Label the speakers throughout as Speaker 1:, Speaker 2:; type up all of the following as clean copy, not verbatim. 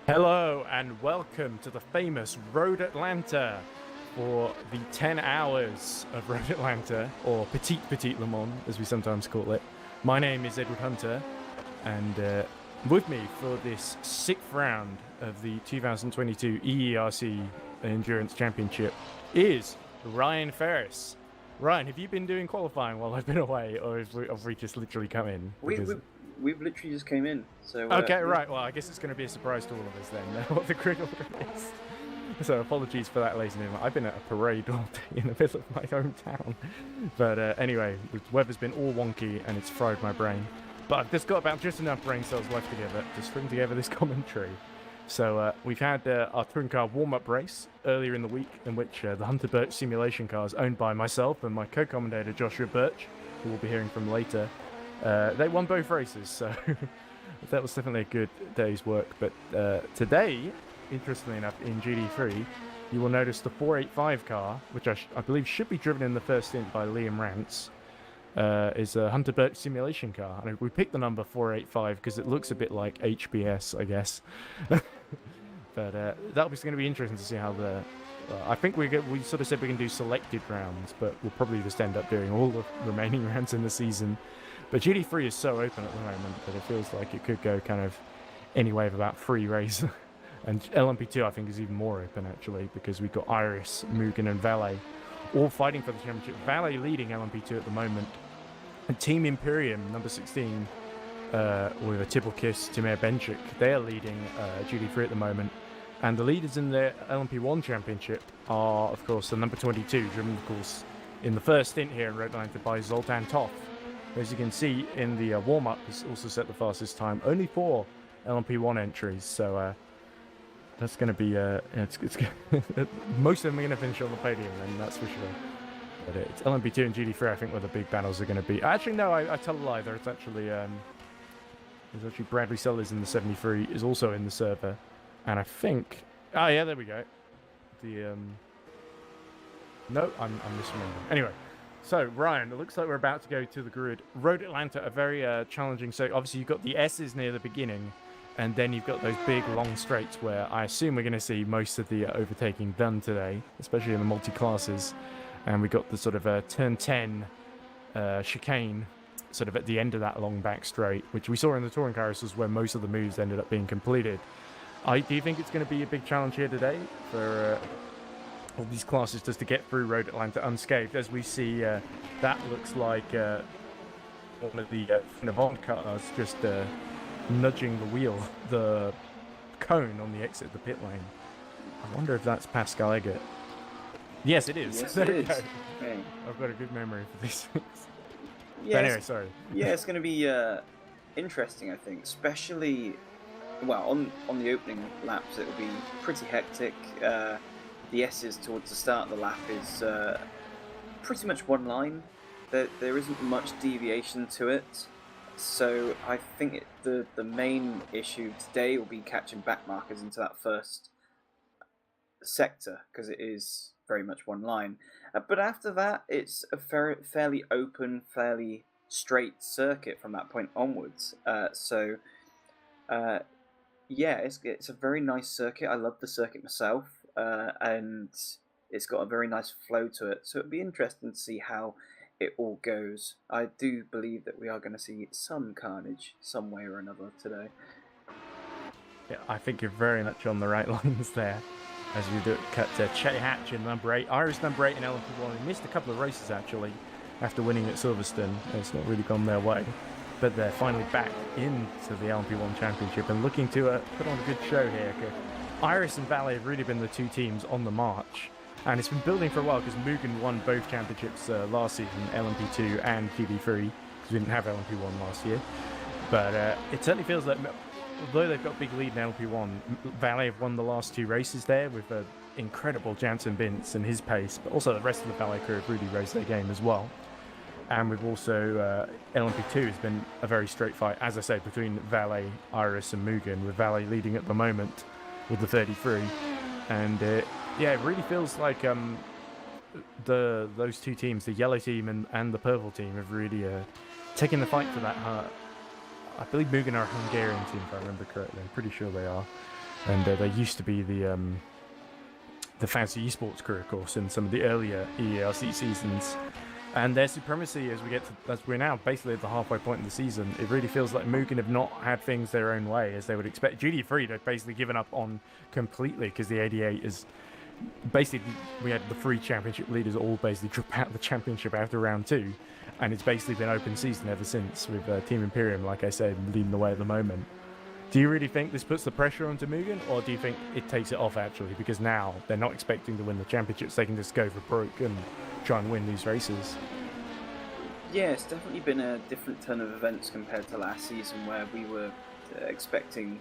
Speaker 1: Hello and welcome to the famous Road Atlanta for the 10 hours of Road Atlanta, or Petit Le Mans as we sometimes call it. My name is Edward Hunter, and with me for this sixth round of the 2022 EERC Endurance Championship is Ryan Ferris. Ryan, have you been doing qualifying while I've been away, or have we just literally come in?
Speaker 2: We, we, we've literally just came in, so
Speaker 1: Okay,
Speaker 2: yeah.
Speaker 1: right. Well, I guess it's going to be a surprise to all of us then, what the grid order is. So apologies for that, ladies and gentlemen. I've been at a parade all day in the middle of my hometown. But anyway, the weather's been all wonky and it's fried my brain. But I've just got about just enough brain cells left together to string together this commentary. So we've had our touring car warm-up race earlier in the week, in which the Hunter Birch simulation cars, owned by myself and my co-commentator Joshua Birch, who we'll be hearing from later, they won both races, so that was definitely a good day's work. But today, interestingly enough, in GD3, you will notice the 485 car, which I believe should be driven in the first stint by Liam Rance, is a Hunter Birch simulation car. And we picked the number 485 because it looks a bit like HBS, I guess. But that'll be going to be interesting to see how the... I think we sort of said we can do selected rounds, but we'll probably just end up doing all the remaining rounds in the season. But GD3 is so open at the moment that it feels like it could go kind of any way of about 3 races. And LMP2, I think, is even more open, actually, because we've got Iris, Mugen, and Valet all fighting for the championship. Valet leading LMP2 at the moment. And Team Imperium, number 16, with a Tibble Kiss, Timur Benchik, they are leading GD3 at the moment. And the leaders in the LMP1 championship are, of course, the number 22, driven, of course, in the first stint here in Road Atlanta by Zoltan Toth. As you can see in the warm-up, he's also set the fastest time. Only 4 LMP1 entries, so that's going to be... most of them are going to finish on the podium, then, that's for sure. But it's LMP2 and GD3, I think, where the big battles are going to be. Actually, no, I tell a lie. There's actually Bradley Sellers in the 73 is also in the server. And I think... Oh, yeah, there we go. The... No, I'm misremembering. Anyway. So, Ryan, it looks like we're about to go to the grid. Road Atlanta, a very challenging... So, obviously, you've got the S's near the beginning, and then you've got those big, long straights where I assume we're going to see most of the overtaking done today, especially in the multi-classes. And we've got the sort of turn 10 chicane sort of at the end of that long back straight, which we saw in the touring cars was where most of the moves ended up being completed. Do you think it's going to be a big challenge here today for... all these classes just to get through Road Atlanta unscathed? As we see, that looks like one of the Navant cars just nudging the cone on the exit of the pit lane. I wonder if that's Pascal Eggert. Yes, it is.
Speaker 2: Yes,
Speaker 1: there
Speaker 2: it
Speaker 1: we
Speaker 2: is.
Speaker 1: go.
Speaker 2: Okay.
Speaker 1: I've got a good memory for these things.
Speaker 2: Yeah,
Speaker 1: But anyway, sorry.
Speaker 2: Yeah, it's going to be interesting, I think, especially, well, on the opening laps, it'll be pretty hectic. The S's towards the start of the lap is pretty much one line. There isn't much deviation to it. So I think the main issue today will be catching back markers into that first sector, because it is very much one line. But after that, it's a fairly open, fairly straight circuit from that point onwards. Yeah, it's a very nice circuit. I love the circuit myself, and it's got a very nice flow to it. So it'll be interesting to see how it all goes. I do believe that we are going to see some carnage some way or another today.
Speaker 1: Yeah, I think you're very much on the right lines there. As we do cut Che Hatch in number 8. Iris number 8 in LMP1. He missed a couple of races, actually, after winning at Silverstone. It's not really gone their way. But they're finally back into the LMP1 Championship and looking to put on a good show here. Iris and Valet have really been the two teams on the march. And it's been building for a while because Mugen won both championships last season, LMP2 and GD3, because we didn't have LMP1 last year. But it certainly feels like, although they've got a big lead in LMP1, Valet have won the last 2 races there with incredible Jansen Bintz and his pace, but also the rest of the Valet crew have really raised their game as well. And we've also, LMP2 has been a very straight fight, as I say, between Valet, Iris and Mugen, with Valet leading at the moment with the 33. And yeah, it really feels like those two teams, the yellow team and the purple team, have really taken the fight to that heart. I believe Mugen are a Hungarian team, if I remember correctly. I'm pretty sure they are. and they used to be the fancy esports crew, of course, in some of the earlier EERC seasons. And their supremacy, as we're now basically at the halfway point in the season, it really feels like Mugen have not had things their own way as they would expect. GD3 they've basically given up on completely, because the 88 is basically, we had the 3 championship leaders all basically drop out of the championship after round 2, and it's basically been open season ever since, with Team Imperium, like I said, leading the way at the moment. Do you really think this puts the pressure onto Mugen, or do you think it takes it off actually? Because now they're not expecting to win the championships, they can just go for broke and try and win these races.
Speaker 2: Yeah, it's definitely been a different turn of events compared to last season, where we were expecting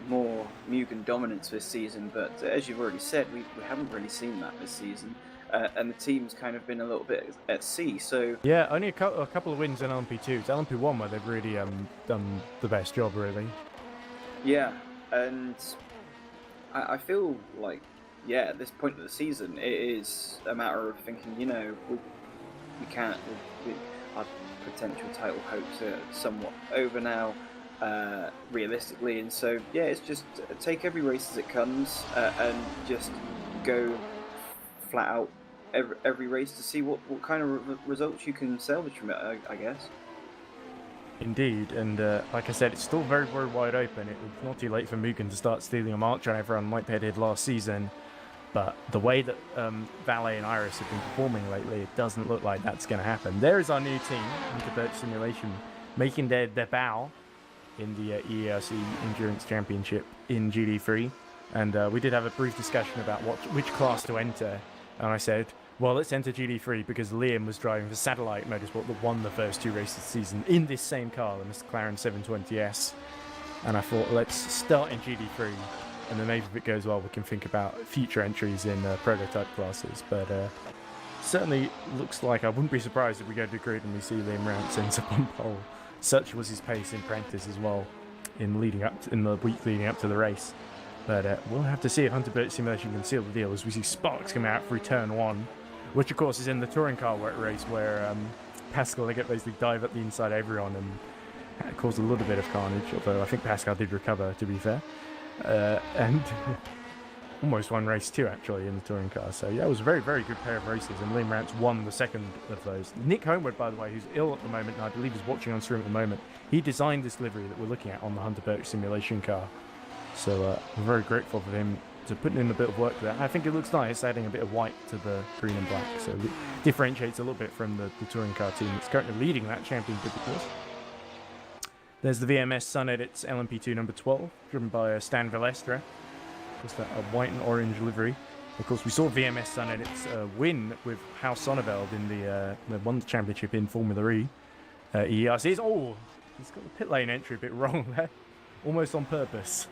Speaker 2: more Mugen dominance this season, but as you've already said, we haven't really seen that this season. And the team's kind of been a little bit at sea, so...
Speaker 1: Yeah, only a couple of wins in LMP2. It's LMP1 where they've really done the best job, really.
Speaker 2: Yeah, and I feel like, yeah, at this point of the season, it is a matter of thinking, you know, we can't... our potential title hopes are somewhat over now, realistically, and so, yeah, it's just take every race as it comes, and just go flat out every race to see what kind of results you can salvage from it, I guess.
Speaker 1: Indeed, and like I said, it's still very, very wide open. It's not too late for Mugen to start stealing a march on everyone like they did last season, but the way that Valet and Iris have been performing lately, it doesn't look like that's going to happen. There is our new team, Interpert Simulation, making their bow in the EERC Endurance Championship in GD3, and we did have a brief discussion about which class to enter, and I said, well, let's enter GD3 because Liam was driving the Satellite Motorsport that won the first 2 races of the season in this same car, the McLaren 720S. And I thought, let's start in GD3, and then maybe if it goes well, we can think about future entries in prototype classes. But certainly looks like I wouldn't be surprised if we go to the grid and we see Liam Rance ends up on pole. Such was his pace in practice as well in the week leading up to the race. But we'll have to see if Hunterbird Simulation can seal the deal as we see sparks come out through turn 1. Which, of course, is in the touring car race where Pascal, they get basically dive at the inside of everyone and cause a little bit of carnage, although I think Pascal did recover, to be fair. And almost won race 2, actually, in the touring car. So, yeah, it was a very, very good pair of races, and Liam Rance won the second of those. Nick Homewood, by the way, who's ill at the moment, and I believe is watching on stream at the moment, he designed this livery that we're looking at on the Hunter Birch Simulation car. So, we're very grateful for him to putting in a bit of work there. I think it looks nice adding a bit of white to the green and black, so it differentiates a little bit from the touring car team that's currently leading that championship, of course. There's the VMS Sun Edits LMP2 number 12, driven by Stan Valestra. Just that white and orange livery. Of course, we saw VMS Sun Edits win with House Sonneveld in the won the championship in Formula E. ERCs. Oh, he's got the pit lane entry a bit wrong there, almost on purpose.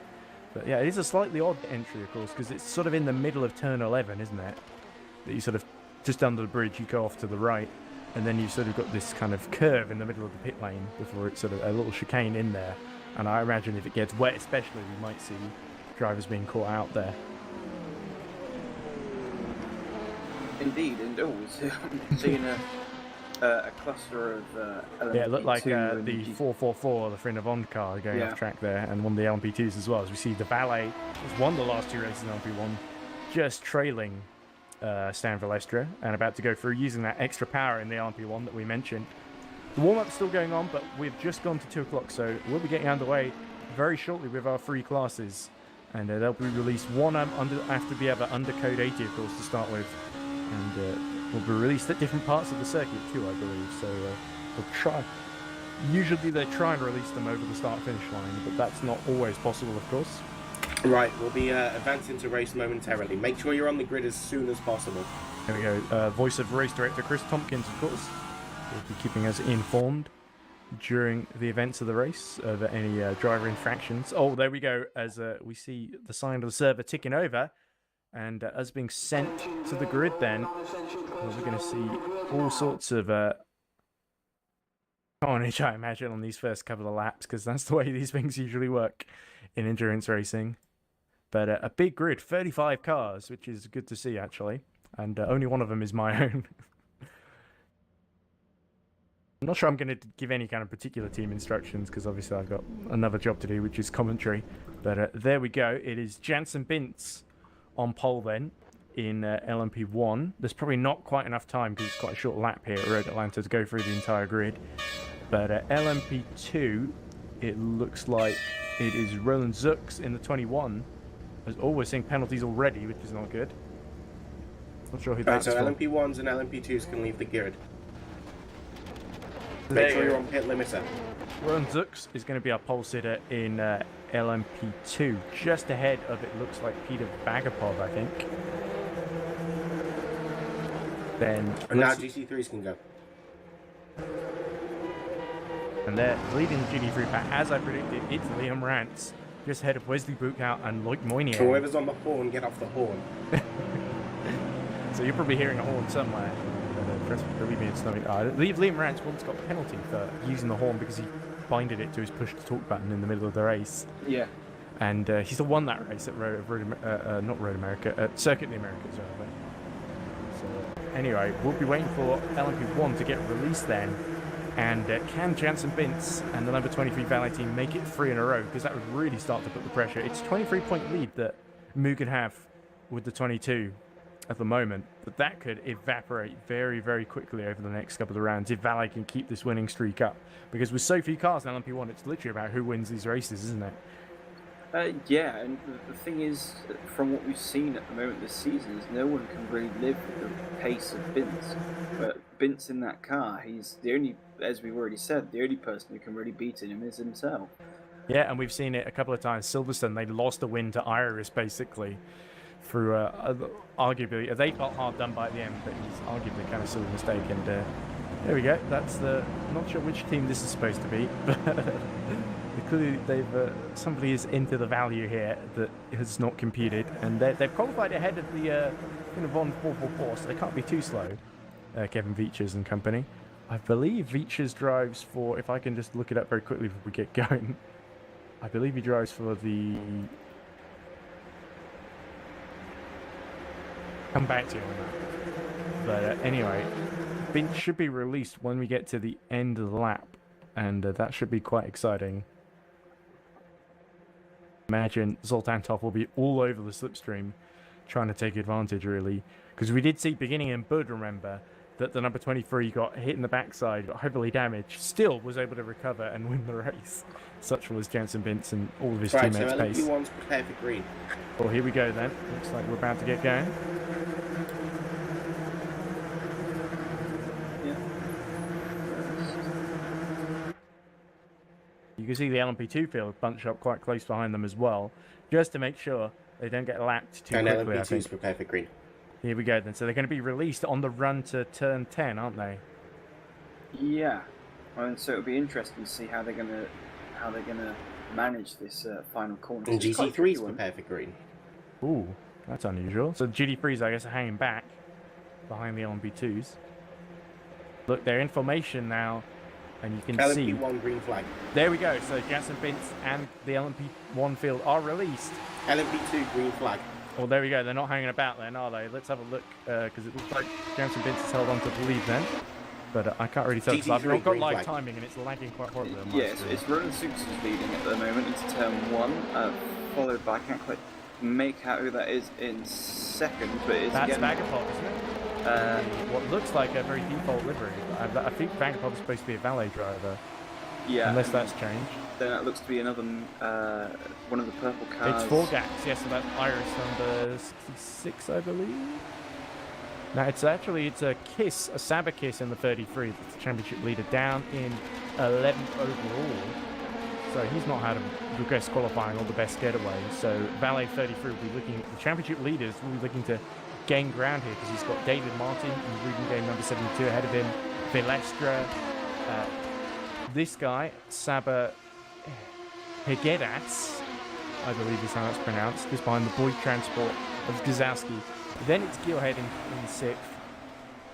Speaker 1: But yeah, it is a slightly odd entry, of course, because it's sort of in the middle of turn 11, isn't it? That you sort of, just under the bridge, you go off to the right, and then you've sort of got this kind of curve in the middle of the pit lane before it's sort of a little chicane in there. And I imagine if it gets wet especially, we might see drivers being caught out there.
Speaker 2: Indeed, and seeing a cluster of LMP2.
Speaker 1: Yeah, it looked like the 444, the Frinavond car, going off track there, and one of the LMP2s as well. As we see the Valet has won the last 2 races in LMP1, just trailing Stan Valestra, and about to go through using that extra power in the LMP1 that we mentioned. The warm-up's still going on, but we've just gone to 2 o'clock, so we'll be getting underway very shortly with our 3 classes, and they'll be released one after we have an under code 80, of course, to start with, and will be released at different parts of the circuit too, I believe. So they'll try. Usually they try and release them over the start-finish line, but that's not always possible, of course.
Speaker 3: Right, we'll be advancing to race momentarily. Make sure you're on the grid as soon as possible.
Speaker 1: There we go. Voice of race director Chris Tompkins, of course, will be keeping us informed during the events of the race of any driver infractions. Oh, there we go. As we see the sign of the server ticking over, and us being sent to the grid, then we're going to see all sorts of carnage, I imagine, on these first couple of laps, because that's the way these things usually work in endurance racing. But a big grid, 35 cars, which is good to see, actually. And only one of them is my own. I'm not sure I'm going to give any kind of particular team instructions because obviously I've got another job to do, which is commentary. But there we go. It is Jansen Bintz on pole then in LMP1. There's probably not quite enough time because it's quite a short lap here at Road Atlanta to go through the entire grid. But LMP2, it looks like it is Roland Zux in the 21. We're seeing penalties already, which is not good. Not sure who that's
Speaker 3: so
Speaker 1: for.
Speaker 3: LMP1s and LMP2s can leave the grid. Make sure you're on pit limiter.
Speaker 1: Roland Zux is going to be our pole sitter in LMP2. Just ahead of it looks like Peter Vagapov, I think. Then
Speaker 3: And now GC3s can go.
Speaker 1: And they're leading the GD3 pack. As I predicted, it's Liam Rantz, just ahead of Wesley Buchhout and Loic Moynier.
Speaker 3: Whoever's on the horn, get off the horn.
Speaker 1: So you're probably hearing a horn somewhere. Believe me, it's not. Liam Rantz once got a penalty for using the horn because he binded it to his push to talk button in the middle of the race.
Speaker 2: Yeah.
Speaker 1: And he still won that race at not Road America, at Circuit of the Americas, rather. So anyway, we'll be waiting for LMP1 to get released then. And can Jansen Bintz and the number 23 Valet team make it 3 in a row? Because that would really start to put the pressure. It's 23-point lead that Mugen have with the 22 at the moment. But that could evaporate very, very quickly over the next couple of rounds if Valet can keep this winning streak up. Because with so few cars in LMP1, it's literally about who wins these races, isn't it?
Speaker 2: Yeah, and the thing is, from what we've seen at the moment this season, is no one can really live with the pace of Bintz. But Bintz in that car, he's the only, as we've already said, the only person who can really beat him is himself.
Speaker 1: Yeah, and we've seen it a couple of times. Silverstone, they lost a win to Iris, basically, through arguably, they felt hard done by at the end, but he's arguably kind of silly mistake. And there we go. That's not sure which team this is supposed to be, but clearly somebody is into the value here that has not computed, and they've qualified ahead of the Von 444, so they can't be too slow. Kevin Veachers and company. I believe Veachers drives for, if I can just look it up very quickly before we get going, I believe he drives for the... Come back to you on that. But anyway, Bint should be released when we get to the end of the lap, and that should be quite exciting. Imagine Zoltantov will be all over the slipstream trying to take advantage, really. Because we did see beginning in Bud, remember, that the number 23 got hit in the backside, got heavily damaged, still was able to recover and win the race. Such was Jansen Bintz and all of his teammates' pace.
Speaker 3: So LMP1's prepare for green.
Speaker 1: Well, here we go then. Looks like we're about to get going.
Speaker 2: Yeah.
Speaker 1: You can see the LMP2 field bunch up quite close behind them as well, just to make sure they don't get lapped too quickly, I think.
Speaker 3: LMP2's prepare for green.
Speaker 1: Here we go then. So they're going to be released on the run to turn 10, aren't they?
Speaker 2: Yeah, and so it'll be interesting to see how they're gonna manage this final corner.
Speaker 3: And GC3's prepare for green.
Speaker 1: Ooh, that's unusual. So the GD3s, I guess, are hanging back behind the LMP2s. Look, they're in formation now, and you can see...
Speaker 3: LMP1 green flag.
Speaker 1: There we go. So Jansen Bintz and the LMP1 field are released.
Speaker 3: LMP2 green flag.
Speaker 1: Well, there we go. They're not hanging about then, are they? Let's have a look, because it looks like Jansen Bintz has held on to the lead then. But I can't really tell because I've not got live timing and it's lagging quite horribly.
Speaker 2: Yes, it's Roland Sux who's leading at the moment into turn 1, followed by, I can't quite make out who that is in second, but it's
Speaker 1: That's
Speaker 2: again...
Speaker 1: Vagapov, isn't it? What looks like a very default livery. I think Vagapov is supposed to be a valet driver.
Speaker 2: Yeah.
Speaker 1: Unless that's changed.
Speaker 2: Then that looks to be another, one of the purple cars.
Speaker 1: It's Forgax, yes, so that's Iris number 66, I believe. Now it's a Kiss, a Saber Kiss in the 33, that's the championship leader, down in 11th overall. So he's not had a regress qualifying or the best getaway. So Valet 33 will be looking, the championship leaders will be looking to gain ground here because he's got David Martin in reading game number 72 ahead of him, Velestra, this guy, Saber Hegedas, I believe is how that's pronounced, just behind the Boyd Transport of Gazowski. Then it's Geelhead in 6th,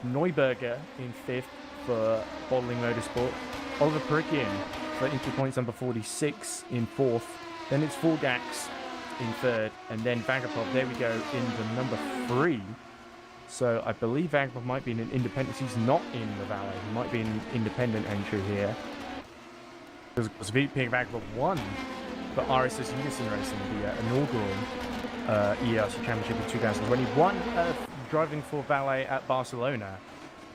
Speaker 1: Neuberger in 5th for Bottling Motorsport, Oliver Perikian for Inter Points number 46 in 4th, then it's Forgax in 3rd, and then Vagapov, there we go, in the number 3. So I believe Vagabond might be in an independent. He's not in the Valet. He might be in an independent entry here. Because VP Vagabond won for RSS Unison Racing, the inaugural EERC Championship in 2021, driving for Valet at Barcelona,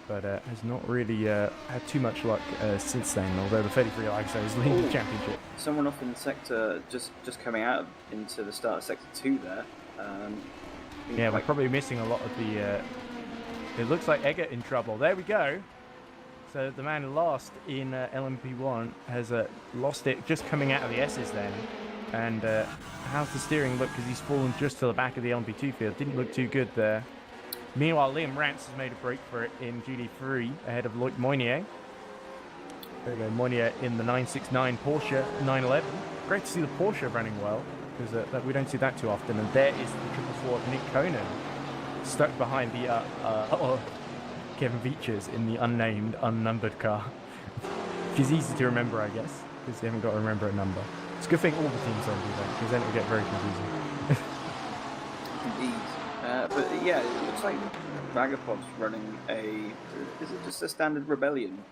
Speaker 1: but has not really had too much luck since then, although the 33, like I say, is leading the championship.
Speaker 2: Someone off in the sector, just coming out into the start of sector 2 there.
Speaker 1: Yeah, we're probably missing a lot of the... it looks like Eggert in trouble. There we go. So the man lost in LMP1 has lost it just coming out of the S's then. And how's the steering look? Because he's fallen just to the back of the LMP2 field. Didn't look too good there. Meanwhile, Liam Rance has made a break for it in GD3 ahead of Loic Moynier. There we go, Moynier in the 969 Porsche 911. Great to see the Porsche running well, because we don't see that too often. And there is the 444 of Nick Conan, stuck behind the Kevin Veachers in the unnamed, unnumbered car. Which is easy to remember, I guess, because they haven't got to remember a number. It's a good thing all the teams don't do that, because then it'll get very confusing.
Speaker 2: Indeed. But yeah, it looks like Vagabond's running is it just a standard Rebellion?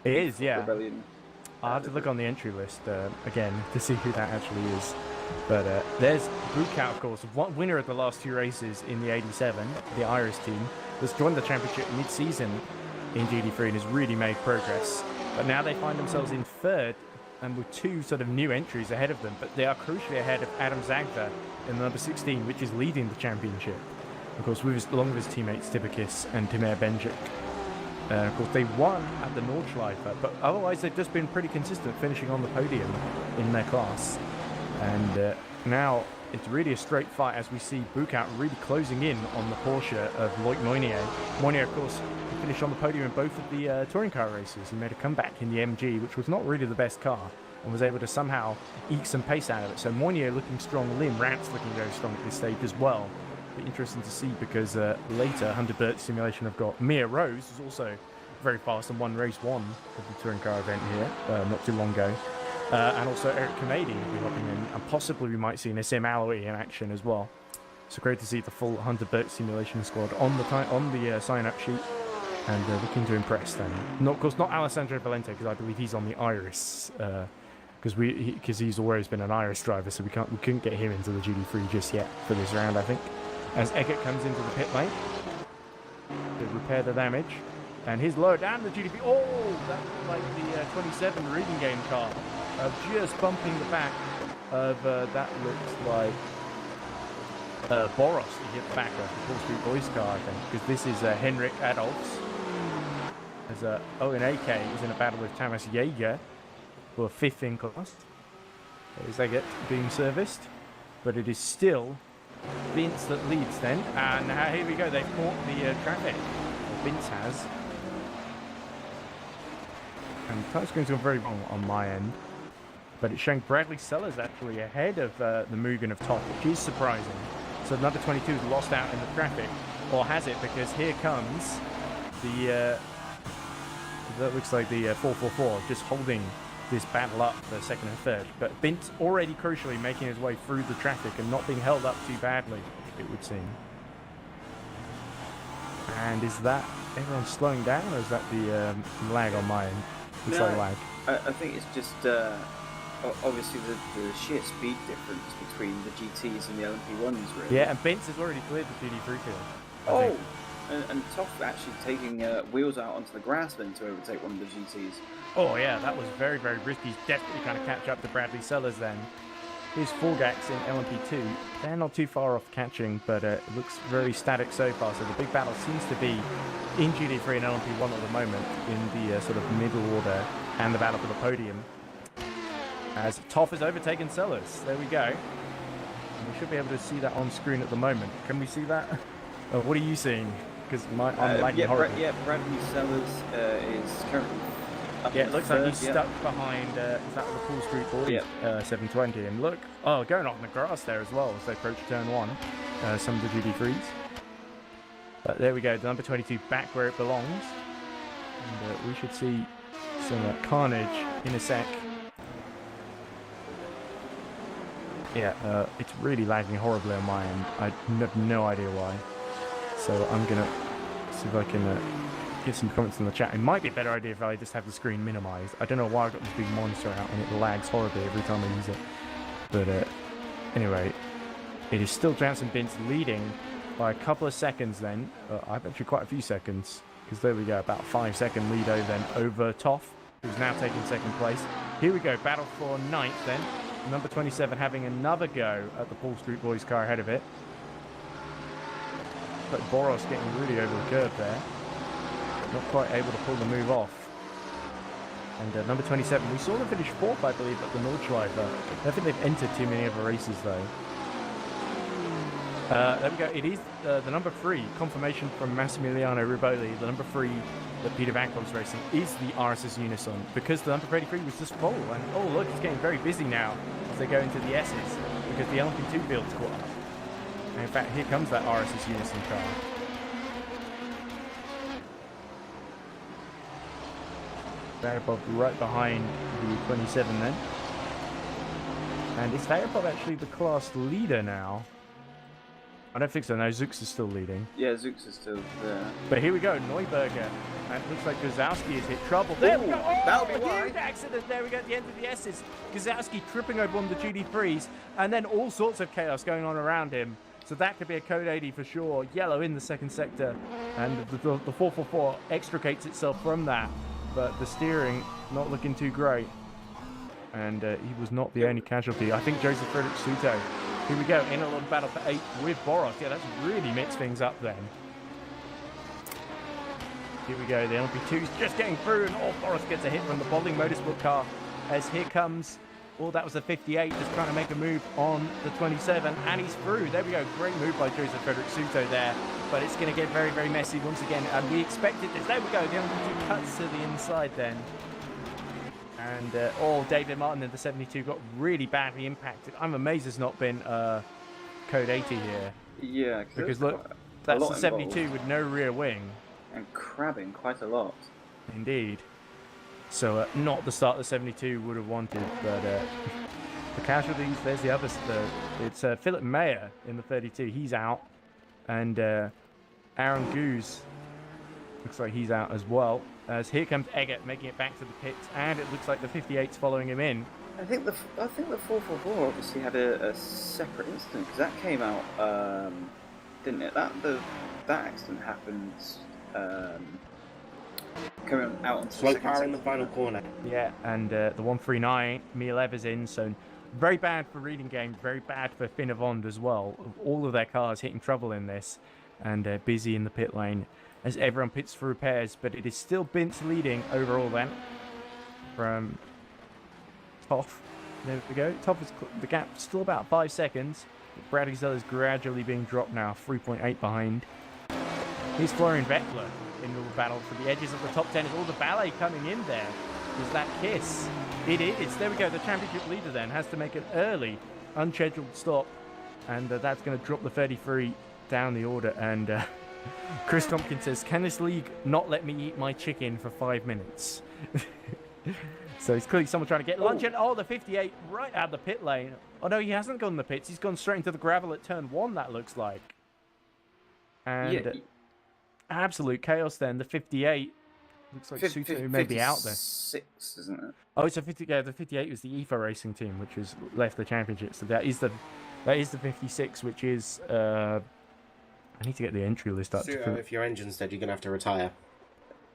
Speaker 1: It is, yeah.
Speaker 2: Rebellion.
Speaker 1: I'll have to look on the entry list again to see who that actually is. But there's Bukow, of course, winner of the last 2 races in the 87, the Irish team, that's joined the championship mid-season in GD3 and has really made progress. But now they find themselves in 3rd and with 2 sort of new entries ahead of them, but they are crucially ahead of Adam Zagda in the number 16, which is leading the championship. Of course, along with his teammates Tibakis and Timur Benjik. Of course, they won at the Nordschleife, but otherwise they've just been pretty consistent, finishing on the podium in their class. And now it's really a straight fight as we see Bukow really closing in on the Porsche of Loic Moynier. Moynier, of course, finished on the podium in both of the touring car races. He made a comeback in the MG, which was not really the best car, and was able to somehow eke some pace out of it. So Moynier looking strong, Liam Rance looking very strong at this stage as well. Be interesting to see, because later 100 Burt Simulation have got Mia Rose, who's also very fast and won race 1 of the touring car event here not too long ago. And also Eric Kamadi will be hopping in, and possibly we might see Nassim Alawi in action as well. So great to see the full 100 Burt Simulation squad on the sign-up sheet, and looking to impress them. Of course, not Alessandro Valente, because I believe he's on the Iris, because he's always been an Iris driver, so we couldn't get him into the GD3 just yet for this round, I think. As Eggert comes into the pit lane to repair the damage, and he's lower down the GD3. Oh, that looked like the 27 reading game car. Just bumping the back of, that looks like Boros. He hit the back of the Paul Street Boys car, I think, because this is Henrik Adolfs. As Owen AK is in a battle with Thomas Jaeger for 5th in class. There's Eggert being serviced, but it is still Vince that leads then. And here we go, they've caught the traffic. Vince has. And the time's going to go very wrong on my end. But it's showing Bradley Sellers actually ahead of the Mugen of top, which is surprising. So number 22 is lost out in the traffic, or has it, because here comes the, that looks like the 444, just holding this battle up for 2nd and 3rd. But Bint already crucially making his way through the traffic and not being held up too badly, it would seem. And is that everyone slowing down, or is that the lag on my end? It's like lag.
Speaker 2: I think it's just obviously the sheer speed difference between the GTs and the LMP1s, really.
Speaker 1: Yeah, and Bintz has already cleared the GD3 field.
Speaker 2: I think. And Toff actually taking wheels out onto the grass then to overtake one of the GTs.
Speaker 1: Oh yeah, that was very, very risky. He's desperately trying to catch up to Bradley Sellers then. Here's Forgax in LMP2. They're not too far off catching, but it looks very static so far. So the big battle seems to be in GD3 and LMP1 at the moment, in the sort of middle order, and the battle for the podium. As Toff has overtaken Sellers. There we go. And we should be able to see that on screen at the moment. Can we see that? Oh, what are you seeing? Because I'm lagging horribly.
Speaker 2: Bradley Sellers is currently up
Speaker 1: it looks like he's
Speaker 2: 3rd,
Speaker 1: stuck behind, is that the Paul Street Boys 720? And look, going off in the grass there as well as they approach turn 1, some of the GD3s. But there we go, the number 22 back where it belongs. And we should see some carnage in a sec. Yeah, it's really lagging horribly on my end. I have no idea why. So I'm going to see if I can get some comments in the chat. It might be a better idea if I just have the screen minimized. I don't know why I've got this big monitor out and it lags horribly every time I use it. But anyway, it is still Jansen Bintz leading by a couple of seconds then. I bet you quite a few seconds. Because there we go, about 5-second lead over Toff, who's now taking second place. Here we go, battle for ninth then. Number 27 having another go at the Paul Street Boys car ahead of it. But Boros getting really over the curve there. Not quite able to pull the move off. And number 27, we saw them finish fourth, I believe, at the Nordschleife. I don't think they've entered too many other races though. There we go. It is the number 3 confirmation from Massimiliano Riboli. The number 3 that Peter Van Klopp's racing is the RSS Unison because the number 33 was just full. And oh look, it's getting very busy now as they go into the S's because the LMP2 field's caught up. And in fact, here comes that RSS Unison car. Varipov right behind the 27 then. And is Varipov actually the class leader now? I don't think so. No, Zux is still leading.
Speaker 2: Yeah, Zux is still there.
Speaker 1: But here we go, Neuberger. And it looks like Guzowski has hit trouble. There we go. Oh,
Speaker 2: that'll be
Speaker 1: a
Speaker 2: why.
Speaker 1: huge accident. There we go at the end of the S's. Guzowski tripping over one of the GD3s. And then all sorts of chaos going on around him. So that could be a code 80 for sure. Yellow in the second sector. And the 444 extricates itself from that. But the steering not looking too great. And he was not the only casualty. I think Joseph Frederick Suto. Here we go, in a little battle for 8th with Boros. Yeah, that's really mixed things up then. Here we go, the LMP2's just getting through, and Boros gets a hit from the Bodling Motorsport car. As here comes, that was a 58, just trying to make a move on the 27, and he's through. There we go, great move by Joseph Frederick Suto there. But it's going to get very, very messy once again, and we expected this. There we go, the LMP2 cuts to the inside then. And David Martin in the 72 got really badly impacted. I'm amazed there's not been code 80 here.
Speaker 2: Yeah,
Speaker 1: because look, that's the 72 involved. With no rear wing.
Speaker 2: And crabbing quite a lot.
Speaker 1: Indeed. So not the start the 72 would have wanted, but the casualties, there's the others. It's Philip Mayer in the 32, he's out. And Aaron Goose looks like he's out as well. As here comes Eggert making it back to the pits, and it looks like the 58's following him in.
Speaker 2: I think the 444 obviously had a separate incident because that came out, didn't it? That accident happened coming out onto
Speaker 3: slow power in the final corner.
Speaker 1: Yeah, and the 139 Mielev is in, so very bad for Reading Game, very bad for Finnevond as well. All of their cars hitting trouble in this, and busy in the pit lane as everyone pits for repairs, but it is still Bintz leading overall then from Toff. There we go. Toff is the gap still about 5 seconds. Bradley Zell is gradually being dropped now, 3.8 behind. Here's Florian Vettler in the battle for the edges of the top 10. Is all the ballet coming in there? Is that Kiss? It is. There we go. The championship leader then has to make an early, unscheduled stop, and that's going to drop the 33 down the order. And Chris Tompkins says, "Can this league not let me eat my chicken for 5 minutes?" So it's clearly someone trying to get lunch. And the 58 right out of the pit lane. Oh no, he hasn't gone in the pits. He's gone straight into the gravel at turn 1. That looks like. And absolute chaos. Then the 58 looks like Suto may be out there.
Speaker 2: 56, isn't it?
Speaker 1: Oh, it's a 50. Yeah, the 58 was the EFA Racing team, which has left the championship. So that is the 56, which is. I need to get the entry list up.
Speaker 3: Suto, if your engine's dead, you're going to have to retire.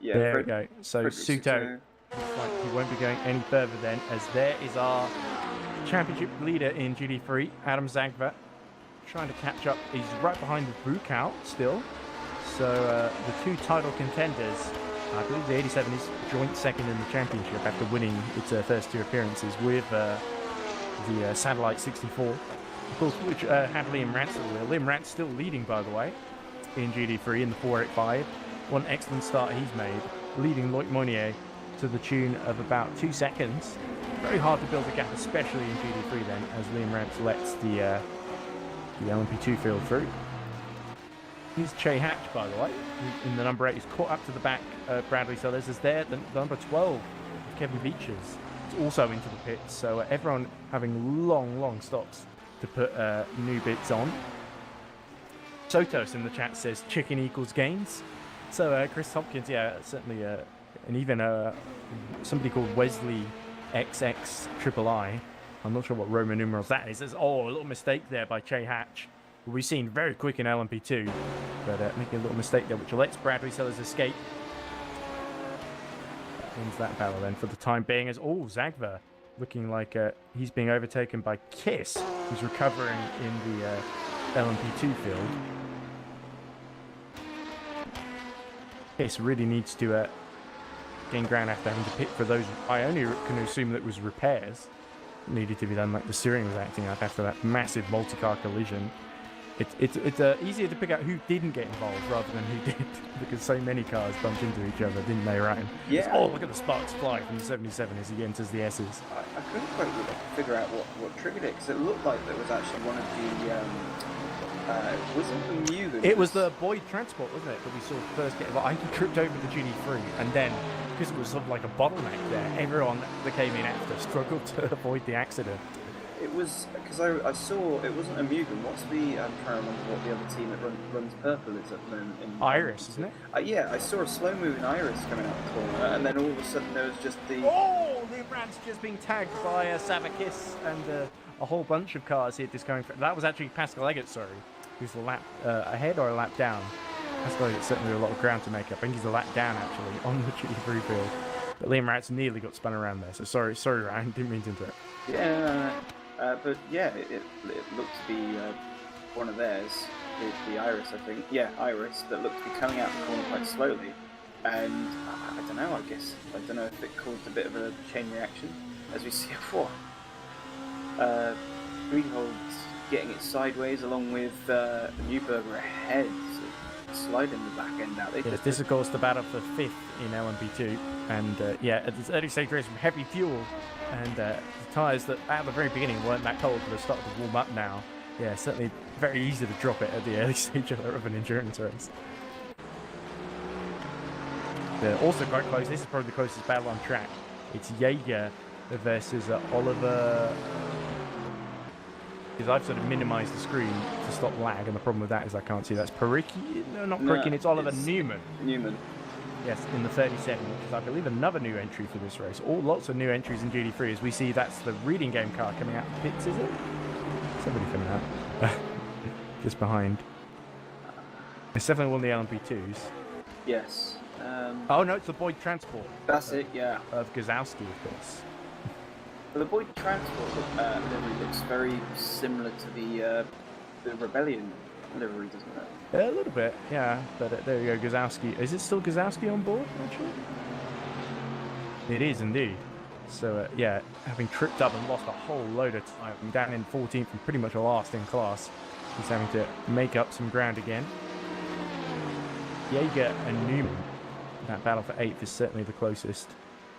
Speaker 2: Yeah,
Speaker 1: there we go. So Suto, looks like he won't be going any further then, as there is our championship leader in GD3, Adam Zagva, trying to catch up. He's right behind the Bukout still. So the two title contenders, I believe the 87 is joint second in the championship after winning its first 2 appearances with the Satellite 64. Of course, which had Liam Rantz at the wheel. Liam Rantz still leading, by the way, in GD3 in the 485. One excellent start he's made, leading Loic Monnier to the tune of about 2 seconds. Very hard to build a gap, especially in GD3 then, as Liam Rantz lets the LMP2 field through. Here's Che Hatch, by the way, who in the number 8 is caught up to the back of Bradley Sellers. Is there the number 12, Kevin Beechers, is also into the pits. So everyone having long stops to put new bits on. Sotos in the chat says chicken equals gains. So Chris Hopkins, yeah, certainly, and even somebody called Wesley XXIII. I'm not sure what Roman numerals that is. Says, oh, a little mistake there by Che Hatch. We've seen very quick in LMP2, but making a little mistake there, which lets Bradley Sellers escape. That ends that battle then for the time being. As Zagva looking like he's being overtaken by Kiss, who's recovering in the LMP2 field. Kiss really needs to gain ground after having to pit for those. I only can assume that was repairs needed to be done, like the steering was acting up after that massive multi-car collision. It's easier to pick out who didn't get involved rather than who did, because so many cars bumped into each other, didn't they, Ryan?
Speaker 2: Yeah.
Speaker 1: Oh, look at the sparks fly from the 77 as he enters the S's.
Speaker 2: I couldn't quite really figure out what triggered it, because it looked like there was actually one of the wasn't the new.
Speaker 1: It was the Boyd Transport, wasn't it, that we saw first get. Well, I think he tripped over the GT3, and then because it was sort of like a bottleneck there, everyone that came in after struggled to avoid the accident.
Speaker 2: It was because I saw it wasn't a Mugen. What's the I'm trying to remember what the other team that runs purple is at the moment.
Speaker 1: Iris, isn't it?
Speaker 2: Yeah, I saw a slow moving Iris coming out the corner, and then all of a sudden there was just the.
Speaker 1: Oh, the Brad's just being tagged by Savakis and a whole bunch of cars here just going for. That was actually Pascal Eggert, sorry, who's a lap ahead or a lap down. Pascal Eggert's certainly a lot of ground to make up. I think he's a lap down actually on the GT3 field. But Liam Ratz nearly got spun around there. So sorry, Ryan, didn't mean to interrupt.
Speaker 2: Yeah. But yeah, it looked to be one of theirs, the Iris, I think. Yeah, Iris, that looked to be coming out the corner quite slowly. And I don't know, I don't know if it caused a bit of a chain reaction, as we see before. Greenhold's getting it sideways along with Newberger ahead, so sliding the back end out.
Speaker 1: Yes, this is of course the battle for 5th in LMP2. And yeah, at this early stage race from heavy fuel and the tyres that at the very beginning weren't that cold, but have started to warm up now. Yeah, certainly very easy to drop it at the early stage of an endurance race. They're also quite close. This is probably the closest battle on track. It's Jaeger versus Oliver. Because I've sort of minimised the screen to stop lag, and the problem with that is I can't see. That's Pariki. No, not Pariki. It's Oliver Newman.
Speaker 2: Newman.
Speaker 1: Yes, in the 37, which is, I believe, another new entry for this race. Lots of new entries in GT3 as we see that's the reading game car coming out of pits, is it? Somebody coming out. Just behind. It's definitely one of the LMP2s.
Speaker 2: Yes.
Speaker 1: Oh, no, it's the Boyd Transport.
Speaker 2: That's it, yeah.
Speaker 1: Of Gazowski, of course.
Speaker 2: Well, the Boyd Transport livery looks very similar to the Rebellion livery, doesn't it?
Speaker 1: A little bit, yeah. But there you go, Gazowski. Is it still Gazowski on board, actually? It is indeed. So, yeah, having tripped up and lost a whole load of time, down in 14th and pretty much last in class, he's having to make up some ground again. Jaeger and Newman, that battle for 8th is certainly the closest.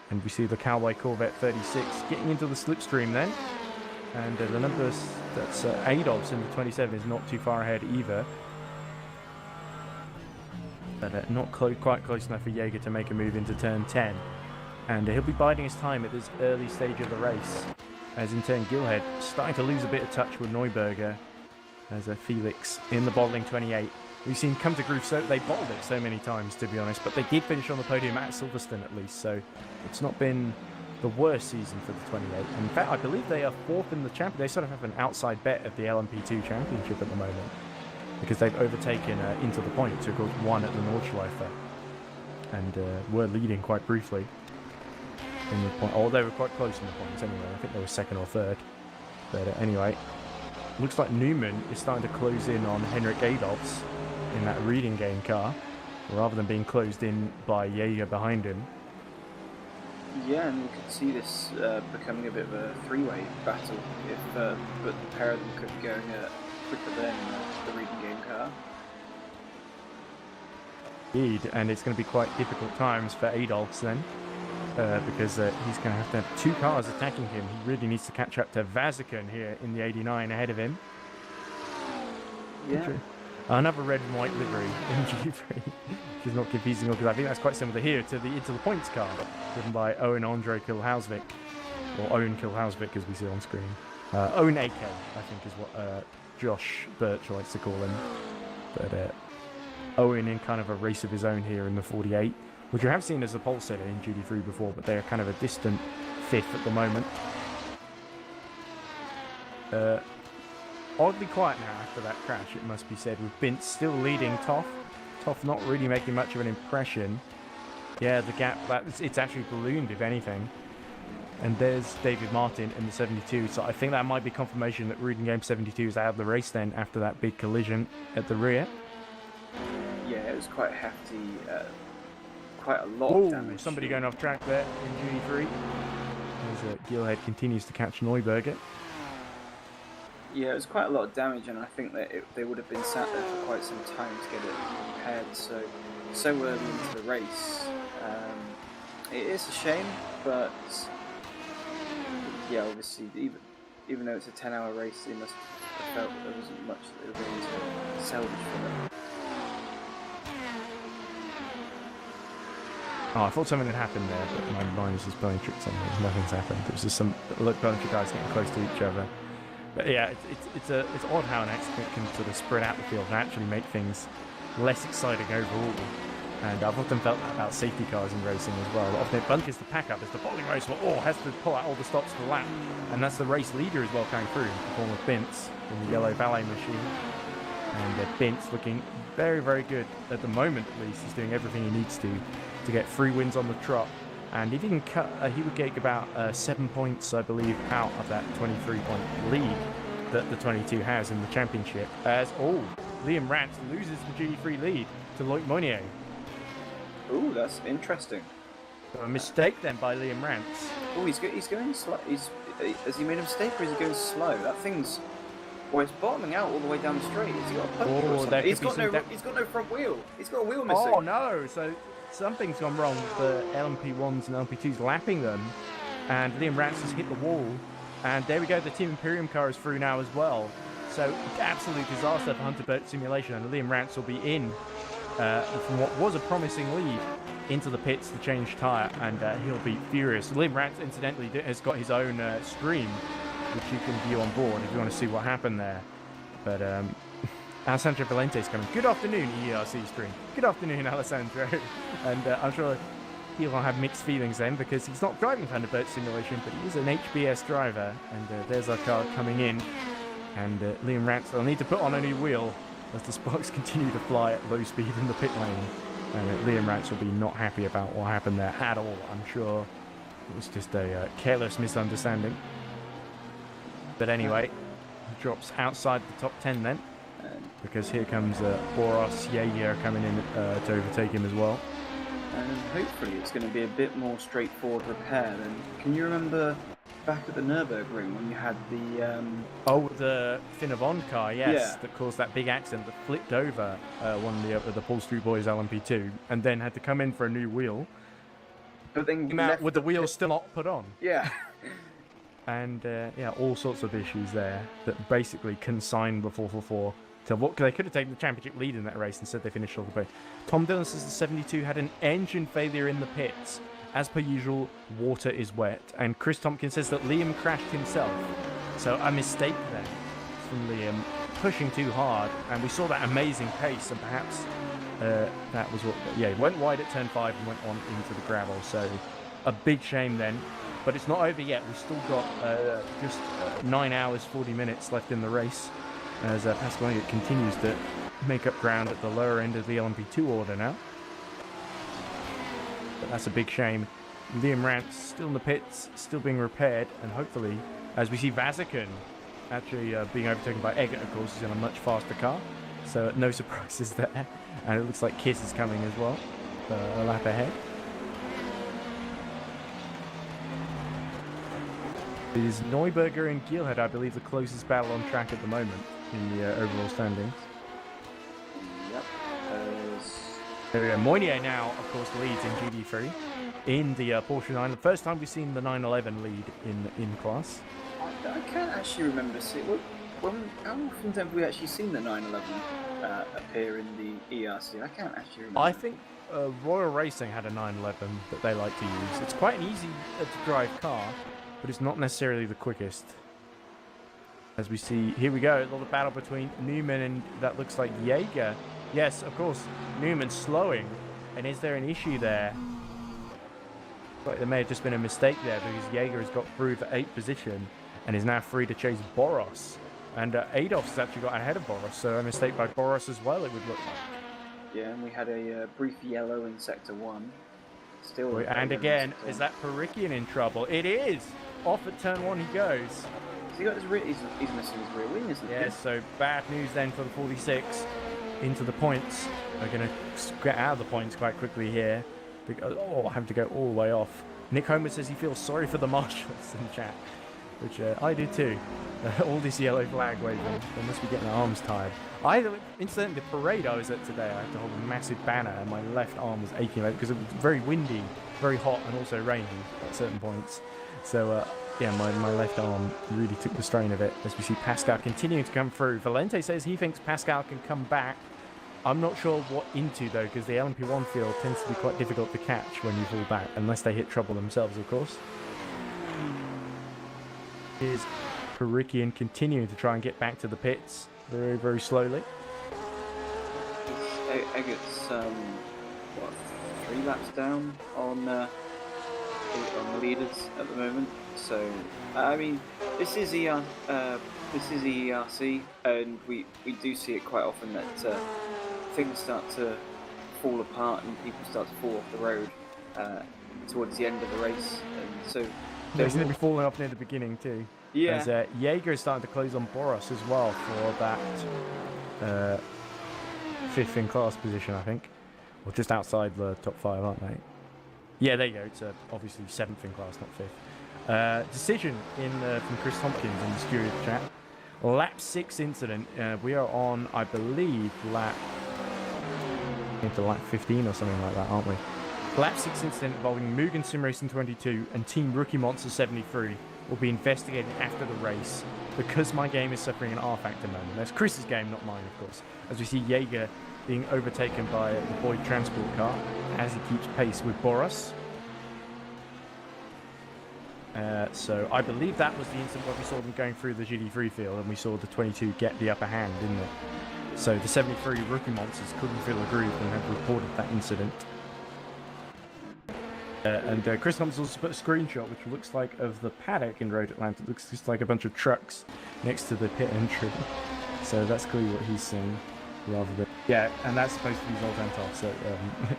Speaker 1: And we see the Cowboy Corvette 36 getting into the slipstream then. And the numbers, that's Adolphs in the 27 is not too far ahead either. But not quite close enough for Jaeger to make a move into turn 10. And he'll be biding his time at this early stage of the race. As in turn Gilhead starting to lose a bit of touch with Neuberger. As Felix in the bottling 28. We've seen come to groove, so they bottled it so many times, to be honest. But they did finish on the podium at Silverstone at least. So it's not been the worst season for the 28. In fact, I believe they are 4th in the championship. They sort of have an outside bet of the LMP2 championship at the moment. Because they've overtaken Into the Points, who of course won at the Nordschleife. And were leading quite briefly. In the point. Oh, they were quite close in the points anyway. I think they were 2nd or 3rd. But anyway, looks like Newman is starting to close in on Henrik Adolphs in that reading game car, rather than being closed in by Jaeger behind him.
Speaker 2: Yeah, and we could see this becoming a bit of a three-way battle if but the pair of them could be going quicker than the reading game car.
Speaker 1: Indeed, and it's going to be quite difficult times for Adolphs then, because he's going to have 2 cars attacking him. He really needs to catch up to Vazikan here in the 89 ahead of him.
Speaker 2: Yeah.
Speaker 1: Another red and white livery in G3, which is not confusing because I think that's quite similar here to the Into the Points car, driven by Owen Andre Kilhausvik, or Owen Kilhausvik as we see on screen. Owen AK, I think is what Josh Birch likes to call him. But Owen in kind of a race of his own here in the 48, which you have seen as a pole sitter in GT3 before, but they're kind of a distant 5th at the moment. Oddly quiet now after that crash, it must be said, with Bint still leading Toff. Toff not really making much of an impression. Yeah, the gap, it's actually ballooned, if anything. And there's David Martin in the 72, so I think that might be confirmation that Rudin Game 72 is out of the race then after that big collision at the rear.
Speaker 2: Yeah, it was quite hefty, quite a lot of damage.
Speaker 1: Somebody going off track there in GT3. As Gilhead continues to catch Neuberger.
Speaker 2: Yeah, it was quite a lot of damage, and I think that they would have been sat there for quite some time to get it repaired so early into the race. It is a shame, but yeah, obviously, even though it's a 10-hour race, they must have felt that there wasn't much that they were going to salvage from it.
Speaker 1: Oh, I thought something had happened there, but my mind was just playing tricks on me. Nothing's happened. It was just some bunch of guys getting close to each other. But yeah, it's odd how an accident can sort of spread out the field and actually make things less exciting overall. And I've often felt that about safety cars in racing as well. Often it bunches the pack up as the bottom race has to pull out all the stops for the lap. And that's the race leader as well coming through in the form of Bintz in the yellow valet machine. And Bintz looking very, very good at the moment, at least. He's doing everything he needs to get 3 wins on the trot. And if he can cut, he would get about 7 points, I believe, out of that 23-point lead that the 22 has in the championship. As Liam Rance loses the GT3 lead to Loic Mounier.
Speaker 2: Ooh, that's interesting.
Speaker 1: So a mistake then by Liam Rance.
Speaker 2: Oh, he's going slow. Has he made a mistake or is he going slow? That thing's... Well, it's bottoming out all the way down the straight. Has he got a puncture or something? He's got no front wheel. He's got a wheel missing.
Speaker 1: Oh, no. So something's gone wrong with the LMP1s and LMP2s lapping them. And Liam Rance has hit the wall. And there we go. The Team Imperium car is through now as well. So absolute disaster for Hunter Burt Simulation. And Liam Rance will be in from what was a promising lead into the pits to change tyre. And he'll be furious. Liam Rance, incidentally, has got his own stream, which you can view on board if you want to see what happened there. But Alessandro Valente is coming. Good afternoon, EERC stream. Good afternoon, Alessandro. And I'm sure he'll have mixed feelings then because he's not driving Thunderbird Simulation, but he is an HBS driver. And there's our car coming in. And Liam Rance will need to put on a new wheel as the sparks continue to fly at low speed in the pit lane. And Liam Rance will be not happy about what happened there at all, I'm sure. It was just a careless misunderstanding. But anyway, he drops outside the top 10 then, because here comes Boros Jaeger coming in to overtake him as well.
Speaker 2: And hopefully it's going to be a bit more straightforward repair then. Can you remember back at the Nürburgring when you had
Speaker 1: the Finnevon car, yes,
Speaker 2: yeah,
Speaker 1: that caused that big accident that flipped over one of the Paul Street Boys LMP2 and then had to come in for a new wheel.
Speaker 2: But then
Speaker 1: came out with the wheels still not put on.
Speaker 2: Yeah.
Speaker 1: And yeah, all sorts of issues there that basically consigned the 444 to what they could have taken the championship lead in that race. Instead, they finished off the boat. Tom Dillon says the 72 had an engine failure in the pits. As per usual, water is wet. And Chris Tompkins says that Liam crashed himself. So a mistake there from Liam, pushing too hard. And we saw that amazing pace, and perhaps that was what... Yeah, he went wide at turn 5 and went on into the gravel. So a big shame then. But it's not over yet. We've still got just 9 hours, 40 minutes left in the race as Pascal Elliott continues to make up ground at the lower end of the LMP2 order now. But that's a big shame. Liam Rance still in the pits, still being repaired, and hopefully, as we see Vazican actually being overtaken by Eggert, of course, he's in a much faster car. So no surprises there. And it looks like Kiss is coming as well, a lap ahead. It is Neuberger and Gilhead, I believe, the closest battle on track at the moment in the overall standings.
Speaker 2: Yep.
Speaker 1: There we go. Mounier now, of course, leads in GD3 in the Porsche 9. The first time we've seen the 911 lead in class.
Speaker 2: I can't actually remember seeing... How often have we actually seen the 911 appear in the ERC? I can't actually remember.
Speaker 1: I think Royal Racing had a 911 that they like to use. It's quite an easy to drive car, but it's not necessarily the quickest. As we see, here we go, a little battle between Newman and that looks like Jaeger. Yes, of course, Newman slowing. And is there an issue there? Like there may have just been a mistake there because Jaeger has got through the 8th position and is now free to chase Boros. And Adolf has actually got ahead of Boros, so a mistake by Boros as well, it would look like.
Speaker 2: Yeah, and we had a brief yellow in Sector 1. Still.
Speaker 1: And again, is that Perikian in trouble? It is! Off at turn 1 he goes.
Speaker 2: He got his he's missing his rear wing, isn't he?
Speaker 1: Yeah, so bad news then for the 46 into the points. They're going to get out of the points quite quickly here. Because, having to go all the way off. Nick Homer says he feels sorry for the marshals in chat, which I do too. All this yellow flag waving. They must be getting their arms tired. Incidentally, the parade I was at today, I had to hold a massive banner and my left arm was aching because it was very windy, very hot and also rainy at certain points. So yeah, my left arm really took the strain of it as we see Pascal continuing to come through. Valente says he thinks Pascal can come back. I'm not sure what into though, because the LMP1 field tends to be quite difficult to catch when you fall back, unless they hit trouble themselves, of course. Here's Perikian continuing to try and get back to the pits very, very slowly.
Speaker 2: Eggert's 3 laps down on the leaders at the moment. So I mean, this is EERC, and we do see it quite often that things start to fall apart and people start to fall off the road towards the end of the race, and so
Speaker 1: He's going to be falling off near the beginning too.
Speaker 2: Yeah.
Speaker 1: As Jaeger is starting to close on Boros as well for that 5th in class position, I think. Or just outside the top 5, aren't they? Yeah, there you go. It's obviously 7th in class, not 5th. Decision from Chris Tompkins in the Steward chat. Lap 6 incident. We are on, I believe, lap 15 or something like that, aren't we? Lap 6 incident involving Mugen Sim Racing 22 and Team Rookie Monster 73 will be investigated after the race because my game is suffering an R-factor moment. That's Chris's game, not mine, of course. As we see Jaeger being overtaken by the Boyd transport car as he keeps pace with Boros. So I believe that was the incident where we saw them going through the GD3 field and we saw the 22 get the upper hand, didn't it? So the 73 Rookie Monsters couldn't feel a groove and have reported that incident. And Chris Thompson also put a screenshot which looks like of the paddock in Road Atlanta. It looks just like a bunch of trucks next to the pit entry. So that's clearly what he's seeing, rather than... Yeah, and that's supposed to be Zoltantov, so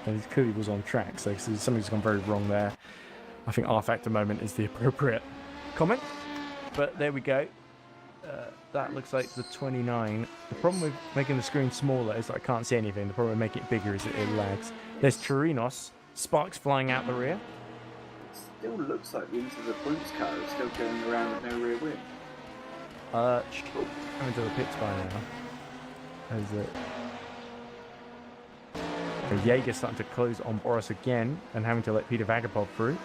Speaker 1: he clearly was on track, so something's gone very wrong there. I think R-factor moment is the appropriate comment. But there we go. That looks like the 29. The problem with making the screen smaller is that I can't see anything. The problem with making it bigger is it lags. There's Chirinos. Sparks flying out the rear.
Speaker 2: Still looks like the Into the Points car is still going around with no rear wing.
Speaker 1: Coming to the pits by now. As Jaeger's starting to close on Boros again and having to let Peter Vagapov through.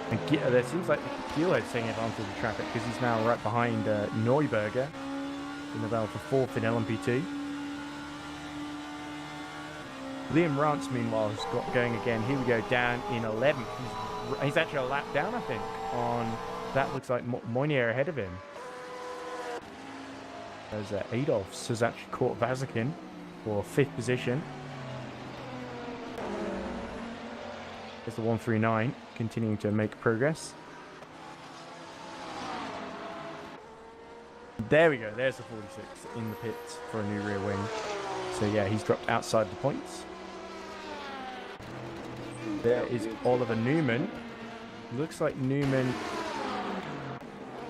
Speaker 1: And there seems like Keelhead's taking advantage of the traffic because he's now right behind Neuberger in the battle for 4th in LMP2. Liam Rance, meanwhile, has got going again. Here we go, down in 11th. He's actually a lap down, I think, on... That looks like Moynier ahead of him. As Adolphs has actually caught Vazakin for 5th position. There's the 139, continuing to make progress. There we go, there's the 46 in the pits for a new rear wing. So yeah, he's dropped outside the points. There is Oliver Newman. Looks like Newman...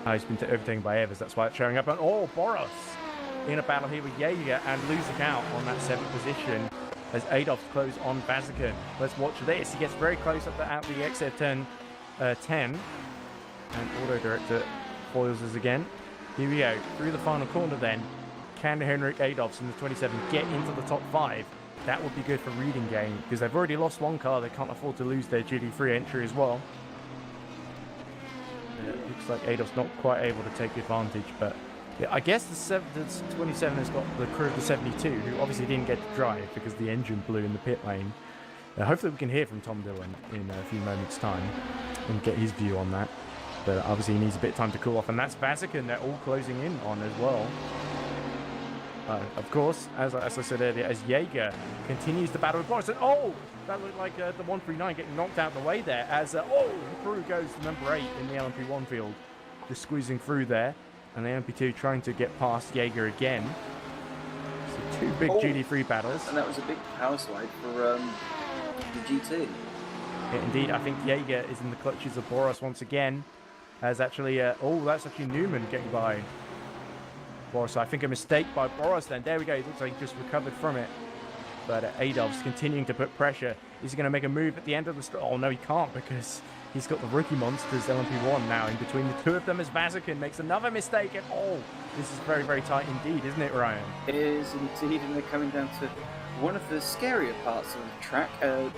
Speaker 1: he's been overtaken by Evers, that's why it's showing up. And Boros in a battle here with Jaeger and losing out on that 7th position as Adolph's close on Vazakin. Let's watch this. He gets very close up out the exit turn 10. And Auto Director foils us again. Here we go, through the final corner then. Can Henrik Adolphs in the 27 get into the top 5? That would be good for Reading Game, because they've already lost one car, they can't afford to lose their GD3 entry as well. Looks like Adolph's not quite able to take advantage, but yeah, I guess the 27 has got the crew of the 72, who obviously didn't get to drive because the engine blew in the pit lane. Hopefully we can hear from Tom Dillon in a few moments' time and get his view on that. But obviously he needs a bit of time to cool off, and that's Vasican they're all closing in on as well. Of course, as I said earlier, as Jaeger continues to battle with Boris, and oh, that looked like the 139 getting knocked out of the way there, as through goes the number 8 in the LMP1 field, just squeezing through there, and the LMP2 trying to get past Jaeger again. So 2 big GD3 battles.
Speaker 2: And that was a big power slide for the GT.
Speaker 1: Yeah, indeed, I think Jaeger is in the clutches of Boros once again. As actually, that's actually Newman getting by Boros. I think a mistake by Boros then. There we go. It looks like he just recovered from it. But Adolf's continuing to put pressure. Is he going to make a move at the end of the straight? Oh, no, he can't, because he's got the rookie monsters LMP1 now in between the two of them, as Vasican makes another mistake. And this is very, very tight indeed, isn't it, Ryan?
Speaker 2: It is indeed, and they're coming down to one of the scarier parts of the track,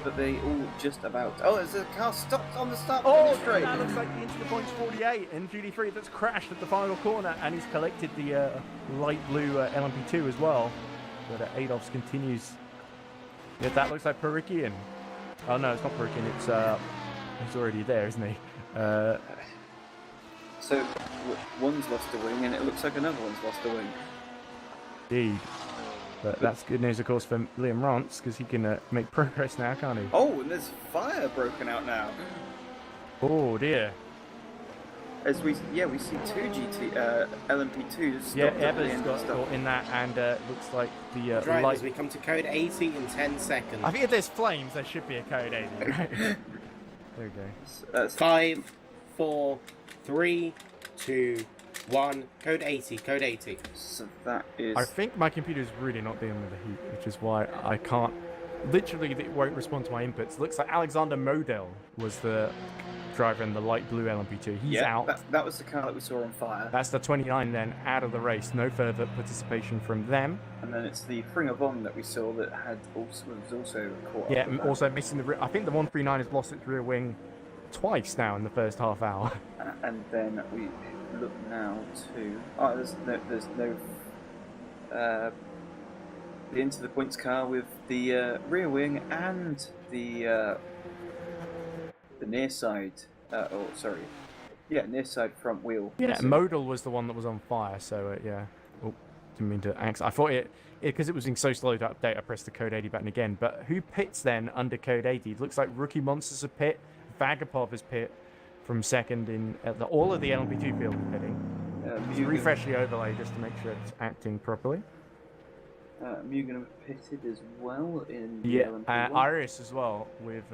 Speaker 2: but they all just about... Oh, there's a car stopped on the start straight.
Speaker 1: That looks like the into the points 48 in GD3 that's crashed at the final corner, and he's collected the light blue LMP2 as well. But Adolfs continues. Yeah, that looks like Perikian. Oh no, it's not Perikian. He's already there, isn't he?
Speaker 2: So one's lost a wing, and it looks like another one's lost a wing.
Speaker 1: Indeed. But that's good news, of course, for Liam Rance, because he can make progress now, can't he?
Speaker 2: Oh, and there's fire broken out now.
Speaker 1: Oh dear.
Speaker 2: As we see 2 GT LMP2s.
Speaker 1: Yeah, Evers got caught in that, and looks like the
Speaker 3: Right,
Speaker 1: light.
Speaker 3: as we come to code 80 in 10 seconds.
Speaker 1: I think if there's flames, there should be a code 80. Right? There we go.
Speaker 3: 5, 4, 3, 2, 1. Code 80. Code 80.
Speaker 2: So that is...
Speaker 1: I think my computer's really not dealing with the heat, which is why I can't... Literally, it won't respond to my inputs. Looks like Alexander Model was the driver in the light blue LMP2. He's out.
Speaker 2: That was the car that we saw on fire.
Speaker 1: That's the 29 then, out of the race. No further participation from them.
Speaker 2: And then it's the Fringer Von that we saw that was also caught up.
Speaker 1: Yeah,
Speaker 2: with
Speaker 1: also missing the... I think the 139 has lost its rear wing twice now in the first half hour.
Speaker 2: And then we look now to... Oh, there's no the into the points car with the rear wing and the near side. Near side front wheel.
Speaker 1: Yeah, Modal was the one that was on fire, so yeah. Oh, didn't mean to ask. I thought because it was being so slow to update, I pressed the code 80 button again. But who pits then under code 80? It looks like Rookie Monsters are pit. Vagapov is pit from second in all of the LMP2 field is pitting. Just refresh the overlay just to make sure it's acting properly.
Speaker 2: Mugen pitted as well in the
Speaker 1: LMP1. Iris as well with...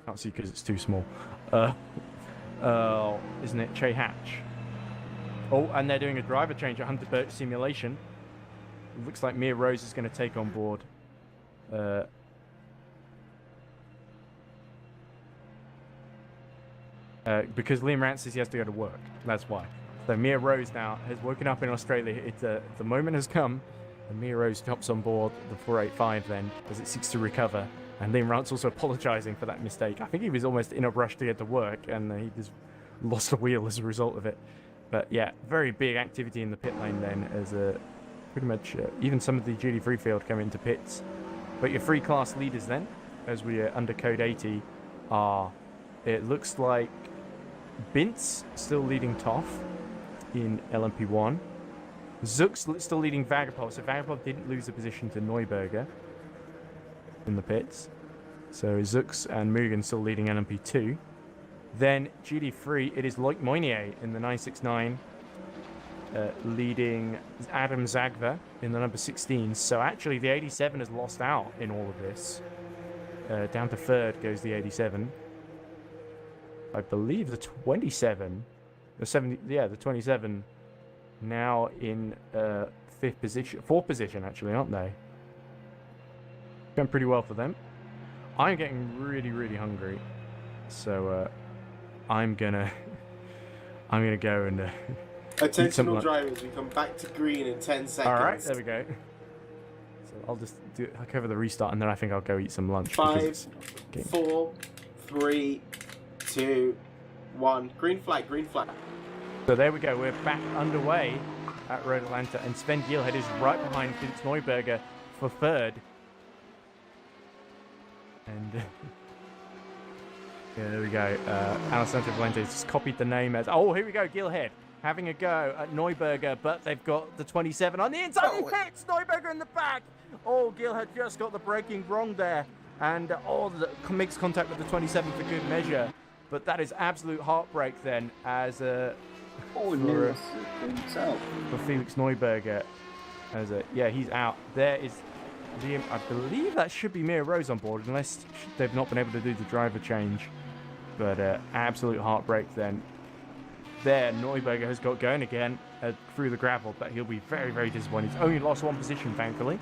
Speaker 1: Can't see because it's too small. Isn't it? Che Hatch. Oh, and they're doing a driver change at Hunter Birch Simulation. It looks like Mia Rose is going to take on board. Because Liam Rance says he has to go to work. That's why. So Mia Rose now has woken up in Australia. The moment has come. And Mia Rose hops on board the 485 then as it seeks to recover. And Liam Rance also apologising for that mistake. I think he was almost in a rush to get to work and he just lost a wheel as a result of it. But yeah, very big activity in the pit lane then as pretty much even some of the GD3 field come into pits. But your free class leaders then, as we are under code 80, are, it looks like Bintz still leading Toff in LMP1. Zook's still leading Vagapov, so Vagapov didn't lose the position to Neuberger in the pits. So Zooks and Mugen still leading LMP2. Then GD3, it is Loic Moynier in the 969, leading Adam Zagva in the number 16. So actually the 87 has lost out in all of this. Down to third goes the 87. I believe the 27, the 27 now in fourth position actually, aren't they? Going pretty well for them. I'm getting really, really hungry, so I'm gonna go and
Speaker 3: attention all drivers, we come back to green in 10 seconds.
Speaker 1: All right, there we go. So I'll just I'll cover the restart, and then I think I'll go eat some lunch.
Speaker 3: 5, 4, 3, 2, 1. Green flag, green flag.
Speaker 1: So there we go. We're back underway at Road Atlanta, and Sven Gielhed is right behind Vince Neuberger for third. And yeah, there we go. Alessandro Valente just copied the name as. Oh, here we go. Gilhead having a go at Neuberger, but they've got the 27 on the inside. He hits Neuberger in the back. Oh, Gilhead just got the braking wrong there, and makes contact with the 27 for good measure. But that is absolute heartbreak then, as for Felix Neuberger. As he's out. There is Liam. I believe that should be Mia Rose on board, unless they've not been able to do the driver change. But absolute heartbreak then. There, Neuberger has got going again through the gravel, but he'll be very, very disappointed. He's only lost one position, thankfully,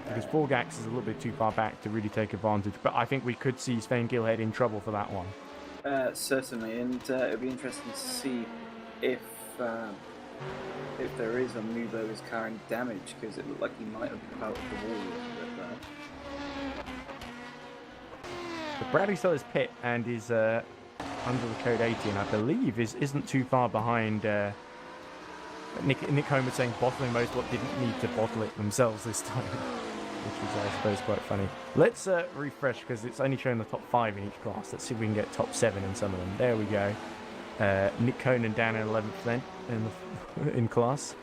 Speaker 1: because Forgax is a little bit too far back to really take advantage. But I think we could see Svein Gilhead in trouble for that one.
Speaker 2: Certainly, and it'll be interesting to see if there is on Neuberger's car any damage, because it looked like he might have come out of the wall.
Speaker 1: But Bradley still has pit and is under the code 80, and I believe isn't too far behind. Nick Homer saying bottling motorsport didn't need to bottle it themselves this time, which is, I suppose, quite funny. Let's refresh, because it's only showing the top 5 in each class. Let's see if we can get top 7 in some of them. There we go. Nick Conan down in 11th then in class.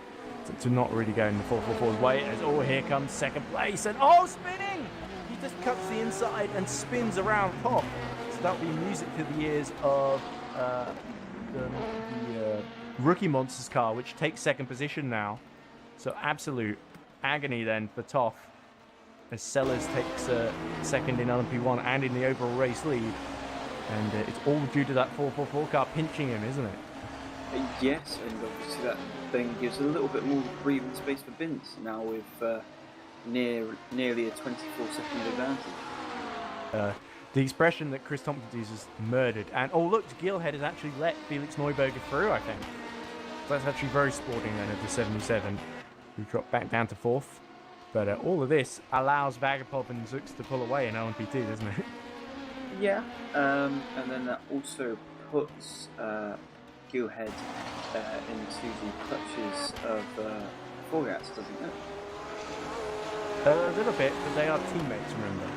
Speaker 1: To not really go in the 444's way. As here comes second place, and spinning! He just cuts the inside and spins around top. So that'll be music to the ears of the Rookie Monsters car, which takes second position now. So absolute agony then for Toff, as Sellers takes second in LMP1 and in the overall race lead. And it's all due to that 444 car pinching him, isn't it?
Speaker 2: Yes, and obviously that then gives a little bit more breathing space for Vince now with nearly a 24-second advantage.
Speaker 1: The expression that Chris Thompson uses, murdered. And look, Gilhead has actually let Felix Neuberger through, I think. So that's actually very sporting then of the 77, who dropped back down to 4th. But all of this allows Vagapov and Zux to pull away in LMP2, doesn't it?
Speaker 2: Yeah, and then that also puts Gilhead into the clutches of Forgas, doesn't it?
Speaker 1: A little bit, but they are teammates, remember.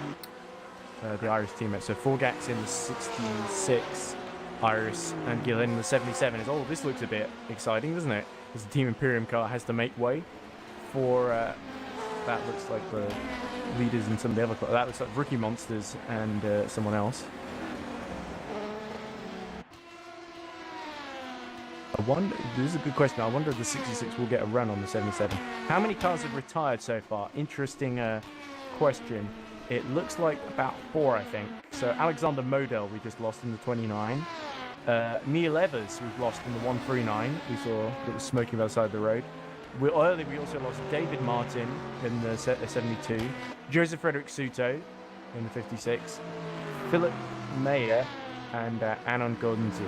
Speaker 1: The Irish teammates. So Forgax in the 66, Iris, and Gilhead in the 77. This looks a bit exciting, doesn't it? Because the Team Imperium car has to make way for, that looks like the leaders in some of the other cars. That looks like Rookie Monsters and someone else. This is a good question. I wonder if the 66 will get a run on the 77. How many cars have retired so far? Interesting question. It looks like about 4, I think. So Alexander Model we just lost in the 29. Neil Evers we've lost in the 139. We saw it was smoking by the side of the road. We also lost David Martin in the 72. Joseph Frederick Suto in the 56. Philip Mayer and Anon Godinzi.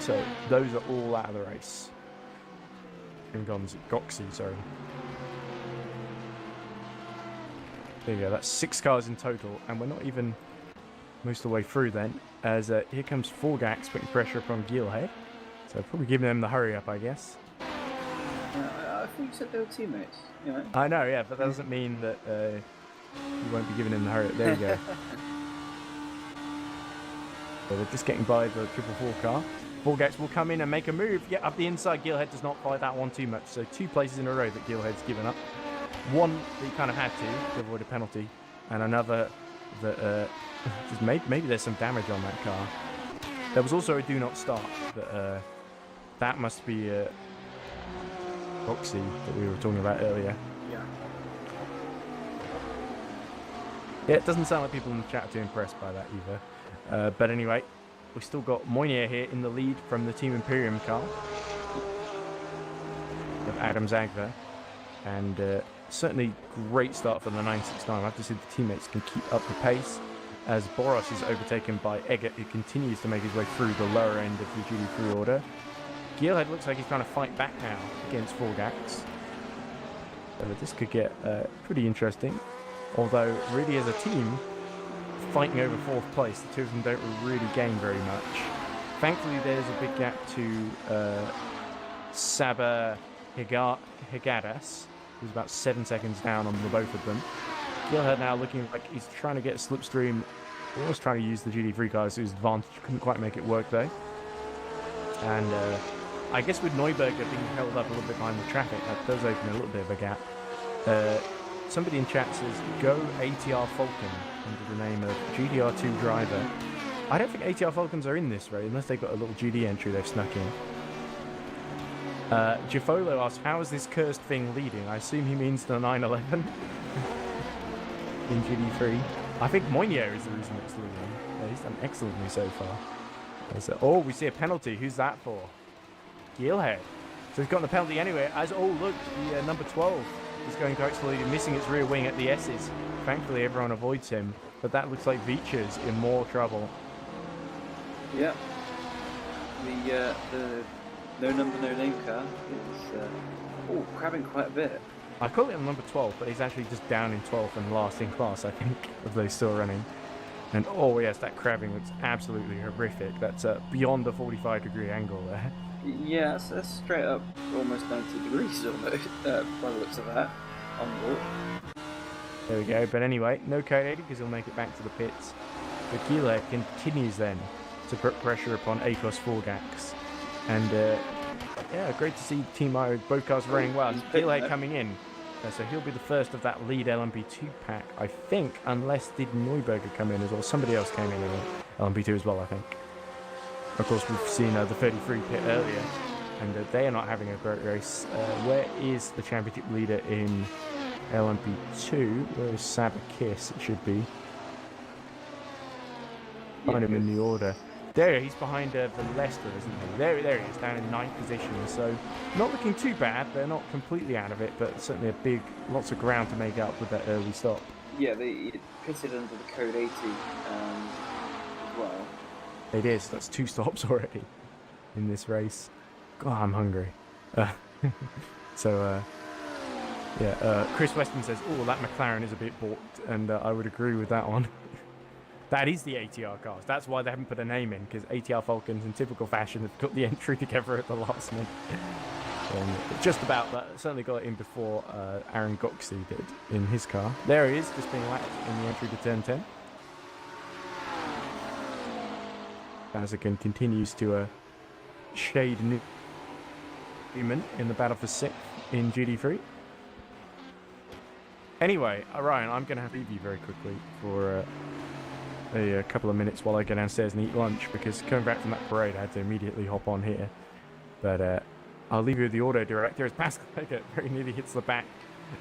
Speaker 1: So those are all out of the race. Goxie, sorry. There you go, that's 6 cars in total, and we're not even most of the way through then, as here comes Forgax putting pressure upon Gilhead. So probably giving them the hurry up, I guess.
Speaker 2: I think you said they were teammates. You know?
Speaker 1: I know, yeah, but that doesn't mean that you won't be giving them the hurry up. There you go. So they're just getting by the 444 car. Forgax will come in and make a move. Yeah, up the inside, Gilhead does not fight that one too much. So 2 places in a row that Gilhead's given up. One that he kind of had to avoid a penalty, and another that just maybe there's some damage on that car. There was also a do not start, but that must be Roxy that we were talking about earlier. Yeah, it doesn't sound like people in the chat are too impressed by that either. But anyway, we've still got Moynier here in the lead from the Team Imperium car of Adam Zagler, and certainly great start for the 969. I have to see the teammates can keep up the pace, as Boros is overtaken by Eggert, who continues to make his way through the lower end of the GD3 order. Gilhead looks like he's trying to fight back now against Forgax. So this could get pretty interesting. Although, really as a team, fighting over 4th place, the two of them don't really gain very much. Thankfully, there's a big gap to Saba Higadas, He's about 7 seconds down on the both of them. Gilhead now looking like he's trying to get a slipstream, almost trying to use the GT3 cars to his advantage. Couldn't quite make it work though. And I guess with Neuberger being held up a little bit behind the traffic, that does open a little bit of a gap. Somebody in chat says, go ATR Falcon under the name of GDR2 driver. I don't think ATR Falcons are in this race, unless they've got a little GD entry they've snuck in. Jafolo asks, how is this cursed thing leading? I assume he means the 911 in GD3. I think Moinier is the reason it's leading. He's done excellently so far. Oh, we see a penalty. Who's that for? Geelhead. So he's gotten a penalty anyway. As look, the number 12 is going to actually missing its rear wing at the S's. Thankfully, everyone avoids him. But that looks like Veacher's in more trouble.
Speaker 2: Yeah. The no number, no name car is crabbing quite a bit.
Speaker 1: I call it number 12, but he's actually just down in 12th and last in class, I think, of those still running. And oh yes, that crabbing looks absolutely horrific. That's beyond the 45-degree angle there.
Speaker 2: Yeah, that's straight up almost 90 degrees almost, by the looks of that, on board.
Speaker 1: There we go, but anyway, no code 80 because he'll make it back to the pits. But Keeler continues then to put pressure upon ACOS Forgax. And yeah, great to see Team I, both cars running well. Keeler coming in, so he'll be the first of that lead LMP2 pack, I think, unless did Neuberger come in as well. Somebody else came in LMP2 as well, I think. Of course, we've seen the 33 pit earlier, and they are not having a great race. Where is the championship leader in LMP2? Where is Sabakis? It should be. Find him in the order. There, he's behind the Leicester, isn't he? There he is, down in 9th position. So, not looking too bad. They're not completely out of it, but certainly lots of ground to make up with that early stop.
Speaker 2: Yeah, they pitted under the code 80 as well.
Speaker 1: It is. That's 2 stops already in this race. God, I'm hungry. Chris Weston says, oh, that McLaren is a bit balked, and I would agree with that one. That is the ATR cars. That's why they haven't put a name in, because ATR Falcons, in typical fashion, have put the entry together at the last minute. Just about that. Certainly got it in before Aaron Goxey did in his car. There he is, just being lapped in the entry to turn 10. Bazican continues to shade Newman in the battle for 6th in GD3. Anyway, Ryan, I'm going to have to leave you very quickly for a couple of minutes while I go downstairs and eat lunch, because coming back from that parade I had to immediately hop on here. But I'll leave you with the auto director as Pascal Leggett very nearly hits the back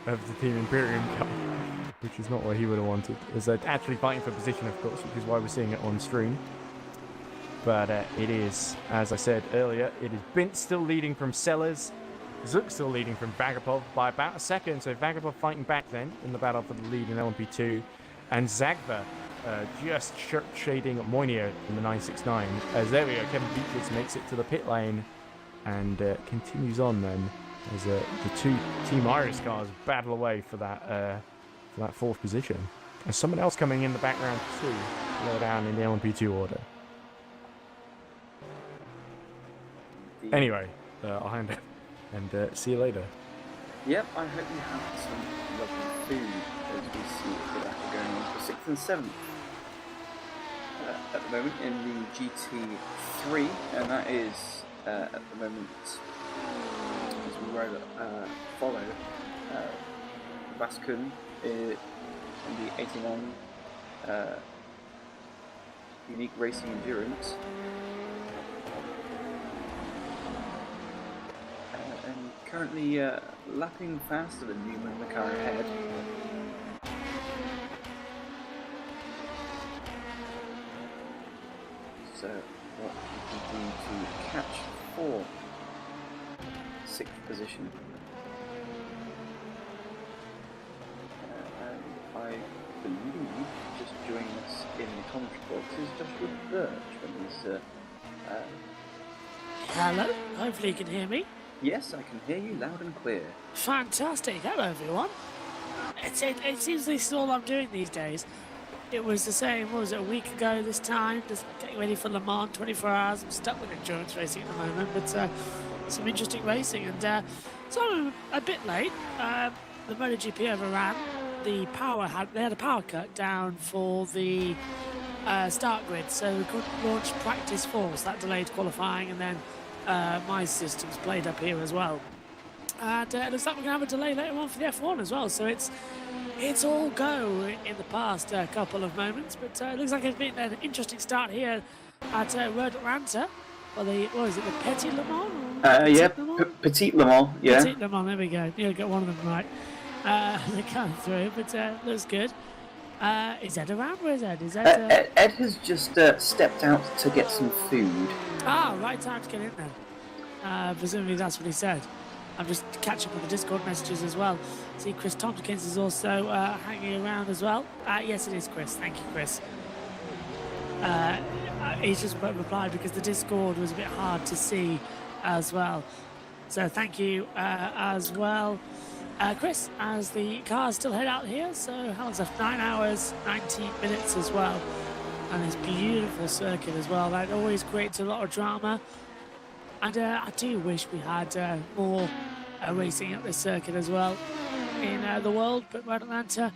Speaker 1: of the Team Imperium car, which is not what he would have wanted. As they're actually fighting for position, of course, which is why we're seeing it on stream. But it is, as I said earlier, it is Bint still leading from Sellers, Zook still leading from Vagapov by about a second, so Vagapov fighting back then in the battle for the lead in LMP2, and Zagva just shading Moinier in the 969. As there we go, Kevin Beatrice makes it to the pit lane and continues on then as the 2 Team Iris cars battle away for that 4th position. There's someone else coming in the background too, lower down in the LMP2 order. Anyway, I'll hand it and see you later.
Speaker 2: Yep, I hope you have some lovely food as we see that we're going on for 6th and 7th at the moment in the GT3, and that is at the moment as we follow Vaskun in the 89 Unique Racing Endurance. And currently lapping faster than Newman, the car ahead. So what we can do to catch for 6th position. And I believe just joining us in the commentary box is Joshua Birch when he's
Speaker 4: Hello, hopefully you can hear me.
Speaker 2: Yes, I can hear you loud and clear.
Speaker 4: Fantastic, hello everyone. It seems this is all I'm doing these days. It was the same, what was it, a week ago this time, just getting ready for Le Mans, 24 hours. I'm stuck with endurance racing at the moment, but some interesting racing. And so I'm a bit late. the MotoGP overran. They had a power cut down for the start grid, so we couldn't launch practice 4, so that delayed qualifying, and then my systems played up here as well. And it looks like we're going to have a delay later on for the F1 as well, so it's all go in the past couple of moments, but it looks like it's been an interesting start here at Road Atlanta. For the, what is it, the Petit Le Mans?
Speaker 2: Yeah, Petit Le Mans, yeah.
Speaker 4: Petit Le Mans, there we go. You'll get one of them right. They come through, but looks good. Is Ed around? Where is Ed? Is Ed,
Speaker 2: Ed has just stepped out to get some food.
Speaker 4: Ah, right time to get in then. Presumably that's what he said. I'm just catching up with the Discord messages as well. See, Chris Tompkins is also hanging around as well. Yes, it is Chris. Thank you, Chris. He's just replied because the Discord was a bit hard to see as well. So thank you as well, Chris, as the cars still head out here. So how long's left? 9 hours, 19 minutes as well. And this beautiful circuit as well. That always creates a lot of drama. And I do wish we had more racing at this circuit as well in the world. But Road Atlanta,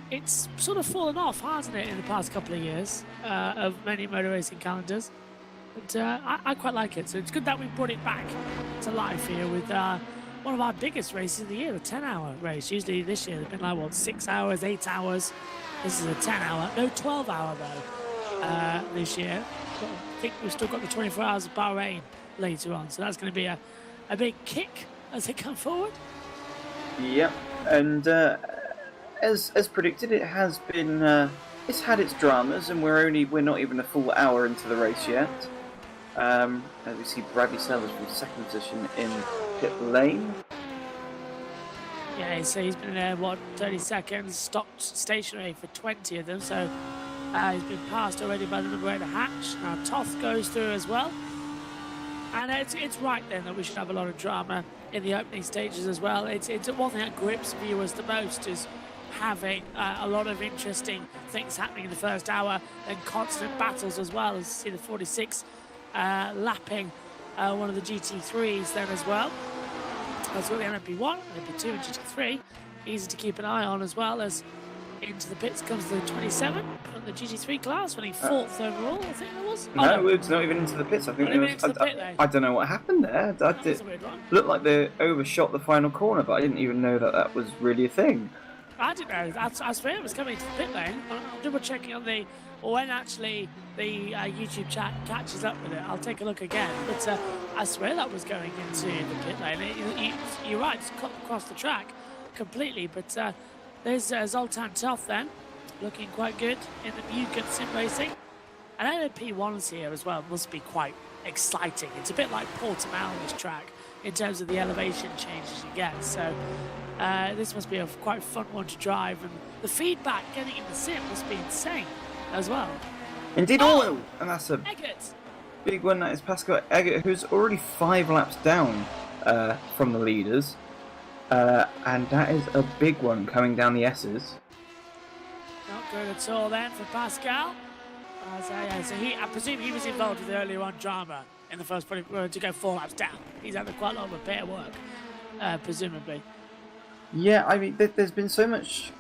Speaker 4: it's sort of fallen off, hasn't it, in the past couple of years of many motor racing calendars. But I quite like it. So it's good that we brought it back to life here with one of our biggest races of the year, the 10-hour race. Usually this year they've been like, what, 6 hours, 8 hours. This is a 10-hour, no 12-hour though, this year. But I think we've still got the 24 hours of Bahrain later on. So that's going to be a big kick as they come forward.
Speaker 2: Yep, and as predicted, it has been it's had its dramas, and we're not even a full hour into the race yet. As we see, Bradley Sellers from second position in pit lane.
Speaker 4: Yeah, so he's been there, 30 seconds, stopped stationary for 20 of them, so he's been passed already by the number 8 Hatch. Now Toth goes through as well. And it's right then that we should have a lot of drama in the opening stages as well. It's one thing that grips viewers the most is having a lot of interesting things happening in the first hour and constant battles as well. As you see the 46 lapping one of the GT3s then as well. That's got the LMP1, LMP2 and GT3. Easy to keep an eye on as well as into the pits comes the 27 from the GT3 class, running 4th overall, I think it was.
Speaker 2: No, it's not even into the pits. I think I don't know what happened there.
Speaker 4: That's a weird one.
Speaker 2: Looked like they overshot the final corner, but I didn't even know that was really a thing.
Speaker 4: I didn't know. I swear it was coming to the pit lane. I'm double checking on when actually the YouTube chat catches up with it. I'll take a look again. But I swear that was going into the pit lane. You're right, it's cut across the track completely. But there's Zoltan Toth then, looking quite good in the Mugen Sim Racing. And LMP1's here as well, must be quite exciting. It's a bit like Portimao, this track, in terms of the elevation changes you get. So this must be a quite fun one to drive. And the feedback getting in the sim must be insane as well.
Speaker 2: Indeed, and that's a
Speaker 4: Eggert.
Speaker 2: big one. That is Pascal Eggert, who's already 5 laps down from the leaders. And that is a big one coming down the S's.
Speaker 4: Not good at all then for Pascal. So I presume he was involved with the earlier on drama in the first to go 4 laps down. He's had quite a lot of repair work, presumably.
Speaker 2: Yeah, I mean, there's been so much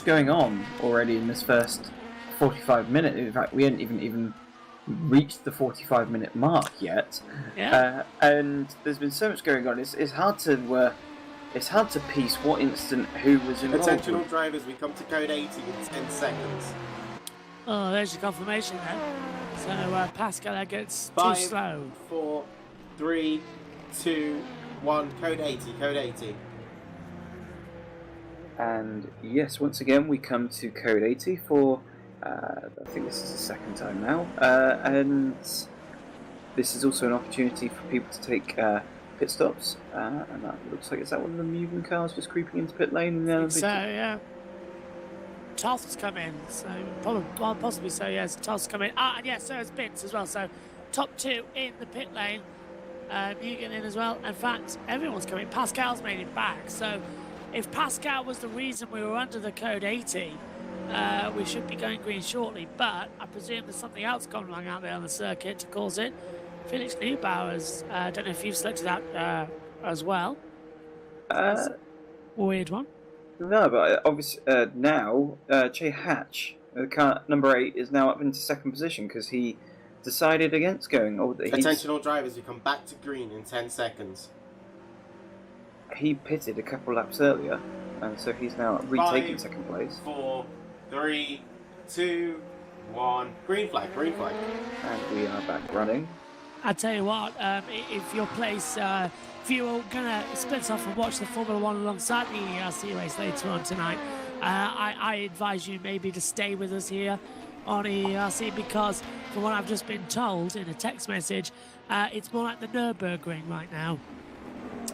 Speaker 2: going on already in this first 45 minutes. In fact, we hadn't even reached the 45-minute mark yet.
Speaker 4: Yeah.
Speaker 2: And there's been so much going on. It's hard to piece what instant who was involved.
Speaker 3: Attention all drivers, we come to code 80 in 10 seconds.
Speaker 4: Oh, there's your confirmation then. So Pascal Eggert's too
Speaker 3: 5,
Speaker 4: slow.
Speaker 3: 4, 3, 2, 1, code 80, code 80.
Speaker 2: And yes, once again, we come to code 80 for, I think this is the second time now, and this is also an opportunity for people to take pit stops, and that looks like, is that one of the Mugen cars just creeping into pit lane?
Speaker 4: So, yeah. Toth's come in, so possibly so, yes, Toth's come in. And yes, so has Bints as well, so top 2 in the pit lane, Mugen in as well. In fact, everyone's coming. Pascal's made it back, so if Pascal was the reason we were under the code 80, we should be going green shortly, but I presume there's something else going wrong out there on the circuit to cause it. Felix Neubauer's, I don't know if you've selected that as well. weird one.
Speaker 2: No, but obviously now Jay Hatch, car number 8, is now up into second position because he decided against going.
Speaker 3: Attention all drivers, you come back to green in 10 seconds.
Speaker 2: He pitted a couple laps earlier, and so he's now retaking
Speaker 3: 5,
Speaker 2: second place.
Speaker 3: 4, 3, 2, 1. Green flag, green flag.
Speaker 2: And we are back running.
Speaker 4: I tell you what, if your place, if you're gonna split off and watch the Formula One alongside the EERC race later on tonight, I advise you maybe to stay with us here on EERC, because from what I've just been told in a text message, it's more like the Nürburgring right now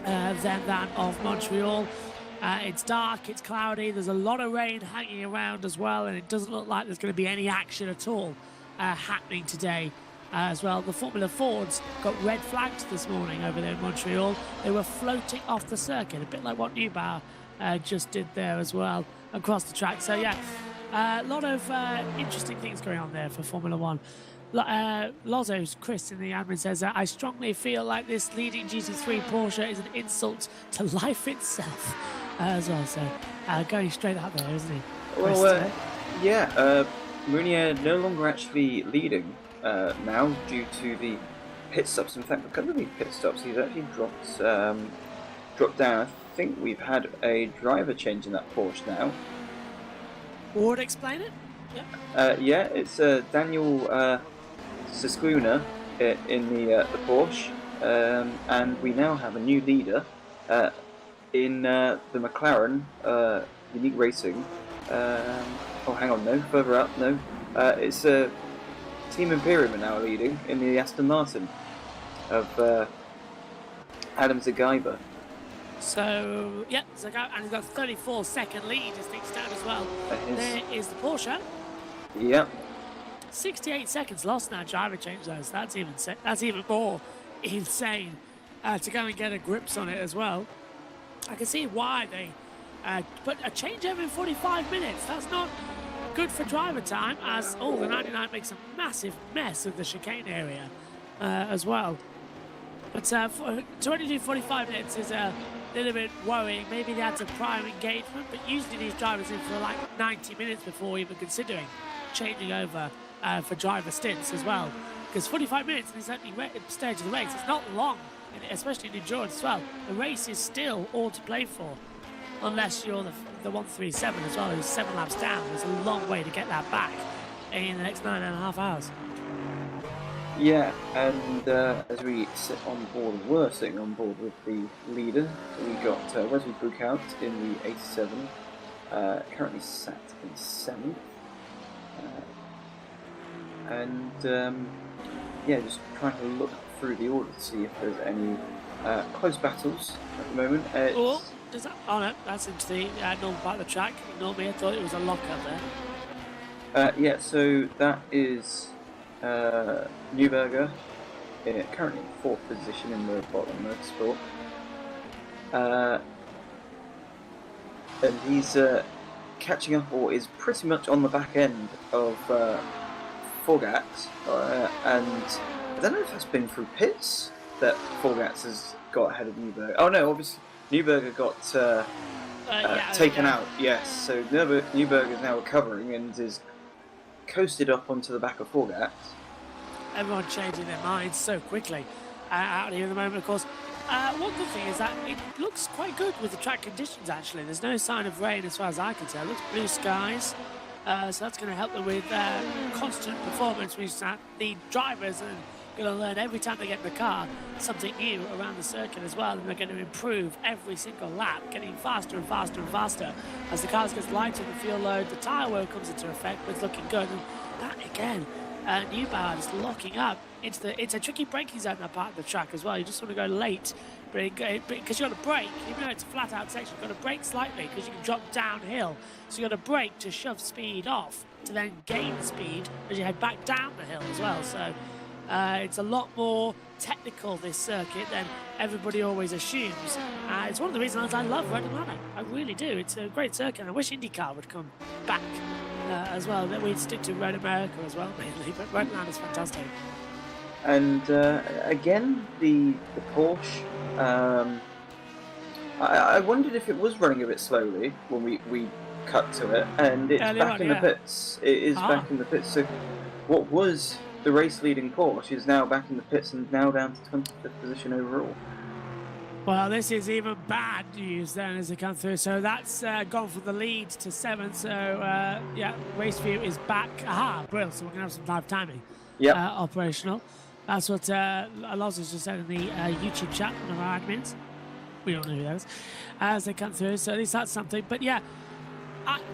Speaker 4: than that of Montreal. It's dark, it's cloudy, there's a lot of rain hanging around as well, and it doesn't look like there's going to be any action at all happening today as well. The Formula Fords got red flagged this morning over there in Montreal. They were floating off the circuit, a bit like what Neubauer just did there as well across the track. So yeah, a lot of interesting things going on there for Formula One. Lozzo's Chris in the admin says that I strongly feel like this leading GT3 Porsche is an insult to life itself as well. So going straight out there, isn't he?
Speaker 2: Well, yeah, Meunier no longer actually leading now due to the pit stops. In fact, because of the pit stops, he's actually dropped down. I think we've had a driver change in that Porsche now.
Speaker 4: Would explain it?
Speaker 2: Yep. Yeah, it's Daniel Siskluna in the Porsche, and we now have a new leader in the McLaren Unique Racing. Oh, hang on, no, further up, no. It's Team Imperium are now leading in the Aston Martin of Adam Zagaiba.
Speaker 4: So, yeah, and he's got a 34-second lead as things stand as well. There is the Porsche.
Speaker 2: Yep.
Speaker 4: 68 seconds lost now, driver change those. That's even more insane to go and get a grips on it as well. I can see why they put a changeover in 45 minutes. That's not good for driver time, as the 99 makes a massive mess of the chicane area as well. But to only do 45 minutes is a little bit worrying. Maybe they had some prior engagement, but usually these drivers in for like 90 minutes before even considering changing over for driver stints as well. Because 45 minutes in this opening stage of the race, it's not long, especially in endurance as well. The race is still all to play for, unless you're the 137 as well, who's 7 laps down. There's a long way to get that back in the next 9.5 hours.
Speaker 2: Yeah, and as we sit on board, we're sitting on board with the leader. So we got Wesley Buchhout in the 87, currently sat in 7th. Yeah, just trying to look through the order to see if there's any close battles at the moment.
Speaker 4: Oh no, that's into the normal part of the track. Ignore me, I thought it was a lock up there.
Speaker 2: Yeah, so that is Neuberger, currently in 4th position in the bottom motorsport. And he's catching up, or is pretty much on the back end of Forgat, and I don't know if that's been through pits that Forgat has got ahead of Neuberger. Oh no, obviously Neuberger got taken out, yes, so Neuberger is now recovering and is coasted up onto the back of Forgat.
Speaker 4: Everyone changing their minds so quickly out here at the moment, of course. One good thing is that it looks quite good with the track conditions, actually. There's no sign of rain as far as I can tell. It looks blue skies, so that's going to help them with constant performance, which the drivers are going to learn every time they get in the car something new around the circuit as well, and they're going to improve every single lap, getting faster and faster and faster as the cars gets lighter in the fuel load. The tyre wear comes into effect, but it's looking good. And that again, Neubauer is locking up. It's a tricky braking zone, that part of the track as well. You just want to go late, because you've got to brake. Even though it's a flat out section, you've got to brake slightly because you can drop downhill. So you've got to brake to shove speed off to then gain speed as you head back down the hill as well. So it's a lot more technical, this circuit, than everybody always assumes. It's one of the reasons I love Red Atlanta. I really do. It's a great circuit. I wish IndyCar would come back as well. That we'd stick to Road America as well, mainly. But Red Atlanta's fantastic.
Speaker 2: And again, the Porsche I wondered if it was running a bit slowly when we cut to it, and it's
Speaker 4: Early
Speaker 2: back
Speaker 4: on,
Speaker 2: in the
Speaker 4: yeah.
Speaker 2: pits. It is back in the pits. So what was the race-leading Porsche is now back in the pits and now down to 25th position overall.
Speaker 4: Well, this is even bad news then as they come through. So that's gone from the lead to 7th. So, yeah, race view is back. Aha, brilliant. So we're going to have some live timing operational. That's what Alonso's just said in the YouTube chat, one of our admins. We don't know who that is. As they come through. So at least that's something. But, yeah,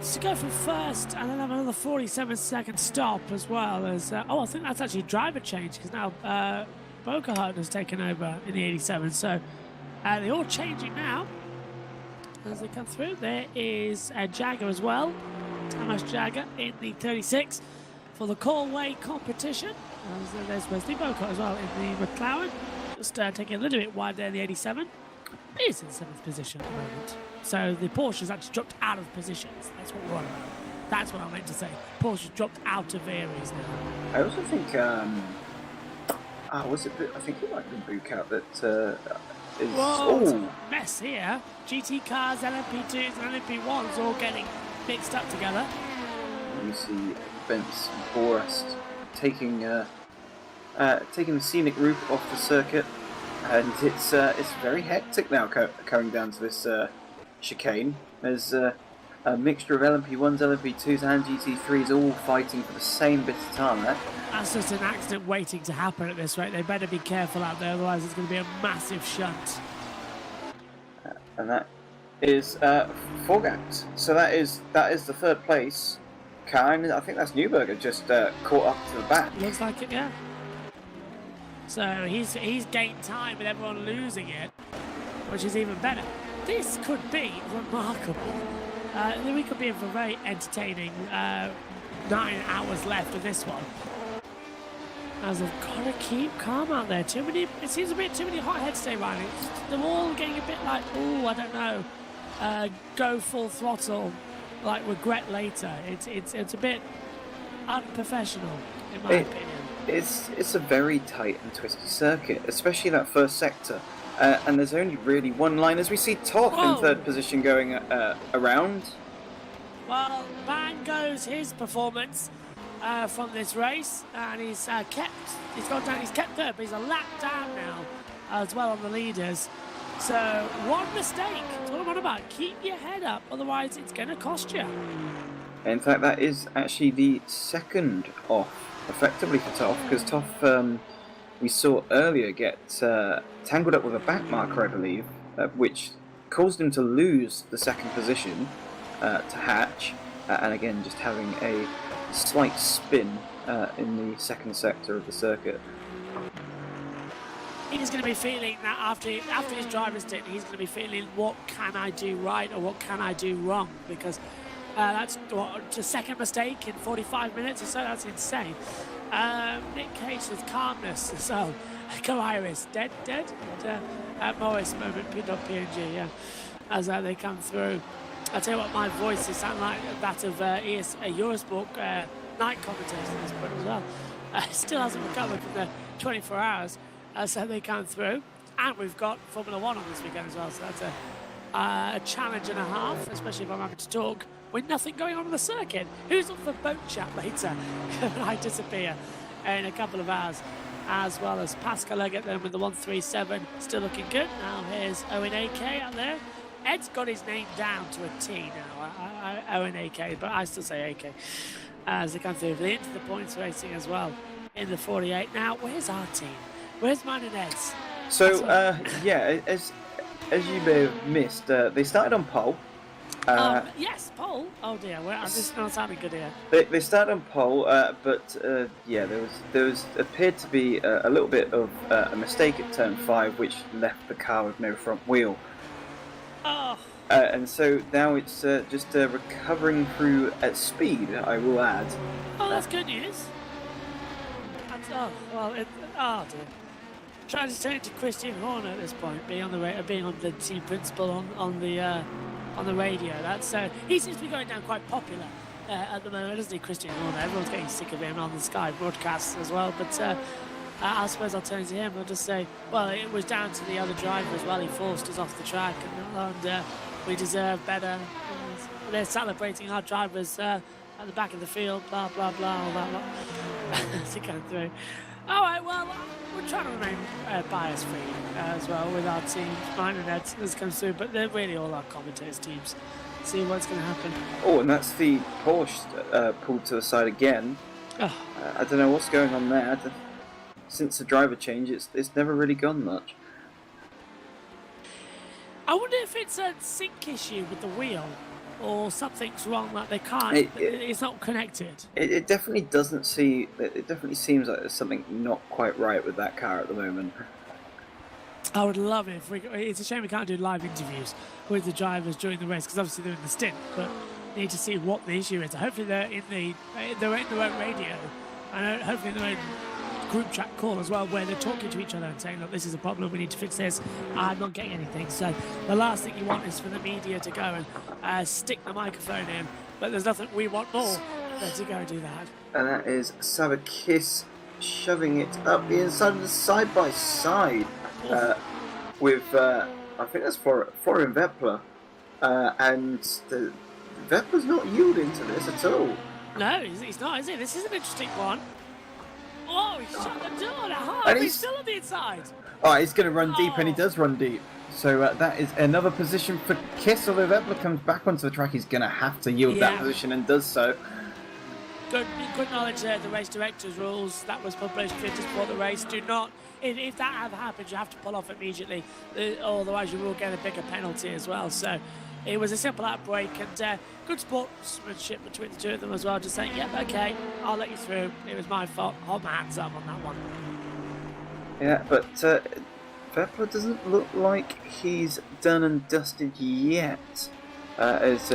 Speaker 4: to go from first and then have another 47-second stop as well as... I think that's actually driver change because now Bokerhart has taken over in the 87. So... they're all changing now as they come through. There is Jagger as well. Thomas Jagger in the 36 for the Callaway competition. There's Wesley Bocott as well in the McLaren. Just taking a little bit wide there in the 87. It is in 7th position at the moment. So the Porsche has actually dropped out of positions. That's what we're on about. That's what I meant to say. Porsche dropped out of areas now.
Speaker 2: I also think, was it? I think it might have been Bucat that.
Speaker 4: Whoa, it's a mess here. GT cars, LMP2s and LMP1s all getting mixed up together.
Speaker 2: You see Bence and Forrest taking the scenic route off the circuit, and it's very hectic now coming down to this chicane. There's a mixture of LMP1s, LMP2s and GT3s all fighting for the same bit of tarmac.
Speaker 4: That's just an accident waiting to happen at this rate. They better be careful out there, otherwise it's going to be a massive shunt.
Speaker 2: And that is Forgat. So that is the 3rd place car, and I think that's Newberger just caught up to the back.
Speaker 4: Looks like it, yeah. So he's gained time with everyone losing it, which is even better. This could be remarkable. We could be in for a very entertaining 9 hours left of this one. As they've got to keep calm out there. It seems a bit too many hot heads today, Ryan. They're all getting a bit like, oh, I don't know, go full throttle, like regret later. It's a bit unprofessional, in my opinion.
Speaker 2: It's a very tight and twisty circuit, especially that first sector. And there's only really one line, as we see Toff in 3rd position going around.
Speaker 4: Well, bang goes his performance. From this race, and he's kept 3rd, but he's a lap down now as well on the leaders. So one mistake, that's what I'm on about. Keep your head up, otherwise it's going to cost you.
Speaker 2: In fact, that is actually the 2nd off, effectively for Toff, because Toff, we saw earlier, get tangled up with a back marker, I believe, which caused him to lose the 2nd position to Hatch, and again just having a slight spin in the 2nd sector of the circuit.
Speaker 4: He's going to be feeling that after his driver's stint, he's going to be feeling, what can I do right or what can I do wrong? Because that's the 2nd mistake in 45 minutes or so. That's insane. Nick Cage with calmness. So, go Iris. Dead. At Morris moment, P.PNG, yeah. As they come through. I'll tell you what, my voice is sound like that of Eurosport night commentators at this point as well. Still hasn't recovered from the 24 hours, so they come through. And we've got Formula 1 on this weekend as well, so that's a challenge and a half, especially if I'm having to talk with nothing going on the circuit. Who's on for boat chat later? When I disappear in a couple of hours, as well as Pascal Leggett then with the 137, still looking good. Now here's Owen AK out there. Ed's got his name down to a T now, Owen AK, but I still say AK. As they come through into the points racing as well in the 48. Now, where's our team? Where's mine and Ed's?
Speaker 2: So, as you may have missed, they started on pole.
Speaker 4: Yes, pole. Oh dear, this is not sounding good here.
Speaker 2: They started on pole, but there was appeared to be a little bit of a mistake at turn 5, which left the car with no front wheel.
Speaker 4: Oh.
Speaker 2: And so now it's just recovering through at speed, I will add.
Speaker 4: Oh, that's good news. Dear. Trying to turn to Christian Horner at this point, being on the team principal on the radio. That's he seems to be going down quite popular at the moment, doesn't he, Christian Horner? Everyone's getting sick of him on the Sky broadcasts as well. But I suppose I'll turn to him. I'll just say, well, it was down to the other driver as well. He forced us off the track, and we deserve better. And they're celebrating our drivers at the back of the field, blah, blah, blah, all that lot. To go through. All right, well, we're trying to remain bias-free as well with our teams. Mine and Ed's as comes through, but they're really all our commentators' teams. See what's going to happen.
Speaker 2: Oh, and that's the Porsche pulled to the side again.
Speaker 4: Oh.
Speaker 2: I don't know what's going on there. Since the driver change, it's never really gone much.
Speaker 4: I wonder if it's a sync issue with the wheel, or something's wrong that they can't. It's not connected.
Speaker 2: It definitely doesn't see. It definitely seems like there's something not quite right with that car at the moment.
Speaker 4: I would love it if it's a shame we can't do live interviews with the drivers during the race because obviously they're in the stint, but we need to see what the issue is. Hopefully they're in their own radio, and hopefully their own group chat call as well, where they're talking to each other and saying, look, this is a problem, we need to fix this. I'm not getting anything. So the last thing you want is for the media to go and stick the microphone in, but there's nothing we want more than to go and do that.
Speaker 2: And that is Savakis shoving it up the inside of the side-by-side with, I think that's Florian Veppler, and Veppler's not yielding to this at all.
Speaker 4: No, he's not, is he? This is an interesting one. Oh, he shut the door at half.
Speaker 2: And
Speaker 4: He's still on the inside.
Speaker 2: Oh, he's going to run deep, and he does run deep. So that is another position for Kiss. Although Veppler comes back onto the track, he's going to have to yield that position and does so.
Speaker 4: Good knowledge there, the race director's rules that was published just before the race. Do not, if that ever happens, you have to pull off immediately. Otherwise, you will get a bigger penalty as well. So it was a simple outbreak and good sportsmanship between the two of them as well. Just saying, yep, okay, I'll let you through. It was my fault. Hold my hands up on that one.
Speaker 2: Yeah, but Veppler doesn't look like he's done and dusted yet. As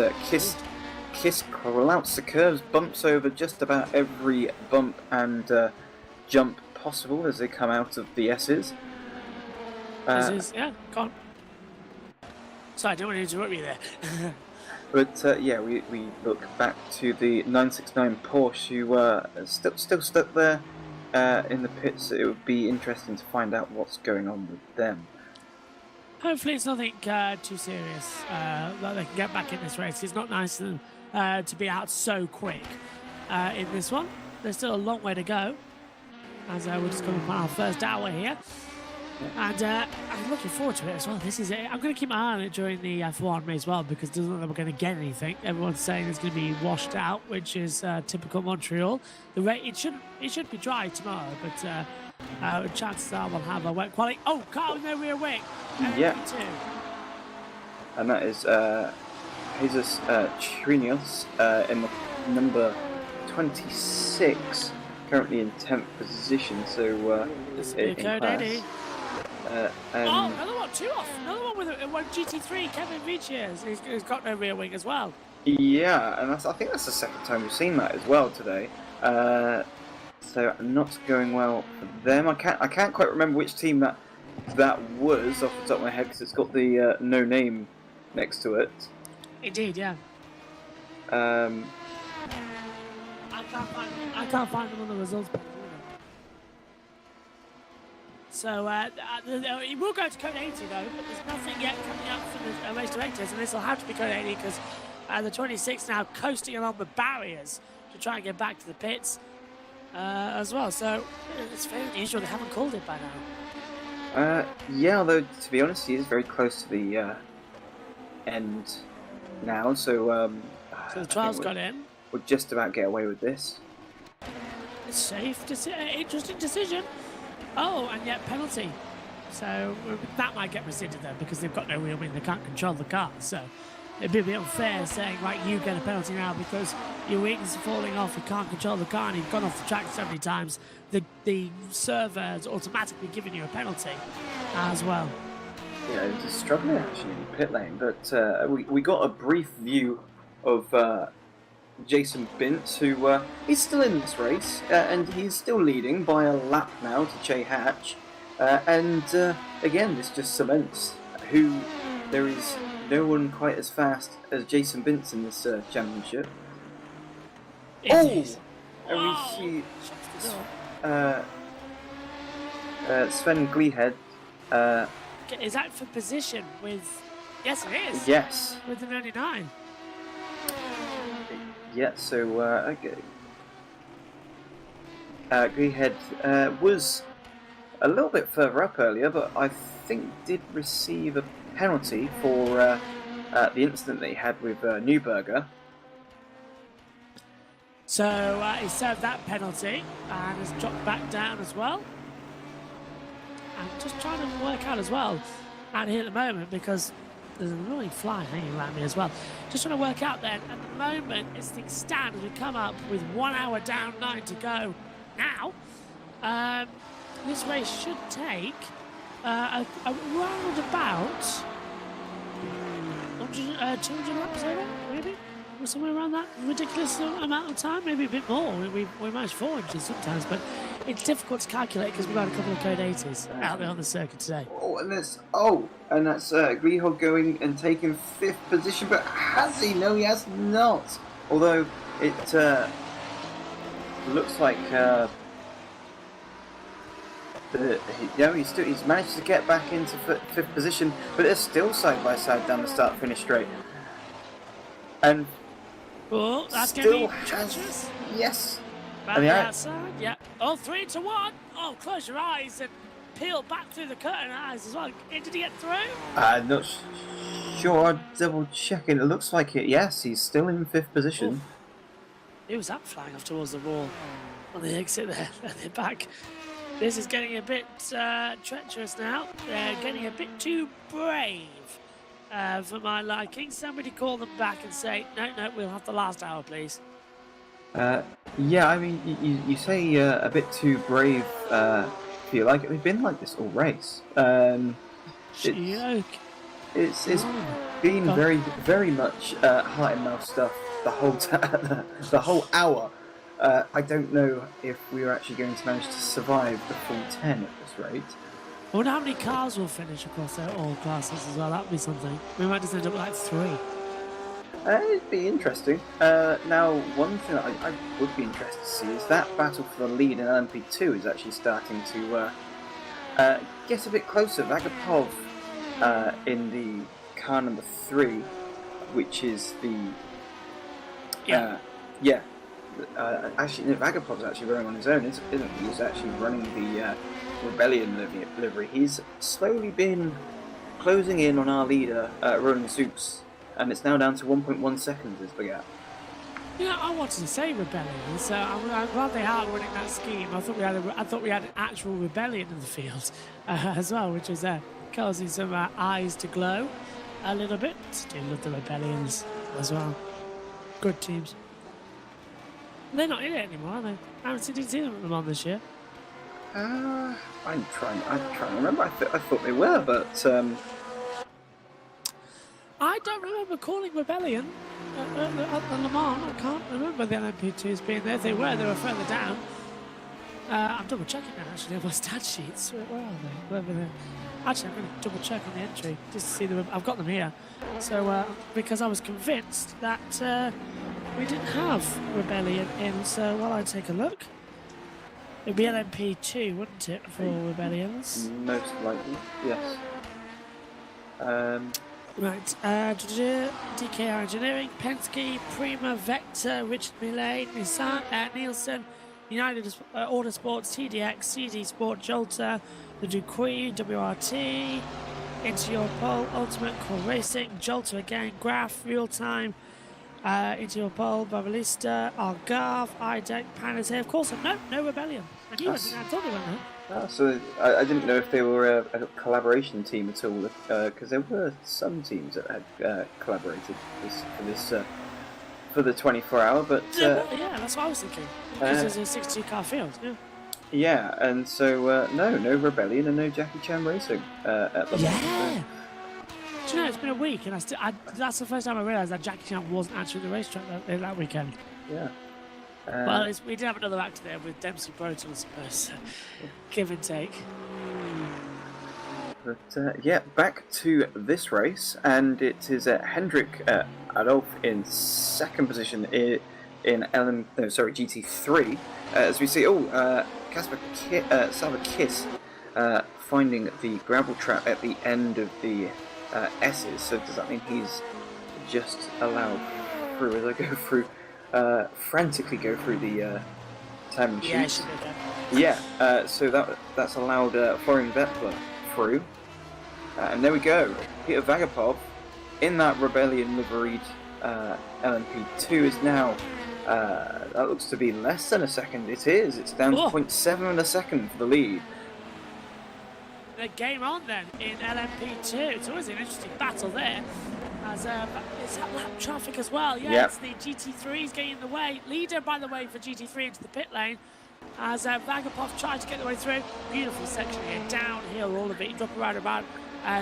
Speaker 2: Kiss clouts the curves, bumps over just about every bump and jump possible as they come out of the S's.
Speaker 4: Yeah, go on. Sorry, I don't want to interrupt you there.
Speaker 2: But yeah, we look back to the 969 Porsche, who are still stuck there in the pits. It would be interesting to find out what's going on with them.
Speaker 4: Hopefully it's nothing too serious that they can get back in this race. It's not nice to be out so quick in this one. There's still a long way to go as we're just coming upon our first hour here. And I'm looking forward to it as well. This is it. I'm going to keep my eye on it during the F1 as well because it doesn't look like we're going to get anything. Everyone's saying it's going to be washed out, which is typical Montreal. It should be dry tomorrow, but chances are we'll have a wet quality. Oh, car with no rear wing.
Speaker 2: Yeah. And that is Jesus Trinios in the number 26, currently in 10th position. So in class.
Speaker 4: Another one, two off. Another one with a GT3, Kevin Viches. He's got no rear wing as well.
Speaker 2: Yeah, and I think that's the second time we've seen that as well today. So not going well for them. I can't quite remember which team that was off the top of my head because it's got the no name next to it.
Speaker 4: Indeed, yeah. I can't find them on the results page. So it will go to code 80 though, but there's nothing yet coming up for the race directors, and this will have to be code 80 because the 26 now coasting along the barriers to try and get back to the pits as well. So it's very unusual they haven't called it by now.
Speaker 2: Yeah, although to be honest, he is very close to the end now, so
Speaker 4: the 12's got in.
Speaker 2: We'll just about get away with this.
Speaker 4: It's safe. Interesting decision. Oh, and yet penalty. So that might get rescinded though because they've got no rear wing. They can't control the car. So it'd be a bit unfair saying right, you get a penalty now because your wings are falling off. You can't control the car and you've gone off the track so many times. The server has automatically given you a penalty as well.
Speaker 2: Yeah, just struggling actually in the pit lane. But we got a brief view of Jason Bintz, who is still in this race, and he's still leading by a lap now to Che Hatch. And again, this just cements who there is no one quite as fast as Jason Bintz in this championship. Sven Gleehead.
Speaker 4: Is that for position with? Yes, it is.
Speaker 2: Yes.
Speaker 4: With the 99.
Speaker 2: Yeah. So okay. Gleehead was a little bit further up earlier, but I think did receive a penalty for the incident that he had with Newberger.
Speaker 4: So he served that penalty and has dropped back down as well. I'm just trying to work out as well out here at the moment because there's an annoying fly hanging around me as well. Just trying to work out then, at the moment, as things stand, as we come up with 1 hour down, 9 to go now, this race should take around about 200 laps over, maybe? Or somewhere around that ridiculous amount of time, maybe a bit more. We manage 4 inches sometimes, but it's difficult to calculate because we've had a couple of code 80s out there on the circuit today.
Speaker 2: And that's Gleehead going and taking 5th position, but has he? No, he has not. Although it looks like he's managed to get back into 5th position, but they're still side by side down the start-finish straight. And
Speaker 4: oh, that's
Speaker 2: still
Speaker 4: going to be treacherous.
Speaker 2: Yes.
Speaker 4: Back the outside, yeah. Oh, 3 to 1. Oh, close your eyes and peel back through the curtain eyes as well. Did he get through?
Speaker 2: I'm not sure. I'm double checking. It looks like it. Yes, he's still in 5th position.
Speaker 4: Oof. Who was that flying off towards the wall on the exit there at the back? This is getting a bit treacherous now. They're getting a bit too brave for my liking. Somebody call them back and say, no, we'll have the last hour, please.
Speaker 2: Yeah, I mean, you say a bit too brave for you like it. They've been like this all race. It's been very, very much heart and mouth stuff the whole the whole hour. I don't know if we are actually going to manage to survive the full 10 at this rate.
Speaker 4: I wonder how many cars will finish across all classes as well. That would be something. We might just end up with like 3.
Speaker 2: It'd be interesting. Now, one thing that I would be interested to see is that battle for the lead in LMP2 is actually starting to get a bit closer. Vagapov in the car number 3, which is the... actually, Vagapov's actually running on his own, isn't he? He's actually running the Rebellion livery. He's slowly been closing in on our leader, Roland Zeus. And it's now down to 1.1 seconds is the gap.
Speaker 4: Yeah, I wanted to say rebellion, so I'm glad they are running that scheme. I thought we had an actual rebellion in the field as well, which is causing some eyes to glow a little bit. Do love the rebellions as well. Good teams. They're not in it anymore, are they? I haven't seen them on this year.
Speaker 2: I'm trying to remember. I thought they were, but.
Speaker 4: I don't remember calling Rebellion at Le Mans. I can't remember the LMP2s being there. If they were further down. I'm double checking now actually on my stat sheets. Where are they? Actually, I'm going to double check on the entry just to see them. I've got them here. So because I was convinced that we didn't have Rebellion in. So while I take a look, it'd be LMP2, wouldn't it, for Rebellions?
Speaker 2: Most likely, yes.
Speaker 4: Right, DKR Engineering, Penske, Prima, Vector, Richard Millet, Nissan, Nielsen, United Autosports, TDX, CD Sport, Jolter, the Duquis, WRT, Into Your Pole, Ultimate Core Racing, Jolter again, Graph, Real Time, Into Your Pole, Babalista, Algarve, IDEC, Panasea. Of course, no Rebellion. I knew it, I thought they went there.
Speaker 2: So I didn't know if they were a collaboration team at all, because there were some teams that had collaborated for the 24-hour, but
Speaker 4: yeah, that's what I was thinking. Because there's a 62 car field.
Speaker 2: Yeah, and so no Rebellion and no Jackie Chan Racing at the moment.
Speaker 4: Yeah. Do you know, it's been a week, and that's the first time I realised that Jackie Chan wasn't actually the racetrack that weekend.
Speaker 2: Yeah.
Speaker 4: Well, we did have another actor there with Dempsey Broton, I suppose. So give and take.
Speaker 2: But yeah, back to this race, and it is Hendrik Adolf in 2nd position in GT3. As we see, Casper Salva Kiss finding the gravel trap at the end of the S's. So does that mean he's just allowed through as I go through, frantically go through the time and
Speaker 4: Yeah,
Speaker 2: chutes?
Speaker 4: should be okay.
Speaker 2: Yeah, so that's allowed Florian Vettler through. And there we go. Peter Vagapov in that Rebellion liveried LMP2 is now, that looks to be less than a second. It is. It's down to 0.7 a second for the lead.
Speaker 4: The game on then in LMP2. It's always an interesting battle there. As it's that lap traffic as well. Yeah,
Speaker 2: Yep.
Speaker 4: it's the GT3s getting in the way. Leader, by the way, for GT3 into the pit lane. As Vagapov tried to get the way through. Beautiful section here, downhill, all of it. You drop around about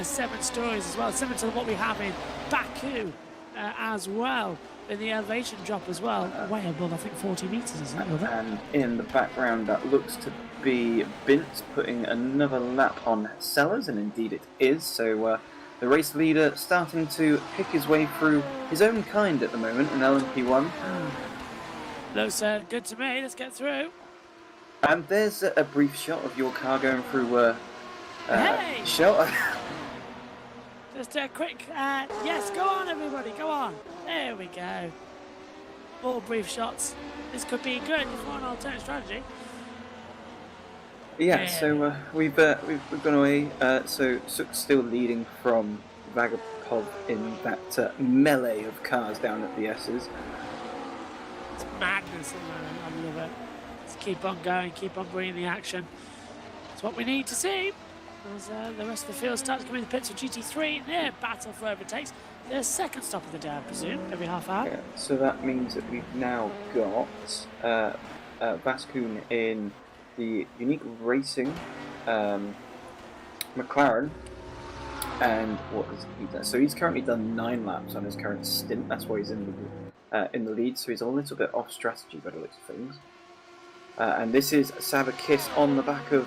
Speaker 4: 7 stories as well, similar to what we have in Baku as well, in the elevation drop as well, way above I think 40 metres, isn't it?
Speaker 2: And in the background, that looks to be Bint putting another lap on Sellers, and indeed it is. So the race leader starting to pick his way through his own kind at the moment in LMP1.
Speaker 4: Looks good to me. Let's get through.
Speaker 2: And there's a brief shot of your car going through
Speaker 4: Hey!
Speaker 2: shelter.
Speaker 4: Just a quick, yes, go on everybody, go on. There we go. All brief shots. This could be good if you want an alternate strategy.
Speaker 2: Yeah, so we've gone away. So Suk's still leading from Vagapov in that melee of cars down at the S's.
Speaker 4: It's madness, isn't it? I love it. Let's keep on going, keep on bringing the action. It's what we need to see. As the rest of the field starts coming in the pits for GT3, their battle for overtakes. Their second stop of the day, I presume, every half hour.
Speaker 2: Yeah, so that means that we've now got Vaskun in the Unique Racing McLaren. And what has he done? So he's currently done 9 laps on his current stint. That's why he's in the lead. So he's a little bit off strategy by the looks of things. And this is Sabakis on the back of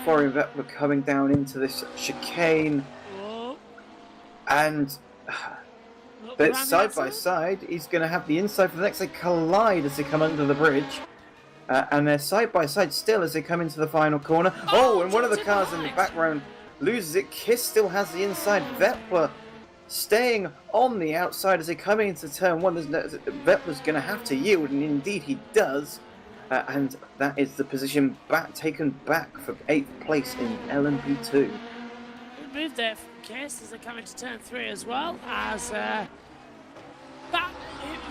Speaker 2: Florian Vettler coming down into this chicane.
Speaker 4: Whoa.
Speaker 2: And but side by side, he's going to have the inside for the next. They collide as they come under the bridge. And they're side by side still as they come into the final corner. Oh, and one of the cars in the background loses it. Kiss still has the inside. Vettler staying on the outside as they come into turn 1. Vettler's going to have to yield, and indeed he does. And that is the position taken back for 8th place in LMP2.
Speaker 4: Good move there from Kiss as they come into turn 3 as well. As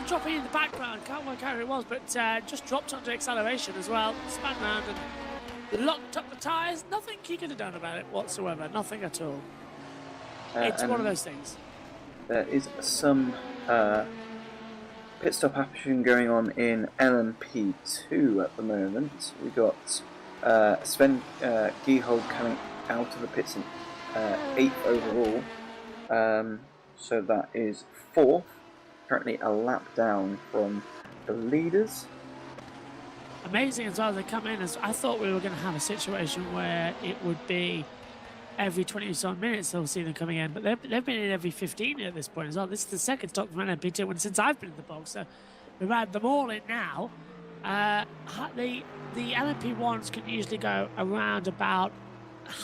Speaker 4: dropping in the background, can't work out who it was, but just dropped under acceleration as well. Spun round and locked up the tyres. Nothing he could have done about it whatsoever. Nothing at all. It's one of those things.
Speaker 2: There is some pit stop action going on in LMP2 at the moment. We got Sven Giehold coming out of the pits in 8th overall. So that is 4th. Currently a lap down from the leaders.
Speaker 4: Amazing as well, they come in as I thought we were going to have a situation where it would be every 20 or so minutes they'll see them coming in, but they've been in every 15 at this point as well. This is the second stop from LMP2 since I've been in the box, so we've had them all in now. The LMP1s can usually go around about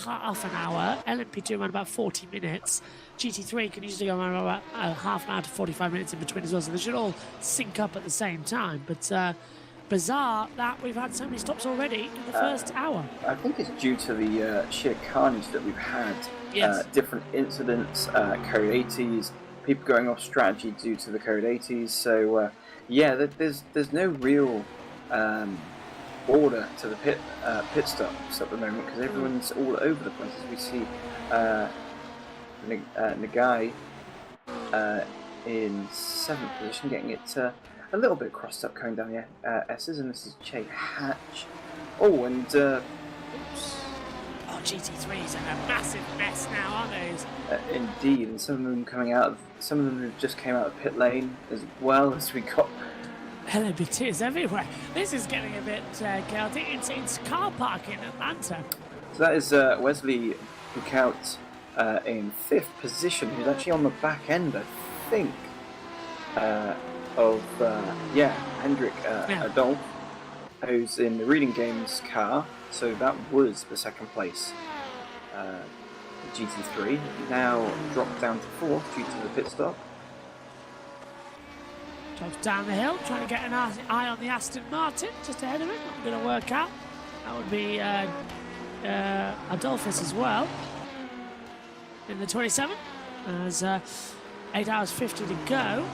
Speaker 4: half an hour, LMP2 around about 40 minutes, GT3 can usually go around about half an hour to 45 minutes in between as well, so they should all sync up at the same time. But bizarre that we've had so many stops already in the first hour.
Speaker 2: I think it's due to the sheer carnage that we've had.
Speaker 4: Yes.
Speaker 2: Different incidents, code 80s, people going off strategy due to the code 80s. So yeah, there's no real order to the pit stops at the moment because everyone's all over the place. As we see Nagai in 7th position, getting it a little bit crossed up coming down the S's, and this is Che Hatch. Oh, and
Speaker 4: GT3's in a massive mess now, aren't they?
Speaker 2: indeed, and some of them have just came out of pit lane as well as we got.
Speaker 4: LMP2s everywhere. This is getting a bit chaotic. It's car park in Atlanta.
Speaker 2: So that is Wesley Bukout in 5th position, who's actually on the back end, I think, of Hendrik Adolf, who's in the Reading Games car. So that was the second place GT3, now dropped down to 4th due to the pit stop.
Speaker 4: Drives down the hill, trying to get an eye on the Aston Martin just ahead of him. Not going to work out. That would be Adolphus as well in the 27. There's 8 hours 50 to go.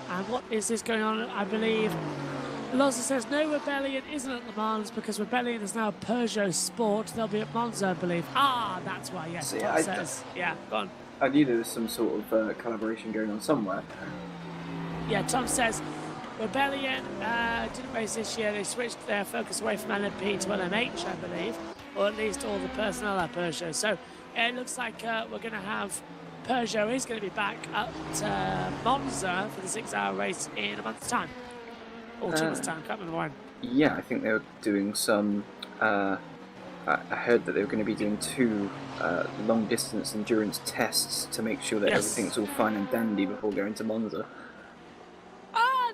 Speaker 4: And what is this going on? I believe Alonso says no, Rebellion isn't at Le Mans because Rebellion is now Peugeot Sport. They'll be at Monza, I believe. Ah, that's why, yes.
Speaker 2: See,
Speaker 4: Tom says. Yeah, go on.
Speaker 2: I knew there was some sort of collaboration going on somewhere.
Speaker 4: Yeah, Tom says Rebellion didn't race this year. They switched their focus away from LMP to LMH, I believe, or at least all the personnel at Peugeot. So it looks like we're going to have Peugeot is going to be back at Monza for the 6-hour race in a month's time. Or 2 months' time, can't remember when.
Speaker 2: Yeah, I think they were doing some. I heard that they were going to be doing 2 long-distance endurance tests to make sure that everything's all fine and dandy before going to Monza.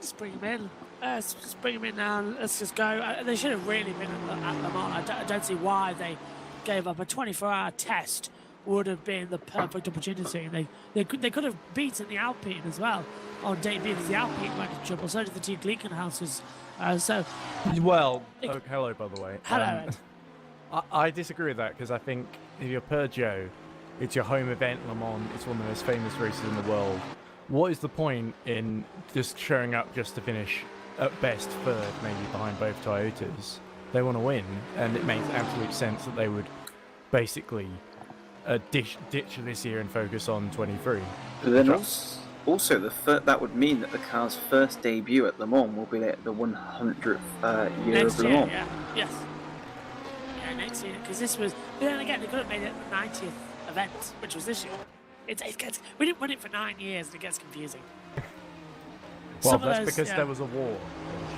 Speaker 4: Just bring them in. Just bring them in now. Let's just go. They should have really been at Le Mans. I don't see why they gave up. A 24-hour test would have been the perfect opportunity. They could have beaten the Alpine as well on debut because the Alpine went in trouble. So did the two Gleekenhouses.
Speaker 1: Well, hello, by the way.
Speaker 4: Hello, Ed.
Speaker 1: I disagree with that because I think if you're Peugeot, it's your home event, Le Mans. It's one of the most famous races in the world. What is the point in just showing up just to finish at best 3rd, maybe behind both Toyotas? They want to win, and it makes absolute sense that they would basically ditch this year and focus on 23.
Speaker 2: But then also that would mean that the car's first debut at Le Mans will be the 100th year
Speaker 4: Next
Speaker 2: of Le
Speaker 4: year,
Speaker 2: Mans.
Speaker 4: yeah. Yes. Yeah, next year, because this was. But then again, they could have made it the 90th event, which was this year. It gets, we didn't run it for 9 years, and it gets confusing.
Speaker 1: Well, that's because there was a war.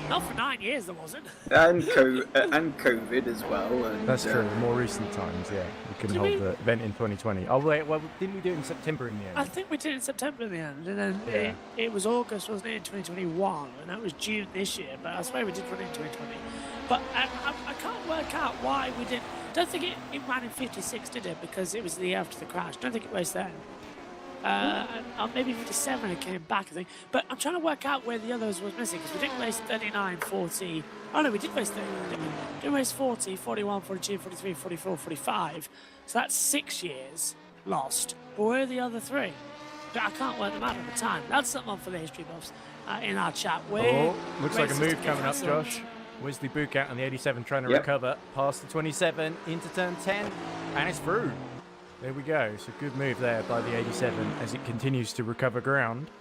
Speaker 4: Not for 9 years, there wasn't.
Speaker 2: And COVID as well. And,
Speaker 1: that's true. In more recent times, yeah, we couldn't hold the event in 2020. Oh wait, well, didn't we do it in September in the end?
Speaker 4: I think we did it in September in the end, and then it was August, wasn't it, in 2021, and that was June this year. But I swear we did run it in 2020. But I can't work out why we didn't. Don't think it ran in 56, did it? Because it was the year after the crash. Don't think it raced then. And maybe 57 it came back, I think. But I'm trying to work out where the others was missing, because we didn't race 39, 40. Oh no, we did race 39, didn't we? We didn't race 40, 41, 42, 43, 44, 45. So that's 6 years lost. But where are the other 3? I can't work them out at the time. That's something for the history buffs in our chat.
Speaker 1: Looks like a move coming up, Josh. Wesley Bucat on the 87 trying to recover past the 27 into turn 10, and it's through. There we go. So good move there by the 87 as it continues to recover ground.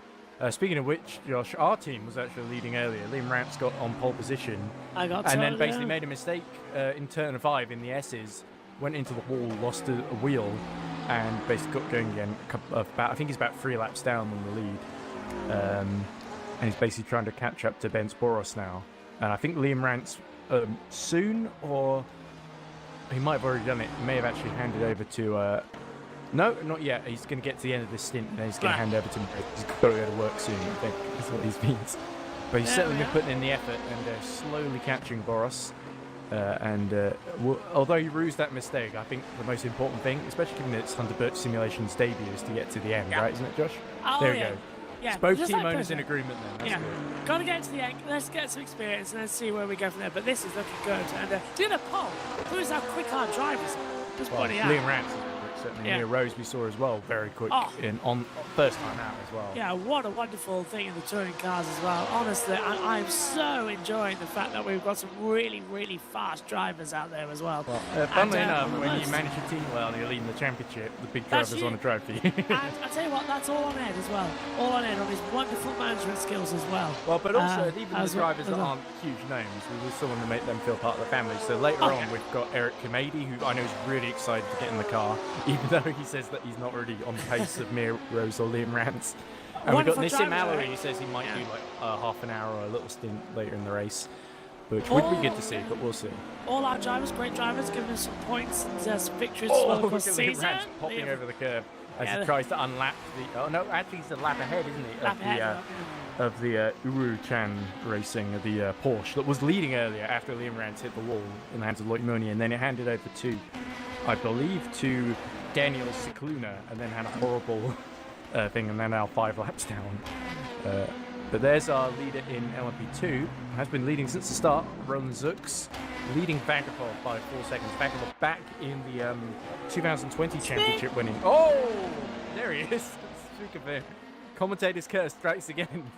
Speaker 1: Speaking of which, Josh, our team was actually leading earlier. Liam Rance got on pole position and then basically made a mistake in turn 5 in the S's, went into the wall, lost a wheel, and basically got going again. I think he's about 3 laps down on the lead. And he's basically trying to catch up to Ben Sporos now. And I think Liam Rance soon, or he might have already done it, may have actually handed over to... no, not yet. He's going to get to the end of this stint and then he's going to hand over to me. He's got to go to work soon, I think, is what he means. But he's certainly been putting in the effort and slowly catching Boros. Although he rused that mistake, I think the most important thing, especially given it's Hunter Birch Simulation's debut, is to get to the end, right? Isn't it, Josh?
Speaker 4: Oh,
Speaker 1: there we go.
Speaker 4: Yeah,
Speaker 1: both team owners in agreement then. That's good.
Speaker 4: Got to get to the end. Let's get some experience and let's see where we go from there. But this is looking good. And doing a poll, who's our quick hard drivers? Just pointing out.
Speaker 1: Liam Rance, certainly Neil Rose we saw as well, very quick on first time out as well.
Speaker 4: Yeah, what a wonderful thing in the touring cars as well. Honestly, I'm so enjoying the fact that we've got some really, really fast drivers out there as well.
Speaker 1: Funnily enough, when you manage your team well and you're leading the championship, the big drivers want to drive for you.
Speaker 4: And I tell you what, that's all on Ed as well. All on Ed, on his wonderful management skills as well.
Speaker 1: Well, but also even the drivers that aren't huge names, we still want to make them feel part of the family. So later on, we've got Eric Kamadi, who I know is really excited to get in the car, even though he says that he's not really on the pace of Mir Rose or Liam Rance. And we've got Nissim Mallory, who says he might do like half an hour or a little stint later in the race, which would be good to see, but we'll see.
Speaker 4: All our drivers, great drivers, giving us some points and some victories as well across the season.
Speaker 1: Liam Rance popping over the curb as he tries to unlap the... Oh no, actually he's a lap ahead, isn't he?
Speaker 4: Lap ahead,
Speaker 1: of the Uru-chan racing, the Porsche that was leading earlier after Liam Rance hit the wall in the hands of Loic Mounier, and then it handed over to I believe, to Daniel Cicluna, and then had a horrible thing, and they're now 5 laps down. But there's our leader in LMP2, has been leading since the start, Roland Zux, leading Vagapov by 4 seconds. Vagapov back in the 2020 championship winning. Oh, there he is. Speak of it. Commentator's curse strikes again.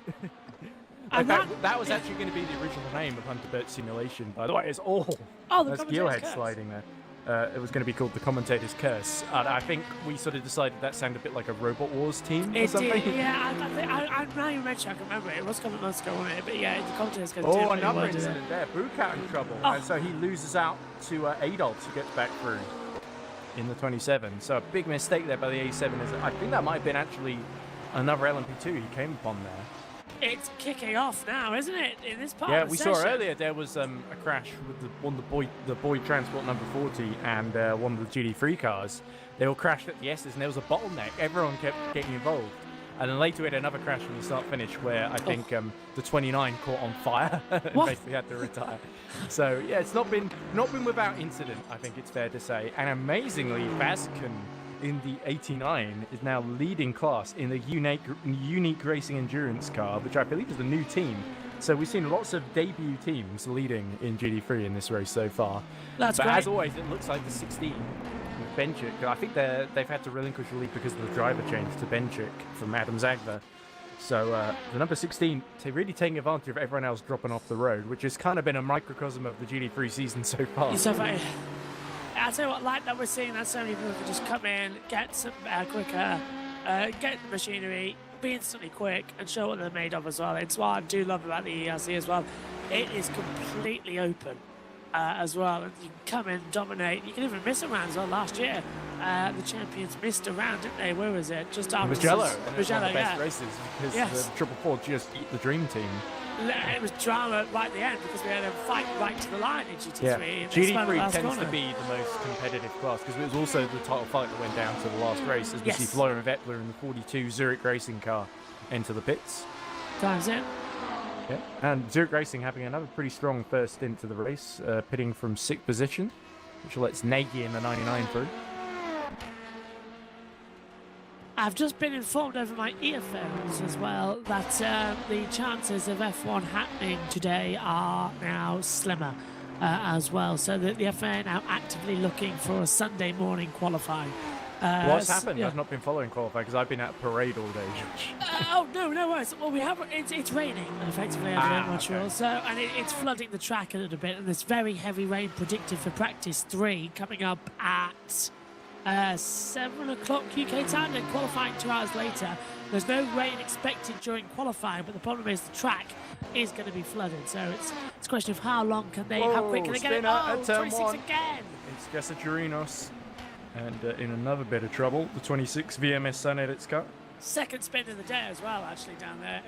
Speaker 1: That was actually going to be the original name of Hunter Burt Simulation, by the way. It's all.
Speaker 4: Oh, the
Speaker 1: that's
Speaker 4: Commentator's
Speaker 1: Gearhead
Speaker 4: Curse.
Speaker 1: sliding there. It was going to be called the Commentator's Curse. And I think we sort of decided that sounded a bit like a Robot Wars team or
Speaker 4: It
Speaker 1: something.
Speaker 4: did, yeah. I now you mention, I can remember it. It was a couple of months ago, wasn't it? But yeah, the Commentator's Curse.
Speaker 1: Oh, another incident there. Bukat in trouble.
Speaker 4: Oh.
Speaker 1: And so he loses out to Adolf, who gets back through in the 27. So a big mistake there by the A7. I think that might have been actually another LMP2 he came upon there.
Speaker 4: It's kicking off now, isn't it? In this part
Speaker 1: Yeah,
Speaker 4: of the
Speaker 1: we
Speaker 4: session.
Speaker 1: saw earlier there was a crash with the Boyd Transport number 40 and one of the GD3 cars. They all crashed at the S's and there was a bottleneck. Everyone kept getting involved. And then later we had another crash from the start-finish where I think the 29 caught on fire and
Speaker 4: What?
Speaker 1: basically had to retire. So yeah, it's not been without incident, I think it's fair to say. And amazingly, Vazken in the 89 is now leading class in the unique racing endurance car, which I believe is the new team. So we've seen lots of debut teams leading in GD3 in this race so far.
Speaker 4: That's
Speaker 1: but
Speaker 4: great.
Speaker 1: as always, it looks like the 16 with Benchik. I think they've had to relinquish the lead because of the driver change to Benchik from Adam Zagler. So the number 16, really taking advantage of everyone else dropping off the road, which has kind of been a microcosm of the GD3 season so far.
Speaker 4: It's so funny. I tell you what, like that we're seeing that so many people can just come in, get some quicker, get the machinery, be instantly quick, and show what they're made of as well. It's what I do love about the EERC as well. It is completely open as well, and you can come in, dominate. You can even miss a round as well. Last year, the champions missed a round, didn't they? Where was it? Just after
Speaker 1: Mugello, and it was one of
Speaker 4: Mugello,
Speaker 1: the best
Speaker 4: yeah.
Speaker 1: races because
Speaker 4: Yes.
Speaker 1: the Triple Four just beat the Dream Team.
Speaker 4: It was drama right at the end because we had a fight right to the line in GT3.
Speaker 1: Yeah,
Speaker 4: and they spun the
Speaker 1: GD3
Speaker 4: last
Speaker 1: tends
Speaker 4: corner.
Speaker 1: to be the most competitive class because it was also the title fight that went down to the last race as we
Speaker 4: Yes.
Speaker 1: see Florian Vettler in the 42 Zurich Racing car enter the pits.
Speaker 4: Time's in.
Speaker 1: Yeah. And Zurich Racing having another pretty strong first stint to the race, pitting from 6th position, which lets Nagy in the 99 through.
Speaker 4: I've just been informed over my earphones as well that the chances of F1 happening today are now slimmer as well. So that the FA are now actively looking for a Sunday morning qualifying.
Speaker 1: What's happened?
Speaker 4: Yeah.
Speaker 1: I've not been following qualifying because I've been at parade all day.
Speaker 4: Oh no worries. Well, we have it's raining effectively over in Montreal,
Speaker 1: okay.
Speaker 4: so and it's flooding the track a little bit, and there's very heavy rain predicted for practice 3 coming up at 7 o'clock UK time. Then qualifying 2 hours later. There's no rain expected during qualifying, but the problem is the track is going to be flooded. So it's a question of how long can they, how quick can they get it?
Speaker 1: Spinner at turn
Speaker 4: 26
Speaker 1: 1.
Speaker 4: again.
Speaker 1: It's Gasacharinos. And in another bit of trouble, the 26 VMS Sun Edits car.
Speaker 4: Second spin of the day as well, actually down there.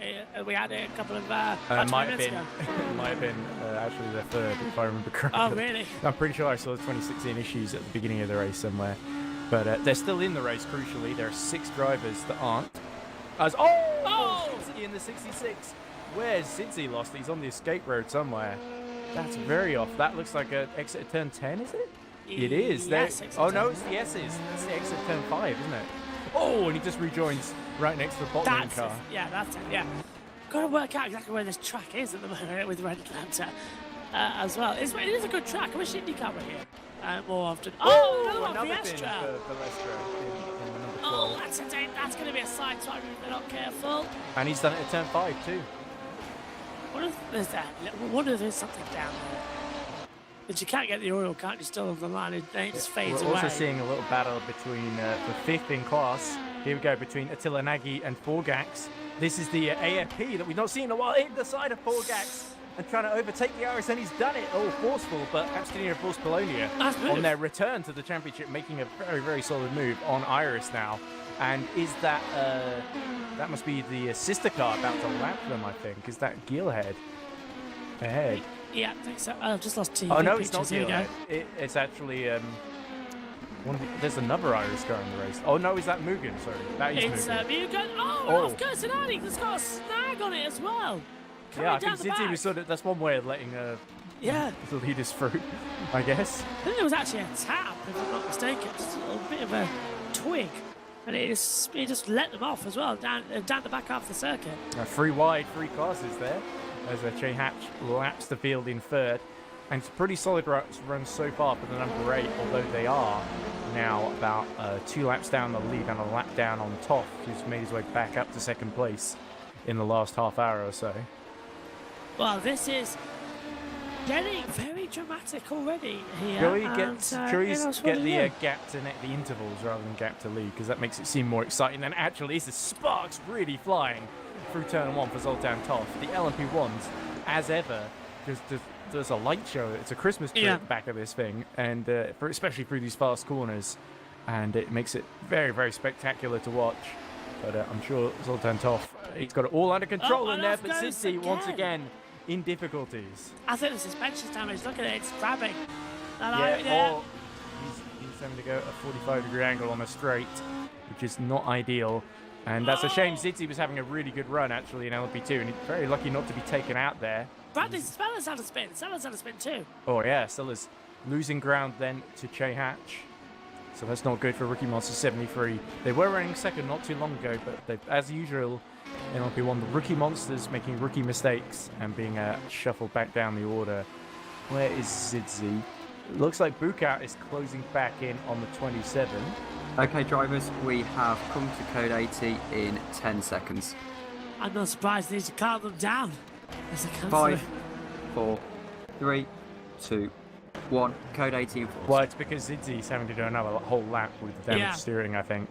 Speaker 4: We had it a couple of
Speaker 1: Might have been, actually their third, if I remember correctly.
Speaker 4: Oh really?
Speaker 1: I'm pretty sure I saw the 2016 issues at the beginning of the race somewhere. But they're still in the race, crucially. There are 6 drivers that aren't. Sidzi in the 66. Where's Sidzi lost? He's on the escape road somewhere. That's very off. That looks like an exit at turn 10, is it? It is.
Speaker 4: Yes,
Speaker 1: Oh no, it's the S's. That's the exit turn 5, isn't it? Oh, and he just rejoins right next to the bottom
Speaker 4: That's
Speaker 1: car.
Speaker 4: it. Yeah, that's it. Yeah. Got to work out exactly where this track is at the moment with Red Atlanta as well. It is a good track. I wish IndyCar were here more often. Oh, another one,
Speaker 1: thing
Speaker 4: Fiestra.
Speaker 1: for Lestro in the number 12.
Speaker 4: Oh, that's going to be a side swipe if they're not careful.
Speaker 1: And he's done it at turn 5 too.
Speaker 4: What if there's something down there? But you can't get the oil, can't you? Still on the line, it just fades
Speaker 1: We're
Speaker 4: away.
Speaker 1: also seeing a little battle between the 5th in class. Here we go, between Attila Nagy and Forgax. This is the AFP that we've not seen in a while. In the side of Forgax and trying to overtake the Iris, and he's done it. Oh, forceful, but Abstinio forced Polonia
Speaker 4: Nice move.
Speaker 1: on their return to the championship, making a very, very solid move on Iris now. And is that, that must be the sister car about to lap them, I think. Is that Geelhead ahead?
Speaker 4: Yeah, I think so. I've just lost TV
Speaker 1: Oh no, it's not
Speaker 4: pictures. Here we go.
Speaker 1: Geelhead. It's actually there's another Irish car in the race. Oh no, is that Mugen? Sorry, that is
Speaker 4: It's
Speaker 1: Mugen.
Speaker 4: Mugen. Oh, Ralph Gersinati has got a snag on it as well. Coming
Speaker 1: Yeah, I
Speaker 4: down
Speaker 1: think
Speaker 4: the
Speaker 1: City
Speaker 4: back.
Speaker 1: was sort of, that's one way of letting
Speaker 4: Yeah,
Speaker 1: the leaders through, I guess.
Speaker 4: I think there was actually a tap if I'm not mistaken. Just a little bit of a twig. And it just let them off as well, down the back half of the circuit.
Speaker 1: Three wide, three classes there, as Che Hatch laps the field in third. And it's a pretty solid run so far for the number 8, although they are now about 2 laps down the lead and a lap down on Toff, who's made his way back up to second place in the last half hour or so.
Speaker 4: Well, this is getting very dramatic already here.
Speaker 1: Shall we get the gap to the intervals rather than gap to lead, because that makes it seem more exciting than actually is. The sparks really flying through turn 1 for Zoltan Toff. The LMP1s, as ever, just there's a light show. It's a Christmas tree at the back of this thing, and especially through these fast corners, and it makes it very, very spectacular to watch. But I'm sure Zoltan Toff, he's got it all under control in there, but Zidzi once again in difficulties.
Speaker 4: I think the suspension's damaged. Look at it, it's grabbing.
Speaker 1: Or he's having to go at a 45-degree angle on a straight, which is not ideal. And that's a shame. Zidzi was having a really good run, actually, in LMP2, and he's very lucky not to be taken out there.
Speaker 4: Bradley Stella's had a spin. Stella's had a spin too.
Speaker 1: Oh, yeah. Stella's losing ground then to Che Hatch. So that's not good for Rookie Monster 73. They were running second not too long ago, but they've, as usual, in LMP1, the Rookie Monsters making rookie mistakes and being shuffled back down the order. Where is Zidzi? Looks like Bukout is closing back in on the 27.
Speaker 5: Okay, drivers, we have come to code 80 in 10 seconds.
Speaker 4: I'm not surprised they need to calm them down.
Speaker 5: 5, 4, 3, 2, 1. Code 18 force.
Speaker 1: Well, it's because Zidzi's having to do another whole lap with the damaged steering, I think.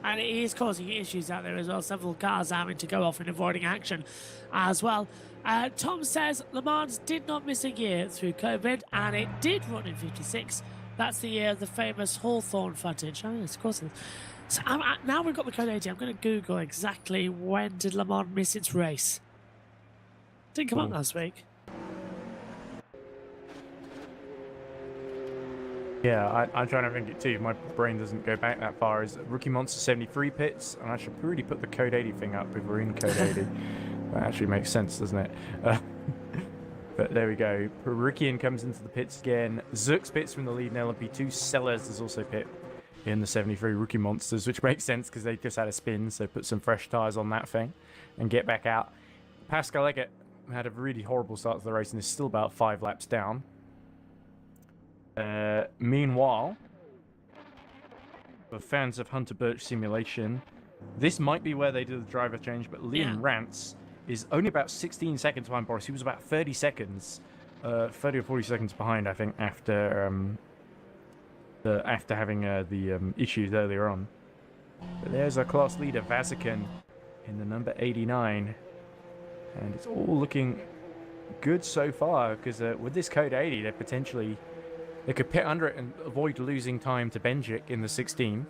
Speaker 4: And it is causing issues out there as well. Several cars having to go off and avoiding action as well. Tom says Le Mans did not miss a year through COVID, and it did run in 56. That's the year of the famous Hawthorne footage. Oh, yes, of course it is. So now we've got the code 80. I'm going to Google exactly when did Le Mans miss its race. Didn't come up last week.
Speaker 1: Yeah, I'm trying to think it too. My brain doesn't go back that far. Is Rookie Monster 73 pits? And I should really put the code 80 thing up if we're in code 80. That actually makes sense, doesn't it? But there we go. Perikian comes into the pits again. Zooks pits from the lead in LMP2. Sellers is also pit in the 73 Rookie Monsters, which makes sense because they just had a spin, so put some fresh tyres on that thing and get back out. Pascal Leggett had a really horrible start to the race and is still about 5 laps down. Meanwhile, for fans of Hunter Birch Simulation, this might be where they do the driver change, but Liam Rance is only about 16 seconds behind Boris. He was about 30 seconds, 30 or 40 seconds behind, I think, after having the issues earlier on. But there's our class leader, Vazikan, in the number 89. And it's all looking good so far, because with this code 80, they could pit under it and avoid losing time to Benjik in the 16.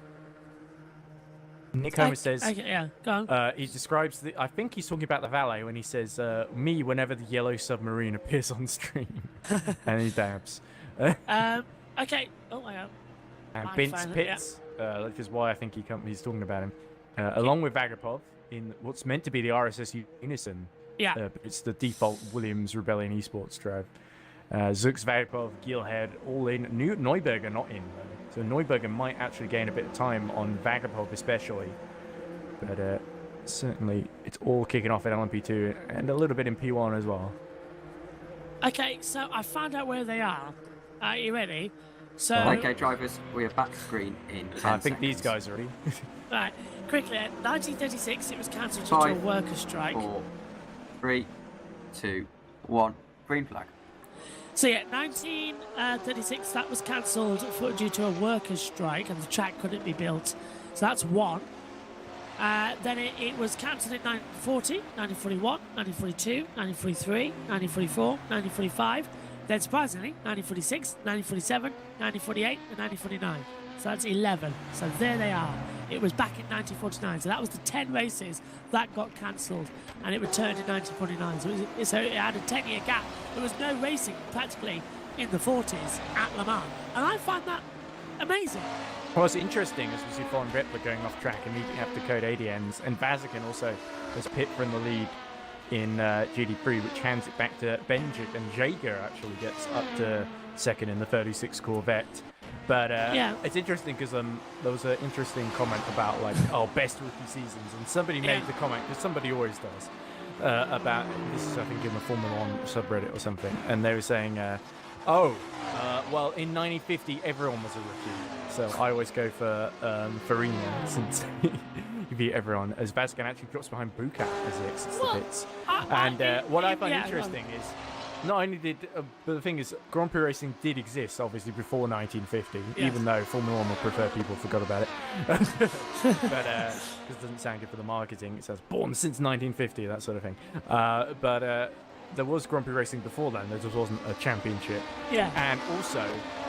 Speaker 1: Nick Homer says,
Speaker 4: go on.
Speaker 1: he describes I think he's talking about the valet when he says, me whenever the yellow submarine appears on stream. And he dabs.
Speaker 4: Okay. Oh, my God.
Speaker 1: And Bint's pits, which is why I think he's talking about him, along with Vagapov in what's meant to be the RSS Unison.
Speaker 4: Yeah.
Speaker 1: It's the default Williams Rebellion Esports drive. Zooks, Vagapov, Gielhed, all in. Neuberger not in, though. So Neuberger might actually gain a bit of time on Vagapov especially. But certainly it's all kicking off at LMP2 and a little bit in P1 as well.
Speaker 4: Okay, so I found out where they are. Are you ready? So,
Speaker 5: okay, drivers, we are back to green in 10 seconds.
Speaker 1: I think these guys are ready.
Speaker 4: Right, quickly. 1936, it was cancelled due to a worker strike.
Speaker 5: 4, 3, 2, 1. Green flag.
Speaker 4: So yeah, 1936, that was cancelled due to a workers' strike and the track couldn't be built. So that's one. Then it was cancelled in 1940, 1941, 1942, 1943, 1944, 1945. Then surprisingly, 1946, 1947, 1948 and 1949. So that's 11. So there they are. It was back in 1949. So that was the 10 races that got cancelled and it returned in 1949. So it had a 10-year gap. There was no racing practically in the 40s at Le Mans. And I find that amazing.
Speaker 1: Well, it's interesting as we see Foreign Rippler going off track immediately after Code 80 ends. And Vazikan also has pit from the lead in GD3, which hands it back to Benjik. And Jaeger actually gets up to second in the 36 Corvette. But
Speaker 4: Yeah.
Speaker 1: it's interesting because there was an interesting comment about like, oh, best rookie seasons, and somebody made the comment, because somebody always does, about this is I think in the Formula One subreddit or something, and they were saying, well, in 1950 everyone was a rookie, so I always go for Farina since he beat everyone, as Vazquez actually drops behind Bucat as he exits the pits. What I find interesting is, not only did, but the thing is, Grand Prix racing did exist, obviously, before 1950, even though Formula One would prefer people forgot about it. But, because it doesn't sound good for the marketing, it says, born since 1950, that sort of thing. But there was Grand Prix racing before then, there just wasn't a championship.
Speaker 4: Yeah.
Speaker 1: And also,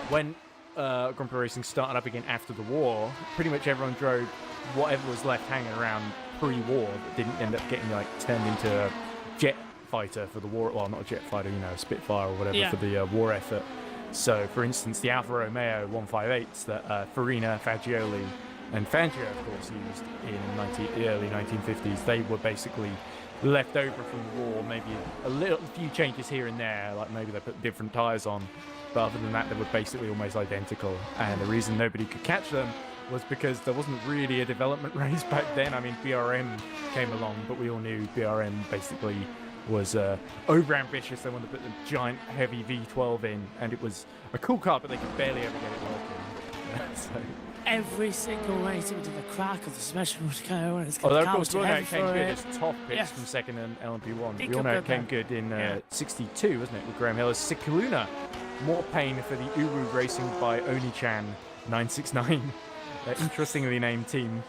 Speaker 1: when Grand Prix racing started up again after the war, pretty much everyone drove whatever was left hanging around pre-war that didn't end up getting, like, turned into a jet fighter for the war, well, not a jet fighter, you know, a Spitfire or whatever for the war effort. So, for instance, the Alfa Romeo 158s that Farina, Fagioli, and Fangio, of course, used in the early 1950s, they were basically left over from the war. Maybe a few changes here and there, like maybe they put different tyres on, but other than that, they were basically almost identical. And the reason nobody could catch them was because there wasn't really a development race back then. I mean, BRM came along, but we all knew BRM basically was over-ambitious. They wanted to put the giant, heavy V12 in, and it was a cool car, but they could barely ever get it working. So.
Speaker 4: Every single race into the crack of the special would go, and it's
Speaker 1: although,
Speaker 4: going
Speaker 1: of course, we all know it came good
Speaker 4: it.
Speaker 1: as top picks from second and LMP1.
Speaker 4: It
Speaker 1: We all know it
Speaker 4: could go
Speaker 1: came good in 62, wasn't it, with Graham Hill. Cicluna, more pain for the Uru Racing by Oni-chan 969. Interestingly named team,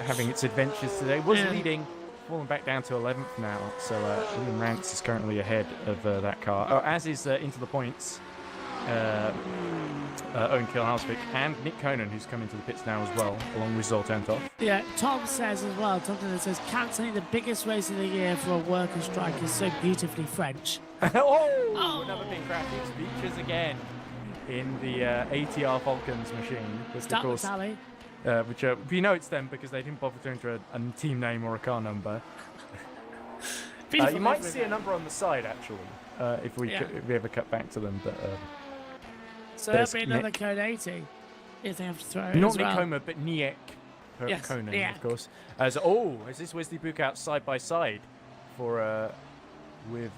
Speaker 1: having its adventures today. Was leading, falling back down to 11th now, so Liam Rance is currently ahead of that car, as is into the points Owen Kilhalsvik and Nick Conan, who's come into the pits now as well, along with Zoltan Toth.
Speaker 4: Yeah, Tom says as well, Tom says, cancelling the biggest race of the year for a worker strike is so beautifully French.
Speaker 1: Another big crash. Features again in the ATR Falcons machine.
Speaker 4: Start with Sally.
Speaker 1: Which we know it's them because they didn't bother to enter a team name or a car number. You might see a number on the side actually, if we ever cut back to them. But
Speaker 4: so there'll be another code 80 if they have to throw it.
Speaker 1: Not
Speaker 4: as
Speaker 1: Nick
Speaker 4: well.
Speaker 1: Comer, but Niek Conan,
Speaker 4: Niek.
Speaker 1: of course. Is this Wesley Bukout side by side for with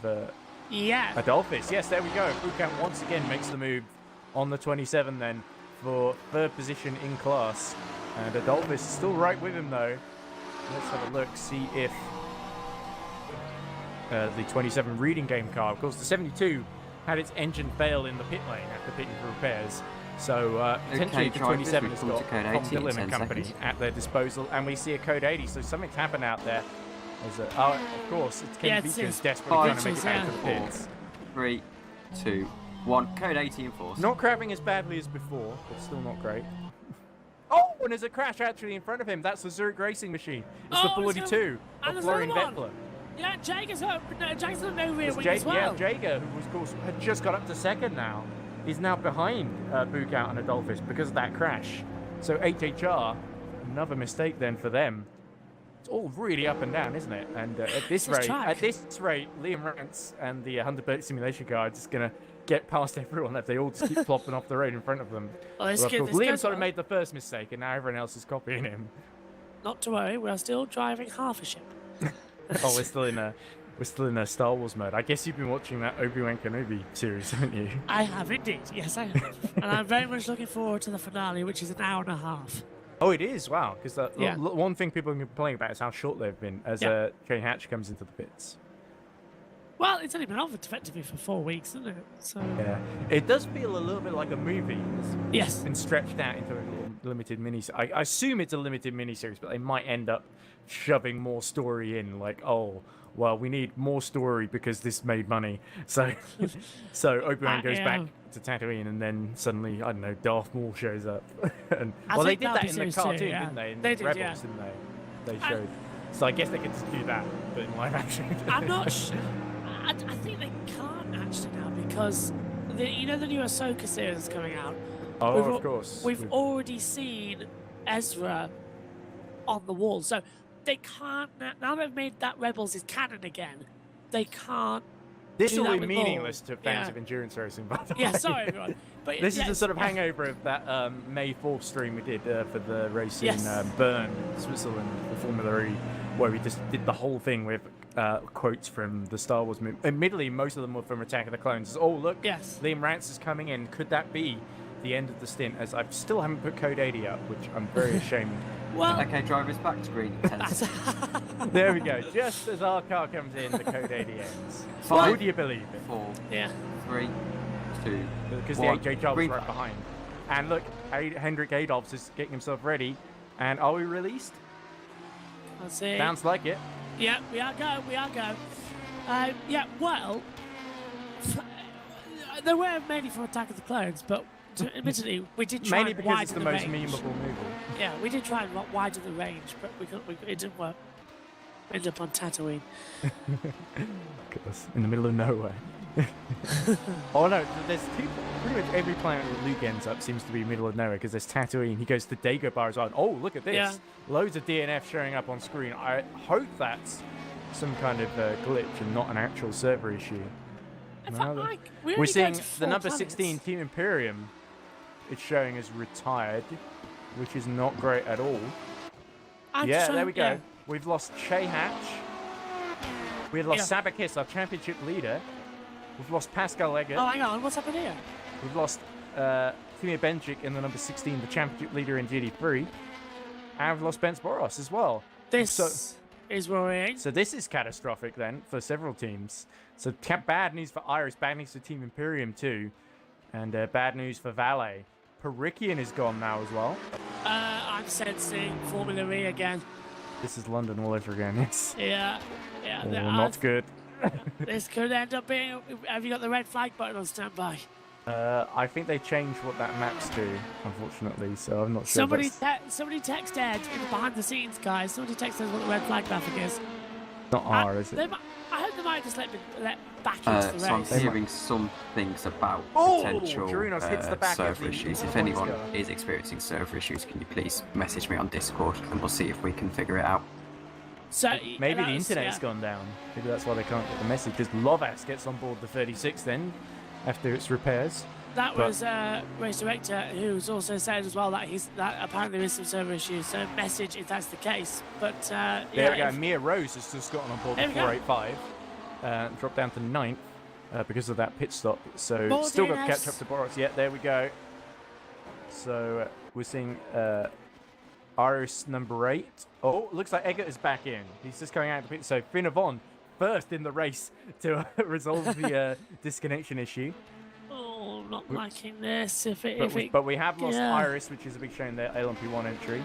Speaker 1: Adolphus? Yes, there we go. Bukout once again makes the move on the 27 then for third position in class, and Adolphus is still right with him though. Let's have a look, see if the 27 reading game car, of course the 72 had its engine fail in the pit lane after pitting for repairs, so potentially the 27 has got Tom Dillon and company at their disposal, and we see a code 80, so something's happened out there. Of course, it's Ken Beecher's desperately trying to make it back to the pits.
Speaker 5: 3, 2, 1. Code 80 in force.
Speaker 1: Not crabbing as badly as before, but still not great. Oh, and there's a crash actually in front of him. That's the Zurich Racing Machine. It's the 42 of Florian Vettler.
Speaker 4: Yeah, Jager's on no rear wing as well.
Speaker 1: Yeah, Jager, who of course had just got up to second now, is now behind Bukout and Adolphus because of that crash. So HHR, another mistake then for them. It's all really up and down, isn't it? And at this rate, Liam Rance and the 100 simulation car are just gonna get past everyone if they all just keep plopping off the road in front of them.
Speaker 4: Well,
Speaker 1: of course, Liam sort of made the first mistake, and now everyone else is copying him.
Speaker 4: Not to worry, we are still driving half a ship.
Speaker 1: Oh, we're still in a Star Wars mode. I guess you've been watching that Obi-Wan Kenobi series, haven't you?
Speaker 4: I have indeed. Yes, I have. And I'm very much looking forward to the finale, which is an hour and a half.
Speaker 1: Oh, it is? Wow. Because one thing people have been complaining about is how short they've been as Shane Hatch comes into the pits.
Speaker 4: Well, it's only been on effectively for 4 weeks, isn't it? So
Speaker 1: yeah, it does feel a little bit like a movie.
Speaker 4: Yes.
Speaker 1: It's been stretched out into a limited mini. I assume it's a limited miniseries, but they might end up shoving more story in. Like, oh, well, we need more story because this made money. So Obi-Wan goes back to Tatooine, and then suddenly, I don't know, Darth Maul shows up. And they did that in the cartoon, didn't they? In Rebels, didn't they? They showed. So I guess they could just do that, but in live action.
Speaker 4: I'm not sure. I think they can't actually now because the new Ahsoka series is coming out.
Speaker 1: Oh, of course.
Speaker 4: We've already seen Ezra on the wall, so they can't now they've made that Rebels is canon again. They can't
Speaker 1: This
Speaker 4: do
Speaker 1: will
Speaker 4: that
Speaker 1: be
Speaker 4: with
Speaker 1: meaningless
Speaker 4: balls.
Speaker 1: to fans
Speaker 4: Yeah.
Speaker 1: of endurance racing, by the way.
Speaker 4: Yeah, sorry everyone. But
Speaker 1: This is the
Speaker 4: yes,
Speaker 1: sort of
Speaker 4: yeah.
Speaker 1: hangover of that May 4th stream we did for the race
Speaker 4: Yes.
Speaker 1: in Bern, Switzerland, the Formula E, where we just did the whole thing with quotes from the Star Wars movie. Admittedly, most of them were from Attack of the Clones. Oh, look,
Speaker 4: Yes.
Speaker 1: Liam Rance is coming in. Could that be the end of the stint? As I still haven't put Code 80 up, which I'm very ashamed.
Speaker 4: Well,
Speaker 5: Okay, drivers back to green. 10 seconds.
Speaker 1: There we go. Just as our car comes in, the Code 80 ends.
Speaker 5: Five.
Speaker 1: Would you believe it?
Speaker 5: 4,
Speaker 4: yeah.
Speaker 5: 3, 2,
Speaker 1: Because
Speaker 5: 1.
Speaker 1: the AJ Jobs
Speaker 5: Green
Speaker 1: right
Speaker 5: flag.
Speaker 1: behind. And look, Hendrik Adolphs is getting himself ready. And are we released?
Speaker 4: Let's see.
Speaker 1: Sounds like it.
Speaker 4: Yeah, we are go. We are go. Yeah, well, they were mainly for Attack of the Clones, but admittedly, we did try
Speaker 1: Mainly
Speaker 4: and
Speaker 1: because it's
Speaker 4: widen
Speaker 1: the
Speaker 4: the
Speaker 1: most
Speaker 4: range.
Speaker 1: memeable movie.
Speaker 4: Yeah, we did try and widen the range, but it didn't work. Ended up on Tatooine.
Speaker 1: Look at us, in the middle of nowhere. Oh no, there's pretty much every planet that Luke ends up seems to be middle of nowhere, because there's Tatooine, he goes to Dagobah as well. Oh, look at this.
Speaker 4: Yeah.
Speaker 1: Loads of DNF showing up on screen. I hope that's some kind of glitch and not an actual server issue.
Speaker 4: In
Speaker 1: No,
Speaker 4: fact,
Speaker 1: that-
Speaker 4: we
Speaker 1: We're
Speaker 4: only
Speaker 1: seeing
Speaker 4: go to
Speaker 1: the
Speaker 4: 4
Speaker 1: number
Speaker 4: planets.
Speaker 1: 16 Team Imperium. It's showing as retired, which is not great at all.
Speaker 4: I'm
Speaker 1: Yeah,
Speaker 4: just
Speaker 1: there
Speaker 4: trying-
Speaker 1: we go.
Speaker 4: yeah.
Speaker 1: We've lost Che Hatch. We've lost Sabakis, our championship leader. We've lost Pascal Eggert.
Speaker 4: Oh, hang on, what's happened here?
Speaker 1: We've lost Timur Benchik in the number 16, the championship leader in GT3. And we've lost Ben Boros as well.
Speaker 4: This is worrying.
Speaker 1: So this is catastrophic then for several teams. So bad news for Iris, bad news for Team Imperium too. And bad news for Valet. Perikian is gone now as well.
Speaker 4: I'm sensing Formula E again.
Speaker 1: This is London all over again, yes.
Speaker 4: Yeah,
Speaker 1: Oh,
Speaker 4: yeah.
Speaker 1: not good.
Speaker 4: This could end up being. Have you got the red flag button on standby?
Speaker 1: I think they changed what that map's to, unfortunately, so I'm not sure.
Speaker 4: Somebody text Ed in the behind the scenes, guys. Somebody text us what the red flag graphic is.
Speaker 1: Not R, is it?
Speaker 4: I hope they might just let back into the
Speaker 5: So I'm
Speaker 4: race.
Speaker 5: hearing some things about
Speaker 1: Oh!
Speaker 5: potential
Speaker 1: Chirinos hits the back of
Speaker 5: server
Speaker 1: the
Speaker 5: issues. If
Speaker 1: points
Speaker 5: anyone
Speaker 1: car.
Speaker 5: is experiencing server issues, can you please message me on Discord and we'll see if we can figure it out.
Speaker 4: So
Speaker 1: Maybe the
Speaker 4: that's-
Speaker 1: internet's
Speaker 4: yeah.
Speaker 1: gone down. Maybe that's why they can't get the message. Because Lovax gets on board the 36 then, after its repairs.
Speaker 4: That
Speaker 1: But-
Speaker 4: was race director who's also said as well that that apparently there is some server issues. So message if that's the case. But
Speaker 1: There we
Speaker 4: yeah,
Speaker 1: go. Mia Rose has just gotten on board the
Speaker 4: There we go.
Speaker 1: 485. Dropped down to 9th because of that pit stop. So
Speaker 4: More
Speaker 1: still got to
Speaker 4: DNFs.
Speaker 1: catch up to Boris. Yeah, there we go. So we're seeing Iris number 8. Oh, looks like Eggert is back in. He's just coming out of the pit. So Finnavon first in the race to resolve the disconnection issue.
Speaker 4: oh, I'm not liking this.
Speaker 1: But we have lost
Speaker 4: yeah.
Speaker 1: Iris, which is a big shame there, LMP1 entry.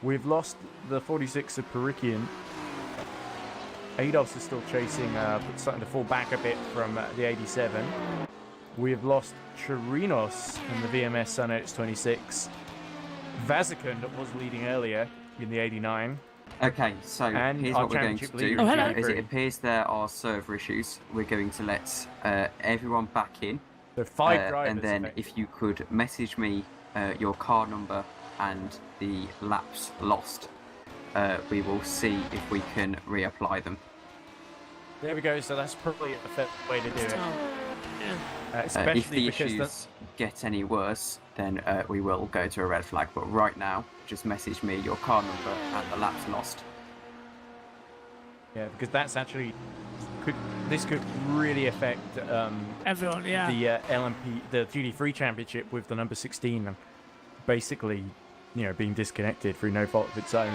Speaker 1: We've lost the 46 of Perikian. Adolphs is still chasing, starting to fall back a bit from the 87. We've lost Chirinos in the VMS Sun X26. Vazikan was leading earlier in the 89.
Speaker 5: Okay, so
Speaker 1: And
Speaker 5: here's
Speaker 1: our
Speaker 5: what we're going to
Speaker 1: championship
Speaker 5: do.
Speaker 1: leader
Speaker 4: Oh, hello.
Speaker 5: As it appears there are server issues, we're going to let everyone back in.
Speaker 1: So 5 drivers.
Speaker 5: and then if you could message me your car number and the laps lost, we will see if we can reapply them.
Speaker 1: There we go, so that's probably a fair way to do it.
Speaker 4: Yeah.
Speaker 1: Especially
Speaker 5: If the
Speaker 1: because
Speaker 5: issues get any worse, then we will go to a red flag. But right now, just message me your car number and the laps lost.
Speaker 1: Yeah, because that's actually this could really affect
Speaker 4: Everyone, yeah.
Speaker 1: the LMP, the GT3 Championship with the number 16, basically, being disconnected through no fault of its own.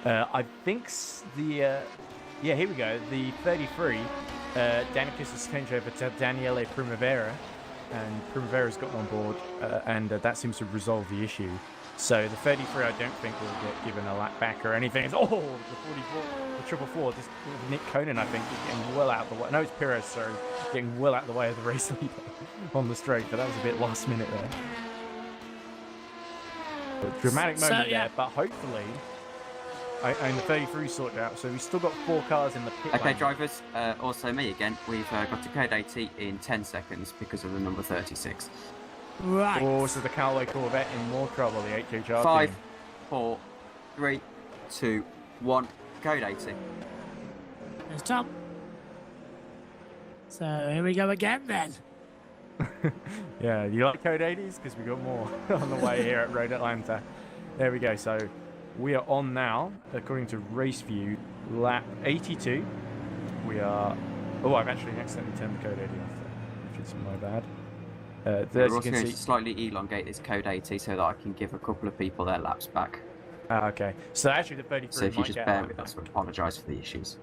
Speaker 1: I think yeah, here we go. The 33, Danicus has changed over to Daniele Primavera, and Primavera's gotten on board, and that seems to resolve the issue. So the 33, I don't think will get given a lap back or anything. It's, the 44, the 444, just Nick Conan, I think, is getting well out of the way. No, it's Perez, sorry, getting well out of the way of the race leader on the straight, but that was a bit last minute there. But dramatic
Speaker 4: So,
Speaker 1: moment
Speaker 4: yeah.
Speaker 1: there, but hopefully, and the 33 sorted out, so we've still got 4 cars in the pit
Speaker 5: Okay,
Speaker 1: lane.
Speaker 5: drivers, also me again. We've got to code 80 in 10 seconds because of the number 36.
Speaker 4: Right.
Speaker 1: Oh, so the Callaway Corvette in more trouble, the HHR
Speaker 5: 5,
Speaker 1: team.
Speaker 5: 4, 3, 2, 1, code 80.
Speaker 4: There's Tom. So here we go again then.
Speaker 1: Yeah, you like code 80s? Because we got more on the way here at Road Atlanta. There we go. So we are on now, according to Race View, lap 82. We are... Oh, I've actually accidentally turned the code 80 off there, which is my bad.
Speaker 5: We're
Speaker 1: As you
Speaker 5: also
Speaker 1: can
Speaker 5: going
Speaker 1: see...
Speaker 5: to slightly elongate this code 80 so that I can give a couple of people their laps back.
Speaker 1: Okay. So actually the 33
Speaker 5: So if you
Speaker 1: might
Speaker 5: just
Speaker 1: get
Speaker 5: bear with us, we apologise for the issues.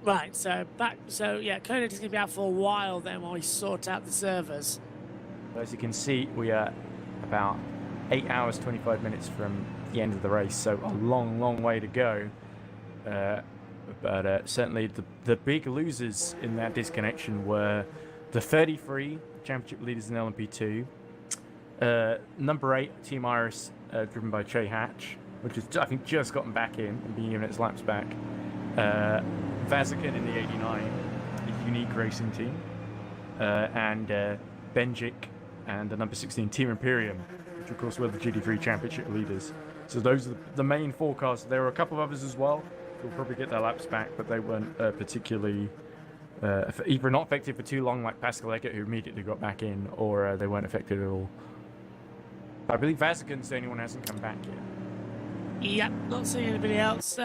Speaker 4: Right, so back. So yeah, Code 80 is going to be out for a while then while we sort out the servers.
Speaker 1: As you can see, we are about 8 hours, 25 minutes from the end of the race, so a long, long way to go. But certainly the big losers in that disconnection were the 33 championship leaders in LMP2, number 8 Team Iris, driven by Che Hatch, which is, I think, just gotten back in and being given its laps back. Vazican in the 89, the Unique Racing Team, and Benjik and the number 16 Team Imperium, which of course were the GT3 championship leaders. So those are the main forecasts. There were a couple of others as well who'll probably get their laps back, but they weren't particularly either not affected for too long, like Pascal Eckert, who immediately got back in, or they weren't affected at all. I believe Vazican's the only one who hasn't come back yet.
Speaker 4: Yep, not seeing anybody else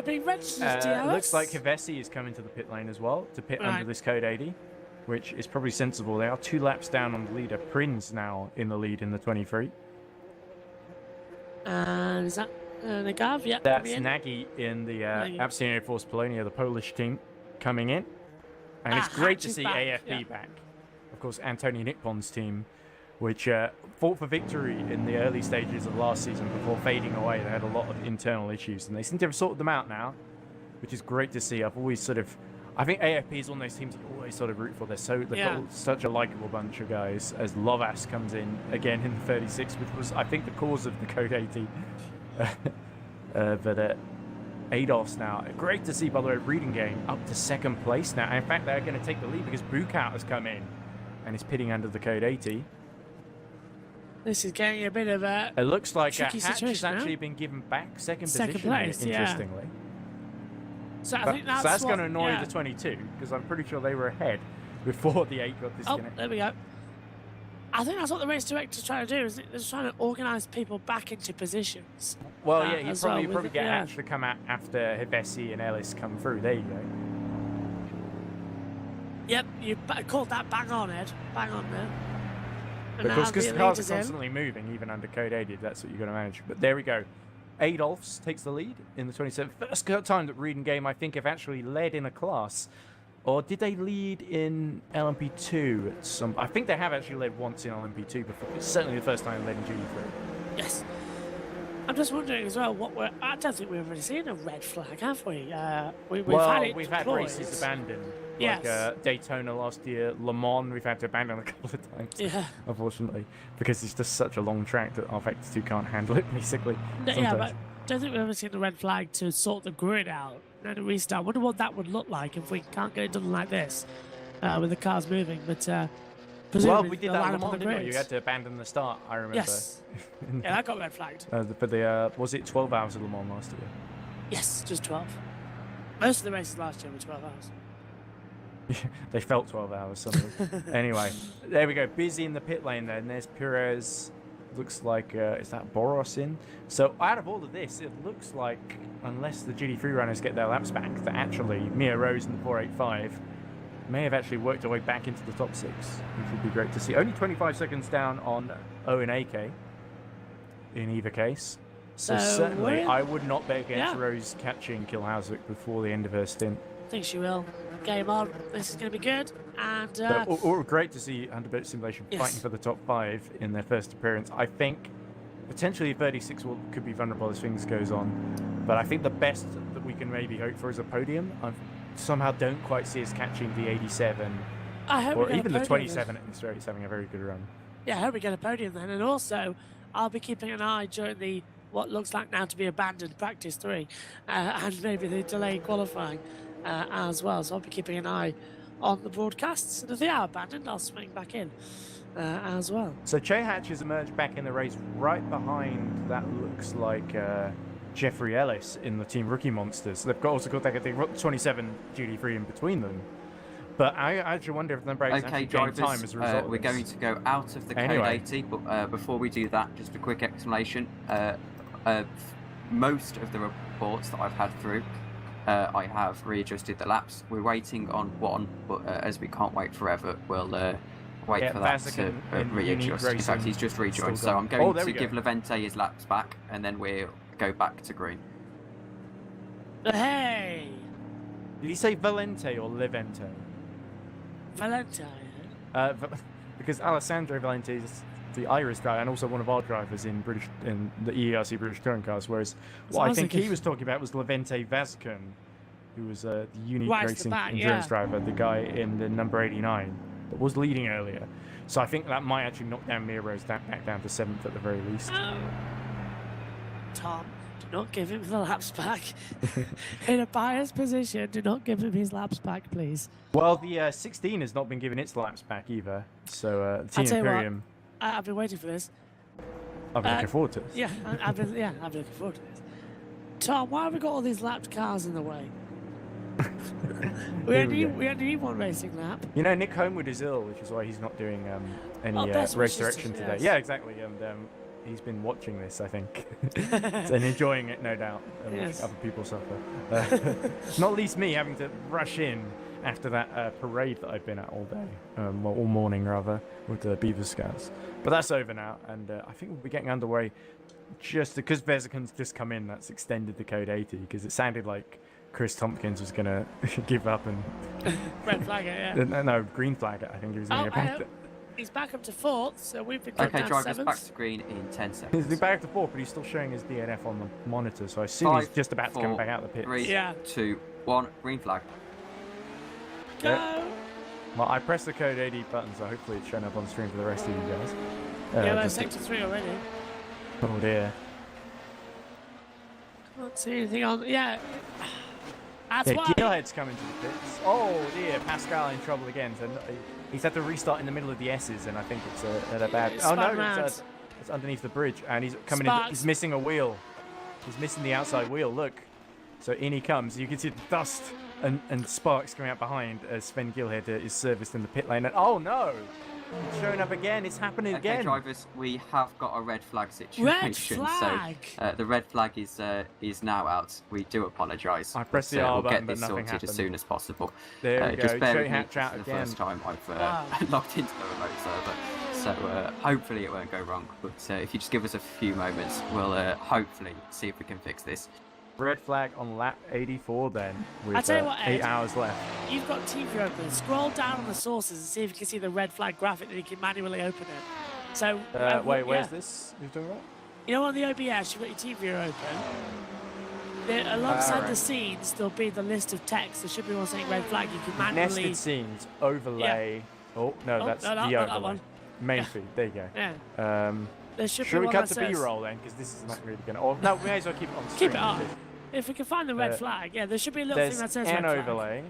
Speaker 4: being registered as DRS.
Speaker 1: Looks like Kavesi is coming to the pit lane as well to pit under this code 80, which is probably sensible. They are 2 laps down on the leader. Prinz now in the lead in the 23.
Speaker 4: Is that Nagav? Yeah,
Speaker 1: That's Nagy in the Absolute Force Polonia, the Polish team, coming in. And it's great to see AFP back. Of course, Antoni Nippon's team, which fought for victory in the early stages of last season before fading away. They had a lot of internal issues, and they seem to have sorted them out now, which is great to see. I've always sort of... I think AFP is one of those teams you always sort of root for. They've got such a likeable bunch of guys, as Lovas comes in again in the 36, which was, I think, the cause of the Code 80. But Adolf's now. Great to see, by the way, Reading Game up to 2nd place now. And in fact, they're going to take the lead because Bukout has come in and is pitting under the Code 80.
Speaker 4: This is getting a bit of a...
Speaker 1: It looks like
Speaker 4: tricky
Speaker 1: Hatch has
Speaker 4: situation
Speaker 1: actually
Speaker 4: now.
Speaker 1: been given back second
Speaker 4: Second
Speaker 1: position,
Speaker 4: place,
Speaker 1: interestingly.
Speaker 4: So I think that's
Speaker 1: going to
Speaker 4: what-
Speaker 1: annoy the 22, because I'm pretty sure they were ahead before the 8 got
Speaker 4: Oh,
Speaker 1: disconnected.
Speaker 4: there we go. I think that's what the race director's trying to do, is they're just trying to organise people back into positions.
Speaker 1: Well, yeah, you
Speaker 4: as
Speaker 1: probably,
Speaker 4: well with-
Speaker 1: get
Speaker 4: yeah.
Speaker 1: Hatch to come out after Hevesi and Ellis come through. There you go.
Speaker 4: Yep, you called that bang on, Ed. Bang on there. And
Speaker 1: Because
Speaker 4: now
Speaker 1: the
Speaker 4: the
Speaker 1: cars
Speaker 4: leader's
Speaker 1: are
Speaker 4: in.
Speaker 1: constantly moving, even under Code 80, that's what you're going to manage. But there we go. Adolphs takes the lead in the 27th. First time that Reading Game, I think, have actually led in a class. Or did they lead in LMP2 at some... I think they have actually led once in LMP2 before. It's certainly the first time they led in GT3.
Speaker 4: Yes. I'm just wondering as well, I don't think we've really seen a red flag, have we? We've had
Speaker 1: races abandoned.
Speaker 4: Yes.
Speaker 1: Like Daytona last year, Le Mans, we've had to abandon a couple of times.
Speaker 4: Yeah.
Speaker 1: Unfortunately, because it's just such a long track that our Vector 2 can't handle it, basically.
Speaker 4: Yeah,
Speaker 1: sometimes.
Speaker 4: but don't think we've ever seen a red flag to sort the grid out and a restart. I wonder what that would look like if we can't get it done like this, with the cars moving. But
Speaker 1: well, we did
Speaker 4: they'll
Speaker 1: that
Speaker 4: line
Speaker 1: at Le
Speaker 4: up on
Speaker 1: Mans,
Speaker 4: the
Speaker 1: didn't we?
Speaker 4: grid.
Speaker 1: You had to abandon the start, I remember.
Speaker 4: Yes. Yeah, that got red flagged.
Speaker 1: For the, was it 12 hours of Le Mans last year?
Speaker 4: Yes, just 12. Most of the races last year were 12 hours.
Speaker 1: They felt 12 hours, suddenly. Anyway, there we go. Busy in the pit lane then. There's Perez. Looks like, is that Boros in? So out of all of this, it looks like, unless the GT3 runners get their laps back, that actually Mia Rose in the 485 may have actually worked her way back into the top 6, which would be great to see. Only 25 seconds down on Owen AK in either case. So certainly, I would not bet against Rose catching Kilhauser before the end of her stint.
Speaker 4: I think she will. Game on. This is going to be good. And
Speaker 1: But great to see Underboat Simulation fighting for the top 5 in their first appearance. I think potentially 36 could be vulnerable as things goes on. But I think the best that we can maybe hope for is a podium. I somehow don't quite see us catching the 87
Speaker 4: I hope
Speaker 1: or
Speaker 4: we get
Speaker 1: even
Speaker 4: a
Speaker 1: the
Speaker 4: podium
Speaker 1: 27 at this rate. It's having a very good run.
Speaker 4: Yeah, I hope we get a podium then. And also, I'll be keeping an eye during the what looks like now to be abandoned practice 3 and maybe the delay qualifying as well. So I'll be keeping an eye on the broadcasts. And if they are abandoned, I'll swing back in as well.
Speaker 1: So Che Hatch has emerged back in the race right behind that looks like Jeffrey Ellis in the Team Rookie Monsters. They've got 27 GD3 in between them. But I actually wonder if the brakes actually gain time as a result.
Speaker 5: We're going to go out of the code 80, but before we do that, just a quick explanation. Most of the reports that I've had through, I have readjusted the laps. We're waiting on one, but as we can't wait forever, we'll wait for that to readjust. In fact, he's just rejoined, so I'm going to give Levente his laps back, and then we'll go back to green.
Speaker 4: Hey!
Speaker 1: Did he say Valente or Levente?
Speaker 4: Valente.
Speaker 1: Because Alessandro Valente is the Irish guy and also one of our drivers in the EERC British Touring Cars, whereas what I think he was talking about was Levente Vazquez, who was the Unique Racing endurance driver, the guy in the number 89 that was leading earlier. So I think that might actually knock down Miro's back down to 7th at the very least.
Speaker 4: Tom, do not give him the laps back. In a biased position, do not give him his laps back, please.
Speaker 1: Well, the 16 has not been given its laps back either. So Team Imperium.
Speaker 4: I've been waiting for this.
Speaker 1: I've been looking forward to this.
Speaker 4: Yeah, I've been looking forward to this. Tom, why have we got all these lapped cars in the way? we only need one racing lap.
Speaker 1: You know, Nick Homewood is ill, which is why he's not doing any race direction today. Yeah, exactly. And he's been watching this, I think, and enjoying it, no doubt, and watching other people suffer. Not least me having to rush in after that parade that I've been at all day, well, all morning rather, with the Beaver Scouts. But that's over now, and I think we'll be getting underway just because Vezican's just come in. That's extended the code 80 because it sounded like Chris Tompkins was going to give up and
Speaker 4: red flag it, yeah.
Speaker 1: No, green flag it. I think he was going to get back.
Speaker 4: He's back up to 4th, so we've been
Speaker 5: okay, drivers back to green in 10 seconds.
Speaker 1: He's back to 4th, but he's still showing his DNF on the monitor, so I assume he's just about to come back out the pits.
Speaker 5: 3, 2, 1, green flag.
Speaker 4: Go!
Speaker 1: Yeah. Well, I pressed the code 80 button, so hopefully it's showing up on stream for the rest of you guys.
Speaker 4: Yeah, there's sector 3 already.
Speaker 1: Oh dear.
Speaker 4: Can't see anything on. Yeah. That's why.
Speaker 1: Gearhead's coming to the pits. Oh dear, Pascal in trouble again. So he's had to restart in the middle of the S's, and I think it's at a bad. Oh no, it's underneath the bridge, and he's coming in. He's missing a wheel. He's missing the outside wheel. Look. So in he comes. You can see the dust and sparks coming out behind as Sven Gilhead is serviced in the pit lane. And oh no! It's showing up again. It's happening again.
Speaker 5: Drivers, we have got a red flag situation.
Speaker 4: Red flag.
Speaker 5: So the red flag is now out. We do apologise.
Speaker 1: I pressed the R button,
Speaker 5: we'll get this sorted as soon as possible.
Speaker 1: There we go.
Speaker 5: Just bear with me.
Speaker 1: Hatch out
Speaker 5: the
Speaker 1: again.
Speaker 5: first time I've logged into the remote server, so hopefully it won't go wrong. But if you just give us a few moments, we'll hopefully see if we can fix this.
Speaker 1: Red flag on lap 84 then, with
Speaker 4: I tell you what, Ed,
Speaker 1: 8 hours left.
Speaker 4: You've got TeamViewer open. Scroll down on the sources and see if you can see the red flag graphic that you can manually open it. So
Speaker 1: wait, where's this you're talking about?
Speaker 4: You know, on the OBS, you've got your TeamViewer open. Alongside the scenes, there'll be the list of text. There should be one saying red flag. You can manually...
Speaker 1: Nested scenes, overlay... Yeah. Oh, no, that's the overlay.
Speaker 4: That one.
Speaker 1: Main feed, there you go.
Speaker 4: Yeah. There should
Speaker 1: we
Speaker 4: be
Speaker 1: cut the B-roll then? Because this is not really going to... Oh, no, we may as well keep it on screen.
Speaker 4: Keep it on. If we can find the red flag, yeah, there should be a little thing that says red flag.
Speaker 1: There's an overlay,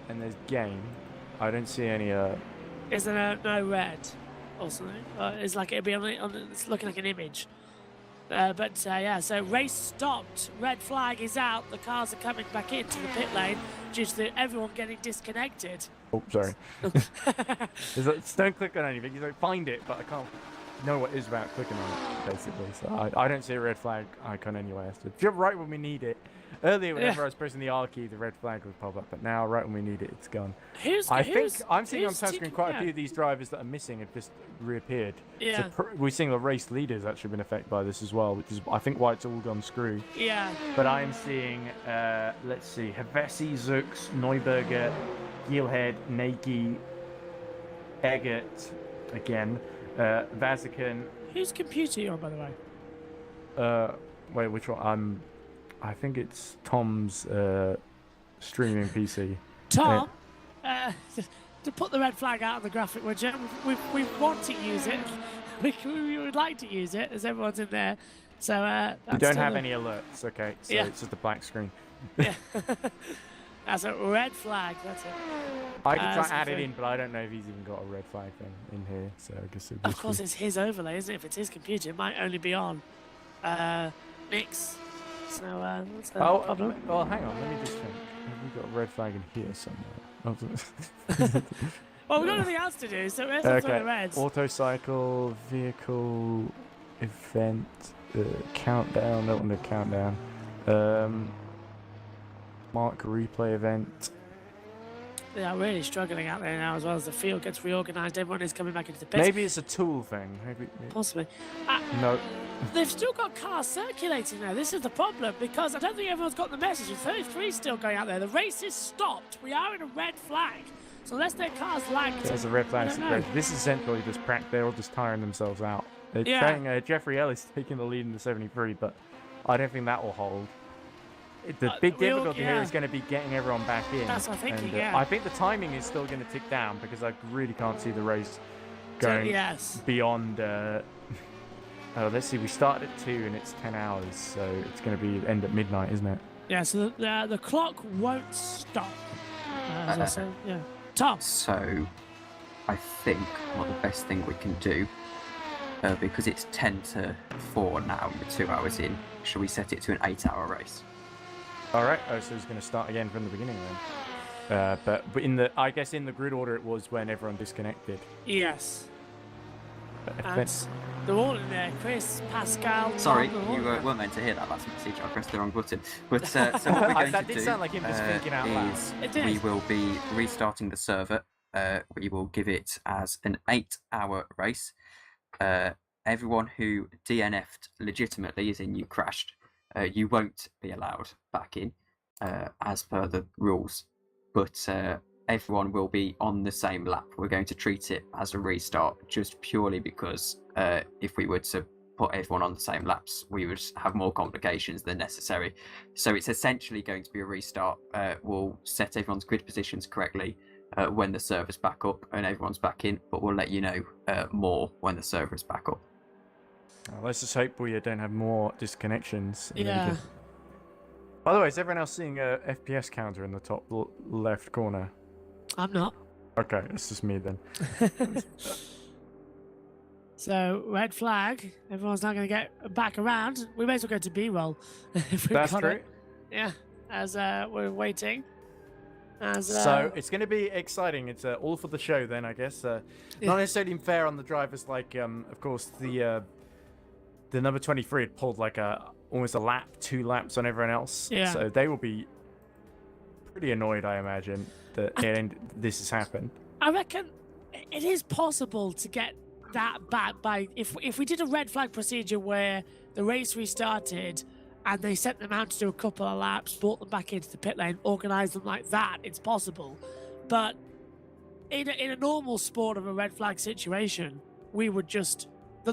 Speaker 1: and there's game. I don't see any...
Speaker 4: Is there no red or something? It's like it'll be it's looking like an image. Yeah, so race stopped. Red flag is out. The cars are coming back into the pit lane due to everyone getting disconnected.
Speaker 1: Oh, sorry. Don't click on anything. You don't find it, but I can't know what it is without clicking on it, basically. So I don't see a red flag icon anywhere. So just right when we need it. Earlier, whenever I was pressing the R key, the red flag would pop up, but now, right when we need it, it's gone. I think I'm seeing on touchscreen quite a few of these drivers that are missing have just reappeared.
Speaker 4: Yeah.
Speaker 1: So we're seeing the race leaders actually been affected by this as well, which is, I think, why it's all gone screw.
Speaker 4: Yeah.
Speaker 1: But I'm seeing, let's see, Havesi, Zux, Neuberger, Gilhead, Nagy, Eggert, again, Vazquez.
Speaker 4: Whose computer are you on, by the way?
Speaker 1: Wait, which one? I think it's Tom's streaming PC.
Speaker 4: Tom, to put the red flag out of the graphic, would you? We want to use it. We would like to use it, as everyone's in there. So
Speaker 1: we don't have any alerts. Okay, so it's just a black screen.
Speaker 4: Yeah. That's a red flag. That's it.
Speaker 1: I can try to add it in, but I don't know if he's even got a red flag thing in here. So I guess
Speaker 4: of course, it's his overlay, isn't it? If it's his computer, it might only be on. Nick's So that's a problem.
Speaker 1: Well, hang on. Let me just check. Have we got a red flag in here somewhere?
Speaker 4: Well, we've got nothing else to do, so let's look through the reds.
Speaker 1: Autocycle, vehicle, event, countdown. Don't want to countdown. Mark replay event.
Speaker 4: They are really struggling out there now, as well as the field gets reorganised. Everyone is coming back into the pits.
Speaker 1: Maybe it's a tool thing. Maybe.
Speaker 4: Possibly.
Speaker 1: No.
Speaker 4: They've still got cars circulating now. This is the problem, because I don't think everyone's got the message. 33 is still going out there. The race is stopped. We are in a red flag. So unless their car's lagged...
Speaker 1: There's a red flag. This is essentially just they're all just tiring themselves out. They're saying Jeffrey Ellis taking the lead in the 73, but I don't think that will hold. The big difficulty here is going to be getting everyone back in.
Speaker 4: That's what I'm thinking,
Speaker 1: I think the timing is still going to tick down, because I really can't see the race going beyond... let's see, we start at 2 and it's 10 hours, so it's going to be end at midnight, isn't it?
Speaker 4: Yeah, so the clock won't stop. As I said, yeah. Tom.
Speaker 5: So, I think the best thing we can do, because it's 10 to 4 now, we're 2 hours in, shall we set it to an 8-hour race?
Speaker 1: Alright, so it's going to start again from the beginning then. But I guess in the grid order it was when everyone disconnected.
Speaker 4: Yes. They're all in there. Chris, Pascal.
Speaker 5: Sorry, you weren't meant to hear that last message. I pressed the wrong button. But so what we're going
Speaker 1: that
Speaker 5: to
Speaker 1: did sound like him just thinking out loud.
Speaker 5: We will be restarting the server. We will give it as an 8-hour race. Everyone who DNF'd legitimately, as in you crashed, you won't be allowed back in as per the rules. But everyone will be on the same lap. We're going to treat it as a restart, just purely because if we were to put everyone on the same laps, we would have more complications than necessary. So it's essentially going to be a restart. We'll set everyone's grid positions correctly when the server's back up and everyone's back in, but we'll let you know more when the server is back up.
Speaker 1: Let's just hope we don't have more disconnections.
Speaker 4: Yeah.
Speaker 1: By the way, is everyone else seeing a FPS counter in the top left corner?
Speaker 4: I'm not.
Speaker 1: Okay, it's just me then.
Speaker 4: So, red flag. Everyone's not going to get back around. We may as well go to B-roll.
Speaker 1: That's true.
Speaker 4: Yeah, as we're waiting.
Speaker 1: So, it's going to be exciting. It's all for the show then, I guess. Not necessarily fair on the drivers. Like, of course, the number 23 had pulled like almost a lap, 2 laps on everyone else.
Speaker 4: Yeah.
Speaker 1: So they will be pretty annoyed, I imagine, that this has happened.
Speaker 4: I reckon it is possible to get that back by if we did a red flag procedure where the race restarted and they sent them out to do a couple of laps, brought them back into the pit lane, organised them like that. It's possible, but in a normal sport of a red flag situation, we would just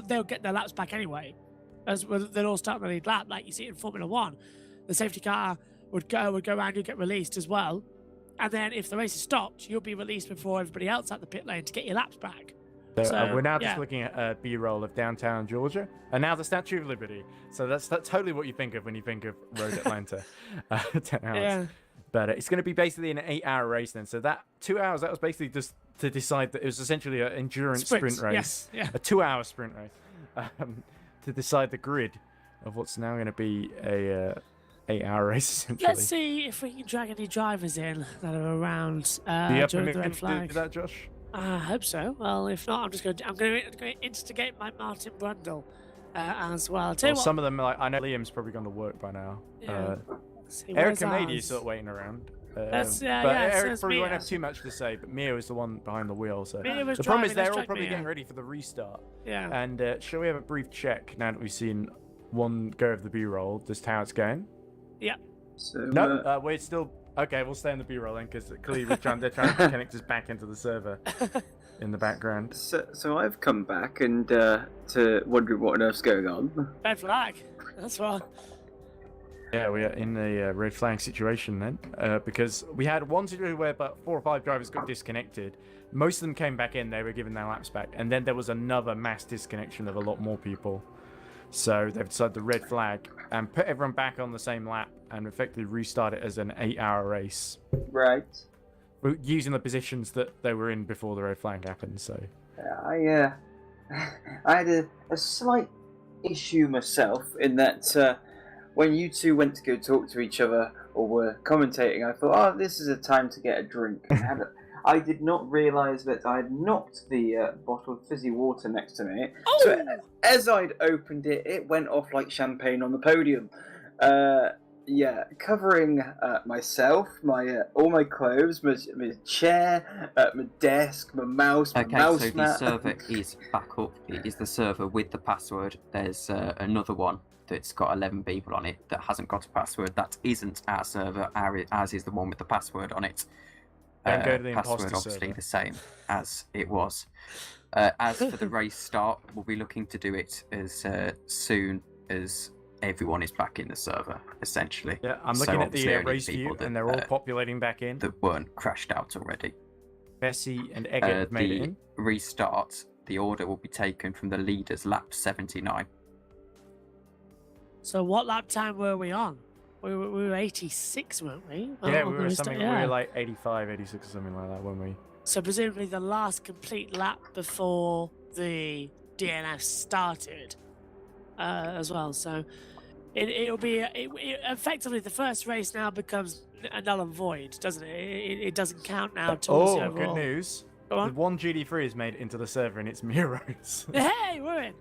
Speaker 4: they'll get their laps back anyway. As they'll all start the lead lap, like you see in Formula 1. The safety car would go around, you get released as well. And then if the race is stopped, you'll be released before everybody else at the pit lane to get your laps back.
Speaker 1: So we're now just looking at a B-roll of downtown Georgia, and now the Statue of Liberty. So that's totally what you think of when you think of Road Atlanta. 10 hours. Yeah. But it's going to be basically an 8-hour race then. So that 2 hours, that was basically just to decide that it was essentially an endurance sprint race.
Speaker 4: Yes. Yeah.
Speaker 1: A 2-hour sprint race. To decide the grid of what's now going to be a 8-hour race, essentially.
Speaker 4: Let's see if we can drag any drivers in that are around during the red flag.
Speaker 1: Do that, Josh?
Speaker 4: I hope so. Well, if not, I'm going to instigate my Martin Brundle as well.
Speaker 1: Some of them, I know Liam's probably gone to work by now.
Speaker 4: Yeah.
Speaker 1: Eric Canady is sort of waiting around. Eric probably won't have too much to say, but Mia is the one behind the wheel. So the problem is they're all probably getting ready for the restart.
Speaker 4: Yeah.
Speaker 1: And shall we have a brief check now that we've seen one go of the B-roll, just how it's going?
Speaker 4: Yeah.
Speaker 2: So,
Speaker 1: no, we're still... Okay, we'll stay in the B-roll then, because clearly they're trying to connect us back into the server in the background.
Speaker 2: So I've come back and to wondering what on earth's going on.
Speaker 4: Red flag. That's right.
Speaker 1: Yeah, we are in a red flag situation then, because we had one situation where about 4 or 5 drivers got disconnected. Most of them came back in, they were given their laps back, and then there was another mass disconnection of a lot more people. So they've decided the red flag and put everyone back on the same lap and effectively restart it as an 8-hour race.
Speaker 2: Right.
Speaker 1: Using the positions that they were in before the red flag happened, so...
Speaker 2: I had a slight issue myself in that when you two went to go talk to each other or were commentating, I thought, oh, this is a time to get a drink. And I did not realise that I had knocked the bottle of fizzy water next to me.
Speaker 4: Oh!
Speaker 2: So as I'd opened it, it went off like champagne on the podium. Yeah, covering myself, all my clothes, my chair, my desk, my mouse, my mouse
Speaker 5: so
Speaker 2: mat.
Speaker 5: the server is back up. It is the server with the password. There's another one that's got 11 people on it that hasn't got a password. That isn't our server. Ours is the one with the password on it.
Speaker 1: Don't go to the
Speaker 5: password
Speaker 1: imposter
Speaker 5: obviously
Speaker 1: server.
Speaker 5: the same as it was. As for the race start, we'll be looking to do it as soon as everyone is back in the server, essentially.
Speaker 1: Yeah, I'm looking at the
Speaker 5: obviously only
Speaker 1: race view,
Speaker 5: people
Speaker 1: and they're all populating back in.
Speaker 5: that weren't crashed out already.
Speaker 1: Bessie and Eggert have made it in.
Speaker 5: Restart, the order will be taken from the leaders, lap 79.
Speaker 4: So what lap time were we on? We were 86, weren't we?
Speaker 1: Yeah,
Speaker 4: On
Speaker 1: we
Speaker 4: the
Speaker 1: were
Speaker 4: restart,
Speaker 1: something. We were like 85, 86 or something like that, weren't we?
Speaker 4: So presumably the last complete lap before the DNF started as well. So it'll be effectively the first race now becomes a null and void, doesn't it? It doesn't count now towards the overall.
Speaker 1: Good news.
Speaker 4: Go on.
Speaker 1: The one GD3 has made it into the server, and it's Miro's.
Speaker 4: Hey, we're in.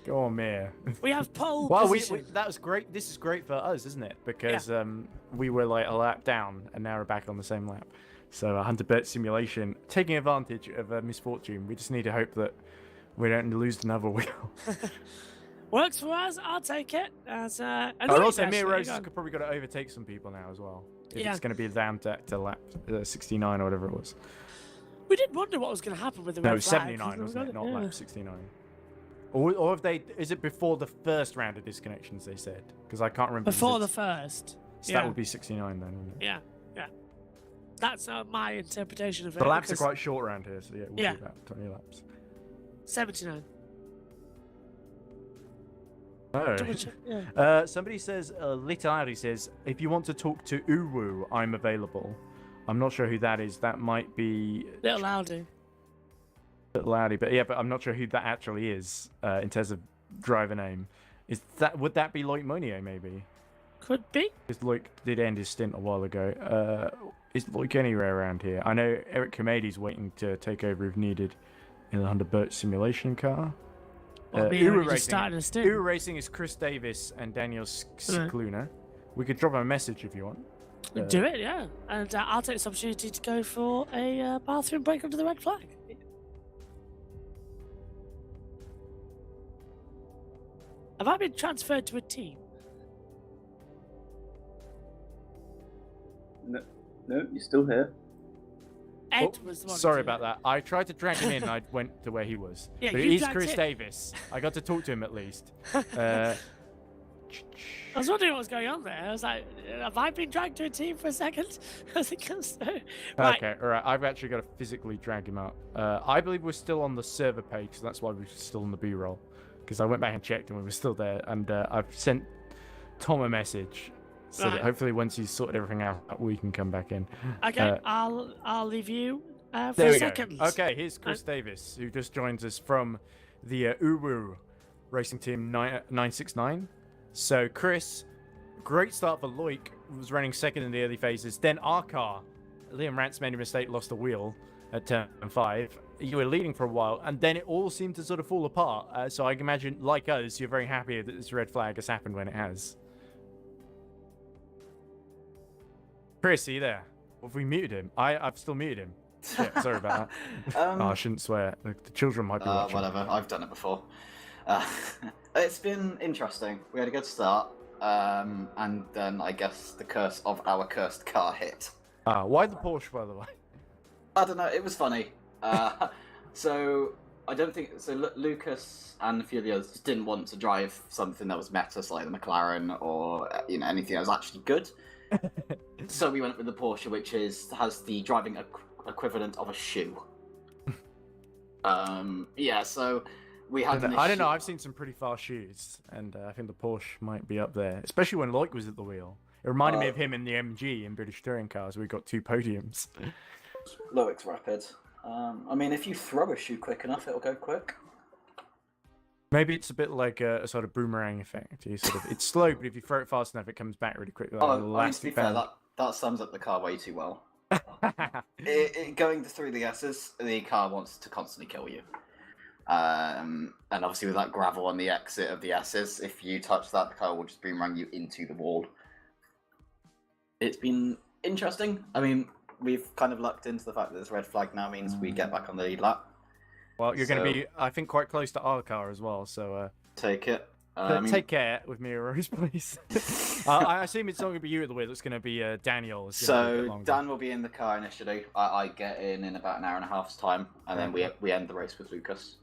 Speaker 1: Go on, Mir.
Speaker 4: We have pole
Speaker 1: Well,
Speaker 4: position.
Speaker 1: that was great. This is great for us, isn't it? Because we were like a lap down, and now we're back on the same lap. So 100-bet simulation, taking advantage of misfortune. We just need to hope that we don't lose another wheel.
Speaker 4: Works for us. I'll take it.
Speaker 1: And also, Miro's probably got to overtake some people now as well. If it's going to be down to lap 69 or whatever it was.
Speaker 4: We did wonder what was going to happen with the red flag.
Speaker 1: 79 wasn't it? Not lap 69. Or have they? Is it before the first round of disconnections? They said, because I can't remember.
Speaker 4: Before the first.
Speaker 1: So that would be 69 then. Wouldn't it?
Speaker 4: Yeah. That's my interpretation of it.
Speaker 1: The laps are quite short around here, so we'll do about 20 laps.
Speaker 4: 79.
Speaker 1: Oh. Somebody says, Litari says, if you want to talk to Uwu, I'm available. I'm not sure who that is. That might be
Speaker 4: Little Loudy.
Speaker 1: But I'm not sure who that actually is in terms of driver name. Would that be Loic Monio maybe?
Speaker 4: Could be.
Speaker 1: Because Loic did end his stint a while ago. Is Loic anywhere around here? I know Eric Kamedi's waiting to take over if needed in the 100-boat simulation car. Uwu Racing is Chris Davis and Daniel Scicluna. We could drop him a message if you want.
Speaker 4: Do it, yeah. And I'll take this opportunity to go for a bathroom break under the red flag. Have I been transferred to a team?
Speaker 2: No, you're still here.
Speaker 4: Ed was the one.
Speaker 1: Sorry about that. I tried to drag him in and I went to where he was.
Speaker 4: Yeah,
Speaker 1: but he's Chris Davis. I got to talk to him at least. I
Speaker 4: was wondering what was going on there. I was like, have I been dragged to a team for a second? I think so. Right.
Speaker 1: Okay, all right. I've actually got to physically drag him out. I believe we're still on the server page, so that's why we're still on the B-roll. Because I went back and checked and we were still there. And I've sent Tom a message. So that hopefully once he's sorted everything out, we can come back in.
Speaker 4: Okay, I'll leave you for a second.
Speaker 1: Okay, here's Chris Davis, who just joins us from the Uwu Racing Team 969. So Chris, great start for Loic, was running second in the early phases. Then our car, Liam Rantz made a mistake, lost the wheel at turn 5. You were leading for a while, and then it all seemed to sort of fall apart. So I can imagine, like us, you're very happy that this red flag has happened when it has. Chris, are you there? Have we muted him? I've still muted him. Yeah, sorry about that. I shouldn't swear. The children might be watching.
Speaker 6: Whatever, I've done it before. It's been interesting. We had a good start, and then I guess the curse of our cursed car hit.
Speaker 1: Why the Porsche, by the way?
Speaker 6: I don't know, it was funny. So, I don't think... So, Lucas and a few of the others didn't want to drive something that was meta, like the McLaren or anything that was actually good. So we went with the Porsche, which has the driving equivalent of a shoe. So we had.
Speaker 1: I don't know. I've seen some pretty fast shoes, and I think the Porsche might be up there, especially when Loic was at the wheel. It reminded me of him in the MG in British Touring Cars. We got 2 podiums.
Speaker 6: Loic's rapid. I mean, if you throw a shoe quick enough, it'll go quick.
Speaker 1: Maybe it's a bit like a sort of boomerang effect. It's slow, but if you throw it fast enough, it comes back really quickly. Like
Speaker 6: To be fair, that sums up the car way too well. Going through the S's, the car wants to constantly kill you. And obviously with that gravel on the exit of the S's, if you touch that, the car will just boomerang you into the wall. It's been interesting. I mean, we've kind of lucked into the fact that this red flag now means we get back on the lead lap.
Speaker 1: Well, you're going to be, I think, quite close to our car as well, so...
Speaker 6: take it.
Speaker 1: Take care with me, Rose, please. I assume it's not going to be you at the wheel, it's going to be Daniel.
Speaker 6: So Dan will be in the car initially. I get in about an hour and a half's time, and then we end the race with Lucas.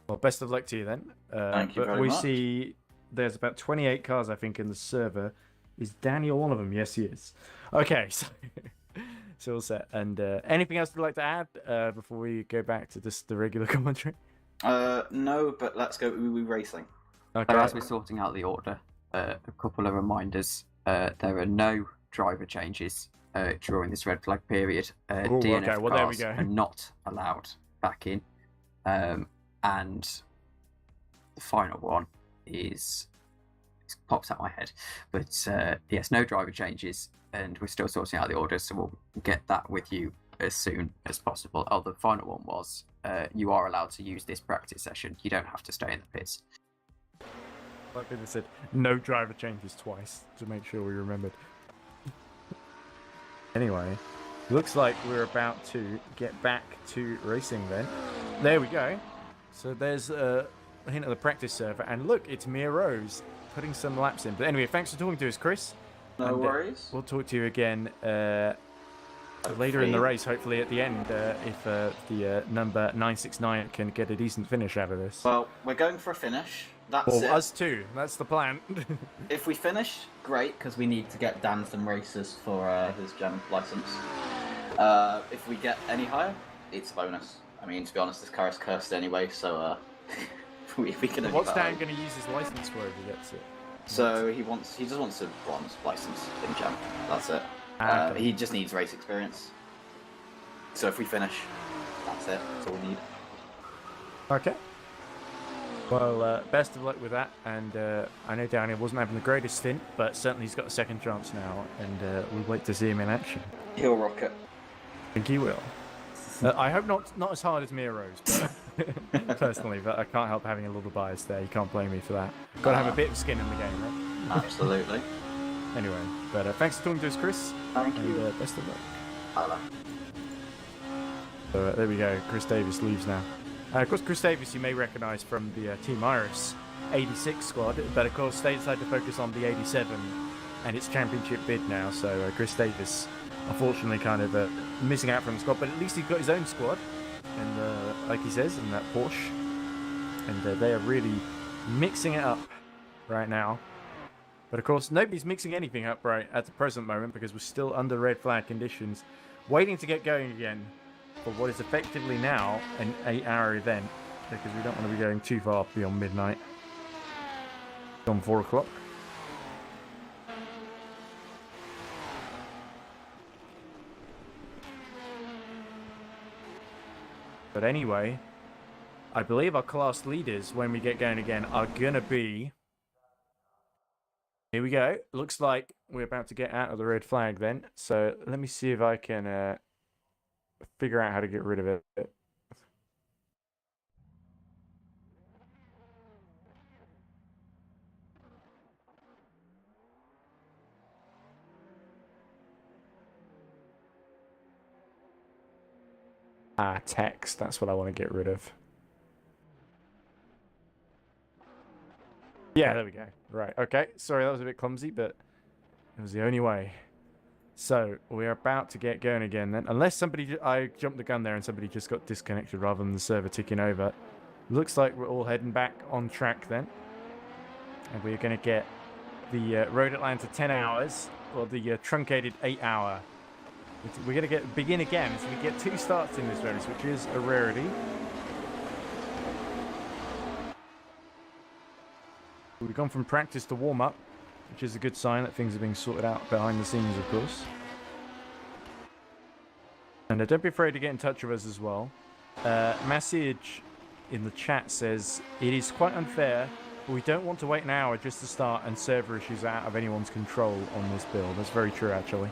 Speaker 1: Well, best of luck to you then.
Speaker 6: Thank you very much.
Speaker 1: We see there's about 28 cars, I think, in the server. Is Daniel one of them? Yes, he is. Okay, so all set. And anything else you'd like to add before we go back to the regular commentary?
Speaker 6: No, but let's go racing.
Speaker 1: Okay.
Speaker 5: So as we're sorting out the order, a couple of reminders. There are no driver changes during this red flag period. DNF
Speaker 1: well, there we
Speaker 5: cars
Speaker 1: go.
Speaker 5: are not allowed back in. And the final one is... It pops out my head. But yes, no driver changes, and we're still sorting out the order, so we'll get that with you as soon as possible. Oh, the final one was you are allowed to use this practice session. You don't have to stay in the pits.
Speaker 1: Like they said, no driver changes twice to make sure we remembered. Anyway, looks like we're about to get back to racing then. There we go. So there's a hint of the practice server, and look, it's Mia Rose putting some laps in. But anyway, thanks for talking to us, Chris.
Speaker 6: No worries.
Speaker 1: We'll talk to you again later in the race, hopefully at the end, if the number 969 can get a decent finish out of this.
Speaker 6: Well, we're going for a finish. That's it.
Speaker 1: Us too. That's the plan.
Speaker 6: If we finish, great, because we need to get Dan some races for his gem license. If we get any higher, it's a bonus. I mean, to be honest, this car is cursed anyway, so we can.
Speaker 1: What's Dan going to use his license for if he gets it?
Speaker 6: So he just wants a bronze license in gem. That's it.
Speaker 1: Okay.
Speaker 6: He just needs race experience. So if we finish, that's it. That's all we need.
Speaker 1: Okay. Well, best of luck with that. And I know Daniel wasn't having the greatest stint, but certainly he's got a second chance now, and we'll wait to see him in action.
Speaker 6: He'll rock it.
Speaker 1: I think he will. I hope not as hard as Mia Rose, but personally, but I can't help having a little bias there. You can't blame me for that. Got to have a bit of skin in the game, right?
Speaker 6: Absolutely.
Speaker 1: Anyway, but thanks for talking to us, Chris.
Speaker 6: Thank you.
Speaker 1: And best of luck.
Speaker 6: Hello.
Speaker 1: So there we go. Chris Davis leaves now. Of course, Chris Davis you may recognise from the Team Iris 86 squad, but of course they decided to focus on the 87 and its championship bid now. So Chris Davis, unfortunately, kind of missing out from the squad, but at least he's got his own squad, and like he says, in that Porsche, and they are really mixing it up right now. But of course, nobody's mixing anything up right at the present moment because we're still under red flag conditions, waiting to get going again for what is effectively now an 8-hour event, because we don't want to be going too far beyond midnight. It's on 4 o'clock. But anyway, I believe our class leaders, when we get going again, are going to be... Here we go. Looks like we're about to get out of the red flag then. So let me see if I can figure out how to get rid of it. Text. That's what I want to get rid of. Yeah, there we go. Right, okay. Sorry, that was a bit clumsy, but it was the only way. So, we're about to get going again then. Unless somebody... I jumped the gun there and somebody just got disconnected rather than the server ticking over. Looks like we're all heading back on track then. And we're going to get the Road Atlanta 10 hours, or the truncated 8-hour. We're going to begin again, so we get 2 starts in this race, which is a rarity. We've gone from practice to warm-up, which is a good sign that things are being sorted out behind the scenes, of course. And don't be afraid to get in touch with us as well. Message in the chat says, it is quite unfair, but we don't want to wait an hour just to start and server issues are out of anyone's control on this build. That's very true, actually.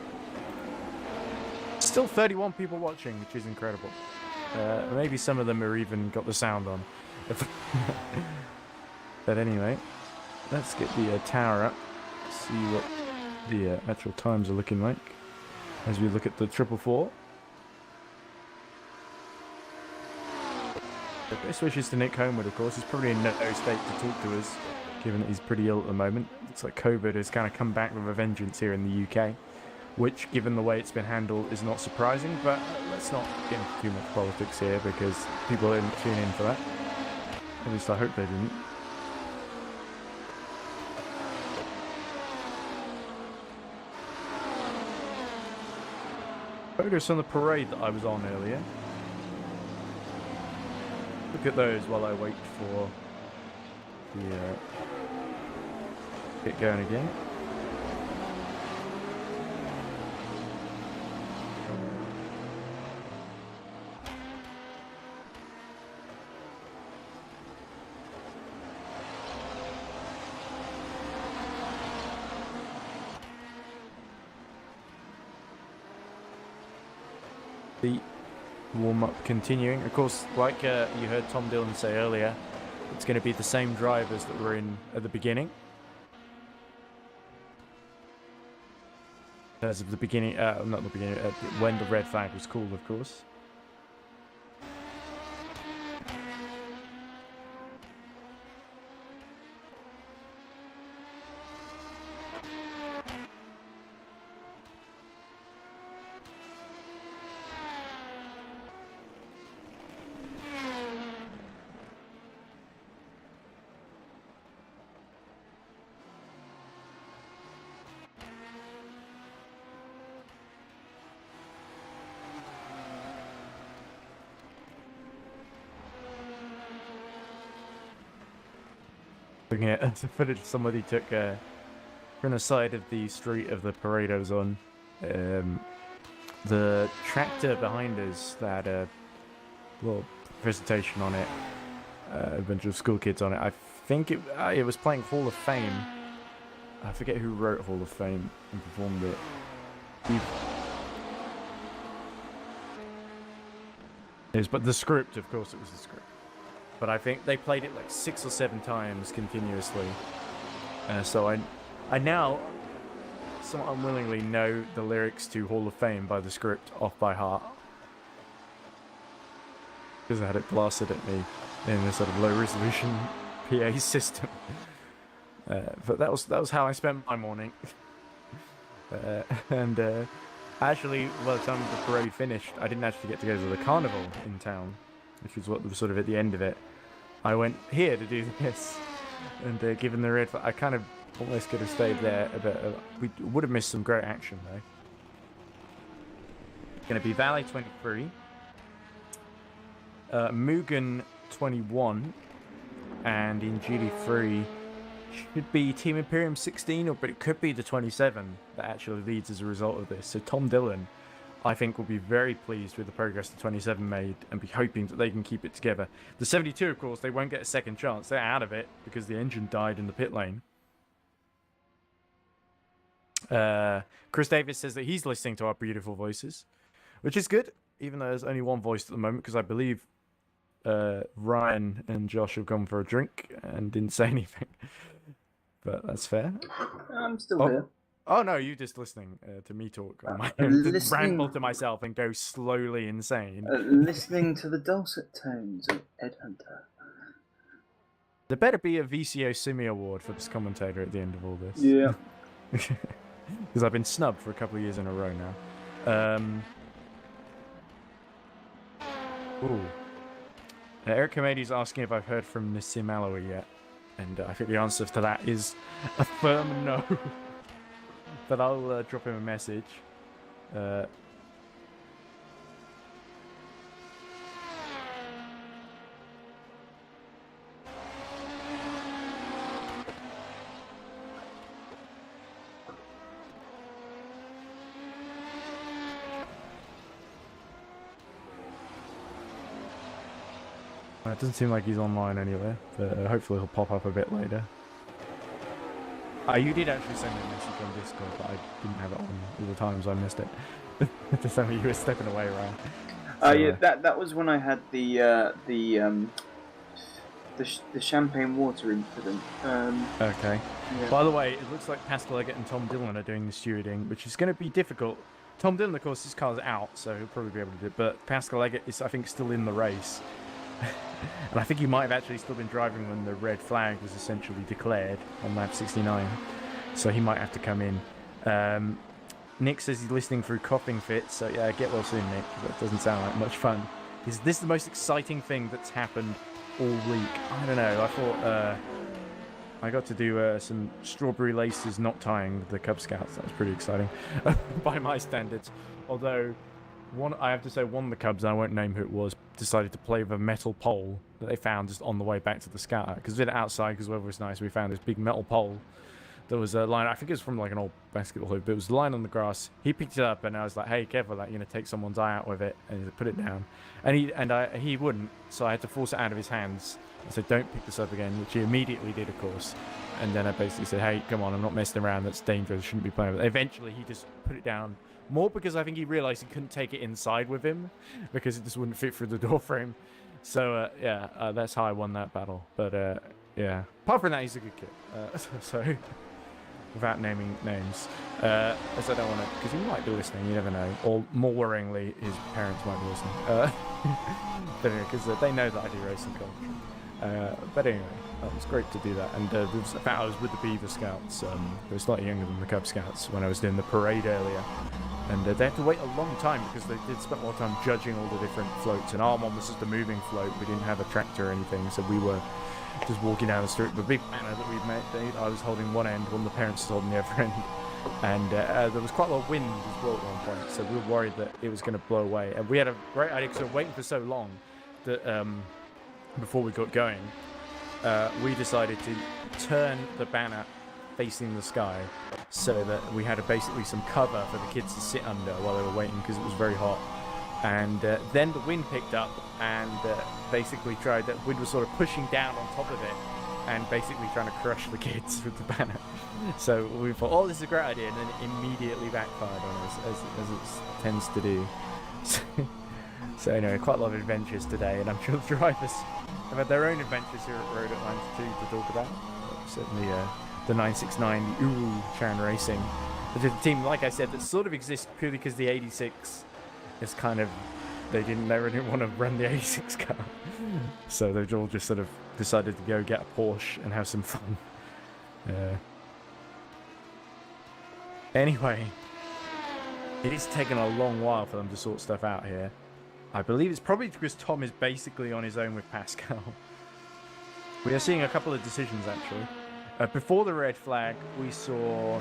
Speaker 1: Still 31 people watching, which is incredible. Maybe some of them are even got the sound on. But anyway, let's get the tower up, see what the actual times are looking like as we look at the 444. Best wishes to Nick Homewood, of course. He's probably in no state to talk to us, given that he's pretty ill at the moment. Looks like COVID has kind of come back with a vengeance here in the UK, which, given the way it's been handled, is not surprising. But let's not get into too much politics here, because people didn't tune in for that. At least I hope they didn't. Photos from the parade that I was on earlier. Look at those while I wait for the get going again. The warm-up continuing. Of course, like you heard Tom Dillon say earlier, it's going to be the same drivers that were in at the beginning. As of the beginning, not the beginning, when the red flag was called, of course. Looking at the footage somebody took from the side of the street of the parade I was on. The tractor behind us that had a little presentation on it, a bunch of school kids on it. I think it was playing Hall of Fame. I forget who wrote Hall of Fame and performed it. But the script, of course, it was the script. But I think they played it like 6 or 7 times continuously. So I now somewhat unwillingly know the lyrics to Hall of Fame by the script off by heart. Because I had it blasted at me in a sort of low resolution PA system. But that was how I spent my morning. Actually, by the time the parade finished, I didn't actually get to go to the carnival in town, which was what was sort of at the end of it. I went here to do this, and given the red, I kind of almost could have stayed there a bit. We would have missed some great action though. Going to be Valet 23, Mugen 21, and in GD3 should be Team Imperium 16, but it could be the 27 that actually leads as a result of this. So Tom Dillon, I think, will be very pleased with the progress the 27 made and be hoping that they can keep it together. The 72, of course, they won't get a second chance. They're out of it because the engine died in the pit lane. Chris Davis says that he's listening to our beautiful voices, which is good, even though there's only one voice at the moment, because I believe Ryan and Josh have gone for a drink and didn't say anything. But that's fair.
Speaker 2: I'm still here.
Speaker 1: Oh no, you just listening to me talk on my ramble to myself and go slowly insane.
Speaker 2: Listening to the dulcet tones of Ed Hunter.
Speaker 1: There better be a VCO Simi Award for this commentator at the end of all this.
Speaker 2: Yeah.
Speaker 1: Because I've been snubbed for a couple of years in a row now. Eric Comedi's asking if I've heard from Nassim Alawi yet. And I think the answer to that is a firm no. But I'll drop him a message. It doesn't seem like he's online anywhere, but hopefully he'll pop up a bit later. You did actually send me a message on Discord, but I didn't have it on all the times I missed it. To tell me you were stepping away, Ryan. So,
Speaker 2: yeah, that was when I had the champagne water incident.
Speaker 1: Okay.
Speaker 2: Yeah.
Speaker 1: By the way, it looks like Pascal Leggett and Tom Dillon are doing the stewarding, which is going to be difficult. Tom Dillon, of course, his car's out, so he'll probably be able to do it. But Pascal Leggett is, I think, still in the race. And I think he might have actually still been driving when the red flag was essentially declared on lap 69. So he might have to come in. Nick says he's listening through coughing fits. So yeah, get well soon, Nick. That doesn't sound like much fun. Is this the most exciting thing that's happened all week? I don't know. I thought I got to do some strawberry laces not tying the Cub Scouts. That was pretty exciting by my standards. Although I have to say, one of the Cubs, and I won't name who it was, decided to play with a metal pole that they found just on the way back to the scout. Because we did it outside because the weather was nice. We found this big metal pole. There was a line, I think it was from like an old basketball hoop, but it was lying on the grass. He picked it up and I was like, hey, careful, like, you're going to take someone's eye out with it. And he said, put it down. And he wouldn't, so I had to force it out of his hands. I said, don't pick this up again, which he immediately did, of course. And then I basically said, hey, come on, I'm not messing around. That's dangerous. Shouldn't be playing with it. Eventually, he just put it down. More because I think he realised he couldn't take it inside with him because it just wouldn't fit through the door frame. So, that's how I won that battle. But, yeah. Apart from that, he's a good kid. So, without naming names. As I don't want to... Because he might be listening, you never know. Or, more worryingly, his parents might be listening. But anyway, because they know that I do racing culture. But anyway, it was great to do that. And I was with the Beaver Scouts. They were slightly younger than the Cub Scouts when I was doing the parade earlier. And they had to wait a long time because they did spend a lot of time judging all the different floats. And our one was just a moving float. We didn't have a tractor or anything, so we were just walking down the street. The big banner that we'd made, I was holding one end, one of the parents was holding the other end. And there was quite a lot of wind as well at one point, so we were worried that it was going to blow away. And we had a great idea because we were waiting for so long that before we got going, we decided to turn the banner facing the sky so that we had basically some cover for the kids to sit under while they were waiting because it was very hot. And then the wind picked up and basically that wind was sort of pushing down on top of it and basically trying to crush the kids with the banner. So we thought, oh, this is a great idea, and then it immediately backfired on us, as it tends to do. So anyway, quite a lot of adventures today, and I'm sure the drivers have had their own adventures here at Road Atlanta too to talk about. Certainly the 969, the Uru Chan Racing. The team, like I said, that sort of exists purely because the 86 is kind of, they didn't want to run the 86 car. So they've all just sort of decided to go get a Porsche and have some fun. Anyway, it is taking a long while for them to sort stuff out here. I believe it's probably because Tom is basically on his own with Pascal. We are seeing a couple of decisions, actually. Before the red flag, we saw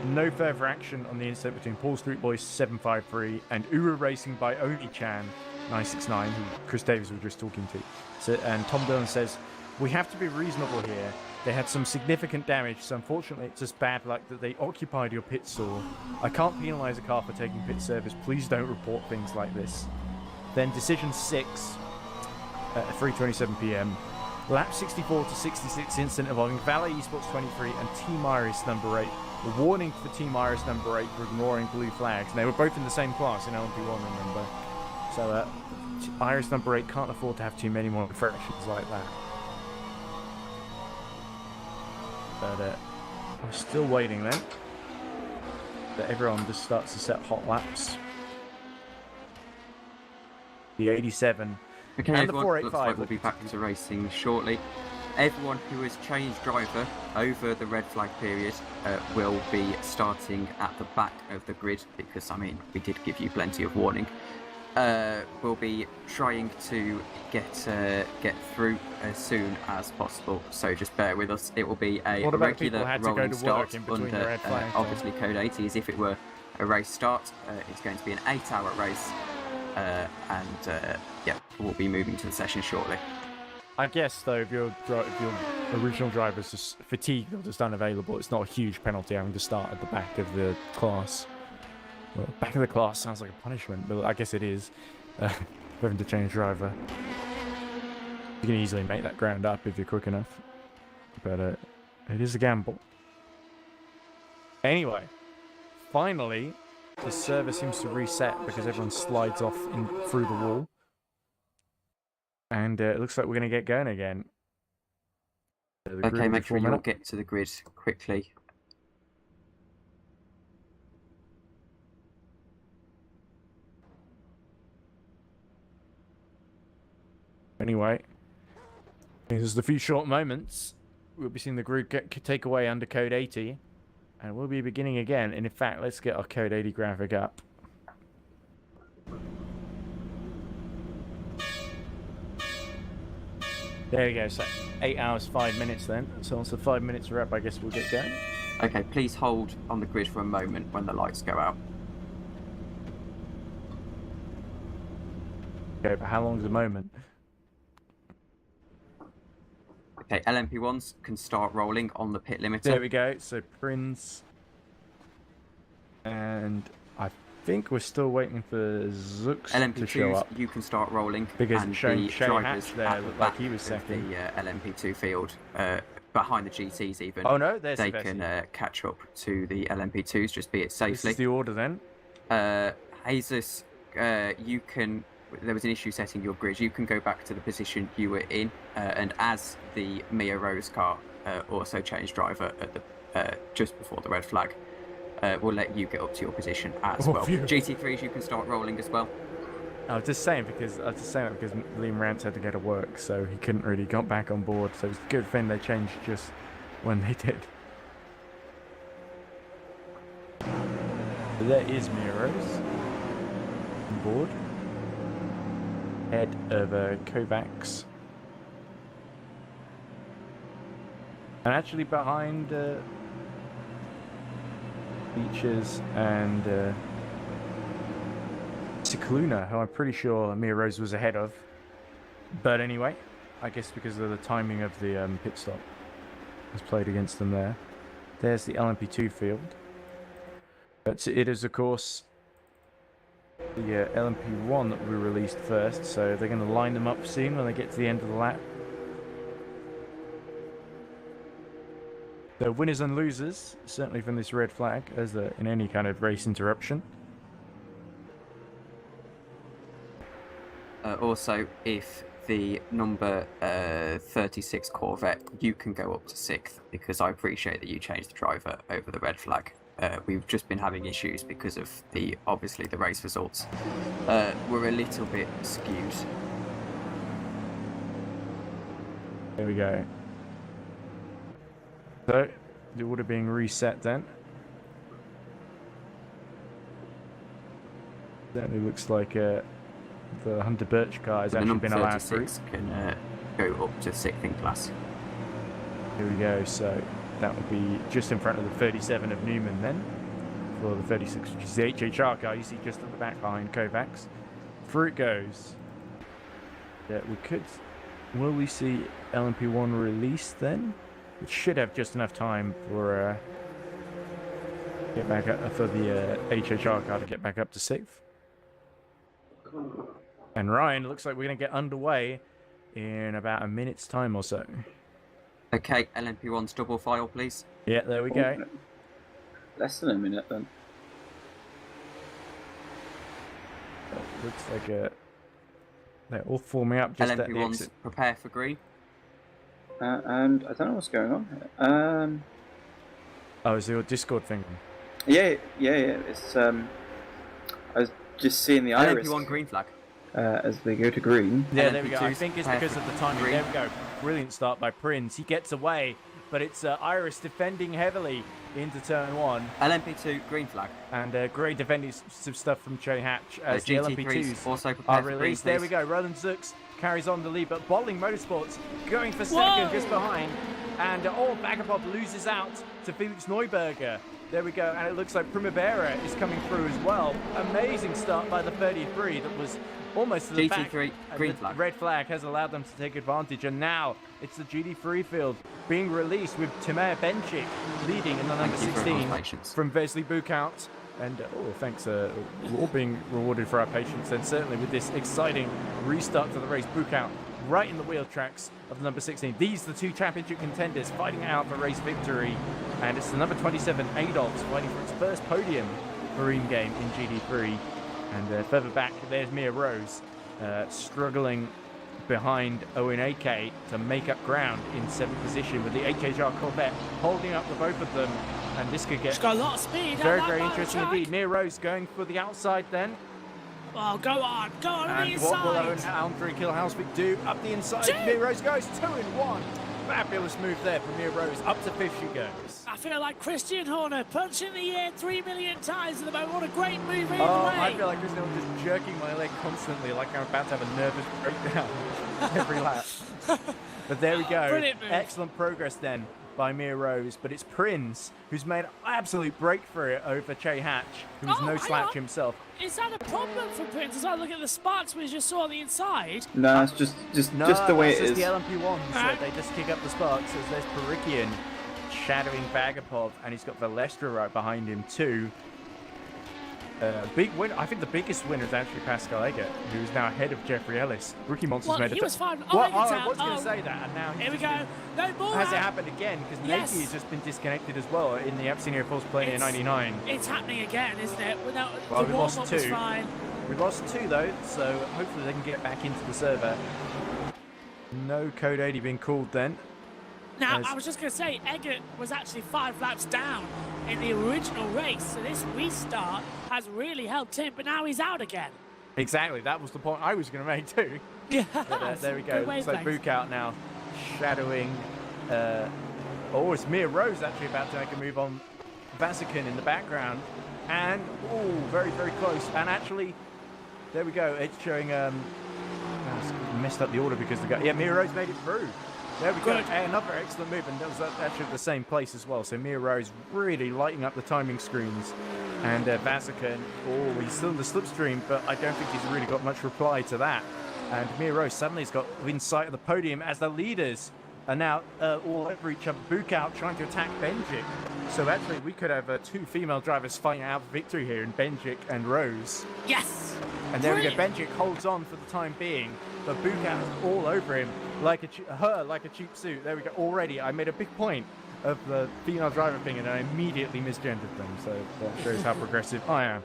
Speaker 1: no further action on the incident between Paul Street Boys 753 and Uru Racing by Oni-chan 969, who Chris Davis was just talking to. So, and Tom Dillon says, we have to be reasonable here. They had some significant damage, so unfortunately it's just bad luck that they occupied your pit stall. I can't penalise a car for taking pit service. Please don't report things like this. Then decision 6 at 3:27 p.m. Lap 64 to 66 incident involving Valet Esports 23 and Team Iris number 8. A warning for Team Iris number 8 for ignoring blue flags. And they were both in the same class in LMP1, remember. So Iris number 8 can't afford to have too many more infractions like that. But I'm still waiting then. That everyone just starts to set hot laps. The 87
Speaker 5: okay,
Speaker 1: and
Speaker 5: everyone,
Speaker 1: the 485
Speaker 5: looks like we'll be back to racing shortly. Everyone who has changed driver over the red flag period will be starting at the back of the grid because, I mean, we did give you plenty of warning. We'll be trying to get through as soon as possible, so just bear with us. It will be a regular rolling start under obviously code 80 as if it were a race start. It's going to be an 8-hour race, and yeah, we'll be moving to the session shortly.
Speaker 1: I guess though, if your original driver's just fatigued or just unavailable, it's not a huge penalty having to start at the back of the class. Well, back of the class sounds like a punishment, but I guess it is. Having to change driver. You can easily make that ground up if you're quick enough. But it is a gamble. Anyway, finally, the server seems to reset because everyone slides off through the wall. And it looks like we're going to get going again.
Speaker 5: Okay, make sure you all get to the grid quickly.
Speaker 1: Anyway, in just a few short moments, we'll be seeing the grid take away under code 80. And we'll be beginning again. And in fact, let's get our code 80 graphic up. There we go, so 8 hours, 5 minutes then. So once the 5 minutes are up, I guess we'll get going.
Speaker 5: Okay, please hold on the grid for a moment when the lights go out.
Speaker 1: Okay, but how long is a moment?
Speaker 5: Okay, LMP1s can start rolling on the pit limiter.
Speaker 1: There we go, so Prince. And I think we're still waiting for Zooks to show up.
Speaker 5: You can start rolling.
Speaker 1: Because
Speaker 5: and
Speaker 1: showing
Speaker 5: the
Speaker 1: Shay
Speaker 5: drivers
Speaker 1: Hatch there looked like he was second.
Speaker 5: The LMP2 field, behind the GTs even.
Speaker 1: Oh no, there's
Speaker 5: they can catch up to the LMP2s, just be it safely.
Speaker 1: This is the order then.
Speaker 5: Jesus, you can... There was an issue setting your grid. You can go back to the position you were in, and as the Mia Rose car also changed driver at the just before the red flag, we'll let you get up to your position as well.
Speaker 1: Phew.
Speaker 5: GT3s, you can start rolling as well.
Speaker 1: I was just saying that because Liam Rance had to go to work, so he couldn't really got back on board. So it's a good thing they changed just when they did. So there is Mia Rose on board. Head of Kovacs. And actually behind Beaches and Cicluna, who I'm pretty sure Mia Rose was ahead of. But anyway, I guess because of the timing of the pit stop has played against them there. There's the LMP2 field. But it is, of course, the LMP1 that we released first, so they're going to line them up soon when they get to the end of the lap. The winners and losers, certainly from this red flag, as in any kind of race interruption.
Speaker 5: Also, if the number 36 Corvette, you can go up to 6th, because I appreciate that you changed the driver over the red flag. We've just been having issues because of obviously the race results. We're a little bit skewed.
Speaker 1: There we go. So, the order being reset then. Certainly looks like the Hunter Birch car has actually been allowed through.
Speaker 5: Can go up to 6th in class.
Speaker 1: Here we go, so that would be just in front of the 37 of Newman then. For the 36, which is the HHR car you see just at the back behind Kovacs. Through it goes. Yeah, will we see LMP1 released then? It should have just enough time for get back up for the HHR car to get back up to 6th. And Ryan, looks like we're going to get underway in about a minute's time or so.
Speaker 5: Okay, LMP1's double file, please.
Speaker 1: Yeah, there we go.
Speaker 2: Less than a minute then.
Speaker 1: Looks like they're all forming up just at the
Speaker 5: LMP1's
Speaker 1: exit.
Speaker 5: prepare for green.
Speaker 2: And I don't know what's going on.
Speaker 1: Oh, is your Discord thing?
Speaker 2: Yeah. It's I was just seeing the iris.
Speaker 5: LMP1 green flag.
Speaker 2: As they go to green.
Speaker 1: Yeah, there we go. I think it's because of the timing. There we go. Brilliant start by Prince. He gets away, but it's Iris defending heavily into turn 1.
Speaker 5: LMP2 green flag.
Speaker 1: And great defending some stuff from Che Hatch as the LMP2s
Speaker 5: also
Speaker 1: are released. There we go. Roland Zooks carries on the lead, but Bolling Motorsports going for second just behind. And Vagabond loses out to Felix Neuberger. There we go, and it looks like Primavera is coming through as well. Amazing start by the 33 that was almost to the back.
Speaker 5: GT3 green flag.
Speaker 1: Red flag has allowed them to take advantage, and now it's the GT3 field being released with Timur Benchik leading in the number 16 from Vesely Bukout. And thanks, we're all being rewarded for our patience, and certainly with this exciting restart to the race. Bukout right in the wheel tracks of the number 16. These are the 2 championship contenders fighting out for race victory. And it's the number 27, Adolphs, fighting for its first podium marine game in GD3. And further back, there's Mia Rose, struggling behind Owen AK to make up ground in 7th position, with the HHR Corvette holding up the both of them. And this could get
Speaker 4: She's got a lot of speed.
Speaker 1: very interesting indeed. Mia Rose going for the outside then.
Speaker 4: Oh, go on the
Speaker 1: And
Speaker 4: inside.
Speaker 1: what will Owen Almfrey Kilhausvik do? Up the inside, Mia Rose goes 2 in 1. Fabulous move there from Mia Rose. Up to 5th she goes.
Speaker 4: I feel like Christian Horner punching the air 3 million times at the moment. What a great move either
Speaker 1: Oh,
Speaker 4: way.
Speaker 1: I feel like Christian Horner just jerking my leg constantly, like I'm about to have a nervous breakdown every lap. But there we go.
Speaker 4: Brilliant move.
Speaker 1: Excellent progress then by Mia Rose, but it's Prince who's made an absolute break for it over Che Hatch, who's no
Speaker 4: hang
Speaker 1: slouch
Speaker 4: on.
Speaker 1: himself.
Speaker 4: Is that a problem for Prince? As I look at the sparks we just saw on the inside.
Speaker 2: No, it's just the way it
Speaker 1: it's
Speaker 2: is.
Speaker 1: the LMP1s.
Speaker 4: Right.
Speaker 1: They just kick up the sparks as there's Perikian shadowing Vagapov, and he's got Valestra right behind him too. Big win. I think the biggest winner is actually Pascal Eggert, who's now ahead of Jeffrey Ellis. Rookie Monsters
Speaker 4: Well,
Speaker 1: made
Speaker 4: he
Speaker 1: it.
Speaker 4: was fine.
Speaker 1: Well,
Speaker 4: Eggert's
Speaker 1: I
Speaker 4: out.
Speaker 1: was going to say that, and now
Speaker 4: Here we go. No more.
Speaker 1: Has it happened again? Because
Speaker 4: Yes.
Speaker 1: Nagy has just been disconnected as well in the Abyssinia Force Play in 99.
Speaker 4: It's happening again, isn't it? Without
Speaker 1: Well,
Speaker 4: the
Speaker 1: we lost
Speaker 4: warm-up was
Speaker 1: 2.
Speaker 4: fine.
Speaker 1: We lost 2 though, so hopefully they can get back into the server. No code 80 being called then.
Speaker 4: Now,
Speaker 1: As-
Speaker 4: I was just going to say, Eggert was actually 5 laps down in the original race, so this restart has really helped him, but now he's out again.
Speaker 1: Exactly, that was the point I was going to make too.
Speaker 4: Yeah.
Speaker 1: But, there we go.
Speaker 4: Good
Speaker 1: So
Speaker 4: wavelength.
Speaker 1: Book out now, shadowing. Oh, it's Mia Rose actually about to make a move on Vasican in the background, and very close. And actually, there we go. It's showing. Messed up the order because the guy. Yeah, Mia Rose made it through. There we go.
Speaker 4: Good.
Speaker 1: Hey, another excellent move, and that was actually at the same place as well. So Mia Rose really lighting up the timing screens. And Vasican, he's still in the slipstream, but I don't think he's really got much reply to that. And Mia Rose suddenly has got in sight of the podium as the leaders are now all over each other. Book out trying to attack Benjik. So actually, we could have 2 female drivers fighting out for victory here in Benjik and Rose.
Speaker 4: Yes.
Speaker 1: And there we go.
Speaker 4: Brilliant.
Speaker 1: Benjik holds on for the time being, but Bukat is all over him like a cheap suit. There we go. Already, I made a big point of the female driver thing, and I immediately misgendered them. So that shows how progressive I am.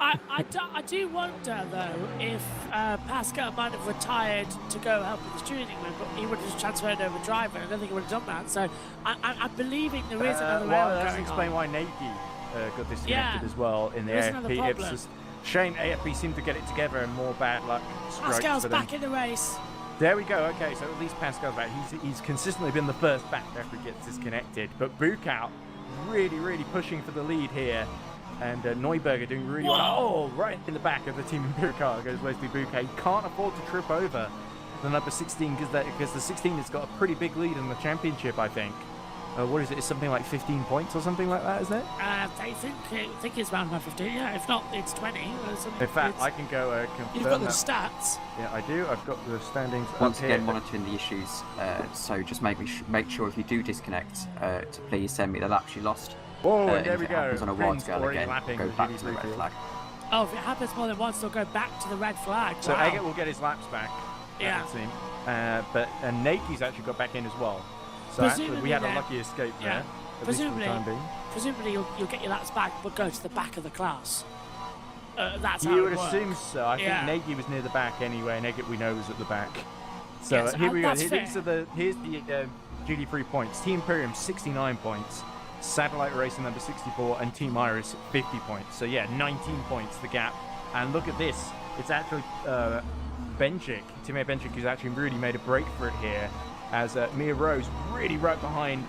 Speaker 4: I do wonder, though, if Pascal might have retired to go help with the steering wheel, but he would have just transferred over driver. I don't think he would have done that. So I'm believing there is another
Speaker 1: Well,
Speaker 4: round
Speaker 1: that
Speaker 4: going
Speaker 1: doesn't explain
Speaker 4: on.
Speaker 1: why Nagy got disconnected
Speaker 4: Yeah.
Speaker 1: as well in the
Speaker 4: There is another
Speaker 1: AFP. It's
Speaker 4: problem.
Speaker 1: just shame AFP seemed to get it together, and more bad luck strikes
Speaker 4: Pascal's
Speaker 1: for them.
Speaker 4: back in the race.
Speaker 1: There we go. Okay, so at least Pascal's back. He's consistently been the first back after he gets disconnected. But Bukout really pushing for the lead here. And Neuberger doing really well. Oh, right in the back of the team in Bukout goes Wesley Bukout. He can't afford to trip over the number 16 because the 16 has got a pretty big lead in the championship, I think. What is it? It's something like 15 points or something like that, isn't it?
Speaker 4: I think it's around about 15. Yeah, if not, it's 20.
Speaker 1: In fact, I can go confirm
Speaker 4: You've got the
Speaker 1: that.
Speaker 4: stats.
Speaker 1: Yeah, I do. I've got the standings
Speaker 5: Once
Speaker 1: up
Speaker 5: again,
Speaker 1: here.
Speaker 5: monitoring the issues, so just make sure if you do disconnect, to please send me the laps you lost.
Speaker 1: Whoa,
Speaker 5: and
Speaker 1: there
Speaker 5: if
Speaker 1: we
Speaker 5: it
Speaker 1: go.
Speaker 5: happens on a wide
Speaker 1: Prince
Speaker 5: scale
Speaker 1: already
Speaker 5: again,
Speaker 1: lapping
Speaker 5: go
Speaker 1: the
Speaker 5: back
Speaker 1: GD3
Speaker 5: to the red
Speaker 1: field.
Speaker 5: flag.
Speaker 4: Oh, if it happens more than once, they'll go back to the red flag.
Speaker 1: So
Speaker 4: Wow.
Speaker 1: Eggert will get his laps back.
Speaker 4: Yeah.
Speaker 1: That would seem. But Naki's actually got back in as well. So actually, we
Speaker 4: Presumably
Speaker 1: had a
Speaker 4: then-
Speaker 1: lucky escape
Speaker 4: yeah.
Speaker 1: there. At least for the time being.
Speaker 4: Presumably you'll get your laps back, but go to the back of the class. That's how
Speaker 1: You
Speaker 4: it
Speaker 1: would
Speaker 4: works.
Speaker 1: assume so. I
Speaker 4: Yeah.
Speaker 1: think Nagy was near the back anyway, and Eggert we know was at the back. So
Speaker 4: Yes,
Speaker 1: here we go.
Speaker 4: that's
Speaker 1: Here's
Speaker 4: fair.
Speaker 1: the GD3 points. Team Imperium 69 points. Satellite Racing number 64 and Team Iris 50 points. So yeah, 19 points the gap. And look at this. It's actually Benchik, Timur Benchik, who's actually really made a break for it here. As Mia Rose really right behind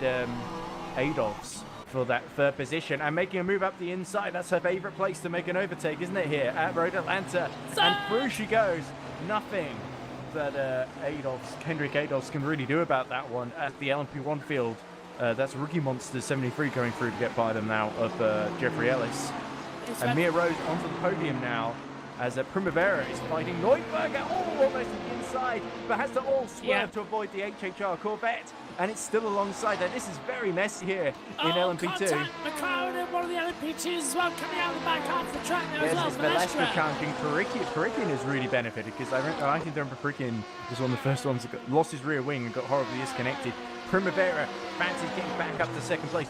Speaker 1: Adolphs for that 3rd position and making a move up the inside. That's her favourite place to make an overtake, isn't it, here at Road Atlanta? And through she goes. Nothing that Kendrick Adolphs can really do about that one at the LMP1 field. That's Rookie Monsters 73 going through to get by them now of Jeffrey Ellis.
Speaker 4: It's
Speaker 1: And
Speaker 4: red-
Speaker 1: Mia Rose onto the podium now as Primavera is fighting Neuberger. Oh, almost to the inside, but has to all swerve to avoid the HHR Corvette. And it's still alongside there. This is very messy here in LMP2.
Speaker 4: McLaren and one of the LMP2s as well coming out of the back half of the track there as well.
Speaker 1: Yes, Velasco challenging Perikin has really benefited because I think Perikin was one of the first ones that lost his rear wing and got horribly disconnected. Primavera fancies getting back up to second place,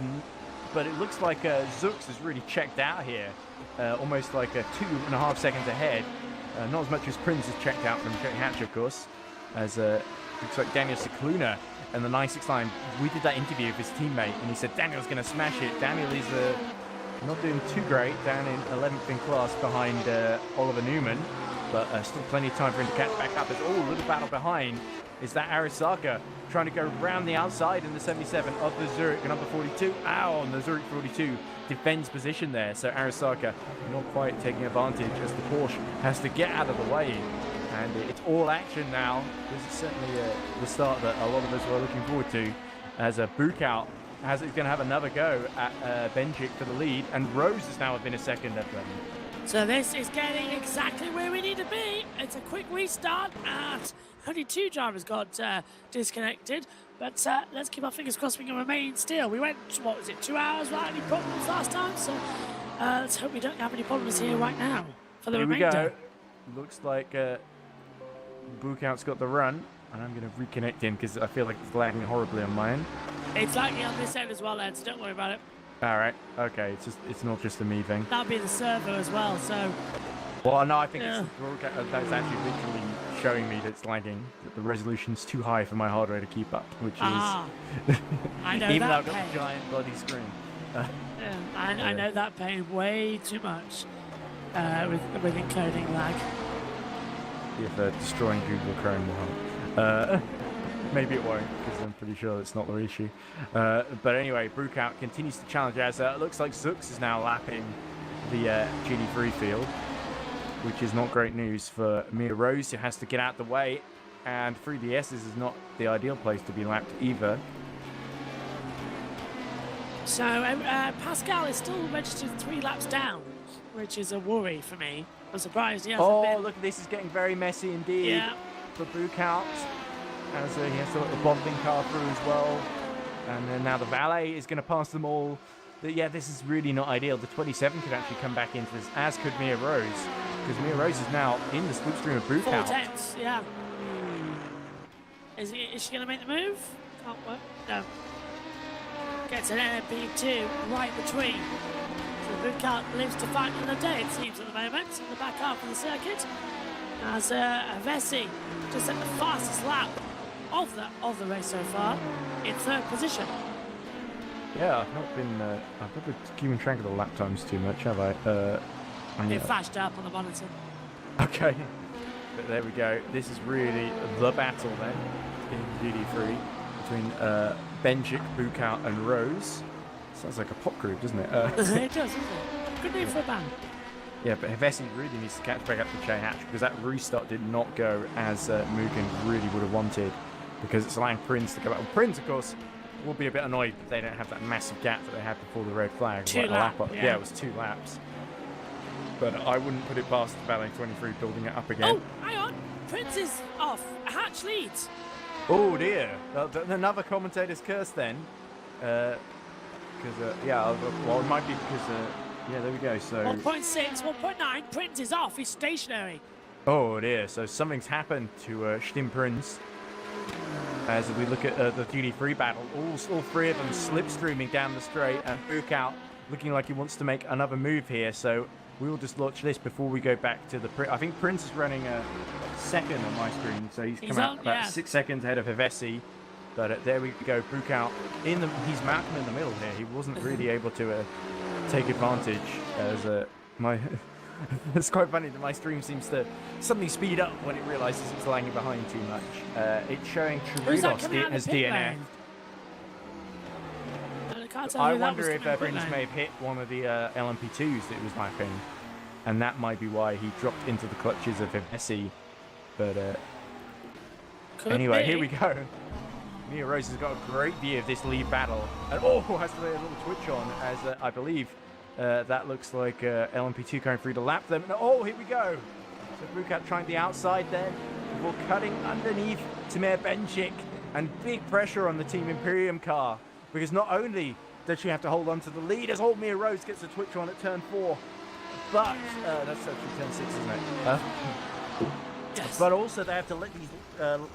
Speaker 1: but it looks like Zux has really checked out here, almost like 2.5 seconds ahead. Not as much as Prince has checked out from Jerry Hatch, of course, as looks like Daniel Cicluna and the 969. We did that interview with his teammate, and he said Daniel's going to smash it. Daniel is not doing too great, down in 11th in class behind Oliver Newman, but still plenty of time for him to catch back up. There's a little battle behind. Is that Arisaka trying to go round the outside in the 77 of the Zurich number 42? Ow, and the Zurich 42 defends position there. So Arisaka not quite taking advantage as the Porsche has to get out of the way. And it's all action now. This is certainly the start that a lot of us were looking forward to, as Bukout is going to have another go at Benchik for the lead, and Rose has now been a second at them.
Speaker 4: So this is getting exactly where we need to be. It's a quick restart, and only 2 drivers got disconnected. But let's keep our fingers crossed we can remain still. We went, 2 hours without any problems last time, so let's hope we don't have any problems here right now for the remainder.
Speaker 1: Here we go. Looks like Bukout's got the run, and I'm going to reconnect him because I feel like it's lagging horribly on mine.
Speaker 4: It's lagging on this end as well, Ed, so don't worry about it.
Speaker 1: All right, okay, it's not just a me thing.
Speaker 4: That'll be the server as well, so...
Speaker 1: Well, no, I think it's the broadcast that's actually literally showing me that it's lagging, that the resolution's too high for my hardware to keep up, which is...
Speaker 4: I know
Speaker 1: even
Speaker 4: that
Speaker 1: though I've got a giant bloody screen.
Speaker 4: I know that pain way too much with encoding lag.
Speaker 1: If destroying Google Chrome will help. Maybe it won't, because I'm pretty sure it's not the issue. But anyway, Bukout continues to challenge as it looks like Zux is now lapping the GD3 field, which is not great news for Mia Rose, who has to get out the way, and 3DS's is not the ideal place to be lapped either.
Speaker 4: So Pascal is still registered 3 laps down, which is a worry for me. I'm surprised he hasn't been.
Speaker 1: Look, this is getting very messy indeed for Bukout, as he has to let the bonding car through as well. And then now the valet is going to pass them all. Yeah, this is really not ideal. The 27 could actually come back into this, as could Mia Rose, because Mia Rose is now in the slipstream of Bukout.
Speaker 4: 4/10, yeah. Is she going to make the move? Can't work. No. Gets an LMP2 right between. So Bukout lives to fight another day, it seems, at the moment, in the back half of the circuit. As Vessi just at the fastest lap of the race so far, in 3rd position.
Speaker 1: Yeah, I've not been keeping track of the lap times too much, have I?
Speaker 4: It flashed up on the monitor.
Speaker 1: Okay, but there we go. This is really the battle then in GD3 between Benchik, Bukout, and Rose. Sounds like a pop group, doesn't it?
Speaker 4: It does, doesn't it? Good name for a band.
Speaker 1: Yeah, but Hevesi really needs to catch back up to Jay Hatch, because that restart did not go as Mugen really would have wanted, because it's allowing Prince to go back. Well, Prince, of course, will be a bit annoyed that they don't have that massive gap that they had before the red flag.
Speaker 4: 2 laps.
Speaker 1: Yeah, it was 2 laps. But I wouldn't put it past Ballet 23 building it up again.
Speaker 4: Oh, hang on. Prince is off. Hatch leads.
Speaker 1: Oh, dear. Another commentator's curse then. Because, well, it might be because... yeah, there we go. So
Speaker 4: 1.6, 1.9. Prince is off. He's stationary.
Speaker 1: Oh dear. So something's happened to Stim Prince. As we look at the GD3 battle, all 3 of them slipstreaming down the straight, and Bukout looking like he wants to make another move here. So we will just launch this before we go back to the... I think Prince is running a 2nd on my screen, so he's come out about 6 seconds ahead of Hevesi. But there we go. Bukout he's Malcolm in the middle here. He wasn't really able to take advantage, as my it's quite funny that my stream seems to suddenly speed up when it realizes it's lagging behind too much. It's showing Chirinos as DNF. I wonder if Prince may have hit one of the LMP2s that it was lapping, and that might be why he dropped into the clutches of Messi. But anyway, here we go. Mia Rose has got a great view of this lead battle, and has to lay a little twitch on, as I believe that looks like LMP2 going through to lap them. And here we go. So Bukout trying the outside then. before cutting underneath Timur Benchik, and big pressure on the Team Imperium car, because not only does she have to hold on to the lead as old Mia Rose gets a twitch on at turn 4, but that's actually turn 6, isn't it?
Speaker 4: Yes.
Speaker 1: But also they have to let these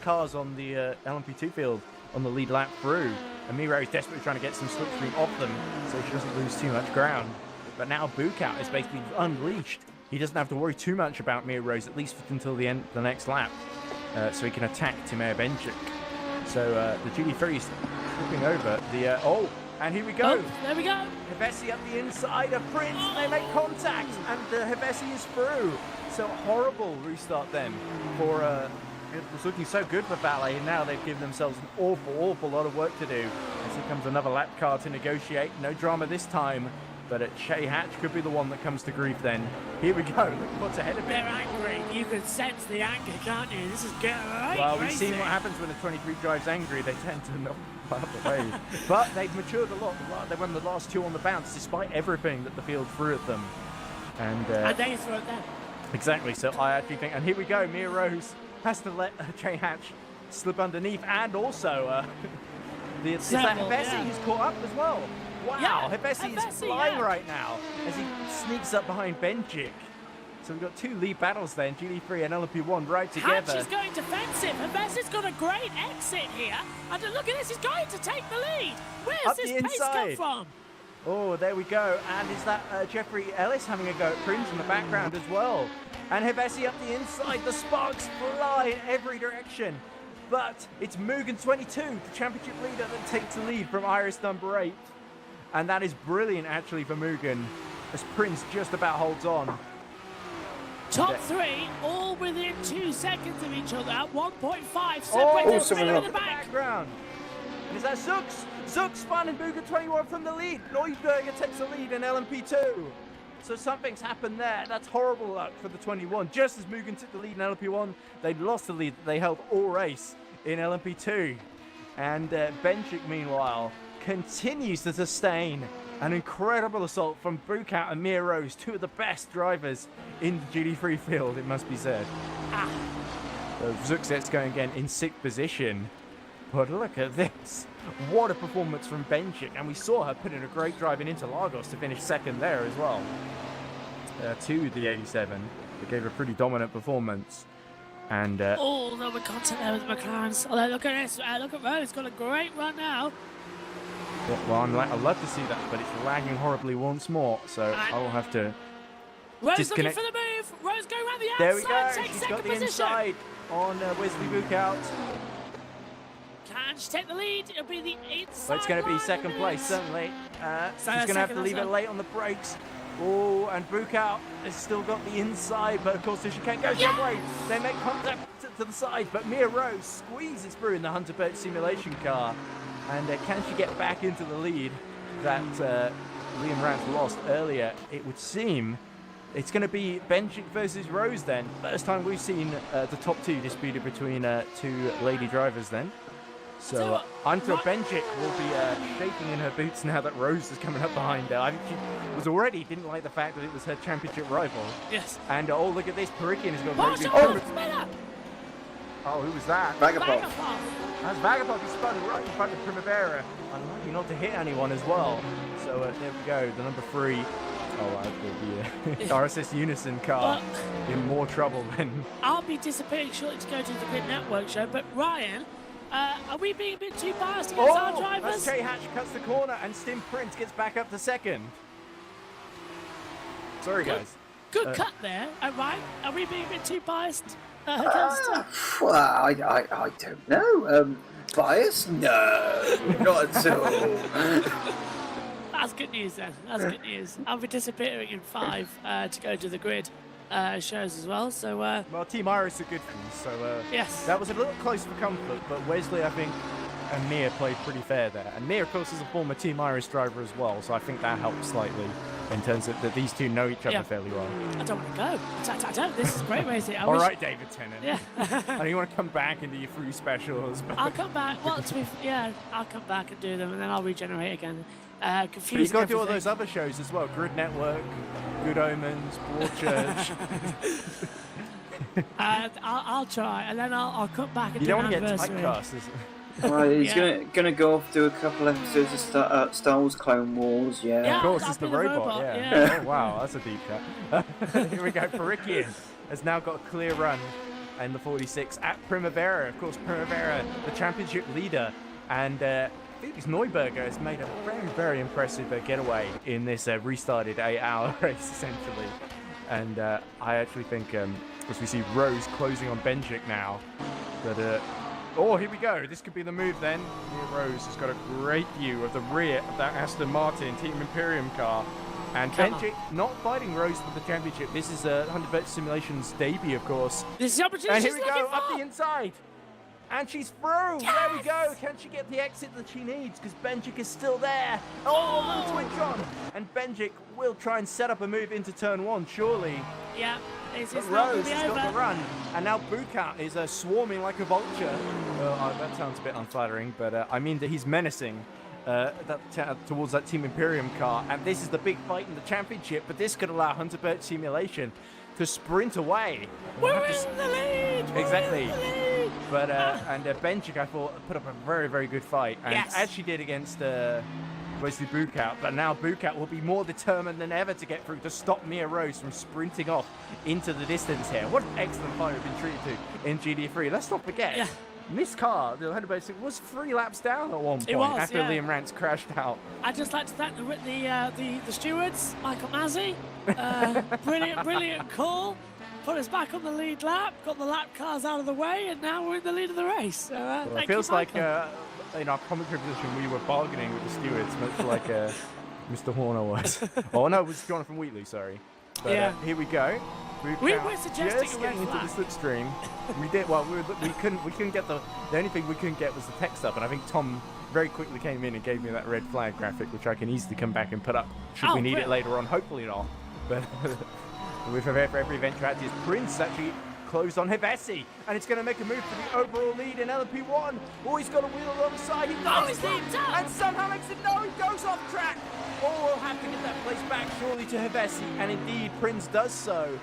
Speaker 1: cars on the LMP2 field on the lead lap through, and Mia Rose desperately trying to get some slipstream off them so she doesn't lose too much ground. But now Bukout is basically unleashed. He doesn't have to worry too much about Mia Rose, at least until the end, the next lap, so he can attack Timur Benchik. So the GD3 is flipping over the and here we go.
Speaker 4: Oh, there we go.
Speaker 1: Hevesi up the inside of Prince. They make contact, and Hevesi is through. So horrible restart then for. It was looking so good for Ballet, and now they've given themselves an awful lot of work to do. As here comes another lap car to negotiate. No drama this time, but Shay Hatch could be the one that comes to grief then. Here we go. Look what's ahead of
Speaker 4: They're
Speaker 1: him.
Speaker 4: angry. You can sense the anger, can't you? This is getting right.
Speaker 1: Well, we've seen what happens when a 23 drives angry. They tend to not out the way. But they've matured a lot. They won the last 2 on the bounce, despite everything that the field threw at them. And
Speaker 4: they threw at them.
Speaker 1: Exactly. So I actually think, and here we go. Mia Rose has to let Jay Hatch slip underneath, and also is that Hevesi who's caught up as well. Wow,
Speaker 4: Yeah,
Speaker 1: Hevesi is
Speaker 4: Hevesi,
Speaker 1: flying
Speaker 4: yeah.
Speaker 1: right now as he sneaks up behind Benchik. So we've got 2 lead battles then, GD3 and LMP1 right together.
Speaker 4: Hatch is going defensive. Hevesi's got a great exit here. And look at this, he's going to take the lead. Where's
Speaker 1: Up
Speaker 4: this
Speaker 1: the
Speaker 4: pace come
Speaker 1: inside.
Speaker 4: from?
Speaker 1: Oh, there we go. And is that Jeffrey Ellis having a go at Prince in the background as well? And Hevesi up the inside. The sparks fly in every direction. But it's Mugen 22, the championship leader, that takes the lead from Iris number 8. And that is brilliant, actually, for Mugen, as Prince just about holds on.
Speaker 4: Top 3, all within 2 seconds of each other at 1.5.
Speaker 1: Oh,
Speaker 4: Separated
Speaker 2: someone
Speaker 4: in
Speaker 2: up.
Speaker 4: the back.
Speaker 1: Background. And is that Zux? Zux spun and Mugen 21 from the lead. Neusberger takes the lead in LMP2. So something's happened there. That's horrible luck for the 21. Just as Mugen took the lead in LMP1, they lost the lead that they held all race in LMP2. And Benchik, meanwhile, continues to sustain an incredible assault from Bukout and Mia Rose, 2 of the best drivers in the GD3 field, it must be said. So Zuxet's going again in 6th position. But look at this. What a performance from Benchik. And we saw her put in a great drive in Interlagos to finish 2nd there as well. To the 87. It gave a pretty dominant performance. And
Speaker 4: Oh, no, we're content there with McLaren's. Although, look at this. Look at Rose. Got a great run now.
Speaker 1: well, I'd love to see that, but it's lagging horribly once more. So I'll have to
Speaker 4: Rose
Speaker 1: disconnect.
Speaker 4: looking for the move. Rose going around the outside.
Speaker 1: There we go.
Speaker 4: Take
Speaker 1: She's
Speaker 4: second
Speaker 1: got the
Speaker 4: position.
Speaker 1: inside on Wesley Bukout.
Speaker 4: Can she take the lead? It'll be the inside.
Speaker 1: But it's going to be
Speaker 4: line
Speaker 1: 2nd
Speaker 4: of
Speaker 1: place,
Speaker 4: it.
Speaker 1: certainly. She's
Speaker 4: So
Speaker 1: going to have
Speaker 4: second
Speaker 1: to leave
Speaker 4: as
Speaker 1: it
Speaker 4: well.
Speaker 1: late on the brakes. Oh, and Bukout has still got the inside, but of course she can't go the other way. They make contact to the side, but Mia Rose squeezes through in the Hunter Birch simulation car. And can she get back into the lead that Liam Rance lost earlier? It would seem it's going to be Benchik versus Rose then. First time we've seen the top 2 disputed between 2 lady drivers then. So I'm sure Benchik will be shaking in her boots now that Rose is coming up behind her. I think she was already didn't like the fact that it was her championship rival.
Speaker 4: Yes.
Speaker 1: And oh, look at this, Perikian has got a very
Speaker 4: Marshall,
Speaker 1: good...
Speaker 4: Miller.
Speaker 1: Oh, who was that?
Speaker 2: Vagabond.
Speaker 1: That's Vagabond. He spun right in front of Primavera. Unlucky not to hit anyone as well. So there we go, the number 3. Oh, the RSS Unison car in more trouble than...
Speaker 4: I'll be disappearing shortly to go to the Grid Network show, but Ryan, are we being a bit too biased against our drivers?
Speaker 1: That's Jay Hatch cuts the corner and Stim Prince gets back up to 2nd. Sorry, guys.
Speaker 4: Good cut there. Ryan, are we being a bit too biased against
Speaker 2: Well, I don't know. Bias? No, not at all.
Speaker 4: That's good news then. That's good news. I'll be disappearing in 5 to go to the Grid shows as well. So
Speaker 1: Well, Team Iris are good ones, so
Speaker 4: yes.
Speaker 1: that was a little close for comfort, but Wesley, I think, and Mia played pretty fair there. And Mia, of course, is a former Team Iris driver as well, so I think that helps slightly in terms of that these 2 know each other fairly well.
Speaker 4: I don't want to go. I don't. This is great racing.
Speaker 1: All right, David Tennant.
Speaker 4: Yeah.
Speaker 1: I know you want to come back and do your free specials, but
Speaker 4: I'll come back. Well, I'll come back and do them, and then I'll regenerate again.
Speaker 1: but
Speaker 4: Confusing.
Speaker 1: you've got to do all
Speaker 4: everything.
Speaker 1: those other shows as well. Grid Network, Good Omens, Broadchurch.
Speaker 4: I'll try, and then I'll come back and
Speaker 1: You
Speaker 4: do
Speaker 1: don't
Speaker 4: an
Speaker 1: want to get
Speaker 4: anniversary.
Speaker 1: typecast, is it?
Speaker 2: Well, he's
Speaker 4: Yeah.
Speaker 2: gonna go off do a couple episodes of Star Wars Clone Wars. Yeah.
Speaker 4: Yeah.
Speaker 1: Of course,
Speaker 4: I'll
Speaker 1: it's the
Speaker 4: be the
Speaker 1: robot,
Speaker 4: robot,
Speaker 1: yeah.
Speaker 4: yeah.
Speaker 1: Oh, wow, that's a deep cut. Here we go. Perikian has now got a clear run in the 46 at Primavera. Of course, Primavera, the championship leader. And Felix Neuberger has made a very, very impressive getaway in this restarted 8-hour race, essentially. And I actually think, as we see Rose closing on Benjic now, that... oh, here we go. This could be the move then. Here Rose has got a great view of the rear of that Aston Martin Team Imperium car. And Benjic not fighting Rose for the championship. This is 100 Simulation's debut, of course.
Speaker 4: This is the opportunity.
Speaker 1: And here
Speaker 4: she's
Speaker 1: we go,
Speaker 4: looking
Speaker 1: up
Speaker 4: for.
Speaker 1: the inside. And she's through.
Speaker 4: Yes!
Speaker 1: There we go. Can she get the exit that she needs? Because Benjic is still there. Oh, little twitch on. And Benjic will try and set up a move into turn 1, surely.
Speaker 4: Yeah, it's
Speaker 1: But
Speaker 4: not
Speaker 1: Rose
Speaker 4: going to
Speaker 1: has
Speaker 4: be
Speaker 1: got
Speaker 4: over.
Speaker 1: the run. And now Bukat is swarming like a vulture. That sounds a bit unflattering, but I mean that he's menacing towards that Team Imperium car. And this is the big fight in the championship, but this could allow Hunter Birch Simulation to sprint away.
Speaker 4: We're in the lead.
Speaker 1: Exactly.
Speaker 4: We're in the lead.
Speaker 1: But Benjic, I thought, put up a very, very good fight, and
Speaker 4: Yes.
Speaker 1: as she did against Wesley Bukat. But now Bukat will be more determined than ever to get through to stop Mia Rose from sprinting off into the distance here. What an excellent fight we've been treated to in GD3. Let's not forget,
Speaker 4: Yeah.
Speaker 1: this car, the 100 was 3 laps down at one point
Speaker 4: It was,
Speaker 1: after
Speaker 4: yeah.
Speaker 1: Liam Rance crashed out.
Speaker 4: I'd just like to thank the stewards, Michael Mazzi. Brilliant call. Put us back on the lead lap, got the lap cars out of the way, and now we're in the lead of the race. So,
Speaker 1: Well,
Speaker 4: thank
Speaker 1: it feels
Speaker 4: you,
Speaker 1: like
Speaker 4: Michael.
Speaker 1: in our commentary position we were bargaining with the stewards, much like Mr. Horner was. Oh no, it was Jonathan Wheatley, sorry. But
Speaker 4: Yeah.
Speaker 1: here we go.
Speaker 4: We were suggesting
Speaker 1: just
Speaker 4: a red
Speaker 1: getting into the
Speaker 4: flag.
Speaker 1: slipstream. We did well. We couldn't get the only thing we couldn't get was the text up, and I think Tom very quickly came in and gave me that red flag graphic, which I can easily come back and put up should
Speaker 4: Oh,
Speaker 1: we need it
Speaker 4: brilliant.
Speaker 1: later on. Hopefully not, but with every eventuality, is Prince actually closed on Hevesi, and it's going to make a move for the overall lead in LMP1. Oh, he's got a wheel alongside. He
Speaker 4: Oh,
Speaker 1: does
Speaker 4: he's leaped up.
Speaker 1: and somehow makes it. No, he goes off track. Oh, we'll have to get that place back surely to Hevesi, and indeed Prince does so.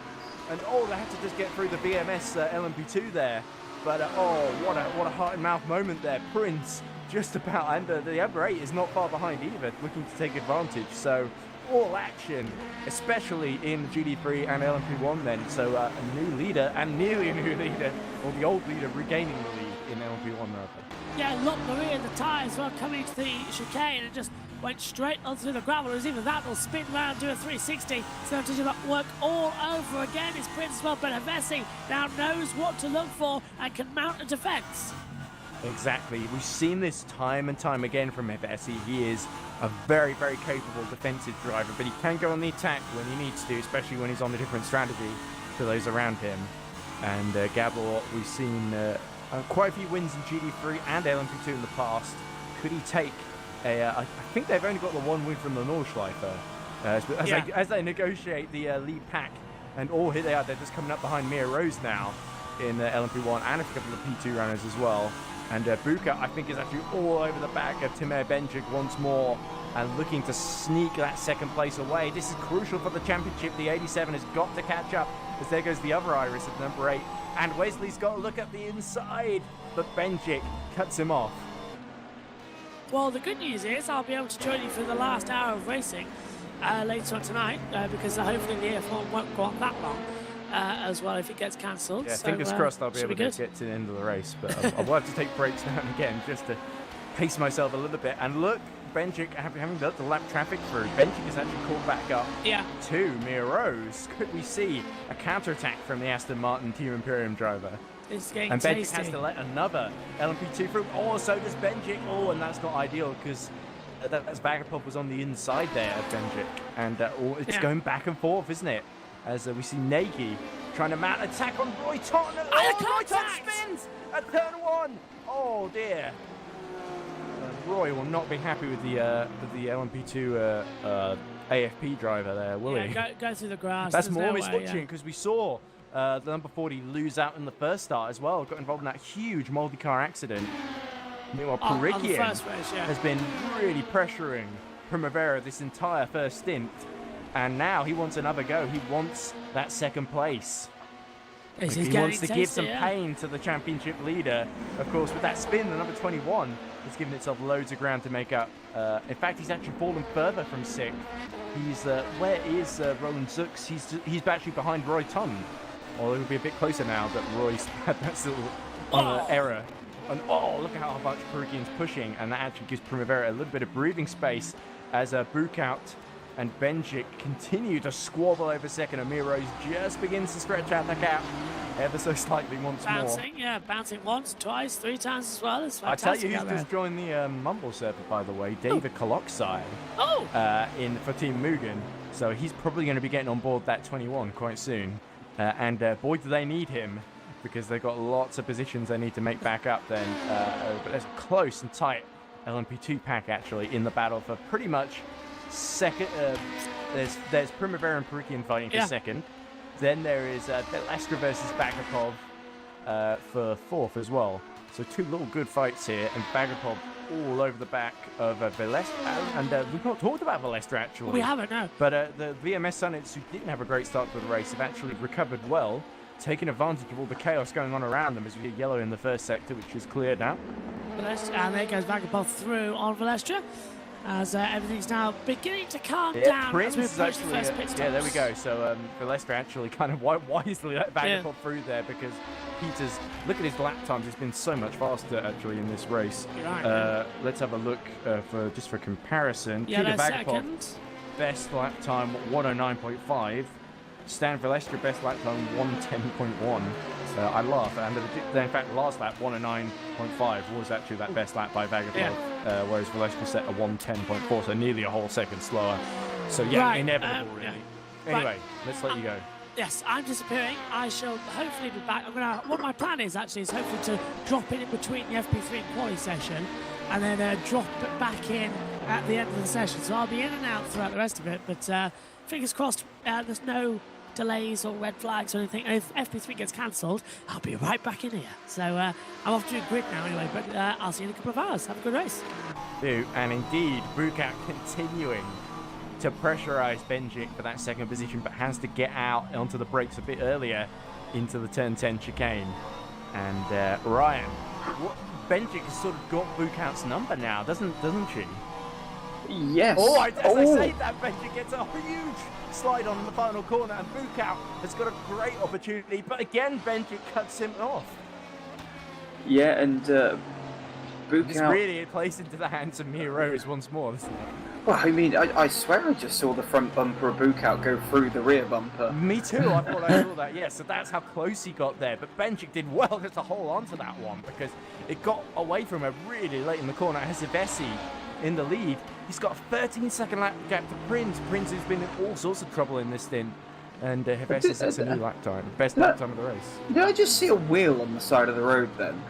Speaker 1: And oh, they had to just get through the BMS LMP2 there. But oh, what a heart and mouth moment there. Prince just about, and the other 8 is not far behind either, looking to take advantage. So all action, especially in GD3 and LMP1 then. So a new leader, and nearly a new leader, or the old leader regaining the lead in LMP1 rather.
Speaker 4: Yeah, locked the rear of the tyre as well, coming to the chicane and just went straight onto the gravel. As either that will spin round, do a 360. So to do that work all over again. It's Prince as well, but Hevesi now knows what to look for and can mount a defence.
Speaker 1: Exactly. We've seen this time and time again from Hevesi. He is a very, very capable defensive driver, but he can go on the attack when he needs to, especially when he's on a different strategy to those around him. And Gabor, we've seen quite a few wins in GD3 and LMP2 in the past. Could he take I think they've only got the one win from the Nordschleifer as they negotiate the lead pack. And oh, here they are. They're just coming up behind Mia Rose now in LMP1 and a couple of P2 runners as well. And Buka, I think, is actually all over the back of Timur Benjic once more and looking to sneak that second place away. This is crucial for the championship. The 87 has got to catch up as there goes the other Iris at number 8. And Wesley's got to look at the inside, but Benjic cuts him off.
Speaker 4: Well, the good news is I'll be able to join you for the last hour of racing later on tonight because hopefully the F1 won't go on that long as well if it gets cancelled.
Speaker 1: Yeah,
Speaker 4: so,
Speaker 1: fingers crossed I'll be able to
Speaker 4: good.
Speaker 1: get to the end of the race, but I will have to take breaks now and again just to pace myself a little bit. And look, Benjic, having let the lap traffic through, Benjic is actually caught back up to Mia Rose. Could we see a counterattack from the Aston Martin Team Imperium driver?
Speaker 4: It's getting
Speaker 1: And
Speaker 4: tasty.
Speaker 1: Benjic has to let another LMP2 through. Oh, so does Benjic. Oh, and that's not ideal because that's Vagapop was on the inside there of Benjic. And it's going back and forth, isn't it? As we see Nagy trying to mount an attack on Roy Totten. Roy Totten spins at turn 1. Oh, dear. Roy will not be happy with the LMP2 AFP driver there, will he?
Speaker 4: Go through the grass.
Speaker 1: That's
Speaker 4: There's
Speaker 1: more
Speaker 4: no
Speaker 1: of his
Speaker 4: way,
Speaker 1: fortune because we saw the number 40 lose out in the first start as well. Got involved in that huge multi-car accident. Meanwhile,
Speaker 4: on the
Speaker 1: Perikian
Speaker 4: first race,
Speaker 1: has been really pressuring Primavera this entire first stint. And now he wants another go. He wants that second place. He wants to give some pain to the championship leader. Of course, with that spin, the number 21 has given itself loads of ground to make up. In fact, he's actually fallen further from 6th. He's where is Roland Zux? He's actually behind Roy Tun. Well, it will be a bit closer now that Roy's had that little error. And look at how much Perugian's pushing, and that actually gives Primavera a little bit of breathing space as Bukout and Benjic continue to squabble over second. Amir Rose just begins to stretch out the gap ever so slightly once more.
Speaker 4: Bouncing once, twice, 3 times as well. It's
Speaker 1: I tell
Speaker 4: fantastic.
Speaker 1: you who's just joined the Mumble server, by the way, David Koloksai for Team Mugen. So he's probably going to be getting on board that 21 quite soon. And boy, do they need him, because they've got lots of positions they need to make back up then. But there's a close and tight LMP2 pack actually in the battle for pretty much second. There's Primavera and Perugian fighting for second. Then there is Belestra versus Bagapov for 4th as well. So 2 little good fights here, and Bagapov all over the back of Belestra. And we've not talked about Belestra actually.
Speaker 4: We haven't, no.
Speaker 1: But the VMS Sunnits, who didn't have a great start to the race, have actually recovered well, taking advantage of all the chaos going on around them as we get yellow in the first sector, which is cleared now.
Speaker 4: And there goes Bagapov through on Belestra, as everything's now beginning to calm down.
Speaker 1: Prince
Speaker 4: as we
Speaker 1: is
Speaker 4: approach the
Speaker 1: actually,
Speaker 4: first pit stops.
Speaker 1: there we go. So Belestra actually kind of wisely let Bagapov through there, because Peter's, look at his lap times, it's been so much faster actually in this race.
Speaker 4: Right,
Speaker 1: let's have a look for comparison. Peter Bagapov,
Speaker 4: second.
Speaker 1: best lap time 109.5. Stan Belestra, best lap time 110.1. I laugh, and in fact last lap 109.5 was actually that best lap by Bagapov, whereas Belestra set a 110.4, so nearly a whole second slower. So inevitable really. Anyway, let's let you go.
Speaker 4: Yes, I'm disappearing. I shall hopefully be back. What my plan is actually is hopefully to drop in between the FP3 and quali session, and then drop it back in at the end of the session. So I'll be in and out throughout the rest of it, but fingers crossed there's no delays or red flags or anything. And if FP3 gets cancelled, I'll be right back in here. So I'm off to a grid now anyway, but I'll see you in a couple of hours. Have a good race.
Speaker 1: And indeed, Bukout continuing to pressurise Benjic for that second position, but has to get out onto the brakes a bit earlier into the turn 10 chicane. And Ryan, Benjic has sort of got Bukout's number now, doesn't she?
Speaker 2: Yes.
Speaker 1: I say that, Benjic gets a huge slide on the final corner, and Bukout has got a great opportunity, but again Benjic cuts him off.
Speaker 2: Yeah, and Bukout...
Speaker 1: It's really placed into the hands of Mia Rose once more, isn't it?
Speaker 2: Well, I mean, I swear I just saw the front bumper of Bukout go through the rear bumper.
Speaker 1: Me too, I thought I saw that, yeah, so that's how close he got there, but Benjic did well just to hold on to that one, because it got away from her really late in the corner. Hezevesi in the lead. He's got a 13-second lap gap to Prince. Prince has been in all sorts of trouble in this stint. And Hevesi sets a new lap time. Best lap time of the race.
Speaker 2: Did I just see a wheel on the side of the road then?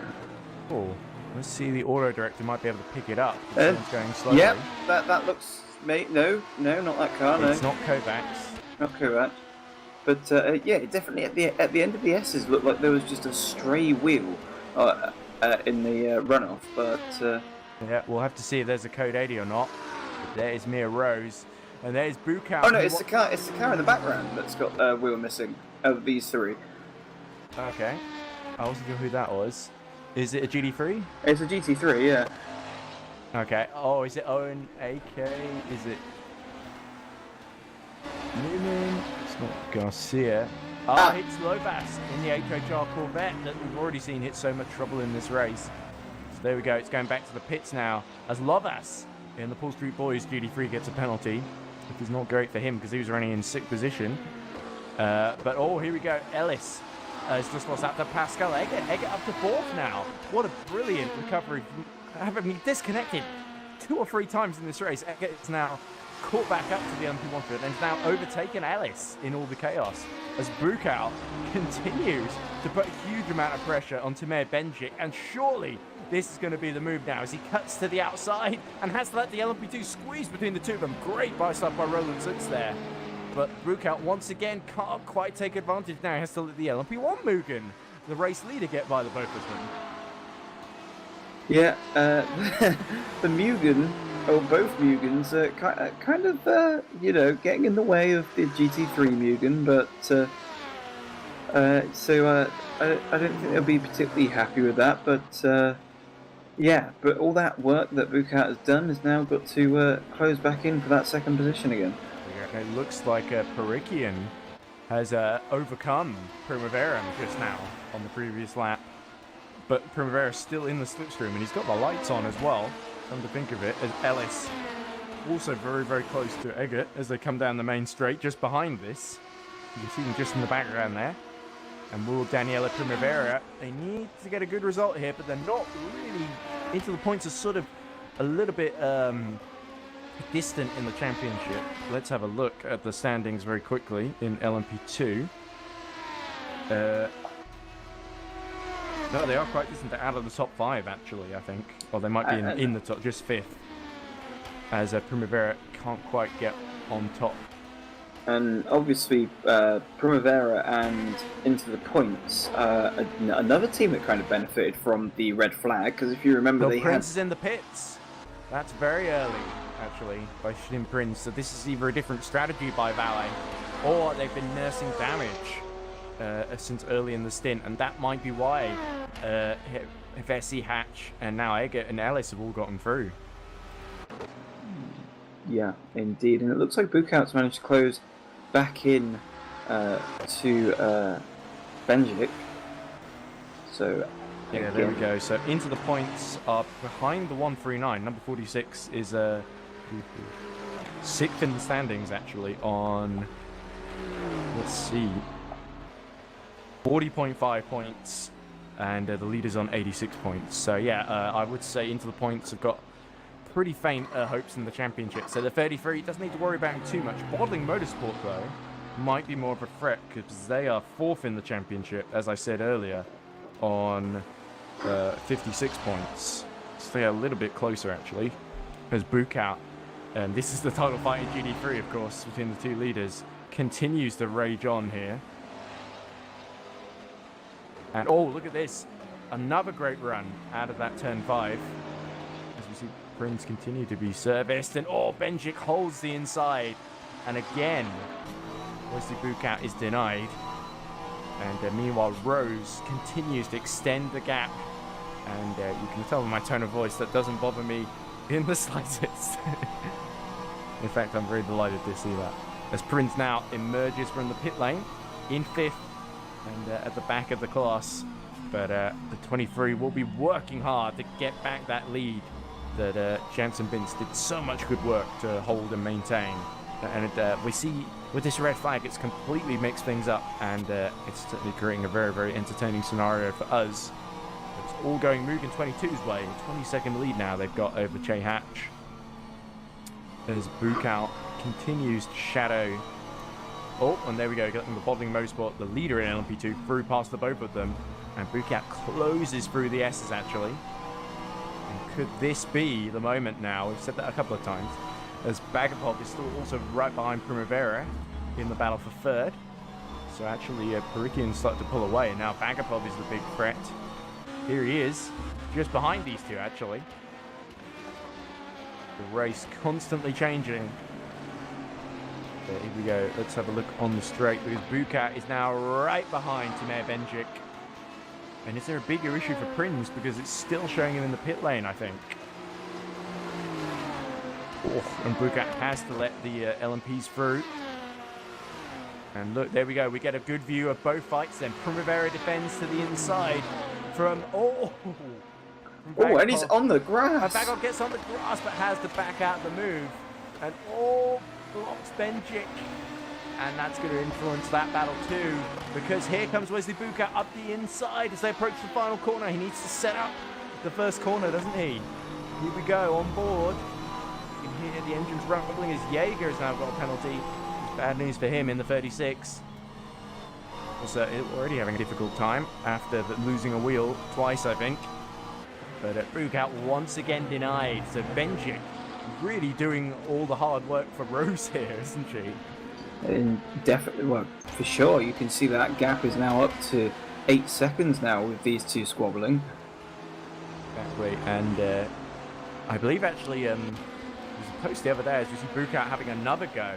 Speaker 1: Oh, let's see. The auto director might be able to pick it up. Someone's going slowly.
Speaker 2: Yep, that looks... No, not that car, no.
Speaker 1: It's not Kovacs.
Speaker 2: Not Kovacs. But, yeah, definitely at the end of the S's looked like there was just a stray wheel in the runoff, but...
Speaker 1: Yeah, we'll have to see if there's a code 80 or not. There is Mia Rose, and there's Bukout.
Speaker 2: Oh no, it's the car in the background that's got a wheel missing. Of these 3.
Speaker 1: Okay, I wasn't sure who that was. Is it a GT3?
Speaker 2: It's a GT3, yeah.
Speaker 1: Okay. Oh, is it Owen AK? Is it Newman? It's not Garcia. It's Lobas in the HHR Corvette that we've already seen hit so much trouble in this race. So there we go, it's going back to the pits now as Lovas in the Paul Street Boys GT3 gets a penalty, which is not great for him because he was running in 6th position. But here we go, Ellis has just lost out to Pascal Eggert. Eggert up to 4th now. What a brilliant recovery from having me disconnected 2 or 3 times in this race. Eggert is now caught back up to the MP100 and has now overtaken Ellis in all the chaos as Bukout continues to put a huge amount of pressure on Timur Benjic, and surely this is going to be the move now as he cuts to the outside and has to let the LMP2 squeeze between the two of them. Great buy-stop by Roland Zux there. But Bukout once again can't quite take advantage now. He has to let the LMP1 Mugen, the race leader, get by the both of them.
Speaker 2: Yeah, the Mugen, or both Mugens, kind of, getting in the way of the GT3 Mugen, but I don't think they'll be particularly happy with that, but yeah, but all that work that Bucat has done has now got to close back in for that second position again.
Speaker 1: It looks like Perikian has overcome Primavera just now on the previous lap. But Primavera's still in the slipstream, and he's got the lights on as well, come to think of it, as Ellis also very, very close to Eggert as they come down the main straight just behind this. You can see them just in the background there. And will Daniela Primavera, they need to get a good result here, but they're not really into the points, are sort of a little bit distant in the championship. Let's have a look at the standings very quickly in LMP2. No, they are quite distant. They're out of the top 5, actually, I think. Or they might be in the top, just 5th. As Primavera can't quite get on top.
Speaker 2: And obviously, Primavera and Into the Points, another team that kind of benefited from the red flag, because if you remember, they
Speaker 1: Prince is in the pits. That's very early, actually, by Shin Prince. So this is either a different strategy by Valet, or they've been nursing damage since early in the stint, and that might be why Vessi, Hatch, and now Eggert and Ellis have all gotten through.
Speaker 2: Yeah, indeed. And it looks like Bukat's managed to close back in to Benjik. So,
Speaker 1: yeah, there we go. So Into the Points are behind the 139. Number 46 is 6th in the standings, actually, on, let's see, 40.5 points, and the leader's on 86 points. So yeah, I would say Into the Points have got pretty faint hopes in the championship. So the 33 doesn't need to worry about him too much. Bottling Motorsport, though, might be more of a threat because they are 4th in the championship, as I said earlier, on 56 points. So they're a little bit closer, actually, as Bucat, and this is the title fight in GD3, of course, between the two leaders, continues to rage on here. And oh, look at this. Another great run out of that turn 5. As we see Prince continue to be serviced. And oh, Benjik holds the inside. And again, Wesley Bucat is denied. And meanwhile, Rose continues to extend the gap. And you can tell by my tone of voice that doesn't bother me in the slightest. In fact, I'm very delighted to see that. As Prince now emerges from the pit lane in 5th. And at the back of the class, but the 23 will be working hard to get back that lead that Jansen Vince did so much good work to hold and maintain. And we see with this red flag, it's completely mixed things up, and it's certainly creating a very, very entertaining scenario for us. It's all going Mugen 22's way. 22nd lead now they've got over Che Hatch. As Bucat continues to shadow. Oh, and there we go, getting the Bottling Motorsport, the leader in LMP2, through past the both of them. And Bucat closes through the S's, actually. And could this be the moment now? We've said that a couple of times. As Bagapov is still also right behind Primavera in the battle for 3rd. So actually, Perikian started to pull away, and now Bagapov is the big threat. Here he is, just behind these two, actually. The race constantly changing. Here we go. Let's have a look on the straight, because Bucat is now right behind Timur Benjik. And is there a bigger issue for Prince, because it's still showing him in the pit lane, I think. Oh, and Bucat has to let the LMPs through. And look, there we go. We get a good view of both fights. Then Primavera defends to the inside from
Speaker 2: and he's on the grass.
Speaker 1: And Bagel gets on the grass, but has to back out the move. And blocks Benjik. And that's going to influence that battle too, because here comes Wesley Bucat up the inside as they approach the final corner. He needs to set up the first corner, doesn't he? Here we go, on board. You can hear the engines rumbling as Jaeger has now got a penalty. It's bad news for him in the 36. Also, already having a difficult time after losing a wheel twice, I think. But Bucat once again denied. So Benjik really doing all the hard work for Rose here, isn't she?
Speaker 2: And definitely, well, for sure, you can see that gap is now up to 8 seconds now with these two squabbling.
Speaker 1: Exactly, and I believe actually, there was a post the other day as we see Bucat having another go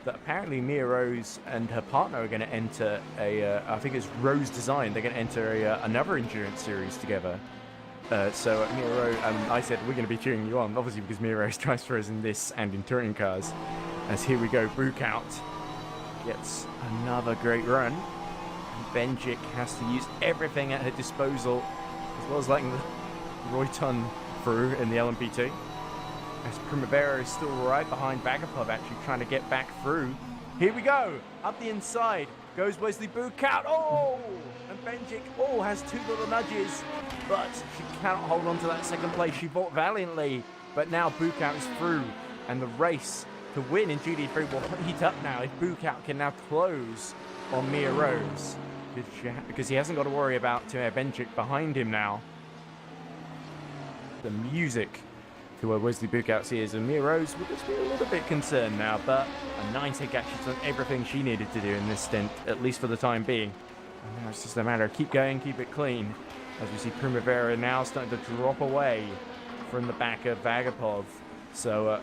Speaker 1: that apparently Mia Rose and her partner are going to enter I think it's Rose Design. They're going to enter another endurance series together. So Mia Rose, I said we're going to be cheering you on, obviously because Mia Rose drives for us in this and in touring cars. As here we go, Bukout gets another great run. And Benjic has to use everything at her disposal, as well as letting the Royton through in the LMP2. As Primavera is still right behind Vagapov, actually trying to get back through. Here we go, up the inside goes Wesley Bukout. Oh, and Benjic has two little nudges, but she cannot hold on to that second place. She fought valiantly, but now Bukout is through, and the race to win in GT3 will heat up now if Bukout can now close on Mia Rose, because he hasn't got to worry about Timur Benjic behind him now. The music to where Wesley Bukout's ears, and Mia Rose will just be a little bit concerned now, but a 9-tick actually done everything she needed to do in this stint, at least for the time being. And now it's just a matter of keep going, keep it clean, as we see Primavera now starting to drop away from the back of Vagapov. So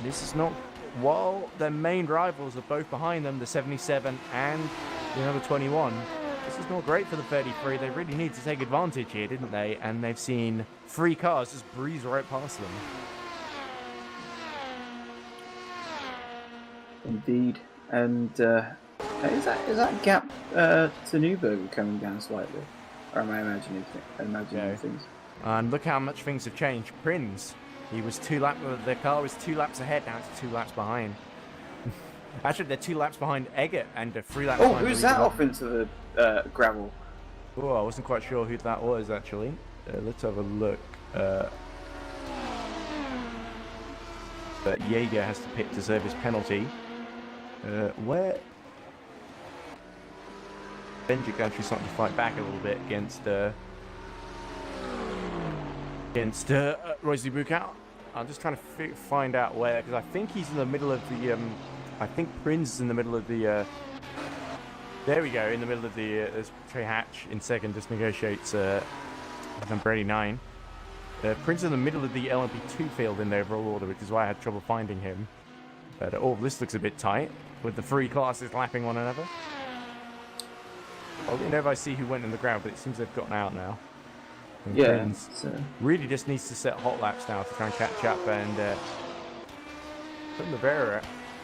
Speaker 1: this is not, while their main rivals are both behind them, the 77 and the number 21, this is not great for the 33. They really need to take advantage here, didn't they? And they've seen 3 cars just breeze right past them.
Speaker 2: Indeed. And is that gap to Newberger coming down slightly? Or am I imagining things?
Speaker 1: And look how much things have changed. Prinz, the car was 2 laps ahead, now it's 2 laps behind. Actually, they're 2 laps behind Eggert and 3 laps behind.
Speaker 2: Oh, who's that off into the gravel?
Speaker 1: Oh, I wasn't quite sure who that was, actually. Let's have a look. But Jaeger has to pit to serve his penalty. Where? Benjic actually starting to fight back a little bit against Royce Bukout. I'm just trying to find out where, because I think he's in the middle of the. I think Prinz is in the middle of the. There we go, in the middle of the. There's Trey Hatch in second, just negotiates number 89. Prinz in the middle of the LMP2 field in the overall order, which is why I had trouble finding him. But this looks a bit tight, with the 3 classes lapping one another. I don't know if I see who went in the ground, but it seems they've gotten out now. And
Speaker 2: yeah,
Speaker 1: Prinz really just needs to set hot laps now to try and catch up, and Primavera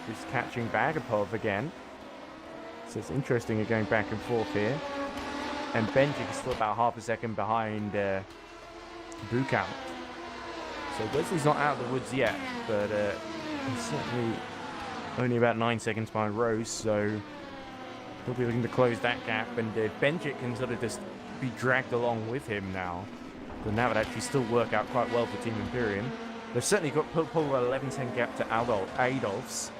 Speaker 1: is catching Vagapov again. So it's interesting going back and forth here. And Benjic is still about half a second behind Bukout. So Wesley's not out of the woods yet, but he's certainly only about 9 seconds behind Rose, so he'll be looking to close that gap. And Benjic can sort of just be dragged along with him now. But that would actually still work out quite well for Team Imperium. They've certainly got pulled an 11-10 gap to Adolph's.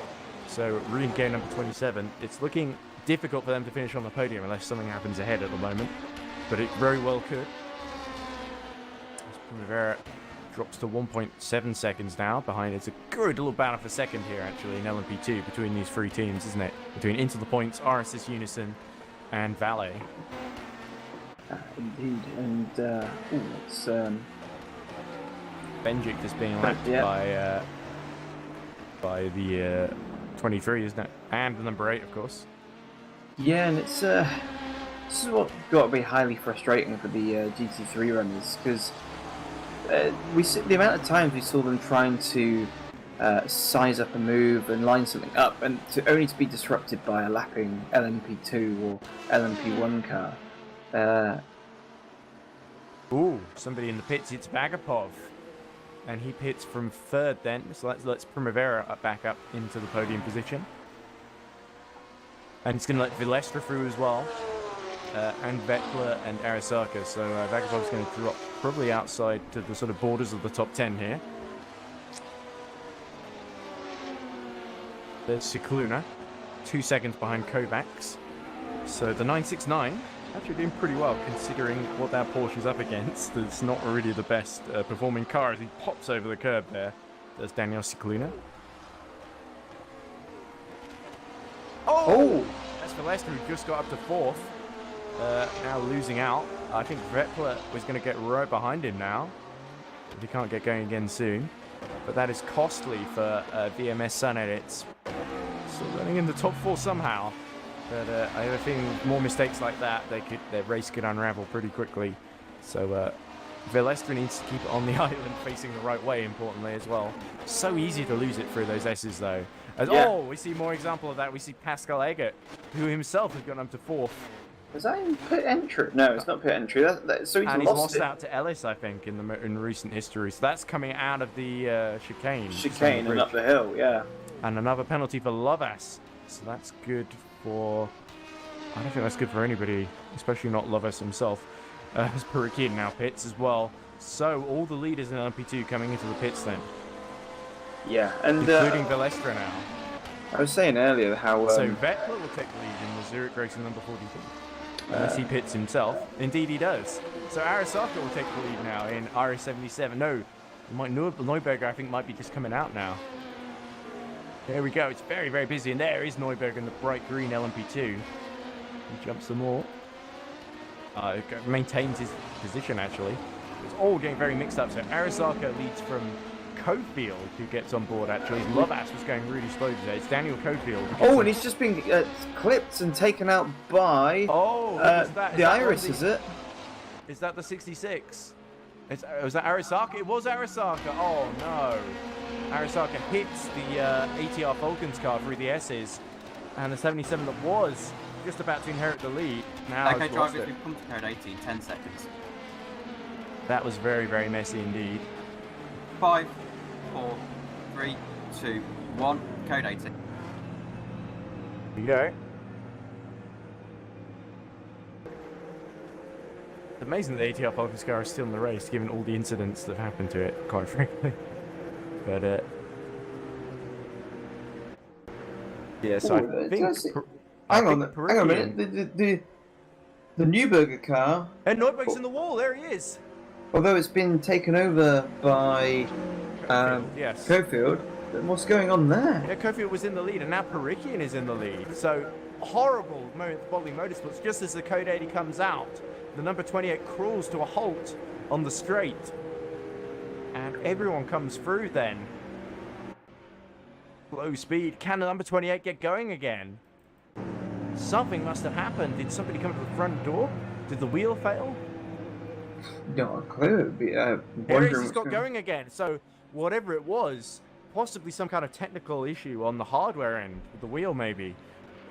Speaker 1: So really game number 27. It's looking difficult for them to finish on the podium unless something happens ahead at the moment. But it very well could. As Primavera drops to 1.7 seconds now behind. It's a good little battle for second here actually in LMP2 between these 3 teams, isn't it? Between Into the Points, RSS Unison and Valet.
Speaker 2: Indeed, and it's
Speaker 1: Benjic just being lapped by the 23, isn't it? And the number 8, of course.
Speaker 2: Yeah, and it's this is what got to be highly frustrating for the GT3 runners, because the amount of times we saw them trying to size up a move and line something up, and only to be disrupted by a lapping LMP2 or LMP1 car.
Speaker 1: Somebody in the pits, it's Vagapov. And he pits from 3rd then, so let's Primavera back up into the podium position. And he's going to let Vilestra through as well. And Vetla and Arasaka, so Vagapov's going to drop probably outside to the sort of borders of the top 10 here. There's Cicluna, 2 seconds behind Kovacs. So the 969 actually doing pretty well considering what that Porsche's up against. It's not really the best performing car as he pops over the curb there. There's Daniel Cicluna. That's Vilestra, who just got up to 4th. Now losing out. I think Vetla was going to get right behind him now, if he can't get going again soon. But that is costly for VMS Sun Edits. still running in the top 4 somehow. But I have a feeling more mistakes like that, their race could unravel pretty quickly. So Velestra needs to keep it on the island facing the right way, importantly, as well. So easy to lose it through those S's, though. Oh, we see more example of that. We see Pascal Eggert, who himself has gone up to 4th.
Speaker 2: Was that in pit entry? No, it's not pit entry. So he's
Speaker 1: lost out to Ellis, I think, in recent history. So that's coming out of the chicane.
Speaker 2: Chicane and up the hill, yeah.
Speaker 1: And another penalty for Lovas. So that's good for... I don't think that's good for anybody, especially not Lovas himself. As Perikian now pits as well. So all the leaders in LMP2 coming into the pits then.
Speaker 2: Yeah, and
Speaker 1: including Velestra now.
Speaker 2: I was saying earlier how...
Speaker 1: So Vettel will take the lead in the Zurich racing number 42. Unless he pits himself. Indeed he does. So Arasaka will take the lead now in RS77. No, Neuberger I think might be just coming out now. There we go. It's very, very busy. And there is Neuberger in the bright green LMP2. He jumps some more. Maintains his position actually. It's all getting very mixed up. So Arasaka leads from Cofield, who gets on board actually. Lovas was going really slow today. It's Daniel Cofield.
Speaker 2: Oh, and he's just been clipped and taken out by the Iris, is it?
Speaker 1: Is that the 66? Was that Arasaka? It was Arasaka. Oh no. Arasaka hits the ATR Falcons car through the S's. And the 77 that was just about to inherit the lead. Now
Speaker 5: okay, drivers, we've come to code 18, 10 seconds.
Speaker 1: That was very, very messy indeed.
Speaker 5: 5, 4, 3, 2, 1, code 18.
Speaker 1: Here you go. It's amazing that the ATR Falcons car is still in the race, given all the incidents that have happened to it, quite frankly. But, yeah, so I think...
Speaker 2: Hang on a minute. The Neuberger car...
Speaker 1: And Neuberger's in the wall, there he is!
Speaker 2: Although it's been taken over by Cofield, what's going on there?
Speaker 1: Yeah, Cofield was in the lead, and now Perikian is in the lead. So, horrible moment for Bottling Motorsports. Just as the Code 80 comes out, the number 28 crawls to a halt on the straight. And everyone comes through then. Low speed. Can the number 28 get going again? Something must have happened. Did somebody come to the front door? Did the wheel fail?
Speaker 2: No clue.
Speaker 1: He's got going again. So whatever it was, possibly some kind of technical issue on the hardware end, with the wheel maybe,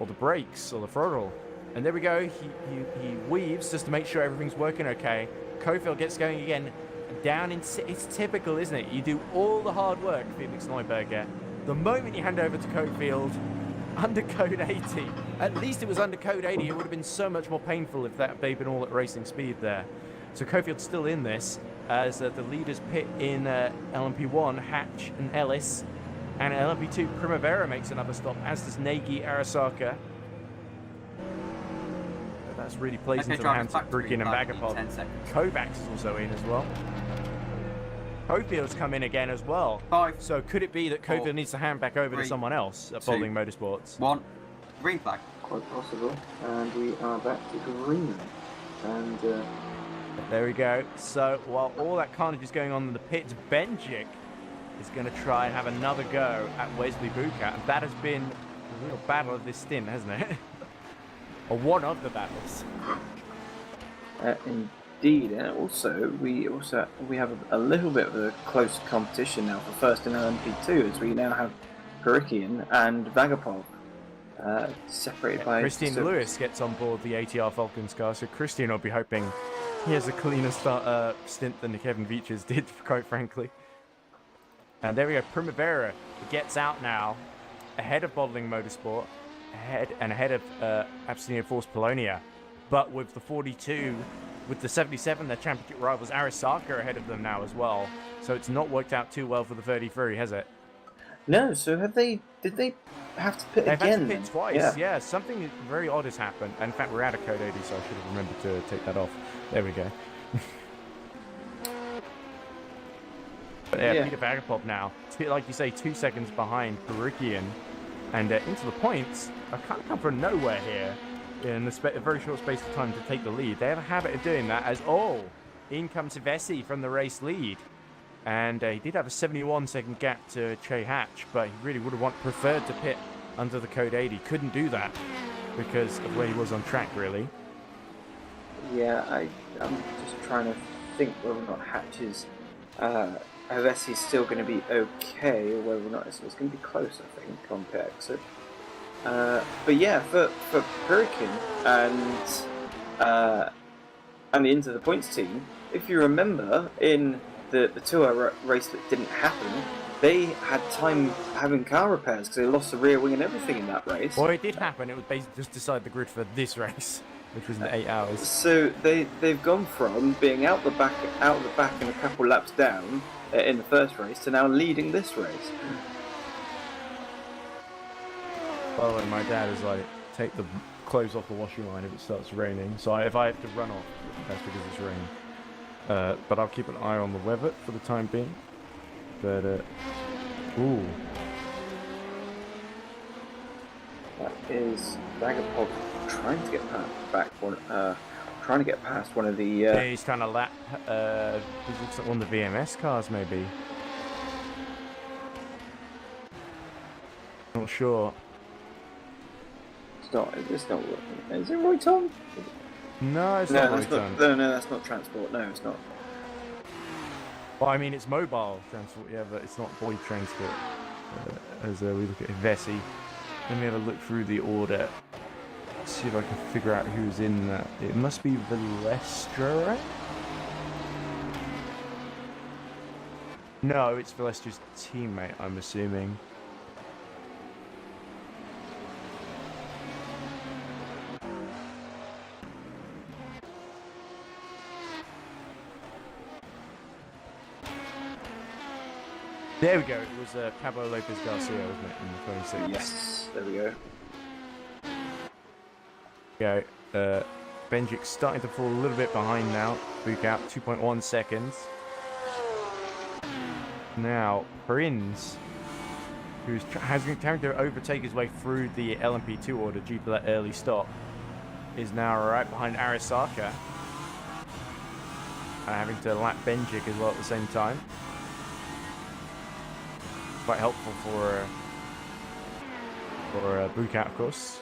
Speaker 1: or the brakes, or the throttle. And there we go. He weaves just to make sure everything's working okay. Cofield gets going again. Down in... It's typical, isn't it? You do all the hard work, Felix Neuberger. The moment you hand over to Cofield, under code 80, at least it was under code 80, it would have been so much more painful if they'd been all at racing speed there. So Cofield's still in this, as the leaders pit in LMP1, Hatch and Ellis. And LMP2, Primavera makes another stop, as does Nagy, Arasaka. But that's really plays into the hands of Perikian and Vagapov. Kovacs is also in as well. Cofield's come in again as well.
Speaker 5: 5.
Speaker 1: So could it be that Cofield needs to hand back over to someone else at Bottling Motorsports?
Speaker 5: 1. Green flag.
Speaker 2: Quite possible. And we are back to green. And
Speaker 1: there we go. So while all that carnage is going on in the pits, Benjik is going to try and have another go at Wesley Bucat. And that has been a real battle of this stint, hasn't it? Or one of the battles.
Speaker 2: Indeed, and also we have a little bit of a close competition now for first in LMP2, as we now have Perikian and Vagapov separated by...
Speaker 1: Christian Lewis gets on board the ATR Falcons car, so Christian will be hoping he has a cleaner stint than Kevin Veaches did, quite frankly. And there we go, Primavera gets out now, ahead of Bottling Motorsport, ahead of Abstinio Force Polonia, but with the 42... With the 77, their championship rivals, Arasaka ahead of them now as well. So it's not worked out too well for the 33, has it?
Speaker 2: No, so did they have to pit
Speaker 1: They've
Speaker 2: again?
Speaker 1: They've had to pit twice, yeah. Something very odd has happened. In fact, we're out of code 80, so I should have remembered to take that off. There we go. But yeah, Peter Vagapov now, like you say, 2 seconds behind Perikian. And into the points, I can't come from nowhere here. In a very short space of time to take the lead. They have a habit of doing that as, in comes Vessi from the race lead. And he did have a 71-second gap to Che Hatch, but he really would have preferred to pit under the code 80. Couldn't do that because of where he was on track, really.
Speaker 2: Yeah, I'm just trying to think whether or not Hatch's OS is still going to be okay, or whether or not it's going to be close, I think, on pit exit. But yeah, for Hurricane and the Into the Points team, if you remember, in the tour race that didn't happen, they had time having car repairs because they lost the rear wing and everything in that race.
Speaker 1: Well, it did happen. It was basically just decide the grid for this race, which was in 8 hours.
Speaker 2: So they've gone from being out the back and a couple laps down in the first race to now leading this race.
Speaker 1: By the way, my dad is like, take the clothes off the washing line if it starts raining. So if I have to run off, that's because it's raining. But I'll keep an eye on the weather for the time being. But ooh,
Speaker 2: that is Vagapog trying to get past one of the.
Speaker 1: Yeah, he's trying to lap. He looks like one of the VMS cars, maybe. Not sure.
Speaker 2: It's not working. Is it Roy Tom?
Speaker 1: No, it's not Roy Tom.
Speaker 2: No, that's not transport. No, it's not.
Speaker 1: Well, I mean, it's mobile transport, yeah, but it's not boy transport. As we look at Vessi, let me have a look through the order. See if I can figure out who's in that. It must be Valestra, right? No, it's Valestra's teammate, I'm assuming. There we go. It was Pablo Lopez Garcia, wasn't it, in the 26?
Speaker 2: Yes, there we go.
Speaker 1: Go. Benjik's starting to fall a little bit behind now. Book out 2.1 seconds. Now, Prinz, who's having to overtake his way through the LMP2 order due to that early stop, is now right behind Arisaka. Having to lap Benjik as well at the same time. Quite helpful for Bucat, of course.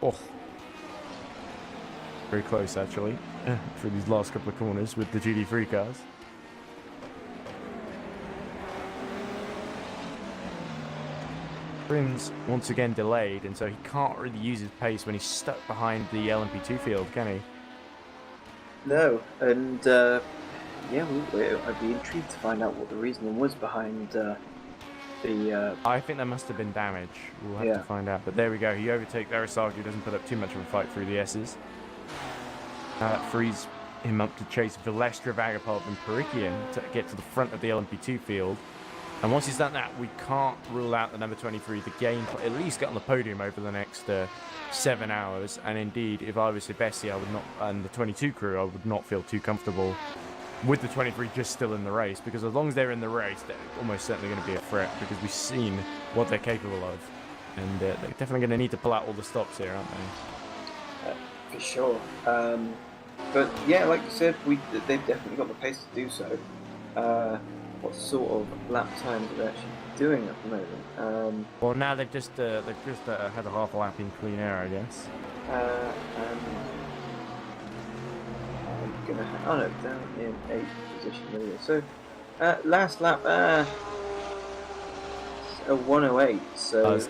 Speaker 1: Oh, very close actually for these last couple of corners with the GT3 cars. Prinz once again delayed, and so he can't really use his pace when he's stuck behind the LMP2 field, can he?
Speaker 2: No, and yeah, I'd be intrigued to find out what the reasoning was behind the.
Speaker 1: I think there must have been damage. We'll have to find out. But there we go. He overtakes Arisaka, who doesn't put up too much of a fight through the S's. That frees him up to chase Valestra, Vagapov, and Perikian to get to the front of the LMP2 field. And once he's done that, we can't rule out the number 23 to gain, at least get on the podium over the next 7 hours. And indeed, if I was Sebestia, I would not, and the 22 crew, I would not feel too comfortable with the 23 just still in the race, because as long as they're in the race, they're almost certainly going to be a threat, because we've seen what they're capable of, and they're definitely going to need to pull out all the stops here, aren't they?
Speaker 2: For sure. But yeah, like you said, they've definitely got the pace to do so. What sort of lap times are they actually doing at the moment?
Speaker 1: Well, now they've just had a half a lap in clean air, I guess.
Speaker 2: Oh no, down in 8th position earlier. So, last lap, a 108. So,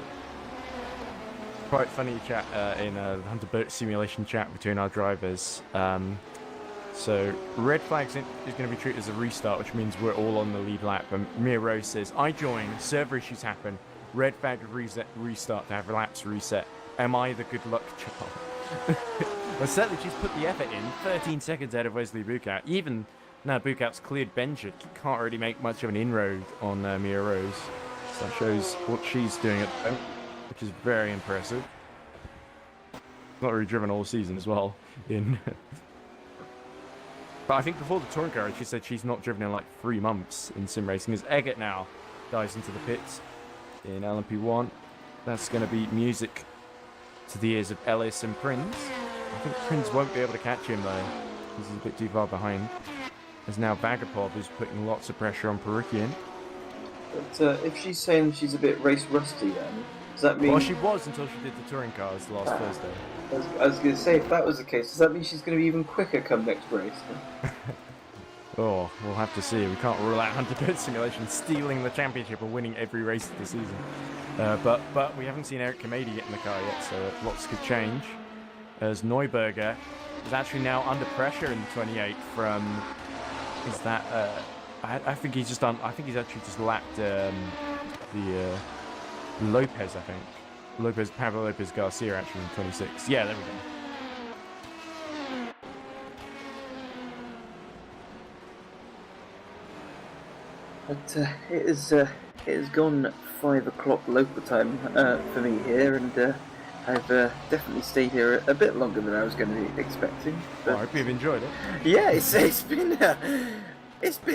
Speaker 1: quite funny chat in the Hunter Boat Simulation chat between our drivers. So, red flag is going to be treated as a restart, which means we're all on the lead lap. And Mia Rose says, "I join. Server issues happen. Red flag restart to have laps reset. Am I the good luck child?" Well, certainly she's put the effort in. 13 seconds ahead of Wesley Bucat. Even now Bucat's cleared Benjik, can't really make much of an inroad on Mia Rose. So that shows what she's doing at the moment, which is very impressive. Not really driven all season as well. But I think before the touring car, she said she's not driven in like 3 months in sim racing. As Eggert now dives into the pits in LMP1. That's going to be music to the ears of Ellis and Prinz. I think Prinz won't be able to catch him though. He's a bit too far behind. As now Vagapov is putting lots of pressure on Perikian.
Speaker 2: But if she's saying she's a bit race rusty, then does that mean?
Speaker 1: Well, she was until she did the touring cars last Thursday.
Speaker 2: I was going to say, if that was the case, does that mean she's going to be even quicker come next race?
Speaker 1: Oh, we'll have to see. We can't rule out 100% simulation stealing the championship or winning every race of the season. But we haven't seen Eric Kamady get in the car yet, so lots could change. As Neuberger is actually now under pressure in the 28 from. Is that? I think he's just done. I think he's actually just lapped the Lopez. I think Pablo Lopez Garcia actually in 26. Yeah, there we go.
Speaker 2: But it has gone 5 o'clock local time for me here, and I've definitely stayed here a bit longer than I was going to be expecting. But,
Speaker 1: I hope you've enjoyed it.
Speaker 2: Yeah, it's been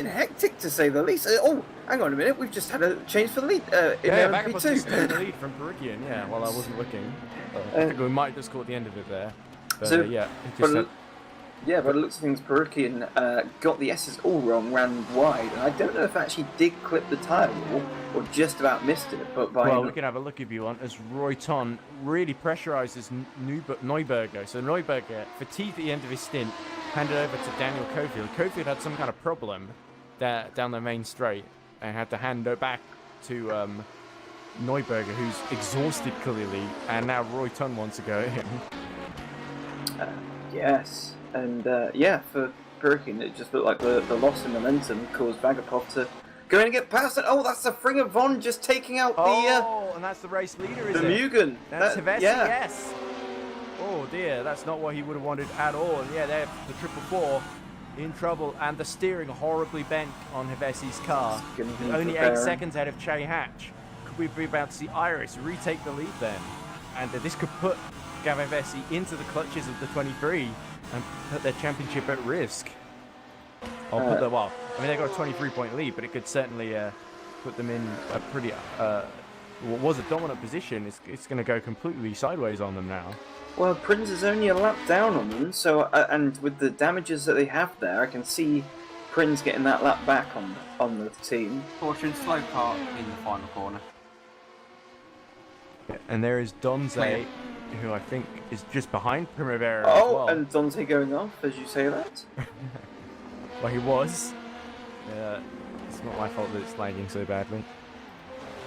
Speaker 2: hectic to say the least. Oh, hang on a minute, we've just had a change for the lead in
Speaker 1: LMP2. In the lead from Perugian, yeah, while I wasn't looking. I think we might have just caught the end of it there. But,
Speaker 2: so,
Speaker 1: yeah,
Speaker 2: yeah, by the looks of things, Perugian got the S's all wrong, ran wide, and I don't know if actually did clip the tyre wall or just about missed it. But
Speaker 1: we can have a look if you want, as Roy Ton really pressurizes Neuberger. So Neuberger, fatigued at the end of his stint, handed over to Daniel Cofield. Cofield had some kind of problem down the main straight and had to hand it back to Neuberger, who's exhausted clearly, and now Roy Ton wants to go in.
Speaker 2: Yes. And for Perugian, it just looked like the loss in momentum caused Vagapov to go in and get past it. Oh, that's the Fringer Von just taking out
Speaker 1: and that's the race leader, is
Speaker 2: the
Speaker 1: it?
Speaker 2: Mugen.
Speaker 1: That's Hevesi, yes. Oh dear, that's not what he would have wanted at all. And yeah, they're the 444 in trouble, and the steering horribly bent on Hevesi's car. Only 8 seconds ahead of Che Hatch. Could we be about to see Iris retake the lead then? And this could put Gavin Hevesi into the clutches of the 23. And put their championship at risk. They've got a 23-point lead, but it could certainly put them in a pretty, what was a dominant position. It's going to go completely sideways on them now.
Speaker 2: Well, Prince is only a lap down on them, so and with the damages that they have there, I can see Prince getting that lap back on the team.
Speaker 5: Caution, slow car in the final corner.
Speaker 1: Yeah, and there is Donze, who I think is just behind Primavera as well.
Speaker 2: And Dante going off, as you say that?
Speaker 1: Well, he was. It's not my fault that it's lagging so badly.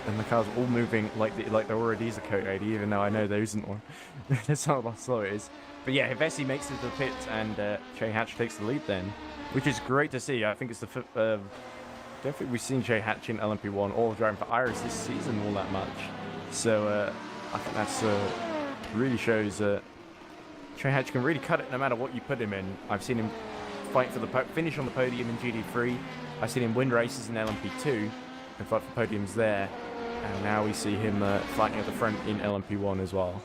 Speaker 1: And the car's all moving like there already is a Code 80, even though I know there isn't one. That's how slow it is. But yeah, Hevesi makes it to the pit, and Che Hatch takes the lead then, which is great to see. I think it's don't think we've seen Che Hatch in LMP1 or driving for Iris this season all that much. So I think that's really shows Che Hatch can really cut it no matter what you put him in. I've seen him fight for the finish on the podium in GT3. I've seen him win races in LMP2 and fight for podiums there. And now we see him fighting at the front in LMP1 as well.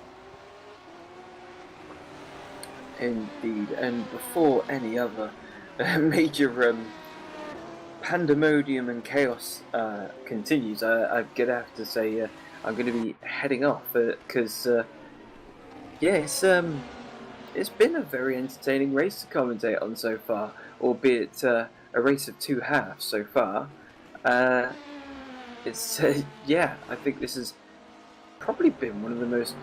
Speaker 2: Indeed, and before any other major pandemonium and chaos continues, I'm going to have to say I'm going to be heading off because it's been a very entertaining race to commentate on so far, albeit a race of 2 halves so far. I think this has probably been one of the most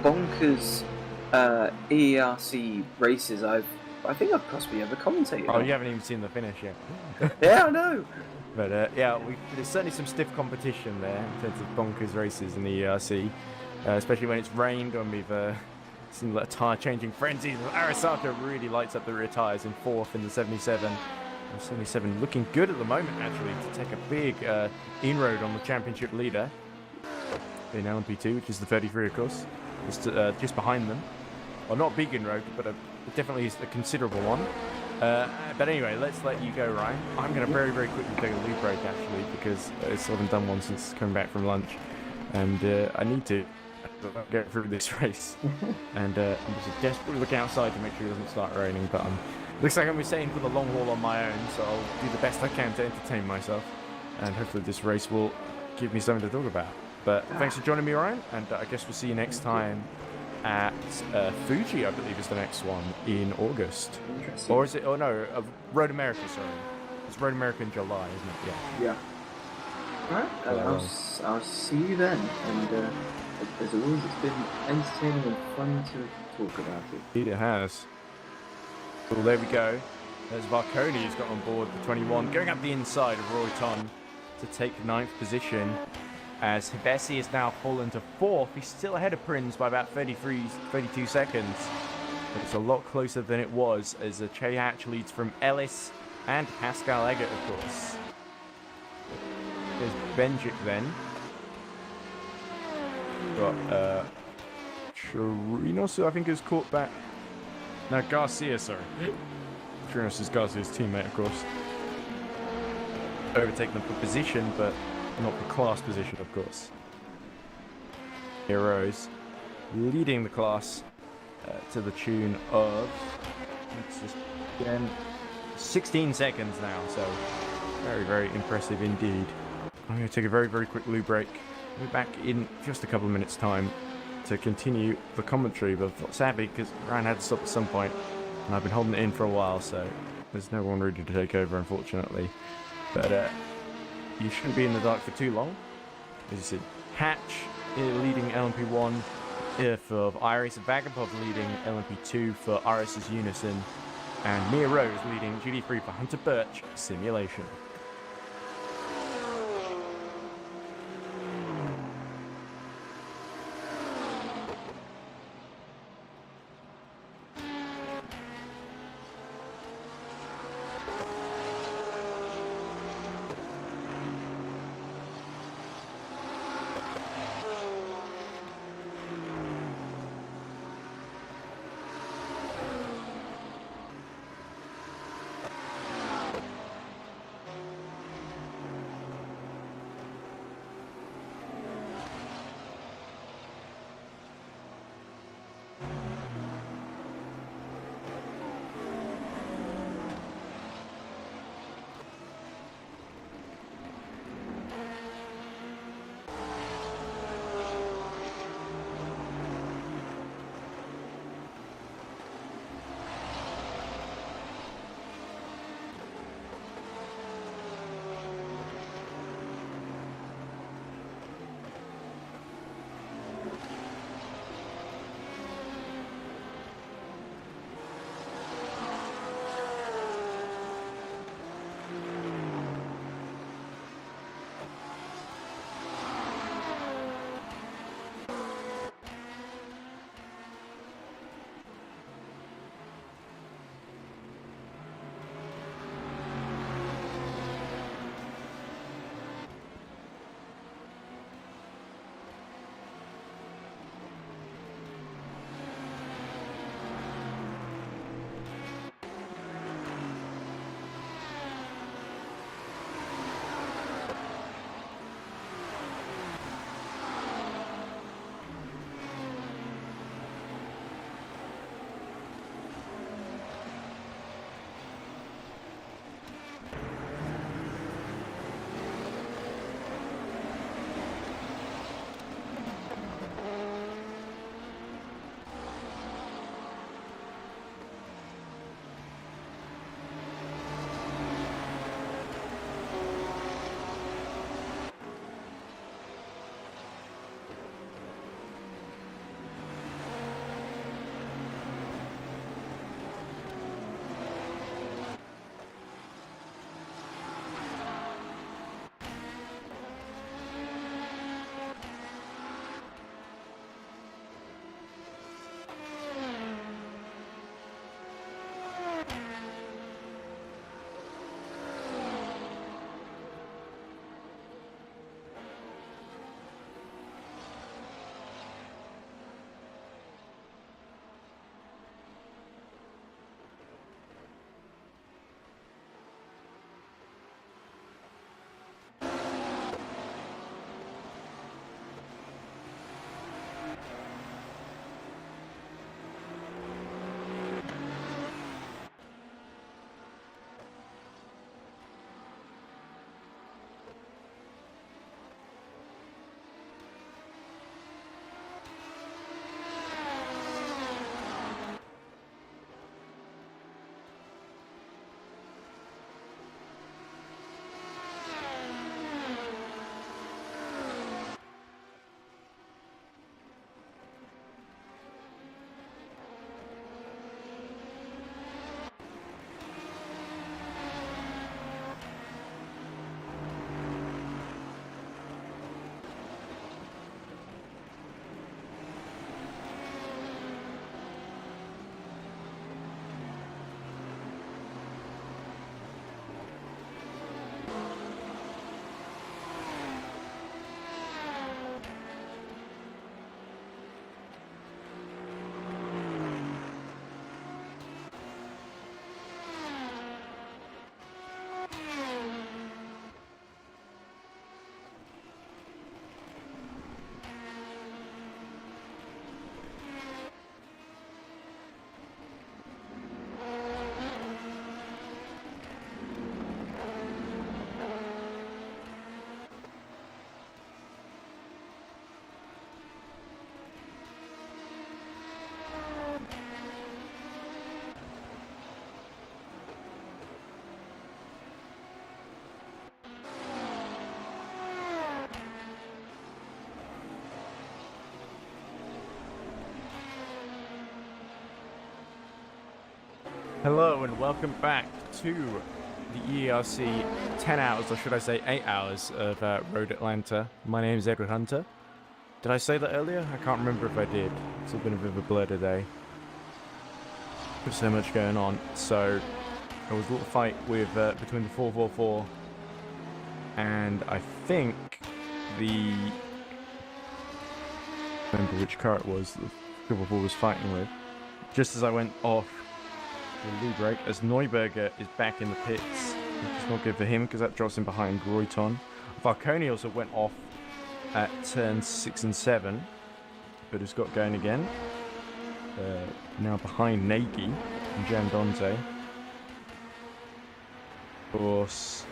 Speaker 2: bonkers EERC races I think I've possibly ever commentated on.
Speaker 1: You haven't even seen the finish yet.
Speaker 2: Yeah, I know.
Speaker 1: But there's certainly some stiff competition there in terms of bonkers races in the EERC, especially when it's rained and we've seen a tyre changing frenzy. Arasaka really lights up the rear tyres in 4th in the 77. The 77 looking good at the moment, actually, to take a big inroad on the championship leader in LMP2, which is the 33, of course. Just behind them. Well, not a big inroad, but definitely a considerable one. But anyway, let's let you go, Ryan. I'm going to very, very quickly take a lead break, actually, because I still haven't done one since coming back from lunch. And I need to get through this race. And I'm just desperately looking outside to make sure it doesn't start raining. But looks like I'm staying for the long haul on my own, so I'll do the best I can to entertain myself. And hopefully this race will give me something to talk about. But thanks for joining me, Ryan. And I guess we'll see you next time at Fuji, I believe, is the next one in August. Or is it? Oh no, Road America. Sorry, it's Road America in July, isn't it? Yeah.
Speaker 2: Yeah. Right, I'll see you then. And as always, it's been entertaining and fun to talk about it.
Speaker 1: Indeed it has. Well, there we go. There's Varconi who's got on board the 21, going up the inside of Roy Ton to take 9th position. As Hibesi is now fallen to 4th. He's still ahead of Prinz by about 32 seconds. But it's a lot closer than it was, as Che Hatch leads from Ellis and Pascal Eggert, of course. There's Benjic then. Got Chirinos, who I think is caught back. No, Garcia, sorry. Chirinos is Garcia's teammate, of course. Overtaken them for position, but not for class position, of course. Heroes leading the class to the tune of, let's just again, 16 seconds now, so very, very impressive indeed. I'm going to take a very, very quick loo break. We'll be back in just a couple of minutes' time to continue the commentary, but sadly, because Ryan had to stop at some point, and I've been holding it in for a while, so there's no one ready to take over, unfortunately. But you shouldn't be in the dark for too long. As you said, Hatch leading LMP1 for Iris, Vagabov leading LMP2 for RS's Unison, and Mia Rose leading GD3 for Hunter Birch Simulation. Hello and welcome back to the EERC 10 hours, or should I say 8 hours of Road Atlanta. My name is Edward Hunter. Did I say that earlier? I can't remember if I did. It's all been a bit of a blur today. There's so much going on. So there was a little fight with between the 444 and I think the... I don't remember which car it was that the 444 was fighting with. Just as I went off the loo break, as Neuberger is back in the pits, which is not good for him because that drops him behind Royton. Varconi also went off at turns 6 and 7, but has got going again. Now behind Nagy and Jan Donze. Of course,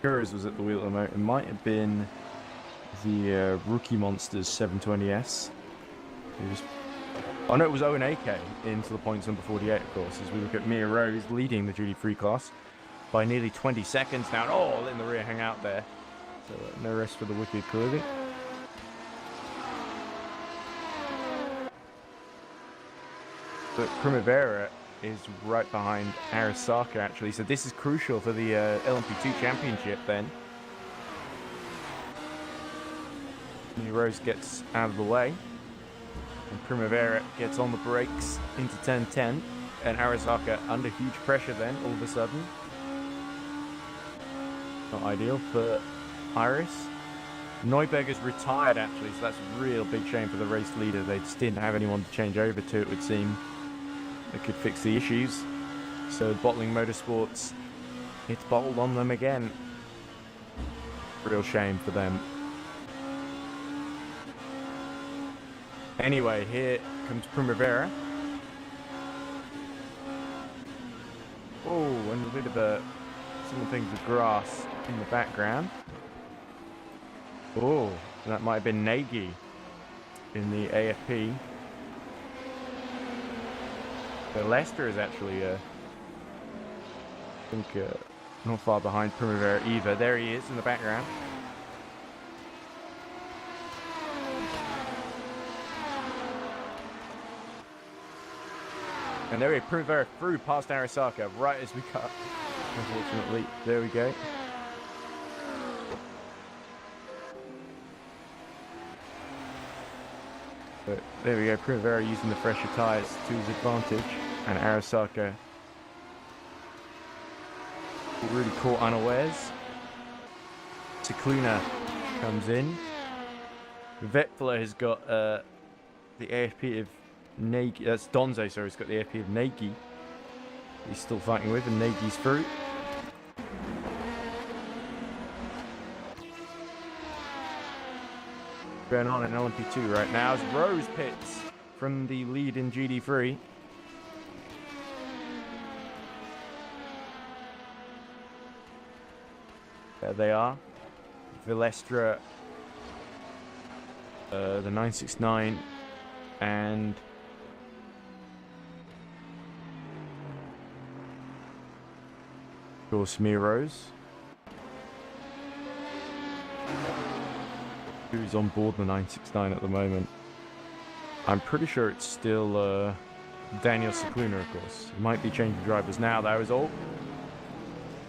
Speaker 1: Kurz was at the wheel at the moment. It might have been the Rookie Monsters 720S. Oh no, it was Owen AK into the points number 48, of course, as we look at Mia Rose leading the duty-free class by nearly 20 seconds now. Oh, letting the rear hang out there. So no rest for the wicked, clearly. But Primavera is right behind Arasaka, actually. So this is crucial for the LMP2 Championship, then. Mia Rose gets out of the way. And Primavera gets on the brakes into turn 10. And Arasaka under huge pressure then, all of a sudden. Not ideal for Iris. Neuberger's retired, actually, so that's a real big shame for the race leader. They just didn't have anyone to change over to, it would seem, that could fix the issues. So Bottling Motorsports, it's bottled on them again. Real shame for them. Anyway, here comes Primavera. Oh, and a bit of a something with grass in the background. Oh, that might have been Nagy in the AFP. But Lester is actually, I think, not far behind Primavera either. There he is in the background. And there we go, Primavera through past Arasaka right as we cut. Unfortunately, there we go. But there we go, Primavera using the fresher tyres to his advantage. And Arasaka really caught unawares. Cicluna comes in. Vetpler has got the AFP of Nagy, that's Donze, sorry, he's got the AFP of Nagy. He's still fighting with, and Nagy's through. Going on in LMP2 right now as Rose pits from the lead in GD3. There they are. Vilestra, the 969, and of course Mia Rose, who's on board the 969 at the moment. I'm pretty sure it's still Daniel Cicluna, of course. He might be changing drivers now, that was all.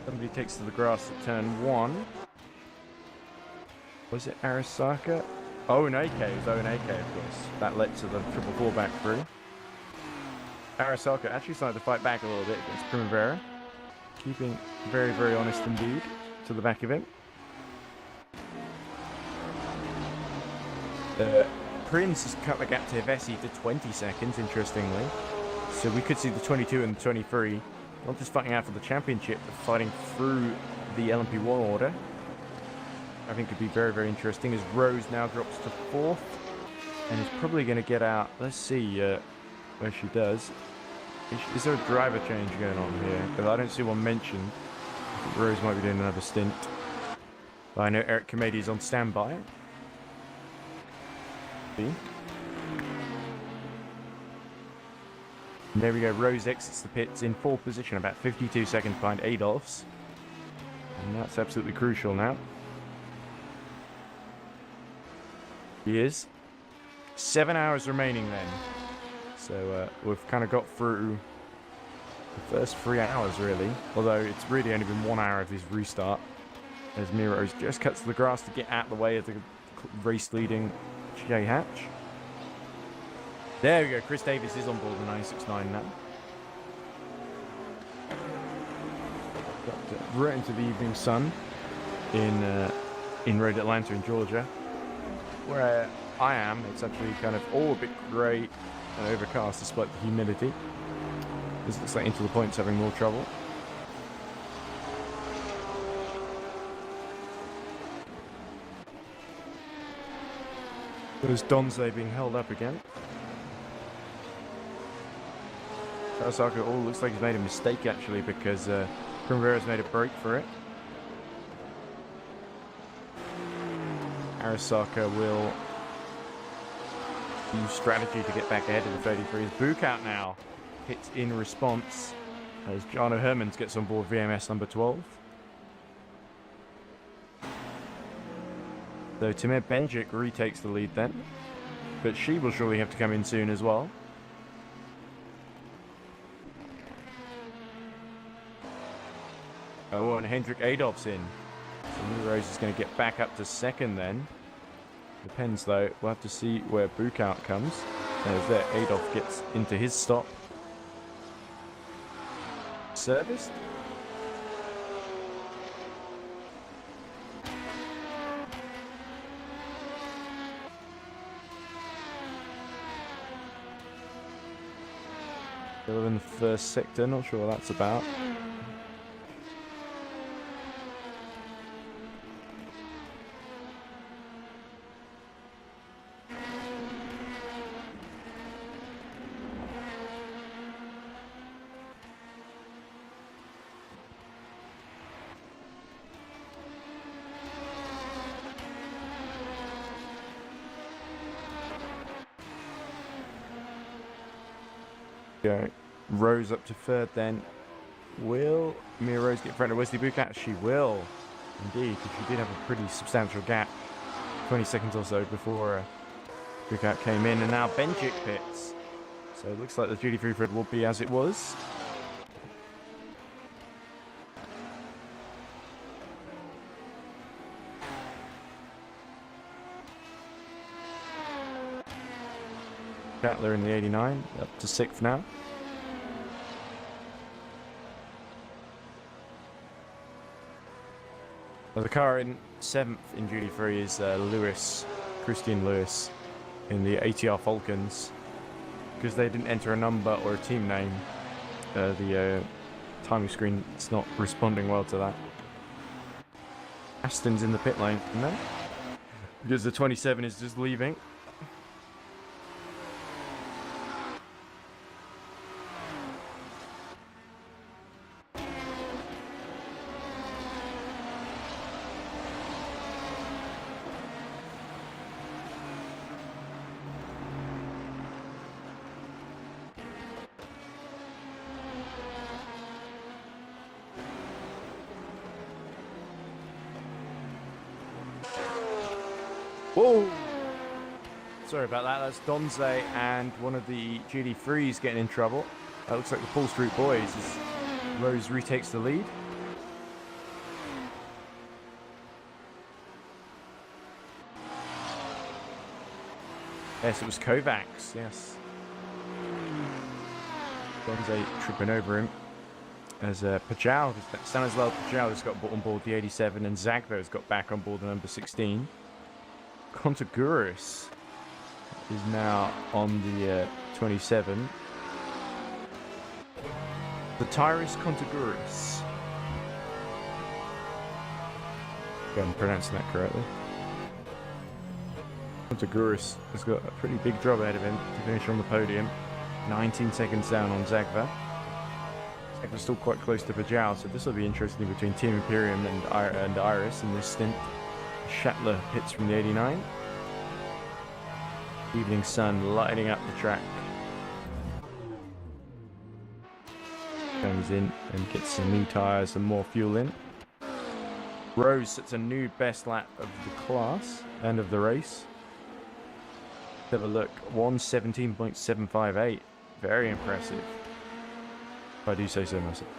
Speaker 1: Somebody takes to the grass at turn 1. Was it Arasaka? Owen AK, it was Owen AK, of course. That led to the 444 back through. Arasaka actually started to fight back a little bit against Primavera. Keeping very, very honest indeed to the back of him. Prince has cut the gap to Vessi to 20 seconds, interestingly. So we could see the 22 and the 23 not just fighting out for the championship, but fighting through the LMP1 order. I think could be very, very interesting as Rose now drops to 4th and is probably going to get out. Let's see where she does. Is there a driver change going on here? Because I don't see one mentioned. I think Rose might be doing another stint. But I know Eric Kamedi is on standby. See? And there we go, Rose exits the pits in 4th position, about 52 seconds behind Adolphs. And that's absolutely crucial now. He is. 7 hours remaining then. So we've kind of got through the first 3 hours, really. Although it's really only been 1 hour of this restart. As Miro's just cuts the grass to get out of the way of the race-leading Jay Hatch. There we go. Chris Davis is on board the 969 now. Got right into the evening sun in Road Atlanta in Georgia. Where I am, it's actually kind of all a bit grey and overcast despite the humidity. This looks like Into the Point's having more trouble. There's Donze being held up again. Kawasaki, looks like he's made a mistake actually because Primavera's made a break for it. Arasaka will use strategy to get back ahead of the 33s. Bukout now hits in response as Jarno Hermans gets on board VMS number 12. So Timur Benjic retakes the lead then, but she will surely have to come in soon as well. Oh, and Hendrik Adolf's in. So New Rose is going to get back up to second then. Depends though, we'll have to see where Bukout comes. There's there, Adolf gets into his stop. Serviced. Still in the first sector, not sure what that's about. Go. Rose up to third then. Will Mia Rose get in front of Wesley Bukout? She will. Indeed, because she did have a pretty substantial gap. 20 seconds or so before Bukout came in. And now Benjic pits. So it looks like the duty-free thread will be as it was. Cutler in the 89, up to 6th now. Well, the car in 7th in duty free is Christian Lewis, in the ATR Falcons. Because they didn't enter a number or a team name, the timing screen is not responding well to that. Aston's in the pit lane, no? Because the 27 is just leaving. Whoa! Sorry about that. That's Donze and one of the GD3s getting in trouble. That looks like the Paul Street Boys as Rose retakes the lead. Yes, it was Kovacs, yes. Donze tripping over him. As Pajal, Stanislav Pajal has got on board the 87 and Zagvo has got back on board the number 16. Contaguris is now on the 27. The Tyrus Contaguris. If I'm pronouncing that correctly. Contaguris has got a pretty big job ahead of him to finish on the podium. 19 seconds down on Zagva. Zagva's still quite close to Pajal, so this will be interesting between Team Imperium and Iris in this stint. Shatler hits from the 89. Evening sun lighting up the track. Comes in and gets some new tyres and more fuel in. Rose sets a new best lap of the class and of the race. Have a look. 1:17.758. Very impressive. If I do say so myself.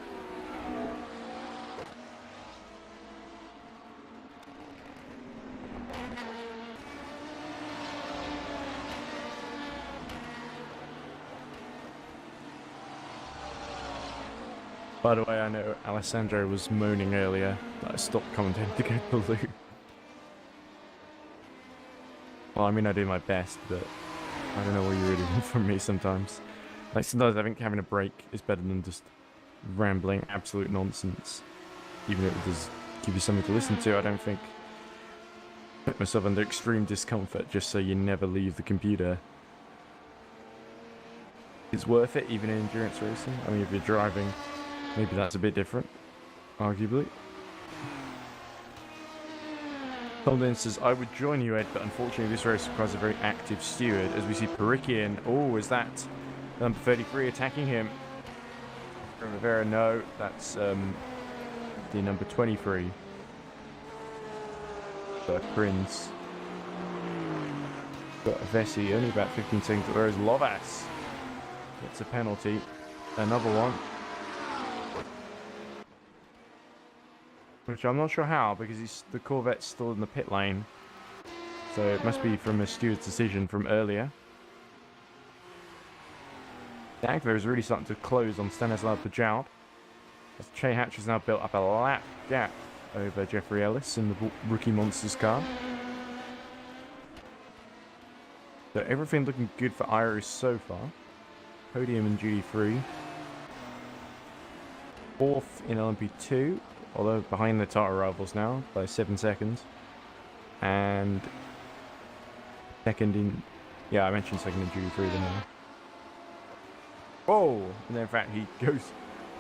Speaker 1: By the way, I know Alessandro was moaning earlier that I stopped commentating to get the loop. Well, I mean, I do my best, but I don't know what you really want from me sometimes. Like, sometimes I think having a break is better than just rambling absolute nonsense. Even if it does give you something to listen to, I don't think I put myself under extreme discomfort just so you never leave the computer. It's worth it, even in endurance racing. I mean, if you're driving, maybe that's a bit different, arguably. Tom Lynn says, I would join you, Ed, but unfortunately this race requires a very active steward. As we see Perikian, oh, is that number 33 attacking him? From Rivera, no, that's the number 23. But Prince. Got Vessi, only about 15 seconds, whereas Lovas gets a penalty. Another one. Which I'm not sure how, because the Corvette's still in the pit lane. So it must be from a steward's decision from earlier. Dagler is really starting to close on Stanislav Pajal. As Che Hatch has now built up a lap gap over Jeffrey Ellis in the Rookie Monsters car. So everything looking good for Irish so far. Podium in GD3. 4th in LMP2. Although behind the Tata rivals now by 7 seconds. And second in... Yeah, I mentioned second in GD3 then. Oh! And then in fact he goes...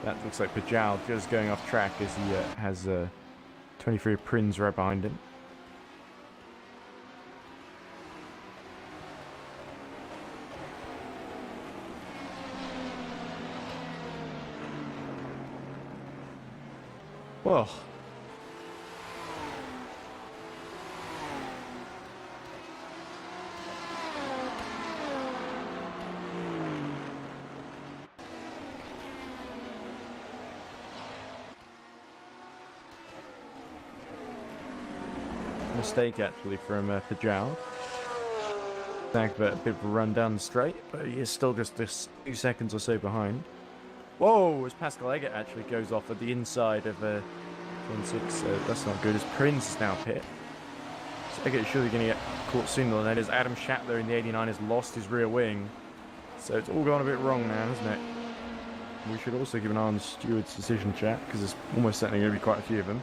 Speaker 1: That looks like Pajal just going off track as he has 23 Prins right behind him. Well, mistake actually from Pajal. Dagbert a bit of a run down the straight, but he is still just 2 seconds or so behind. Whoa, as Pascal Eggert actually goes off at the inside of Turn 6. That's not good, as Prince is now pit. So Eggert is surely going to get caught sooner than that, as Adam Schattler in the 89 has lost his rear wing. So it's all gone a bit wrong now, isn't it? We should also keep an eye on the steward's decision chat, because there's almost certainly going to be quite a few of them.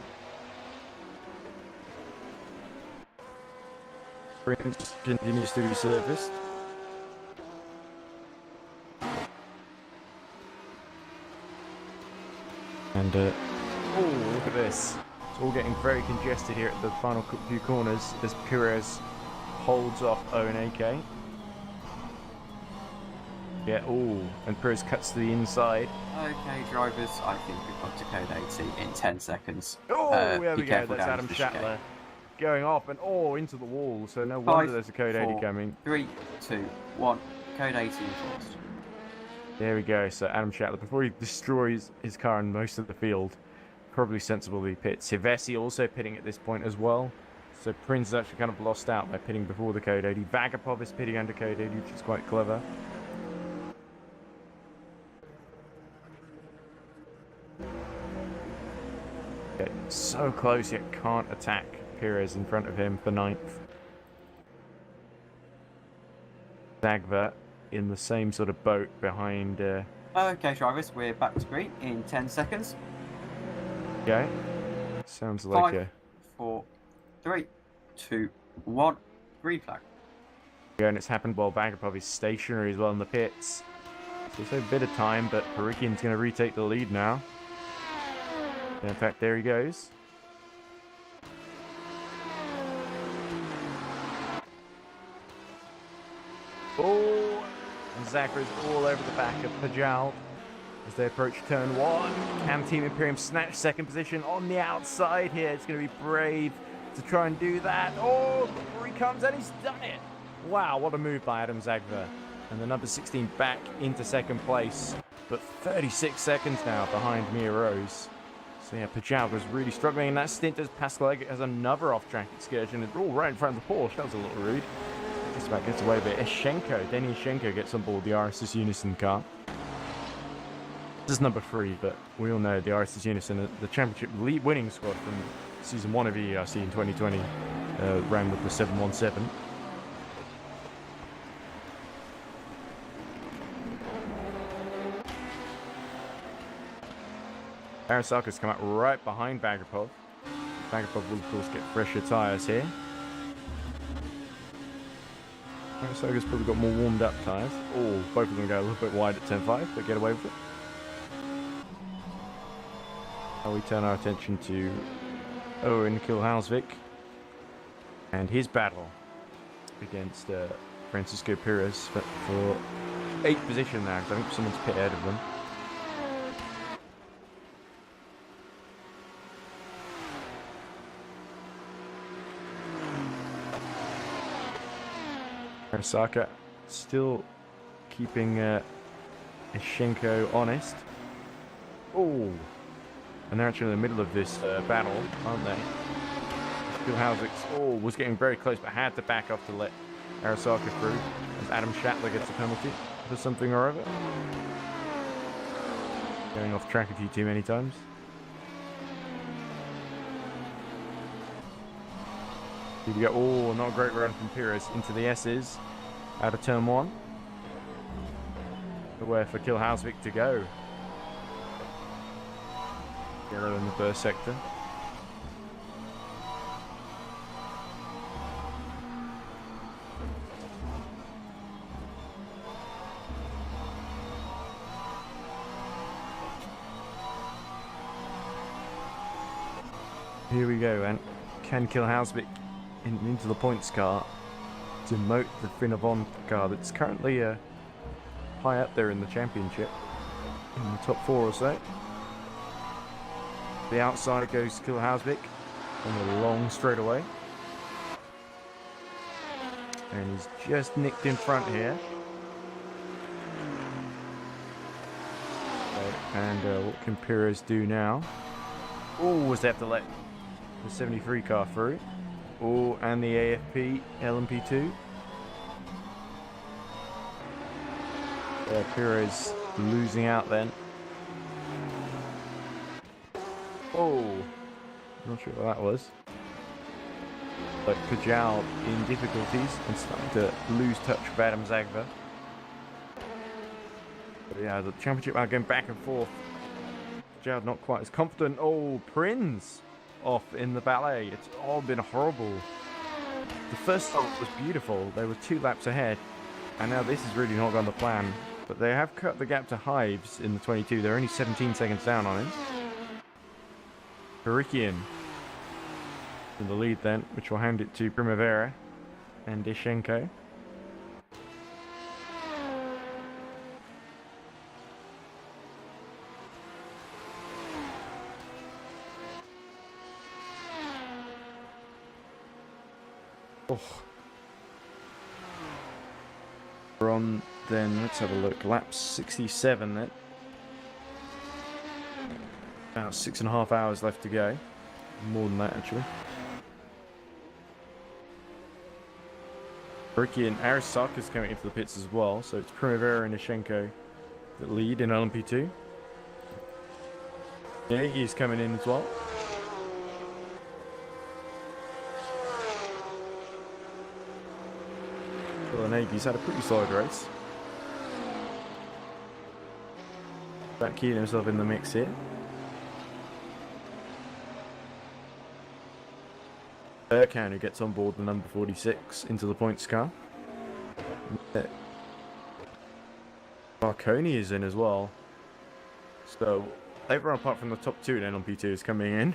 Speaker 1: Prince continues to be serviced. And, oh, look at this. It's all getting very congested here at the final few corners as Perez holds off Owen AK. Yeah, oh, and Perez cuts to the inside.
Speaker 5: Okay, drivers, I think we've got to code 80 in 10 seconds.
Speaker 1: Oh, there we go, that's Adam Schattler going off and, oh, into the wall. So no wonder there's a code 80 coming.
Speaker 5: 3, 2, 1, code 80 enforced.
Speaker 1: There we go, so Adam Schattler, before he destroys his car in most of the field, probably sensibly pits. Hivesi also pitting at this point as well. So Prince is actually kind of lost out by pitting before the code 80. Vagapov is pitting under code 80, which is quite clever. Okay, so close yet can't attack Perez in front of him for 9th. Dagver in the same sort of boat behind...
Speaker 5: Okay, drivers, we're back to green in 10 seconds.
Speaker 1: Okay. Sounds like
Speaker 5: 5, 4, 3, 2, 1, green flag.
Speaker 1: Yeah, and it's happened while Vagapov is stationary as well in the pits. So it's a bit of time, but Perikian's going to retake the lead now. And in fact, there he goes. Oh! And Zachary's all over the back of Pajal as they approach turn 1. Can Team Imperium snatch second position on the outside here? It's going to be brave to try and do that. Oh, here he comes and he's done it. Wow, what a move by Adam Zagver. And the number 16 back into second place, but 36 seconds now behind Mia Rose. So yeah, Pajal was really struggling in that stint as Pascal Eggert has another off-track excursion. It's all right in front of the Porsche. That was a little rude. Just about gets away with it. Denny Eschenko gets on board the RSS Unison car. This is number 3, but we all know the RSS Unison, the championship lead winning squad from season 1 of EERC in 2020, ran with the 717. Arasaka's come out right behind Bagapov. Bagapov will, of course, get fresher tyres here. Arasaka's probably got more warmed up tyres. Oh, both of them go a little bit wide at turn 5, but get away with it. Now we turn our attention to Owen Kilhausvik and his battle against Francisco Perez for 8th position now, because I think someone's pit ahead of them. Arasaka still keeping Eschenko honest. Oh, and they're actually in the middle of this battle, aren't they? Kilhausvik was getting very close, but had to back off to let Arasaka through as Adam Schattler gets a penalty for something or other. Going off track a few too many times. Here we go. Oh, not a great run from Perez into the S's out of turn 1. Nowhere for Kilhausvik to go. Yellow in the first sector. Here we go, and can Kilhausvik into the points car demote the Finnavon car that's currently high up there in the championship, in the top 4 or so. The outside goes Kilhausvik on the long straightaway. And he's just nicked in front here. And what can Perez do now? Oh, was that to let the 73 car through? Oh, and the AFP LMP2. Perez losing out then. Oh, not sure what that was. But Pajal in difficulties and starting to lose touch with Adam Zagver. But yeah, the championship are going back and forth. Pajal not quite as confident. Oh, Prinz off in the ballet. It's all been horrible. The first stop was beautiful. They were 2 laps ahead. And now this has really not gone to plan. But they have cut the gap to Hives in the 22. They're only 17 seconds down on him. Barikian in the lead then, which will hand it to Primavera and Eschenko. Oh. We're on then, let's have a look, lap 67 then. About 6.5 hours left to go. More than that, actually. Ricky and Arasaka's coming into the pits as well, so it's Primavera and Eschenko that lead in LMP2. Yeah, he's coming in as well. Well, Nagy's had a pretty solid race. Back keeping himself in the mix here. Erkan, who gets on board the number 46 into the points car. Marconi is in as well. So everyone apart from the top 2 in LMP2 is coming in.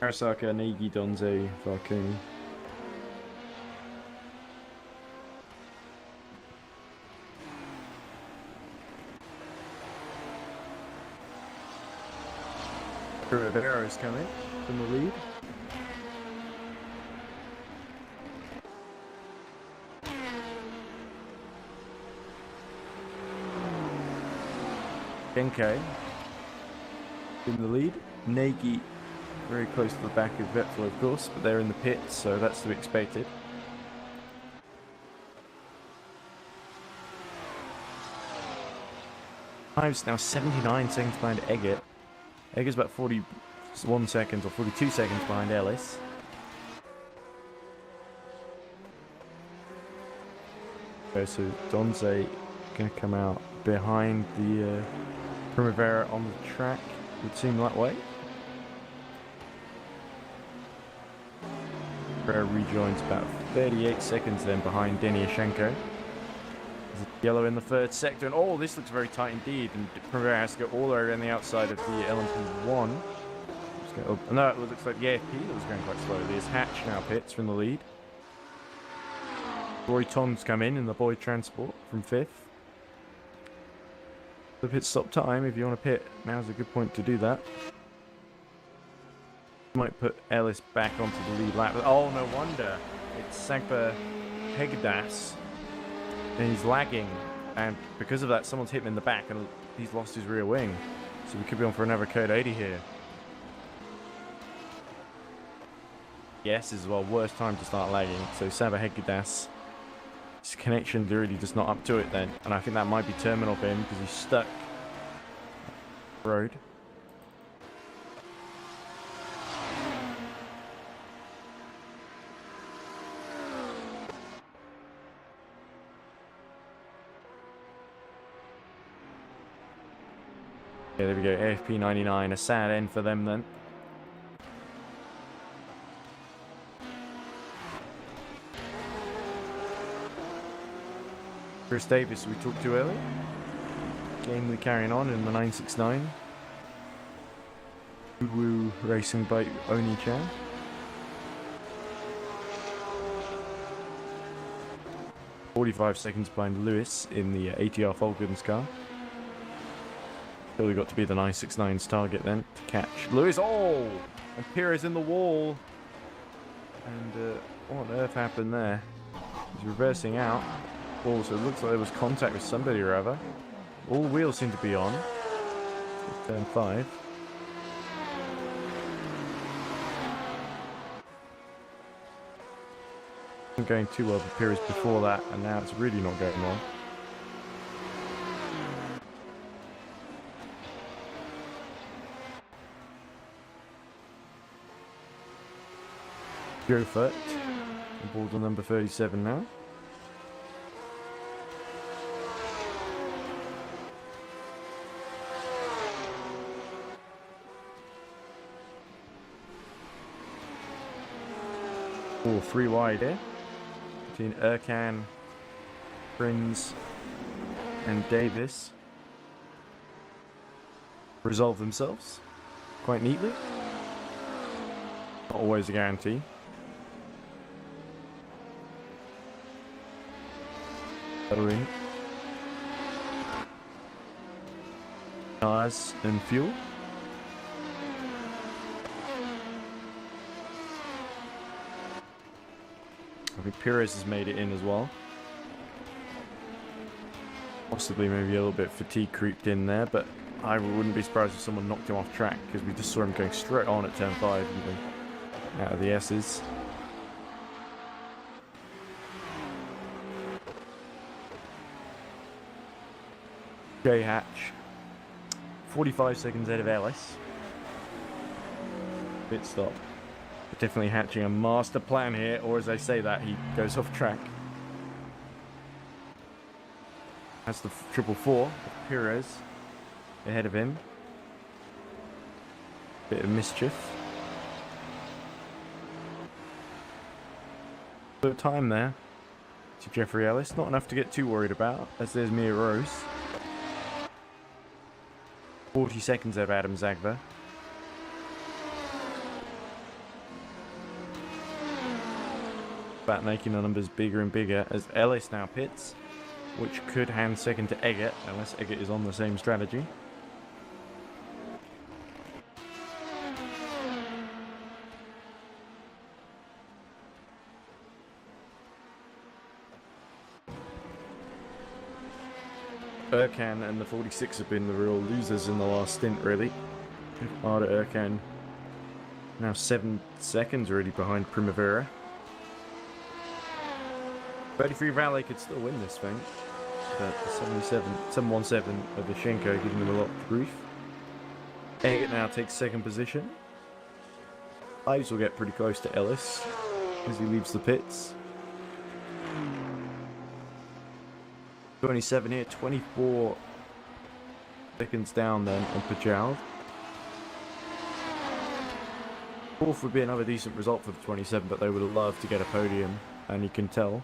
Speaker 1: Arasaka, Nagy, Donze, Marconi. Rivera is coming from the lead. Genkai in the lead. Nagy very close to the back of Vettel, of course, but they're in the pits, so that's to be expected. Time's now 79 seconds behind Eggert. Eggert's about 41 seconds or 42 seconds behind Ellis. Okay, so Donze going to come out behind the Primavera on the track. Would seem that way. Primavera rejoins about 38 seconds then behind Deniashenko. Yellow in the third sector, and oh, this looks very tight indeed. And Primavera has to go all the way around the outside of the LMP1. No, it looks like the AFP that was going quite slowly. Is Hatch now pits from the lead. Roy Tom's come in the Boyd Transport from 5th. The pit stop time, if you want to pit, now's a good point to do that. Might put Ellis back onto the lead lap. Oh, no wonder. It's Sagba Hegdas. And he's lagging, and because of that, someone's hit him in the back, and he's lost his rear wing. So we could be on for another code 80 here. Yes, as well, worst time to start lagging. So Saba Hegidas, his connection really just not up to it then, and I think that might be terminal for him because he's stuck. Road. Yeah, there we go, AFP 99, a sad end for them then. Chris Davis we talked to earlier. Gamely carrying on in the 969. Woo Racing by Oni-chan. .45 seconds behind Lewis in the ATR Falcons car. Really got to be the 969's target then to catch Lewis. Oh! And Perez in the wall. And what on earth happened there? He's reversing out. Oh, so it looks like there was contact with somebody or other. All wheels seem to be on. Turn 5. Wasn't going too well for Perez before that, and now it's really not going well. Joe Furt, ball's on number 37 now. Oh, 3 wide here between Erkan, Prinz, and Davis. Resolve themselves quite neatly. Not always a guarantee. Battery. Tires and fuel. I think Perez has made it in as well. Possibly maybe a little bit fatigue creeped in there, but I wouldn't be surprised if someone knocked him off track because we just saw him going straight on at turn 5 out of the S's. Jay Hatch, 45 seconds ahead of Ellis. Pit stop. But definitely hatching a master plan here, or as they say that, he goes off track. That's the 444 of Perez ahead of him. Bit of mischief. Bit of time there to Jeffrey Ellis. Not enough to get too worried about, as there's Mia Rose. 40 seconds of Adam Zagva. Bat making the numbers bigger and bigger as Ellis now pits, which could hand second to Eggert, unless Eggert is on the same strategy. Erkan and the 46 have been the real losers in the last stint, really. Arda Erkan now 7 seconds already behind Primavera. 33 Valet could still win this thing, but the 717 of Vishenko giving them a lot of grief. Eggert now takes second position. Ives will get pretty close to Ellis as he leaves the pits. 27 here, 24 seconds down then on Pajal. Fourth would be another decent result for the 27, but they would love to get a podium, and you can tell.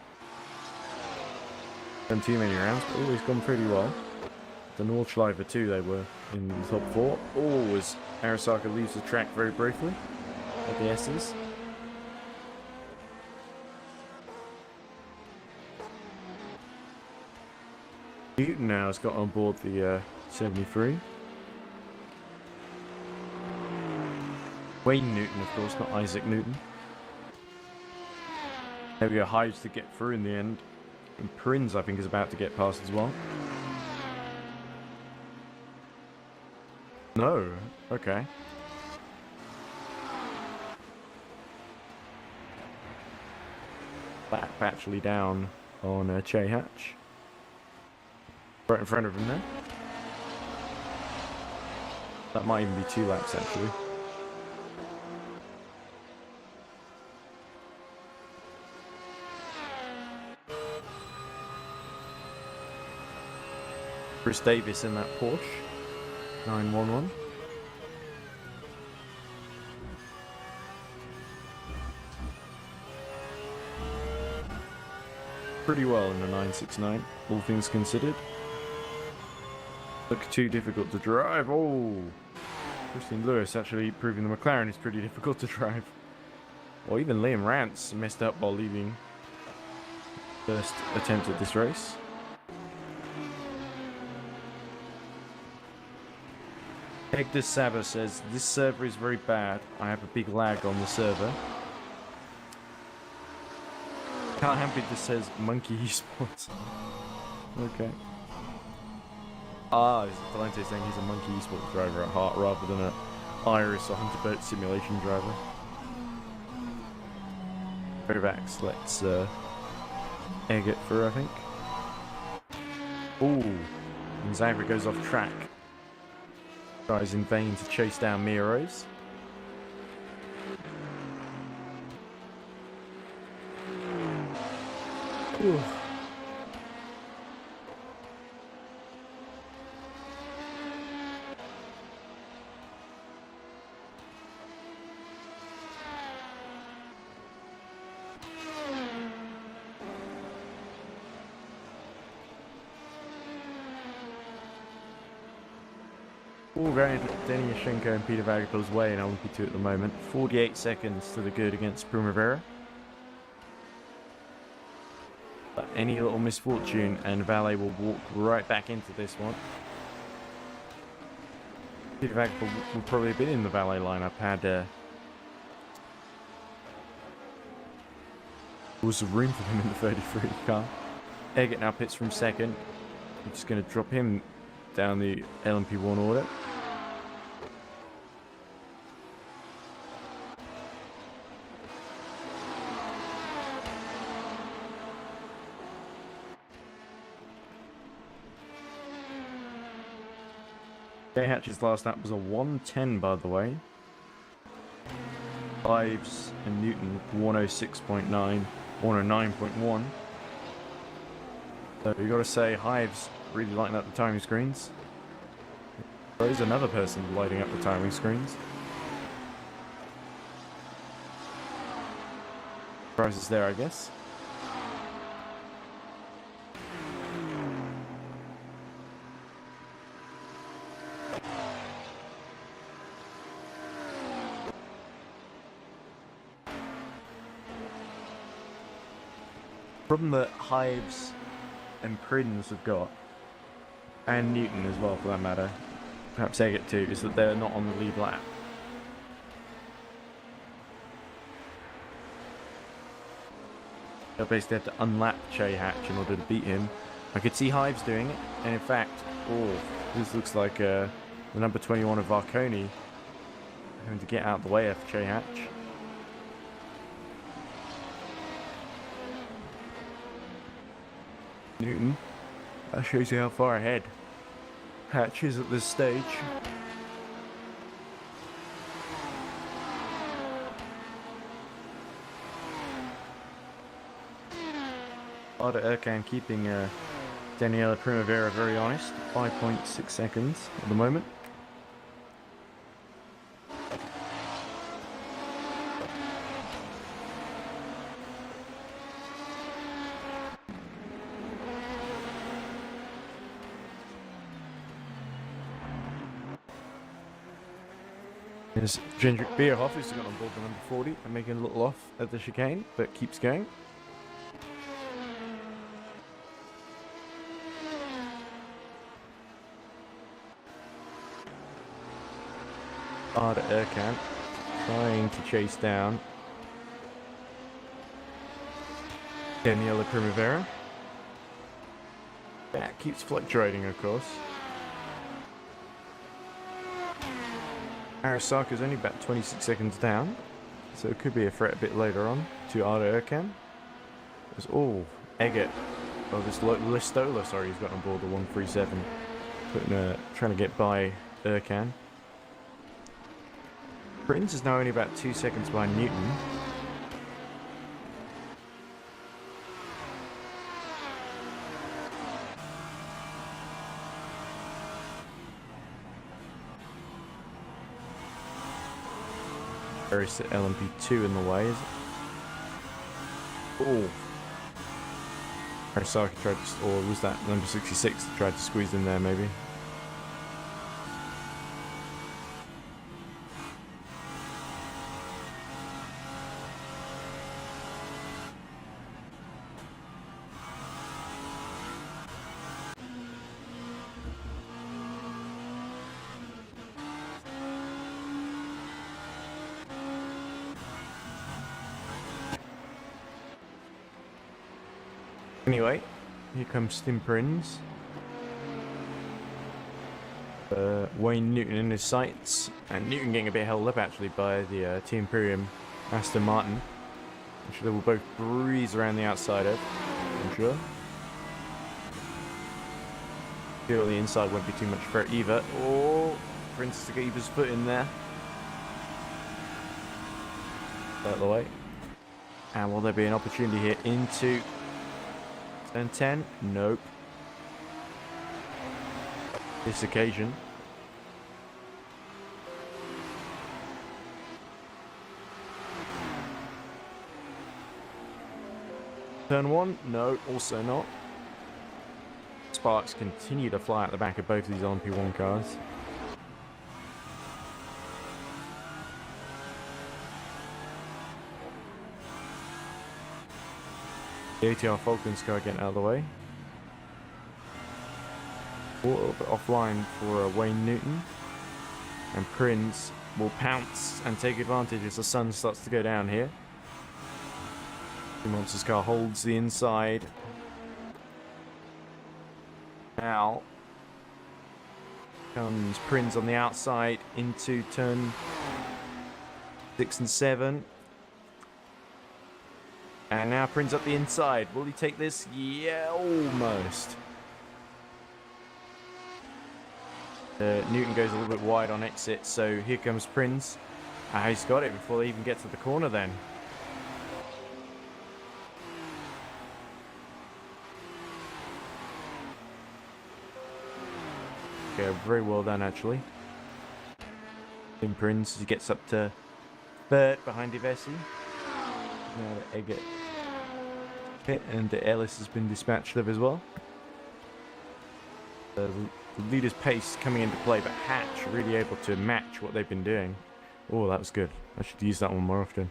Speaker 1: Done too many rounds, but always gone pretty well. The Nordschleifer too, they were in the top 4. Oh, as Arasaka leaves the track very briefly at the S's. Newton now has got on board the 73. Wayne Newton, of course, not Isaac Newton. There we go, Hives to get through in the end. And Prinz, I think, is about to get past as well. No, okay. Lap actually down on Che Hatch. Right in front of him there. That might even be 2 laps actually. Chris Davis in that Porsche 911. Pretty well in the 969, all things considered. Look too difficult to drive. Oh, Christian Lewis actually proving the McLaren is pretty difficult to drive. Or even Liam Rance messed up while leaving first attempt at this race. Hector Saba says, this server is very bad. I have a big lag on the server. Carl Hampy just says Monkey Esports. Okay. Ah, is Valente saying he's a Monkey Esports driver at heart rather than an Iris or Hunter Boat simulation driver? Kovacs lets egg it through, I think. Ooh, and Zagra goes off track. Tries in vain to chase down Miros. Ooh. All going Denny Yashenko and Peter Vagapil's way in LMP2 at the moment. 48 seconds to the good against Primavera. But any little misfortune and Valet will walk right back into this one. Peter Vagapil would probably have been in the Valet lineup had there was some room for him in the 33 car. Eggert now pits from second. I'm just going to drop him down the LMP1 order. Jay Hatch's last lap was a 110, by the way. Ives and Newton 106.9, 109.1. So you got to say, Hives really lighting up the timing screens. There's another person lighting up the timing screens. Price is there, I guess. Problem that Hives and Prinz have got, and Newton as well for that matter, perhaps Eggert too, is that they're not on the lead lap. They'll basically have to unlap Che Hatch in order to beat him, I could see Hives doing it, and in fact, this looks like the number 21 of Varconi having to get out of the way of Che Hatch. Newton, that shows you how far ahead Hatch is at this stage. Arda Erkan keeping Daniela Primavera very honest. 5.6 seconds at the moment. There's Jendrik Bierhoff, who's got on board the number 40 and making a little off at the chicane, but keeps going. Arda Erkan trying to chase down Daniela Primavera. That keeps fluctuating, of course. Arasaka's only about 26 seconds down, so it could be a threat a bit later on to Arda Erkan. There's Eggert. Oh, this Listola, sorry, he's got on board the 137. Trying to get by Erkan. Prince is now only about 2 seconds behind Newton. Very LMP2 in the way, is it? Oh. Arasaka tried to, or was that number 66 that tried to squeeze in there maybe? Anyway, here comes Tim Prinz. Wayne Newton in his sights, and Newton getting a bit held up actually by the T Imperium Aston Martin, which they will both breeze around the outside of, I'm sure. Feel the inside won't be too much for either. Oh, Prinz to get his foot in there. Out of the way. And will there be an opportunity here into Turn 10? Nope. This occasion. Turn 1? No, also not. Sparks continue to fly at the back of both of these LMP1 cars. The ATR Falcons car getting out of the way. A little bit offline for Wayne Newton. And Prinz will pounce and take advantage as the sun starts to go down here. The Monsters car holds the inside. Now comes Prinz on the outside into turn 6 and 7. And now Prinz up the inside. Will he take this? Yeah, almost. Newton goes a little bit wide on exit, so here comes Prinz. He's got it before they even get to the corner then. Okay, very well done actually. Tim Prinz, he gets up to third behind Ivesi. Now the Eggert pit, and the Ellis has been dispatched of as well. The leader's pace coming into play, but Hatch really able to match what they've been doing. Oh, that was good. I should use that one more often.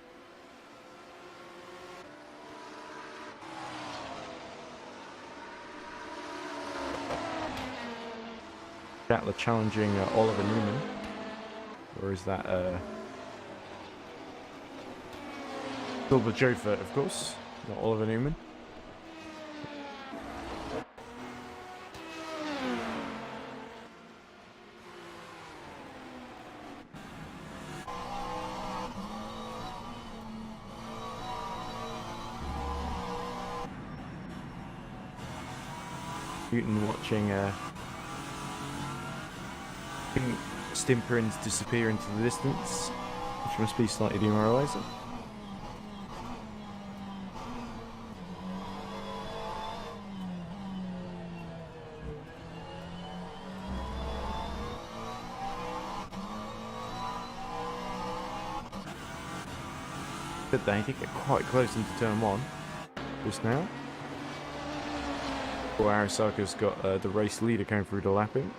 Speaker 1: Chatler challenging Oliver Newman. Or is that Silver Jofer, of course, not Oliver Newman. Newton watching Stimperins disappear into the distance, which must be slightly demoralising. But they did get quite close into turn 1 just now. Arasaka's got the race leader going through to lap him.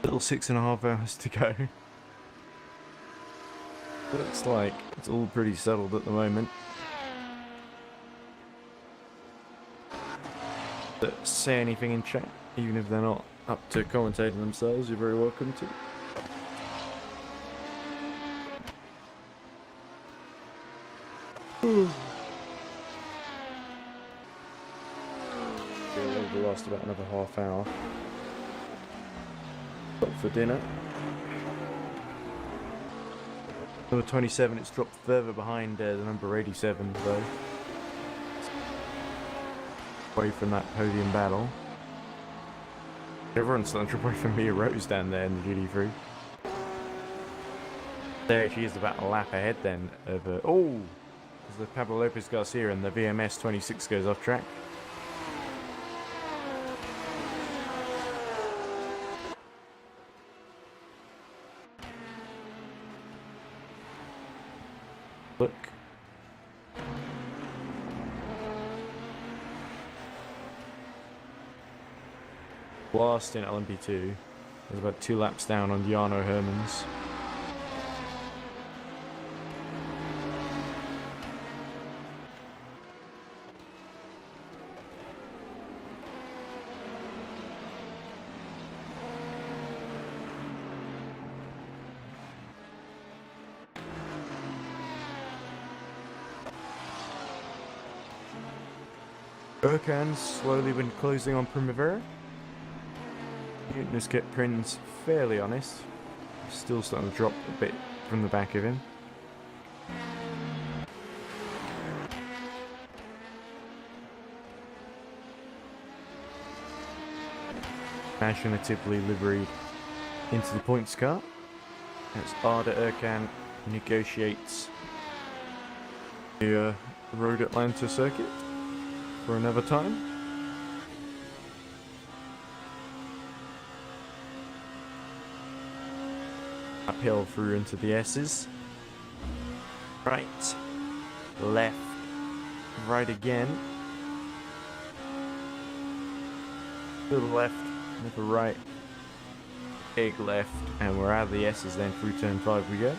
Speaker 1: Little 6.5 hours to go. Looks like it's all pretty settled at the moment. But say anything in chat, even if they're not up to commentating themselves, you're very welcome to. It'll last about another half hour. For dinner. Number 27, it's dropped further behind the number 87, though. Away from that podium battle. Everyone's starting to away from Mia Rose down there in the GT3. There she is, about a lap ahead then of oh! There's the Pablo Lopez Garcia and the VMS 26 goes off track. Look. Last in LMP2. There's about 2 laps down on Jarno Hermans. Ercan's slowly been closing on Primavera. Newton has kept Prins fairly honest. Still starting to drop a bit from the back of him. Imaginatively liveried into the points car as Arda Ercan negotiates the Road Atlanta circuit for another time. Uphill through into the S's. Right, left, right again. To the left, little right, big left, and we're out of the S's then through turn 5 we go.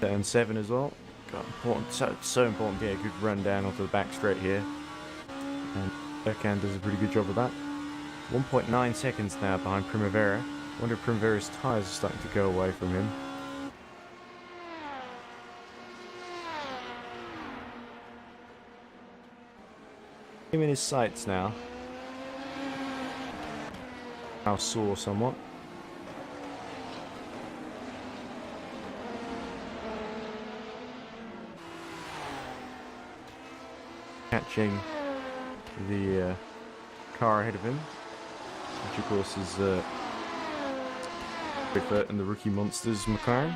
Speaker 1: Turn 7 as well. Got important, so important to get a good run down onto the back straight here. And Ercan does a pretty good job of that. 1.9 seconds now behind Primavera. I wonder if Primavera's tyres are starting to go away from him. Him in his sights now. Now sore somewhat. Catching the car ahead of him, which of course is Rickert and the rookie monsters McLaren.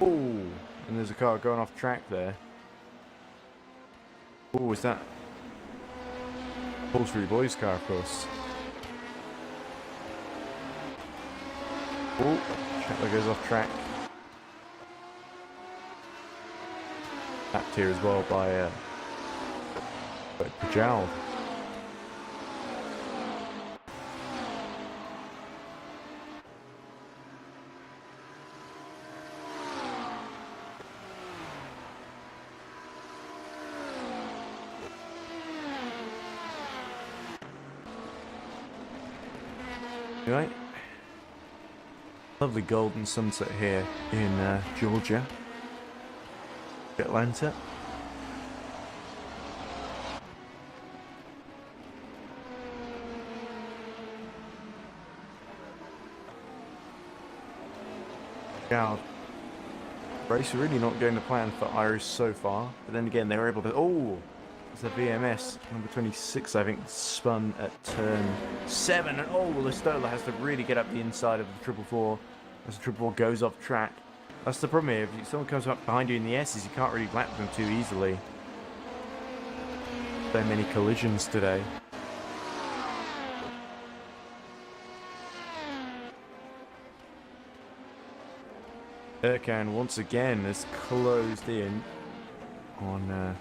Speaker 1: Oh, and there's a car going off track there. Oh, is that Upholstery Boys car, of course. Oh, Chatler goes off track. Tapped here as well by Pajal. Anyway, lovely golden sunset here in Georgia, Atlanta. Yeah, race really not going to plan for Irish so far, but then again they were able to. Oh, it's a VMS number 26, I think, spun at turn 7, and oh, Listola has to really get up the inside of the 444 as the 444 goes off track. That's the problem here. If someone comes up behind you in the S's, you can't really lap them too easily. So many collisions today. Ercan once again has closed in on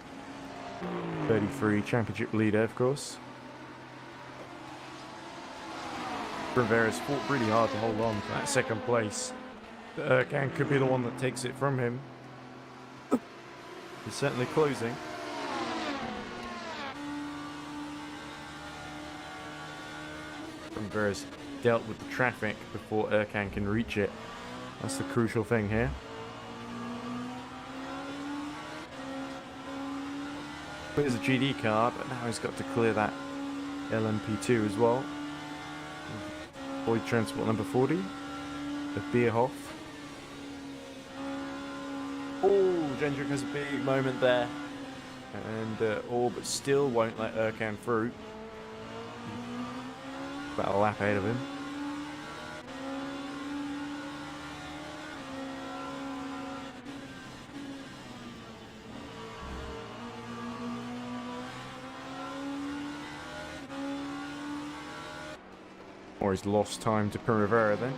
Speaker 1: 33 championship leader, of course. Rivera's fought really hard to hold on to that second place. Ercan could be the one that takes it from him. He's certainly closing. Rivera's dealt with the traffic before Ercan can reach it. That's the crucial thing here. There's a GD car, but now he's got to clear that LMP2 as well. Boyd Transport number 40, the Bierhoff. Oh, Jendrik has a big moment there. And all but still won't let Ercan through. About a lap ahead of him. Or he's lost time to Primavera then.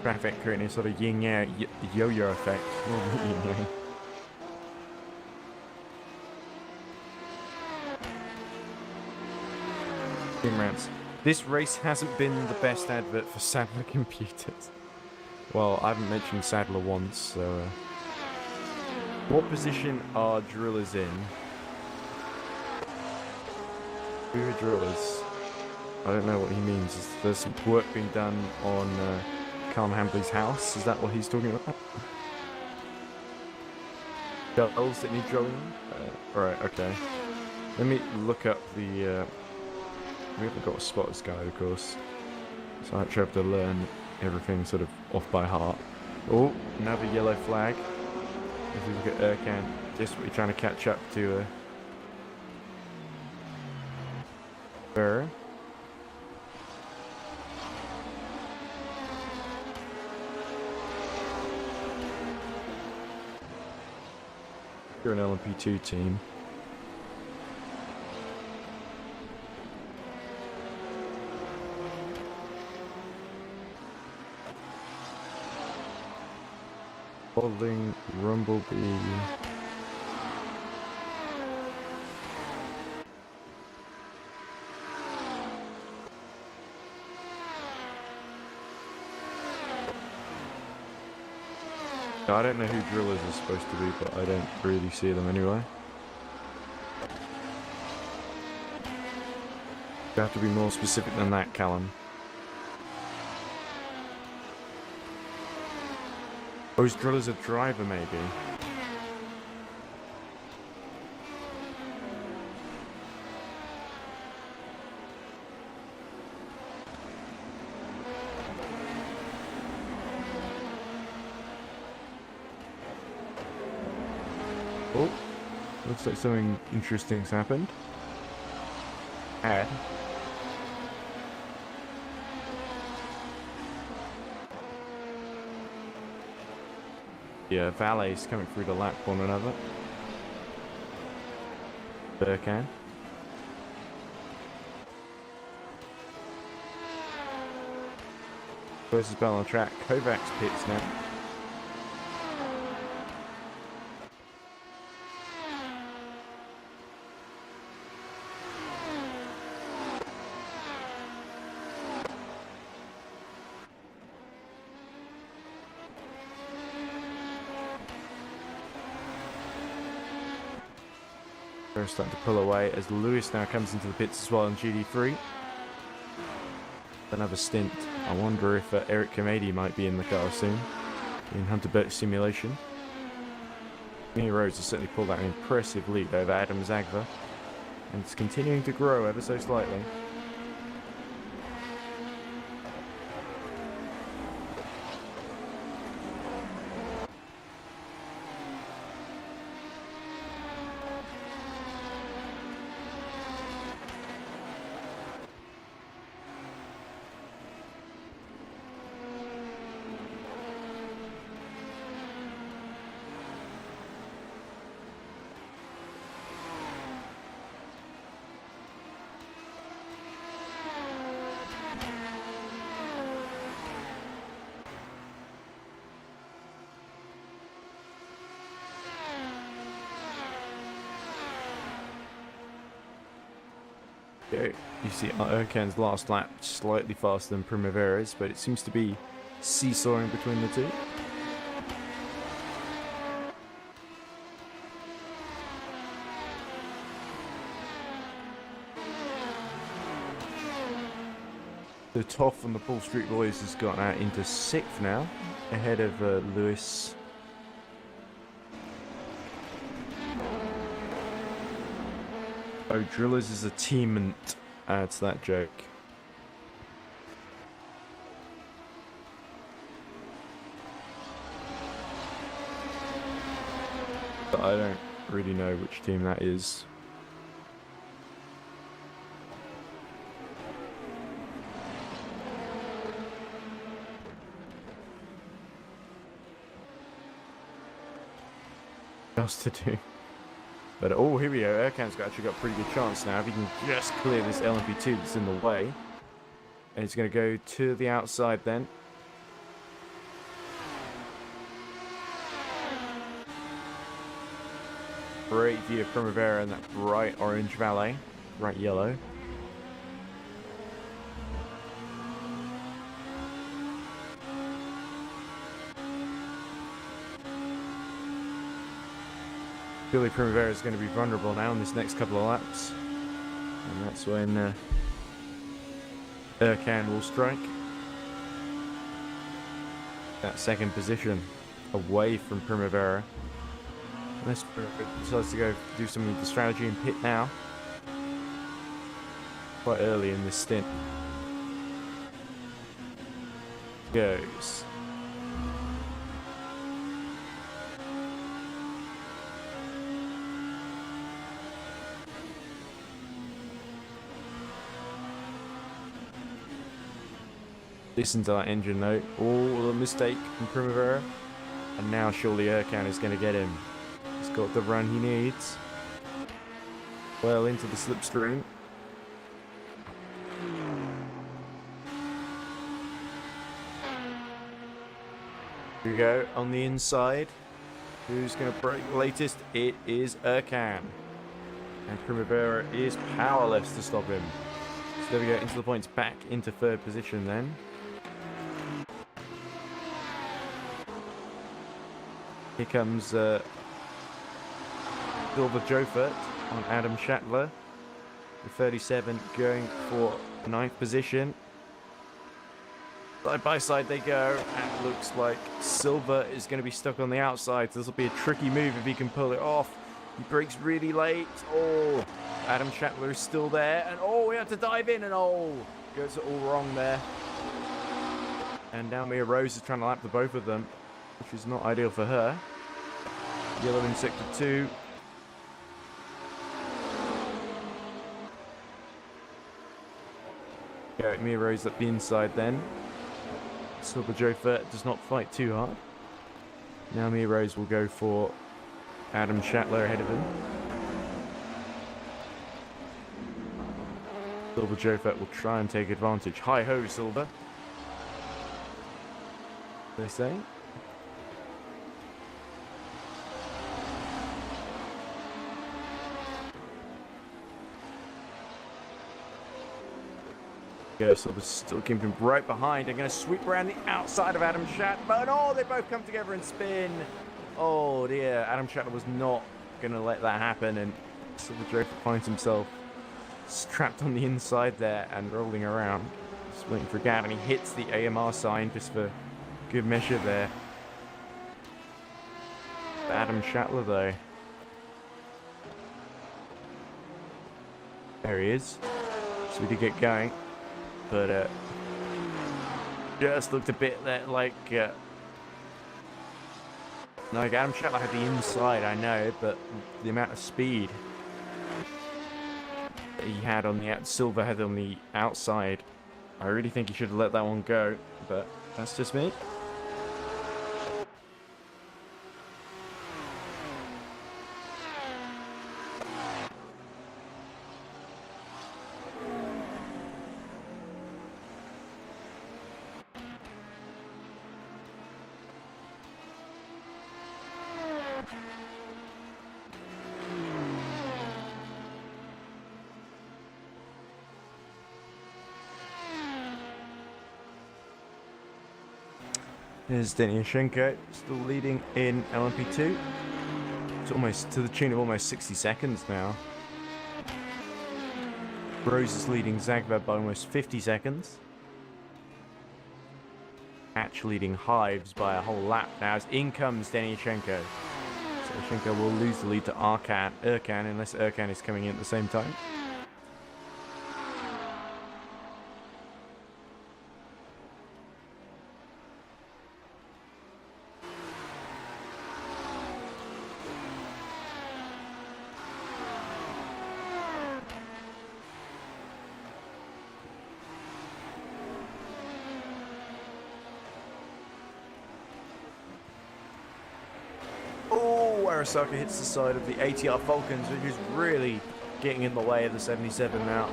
Speaker 1: Traffic creating a sort of yin-yang yo-yo effect. Yin-yang. Team rounds. This race hasn't been the best advert for Sadler computers. Well, I haven't mentioned Sadler once, so... What position are drillers in? Who are drillers? I don't know what he means. There's some work being done on Callum Hambley's house. Is that what he's talking about? Girls that need drilling? Right, okay. Let me look up the... we haven't got a spotters guide, of course. So I actually have to learn everything sort of off by heart. Oh, another yellow flag. If we look at Ercan, desperately trying to catch up to... You're an LMP2 team. Holding Rumblebee. I don't know who drillers are supposed to be, but I don't really see them anyway. You have to be more specific than that, Callum. Oh, is drillers a driver, maybe? Oh, looks like something interesting's happened. Yeah, valets coming through the lap one another. Ercan. Versus Bell on track. Kovacs pits now. They're starting to pull away as Lewis now comes into the pits as well in GD3. another stint. I wonder if Eric Kamady might be in the car soon in Hunter Burt Simulation. Mia Rose has certainly pulled out an impressive lead over Adam Zagva, and it's continuing to grow ever so slightly. You see Ercan's last lap slightly faster than Primavera's, but it seems to be seesawing between the two. The Toff from the Paul Street Boys has gotten out into 6th now, ahead of Lewis. Oh, Drillers is a teammate. Adds that joke. But I don't really know which team that is. Else to do. But oh, here we go. Ercan's actually got a pretty good chance now. If he can just clear this LMP2 that's in the way. And he's going to go to the outside then. Great view of Primavera and that bright orange valet. Bright yellow. Billy Primavera is going to be vulnerable now in this next couple of laps, and that's when Ercan will strike. That second position away from Primavera. Unless Primavera decides to go do some of the strategy and pit now. Quite early in this stint. Goes. Listen to that engine note. Oh, a mistake from Primavera. And now surely Ercan is going to get him. He's got the run he needs. Well into the slipstream. Here we go, on the inside. Who's going to break latest? It is Ercan. And Primavera is powerless to stop him. So there we go, into the points, back into 3rd position then. Here comes Silver Jofert on Adam Schattler. The 37 going for 9th position. Side by side they go, and it looks like Silver is going to be stuck on the outside. So this will be a tricky move if he can pull it off. He brakes really late. Oh, Adam Schattler is still there. And oh, we have to dive in, and oh, goes all wrong there. And now Mia Rose is trying to lap the both of them, which is not ideal for her. Yellow in sector 2. Go, Mia Rose up the inside then. Silver Jofert does not fight too hard. Now Mia Rose will go for Adam Schattler ahead of him. Silver Jofert will try and take advantage. Hi-ho, Silver. They say. Go, Silver's still keeping right behind. They're going to sweep around the outside of Adam Schattler. Oh, they both come together and spin. Oh dear, Adam Schattler was not going to let that happen, and Silver Jofert finds himself trapped on the inside there and rolling around. It's Just waiting for a gap, and he hits the AMR sign just for good measure there. Adam Schattler, though. There he is. So we did get going, but just looked a bit like Adam Schattler had the inside, I know, but the amount of speed that he had on the Silverhead on the outside, I really think he should have let that one go, but that's just me. Here's Deniashenko still leading in LMP2. It's almost to the tune of almost 60 seconds now. Rose is leading Zagva by almost 50 seconds. Hatch leading Hives by a whole lap now as in comes Deniashenko. So Deniashenko will lose the lead to Erkan unless Erkan is coming in at the same time. Arasaka hits the side of the ATR Falcons, which is really getting in the way of the 77 now.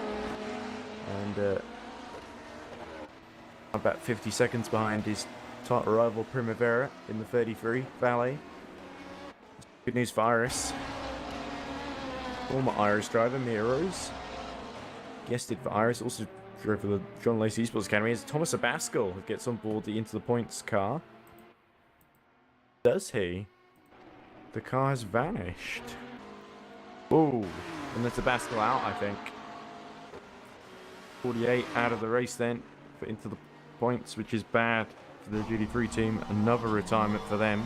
Speaker 1: And about 50 seconds behind his tight rival Primavera in the 33 Valet. Good news for Iris. Former Iris driver, Mia Rose. Guested for Iris, also drove for the John Lacey Esports Academy, as Thomas Abascal gets on board the Into the Points car. Does he? The car has vanished. Ooh, and that's Abascal out, I think. 48 out of the race then for Into the Points, which is bad for the GT3 team. Another retirement for them.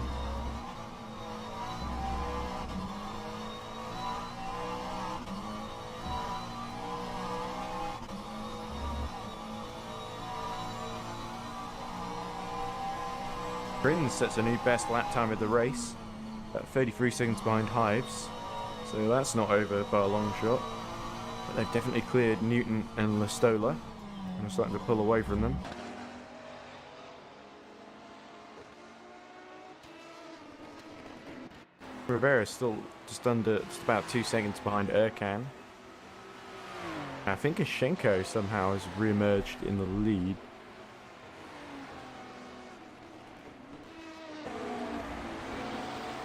Speaker 1: Prince sets a new best lap time of the race. About 33 seconds behind Hives, so that's not over by a long shot. But they've definitely cleared Newton and Lastola, and are starting to pull away from them. Rivera is still just about 2 seconds behind Erkan. I think Ashenko somehow has re-emerged in the lead.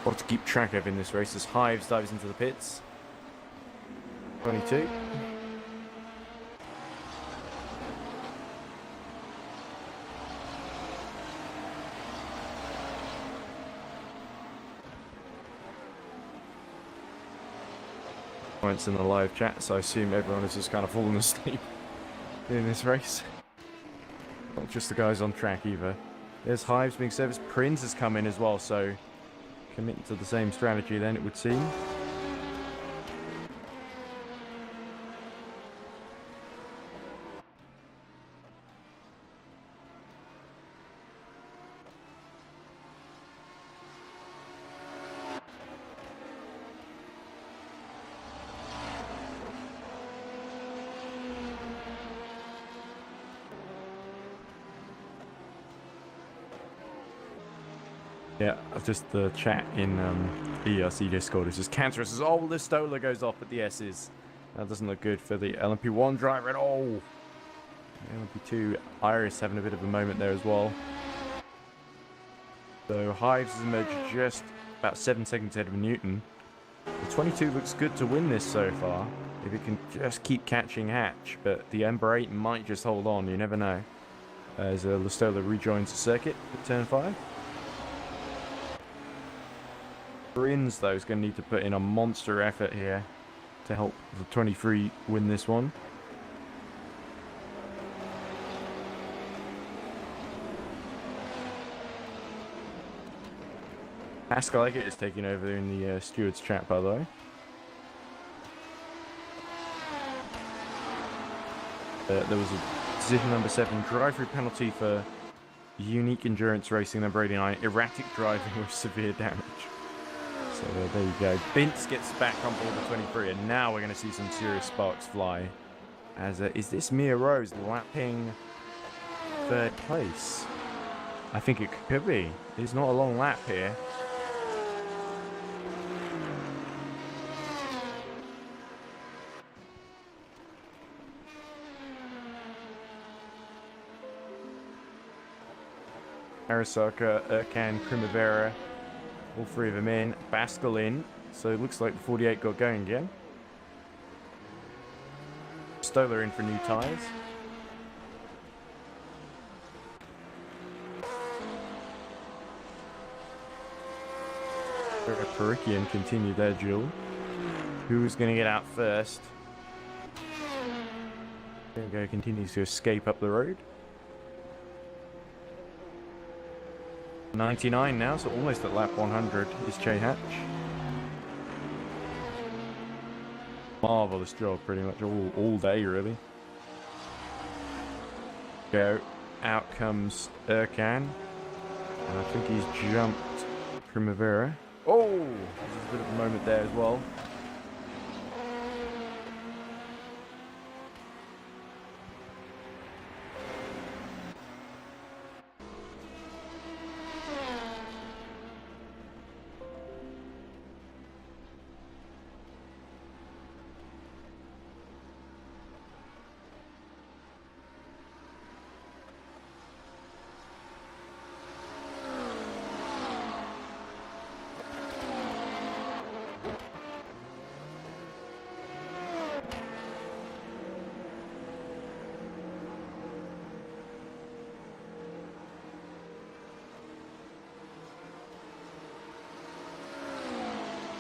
Speaker 1: What to keep track of in this race as Hives dives into the pits. 22. Points in the live chat, so I assume everyone has just kind of fallen asleep in this race. Not just the guys on track either. There's Hives being serviced. Prince has come in as well, so commit to the same strategy then, it would seem. Yeah, just the chat in EERC Discord is just cancerous. Says, oh, the Stola goes off at the S's. That doesn't look good for the LMP1 driver at all. LMP2 Iris having a bit of a moment there as well. So Hives has emerged just about 7 seconds ahead of Newton. The 22 looks good to win this so far, if it can just keep catching Hatch, but the Ember 8 might just hold on, you never know. As Lastola rejoins the circuit at turn 5. Brins, though, is going to need to put in a monster effort here to help the 23 win this one. Pascal Eggert is taking over in the stewards chat, by the way. There was a decision number 7, drive-through penalty for unique endurance racing number 89, erratic driving with severe damage. So there you go. Bintz gets back on board the 23, and now we're going to see some serious sparks fly. As is this Mia Rose lapping 3rd place? I think it could be. It's not a long lap here. Arasaka, Erkan, Primavera, all 3 of them in. Pascal in, so it looks like the 48 got going again. Stoller in for new tyres. Perikian continued their duel. Who's going to get out first? There we go, continues to escape up the road. 99 now, so almost at lap 100 is Che Hatch. Marvellous job pretty much all day, really. Go. Out comes Erkan. And I think he's jumped Primavera. Oh! There's a bit of a moment there as well.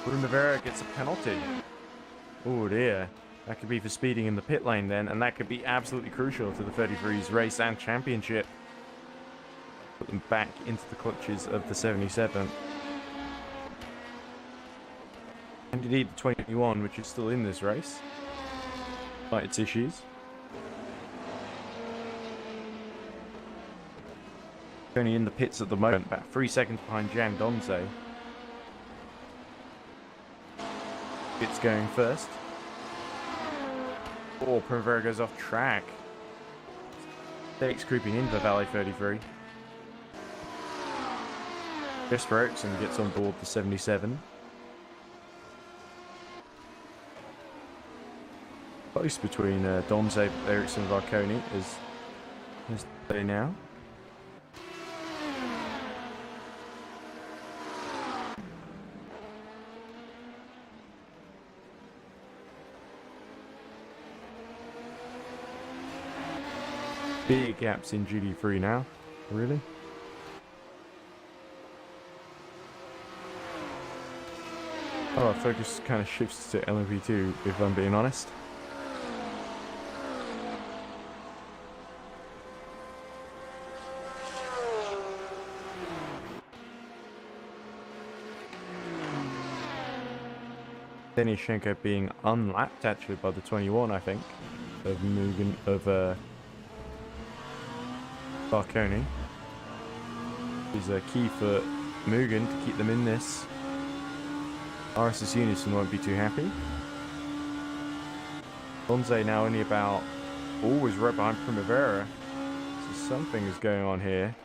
Speaker 1: Primavera gets a penalty. Oh dear. That could be for speeding in the pit lane then, and that could be absolutely crucial to the 33's race and championship. Put them back into the clutches of the 77. And indeed the 21, which is still in this race, despite its issues. Only in the pits at the moment, about 3 seconds behind Jan Donze. It's going first. Oh, Primavera goes off track. Stakes creeping into Valley 33. Jesper Eriksson gets on board the 77. Close between Donze, Eriksson and Varconi as they now. Big gaps in GD3 now, really. Oh, focus kind of shifts to LMP2, if I'm being honest. Denishenko being unlapped actually by the 21, I think, of Mugen, of Barconi is a key for Mugen to keep them in this. RSS Unison won't be too happy. Donze now only about always right behind Primavera, so something is going on here.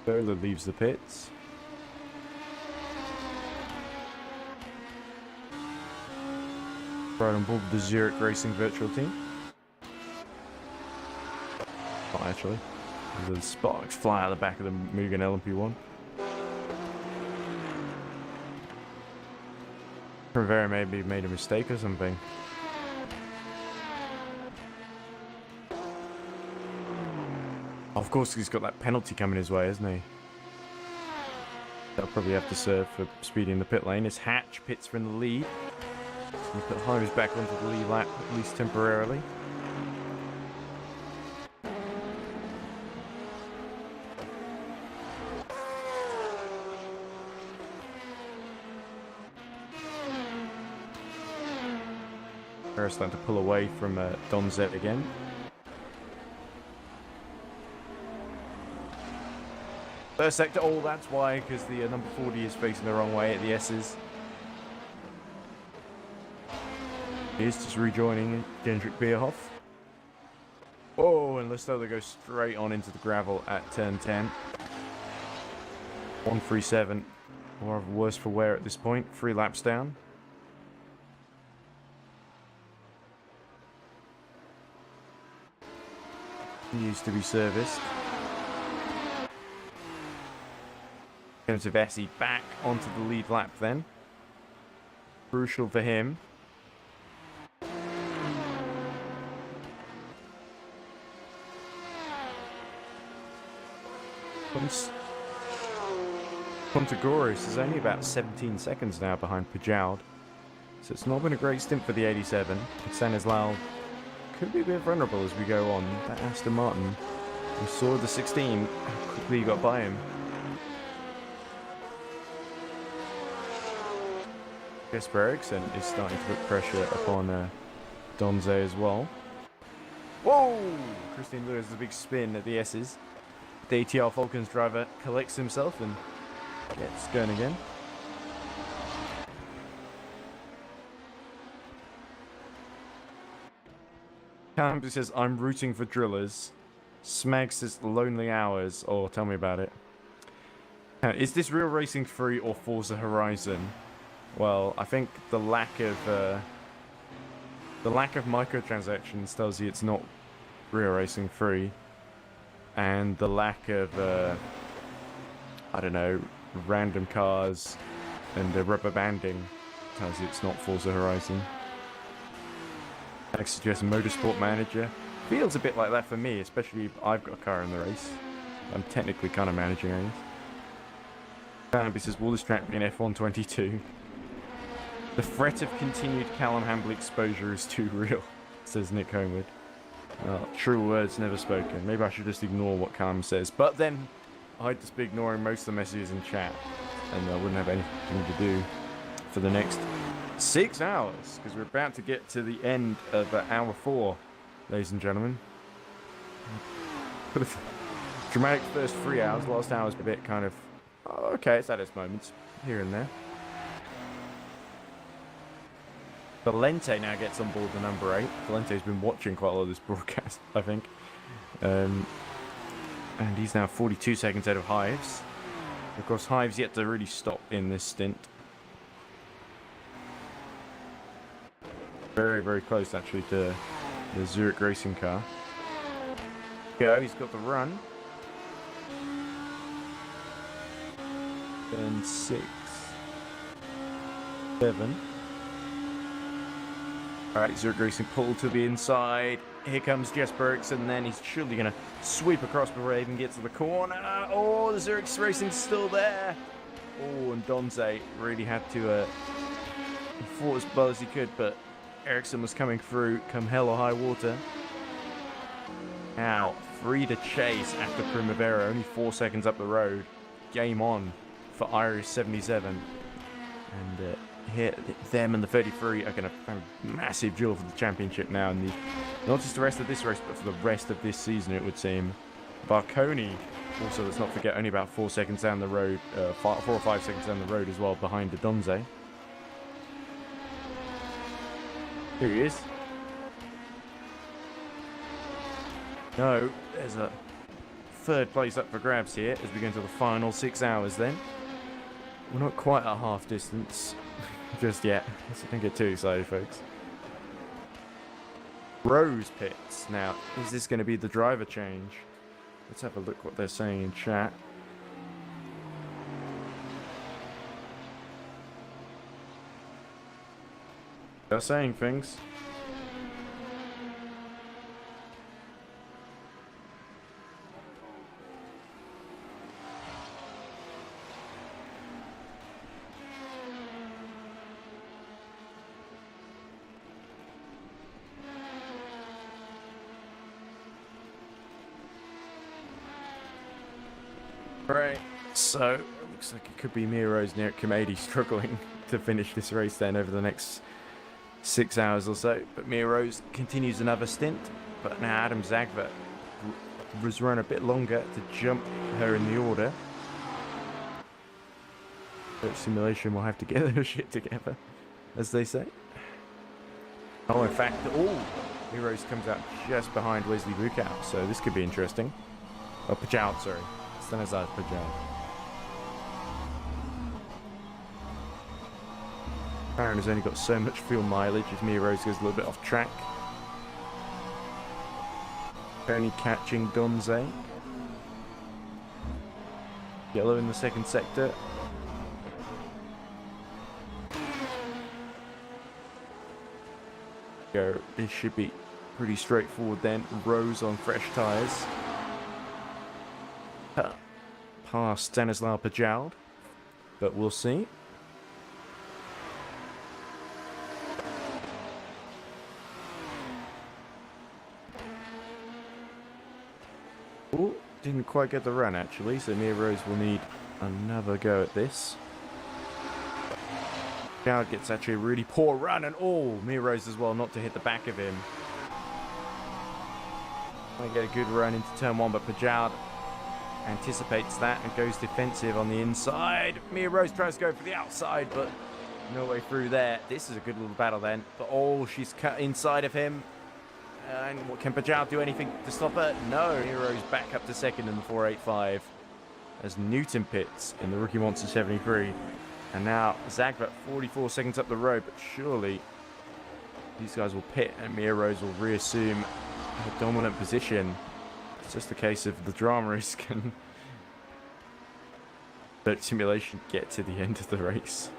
Speaker 1: Bola leaves the pits. Right on board the Zurich Racing virtual team. Not actually. The sparks fly out the back of the Mugen LMP1. Primavera maybe made a mistake or something. Of course he's got that penalty coming his way, hasn't he? They'll probably have to serve for speeding the pit lane. As Hatch pits from the lead. So he put Hymes back onto the lead lap, at least temporarily. They're starting to pull away from Donzet again. First sector, oh, that's why, because the number 40 is facing the wrong way at the S's. He's just rejoining Gendrick Bierhoff. Oh, and Lestola goes straight on into the gravel at turn 10. 137, or worse for wear at this point. 3 laps down. Needs to be serviced. Goes to Vesey back onto the lead lap then. Crucial for him. Pontegoros is only about 17 seconds now behind Pajoud. So it's not been a great stint for the 87. Stanislaw could be a bit vulnerable as we go on. That Aston Martin, we saw the 16, how quickly he got by him. Jesper Eriksson is starting to put pressure upon Donze as well. Whoa! Christian Lewis has a big spin at the S's. The ATR Falcons driver collects himself and gets going again. Camp says, I'm rooting for drillers. Smag says, lonely hours. Oh, tell me about it. Is this Real Racing 3 or Forza Horizon? Well, I think the lack of microtransactions tells you it's not Real Racing 3, and the lack of I don't know, random cars and rubber banding tells you it's not Forza Horizon. I suggest Motorsport Manager. Feels a bit like that for me, especially if I've got a car in the race. I'm technically kind of managing, I guess. Canopy says, will this track be an F1 22? The threat of continued Callum Hamble exposure is too real, says Nick Homewood. Well, true words never spoken. Maybe I should just ignore what Callum says. But then, I'd just be ignoring most of the messages in chat, and I wouldn't have anything to do for the next 6 hours, because we're about to get to the end of hour 4, ladies and gentlemen. Dramatic first 3 hours, last hour's a bit kind of, okay, it's at its moments, here and there. Valente now gets on board the number 8. Valente's been watching quite a lot of this broadcast, I think. And he's now 42 seconds out of Hives. Of course, Hives yet to really stop in this stint. Very, very close, actually, to the Zurich racing car. Go, he's got the run. Then 6, 7. Alright, Zurich Racing pulled to the inside. Here comes Jesper Eriksson, then he's surely going to sweep across before he even gets to the corner. Oh, the Zurich Racing's still there. Oh, and Donze really had to he fought as well as he could, but Eriksson was coming through come hell or high water. Now, free to chase after Primavera, only 4 seconds up the road. Game on for Irish 77. And here, them and the 33 are going to have a massive duel for the championship now, and not just the rest of this race, but for the rest of this season, it would seem. Barconi, also, let's not forget, only about 4 seconds down the road, 4 or 5 seconds down the road as well, behind Donze. Here he is. No, there's a third place up for grabs here as we go into the final 6 hours then. We're not quite at half distance just yet, so don't get too excited, folks. Rose pits. Now, is this going to be the driver change? Let's have a look what they're saying in chat. They're saying things. Right, so it looks like it could be Miro's near Kimedi struggling to finish this race then over the next 6 hours or so. But Mia Rose continues another stint. But now Adam Zagva was run a bit longer to jump her in the order. But simulation will have to get their shit together, as they say. Oh, in fact, Mia Rose comes out just behind Wesley Bukow, so this could be interesting. Oh, Pajoud, sorry. Stanislav Pajoud. Aaron has only got so much fuel mileage as Mia Rose goes a little bit off track. Only catching Donze. Yellow in the second sector. This should be pretty straightforward then. Rose on fresh tyres. Past Stanislav Pajoud, but we'll see. Oh, didn't quite get the run actually, so Mia Rose will need another go at this. Pajoud gets actually a really poor run, and Mia Rose as well, not to hit the back of him. Might get a good run into turn 1, but Pajoud anticipates that and goes defensive on the inside. Mia Rose tries to go for the outside, but no way through there. This is a good little battle then. But she's cut inside of him. And can Pajoud do anything to stop her? No. Mia Rose back up to second in the 4.85 as Newton pits in the Rookie Monster 73. And now Zagva 44 seconds up the road, but surely these guys will pit and Mia Rose will reassume her dominant position. It's just a case of the drama is can but simulation get to the end of the race.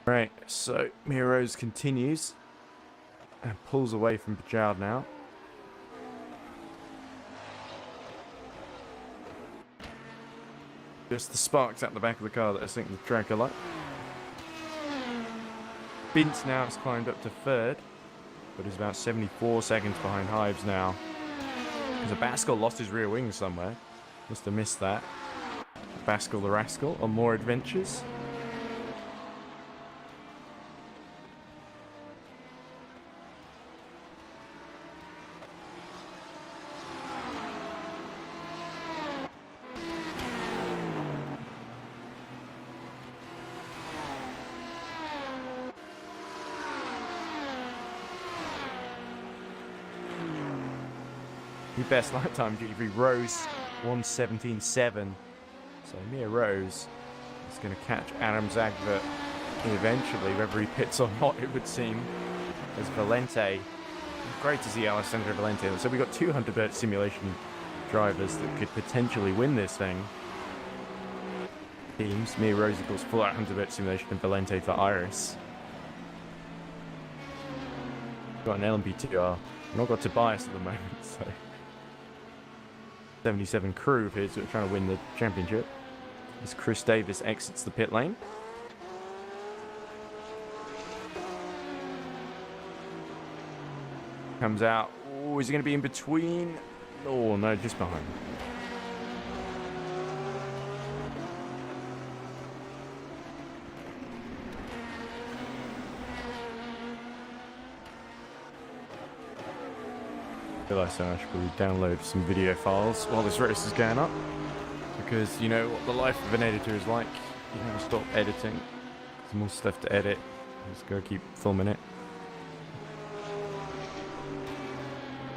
Speaker 1: Right, so Mia Rose continues and pulls away from Pajoud now. Just the sparks at the back of the car that I think the track are like. Bint now has climbed up to third, but is about 74 seconds behind Hives now. Because Baskel lost his rear wing somewhere. Must have missed that. Baskel the Rascal on more adventures. Your best lap time, GV Rose 1:17.7. So Mia Rose is going to catch Adam Zagva eventually, whether he pits or not, it would seem, as Valente. Great to see Alessandro Valente. So we've got 200 simulation drivers that could potentially win this thing. Teams, Mia Rose, of course, full out 100 simulation, and Valente for Iris. Got an LMP2R. Not got Tobias at the moment, so 77 crew of his who are trying to win the championship. As Chris Davis exits the pit lane. Comes out. Oh, is he going to be in between? Oh, no, just behind. realised I should probably download some video files while this race is going up, because you know what the life of an editor is like. You never stop editing. There's more stuff to edit. Just gotta keep filming it.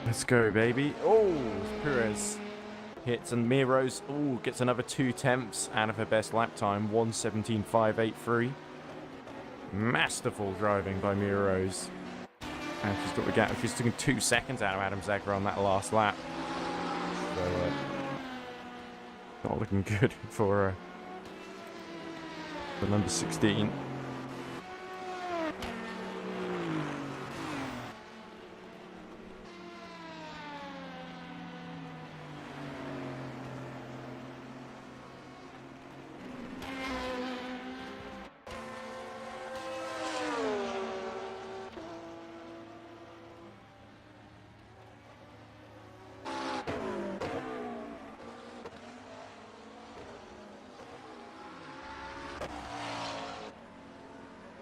Speaker 1: Let's go, baby. Oh, Perez hits, and Mia Rose gets another 2 tenths out of her best lap time, 1:17.583. Masterful driving by Mia Rose. And she's got the gap. She's taken 2 seconds out of Adam Zagler on that last lap. So, not looking good for number 16.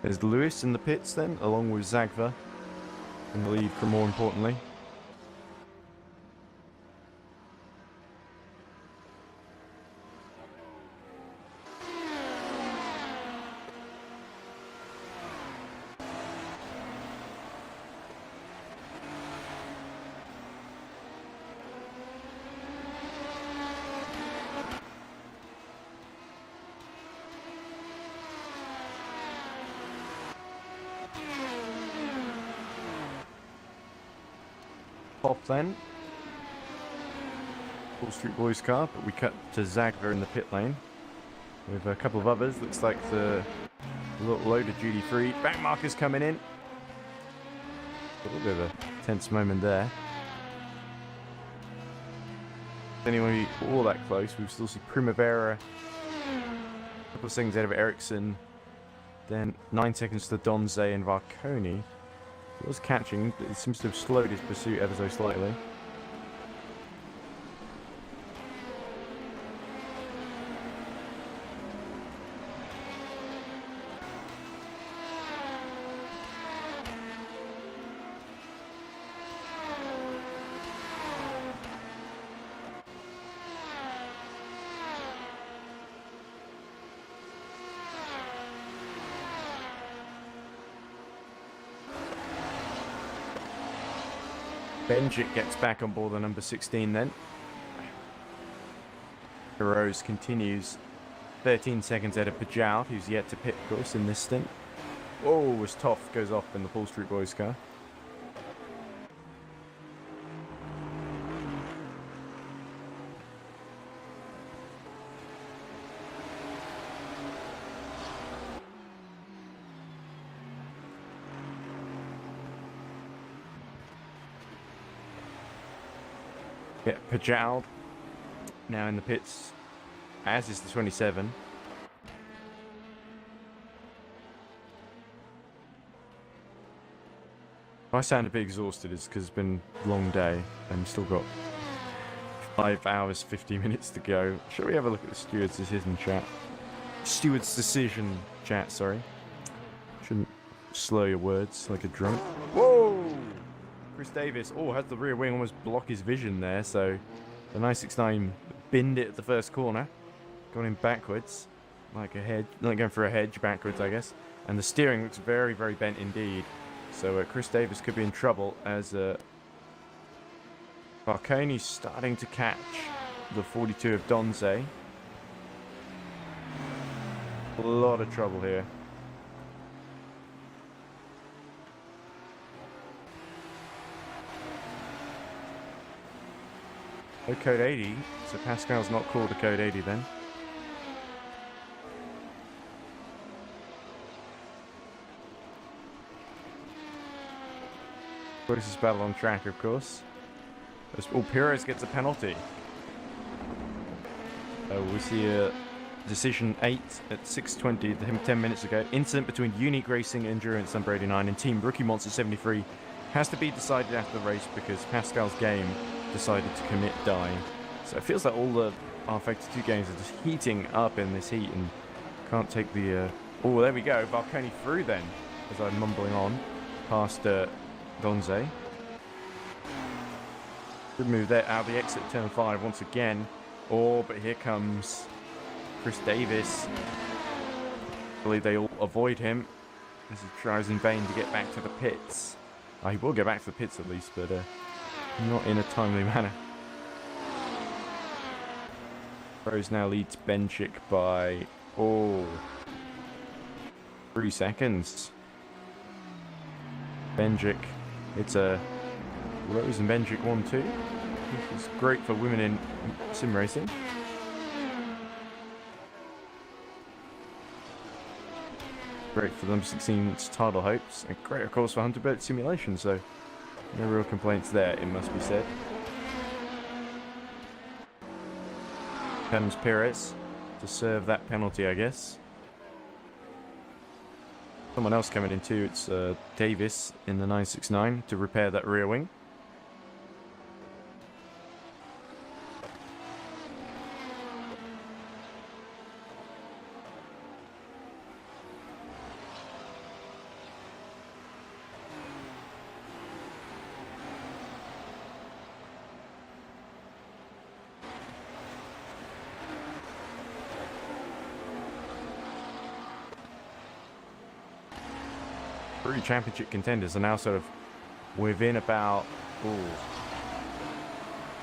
Speaker 1: There's Lewis in the pits then, along with Zagva in the lead, more importantly. Top then. Wall Street Boys car, but we cut to Zagva in the pit lane with a couple of others. Looks like the little load of duty free. Back markers coming in. A little bit of a tense moment there. Anyway, all that close. We still see Primavera a couple of seconds ahead of Ericsson. Then 9 seconds to Donze and Varconi. He was catching, but he seems to have slowed his pursuit ever so slightly. Benjik gets back on board the number 16 then. Rose continues 13 seconds ahead of Pajal, who's yet to pit, of course, in this stint. Oh, as Toff goes off in the Wall Street Boys car. Yeah, Pajal now in the pits, as is the 27. I sound a bit exhausted, it's because it's been a long day and still got 5 hours, 50 minutes to go. Shall we have a look at the steward's decision chat? Steward's decision chat, sorry. Shouldn't slow your words like a drunk. Whoa! Chris Davis, had the rear wing almost block his vision there, so the 969 binned it at the first corner, going in backwards, like a hedge, like going for a hedge backwards, I guess. And the steering looks very, very bent indeed. So Chris Davis could be in trouble as Varconi's starting to catch the 42 of Donze. A lot of trouble here. Oh, code 80, so Pascal's not called a code 80 then. Closest battle on track, of course. Perez gets a penalty. We see a decision 8 at 6:20, 10 minutes ago. Incident between Unique Racing Endurance number 89 and Team Rookie Monster 73 has to be decided after the race because Pascal's game decided to commit dying. So it feels like all the R52 games are just heating up in this heat and can't take the... Oh, there we go. Varconi through then, as I'm mumbling on, past Donze. Good move there out of the exit turn 5 once again. Oh, but here comes Chris Davis. I believe they all avoid him as he tries in vain to get back to the pits. He will get back to the pits at least, but not in a timely manner. Rose now leads Benchik by 3 seconds. Benchik, it's a Rose and Benchik 1-2, which is great for women in sim racing. Great for them 16's title hopes, and great of course for Hunter Bird Simulation, so no real complaints there, it must be said. Comes Perez to serve that penalty, I guess. Someone else coming in too, it's Davis in the 969 to repair that rear wing. Three championship contenders are now sort of within about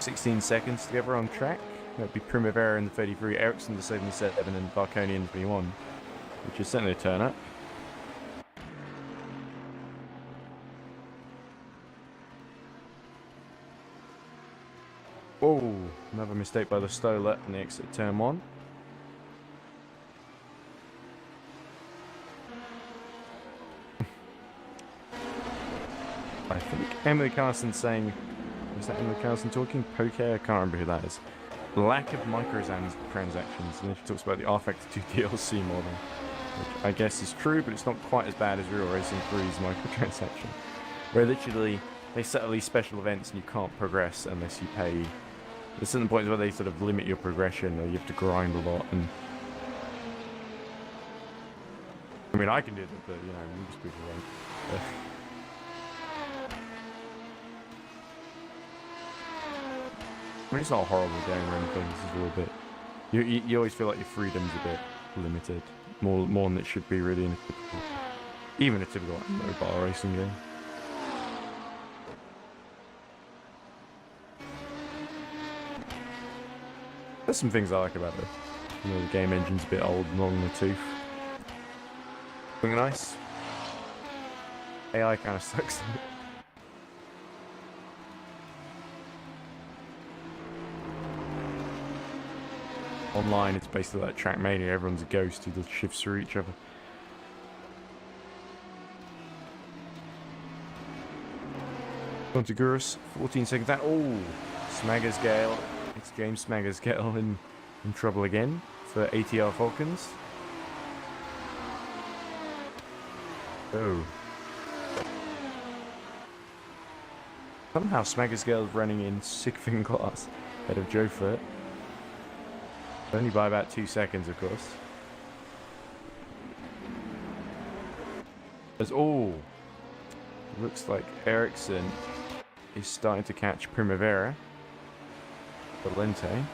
Speaker 1: 16 seconds together on track. That'd be Primavera in the 33, Ericsson the 77, and Barconi in the 21, which is certainly a turn up. Oh, another mistake by the Stoller in the exit turn 1. I think Emily Carson saying, is that Emily Carson talking? Poke? I can't remember who that is. Lack of microtransactions, and then she talks about the R-Factor 2 DLC model, which I guess is true, but it's not quite as bad as Real Racing 3's microtransaction, where literally they set all these special events and you can't progress unless you pay. There's certain points where they sort of limit your progression, or you have to grind a lot, and I mean I can do it, but you know most people won't. I mean, it's not a horrible game or anything. This is a little bit. You always feel like your freedom's a bit limited, more than it should be really in a typical, even a typical mobile racing game. There's some things I like about it. You know, the game engine's a bit old and long in the tooth. Something nice. AI kind of sucks. Online, it's basically like Trackmania. Everyone's a ghost who does shifts through each other. Contagurus, 14 seconds down. Oh, Smaggersgale. It's James Smaggersgale in trouble again for ATR Falcons. Oh. Somehow Smaggersgale is running in Sigfin class ahead of Joe Furt. Only by about 2 seconds, of course. As looks like Ericsson is starting to catch Primavera. Valente.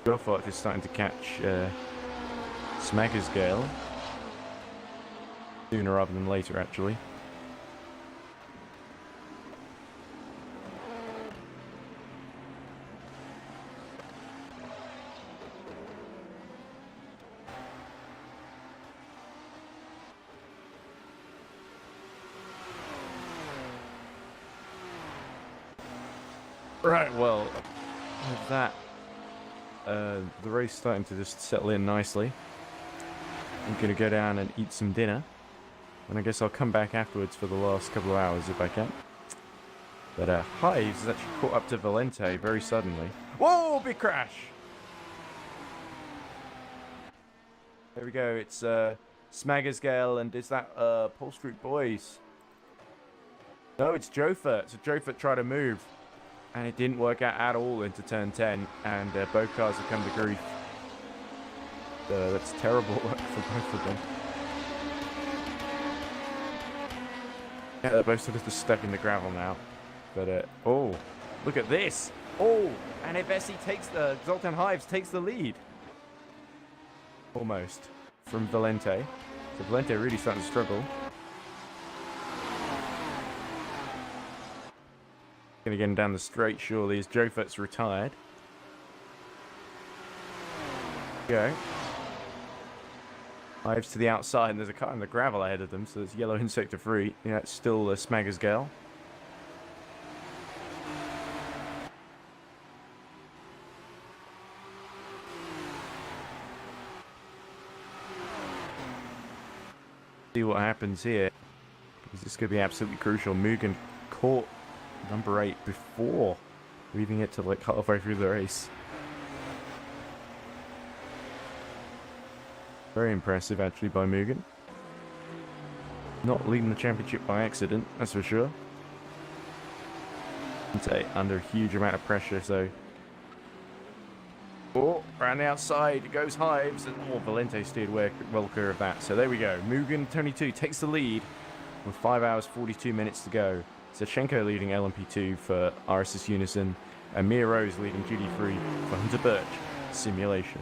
Speaker 1: Goffart is starting to catch Smaggersgale. Sooner rather than later, actually. Right, well, with that, the race starting to just settle in nicely. I'm going to go down and eat some dinner, and I guess I'll come back afterwards for the last couple of hours if I can. But Hives has actually caught up to Valente very suddenly. Whoa, big crash! There we go, it's Smaggersgale, and is that Paul Street Boys? No, it's Jofert. So Jofert tried to move, and it didn't work out at all into turn 10, and both cars have come to grief. That's terrible work for both of them. Yeah, they're both sort of just stuck in the gravel now. But, oh, look at this. Oh, and Evesi takes Zoltan Hives takes the lead. Almost. From Valente. So Valente really starting to struggle. Gonna get him down the straight, surely, as Jofat's retired. Go. Hives to the outside, and there's a car in the gravel ahead of them, so there's yellow in sector 3. Yeah, it's still Smagger's Gale. See what happens here, because this could be absolutely crucial. Mugen caught number 8 before leaving it to like halfway through the race. Very impressive actually by Mugen. Not leading the championship by accident, that's for sure. Under a huge amount of pressure, so... Oh, around the outside, it goes Hives, and Valente steered well clear of that. So there we go. Mugen 22 takes the lead with 5 hours 42 minutes to go. Zachenko leading LMP2 for RSS Unison, and Mia Rose leading GD3 for Hunter Birch Simulation.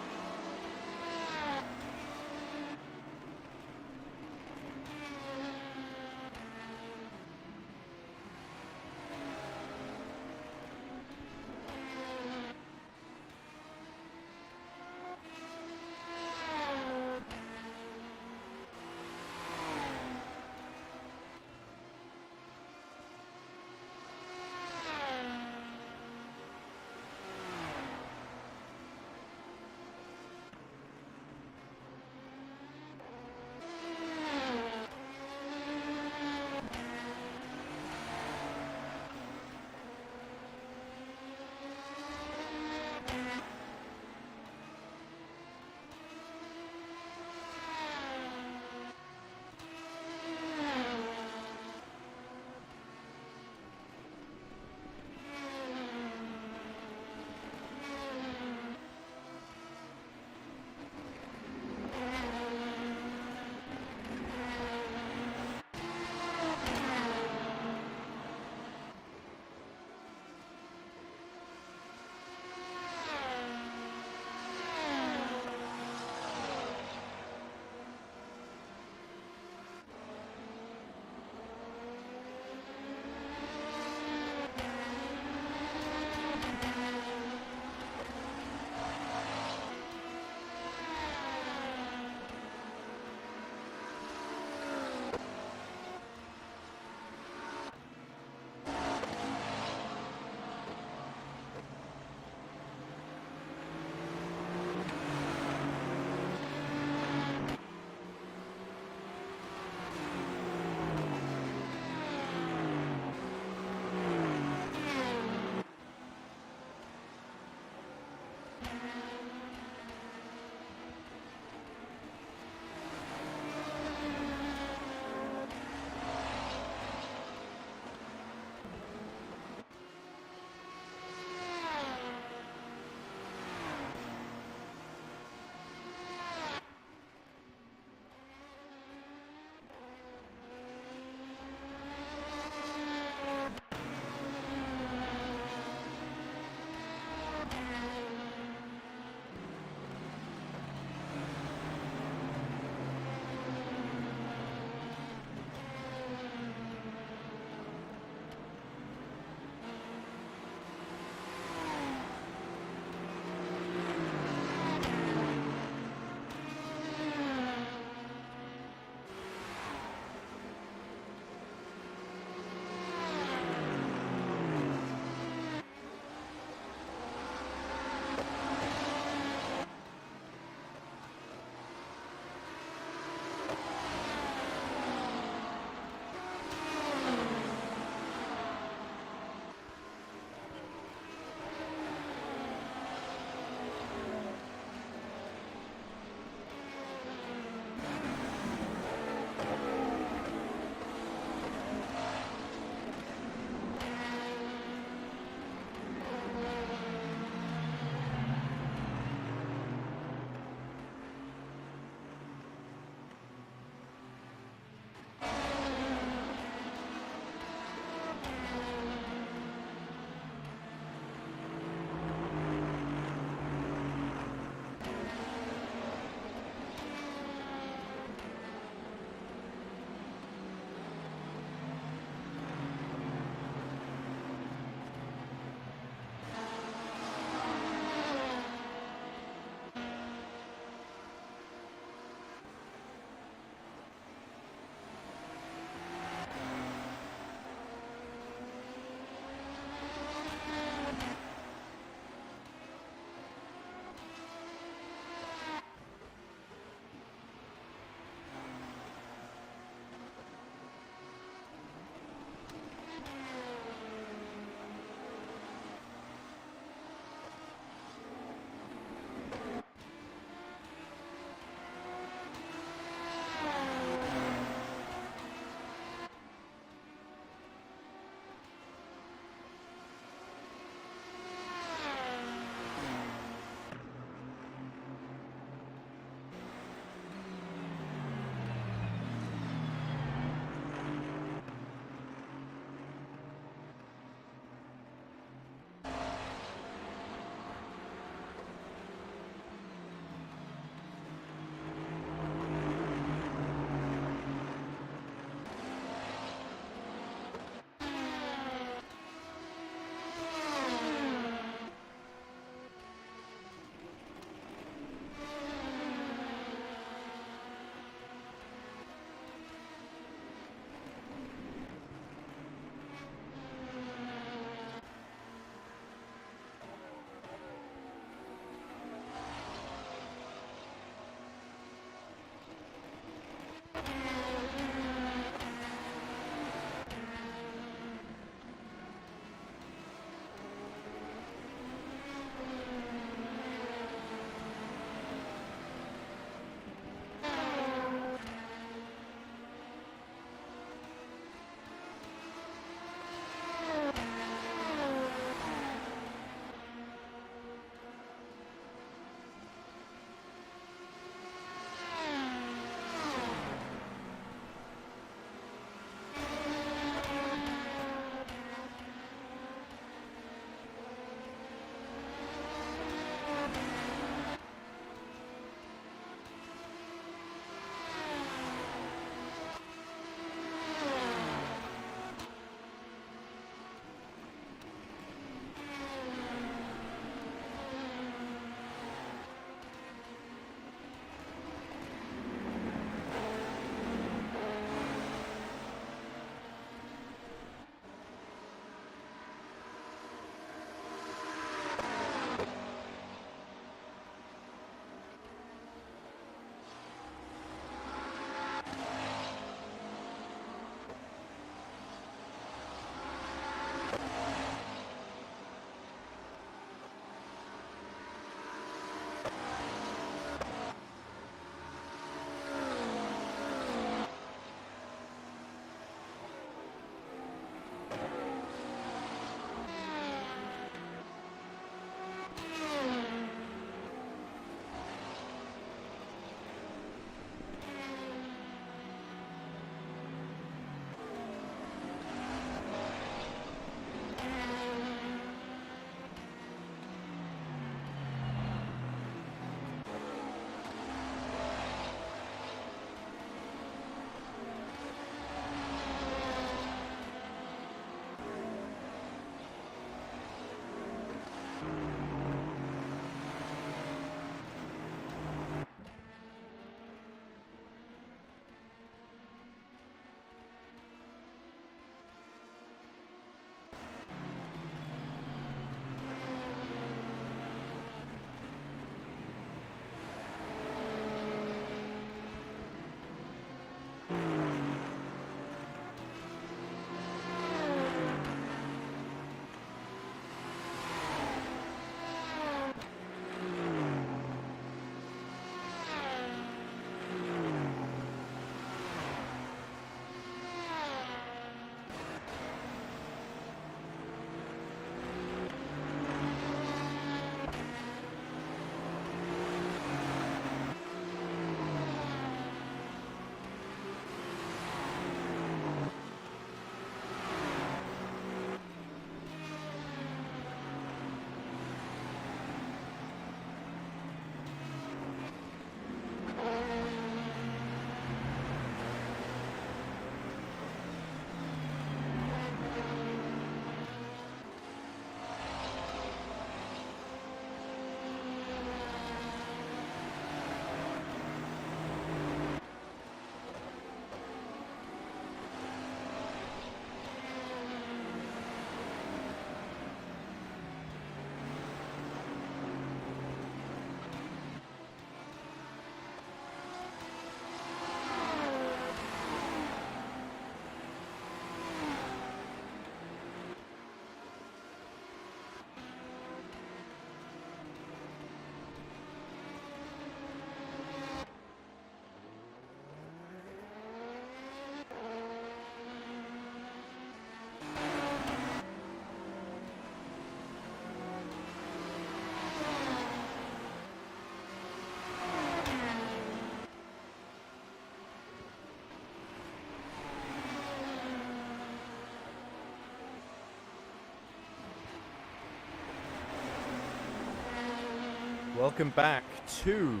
Speaker 1: Welcome back to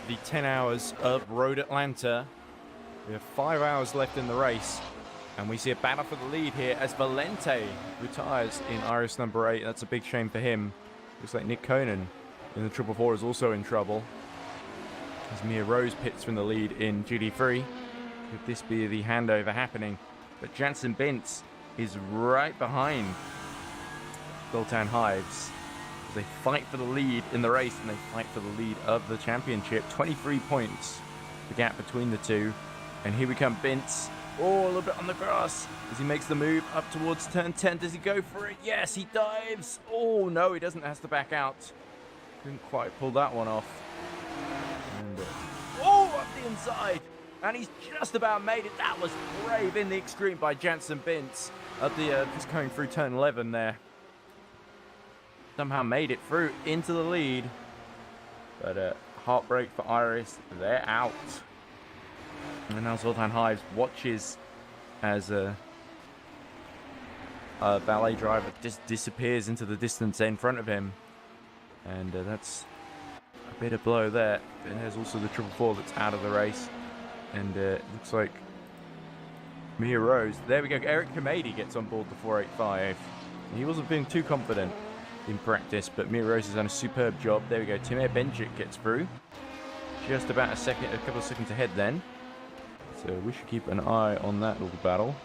Speaker 1: the 10 hours of Road Atlanta. We have 5 hours left in the race, and we see a battle for the lead here as Valente retires in RS number 8. That's a big shame for him. Looks like Nick Conan in the 444 is also in trouble, as Mia Rose pits from the lead in GD3. Could this be the handover happening? But Jansen Bintz is right behind Zoltan Hives. They fight for the lead in the race, and they fight for the lead of the championship. 23 points, the gap between the two. And here we come, Bintz. Oh, a little bit on the grass as he makes the move up towards turn 10. Does he go for it? Yes, he dives. Oh, no, he doesn't. Has to back out. Couldn't quite pull that one off. And, up the inside. And he's just about made it. That was brave in the extreme by Jansen Bintz at the just going through turn 11 there. Somehow made it through into the lead. But heartbreak for Iris. They're out. And now Zoltan Hives watches as a ballet driver just disappears into the distance in front of him. And that's a bit of blow there. And there's also the 444 that's out of the race. And it looks like Mia Rose. There we go. Eric Kamadi gets on board the 485. He wasn't being too confident in practice, but Mia Rose has done a superb job. There we go. Timur Benchik gets through. Just about a couple of seconds ahead then. So we should keep an eye on that little battle.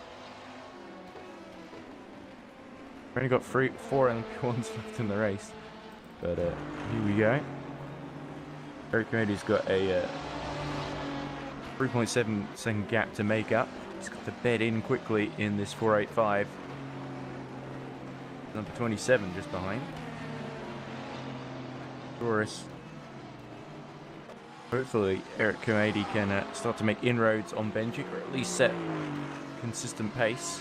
Speaker 1: We've only got 4 LMP1s left in the race. But here we go. Eric Kamadi's got a 3.7 second gap to make up. He's got to bed in quickly in this 485. Number 27 just behind. Doris. Hopefully Eric Kamadi can start to make inroads on Benchik, or at least set consistent pace.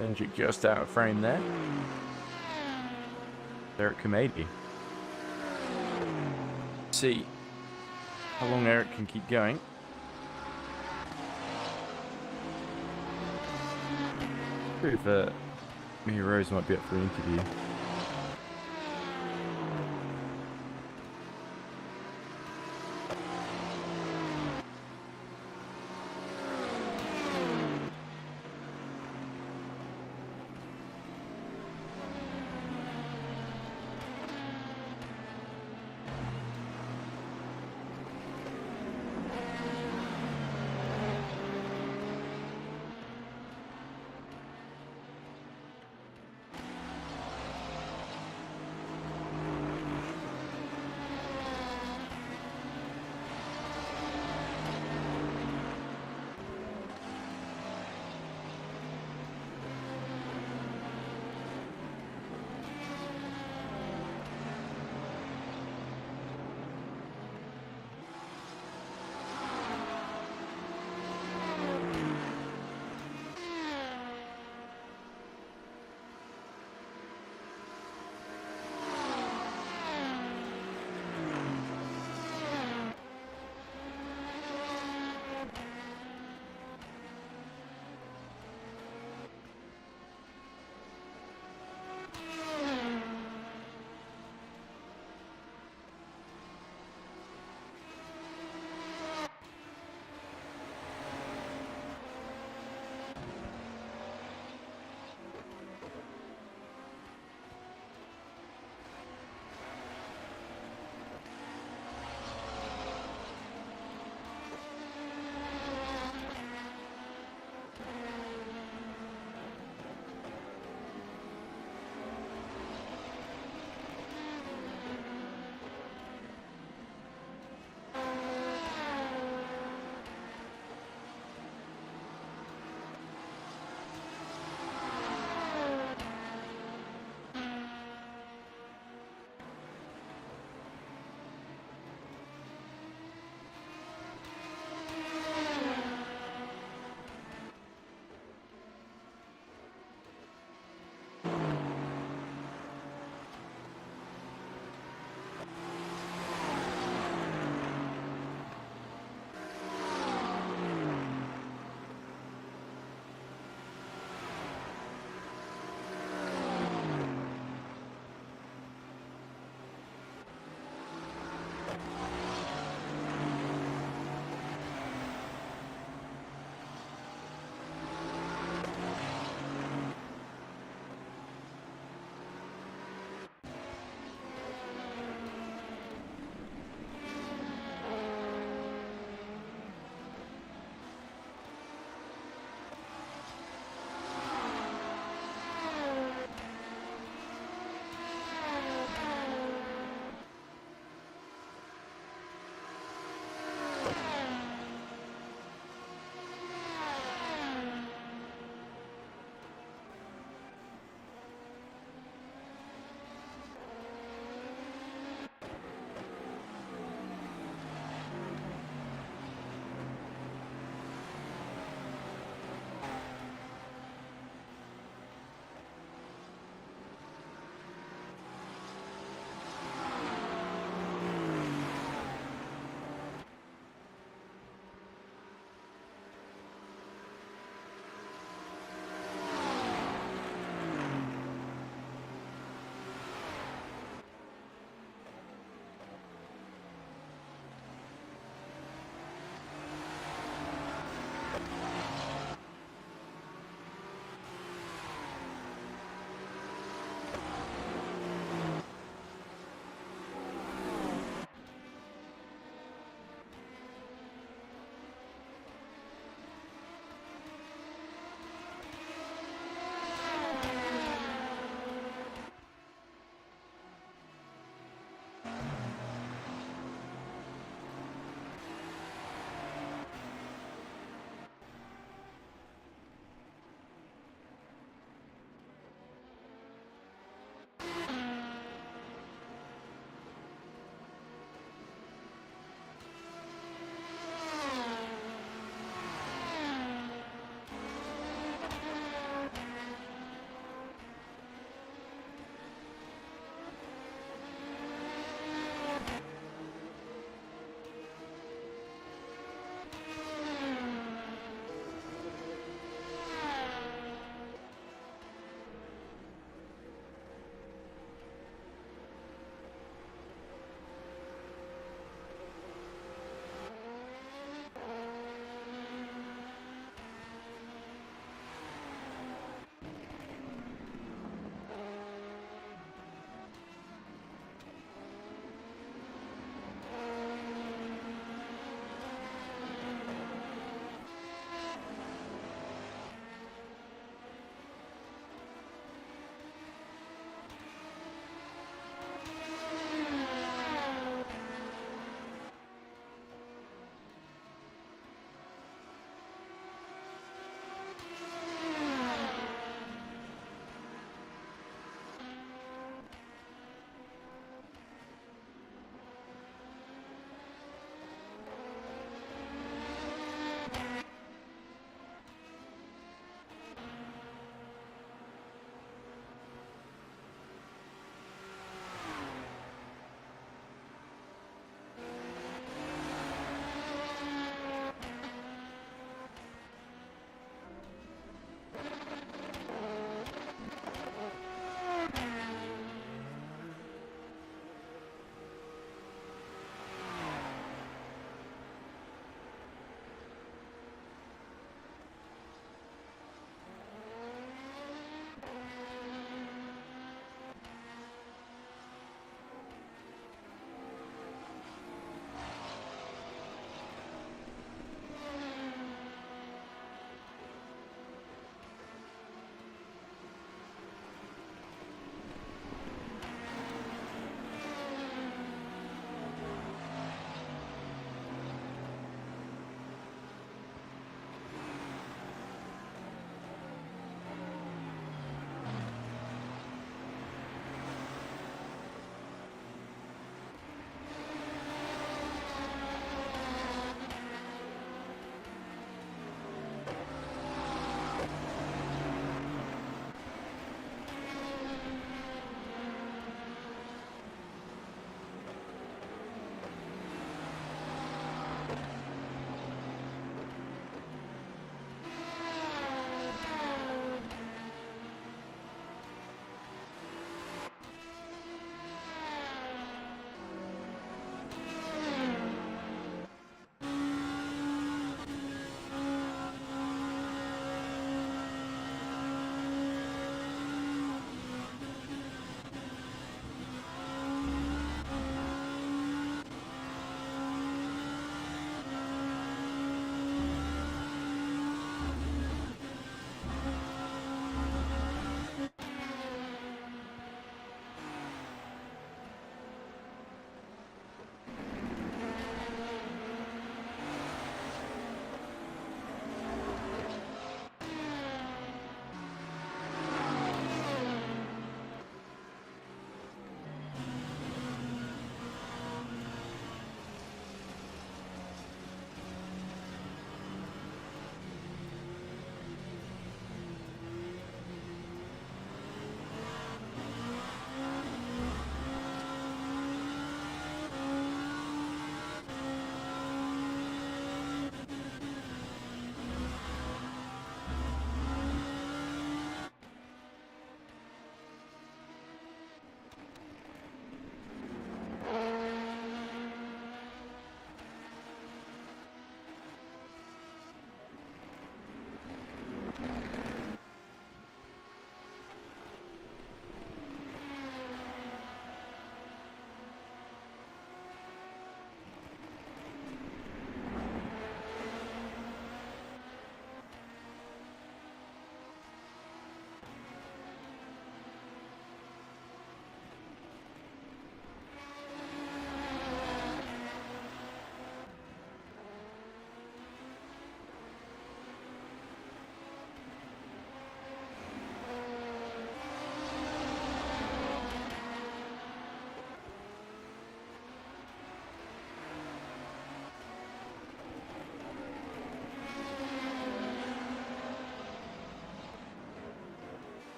Speaker 1: Benchik just out of frame there. Eric Kamadi. See how long Eric can keep going. If Mia Rose might be up for an interview.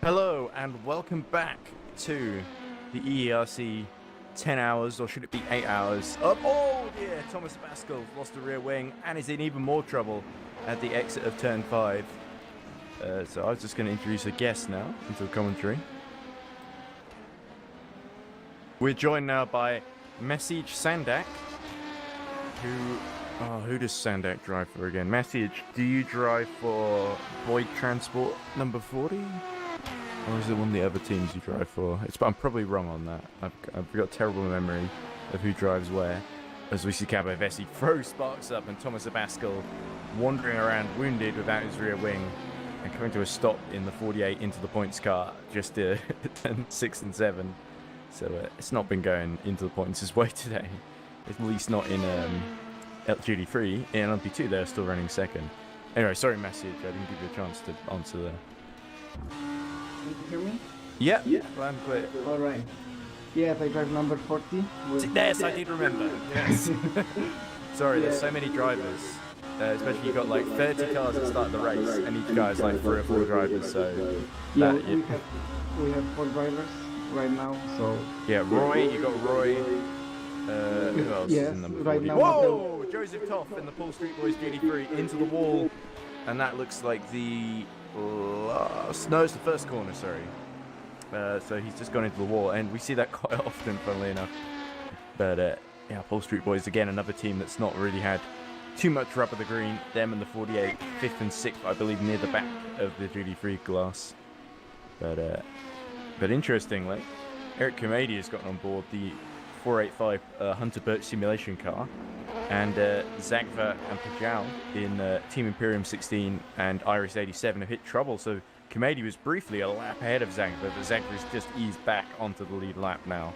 Speaker 1: Hello and welcome back to the EERC 10 hours, or should it be 8 hours? Oh dear, Thomas Pascal lost the rear wing and is in even more trouble at the exit of turn 5. So I was just going to introduce a guest now into the commentary. We're joined now by Message Sandak, who does Sandak drive for again? Message, do you drive for Boyd Transport number 40? Or is it one of the other teams you drive for? I'm probably wrong on that. I've got a terrible memory of who drives where. As we see Cabo Vessi throw sparks up and Thomas Abascal wandering around wounded without his rear wing and coming to a stop in the 48 into the points car just turn 6 and 7. So it's not been going into the points his way today. At least not in GT3. In LMP2 they're still running second. Anyway, sorry Message, I didn't give you a chance to answer there.
Speaker 7: Can you hear me?
Speaker 1: Yeah, loud and clear.
Speaker 7: All right. Yes, I drive number 40.
Speaker 1: Yes, I did remember. Yes. Sorry, there's so many drivers. Especially you've got like 30 cars at start of the race, and each guy has like 3 or 4 drivers. So
Speaker 7: yeah, we have 4 drivers right now. So
Speaker 1: yeah, Roy, you got Roy. Who else is in number 40?
Speaker 7: Right now.
Speaker 1: Whoa! Joseph Toff in the Paul Street Boys GT3 into the wall, and that looks like the last. No, it's the first corner. Sorry. So he's just gone into the wall, and we see that quite often, funnily enough. But yeah, Paul Street Boys again, another team that's not really had too much rub of the green. Them and the 48, 5th and 6th, I believe, near the back of the GT3 glass. But interestingly, Eric Comedy has gotten on board the 485 Hunter Birch simulation car, and Zagva and Pajal in Team Imperium 16 and Iris 87 have hit trouble. So Comedy was briefly a lap ahead of Zagva, but Zagva's just eased back onto the lead lap now.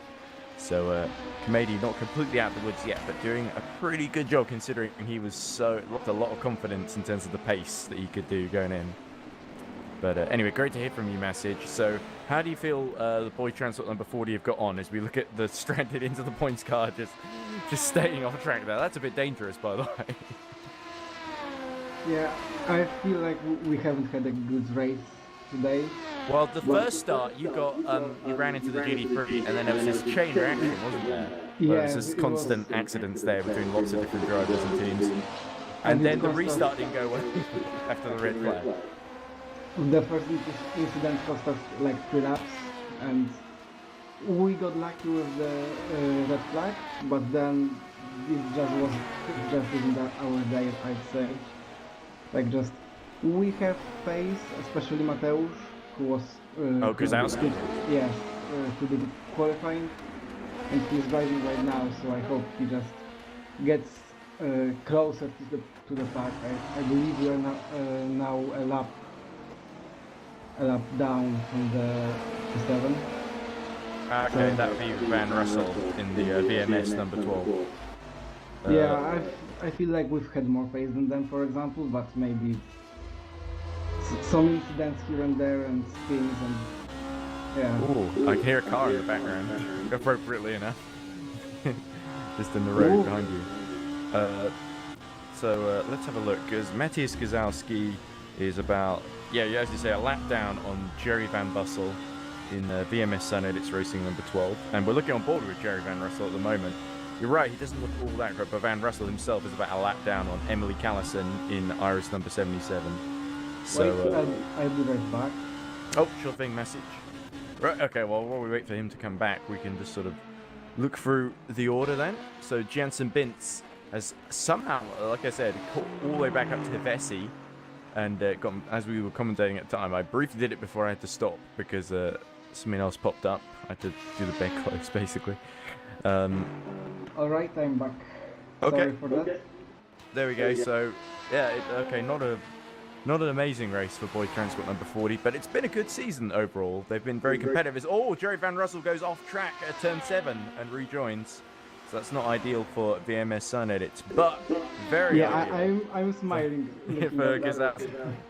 Speaker 1: So Comedy not completely out of the woods yet, but doing a pretty good job considering he was lost a lot of confidence in terms of the pace that he could do going in. But anyway, great to hear from you, Message. So how do you feel the Boyd Transport number 40 have got on as we look at the stranded into the points car just staying off track there? That's a bit dangerous, by the way.
Speaker 7: Yeah, I feel like we haven't had a good race today.
Speaker 1: Well, the first start you got, you ran into the GT3, and then there was this chain reaction, wasn't there?
Speaker 7: Yeah,
Speaker 1: there was just constant accidents there between lots of different drivers and teams. And then the restart didn't go well after the red flag.
Speaker 7: The first incident cost us like 3 laps, and we got lucky with the red flag, but then it just isn't our day, I'd say. Like we have pace, especially Mateusz, who was
Speaker 1: Grzałski?
Speaker 7: Yes, who did qualifying, and he's driving right now. So I hope he just gets closer to the pack. I believe we are now a lap down from the 7.
Speaker 1: Okay, that would be Van Russell in the VMS number 12.
Speaker 7: Yeah, I feel like we've had more pace than them, for example, but maybe some incidents here and there and spins and yeah.
Speaker 1: Ooh, I can hear a car in the background, appropriately enough. Just in the road behind you. So let's have a look, because Matthias Grzałski is about, as you say, a lap down on Jerry Van Bussel in VMS Sun Edits Racing number 12. And we're looking on board with Jerry Van Russell at the moment. You're right, he doesn't look all that great, but Van Russell himself is about a lap down on Emily Callison in Iris number 77. So,
Speaker 7: I'll be right back.
Speaker 1: Oh, sure thing, Message. Right, okay, well, while we wait for him to come back, we can just sort of look through the order then. So Jansen Bintz has somehow, like I said, caught all the way back up to Vessi, and got, as we were commentating at the time, I briefly did it before I had to stop because something else popped up. I had to do the bed close, basically.
Speaker 7: Alright, I'm back.
Speaker 1: Okay.
Speaker 7: Sorry for that.
Speaker 1: There we go. So, yeah, not an amazing race for Boyd Transport number 40, but it's been a good season overall. They've been very competitive. Oh, Jerry Van Russell goes off track at turn 7 and rejoins. So that's not ideal for VMS Sun Edits, but very ideal.
Speaker 7: I'm smiling.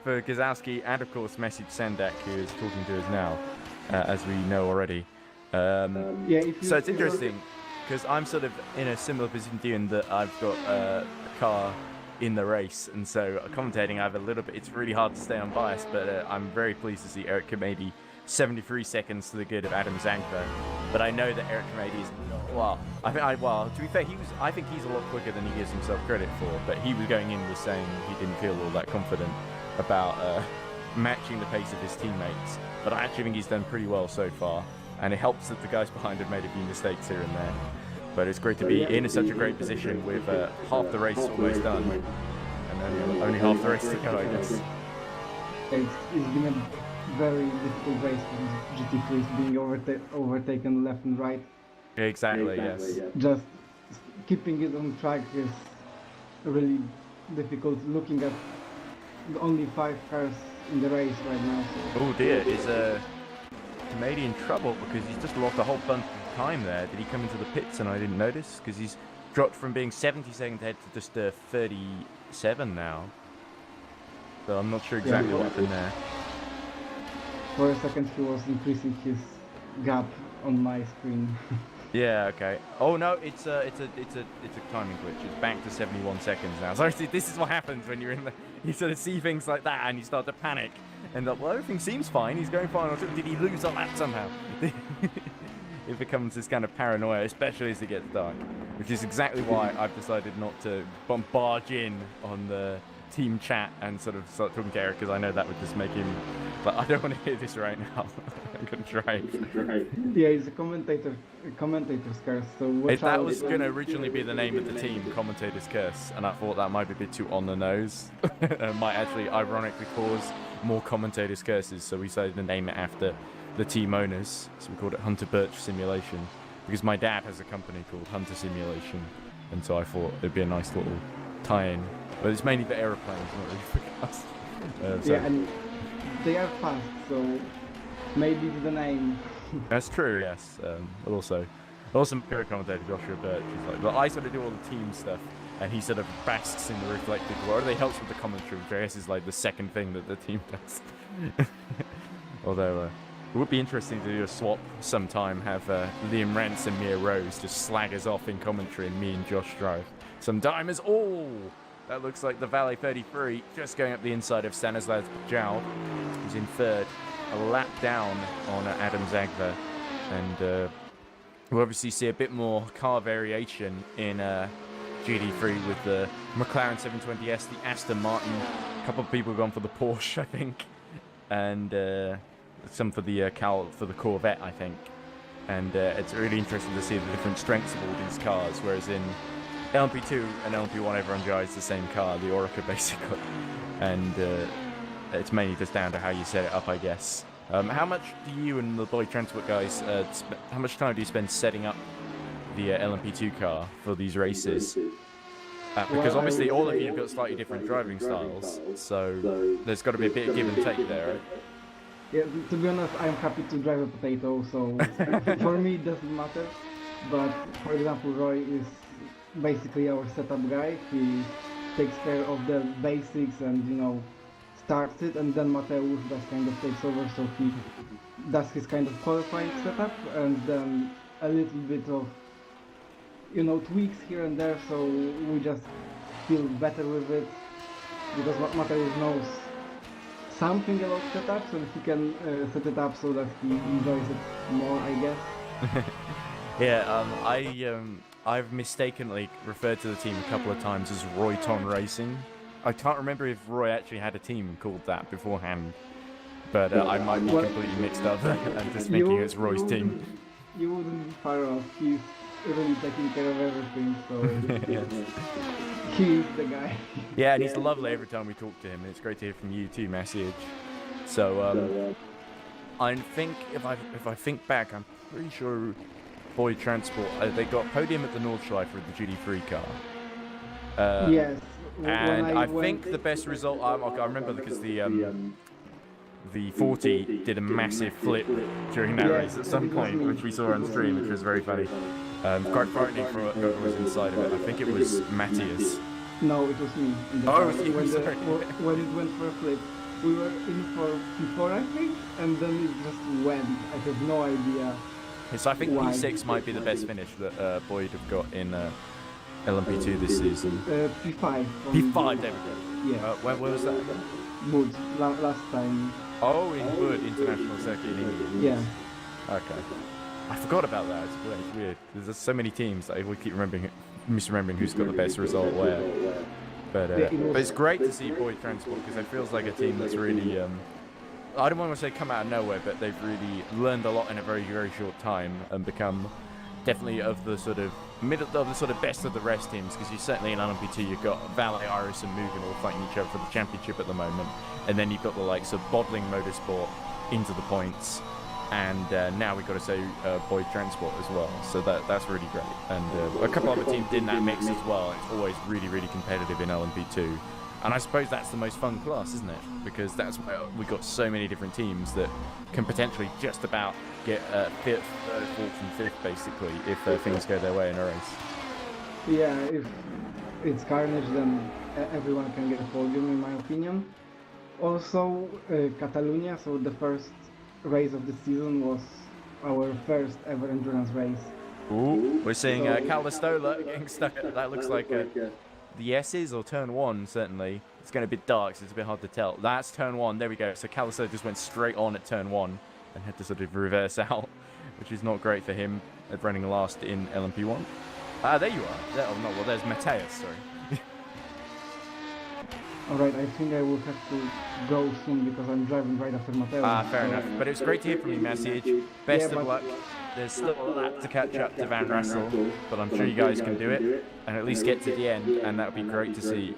Speaker 1: for Grzałski and of course Message Sandak, who is talking to us now, as we know already. So it's interesting because I'm sort of in a similar position to you in that I've got a car in the race, and so commentating I have a little bit, it's really hard to stay unbiased, but I'm very pleased to see Eric Comedy 73 seconds to the good of Adam Zangler. But I know that Eric Tremady is to be fair, I think he's a lot quicker than he gives himself credit for. But he was going in with saying he didn't feel all that confident about matching the pace of his teammates. But I actually think he's done pretty well so far, and it helps that the guys behind have made a few mistakes here and there. But it's great to be in such a great position with half the race almost done, and only half the race to go, I guess.
Speaker 7: It's been a very difficult race for GT3s, being overtaken left and right.
Speaker 1: Exactly, yes.
Speaker 7: Just keeping it on track is really difficult, looking at only 5 cars in the race right now. So.
Speaker 1: Oh dear, is Tremady in trouble because he's just lost a whole bunch of time there? Did he come into the pits and I didn't notice? Because he's dropped from being 70 seconds ahead to just 37 now. So I'm not sure exactly what happened there.
Speaker 7: For a second he was increasing his gap on my screen.
Speaker 1: Yeah, okay. Oh no, it's a timing glitch. It's back to 71 seconds now. So this is what happens when you're in the. You sort of see things like that and you start to panic. And well, everything seems fine. He's going fine. Did he lose a lap somehow? It becomes this kind of paranoia, especially as it gets dark. Which is exactly why I've decided not to barge in on the team chat and sort of start talking to Eric, because I know that would just make him. But I don't want to hear this right now. I'm gonna try.
Speaker 7: Yeah, he's a commentator's curse. So
Speaker 1: that was gonna originally be the name of the team, Commentator's Curse, and I thought that might be a bit too on the nose. It might actually ironically cause more commentators' curses, so we decided to name it after the team owners. So we called it Hunter Birch Simulation, because my dad has a company called Hunter Simulation, and so I thought it'd be a nice little tie-in. But it's mainly for aeroplanes, not really for cars.
Speaker 7: Yeah, and they are fast, so maybe it's the name.
Speaker 1: That's true, yes. But also my commentator Joshua Birch is like, but I sort of do all the team stuff, and he sort of basks in the reflected glory. They helps with the commentary, which I guess is like the second thing that the team does. Although it would be interesting to do a swap sometime, have Liam Rance and Mia Rose just slag us off in commentary, and me and Josh drive some diamonds. Oh, that looks like the Valet 33 just going up the inside of Stanislav Pajal, who's in third, a lap down on Adam Zagler, and we'll obviously see a bit more car variation in GT3 with the McLaren 720S, the Aston Martin, a couple of people have gone for the Porsche, I think, and some for the Corvette, I think, and it's really interesting to see the different strengths of all these cars, whereas in LMP2 and LMP1 everyone drives the same car, the Orica basically, and it's mainly just down to how you set it up, I guess. How much do you and the Boyd Transport guys, how much time do you spend setting up the LMP2 car for these races? Because obviously all of you have got slightly different driving styles, so there's got to be a bit of give and take there, right?
Speaker 7: Yeah, to be honest, I'm happy to drive a potato, so for me it doesn't matter. But for example, Roy is basically our setup guy. He takes care of the basics and, you know, starts it, and then Mateusz just kind of takes over, so he does his kind of qualifying setup, and then a little bit of, you know, tweaks here and there, so we just feel better with it, because Mateusz knows something about setups, and he can set it up so that he enjoys it more, I guess.
Speaker 1: Yeah, I've mistakenly referred to the team a couple of times as Royton Racing. I can't remember if Roy actually had a team called that beforehand, but I might be completely mixed up and just thinking it's Roy's team.
Speaker 7: You wouldn't be far off. He's really taking care of everything, so
Speaker 1: Yes.
Speaker 7: he's the guy.
Speaker 1: Yeah, and he's lovely every time we talk to him, and it's great to hear from you too, Message. So I think if I think back, I'm pretty sure Boyd Transport, they got podium at the Nordschleife with the GT3 car.
Speaker 7: Yes.
Speaker 1: And I think the best result, I remember because the 40 did a massive flip during that race at some point, which we saw on stream, which was very funny. Quite frightening for whoever was inside of it. I think it was Matthias.
Speaker 7: No, it was me.
Speaker 1: Oh, it was you, sorry.
Speaker 7: When it went for a flip, we were in for P4, I think, and then it just went. I have no idea.
Speaker 1: So I think
Speaker 7: why.
Speaker 1: P6 might be the best finish that Boyd have got in LMP2 this season.
Speaker 7: P5.
Speaker 1: P5, there we go.
Speaker 7: Yeah.
Speaker 1: Where was that again?
Speaker 7: Good. Last time.
Speaker 1: Oh, in Bud International Circuit in England.
Speaker 7: Yeah.
Speaker 1: Okay. I forgot about that. It's weird. There's so many teams that we keep misremembering who's got the best result where. But it's great to see Boyd Transport because it feels like a team that's really, I don't want to say come out of nowhere, but they've really learned a lot in a very, very short time and become definitely of the sort of best of the rest teams, because you certainly in LMP2 you've got Valet, Iris and Mugen all fighting each other for the championship at the moment, and then you've got the likes of Bodling Motorsport into the points, and now we've got to say Boyd Transport as well, so that's really great. And a couple other teams in that mix as well. It's always really, really competitive in LMP2, and I suppose that's the most fun class, isn't it? Because that's where we've got so many different teams that can potentially just about get fifth, third, fourth and fifth basically if things go their way in a race.
Speaker 7: Yeah, if it's carnage, then everyone can get a podium in my opinion. Also, Catalonia, so the first race of the season, was our first ever endurance race.
Speaker 1: Ooh, we're seeing Callistola getting stuck at, that looks like the S's or turn 1 certainly. It's going to be dark, so it's a bit hard to tell. That's turn 1, there we go. So Callistola just went straight on at turn 1 and had to sort of reverse out, which is not great for him at running last in LMP1. There you are. Well, there's Mateus, sorry.
Speaker 7: Alright, I think I will have to go soon because I'm driving right after Mateo.
Speaker 1: Fair enough. But it was great to hear from you, Message. Best of luck. There's still a lap to catch up to Van Rassel, but I'm sure you guys can do it and at least get to the end, and that would be great to see.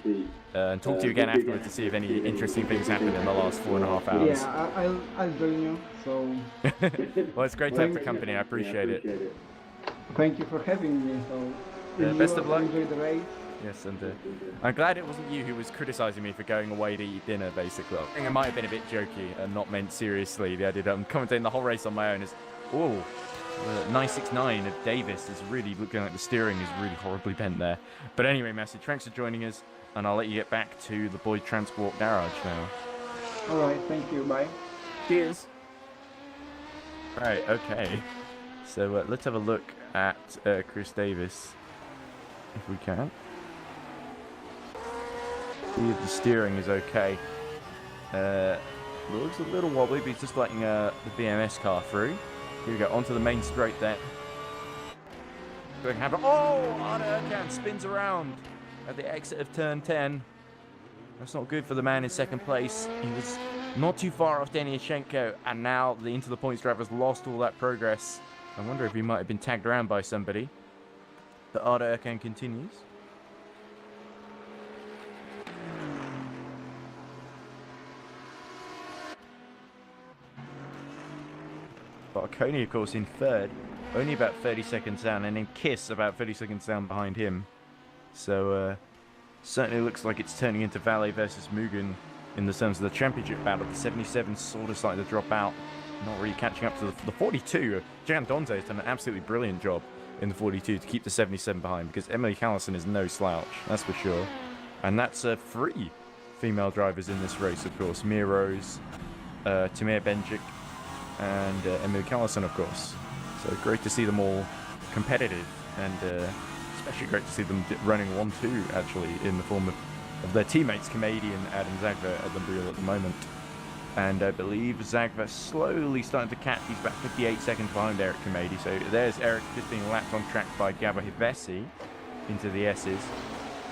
Speaker 1: And talk to you again afterwards to see if any interesting things happened in the last 4.5 hours.
Speaker 7: Yeah, I'll join you, so...
Speaker 1: Well, it's great to have the company. I appreciate it.
Speaker 7: Thank you for having me. So
Speaker 1: best of luck.
Speaker 7: Enjoy the race.
Speaker 1: Yes, and I'm glad it wasn't you who was criticising me for going away to eat dinner, basically. I think it might have been a bit jokey and not meant seriously. I did commentating the whole race on my own as, 969 of Davis is really looking like the steering is really horribly bent there. But anyway, Massey, thanks for joining us, and I'll let you get back to the Boyd Transport garage now.
Speaker 7: Alright, thank you, bye.
Speaker 1: Cheers. Right, okay. So let's have a look at Chris Davis, if we can. See if the steering is okay. Looks a little wobbly, but he's just letting the BMS car through. Here we go, onto the main straight there. Arda spins around at the exit of turn 10. That's not good for the man in second place. He was not too far off Deniashenko, and now the Into the Points driver's lost all that progress. I wonder if he might have been tagged around by somebody. But Arda Erkan continues. Barconi, of course, in third, only about 30 seconds down, and then Kiss about 30 seconds down behind him. So, certainly looks like it's turning into Valet versus Mugen in the terms of the championship battle. The 77 sort of starting to drop out, not really catching up to the 42. Jan Donze has done an absolutely brilliant job in the 42 to keep the 77 behind, because Emily Callison is no slouch, that's for sure. And that's 3 female drivers in this race, of course. Mia Rose, Tamir Benjic, and Emily Callison, of course. So great to see them all competitive, and especially great to see them running 1-2 actually in the form of their teammates Kamedi and Adam Zagva at the wheel at the moment. And I believe Zagva slowly starting to catch. He's about 58 seconds behind Eric Kamedi. So there's Eric just being lapped on track by Gabo Hivesi into the S's.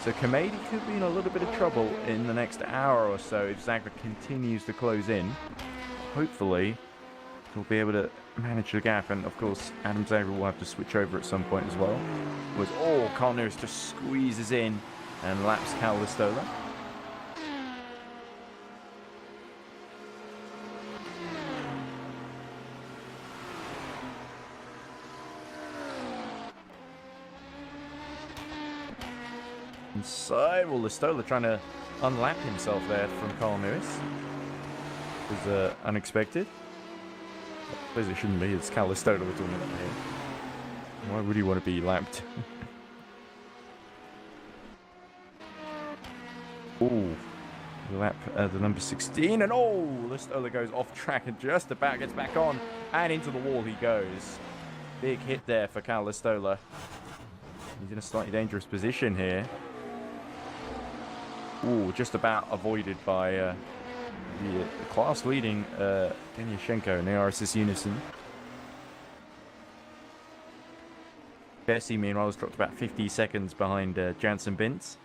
Speaker 1: So Kamedi could be in a little bit of trouble in the next hour or so if Zagva continues to close in. Hopefully he'll be able to manage the gap, and of course Adam Zagva will have to switch over at some point as well. Carl Lewis just squeezes in and laps Cal Listola. Inside, Listola trying to unlap himself there from Carl Lewis. It was unexpected. I suppose it shouldn't be. It's Cal Listola we're talking about here. Why would he want to be lapped? Ooh. Lap the number 16. And Listola goes off track and just about gets back on. And into the wall he goes. Big hit there for Cal Listola. He's in a slightly dangerous position here. Ooh, just about avoided by the class leading Denyashenko in the RSS Unison. Bessie, meanwhile, has dropped about 50 seconds behind Jansen Bintz.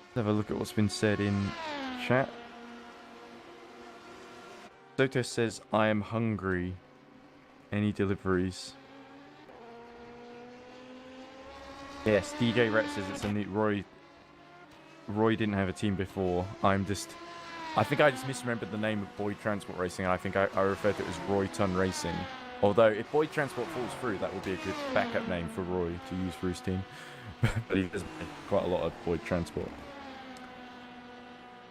Speaker 1: Let's have a look at what's been said in chat. Soto says, I am hungry. Any deliveries? Yes, DJ Rhett says it's a new Roy didn't have a team before. I think I just misremembered the name of Boyd Transport Racing, and I think I referred to it as Roy Ton Racing. Although, if Boyd Transport falls through, that would be a good backup name for Roy to use for his team. But he does quite a lot of Boyd Transport.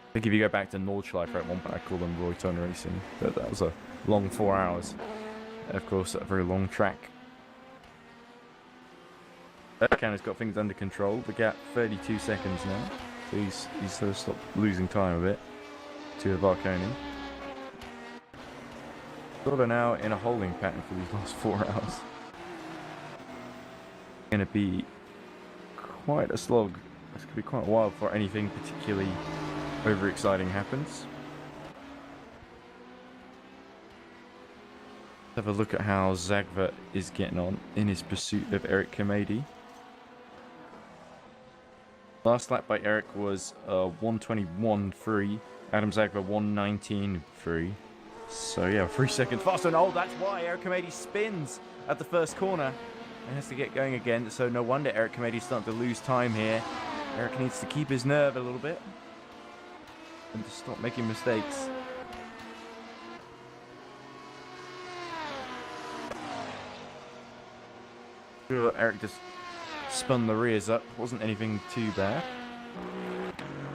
Speaker 1: I think if you go back to Nordschleifer at one point, I call them Roy Ton Racing. But that was a long 4 hours. Of course, a very long track. Erkan has got things under control. The gap 32 seconds now. So he's sort of stopped losing time a bit to Varconi. Sort of now in a holding pattern for these last 4 hours. Going to be quite a slog. It's going to be quite a while before anything particularly overexciting happens. Let's have a look at how Zagva is getting on in his pursuit of Eric Kamedi. Last lap by Eric was 1:21.3. Adam Zagva 1:19.3. So yeah, 3 seconds faster. And oh, that's why Eric Kamedi spins at the first corner and has to get going again. So no wonder Eric Kamedi's starting to lose time here. Eric needs to keep his nerve a little bit and to stop making mistakes. Eric just spun the rears up, wasn't anything too bad.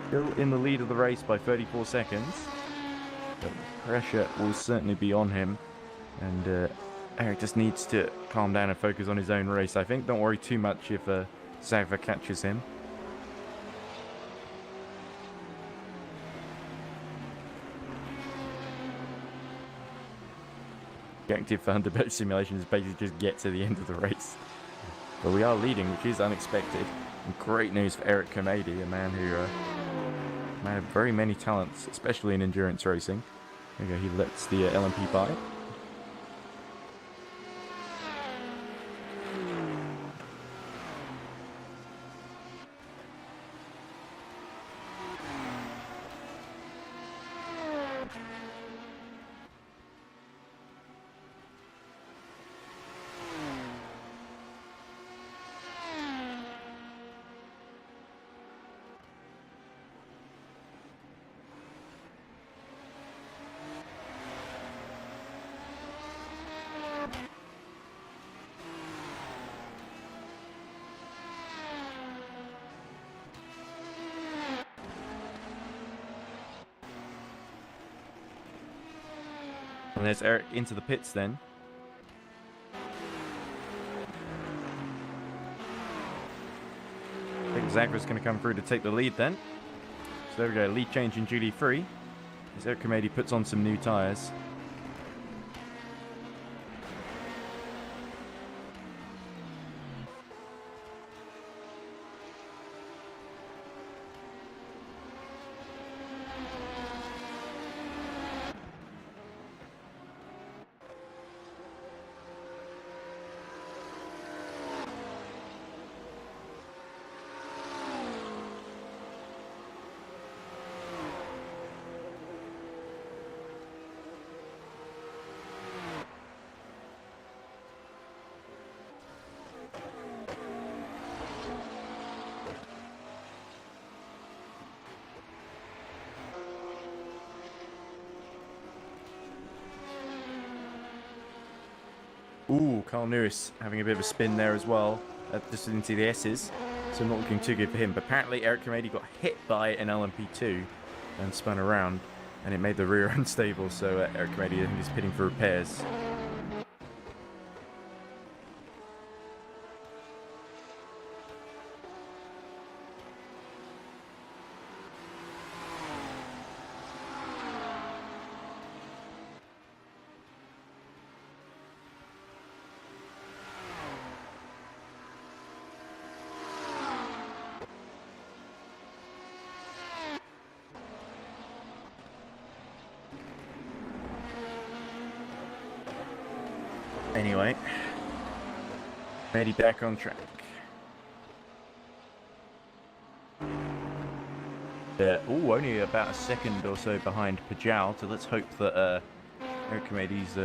Speaker 1: Still in the lead of the race by 34 seconds. The pressure will certainly be on him. And Eric just needs to calm down and focus on his own race, I think. Don't worry too much if Zagva catches him. The objective for Underbelly Simulation is basically just get to the end of the race. But we are leading, which is unexpected. And great news for Eric Kamedi, a man who had very many talents, especially in endurance racing. There you go, he lets the LMP by. And there's Eric into the pits then. I think Zagva's going to come through to take the lead then. So there we go, lead change in GD3. As Eric Kamedi puts on some new tyres. Ooh, Carl Lewis having a bit of a spin there as well. Just into the S's, so not looking too good for him. But apparently Eric Kamedi got hit by an LMP2 and spun around, and it made the rear unstable. So Eric Kamedi, I think, is pitting for repairs. Anyway, Eddie back on track. Only about a second or so behind Pajal, so let's hope that Eric Comedi's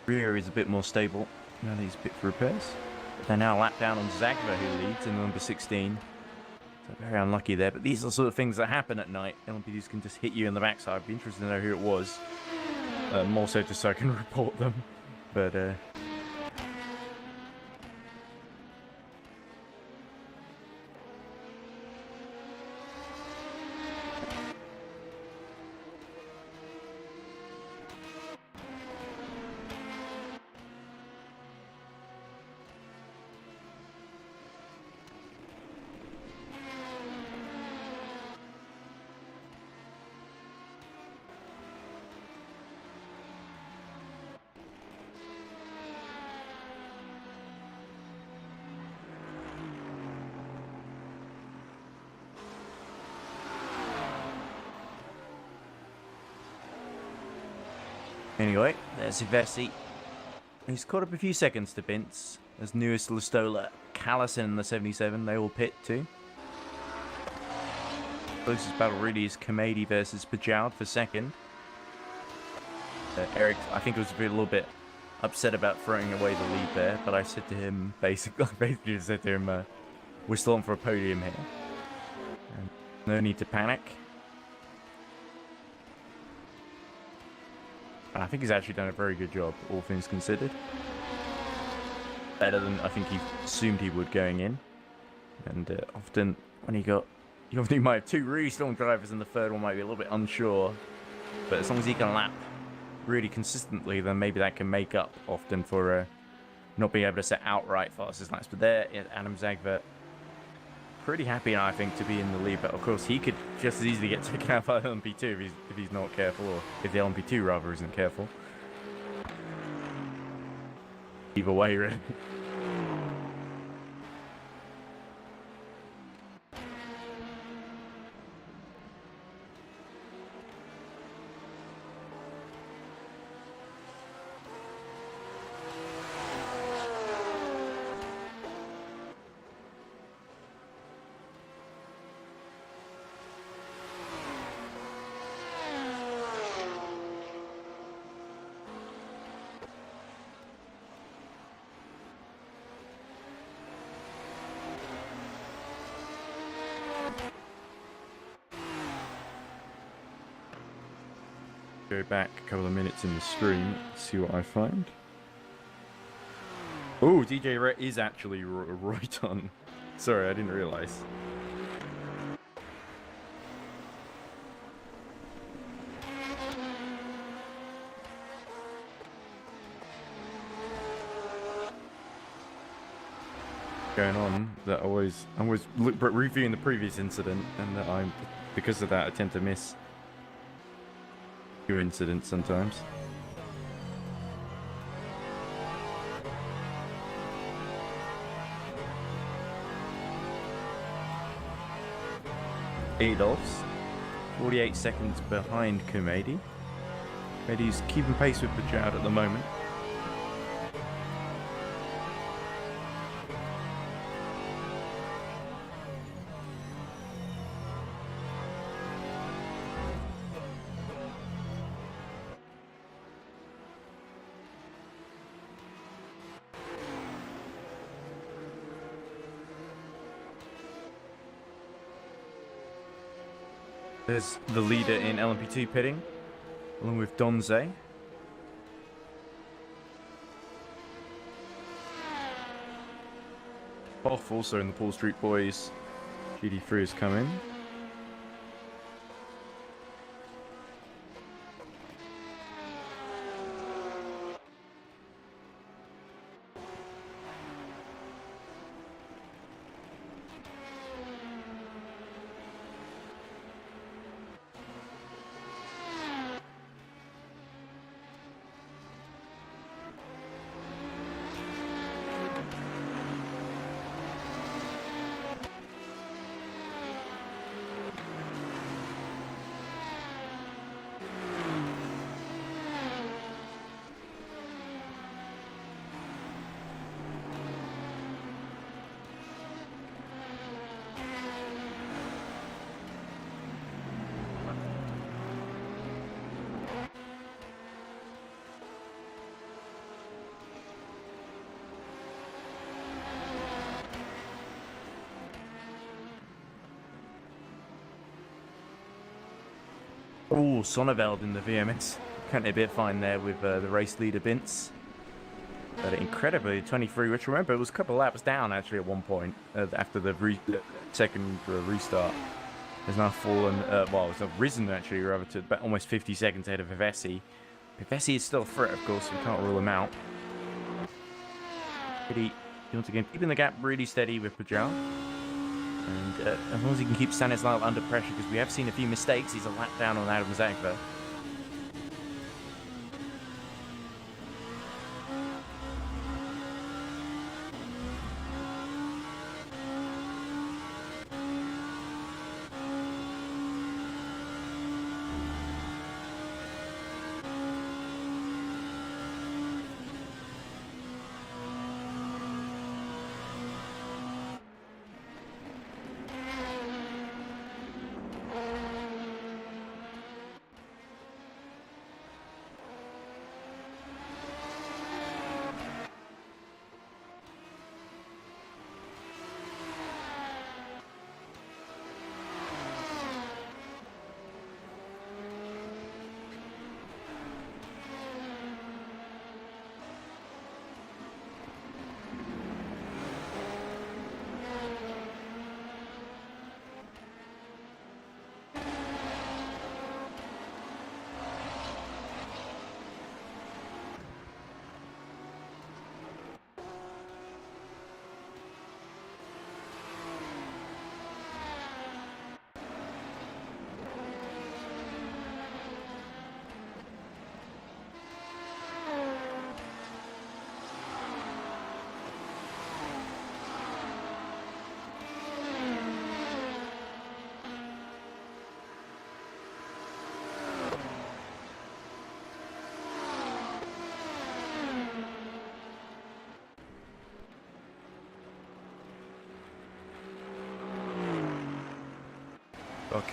Speaker 1: rear is a bit more stable now that he's picked for repairs. They're now lapped down on Zagva, who leads in number 16. So very unlucky there, but these are the sort of things that happen at night. LMP2s can just hit you in the backside. I'd be interested to know who it was. More so just so I can report them. But anyway, there's Ivesi. He's caught up a few seconds to Bince. As newest Listola, Callison in the 77, they all pit too. Closest battle really is Kamedi versus Pajal for second. Eric, I think, was a little bit upset about throwing away the lead there, but I said to him, basically just said to him, we're still on for a podium here. And no need to panic. I think he's actually done a very good job, all things considered. Better than I think he assumed he would going in. And often when you might have two really strong drivers and the third one might be a little bit unsure. But as long as he can lap really consistently, then maybe that can make up often for not being able to set outright fastest laps. But there, Adam Zagva, pretty happy, I think, to be in the lead. But of course, he could just as easily get taken out by LMP2 if he's not careful, or if the LMP2 rather isn't careful. Either way, really. Go back a couple of minutes in the stream, see what I find. Oh, DJ Rhett is actually right on. Sorry, I didn't realise. Going on that I was reviewing the previous incident, and that because of that I tend to miss few incidents sometimes. Adolphs, 48 seconds behind Kumedi. Kumedi's keeping pace with Pajad at the moment. There's the leader in LMP2 pitting, along with Donze. Boff also in the Paul Street Boys. GD3 has come in. Oh, Sonneveld in the VMS. Can't a bit fine there with the race leader Vince. But incredibly, 23, which remember was a couple of laps down actually at one point after the second restart. Has now fallen, well, it's risen actually, rather, to about almost 50 seconds ahead of Vivesi. Vivesi is still a threat, of course, we can't rule him out. Pretty, once again, keeping the gap really steady with Pajal. And as long as he can keep Stanislav under pressure, because we have seen a few mistakes, he's a lap down on Adam Zagler.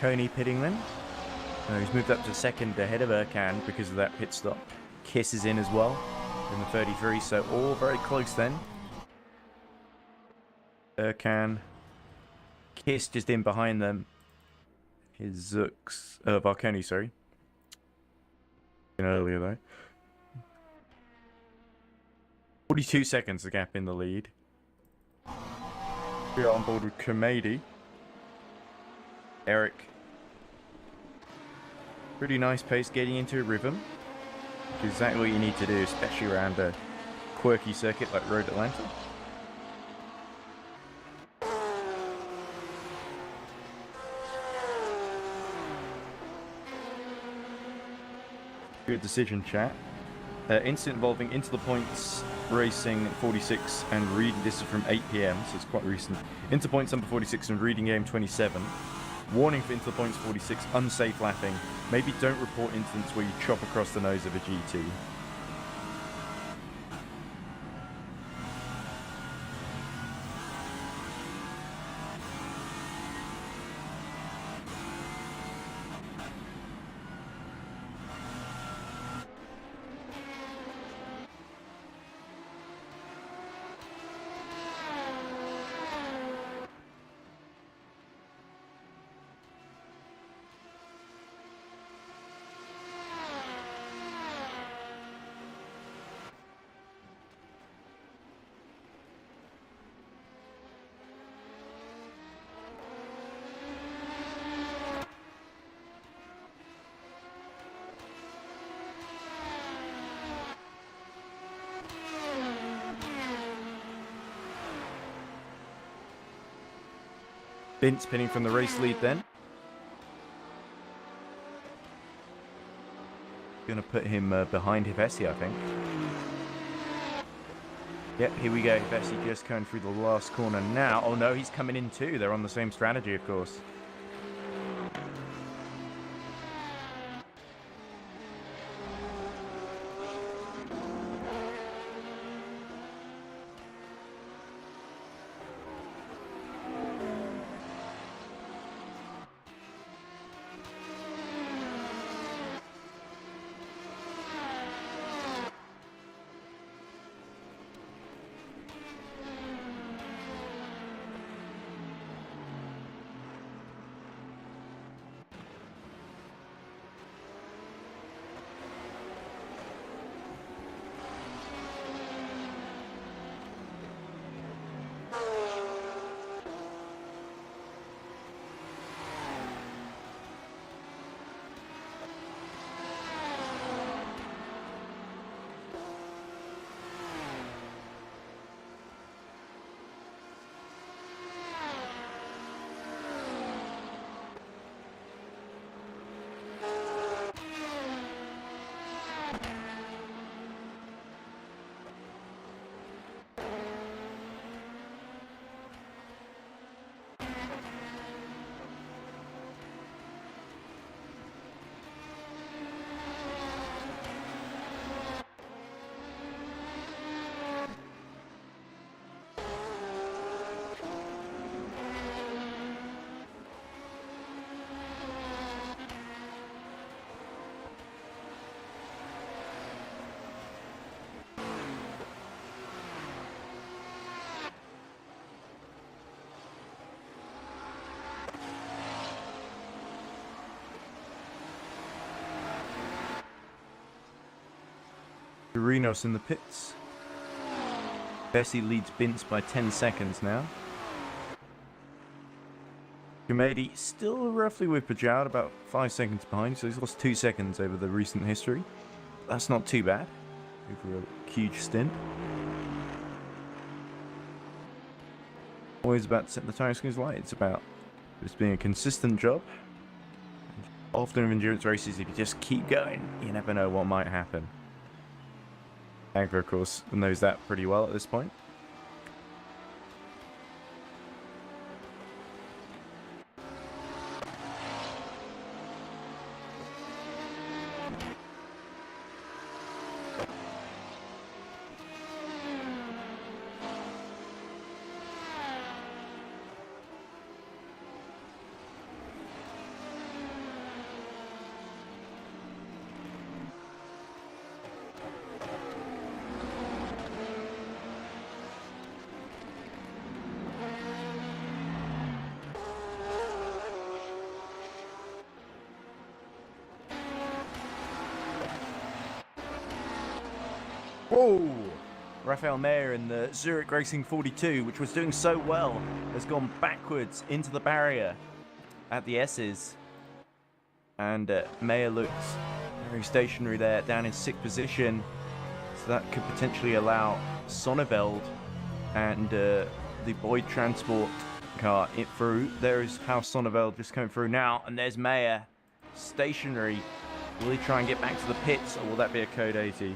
Speaker 1: Coney pitting then. He's moved up to second ahead of Ercan because of that pit stop. Kiss is in as well in the 33, so all very close then. Ercan, Kiss just in behind them. His Zooks, Varconi, sorry. Earlier though. 42 seconds the gap in the lead. We are on board with Komedi. Eric. Pretty nice pace getting into a rhythm. Which is exactly what you need to do, especially around a quirky circuit like Road Atlanta. Good decision, chat. Incident involving Into the Points Racing 46 and reading. This is from 8 PM, so it's quite recent. Into Points number 46 and reading game 27. Warning for Into the Points 46, unsafe lapping. Maybe don't report incidents where you chop across the nose of a GT. Vince pinning from the race lead then. Gonna put him behind Hivesi, I think. Yep, here we go. Hivesi just going through the last corner now. Oh no, he's coming in too. They're on the same strategy, of course. Rinos in the pits. Bessie leads Binz by 10 seconds now. Gumedi still roughly with Pajard, about 5 seconds behind, so he's lost 2 seconds over the recent history. That's not too bad over a huge stint. Always about to set the tyre screens light. It's about just being a consistent job. Often in endurance races, if you just keep going, you never know what might happen. Agro, of course, knows that pretty well at this point. Whoa! Rafael Mayer in the Zurich Racing 42, which was doing so well, has gone backwards into the barrier at the S's. And Mayer looks very stationary there, down in 6th position. So that could potentially allow Sonneveld and the Boyd Transport car it through. There is House Sonneveld just coming through now, and there's Mayer stationary. Will he try and get back to the pits, or will that be a code 80?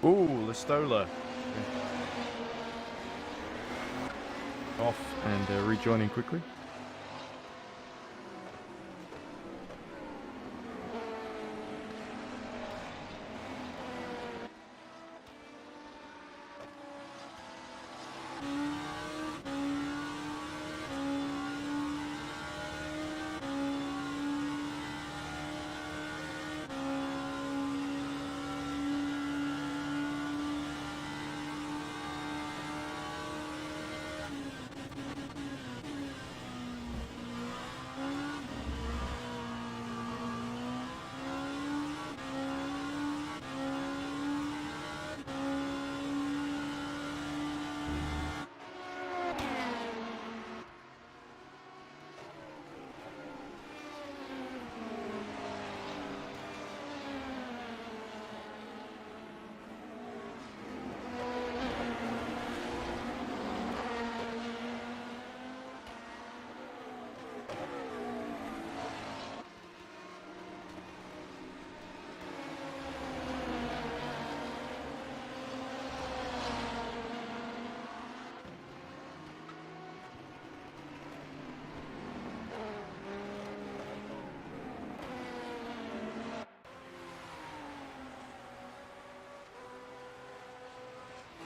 Speaker 1: Ooh, Listola. Off and rejoining quickly.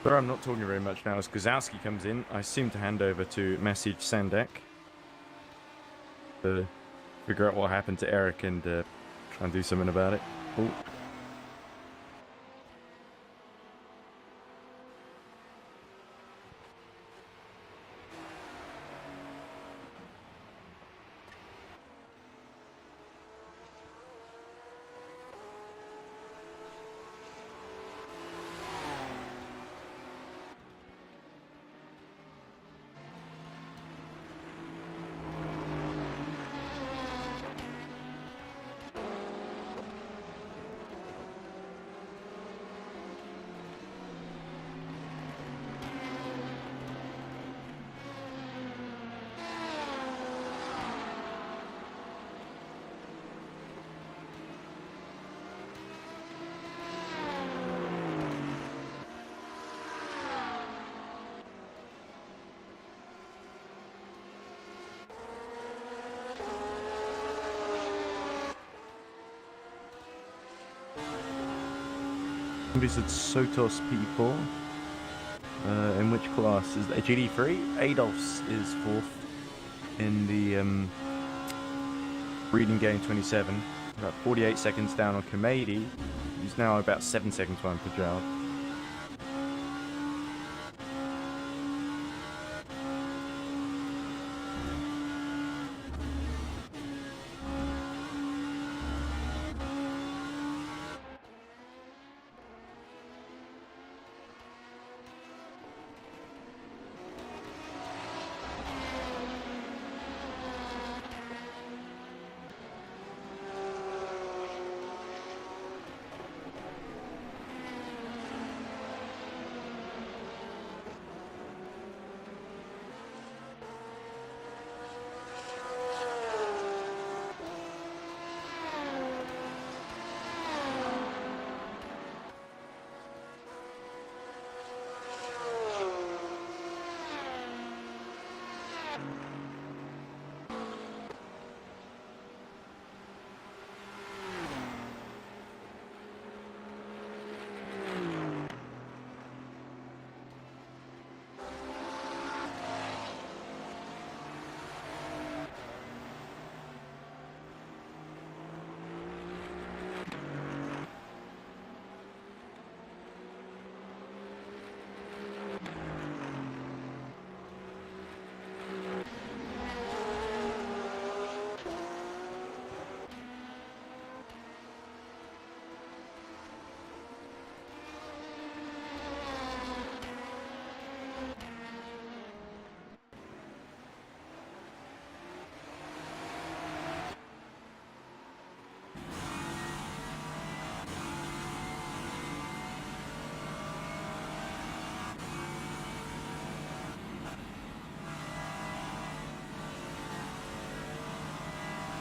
Speaker 1: Where I'm not talking very much now as Kozowski comes in. I seem to hand over to Message Sandek to figure out what happened to Eric and try and do something about it. Ooh. This is Sotos P4. In which class is that? GD3? Adolfs is 4th in the reading game 27. About 48 seconds down on Kamedi. He's now about 7 seconds behind Pajal.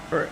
Speaker 1: Alright.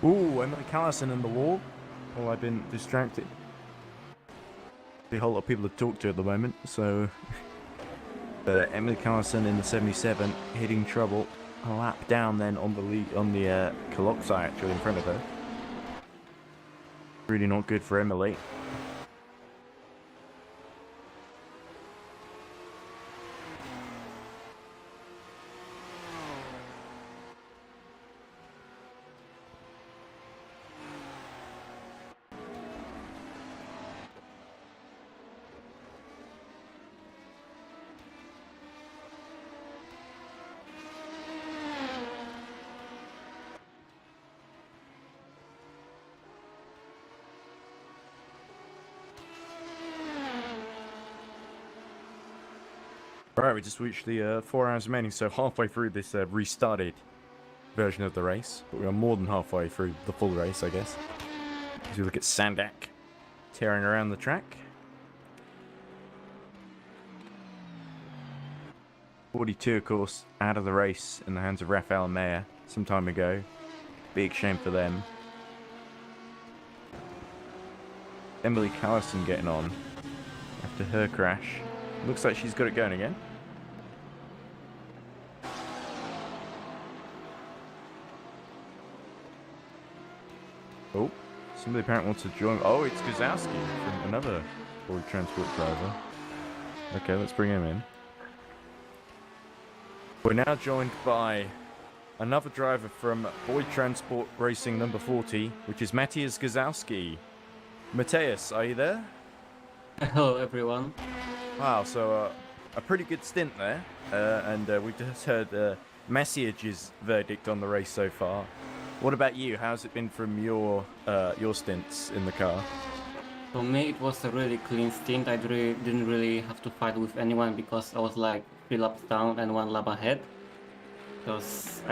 Speaker 1: Ooh, Emily Callison in the wall. Oh, I've been distracted. A whole lot of people to talk to at the moment, so... Emily Callison in the 77, hitting trouble. A lap down then on the lead, on the Coloxai actually in front of her. Really not good for Emily. Alright, we just reached the 4 hours remaining, so halfway through this restarted version of the race. But we are more than halfway through the full race, I guess. As we look at Sandak tearing around the track. 42, of course, out of the race in the hands of Rafael Meyer some time ago. Big shame for them. Emily Callison getting on after her crash. Looks like she's got it going again. Oh, somebody apparently wants to join. Oh, it's Gazowski from another Boyd Transport driver. Okay, let's bring him in. We're now joined by another driver from Boyd Transport Racing number 40, which is Matthias Gazowski. Matthias, are you there?
Speaker 8: Hello, everyone.
Speaker 1: Wow, so a pretty good stint there, and we just heard Messiage's verdict on the race so far. What about you? How's it been from your stints in the car?
Speaker 8: For me, it was a really clean stint. I didn't really have to fight with anyone because I was like 3 laps down and 1 lap ahead. Because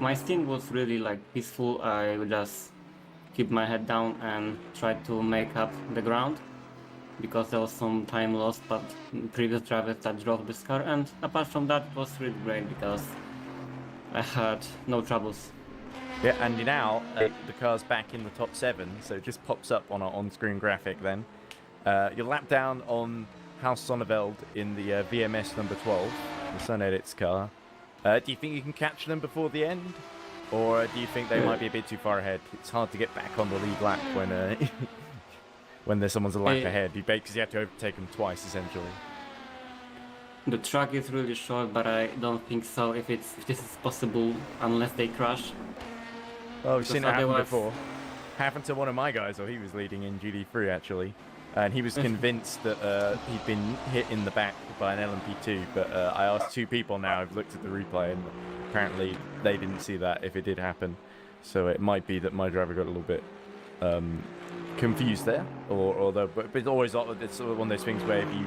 Speaker 8: my stint was really like peaceful. I would just keep my head down and try to make up the ground because there was some time lost, but previous drivers that drove this car, and apart from that, it was really great because I had no troubles.
Speaker 1: Yeah, and now the car's back in the top 7, so it just pops up on our on-screen graphic then. You're lapped down on House Sonneveld in the VMS number 12, the Sun Edits car. Do you think you can catch them before the end? Or do you think they might be a bit too far ahead? It's hard to get back on the lead lap when when there's someone's a lap ahead, because you have to overtake them twice, essentially.
Speaker 8: The track is really short, but I don't think so if this is possible unless they crash.
Speaker 1: Oh, we've seen it happen before. Happened to one of my guys, or he was leading in GD3 actually, and he was convinced that he'd been hit in the back by an LMP2, but I asked 2 people now who've looked at the replay, and apparently they didn't see that if it did happen. So it might be that my driver got a little bit confused there, but it's always it's one of those things where if you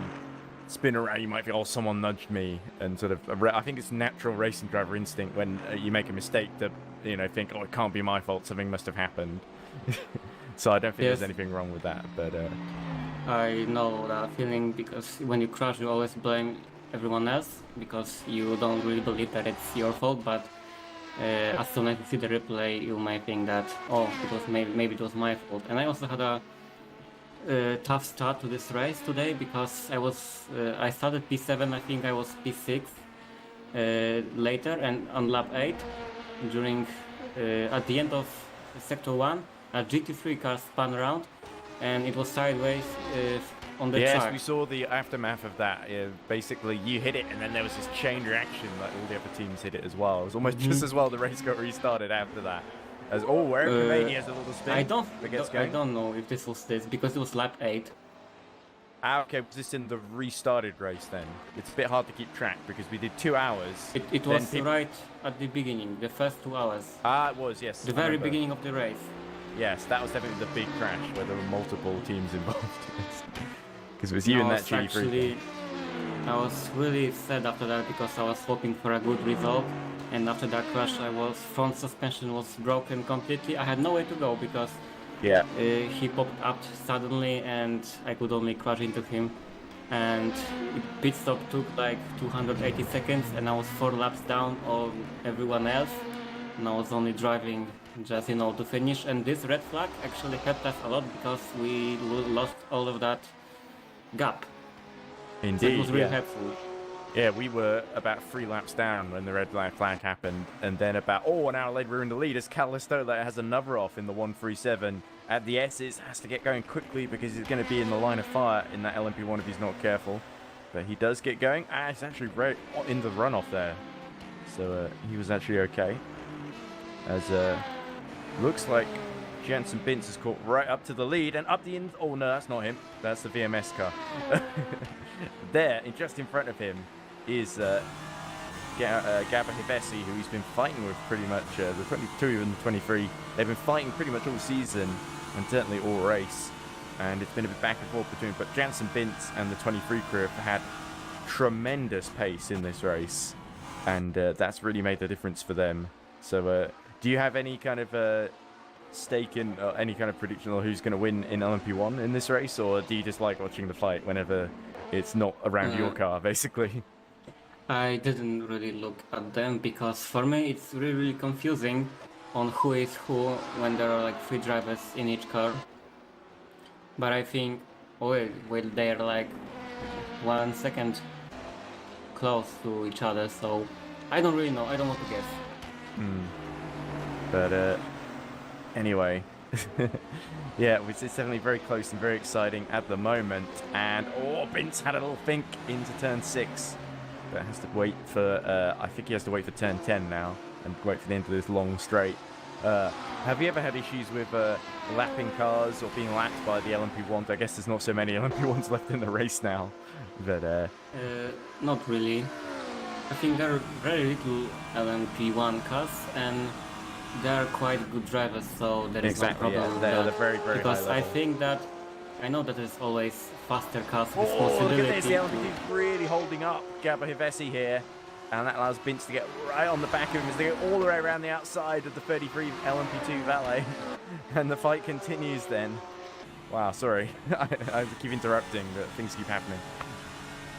Speaker 1: spin around, you might think, oh, someone nudged me, and sort of. I think it's natural racing driver instinct when you make a mistake to, think, oh, it can't be my fault, something must have happened. So I don't think there's anything wrong with that, but.
Speaker 8: I know that feeling because when you crash, you always blame everyone else because you don't really believe that it's your fault, but as soon as you see the replay, you might think that, oh, it was maybe it was my fault. And I also had a tough start to this race today because I started P7, I think I was P6 later, and on lap 8 during at the end of sector 1 a GT3 car spun around and it was sideways on the track.
Speaker 1: Yes, we saw the aftermath of that. Basically, you hit it, and then there was this chain reaction, like all the other teams hit it as well. It was almost just as well the race got restarted after that. As Eric Romani has a little spin.
Speaker 8: I don't know if this was this because it was lap 8.
Speaker 1: Okay, was this in the restarted race then? It's a bit hard to keep track because we did 2 hours.
Speaker 8: It was right at the beginning, the first 2 hours.
Speaker 1: It was, yes.
Speaker 8: The very beginning of the race.
Speaker 1: Yes, that was definitely the big crash where there were multiple teams involved. Because it was you and that GD3.
Speaker 8: Actually, I was really sad after that because I was hoping for a good result. And after that crash, front suspension was broken completely. I had nowhere to go because he popped up suddenly and I could only crash into him. And pit stop took like 280 seconds and I was 4 laps down on everyone else. And I was only driving just to finish. And this red flag actually helped us a lot because we lost all of that gap.
Speaker 1: Indeed,
Speaker 8: so it was really helpful.
Speaker 1: Yeah, we were about 3 laps down when the red flag happened, and then about an hour later we were in the lead as Callisto that has another off in the 137 at the S's, has to get going quickly because he's going to be in the line of fire in that LMP1 if he's not careful. But he does get going, and it's actually right in the runoff there. So he was actually okay. As looks like Jensen Bintz is caught right up to the lead and up the end. Oh no, that's not him. That's the VMS car. There, just in front of him, is Gabba Hibesi, who he's been fighting with pretty much the 22 and the 23. They've been fighting pretty much all season and certainly all race. And it's been a bit back and forth between. But Jansen Bintz and the 23 crew have had tremendous pace in this race, and that's really made the difference for them. So, do you have any kind of stake in any kind of prediction on who's going to win in LMP1 in this race, or do you just like watching the fight whenever it's not around your car, basically?
Speaker 8: I didn't really look at them because for me it's really, really confusing on who is who when there are like 3 drivers in each car. But I think, they're like 1 second close to each other, so I don't really know. I don't want to guess.
Speaker 1: But anyway, yeah, it's definitely very close and very exciting at the moment. And Binz had a little think into turn 6, but has to wait for. I think he has to wait for turn 10 now and wait for the end of this long straight. Have you ever had issues with lapping cars or being lapped by the LMP1s? I guess there's not so many LMP1s left in the race now, but
Speaker 8: not really. I think there are very little LMP1 cars, and they are quite good drivers, so there is no problem with that.
Speaker 1: They're very, very
Speaker 8: because
Speaker 1: high level.
Speaker 8: I know that there's always faster cars
Speaker 1: Look
Speaker 8: responsibility.
Speaker 1: at this, the LMP2's really holding up Gabor Hevesi here. And that allows Binz to get right on the back of him as they go all the way around the outside of the 33 LMP2 Valet. And the fight continues then. Wow, sorry. I keep interrupting, but things keep happening.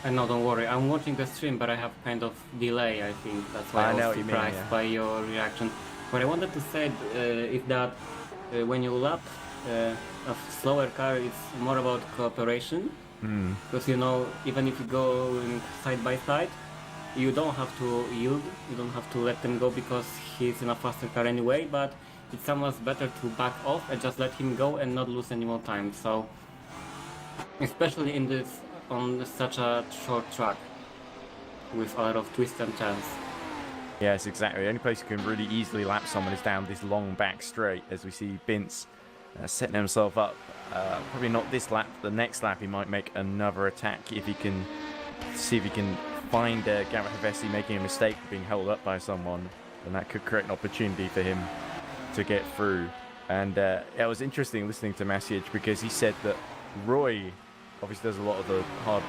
Speaker 8: No, don't worry. I'm watching the stream, but I have kind of delay, I think. That's why I was surprised by your reaction. What I wanted to say is that when you lap a slower car, it's more about cooperation. Because, you know, even if you go side by side, you don't have to yield, you don't have to let them go because he's in a faster car anyway, but it's somewhat better to back off and just let him go and not lose any more time. So, especially on such a short track with a lot of twists and turns.
Speaker 1: Yes, exactly. The only place you can really easily lap someone is down this long back straight, as we see Binz setting himself up. Probably not this lap, the next lap he might make another attack if he can see if he can find Gabor Hevesi making a mistake, being held up by someone, and that could create an opportunity for him to get through. And it was interesting listening to Masic because he said that Roy obviously does a lot of the hard,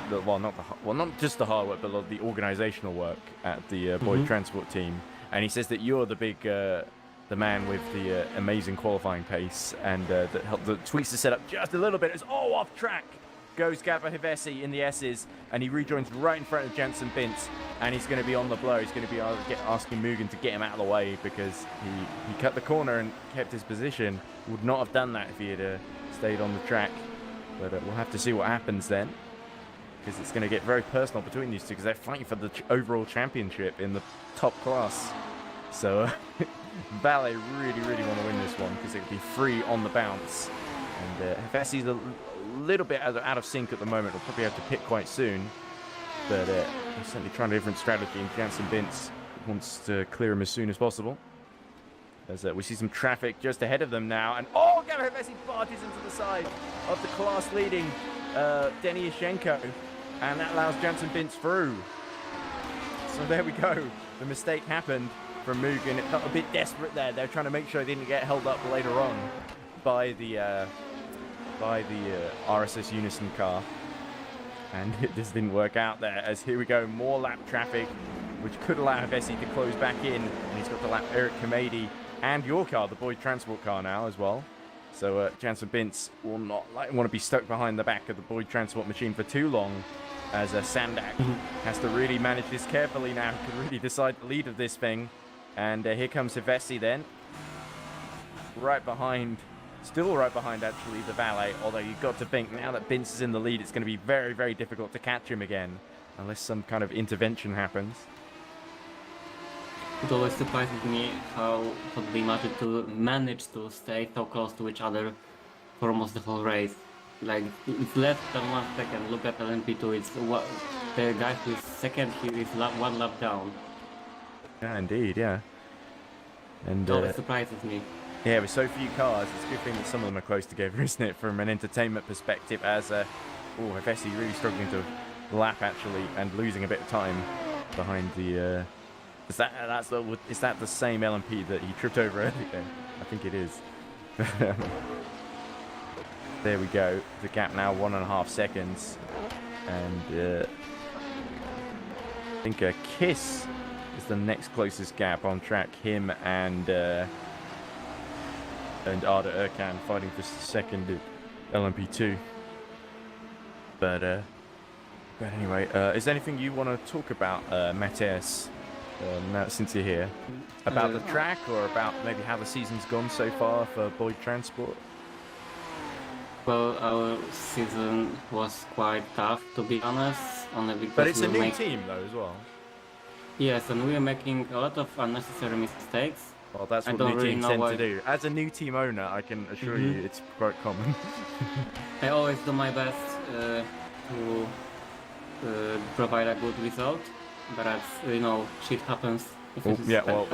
Speaker 1: not just the hard work, but a lot of the organisational work at the Boyd Transport team. And he says that you're the big, the man with the amazing qualifying pace, and that helped the tweaks the setup just a little bit. It's off track goes Gabor Hevesi in the S's, and he rejoins right in front of Jensen Binz, and he's going to be on the blow. He's going to be asking Mugen to get him out of the way because he cut the corner and kept his position. Would not have done that if he had stayed on the track, but we'll have to see what happens then, because it's going to get very personal between these two because they're fighting for the overall championship in the top class. So Valet really want to win this one because it could be free on the bounce, and Hevesi's a little bit out of sync at the moment. We'll probably have to pit quite soon, but he's certainly trying a different strategy, and Jensen Binz wants to clear him as soon as possible. As we see some traffic just ahead of them now, and Gabor Hevesi barges into the side of the class-leading Denny Yashenko, and that allows Jensen Binz through. So there we go. The mistake happened from Mugen. It felt a bit desperate there. They're trying to make sure they didn't get held up later on by the RSS Unison car, and it just didn't work out there. As here we go, more lap traffic, which could allow Hevesi to close back in, and he's got to lap Eric Kamedi and your car, the Boyd Transport car now as well. So Jensen Binz will not want to be stuck behind the back of the Boyd Transport machine for too long, as Sandak has to really manage this carefully now, can really decide the lead of this thing. And here comes Hevesi then, still right behind actually the Valet, although you've got to think now that Binz is in the lead, it's going to be very difficult to catch him again unless some kind of intervention happens.
Speaker 8: It always surprises me how they manage to stay so close to each other for almost the whole race. Like, it's less than 1 second. Look at LMP2, it's the guy who is second here is one lap down.
Speaker 1: Yeah, indeed, yeah. And
Speaker 8: it always surprises me.
Speaker 1: Yeah, with so few cars, it's a good thing that some of them are close together, isn't it, from an entertainment perspective, as Hevesi really struggling to lap, actually, and losing a bit of time behind the... Is that the same LMP that he tripped over earlier? I think it is. There we go. The gap now 1.5 seconds. And I think Kiss is the next closest gap on track. Him and Arda Erkan fighting for second LMP2. But anyway, is there anything you want to talk about, Matthias, now since you're here? About the track, or about maybe how the season's gone so far for Boyd Transport?
Speaker 8: Well, our season was quite tough, to be honest. Only because
Speaker 1: but it's a new team, though, as well.
Speaker 8: Yes, and we are making a lot of unnecessary mistakes.
Speaker 1: Well, that's
Speaker 8: I
Speaker 1: what
Speaker 8: don't
Speaker 1: new
Speaker 8: really
Speaker 1: teams
Speaker 8: know
Speaker 1: tend
Speaker 8: why.
Speaker 1: to do. As a new team owner, I can assure you it's quite common.
Speaker 8: I always do my best to provide a good result, but as you know, shit happens. If it is
Speaker 1: Yeah,
Speaker 8: bad.
Speaker 1: well,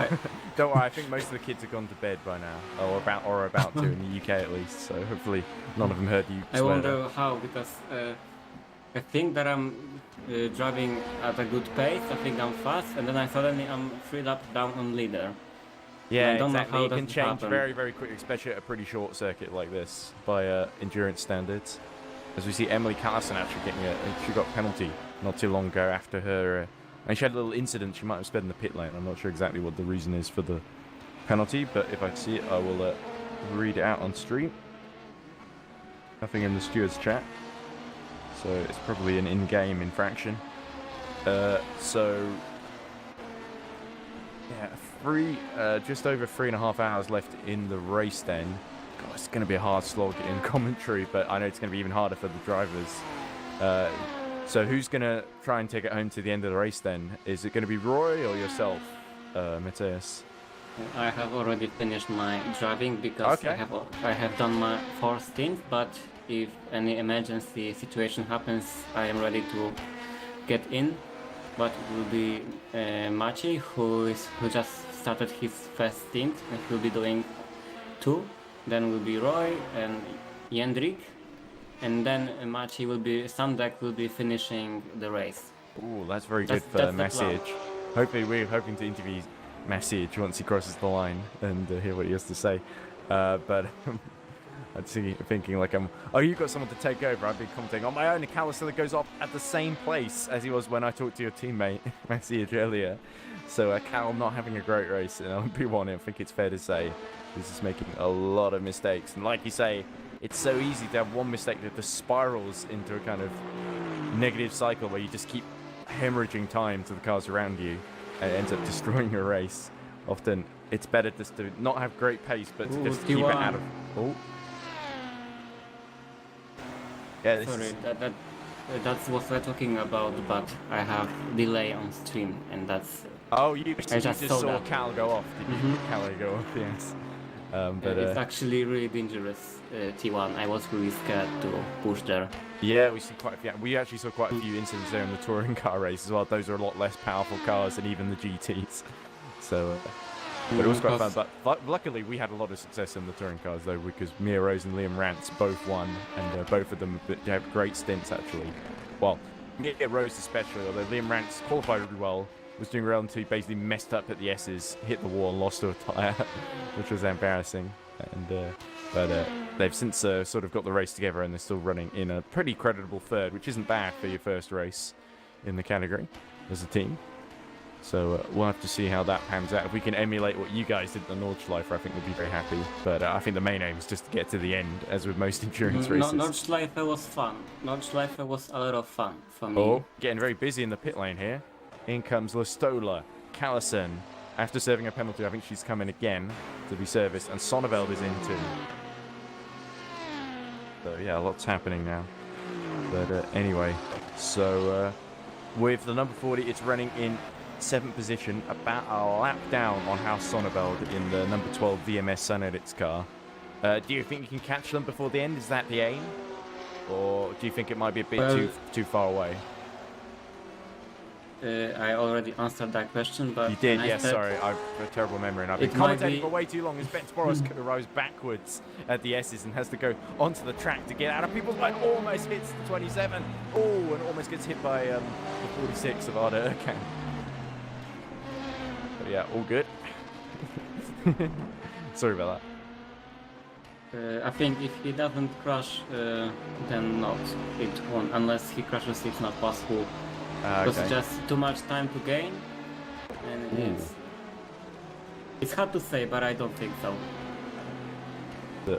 Speaker 1: don't worry. I think most of the kids have gone to bed by now, or about to in the UK at least. So hopefully, none of them heard you.
Speaker 8: I
Speaker 1: Swear
Speaker 8: wonder how, because I think that I'm driving at a good pace. I think I'm fast, and then suddenly I'm 3 laps down on leader.
Speaker 1: Yeah,
Speaker 8: I don't know
Speaker 1: exactly.
Speaker 8: how
Speaker 1: It can
Speaker 8: that
Speaker 1: change
Speaker 8: happened.
Speaker 1: very, very quickly, especially at a pretty short circuit like this by endurance standards. As we see Emily Callison actually she got a penalty not too long ago after her. And she had a little incident. She might have sped in the pit lane. I'm not sure exactly what the reason is for the penalty, but if I see it, I will read it out on stream. Nothing in the stewards chat, so it's probably an in-game infraction. So yeah, just over 3.5 hours left in the race. Then, God, it's going to be a hard slog in commentary, but I know it's going to be even harder for the drivers. So who's going to try and take it home to the end of the race then? Is it going to be Roy or yourself, Matthias?
Speaker 8: I have already finished my driving because
Speaker 1: Okay.
Speaker 8: I have done my 4 stints, but if any emergency situation happens, I am ready to get in. But it will be Maciej, who just started his first stint, and he'll be doing 2. Then will be Roy and Jendrik. And then Sandek will be finishing the race.
Speaker 1: Oh, that's very good for
Speaker 8: that's the plan.
Speaker 1: Maciej. Hopefully, we're hoping to interview Maciej once he crosses the line and hear what he has to say. But I'm thinking like you've got someone to take over. I've been commenting on my own. And Callison goes off at the same place as he was when I talked to your teammate Maciej earlier. So Cal not having a great race in LMP1. I think it's fair to say this is making a lot of mistakes. And like you say, it's so easy to have one mistake that just spirals into a kind of negative cycle where you just keep hemorrhaging time to the cars around you and it ends up destroying your race. Often it's better just to not have great pace, but to just keep it out of. Oh. Yeah,
Speaker 8: Sorry, that's what we're talking about, but I have delay on stream, and that's.
Speaker 1: Oh, you
Speaker 8: I
Speaker 1: just saw
Speaker 8: that.
Speaker 1: Cal go off. Did you? Cal go off? Yes. But
Speaker 8: it's actually really dangerous T1. I was really scared to push there.
Speaker 1: Yeah, we actually saw quite a few incidents there in the touring car race as well. Those are a lot less powerful cars than even the GTs. So, but it was quite fun. But luckily, we had a lot of success in the touring cars though, because Mia Rose and Liam Rance both won, and both of them have great stints actually. Well, Mia Rose especially, although Liam Rance qualified really well. Was doing well until he basically messed up at the S's, hit the wall and lost to a tyre, which was embarrassing. And but they've since sort of got the race together and they're still running in a pretty creditable third, which isn't bad for your first race in the category as a team. So we'll have to see how that pans out. If we can emulate what you guys did at the Nordschleife, I think we'll be very happy. But I think the main aim is just to get to the end, as with most endurance races.
Speaker 8: Nordschleife was fun. Nordschleife was a lot of fun for me.
Speaker 1: Oh, getting very busy in the pit lane here. In comes Lastola, Callison. After serving a penalty, I think she's coming again to be serviced, and Sonneveld is in too. So yeah, lots happening now. But anyway, so with the number 40, it's running in 7th position, about a lap down on House Sonneveld in the number 12 VMS Sun Edits car. Do you think you can catch them before the end? Is that the aim? Or do you think it might be a bit too far away?
Speaker 8: I already answered that question, but...
Speaker 1: You did, yes, sorry. I've a terrible memory and I've been commentating for way too long as Ben Sporos arrives backwards at the S's and has to go onto the track to get out of people's line. Almost hits the 27. Oh, and almost gets hit by the 46 of Arda Erkan. But yeah, all good. Sorry about
Speaker 8: that. I think if he doesn't crash, then not. It won't. Unless he crashes, it's not possible. Because it's just too much time to gain, and it's hard to say, but I don't think so.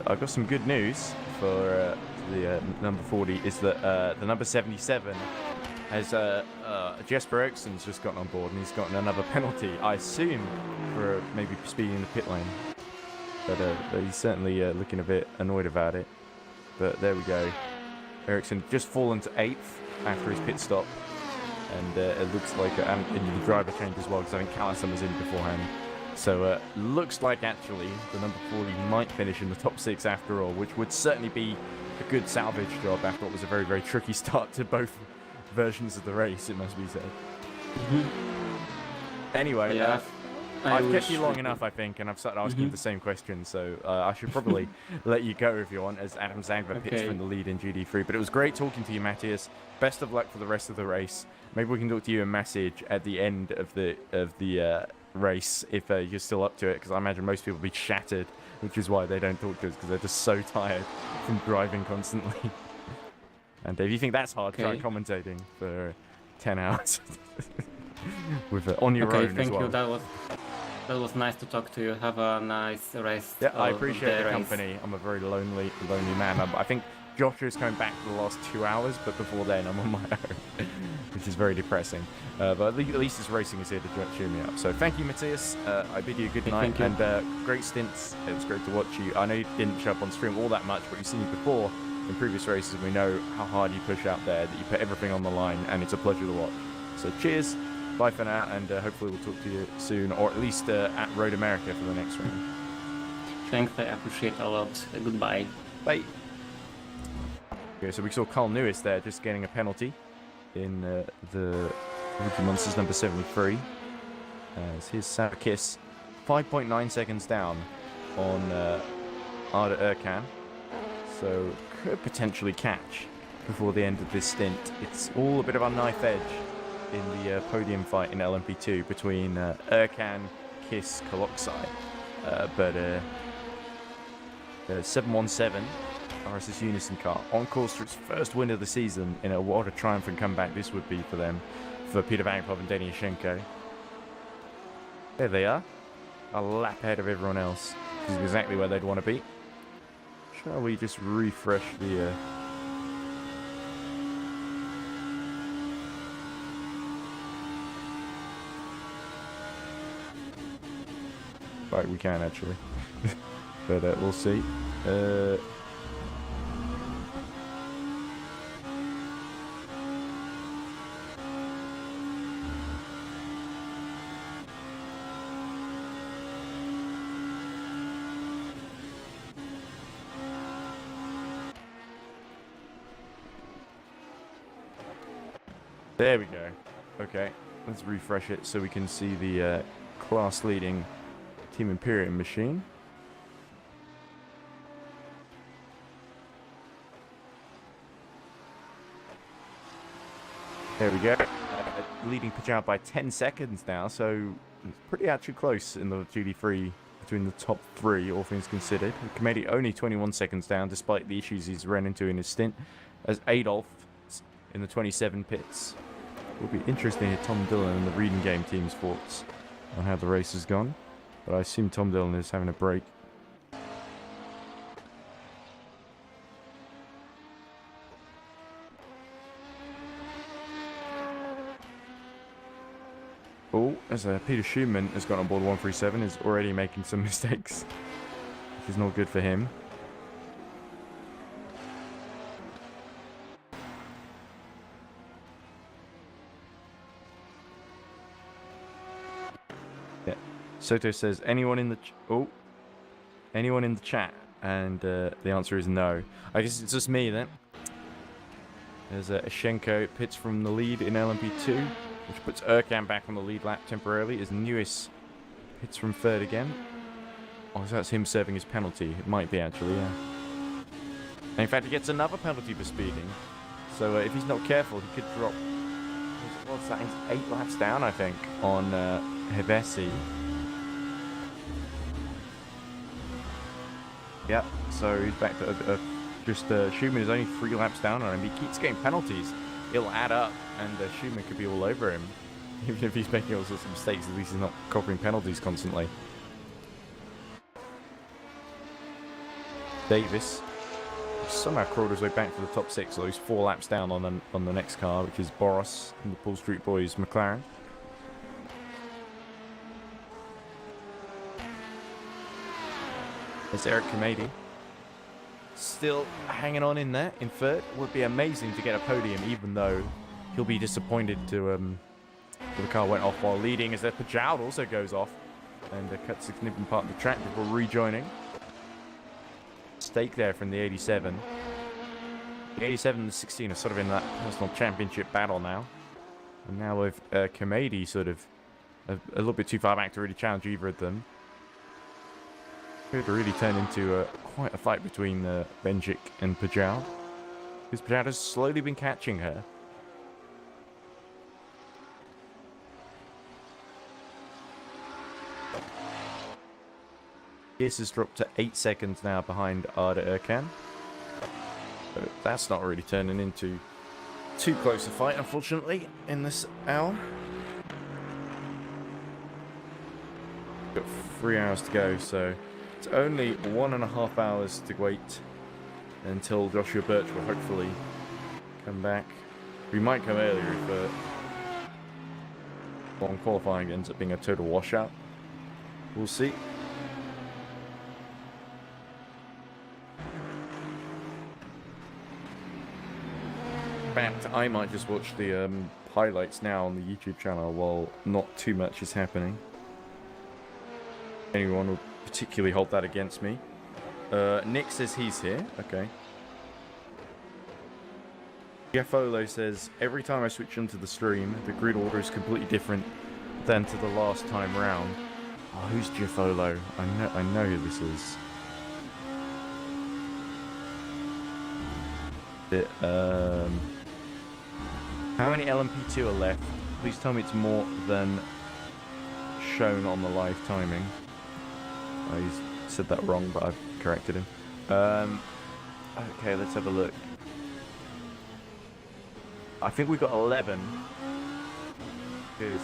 Speaker 1: I've got some good news for the number 40, is that the number 77 has Jesper Eriksson's just gotten on board, and he's gotten another penalty, I assume, for maybe speeding in the pit lane. But he's certainly looking a bit annoyed about it. But there we go. Eriksson just fallen to 8th after his pit stop. And it looks like and the driver change as well, because I think Callison was in beforehand. So looks like actually the number 40 might finish in the top 6 after all, which would certainly be a good salvage job after what was a very, very tricky start to both versions of the race, it must be said. Anyway,
Speaker 8: Yeah.
Speaker 1: I've kept you long enough, I think, and I've started asking you the same questions, so I should probably let you go if you want, as Adam Zangler pits from the lead in GD3. But it was great talking to you, Matthias. Best of luck for the rest of the race. Maybe we can talk to you in message at the end of the race if you're still up to it, because I imagine most people will be shattered, which is why they don't talk to us, because they're just so tired from driving constantly. And Dave, you think that's hard, trying commentating for 10 hours with on your own
Speaker 8: thank
Speaker 1: as well?
Speaker 8: you. That was nice to talk to you. Have a nice race.
Speaker 1: Yeah, I appreciate the company. I'm a very lonely man. I think Joshua is coming back for the last 2 hours, but before then I'm on my own, which is very depressing. But at least this racing is here to cheer me up. So thank you, Matthias. I bid you a good night and great stints. It was great to watch you. I know you didn't show up on stream all that much, but you've seen you before in previous races. We know how hard you push out there, that you put everything on the line, and it's a pleasure to watch. So cheers. Bye for now, and hopefully we'll talk to you soon, or at least at Road America for the next round.
Speaker 8: Thanks, I appreciate a lot. Goodbye.
Speaker 1: Bye. Okay, so we saw Carl Lewis there just getting a penalty in the Rookie Monsters number 73. As his Sarkis 5.9 seconds down on Arda Erkan, so could potentially catch before the end of this stint. It's all a bit of a knife edge in the podium fight in LMP2 between Erkan, Kiss, Koloksai. But 717 RSS Unison car on course for its first win of the season. What a triumphant comeback this would be for them, for Peter Vankov and Deniashenko. There they are, a lap ahead of everyone else. This is exactly where they'd want to be. Shall we just refresh the Right, we can actually, but we'll see. There we go. Okay, let's refresh it so we can see the class-leading Team Imperium machine. There we go. Leading Pajal by 10 seconds now, so it's pretty actually close in the GD3 between the top three, all things considered. Comedy only 21 seconds down, despite the issues he's run into in his stint, as Adolf in the 27 pits. It will be interesting to Tom Dillon and the Reading Game team's thoughts on how the race has gone. But I assume Tom Dillon is having a break. Oh, as Peter Schumann has got on board 137, is already making some mistakes, which is not good for him. Soto says, anyone in the chat? And the answer is no. I guess it's just me then. There's Ashenko pits from the lead in LMP2, which puts Erkan back on the lead lap temporarily, as Newis pits from third again. Oh, so that's him serving his penalty. It might be actually, yeah. And in fact, he gets another penalty for speeding. So if he's not careful, he could drop, what's that, 8 laps down, I think, on Hevesi. Yep, so he's back to Schumann is only 3 laps down on him. He keeps getting penalties. It'll add up, and Schumann could be all over him. Even if he's making all sorts of mistakes, at least he's not covering penalties constantly. Davis somehow crawled his way back to the top 6, so he's 4 laps down on the next car, which is Boris and the Paul Street Boys McLaren. There's Eric Kamady. Still hanging on in there, in third. Would be amazing to get a podium, even though he'll be disappointed to the car went off while leading, as the Pajal also goes off. and cut a significant part of the track before rejoining. Stake there from the 87. The 87 and the 16 are sort of in that personal championship battle now. And now with Kamedi sort of a little bit too far back to really challenge either of them. Could really turn into quite a fight between Benjik and Pajal. Because Pajal has slowly been catching her. Kiss has dropped to 8 seconds now behind Arda Erkan. But that's not really turning into too close a fight, unfortunately, in this hour. Got 3 hours to go, so it's only 1.5 hours to wait until Joshua Birch will hopefully come back. We might come earlier if long qualifying ends up being a total washout. We'll see. In fact, I might just watch the highlights now on the YouTube channel while not too much is happening. Anyone will particularly hold that against me. Nick says he's here. Okay. Jeffolo says, every time I switch onto the stream, the grid order is completely different than to the last time round. Oh, who's Jeffolo? I know who this is. How many LMP2 are left? Please tell me it's more than shown on the live timing. Oh, he's said that wrong, but I've corrected him. Okay, let's have a look. I think we got 11. Because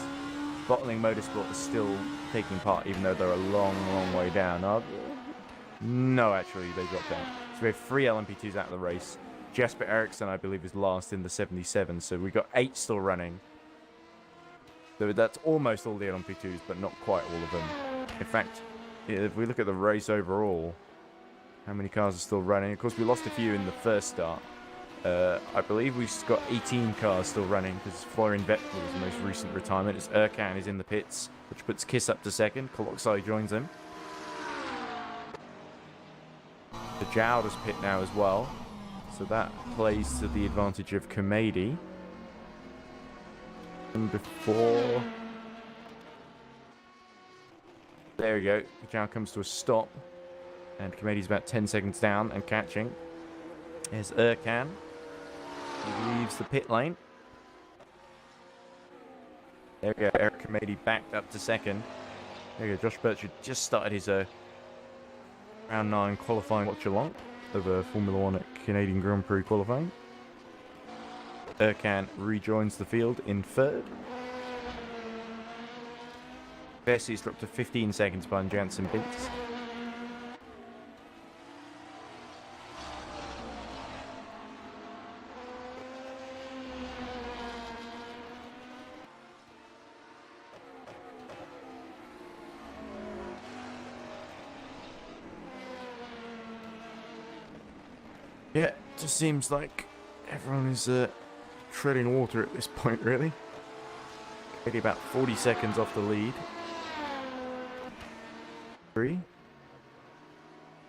Speaker 1: Bottling Motorsport is still taking part, even though they're a long way down. No, actually, they dropped out. So we have 3 LMP2s out of the race. Jasper Eriksson, I believe, is last in the 77, so we got 8 still running. So that's almost all the LMP2s, but not quite all of them. In fact, if we look at the race overall, how many cars are still running? Of course, we lost a few in the first start. I believe we've got 18 cars still running, because Florian Vettel was the most recent retirement, as Erkan is in the pits, which puts Kiss up to second. Koloksai joins him. The Jow does pit now as well. So that plays to the advantage of Kamedi. And before... There we go. Pajal comes to a stop. And Kamedi's about 10 seconds down and catching. Here's Erkan. He leaves the pit lane. There we go. Eric Kamedi backed up to second. There we go. Josh Birch had just started his round 9 qualifying watch along of Formula 1 at Canadian Grand Prix qualifying. Erkan rejoins the field in third. Bessie's dropped to 15 seconds behind Jansen Bintz. Yeah, it just seems like everyone is treading water at this point, really. Maybe about 40 seconds off the lead. 3.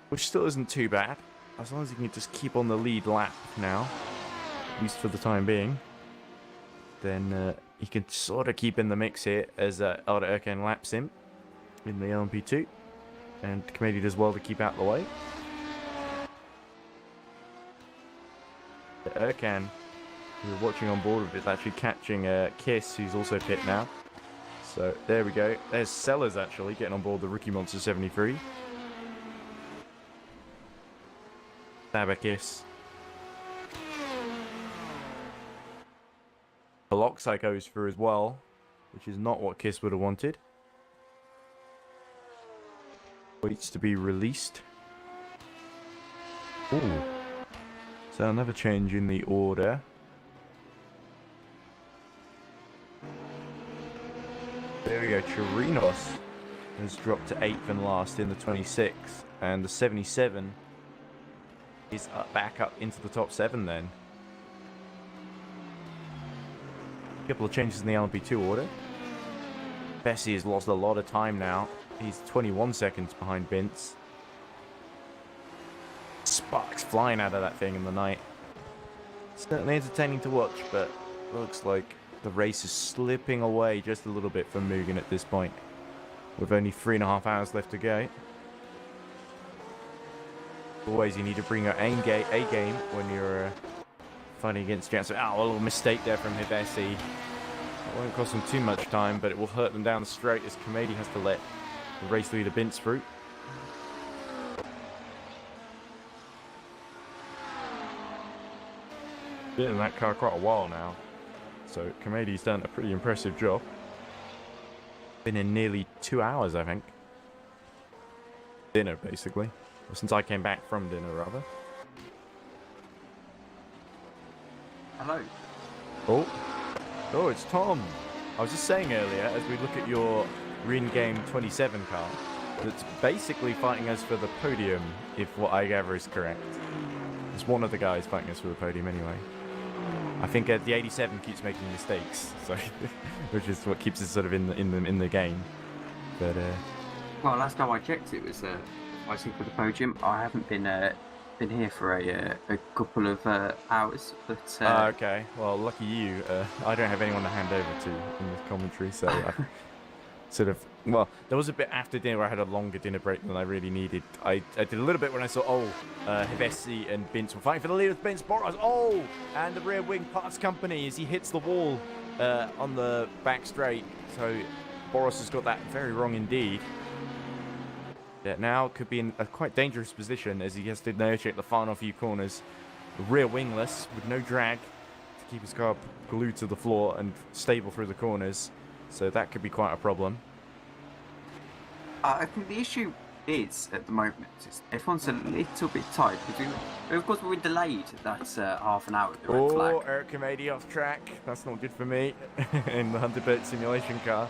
Speaker 1: Which still isn't too bad, as long as you can just keep on the lead lap now, at least for the time being. Then he can sort of keep in the mix here as Arda Erkan laps him in the LMP2. And Kamedi does well to keep out the way. Erkan, who we're watching on board with, is actually catching Kiss, who's also pit now. So there we go. There's Sellers actually getting on board the Rookie Monster 73. Kiss. Koloksai goes through as well, which is not what Kiss would have wanted. Waits to be released. Ooh. So another change in the order. There we go. Chirinos has dropped to 8th and last in the 26th, and the 77 is back up into the top 7 then. A couple of changes in the LMP2 order. Bessie has lost a lot of time now He's 21 seconds behind Vince. Sparks flying out of that thing in the night. Certainly entertaining to watch, but looks like the race is slipping away just a little bit from Mugen at this point, with only 3.5 hours left to go. Always, you need to bring your A game when you're fighting against giants. Oh, a little mistake there from Hibesi. It won't cost them too much time, but it will hurt them down the straight as Kamedi has to let the race leader Bince through. Been in that car quite a while now, so Kamedi's done a pretty impressive job. Been in nearly 2 hours, I think. Dinner, basically. Well, since I came back from dinner, rather.
Speaker 5: Hello.
Speaker 1: Oh, it's Tom. I was just saying earlier, as we look at your Ring Game 27 car, that's basically fighting us for the podium, if what I gather is correct. It's one of the guys fighting us for the podium anyway. I think the 87 keeps making mistakes, so which is what keeps us sort of in the game. But
Speaker 5: well, last time I checked, it was fighting for the podium. I haven't been here for a couple of hours, but
Speaker 1: okay. Well, lucky you. I don't have anyone to hand over to in this commentary, so I sort of. Well, there was a bit after dinner where I had a longer dinner break than I really needed. I did a little bit when I saw, Hibesi and Bince were fighting for the lead with Bince Boros. Oh, and the rear wing parts company as he hits the wall on the back straight. So Boros has got that very wrong indeed. Yeah, now could be in a quite dangerous position as he has to negotiate the final few corners. Rear wingless with no drag to keep his car glued to the floor and stable through the corners. So that could be quite a problem.
Speaker 5: I think the issue is, at the moment, is everyone's a little bit tight. Of course, we were delayed that half an hour at the red flag.
Speaker 1: Oh, Eric Kamedi off track. That's not good for me in the 100-bit simulation car.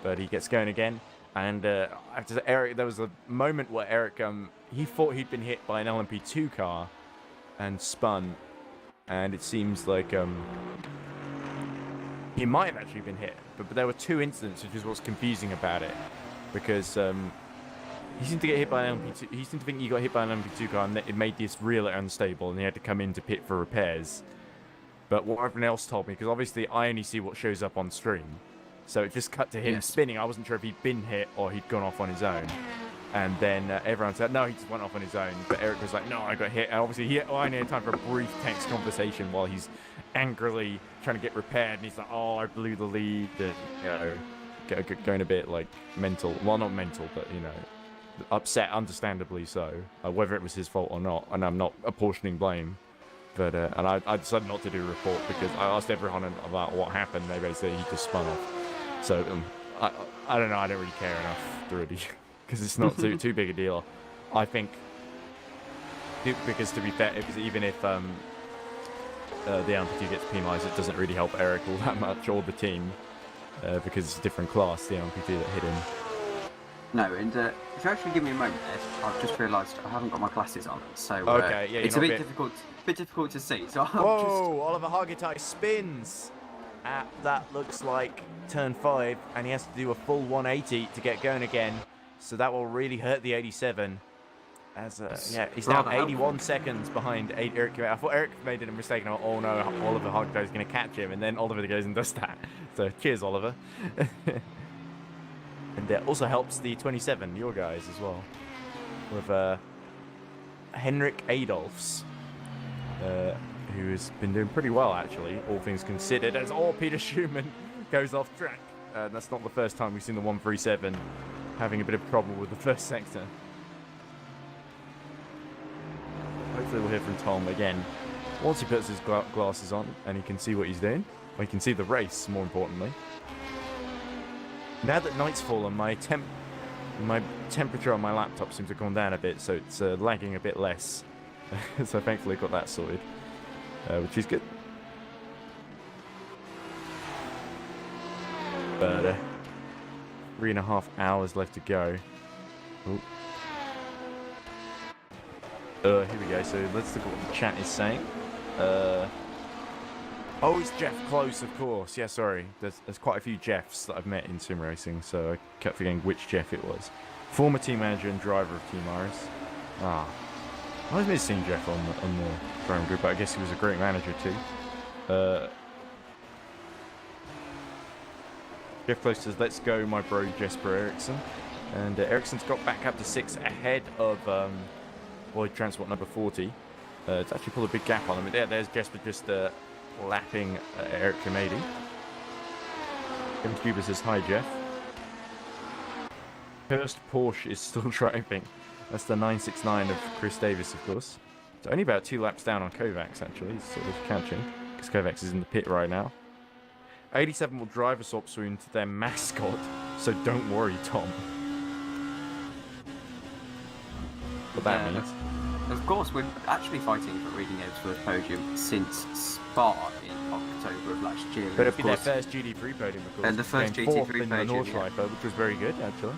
Speaker 1: But he gets going again. And after Eric, there was a moment where Eric, he thought he'd been hit by an LMP2 car and spun. And it seems like he might have actually been hit. But there were two incidents, which is what's confusing about it. Because he seemed to get hit by an LMP2. He seemed to think he got hit by an LMP2 car, and it made this reel unstable, and he had to come into pit for repairs. But what everyone else told me, because obviously I only see what shows up on stream, so it just cut to him spinning. I wasn't sure if he'd been hit or he'd gone off on his own. And then everyone said, no, he just went off on his own. But Eric was like, no, I got hit. And obviously he only had time for a brief text conversation while he's angrily trying to get repaired. And he's like, oh, I blew the lead. And, you know, going a bit like mental. Well, not mental, but, you know, upset, understandably so. Whether it was his fault or not. And I'm not apportioning blame. But and I decided not to do a report because I asked everyone about what happened. They basically said he just spun off. So I don't know. I don't really care enough to really, because it's not too big a deal. I think because to be fair, even if the LMP2 gets penalised, it doesn't really help Eric all that much or the team because it's a different class, the LMP2 that hit him.
Speaker 5: No, and if you actually give me a moment, Ed, I've just realised I haven't got my glasses on, so
Speaker 1: okay, yeah,
Speaker 5: it's a bit difficult to see. So
Speaker 1: whoa! Oliver Hargitay spins. That looks like turn 5, and he has to do a full 180 to get going again. So that will really hurt the 87. As he's now 81 seconds behind Eric. I thought Eric made a mistake, and oh no, Oliver Hargitay is going to catch him, and then Oliver goes and does that. So cheers, Oliver. And that also helps the 27, your guys as well, with Henrik Adolfs, who has been doing pretty well actually, all things considered. As Peter Schumann goes off track. That's not the first time we've seen the 137 having a bit of trouble with the first sector. Hopefully we'll hear from Tom again once he puts his glasses on and he can see what he's doing. Or he can see the race, more importantly. Now that night's fallen, my temperature on my laptop seems to have gone down a bit, so it's lagging a bit less. So thankfully got that sorted, which is good. But 3.5 hours left to go. Here we go. So let's look at what the chat is saying. Oh, it's Jeff Close, of course. Yeah, sorry. There's quite a few Jeffs that I've met in sim racing, so I kept forgetting which Jeff it was. Former team manager and driver of Team Iris. I was missing Jeff on the driving group, but I guess he was a great manager too. Jeff Close says, "Let's go, my bro Jesper Eriksson." And Eriksson's got back up to 6 ahead of Lloyd Transport number 40. It's actually pulled a big gap on him. There's Jesper just lapping Eric Jamadi. Kevin Cuba says, "Hi, Jeff." Cursed Porsche is still driving. That's the 969 of Chris Davis, of course. It's only about 2 laps down on Kovacs, actually. He's sort of catching, because Kovacs is in the pit right now. 87 will drive a swap soon to their mascot, so don't worry, Tom. What that means.
Speaker 5: Of course, we're actually fighting for Reading Game's first podium since Spa in October of last year.
Speaker 1: But it'll be their first GT3 podium, of course.
Speaker 5: And the first GT3
Speaker 1: in
Speaker 5: podium,
Speaker 1: the Nordschleife, which was very good, actually.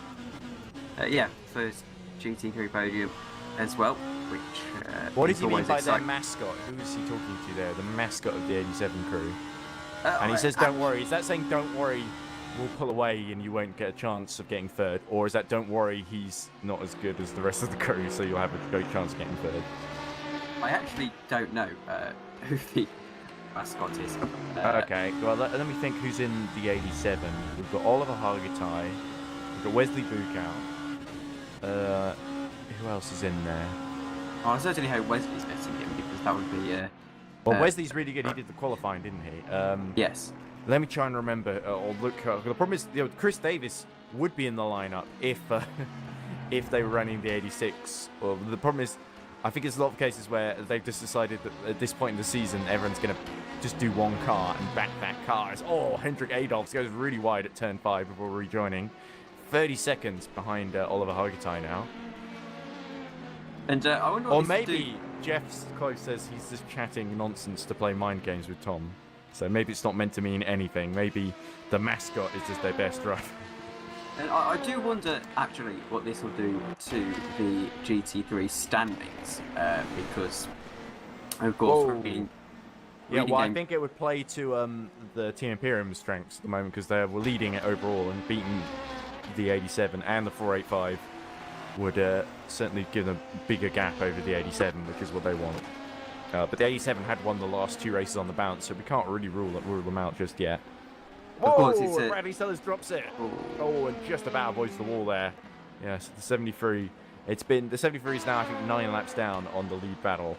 Speaker 5: First GT3 podium as well, which
Speaker 1: what does he mean by their mascot? Who is he talking to there? The mascot of the 87 crew. And he says, don't worry. Is that saying, don't worry, we'll pull away and you won't get a chance of getting third? Or is that, don't worry, he's not as good as the rest of the crew, so you'll have a great chance of getting third?
Speaker 5: I actually don't know who the mascot is.
Speaker 1: Okay, well, let me think who's in the 87. We've got Oliver Hargitay. We've got Wesley Bukow. Who else is in there?
Speaker 5: I certainly hope Wesley's getting him, because that would be...
Speaker 1: well, Wesley's really good. He did the qualifying, didn't he?
Speaker 5: Yes.
Speaker 1: Let me try and remember, or look. The problem is, Chris Davis would be in the lineup if they were running the 86. Well, the problem is, I think it's a lot of cases where they've just decided that at this point in the season, everyone's going to just do one car and back that car. Hendrik Adolphs goes really wide at turn 5 before rejoining. 30 seconds behind Oliver Hargitay now.
Speaker 5: And I wonder what
Speaker 1: or maybe Jeff's Close says he's just chatting nonsense to play mind games with Tom. So maybe it's not meant to mean anything. Maybe the mascot is just their best driver.
Speaker 5: And I do wonder, actually, what this will do to the GT3 standings, because, of course,
Speaker 1: I think it would play to the Team Imperium strengths at the moment, because they were leading it overall and beating the 87 and the 485 would certainly give them a bigger gap over the 87, which is what they want. But the 87 had won the last 2 races on the bounce, so we can't really rule them out just yet. Whoa! Bradley Sellers drops it. Oh, and just about avoids the wall there. Yes, the 73. The 73 is now, I think, 9 laps down on the lead battle,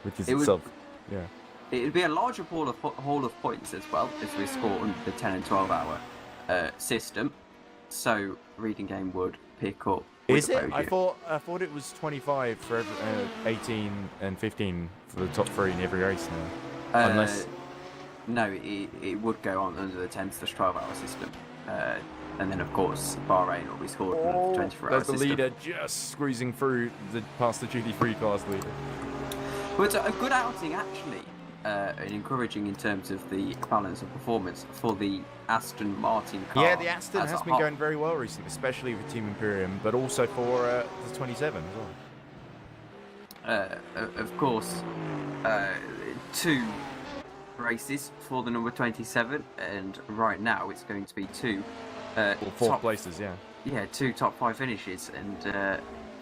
Speaker 1: which is itself. Yeah.
Speaker 5: It would be a larger haul of points as well if we score under the 10 and 12 hour system. So Reading Game would pick up.
Speaker 1: Is it? I thought it was 25 for every, 18 and 15 for the top 3 in every race now. Unless.
Speaker 5: No, it would go on under the 10/12 hour system. And then, of course, Bahrain will be scored under the 24 hour system.
Speaker 1: There's the leader just squeezing through past the GT3 class leader.
Speaker 5: But a good outing, actually, and encouraging in terms of the balance of performance for the Aston Martin car.
Speaker 1: Yeah, the Aston has been going very well recently, especially with Team Imperium, but also for the 27 as
Speaker 5: well. Of course, 2 races for the number 27, and right now it's going to be 2
Speaker 1: 4th places,
Speaker 5: yeah, 2 top 5 finishes, and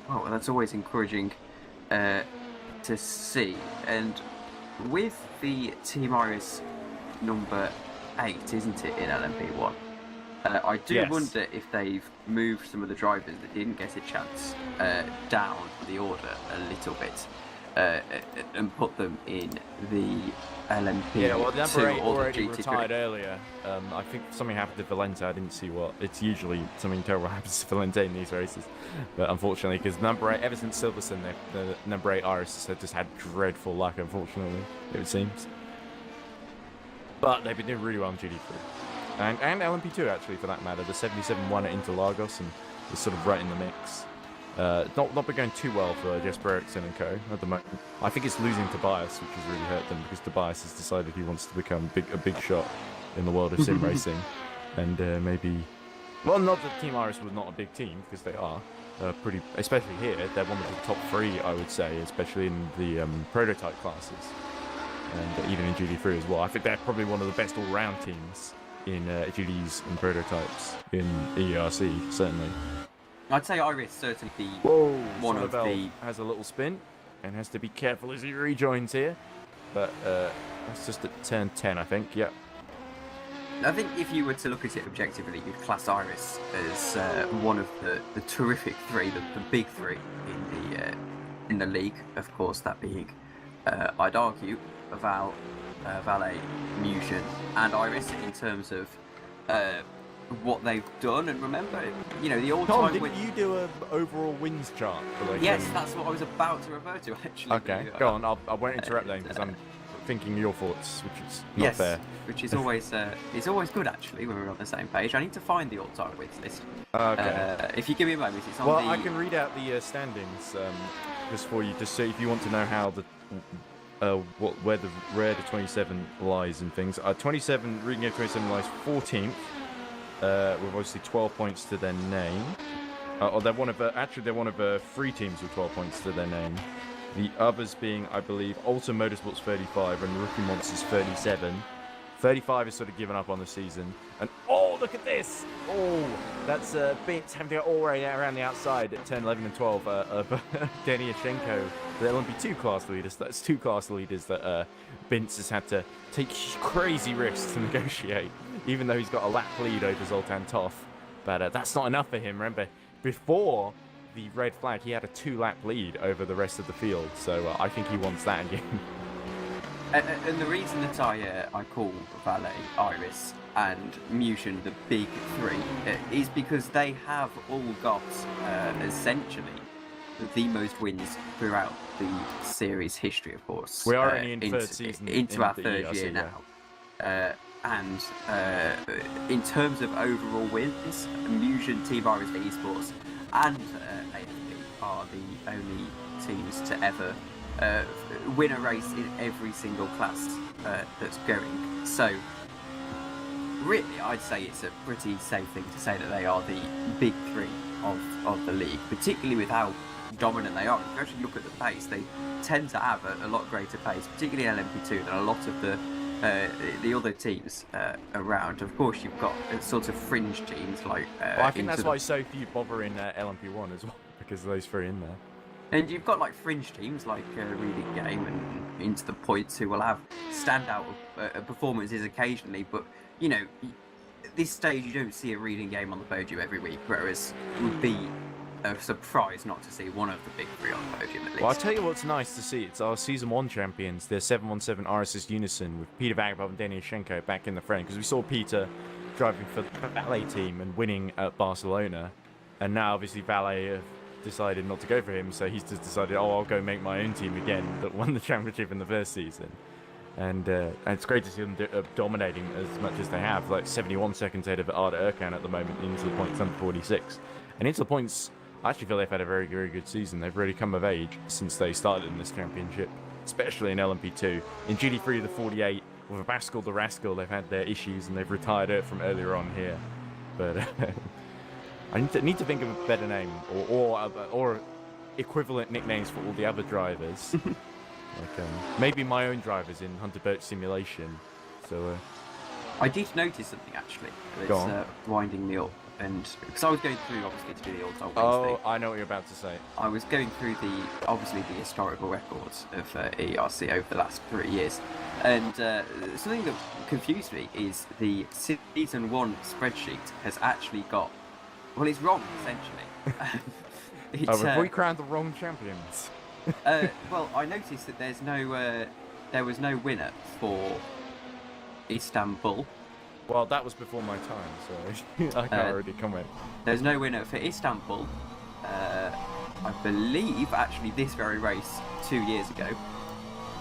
Speaker 5: well, that's always encouraging to see. And with the Team Iris number 8, isn't it, in LMP1? I do wonder if they've moved some of the drivers that didn't get a chance down the order a little bit and put them in the LMP2
Speaker 1: yeah, well, the number 8
Speaker 5: or the
Speaker 1: already
Speaker 5: GT3.
Speaker 1: retired earlier. I think something happened to Valente. I didn't see what. It's usually something terrible happens to Valente in these races. But unfortunately, because number 8, ever since Silverstone, the number 8 Iris have just had dreadful luck, unfortunately, it seems. But they've been doing really well in GT3. And LMP2, actually, for that matter. The 77 won at Interlagos and is sort of right in the mix. Not been going too well for Jesper Eriksson and co. at the moment. I think it's losing Tobias, which has really hurt them, because Tobias has decided he wants to become a big shot in the world of sim racing. And maybe... Well, not that Team Iris was not a big team, because they are. Pretty, especially here, they're one of the top 3, I would say, especially in the prototype classes. and even in GD3 as well. I think they're probably one of the best all-round teams in GDs and prototypes in EERC, certainly.
Speaker 5: I'd say Iris certainly be one of the...
Speaker 1: has a little spin and has to be careful as he rejoins here. But that's just at turn 10, I think. Yep.
Speaker 5: I think if you were to look at it objectively, you'd class Iris as one of the terrific three, the big three in the league. Of course, that being, I'd argue, Valet, Musion, and Iris in terms of what they've done. And remember, you know, the all-time
Speaker 1: Tom, didn't you do an overall wins chart?
Speaker 5: Yes, that's what I was about to refer to, actually.
Speaker 1: Okay, go on. I won't interrupt then, because I'm thinking your thoughts, which is not fair.
Speaker 5: Which is always it's always good, actually, when we're on the same page. I need to find the all-time wins list.
Speaker 1: Okay.
Speaker 5: If you give me a moment, it's on
Speaker 1: Well, I can read out the standings just for you, just so if you want to know how where the rare to 27 lies and things. 27, reading out 27 lies 14th. With obviously 12 points to their name. They're one of 3 teams with 12 points to their name. The others being, I believe, Ultra Motorsports 35 and Rookie Monsters 37. 35 is sort of given up on the season. And oh, look at this! Oh, that's Bits having to go all the way around the outside at turn 11 and 12. Deniashenko, the LMP2 class leaders. That's 2 class leaders that Bintz has had to take crazy risks to negotiate, even though he's got a lap lead over Zoltan Toth. But that's not enough for him. Remember, before the red flag, he had a 2-lap lead over the rest of the field. So I think he wants that again.
Speaker 5: And the reason that I call Valet, Iris, and Musion the big 3 is because they have all got essentially the most wins throughout the series history, of course.
Speaker 1: We are only in third season.
Speaker 5: Into our third year now. And in terms of overall wins, Musion, Team Iris for Esports, and AFP are the only teams to ever win a race in every single class that's going. So, really, I'd say it's a pretty safe thing to say that they are the big 3 of the league, particularly with how dominant they are. If you actually look at the pace, they tend to have a lot greater pace, particularly in LMP2, than a lot of the other teams around. Of course, you've got sort of fringe teams like...
Speaker 1: I think that's why so few bother in LMP1 as well, because of those 3 in there.
Speaker 5: And you've got like fringe teams like Reading Game and Into the Points who will have standout performances occasionally, but you know, at this stage you don't see a Reading Game on the podium every week, whereas it would be a surprise not to see one of the big 3 on the podium at least.
Speaker 1: Well, I'll tell you what's nice to see. It's our Season 1 champions, the 717 RSS Unison, with Peter Vagabov and Deniashenko back in the frame, because we saw Peter driving for the Valet team and winning at Barcelona, and now obviously Valet decided not to go for him, so he's just decided, I'll go make my own team again that won the championship in the first season. And it's great to see them dominating as much as they have, like 71 seconds ahead of Arda Erkan at the moment, Into the Points under 46. And Into the Points, I actually feel they've had a very, very good season. They've really come of age since they started in this championship, especially in LMP2. In GD3, the 48, with Pascal the Rascal, they've had their issues and they've retired it from earlier on here. But I need to think of a better name or equivalent nicknames for all the other drivers. Like maybe my own drivers in Hunter Birch Simulation. So
Speaker 5: I did notice something actually that's winding me up, and because I was going through obviously to do the all-time wins thing.
Speaker 1: I know what you're about to say.
Speaker 5: I was going through the historical records of EERC over the last 3 years, and something that confused me is the season 1 spreadsheet has actually got, well, it's wrong essentially.
Speaker 1: Have we crowned the wrong champions?
Speaker 5: Well, I noticed that there was no winner for Istanbul.
Speaker 1: Well, that was before my time, so I can't really comment.
Speaker 5: There's no winner for Istanbul. I believe actually this very race 2 years ago,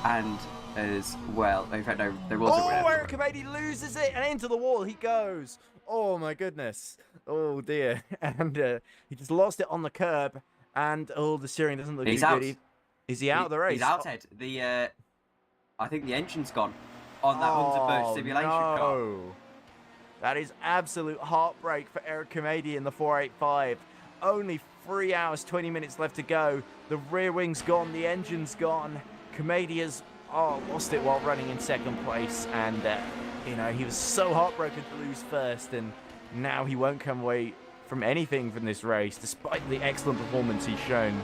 Speaker 5: and as well. In fact, no, there was a winner.
Speaker 1: Oh, Eric Kamady loses it and into the wall he goes. Oh my goodness. Oh dear. And he just lost it on the curb. And the steering doesn't look too good. Is he out of the race?
Speaker 5: He's out, Ed. I think the engine's gone on that Hunter Birch simulation car.
Speaker 1: That is absolute heartbreak for Eric Kamady in the 485. Only 3 hours, 20 minutes left to go. The rear wing's gone, the engine's gone. Kamady has lost it while running in second place, and he was so heartbroken to lose first, and now he won't come away from anything from this race, despite the excellent performance he's shown,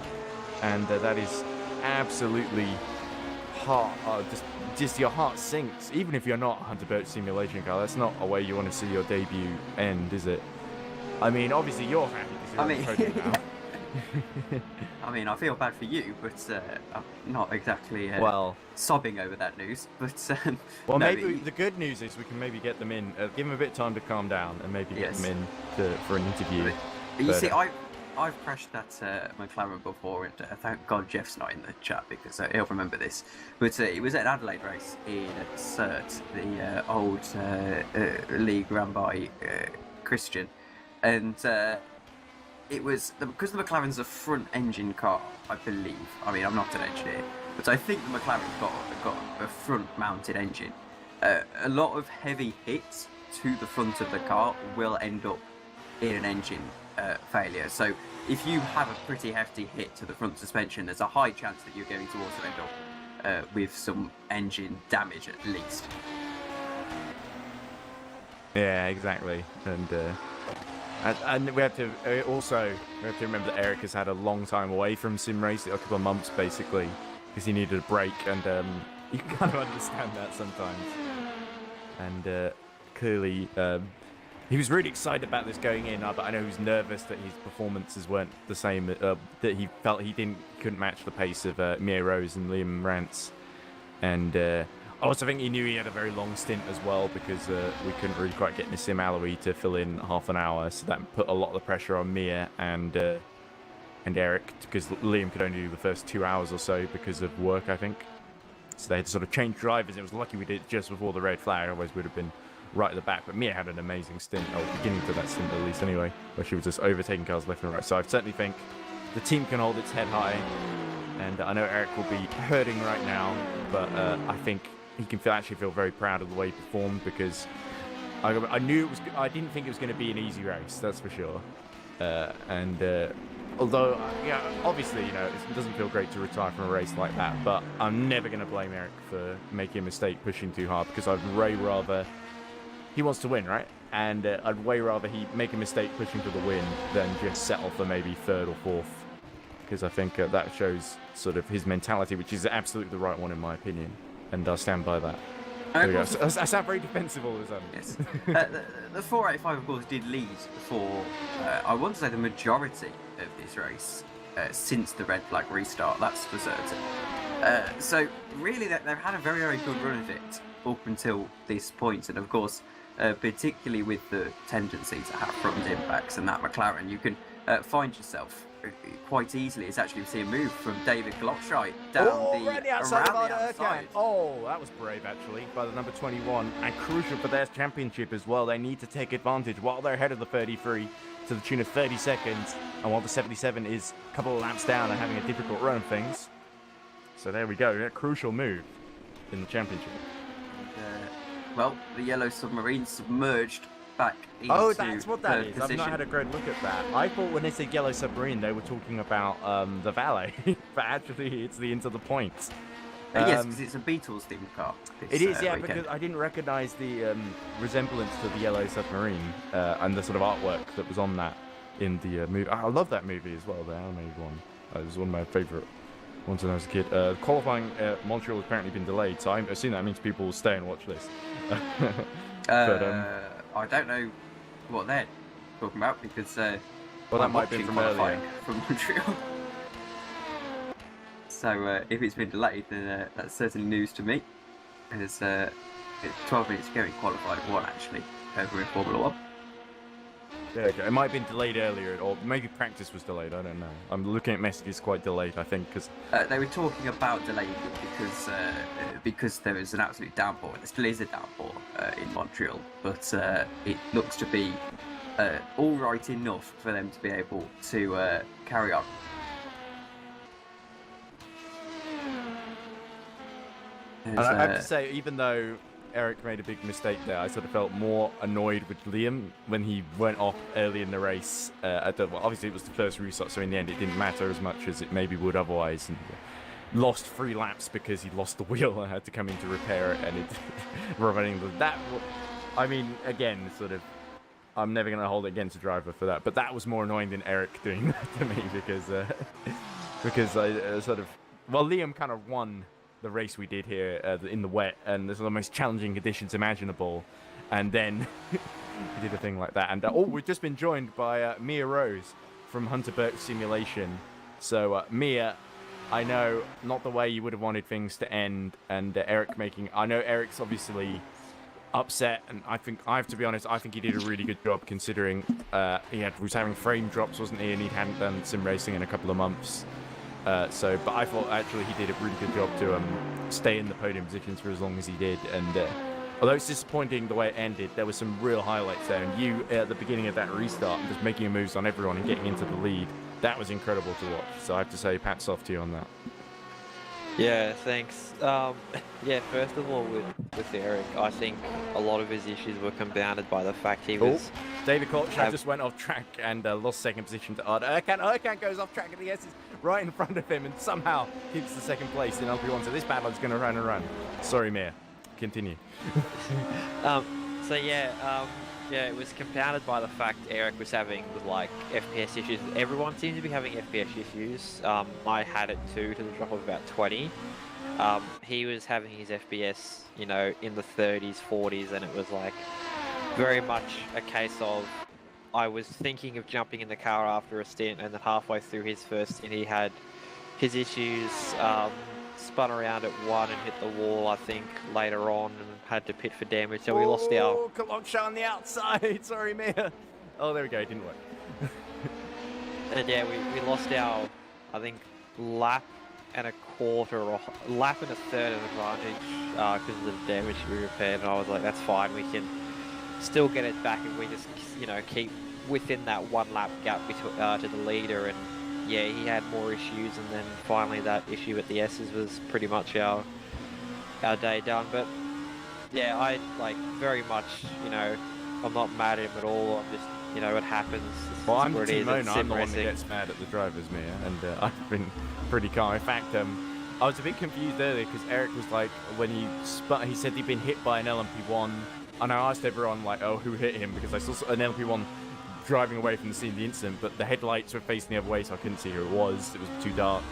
Speaker 1: and that is absolutely just your heart sinks. Even if you're not a Hunter Birch simulation car, that's not a way you want to see your debut end, is it? I mean, obviously you're happy because you're on the podium now.
Speaker 5: I mean, I feel bad for you, but I'm not exactly sobbing over that news. But
Speaker 1: well, no, maybe the good news is we can maybe get them in, give them a bit of time to calm down, and maybe get them in for an interview.
Speaker 5: You see, I've crashed that McLaren before, and thank God Jeff's not in the chat because he'll remember this. But it was an Adelaide race in CERT, the old league run by Christian, and it was because the McLaren's a front engine car, I believe. I mean, I'm not an engineer, but I think the McLaren's got a front mounted engine. A lot of heavy hits to the front of the car will end up in an engine failure. So if you have a pretty hefty hit to the front suspension, there's a high chance that you're going to also end up with some engine damage at least.
Speaker 1: Yeah, exactly. And we have to remember that Eric has had a long time away from sim racing, a couple of months basically, because he needed a break, and you can kind of understand that sometimes. And clearly, he was really excited about this going in, but I know he was nervous that his performances weren't the same, that he felt he couldn't match the pace of Mia Rose and Liam Rance. And I also think he knew he had a very long stint as well, because we couldn't really quite get Nassim Alawi to fill in half an hour, so that put a lot of the pressure on Mia and Eric, because Liam could only do the first 2 hours or so because of work, I think. So they had to sort of change drivers. It was lucky we did it just before the red flag, otherwise we would have been right at the back. But Mia had an amazing stint, or beginning to that stint at least anyway, where she was just overtaking cars left and right. So I certainly think the team can hold its head high, and I know Eric will be hurting right now, but I think he can actually feel very proud of the way he performed, because I knew I didn't think it was going to be an easy race, that's for sure. Although, obviously, it doesn't feel great to retire from a race like that, but I'm never going to blame Eric for making a mistake pushing too hard, because I'd way rather... He wants to win, right? And I'd way rather he make a mistake pushing for the win than just settle for maybe third or fourth, because I think that shows sort of his mentality, which is absolutely the right one in my opinion, and I'll stand by that. There we go. I sound very defensive all of a sudden. Yes.
Speaker 5: The 485, of course, did lead for, I want to say, the majority of this race since the red flag restart, that's for certain. So, really, they've had a very, very good run of it up until this point, and of course, particularly with the tendency to have front impacts and that McLaren, you can find yourself quite easily. It's actually see a move from David Glockscheit down
Speaker 1: around the outside. Oh, that was brave actually by the number 21, and crucial for their championship as well. They need to take advantage while they're ahead of the 33 to the tune of 30 seconds, and while the 77 is a couple of laps down and having a difficult run of things. So there we go, a crucial move in the championship.
Speaker 5: Well, the yellow submarine submerged back into
Speaker 1: that's what that is.
Speaker 5: position.
Speaker 1: I've not had a great look at that. I thought when they said yellow submarine, they were talking about the valet, but actually it's the Into the Point.
Speaker 5: Yes, because it's a Beatles themed car.
Speaker 1: It is, yeah, because I didn't recognise the resemblance to the yellow submarine and the sort of artwork that was on that in the movie. I love that movie as well, the animated one. It was one of my favourite ones when I was a kid. Qualifying Montreal has apparently been delayed, so I assume that means people will stay and watch this.
Speaker 5: I don't know what they're talking about, because
Speaker 1: that might have been from earlier
Speaker 5: from Montreal. So if it's been delayed, then that's certainly news to me. It's 12 minutes ago in qualified 1 actually over in Formula 1.
Speaker 1: Yeah, okay. It might have been delayed earlier, or maybe practice was delayed, I don't know. I'm looking at messages quite delayed, I think, because...
Speaker 5: they were talking about delaying it because there was an absolute downpour, and there still is a downpour in Montreal, but it looks to be all right enough for them to be able to carry on.
Speaker 1: I have to say, even though Eric made a big mistake there, I sort of felt more annoyed with Liam when he went off early in the race. Obviously it was the first restart, so in the end it didn't matter as much as it maybe would otherwise. And lost 3 laps because he lost the wheel and had to come in to repair it, and it running that. I mean, again, sort of, I'm never going to hold it against a driver for that, but that was more annoying than Eric doing that to me because I sort of, well, Liam kind of won the race we did here in the wet, and there's the most challenging conditions imaginable, and then he did a thing like that. And we've just been joined by Mia Rose from Hunter Burke Simulation. So Mia, I know not the way you would have wanted things to end, and Eric I know Eric's obviously upset, and I have to be honest, I think he did a really good job considering he was having frame drops, wasn't he, and he hadn't done sim racing in a couple of months. But I thought actually he did a really good job to stay in the podium positions for as long as he did, and although it's disappointing the way it ended, there were some real highlights there, and you at the beginning of that restart, just making moves on everyone and getting into the lead, that was incredible to watch. So I have to say, hats off to you on that.
Speaker 9: Yeah, thanks. Yeah, first of all, with Eric, I think a lot of his issues were compounded by the fact he was...
Speaker 1: David Kolchak just went off track and lost second position to Arda. Erkan goes off track, and the S is right in front of him and somehow keeps the second place in LP1. So this battle is going to run and run. Sorry, Mia. Continue.
Speaker 9: Yeah, it was compounded by the fact Eric was having like FPS issues. Everyone seemed to be having FPS issues. I had it too, to the drop of about 20. He was having his FPS, you know, in the 30s, 40s, and it was like very much a case of I was thinking of jumping in the car after a stint, and then halfway through his first stint he had his issues, spun around at 1 and hit the wall, I think, later on, and had to pit for damage, so we lost our...
Speaker 1: Oh, Kaloncha on the outside! Sorry, Mia! Oh, there we go, it didn't work.
Speaker 9: And yeah, we lost our, I think, lap and a quarter, or lap and a third of advantage because of the damage we repaired, and I was like, that's fine, we can still get it back if we just, you know, keep within that 1 lap gap to the leader. And yeah, he had more issues, and then finally that issue at the S's was pretty much our day done. But yeah, I like very much, you know, I'm not mad at him at all. I'm just, you know, it happens.
Speaker 1: Well, I'm the team owner. I'm the one that gets mad at the drivers, Mia, and I've been pretty calm. In fact, I was a bit confused earlier because Eric was like, when he said he'd been hit by an LMP1, and I asked everyone like, oh, who hit him, because I saw an LMP1 driving away from the scene of the incident, but the headlights were facing the other way, so I couldn't see who it was. It was too dark.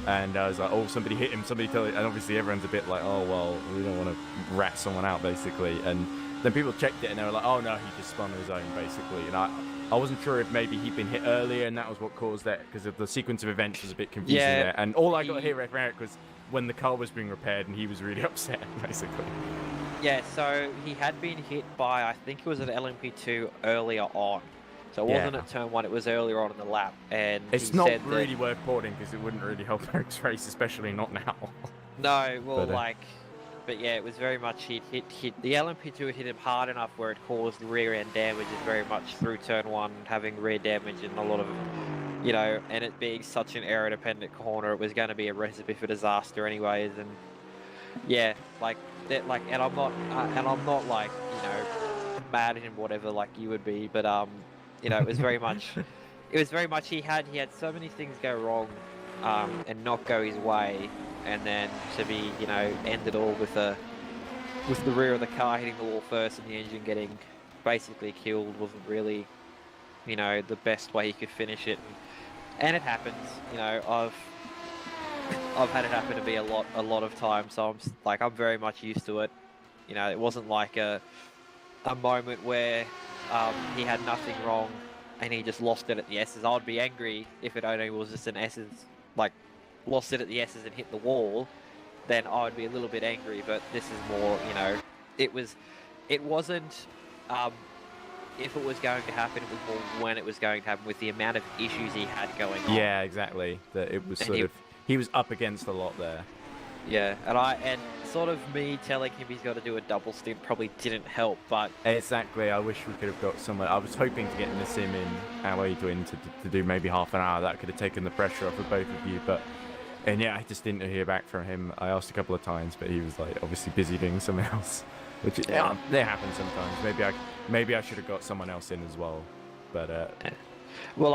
Speaker 1: And I was like, oh, somebody hit him, somebody tell it. And obviously everyone's a bit like, oh, well, we don't want to rat someone out, basically. And then people checked it and they were like, oh, no, he just spun on his own, basically. And I wasn't sure if maybe he'd been hit earlier and that was what caused that, because the sequence of events was a bit confusing there. And all I got to hear from Eric was when the car was being repaired and he was really upset, basically.
Speaker 9: Yeah, so he had been hit by, I think it was an LMP2 earlier on. So it wasn't at turn 1, it was earlier on in the lap. And
Speaker 1: it's not really worth porting because it wouldn't really help Eric's race, especially not now.
Speaker 9: No, well, but yeah, it was very much hit. The LMP2 hit him hard enough where it caused rear end damage, is very much through turn 1, having rear damage and a lot of, you know, and it being such an aero dependent corner, it was going to be a recipe for disaster anyways. And yeah, like that, like, and I'm not like, you know, mad at him, whatever, like you would be, but you know, it was very much he had so many things go wrong and not go his way, and then to be, you know, end it all with the rear of the car hitting the wall first and the engine getting basically killed wasn't really, you know, the best way he could finish it. And it happens, you know, I've had it happen to me a lot of times, so I'm very much used to it. You know, it wasn't like a moment where he had nothing wrong and he just lost it at the S's. I'd be angry if it only was just an S's, like lost it at the S's and hit the wall, then I'd be a little bit angry. But this is more, you know, it wasn't if it was going to happen, it was more when it was going to happen, with the amount of issues he had going on.
Speaker 1: Yeah, exactly. That it was he was up against a lot there.
Speaker 9: Yeah, and sort of me telling him he's got to do a double stint probably didn't help, but...
Speaker 1: Exactly, I wish we could have got someone... I was hoping to get Nassim in our twin to do maybe half an hour. That could have taken the pressure off of both of you, but... And yeah, I just didn't hear back from him. I asked a couple of times, but he was like obviously busy doing something else. Which, yeah, they happen sometimes. Maybe I should have got someone else in as well, but...
Speaker 9: Well,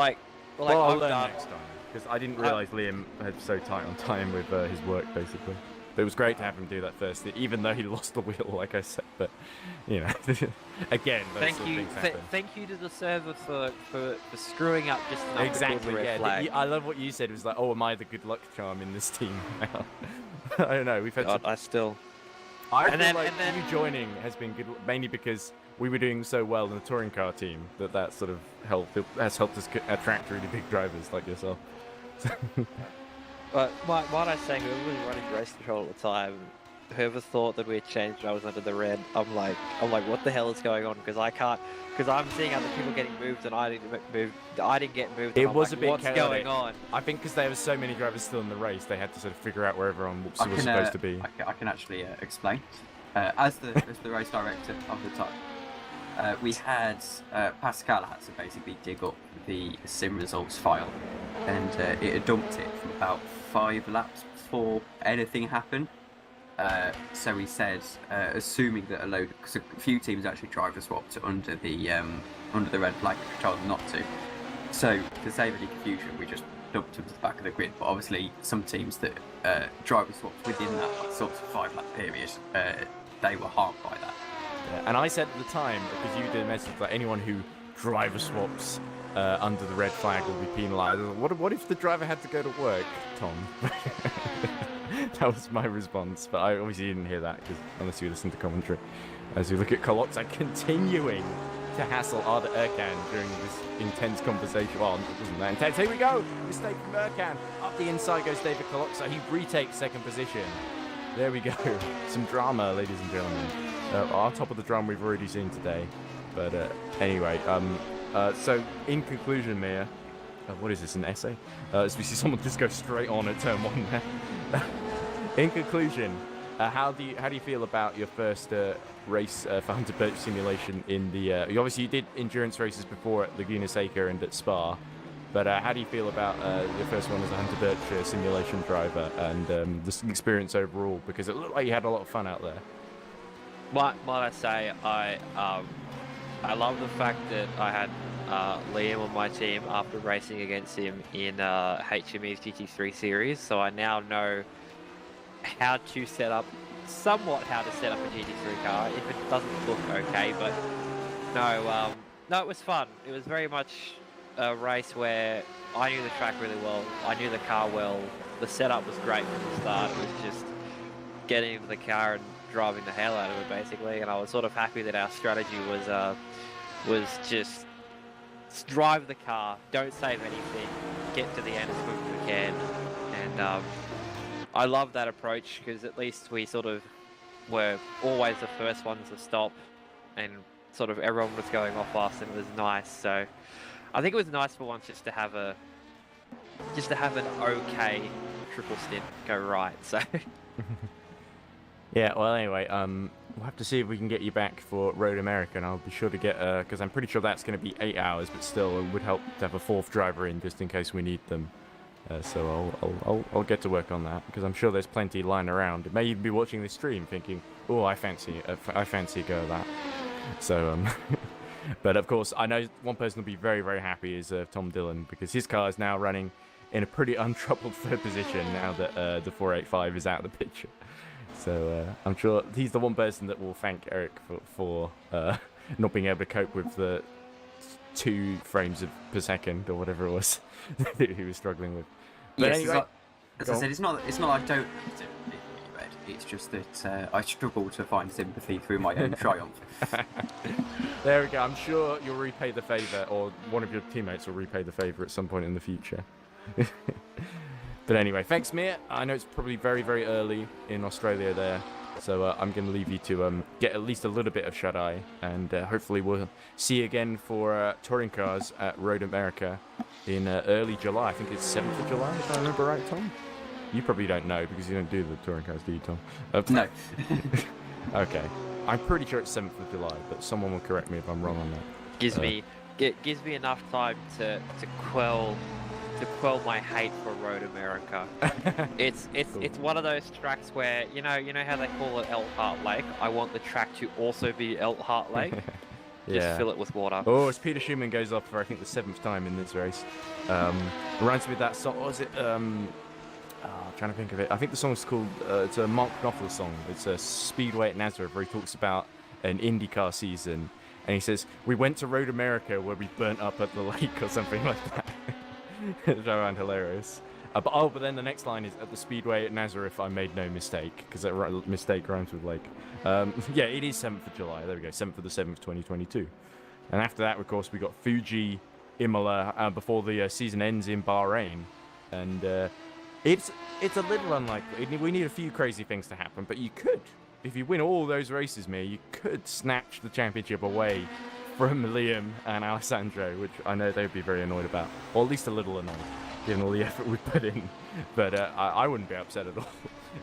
Speaker 1: I'll learn next time. because I didn't realise Liam had so tight on time with his work, basically. But it was great to have him do that first, even though he lost the wheel, like I said. But, you know, again, those
Speaker 9: Thank
Speaker 1: sort
Speaker 9: you,
Speaker 1: of things happen.
Speaker 9: thank you to the server for screwing up just enough
Speaker 1: Exactly,
Speaker 9: to cause a red
Speaker 1: yeah.
Speaker 9: flag.
Speaker 1: I love what you said. It was like, oh, am I the good luck charm in this team now? I don't know. We've had
Speaker 9: God, I feel
Speaker 1: like you joining has been good, mainly because we were doing so well in the touring car team that sort of has helped us attract really big drivers like yourself.
Speaker 9: But what I was saying, whoever was running race control at the time, whoever thought that we had changed drivers under the red, I'm like, what the hell is going on? Because I'm seeing other people getting moved and I didn't get moved.
Speaker 1: It was a bit
Speaker 9: what's
Speaker 1: chaotic.
Speaker 9: going on?
Speaker 1: I think because there were so many drivers still in the race, they had to sort of figure out where everyone was supposed to be.
Speaker 5: I can actually explain. As the race director of the time, we had Pascal had to basically dig up the sim results file, and it had dumped it from about 5 laps before anything happened. So he said, assuming that because a few teams actually driver swapped under the red flag, which we told them not to. So to save any confusion, we just dumped them to the back of the grid. But obviously, some teams that driver swapped within that sort of 5-lap period, they were harmed by that.
Speaker 1: Yeah, and I said at the time, because you did a message that anyone who driver swaps under the red flag will be penalised. What if the driver had to go to work, Tom? That was my response, but I obviously didn't hear that unless you listened to commentary. As we look at Kolotza continuing to hassle Arda Erkan during this intense conversation. Well, it wasn't that intense. Here we go! Mistake from Erkan. Up the inside goes David Kolotza. He retakes second position. There we go. Some drama, ladies and gentlemen. On top of the drama we've already seen today. But anyway, so in conclusion, Mia, what is this, an essay? As we see someone just go straight on at turn 1 there. In conclusion, how do you feel about your first race for Hunter Birch simulation in the... obviously you did endurance races before at Laguna Seca and at Spa, but how do you feel about your first one as a Hunter Birch simulation driver and the experience overall? Because it looked like you had a lot of fun out there.
Speaker 9: Might I say, I love the fact that I had Liam on my team after racing against him in HME's GT3 series, so I now know how to set up a GT3 car if it doesn't look okay. But no, it was fun. It was very much a race where I knew the track really well, I knew the car well, the setup was great from the start. It was just getting into the car and driving the hell out of it basically, and I was sort of happy that our strategy was just drive the car, don't save anything, get to the end as quick as we can. And I love that approach because at least we sort of were always the first ones to stop, and sort of everyone was going off us, and it was nice. So I think it was nice for once just to have an okay triple stint go right. So
Speaker 1: yeah, well anyway, we'll have to see if we can get you back for Road America, and I'll be sure to get, because I'm pretty sure that's going to be 8 hours, but still it would help to have a 4th driver in just in case we need them. So I'll get to work on that, because I'm sure there's plenty lying around. It may even be watching this stream thinking, oh, I fancy a go at that. So, but of course, I know one person will be very, very happy is Tom Dillon, because his car is now running in a pretty untroubled 3rd position now that the 485 is out of the picture. So I'm sure he's the one person that will thank Eric for not being able to cope with the 2 frames per second or whatever it was that he was struggling with. But
Speaker 5: yes,
Speaker 1: anyway,
Speaker 5: as I said, it's not like I don't red. It's just that I struggle to find sympathy through my own triumph.
Speaker 1: There we go. I'm sure you'll repay the favour, or one of your teammates will repay the favour at some point in the future. But anyway, thanks, Mia. I know it's probably very, very early in Australia there, so I'm going to leave you to get at least a little bit of shut-eye, and hopefully we'll see you again for touring cars at Road America in early July. I think it's 7th of July, if I remember right, Tom? You probably don't know, because you don't do the touring cars, do you, Tom?
Speaker 5: No.
Speaker 1: Okay. I'm pretty sure it's 7th of July, but someone will correct me if I'm wrong on that.
Speaker 9: gives me enough time to quell my hate for Road America. It's one of those tracks where you know how they call it Elkhart Lake. I want the track to also be Elkhart Lake. Just fill it with water.
Speaker 1: Oh, as Peter Schumann goes off for, I think, the 7th time in this race. Reminds me of that song. What was it? I'm trying to think of it. I think the song's called, it's a Mark Knopfler song. It's a Speedway at Nazareth, where he talks about an IndyCar season. And he says, we went to Road America where we burnt up at the lake or something like that. It's around hilarious. But then the next line is, at the Speedway at Nazareth, I made no mistake, because that mistake rhymes with lake. Yeah, it is 7th of July. There we go, 7th of the 7th, 2022. And after that, of course, we got Fuji, Imola, before the season ends in Bahrain. And it's a little unlikely. We need a few crazy things to happen, but you could. If you win all those races, Mir, you could snatch the championship away from Liam and Alessandro, which I know they'd be very annoyed about, or at least a little annoyed, given all the effort we put in. But I wouldn't be upset at all.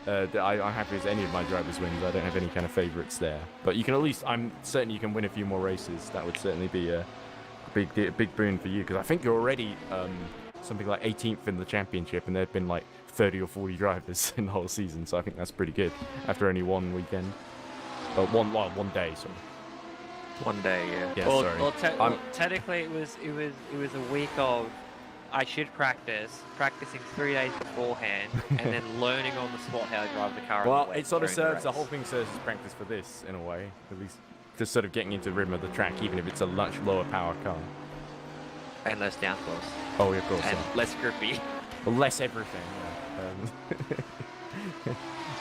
Speaker 1: I'm happy as any of my drivers wins. I don't have any kind of favourites there. But you can at least, I'm certain you can win a few more races. That would certainly be a big boon for you, because I think you're already something like 18th in the championship, and there have been like 30 or 40 drivers in the whole season, so I think that's pretty good after only one weekend. One day, sorry.
Speaker 9: One day, yeah.
Speaker 1: Yeah,
Speaker 9: well,
Speaker 1: sorry.
Speaker 9: Well, technically, it was a week of I should practicing 3 days beforehand, and then learning on the spot how to drive the car.
Speaker 1: Well, it sort of serves, the whole thing serves as practice for this, in a way, at least just sort of getting into the rhythm of the track, even if it's a much lower power car.
Speaker 9: And less downforce.
Speaker 1: Oh, yeah, of course.
Speaker 9: And less grippy.
Speaker 1: Well, less everything, yeah.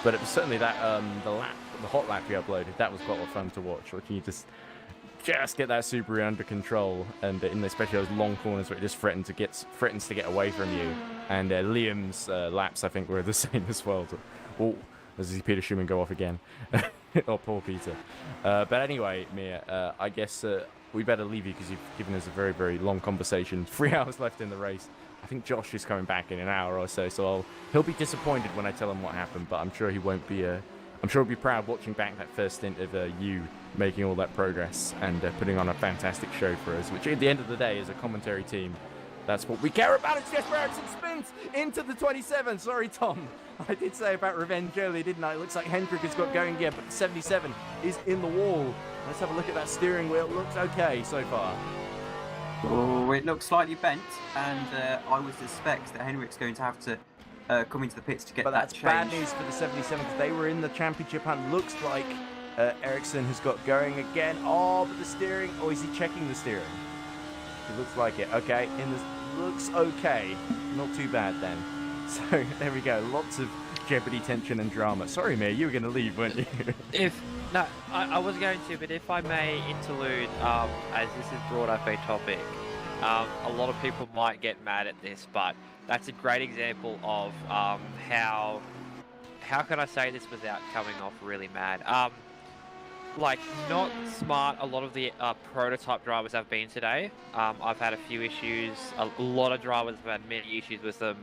Speaker 1: But it was certainly that, the hot lap we uploaded, that was quite a lot of fun to watch. Like, you just get that Subaru under control, and in especially those long corners where it just threatens to get away from you. And Liam's laps, I think, were the same as well. Oh, as you see Peter Schumann go off again. Oh, poor Peter. But anyway, Mia, I guess we better leave you, because you've given us a very, very long conversation. 3 hours left in the race. I think Josh is coming back in an hour or so he'll be disappointed when I tell him what happened, but I'm sure he won't be. I'm sure he'll be proud watching back that first stint of you making all that progress and putting on a fantastic show for us, which at the end of the day, as a commentary team, that's what we care about. It's Jesper Eriksson spins into the 27. Sorry, Tom. I did say about revenge earlier, didn't I? It looks like Hendrick has got going again, but the 77 is in the wall. Let's have a look at that steering wheel. It looks okay so far.
Speaker 5: Oh, it looks slightly bent, and I would suspect that Henrik's going to have to come into the pits to get that
Speaker 1: that's
Speaker 5: change.
Speaker 1: Bad news for the 77, because they were in the championship hunt. Looks like Eriksson has got going again. Oh, but the steering. Oh, is he checking the steering? It looks like it. Okay, looks okay. Not too bad then. So there we go. Lots of Jeopardy tension and drama. Sorry, Mir, you were going to leave, weren't you?
Speaker 9: No, I was going to, but if I may interlude, as this is brought up a topic, a lot of people might get mad at this, but that's a great example of how can I say this without coming off really mad? Like, not smart a lot of the prototype drivers have been today. I've had a few issues, a lot of drivers have had many issues with them.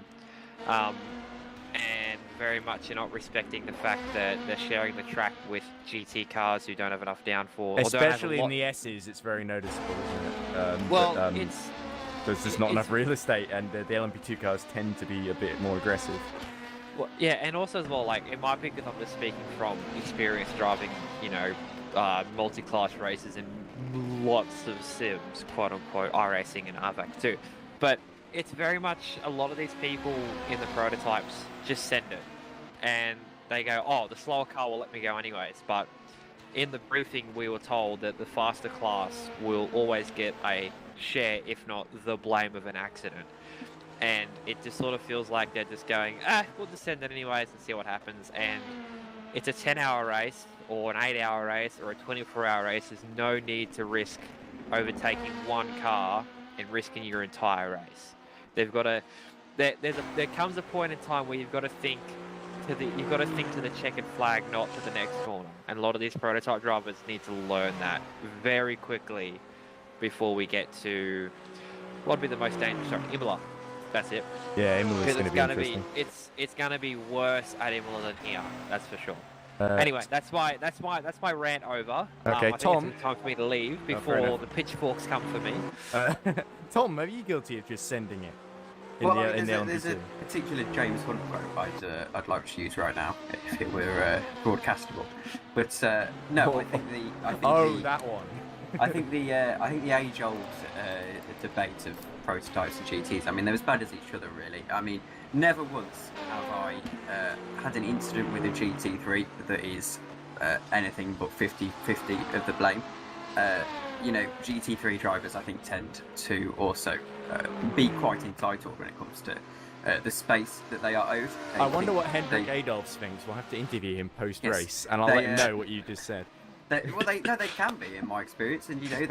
Speaker 9: And very much you're not respecting the fact that they're sharing the track with GT cars who don't have enough downforce.
Speaker 1: Especially in the S's, it's very noticeable, isn't it?
Speaker 9: Well,
Speaker 1: there's just not enough real estate, and the LMP2 cars tend to be a bit more aggressive.
Speaker 9: Well, yeah, and also as well, like, in my opinion, I'm just speaking from experience driving, multi-class races and lots of sims, quote-unquote, iRacing and RVAC too. But it's very much a lot of these people in the prototypes just send it, and they go, oh, the slower car will let me go anyways. But in the briefing, we were told that the faster class will always get a share, if not the blame of an accident. And it just sort of feels like they're just going, we'll just send it anyways and see what happens. And it's a 10-hour race, or an 8-hour race, or a 24-hour race. There's no need to risk overtaking one car and risking your entire race. They've got to. There comes a point in time where you've got to think to the checkered flag, not to the next corner. And a lot of these prototype drivers need to learn that very quickly before we get to what would be the most dangerous track, Imola. That's it.
Speaker 1: Yeah, Imola's going to be interesting.
Speaker 9: It's going to be worse at Imola than here. That's for sure. Anyway, that's my rant over.
Speaker 1: Okay,
Speaker 9: I
Speaker 1: Tom.
Speaker 9: think it's time for me to leave before the pitchforks come for me.
Speaker 1: Tom, are you guilty of just sending it?
Speaker 5: There's a particular James Hunt quote I'd like to use right now if it were broadcastable. But no, I think
Speaker 1: that one.
Speaker 5: I think the age-old debate of prototypes and GTs. I mean, they're as bad as each other, really. I mean, never once have I had an incident with a GT3 that is anything but 50-50 of the blame. You know, GT3 drivers, I think, tend to also be quite entitled when it comes to the space that they are owed.
Speaker 1: I wonder what Hendrik Adolphs thinks. We'll have to interview him post-race, and I'll let him know what you just said.
Speaker 5: They can be, in my experience, and you know,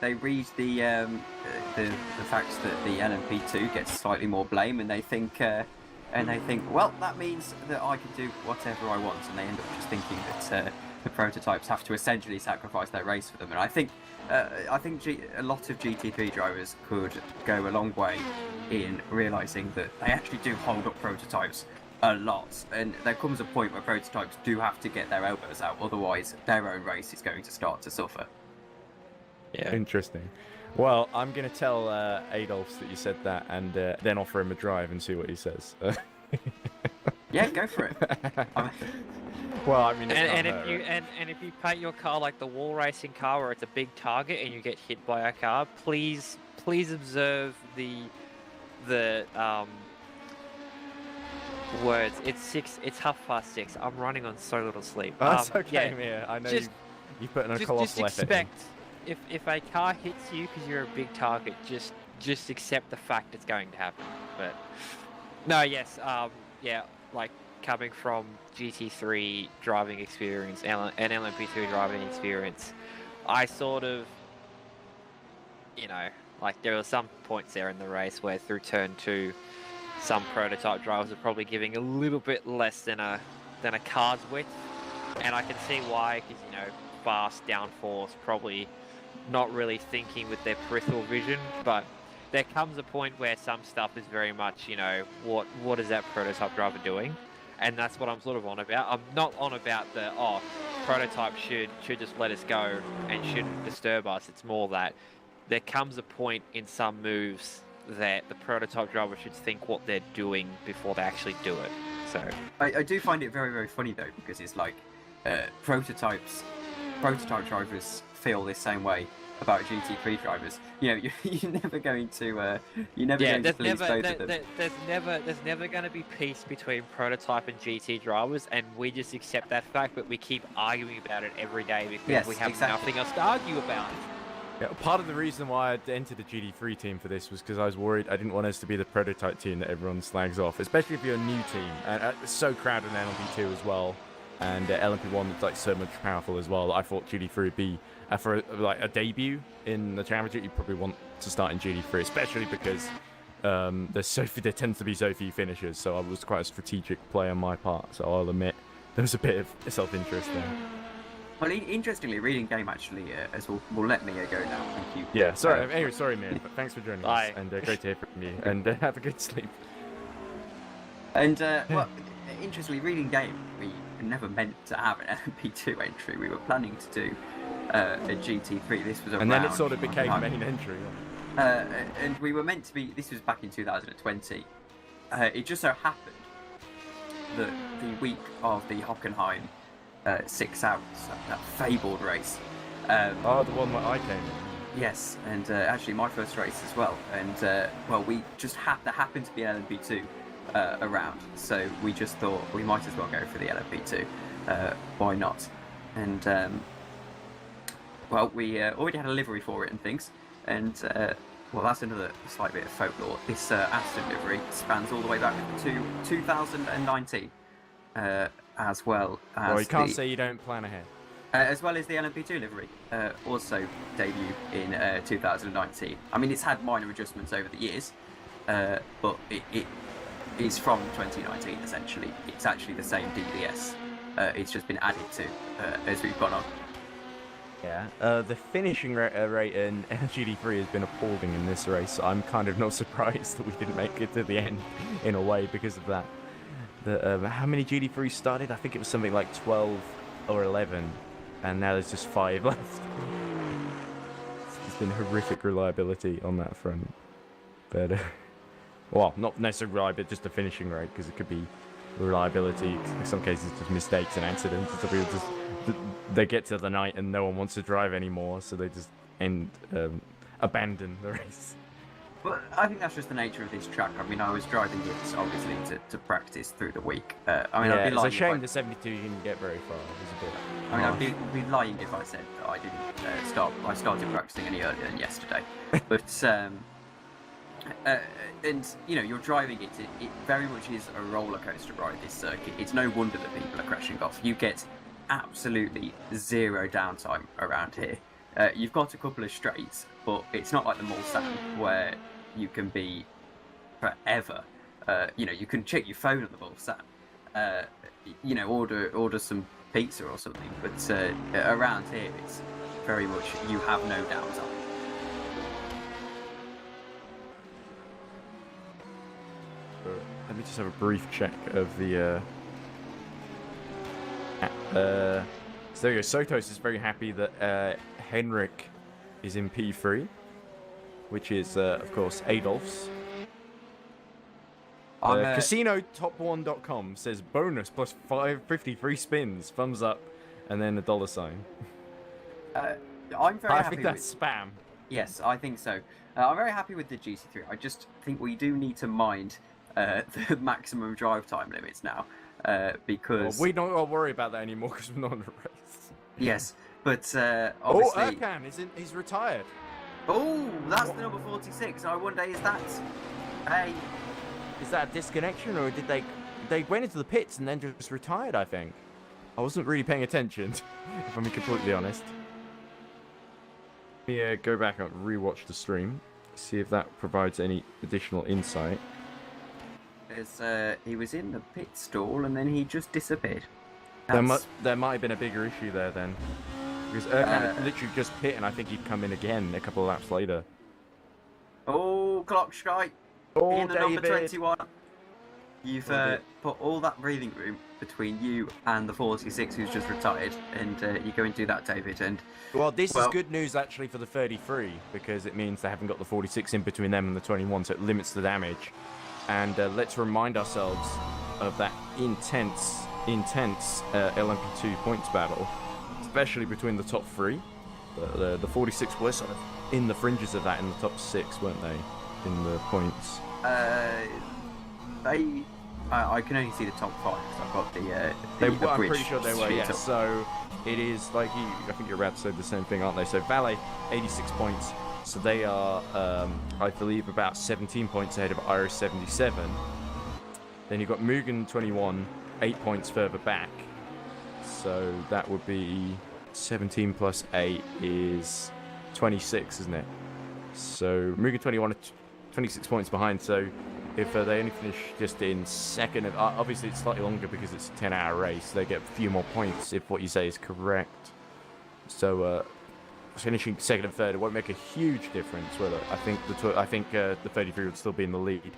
Speaker 5: they read the facts that the LMP2 gets slightly more blame, and they think, well, that means that I can do whatever I want, and they end up just thinking that the prototypes have to essentially sacrifice their race for them. And I think a lot of GT3 drivers could go a long way in realising that they actually do hold up prototypes a lot, and there comes a point where prototypes do have to get their elbows out, otherwise their own race is going to start to suffer.
Speaker 1: Yeah. Interesting. Well, I'm going to tell Adolphs that you said that, and then offer him a drive and see what he says.
Speaker 5: Yeah, go for it.
Speaker 1: Well, I mean,
Speaker 9: and if you paint your car like the wall racing car, where it's a big target and you get hit by a car, please observe the words. It's 6:30. I'm running on so little sleep.
Speaker 1: That's okay, Mia. I know you put in a colossal effort.
Speaker 9: Just expect if a car hits you because you're a big target, just accept the fact it's going to happen. But no, yes, like coming from GT3 driving experience and LMP2 driving experience, I sort of, you know, like there were some points there in the race where through turn 2, some prototype drivers are probably giving a little bit less than a car's width, and I can see why, because you know, fast downforce, probably not really thinking with their peripheral vision. But there comes a point where some stuff is very much, you know, what is that prototype driver doing, and that's what I'm sort of on about. I'm not on about the prototype should just let us go and shouldn't disturb us. It's more that there comes a point in some moves that the prototype driver should think what they're doing before they actually do it. So
Speaker 5: I do find it very, very funny though, because it's like prototype drivers feel this same way about GT3 drivers. You know, you're never going to please both of them.
Speaker 9: There's never going to be peace between prototype and GT drivers, and we just accept that fact, but we keep arguing about it every day because we have nothing else to argue about.
Speaker 1: Yeah, part of the reason why I entered the GT3 team for this was because I was worried I didn't want us to be the prototype team that everyone slags off, especially if you're a new team. And it's so crowded in LMP2 as well, and LMP1 is like so much powerful as well. I thought GT3 would be for like a debut in the championship. You probably want to start in GT3, especially because there tends to be so few finishers. So I was quite a strategic play on my part. So I'll admit there was a bit of self-interest there.
Speaker 5: Well, interestingly, reading game actually as will let Mia go now. Thank you.
Speaker 1: Yeah, sorry. Anyway, sorry, Mia, but thanks for joining us, and great to hear from you. And have a good sleep.
Speaker 5: And well, interestingly, reading game, we never meant to have an LMP2 entry. We were planning to do a GT3. This was
Speaker 1: and then it sort of became main entry.
Speaker 5: And we were meant to be. This was back in 2020. It just so happened that the week of the Hockenheim 6 Outs, that fabled race.
Speaker 1: The one that I came in.
Speaker 5: Yes, and actually my first race as well. And well, we just there happened to be an LMP2 around, so we just thought we might as well go for the LMP2. Why not? And well, we already had a livery for it and things. And well, that's another slight bit of folklore. This Aston livery spans all the way back to 2019. As well as
Speaker 1: well, you can't say you don't plan ahead.
Speaker 5: As well as the LMP2 livery, also debuted in 2019. I mean, it's had minor adjustments over the years, but it is from 2019 essentially. It's actually the same DBS. It's just been added to as we've gone on.
Speaker 1: Yeah, the finishing rate in GT3 has been appalling in this race. So I'm kind of not surprised that we didn't make it to the end in a way because of that. How many GT3s started? I think it was something like 12 or 11, and now there's just 5 left. There's been horrific reliability on that front. But, well, not necessarily reliability, just the finishing rate, because it could be reliability, in some cases just mistakes and accidents. So people they get to the night and no one wants to drive anymore, so they just abandon the race.
Speaker 5: But I think that's just the nature of this track. I mean, I was driving it obviously to practice through the week. I mean, I'd be lying.
Speaker 1: It's a shame the 72 didn't get very far. It was a bit.
Speaker 5: I mean, I'd be lying if I said that I didn't start. I started practicing any earlier than yesterday. But and you know, you're driving it. It very much is a roller coaster ride. This circuit. It's no wonder that people are crashing off. You get absolutely zero downtime around here. You've got a couple of straights, but it's not like the Mulsanne where you can be forever. You know, you can check your phone on the Mulsanne. You know, order some pizza or something. But around here, it's very much you have no downtime.
Speaker 1: Let me just have a brief check of the. So there you go. Sotos is very happy that Henrik is in P3, which is, of course, Adolf's. CasinoTop1.com says bonus plus 553 spins, thumbs up, and then a $sign.
Speaker 5: I'm very happy.
Speaker 1: I think that's spam.
Speaker 5: Yes, I think so. I'm very happy with the GC3. I just think we do need to mind the maximum drive time limits now, because
Speaker 1: we don't worry about that anymore because we're not in a race.
Speaker 5: Yes, but obviously.
Speaker 1: Erkan he's retired.
Speaker 5: Oh, that's the number 46. I wonder, is that
Speaker 1: is that a disconnection, or did they went into the pits and then just retired? I think I wasn't really paying attention, if I'm being completely honest. Let me go back and rewatch the stream, see if that provides any additional insight.
Speaker 5: He was in the pit stall and then he just disappeared.
Speaker 1: There might have been a bigger issue there then. Because Erkan literally just pit, and I think he'd come in again a couple of laps later.
Speaker 5: Oh, Clock Sky!
Speaker 1: Oh,
Speaker 5: in the
Speaker 1: David.
Speaker 5: number 21. You've put all that breathing room between you and the 46 who's just retired, and you're going to do that, David. And
Speaker 1: well, this is good news actually for the 33, because it means they haven't got the 46 in between them and the 21, so it limits the damage. And let's remind ourselves of that intense LMP2 points battle, especially between the top three. The 46 were sort of in the fringes of that in the top 6, weren't they, in the points?
Speaker 5: I can only see the top 5 because I've got the
Speaker 1: I'm
Speaker 5: bridge
Speaker 1: pretty sure they were, yeah.
Speaker 5: sheet up.
Speaker 1: So it is like I think you're about to say the same thing, aren't they? So Valet, 86 points. So they are, I believe, about 17 points ahead of Iris 77. Then you've got Mugen 21, 8 points further back. So that would be 17 plus 8 is 26, isn't it? So Mugen 21 are 26 points behind. So if they only finish just in second, obviously it's slightly longer because it's a 10-hour race. They get a few more points if what you say is correct. So finishing second and third, it won't make a huge difference. Whether I think the 33 would still be in the lead,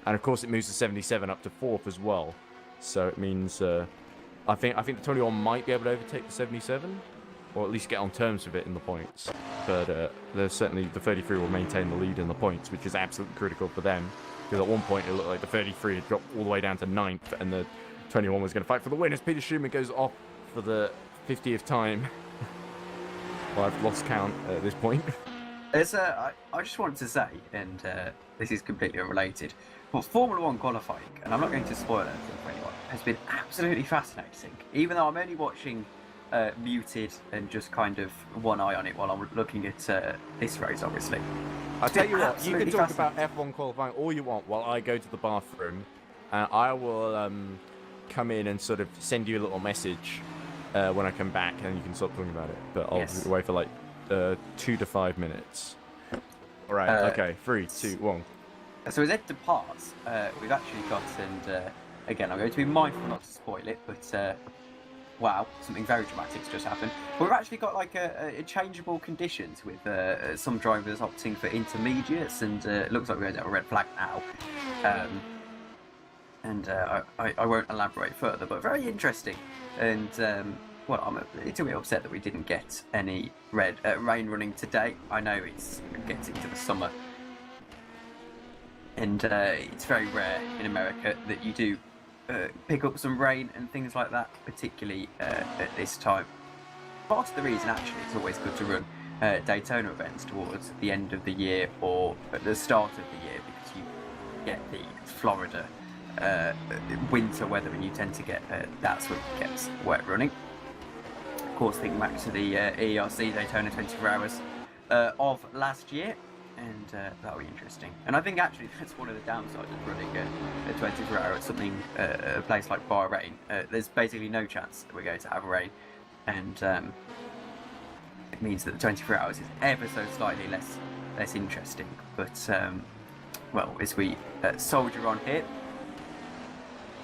Speaker 1: and of course it moves the 77 up to 4th as well. So it means I think the 21 might be able to overtake the 77, or at least get on terms with it in the points. But there's certainly the 33 will maintain the lead in the points, which is absolutely critical for them. Because at one point it looked like the 33 had dropped all the way down to 9th, and the 21 was going to fight for the win as Peter Schumann goes off for the 50th time. Well, I've lost count at this point.
Speaker 5: I just wanted to say, and this is completely unrelated, but Formula 1 qualifying, and I'm not going to spoil anything for anyone, has been absolutely fascinating. Even though I'm only watching muted and just kind of one eye on it while I'm looking at this race, obviously.
Speaker 1: I'll tell you what, you can talk about F1 qualifying all you want while I go to the bathroom. I will come in and sort of send you a little message when I come back, and you can stop talking about it. But I'll be away for like 2 to 5 minutes. All right, okay, 3, 2, 1.
Speaker 5: So as Ed departs, we've actually got, and again, I'm going to be mindful not to spoil it, but wow, something very dramatic's just happened. We've actually got like a changeable conditions with some drivers opting for intermediates, and it looks like we're going to have a red flag now. I won't elaborate further, but very interesting. And well, I'm a little bit upset that we didn't get any rain running today. I know it's getting to the summer, and it's very rare in America that you do pick up some rain and things like that, particularly at this time. Part of the reason, actually, it's always good to run Daytona events towards the end of the year or at the start of the year, because you get the Florida winter weather and you tend to get that's what gets wet running. Of course, thinking back to the EERC Daytona 24 hours of last year, and that'll be interesting. And I think actually that's one of the downsides of running a 24 hour at something a place like Bahrain. There's basically no chance that we're going to have rain, and it means that the 24 hours is ever so slightly less interesting. But well, as we soldier on here,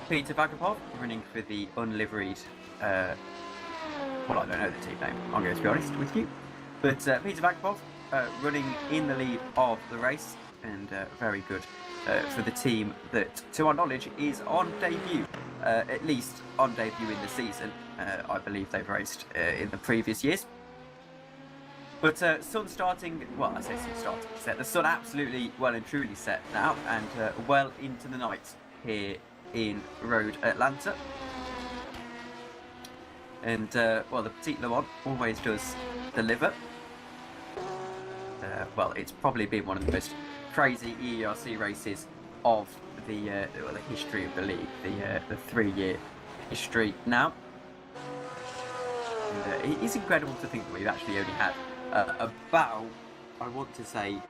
Speaker 5: Peter Vagapov running for the unliveried. Well, I don't know the team name, I'm going to be honest with you. But Peter Vagapov running in the lead of the race, and very good for the team that, to our knowledge, is on debut, at least on debut in the season. I believe they've raced in the previous years. But sun starting, well, I say sun starting set. The sun absolutely well and truly set now, and well into the night here in Road Atlanta. And well, the Petit Le Mans always does deliver. Well, it's probably been one of the most crazy EERC races of the history of the league, the 3-year history now. And, it is incredible to think that we've actually only had about, I want to say,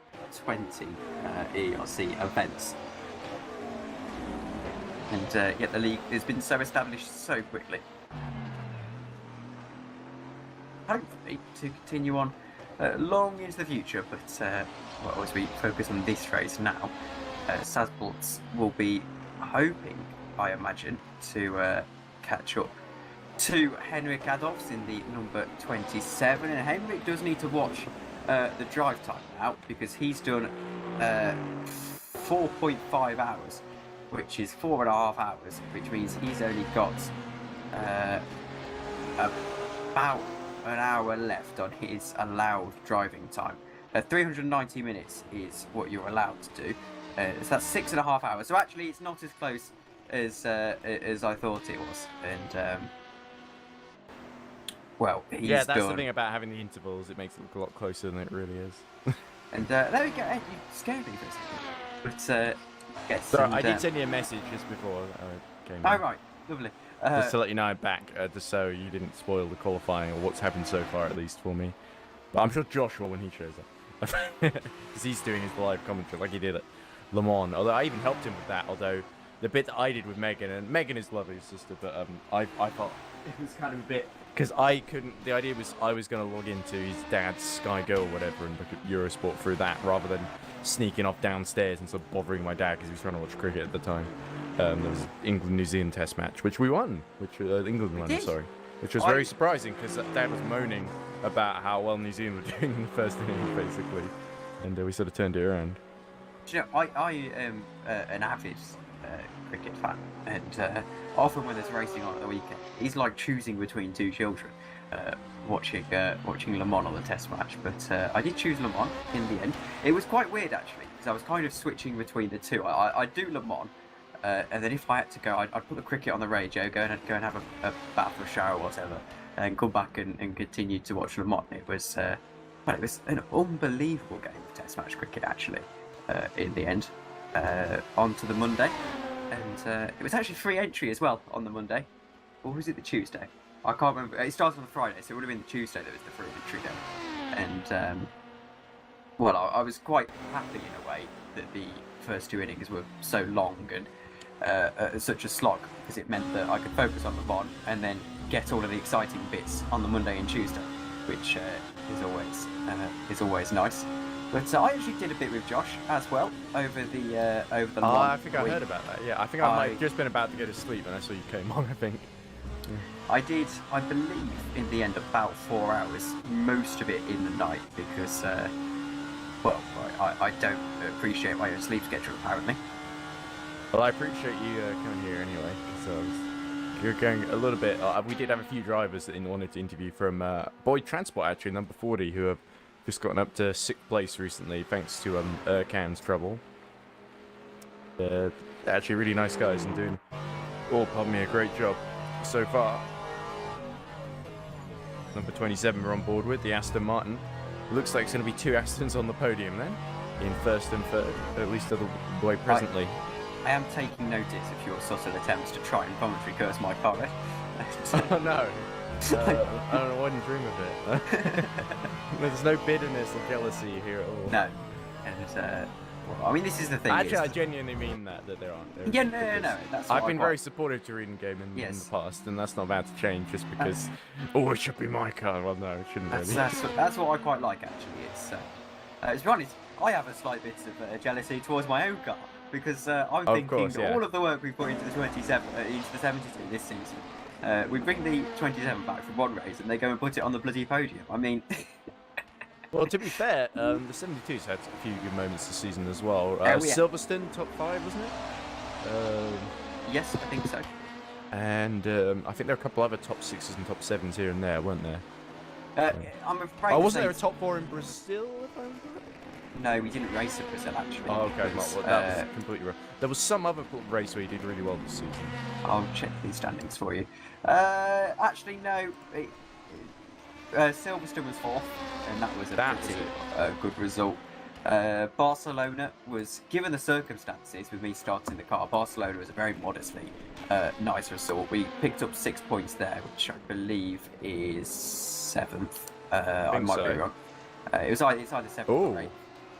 Speaker 5: 20 EERC events. And yet the league has been so established so quickly. Hopefully to continue on long into the future, but well, as we focus on this race now, Sazbolts will be hoping, I imagine, to catch up to Henrik Adolphs in the number 27, and Henrik does need to watch the drive time now, because he's done 4.5 hours, which is 4.5 hours, which means he's only got about an hour left on his allowed driving time. 390 minutes is what you're allowed to do, so that's 6.5 hours. So actually, it's not as close as I thought it was. And well, he's
Speaker 1: that's
Speaker 5: done.
Speaker 1: the thing about having the intervals; it makes it look a lot closer than it really is.
Speaker 5: And there we go. You scared me for a second. But yes.
Speaker 1: Sorry, I did send you a message just before I came in.
Speaker 5: Oh right, lovely.
Speaker 1: Just to let you know I'm back, just so you didn't spoil the qualifying or what's happened so far, at least for me. But I'm sure Josh will when he shows up, because he's doing his live commentary like he did at Le Mans. Although I even helped him with that. Although the bit that I did with Megan, and Megan is lovely sister, but I thought it was kind of a bit, because I couldn't. The idea was I was going to log into his dad's Sky Go or whatever and look at Eurosport through that, rather than sneaking off downstairs and sort of bothering my dad because he was trying to watch cricket at the time. There was an England-New Zealand Test match, which we won, England won, sorry, which was very surprising because Dad was moaning about how well New Zealand were doing in the first innings, basically, and we sort of turned it around.
Speaker 5: Do you know, I am an avid cricket fan, and often when there's racing on at the weekend, he's like choosing between two children, watching Le Mans on the Test match. But I did choose Le Mans in the end. It was quite weird actually, because I was kind of switching between the two. I do Le Mans. And then if I had to go, I'd put the cricket on the radio, go and have a bath or shower or whatever, and come back and continue to watch Le Mans. It was an unbelievable game of Test match cricket actually. In the end, on to the Monday, and it was actually free entry as well on the Monday, or was it the Tuesday? I can't remember. It started on the Friday, so it would have been the Tuesday that was the free entry day. And well, I was quite happy in a way that the first two innings were so long and such a slog, because it meant that I could focus on the Mans and then get all of the exciting bits on the Monday and Tuesday, which is always nice. But I actually did a bit with Josh as well over the long
Speaker 1: I think
Speaker 5: week.
Speaker 1: I heard about that. Yeah, I think I might have just been about to go to sleep and I saw you came on. I think.
Speaker 5: I did, I believe, in the end, about 4 hours, most of it in the night, because well, I don't appreciate my own sleep schedule apparently.
Speaker 1: Well, I appreciate you coming here anyway. So you're going a little bit. We did have a few drivers that wanted to interview from Boyd Transport, actually, number 40, who have just gotten up to 6th place recently, thanks to Can's trouble. They're actually really nice guys and doing, pardon me, a great job so far. Number 27 we're on board with, the Aston Martin. Looks like it's going to be 2 Astons on the podium then, in first and third, at least of the way presently.
Speaker 5: I am taking notice of your subtle attempts to try and commentary curse my car.
Speaker 1: Oh no. I wouldn't dream of it. There's no bitterness or jealousy here at all.
Speaker 5: No. And, well, I mean, this is the thing.
Speaker 1: Actually, I genuinely mean that there aren't.
Speaker 5: Yeah, no. That's
Speaker 1: I've been very supportive to Reading Game in the past, and that's not about to change just because, it should be my car. Well, no, it shouldn't really.
Speaker 5: That's what I quite like, actually. It's, to be honest, I have a slight bit of jealousy towards my own car, because I'm thinking all of the work we put into the 27, into the 72 this season, we bring the 27 back from one race, and they go and put it on the bloody podium. I mean...
Speaker 1: Well, to be fair, the 72's had a few good moments this season as well. Silverstone, top 5, wasn't it?
Speaker 5: Yes, I think so.
Speaker 1: And I think there are a couple other top 6s and top 7s here and there, weren't there?
Speaker 5: I'm afraid.
Speaker 1: Wasn't there a top 4 in Brazil? If I'm
Speaker 5: No, we didn't race at Brazil actually.
Speaker 1: Oh, okay, that was completely wrong. There was some other race where you did really well this season.
Speaker 5: I'll check these standings for you. Actually, no. Silverstone was 4th, and that was a pretty good result. Barcelona was, given the circumstances with me starting the car, Barcelona was a very modestly nice result. We picked up 6 points there, which I believe is 7th. I might be wrong. It's either 7th or 8th.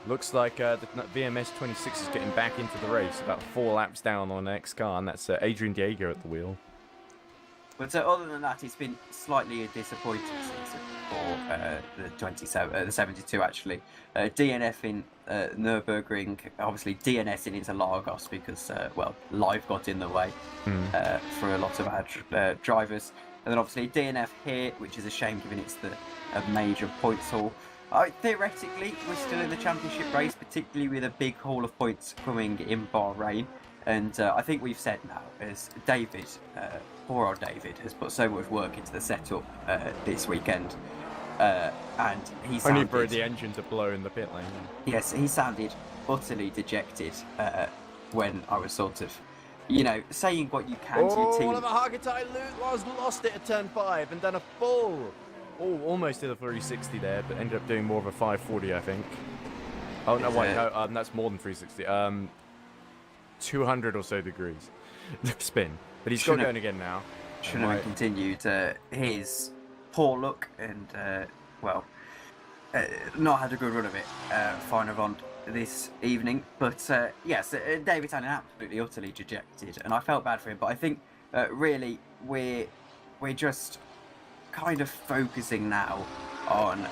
Speaker 1: Looks like the VMS 26 is getting back into the race, about 4 laps down on the next car, and that's Adrian Diego at the wheel.
Speaker 5: But other than that, it's been slightly a disappointing season for the 72 actually. DNF in Nürburgring, obviously DNS in Interlagos because, life got in the way for a lot of our drivers. And then obviously DNF here, which is a shame given it's a major points haul. Theoretically, we're still in the championship race, particularly with a big haul of points coming in Bahrain. And I think we've said now, as David, poor old David, has put so much work into the setup this weekend. And he sounded...
Speaker 1: Only for the engine to blow in the pit lane.
Speaker 5: Yes, he sounded utterly dejected when I was sort of, saying what you can to your team.
Speaker 1: Oliver Hargitay lost it at turn 5 and done a full... almost did a 360 there, but ended up doing more of a 540, I think. Oh, no, wait, no, that's more than 360. 200 or so degrees spin. But he's got going again now.
Speaker 5: Shouldn't have continued his poor luck and, not had a good run of it, Feyenoord this evening. But, yes, David sounded absolutely, utterly dejected, and I felt bad for him. But I think, really, we're just kind of focusing now on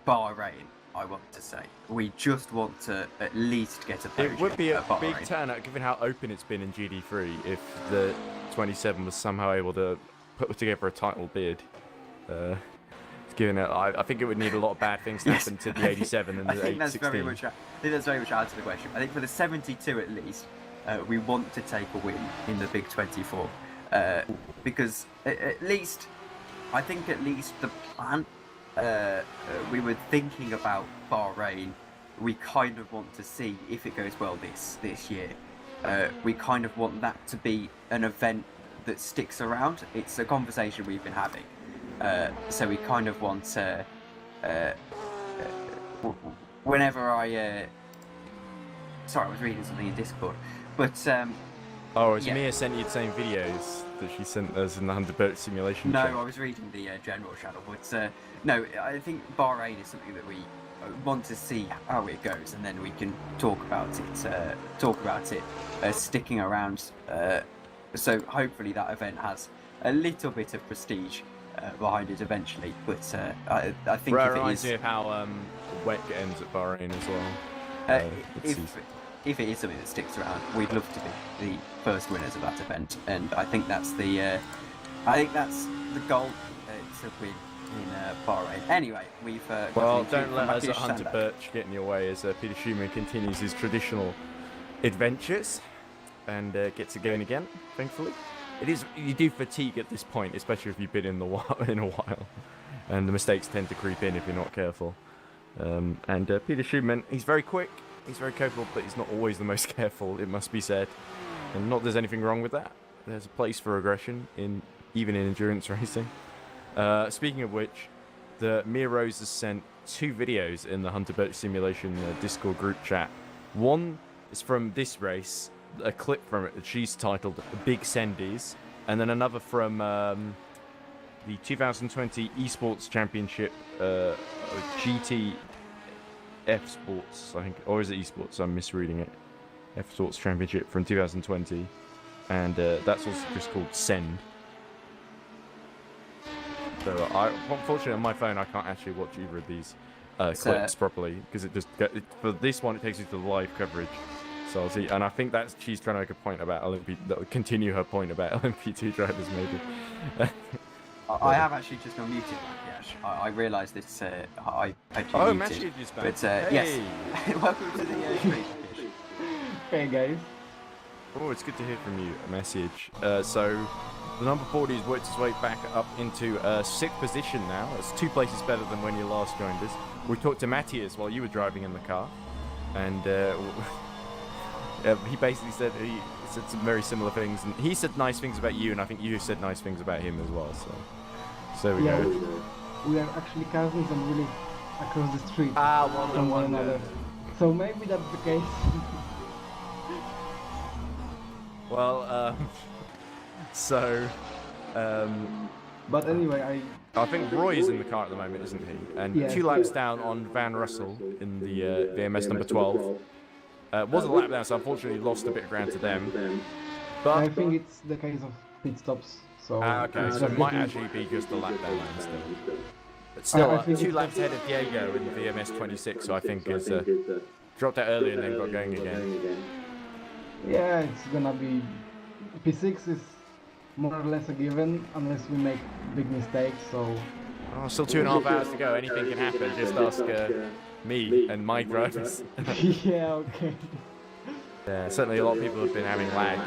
Speaker 5: Bahrain, I want to say. We just want to at least get a podium.
Speaker 1: It would be a big turnout given how open it's been in GD3 if the 27 was somehow able to put together a title bid. Given it, I think it would need a lot of bad things to happen to the 87 and the 816. I think that's
Speaker 5: very much answer the question. I think for the 72 at least, we want to take a win in the big 24 because at least the plan. We were thinking about Bahrain. We kind of want to see if it goes well this year. We kind of want that to be an event that sticks around. It's a conversation we've been having. So we kind of want to. Whenever I. Sorry, I was reading something in Discord, but.
Speaker 1: Mia sent you the same videos that she sent us in the 100 simulation.
Speaker 5: No, I was reading the general channel, but no, I think Bahrain is something that we want to see how it goes, and then we can talk about it sticking around. So hopefully that event has a little bit of prestige behind it eventually. But I think
Speaker 1: if it is, how wet it ends at Bahrain as well.
Speaker 5: If it is something that sticks around, we'd love to be the first winners of that event, and I think that's the goal to win in Bahrain. Anyway, we've
Speaker 1: don't let us at Hunter Birch get in your way as Peter Schumann continues his traditional adventures and gets it going again. Thankfully, you do fatigue at this point, especially if you've been in a while, and the mistakes tend to creep in if you're not careful. And Peter Schumann, he's very quick. He's very capable, but he's not always the most careful, it must be said. And not there's anything wrong with that. There's a place for aggression, even in endurance racing. Speaking of which, the Mir Rose has sent 2 videos in the Hunter Birch Simulation Discord group chat. One is from this race, a clip from it that she's titled Big Sendies, and then another from the 2020 Esports Championship, GT F Sports, I think, or is it Esports? I'm misreading it. F Sports Championship from 2020, and that's also just called Send. So unfortunately on my phone I can't actually watch either of these clips properly, because for this one it takes you to the live coverage. So I'll see, and I think that's she's trying to make a point about continue her point about LMP2 drivers maybe.
Speaker 5: I have actually just unmuted Yash. I realised this. I had you muted.
Speaker 1: Message is back.
Speaker 5: But
Speaker 1: hey.
Speaker 5: yes, welcome to the stream.
Speaker 7: Hey guys.
Speaker 1: Oh, it's good to hear from you. A message. So the number 40 has worked its way back up into 6th position now. It's 2 places better than when you last joined us. We talked to Matthias while you were driving in the car, and he basically said he said some very similar things, and he said nice things about you, and I think you said nice things about him as well. So we go.
Speaker 7: We are actually cousins and we live across the street
Speaker 1: from
Speaker 7: one another. So maybe that's the case.
Speaker 1: Well,
Speaker 7: but anyway,
Speaker 1: I think Roy is in the car at the moment, isn't he? And
Speaker 7: yes.
Speaker 1: 2 laps down on Van Russell in the VMS number 12. Was a lap down, so unfortunately lost a bit of ground to them. But
Speaker 7: I think it's the case of pit stops. So
Speaker 1: okay, so it might actually be just a lap down instead. But still, 2 laps ahead of Diego in VMS 26, so I think is dropped out early and then got going again.
Speaker 7: Yeah, it's gonna be P6 is more or less a given unless we make big mistakes. So
Speaker 1: still 2.5 hours to go. Anything can happen. Just ask me and my drivers.
Speaker 7: Yeah, okay.
Speaker 1: Yeah, certainly a lot of people have been having lag.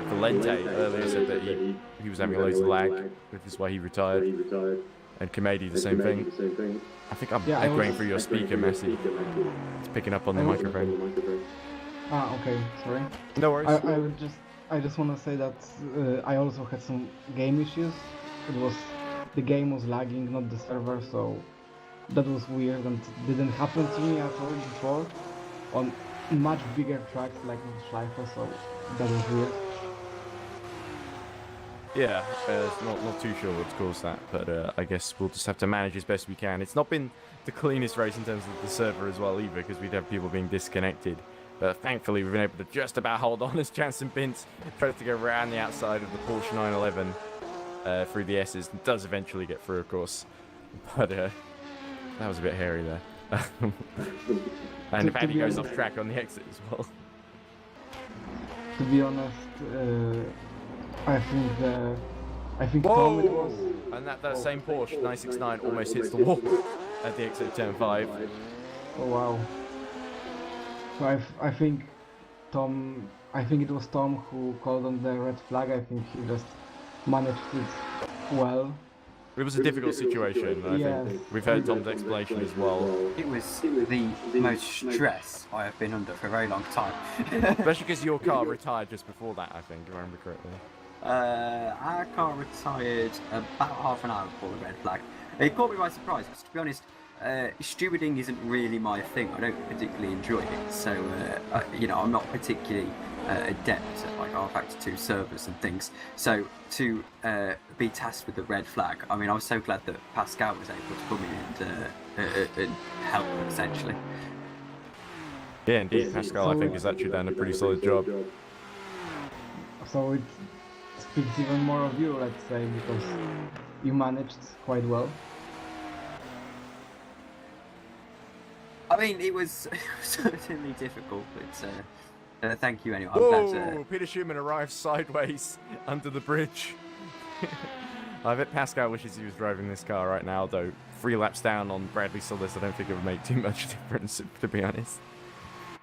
Speaker 1: Valente earlier said that he was having loads of lag, which is why he retired. And Kamedi the same thing. I think I'm echoing through your speaker, Messi. It's picking up on the microphone.
Speaker 7: Okay, sorry.
Speaker 1: No worries.
Speaker 7: I just want to say that I also had some game issues. The game was lagging, not the server, so that was weird and didn't happen to me at all before on much bigger tracks like Schleifer, so that was weird.
Speaker 1: Yeah, not too sure what's caused that, but I guess we'll just have to manage as best we can. It's not been the cleanest race in terms of the server as well either, because we'd have people being disconnected. But thankfully we've been able to just about hold on as Jansen Bintz tries to go around the outside of the Porsche 911 through the S's. It does eventually get through, of course, but that was a bit hairy there. And Paddy goes off track on the exit as well.
Speaker 7: To be honest, I think Tom it was.
Speaker 1: And that same Porsche 969 almost hits the wall at the exit of turn 5.
Speaker 7: Oh wow. So I think it was Tom who called on the red flag. I think he just managed it well.
Speaker 1: It was a difficult situation, I think. We've heard Tom's explanation as well.
Speaker 5: It was the most stress I have been under for a very long time.
Speaker 1: Especially because your car retired just before that, I think, if I remember correctly.
Speaker 5: Our car retired about half an hour before the red flag. It caught me by surprise, because to be honest, stewarding isn't really my thing. I don't particularly enjoy it, so I'm not particularly adept at like R-Factor 2 servers and things. So to be tasked with the red flag, I mean, I was so glad that Pascal was able to come in and help essentially.
Speaker 1: Yeah, indeed, Pascal, I think, has actually done a pretty solid job.
Speaker 7: So it speaks even more of you, let's say, because you managed quite well.
Speaker 5: I mean, it was certainly difficult, but thank you anyway.
Speaker 1: Whoa! Peter Schumann arrives sideways under the bridge. I bet Pascal wishes he was driving this car right now, though 3 laps down on Bradley Solis, I don't think it would make too much difference, to be honest.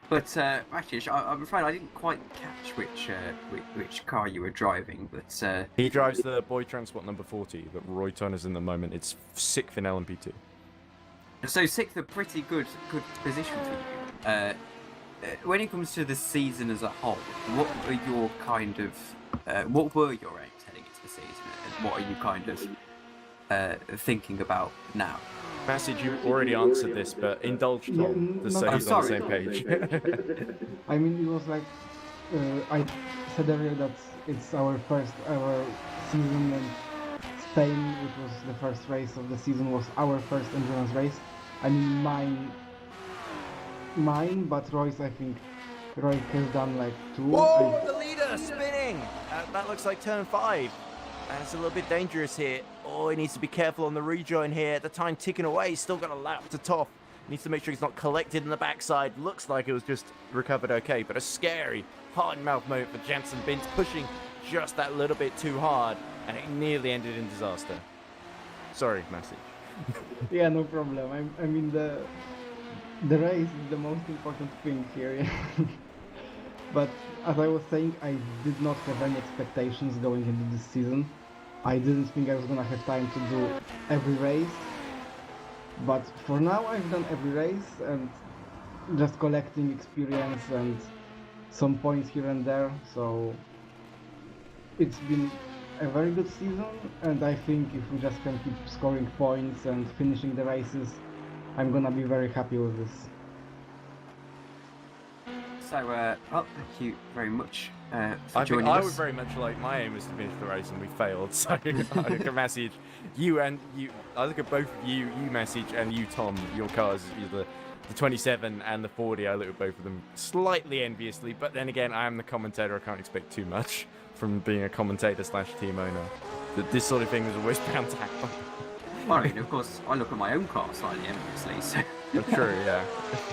Speaker 5: But actually, I'm afraid I didn't quite catch which car you were driving. But
Speaker 1: he drives the Boy Transport number 40 that Roy Turner's in the moment. It's 6th in LMP2.
Speaker 5: So 6th, a pretty good position for you. When it comes to the season as a whole, what were your aims heading into the season, and what are you kind of thinking about now?
Speaker 1: Message, you already answered this, but indulge Tom to say he's on the same page.
Speaker 7: I mean, it was like I said earlier that it's our first ever season, and Spain, which was the first race of the season, was our first endurance race. I mean, mine, but Roy's, I think, Roy has done like 2.
Speaker 1: Whoa, the leader spinning! That looks like turn 5. And it's a little bit dangerous here. Oh, he needs to be careful on the rejoin here. The time ticking away. He's still got a lap to top. Needs to make sure he's not collected in the backside. Looks like it was just recovered okay, but a scary hard-mouth moment for Jansen Bintz, pushing just that little bit too hard, and it nearly ended in disaster. Sorry, Message.
Speaker 7: Yeah, no problem. I mean, the race is the most important thing here. But as I was saying, I did not have any expectations going into this season. I didn't think I was gonna have time to do every race. But for now, I've done every race and just collecting experience and some points here and there. So it's been a very good season, and I think if we just can keep scoring points and finishing the races, I'm gonna be very happy with this.
Speaker 5: So, well, thank you very much for joining us.
Speaker 1: I would very much like, my aim was to finish the race and we failed, so I look at Message, I look at both of you Message, and you Tom, your cars, the 27 and the 40, I look at both of them slightly enviously, but then again, I am the commentator, I can't expect too much from being a commentator / team owner. This sort of thing is always bound to happen.
Speaker 5: I mean, of course, I look at my own car slightly enviously, so...
Speaker 1: True, yeah.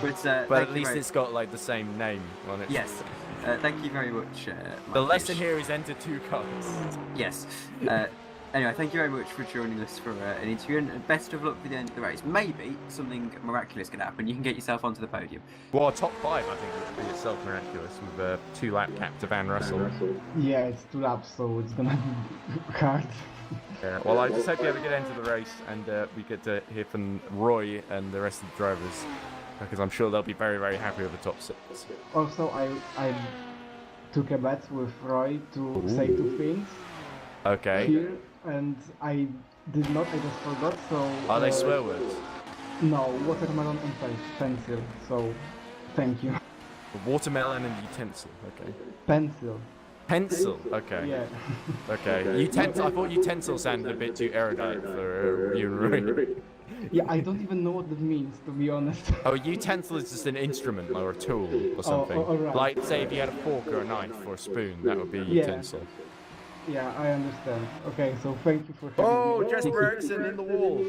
Speaker 5: But
Speaker 1: at least it's got like the same name on it.
Speaker 5: Yes. Thank you very much.
Speaker 1: The lesson here is enter 2 cars.
Speaker 5: Yes. Anyway, thank you very much for joining us for an interview, and best of luck with the end of the race. Maybe something miraculous can happen. You can get yourself onto the podium.
Speaker 1: Well, top 5, I think, would be itself miraculous with a 2-lap cap to Van Russell.
Speaker 7: Yeah, it's 2 laps, so it's gonna be hard.
Speaker 1: Yeah, well, I just hope you have a good end to the race, and we get to hear from Roy and the rest of the drivers, because I'm sure they'll be very, very happy with the top 6.
Speaker 7: Also, I took a bet with Roy to say 2 things.
Speaker 1: Okay.
Speaker 7: Here, and I did not, I just forgot, so...
Speaker 1: Are they swear words?
Speaker 7: No, watermelon and pencil, so thank you.
Speaker 1: Watermelon and utensil, okay.
Speaker 7: Pencil.
Speaker 1: Pencil, okay.
Speaker 7: Yeah.
Speaker 1: Okay. I thought utensil sounded a bit too erudite for you and Roy.
Speaker 7: Yeah, I don't even know what that means, to be honest.
Speaker 1: Oh, a utensil is just an instrument or a tool or something.
Speaker 7: Right.
Speaker 1: Like, say, if you had a fork or a knife or a spoon, that would be a utensil.
Speaker 7: Yeah, I understand. Okay, so thank you for...
Speaker 1: Oh, Jesper Eriksson in the wall.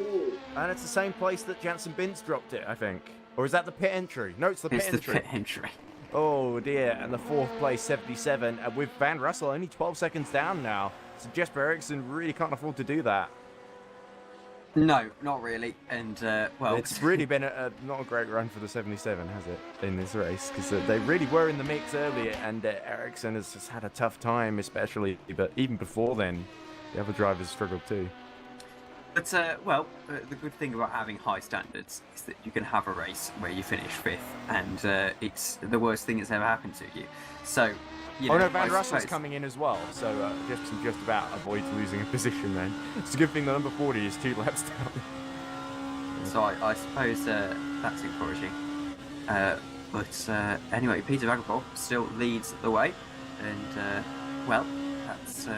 Speaker 1: And it's the same place that Jansen Bintz dropped it, I think. Or is that the pit entry? No, it's the pit entry.
Speaker 5: It's the pit entry.
Speaker 1: Oh dear, and the 4th place 77, and with Van Russell only 12 seconds down now. So Jesper Eriksson really can't afford to do that.
Speaker 5: No, not really, and well...
Speaker 1: It's really been not a great run for the 77, has it, in this race? Because they really were in the mix earlier, and Eriksson has just had a tough time, especially, but even before then, the other drivers struggled too.
Speaker 5: But, well, the good thing about having high standards is that you can have a race where you finish 5th, and it's the worst thing that's ever happened to you. So, you know,
Speaker 1: Van Russell's coming in as well, so just about avoids losing a position then. It's a good thing the number 40 is 2 laps down.
Speaker 5: So I suppose that's encouraging. But anyway, Peter Vagabond still leads the way, and, well, that's...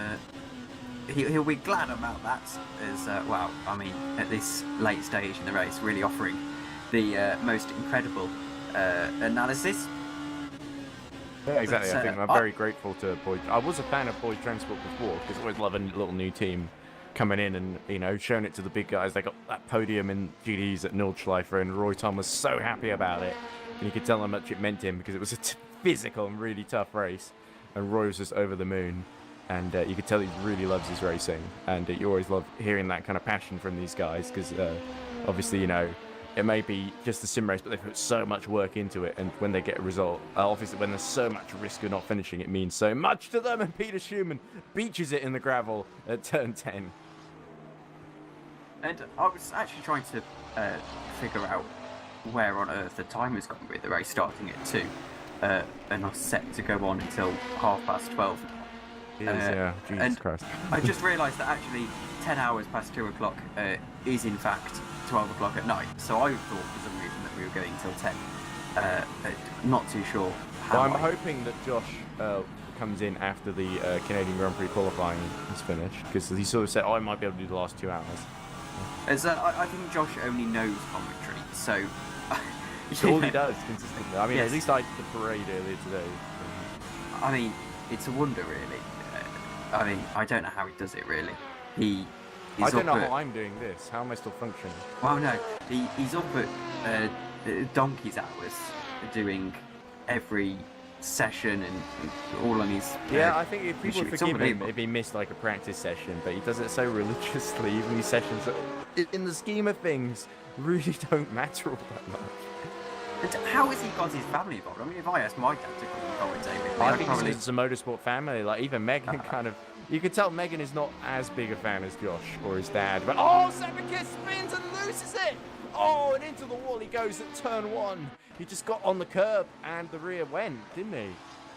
Speaker 5: He'll be glad about that, as well. I mean, at this late stage in the race, really offering the most incredible analysis.
Speaker 1: Yeah, exactly. I think I'm very grateful to Boyd. I was a fan of Boyd Transport before, because I always love a little new team coming in and, you know, showing it to the big guys. They got that podium in GDs at Nordschleifer, and Roy Tom was so happy about it. And you could tell how much it meant to him, because it was a physical and really tough race, and Roy was just over the moon. And you could tell he really loves his racing, and you always love hearing that kind of passion from these guys, because obviously, you know, it may be just a sim race, but they put so much work into it, and when they get a result, obviously when there's so much risk of not finishing, it means so much to them, and Peter Schumann beaches it in the gravel at turn 10.
Speaker 5: And I was actually trying to figure out where on earth the time has gone with the race starting at 2, and not set to go on until 12:30.
Speaker 1: Yeah, Jesus Christ.
Speaker 5: I just realised that actually 10 hours past 2 o'clock is in fact 12 o'clock at night, so I thought for some reason that we were going until 10. Not too sure how.
Speaker 1: Well, I'm hoping that Josh comes in after the Canadian Grand Prix qualifying is finished, because he sort of said, I might be able to do the last 2 hours.
Speaker 5: I think Josh only knows commentary, so...
Speaker 1: It's all he does consistently. I mean, yes. At least I did the parade earlier today.
Speaker 5: I mean, it's a wonder, really. I mean, I don't know how he does it, really.
Speaker 1: I don't know how I'm doing this. How am I still functioning?
Speaker 5: Well, no. He's up at donkey's hours doing every session and all on his...
Speaker 1: Yeah, I think if people forgive him if he missed like a practice session, but he does it so religiously, even these sessions that, in the scheme of things, really don't matter all that much.
Speaker 5: And how has he got his family involved? I mean, if I asked my dad to come and commentate with me,
Speaker 1: I think it's a motorsport family. Like, even Megan kind of... You can tell Megan is not as big a fan as Josh or his dad, but... Oh, Sabakis spins and loses it! Oh, and into the wall he goes at turn 1. He just got on the curb and the rear went, didn't he?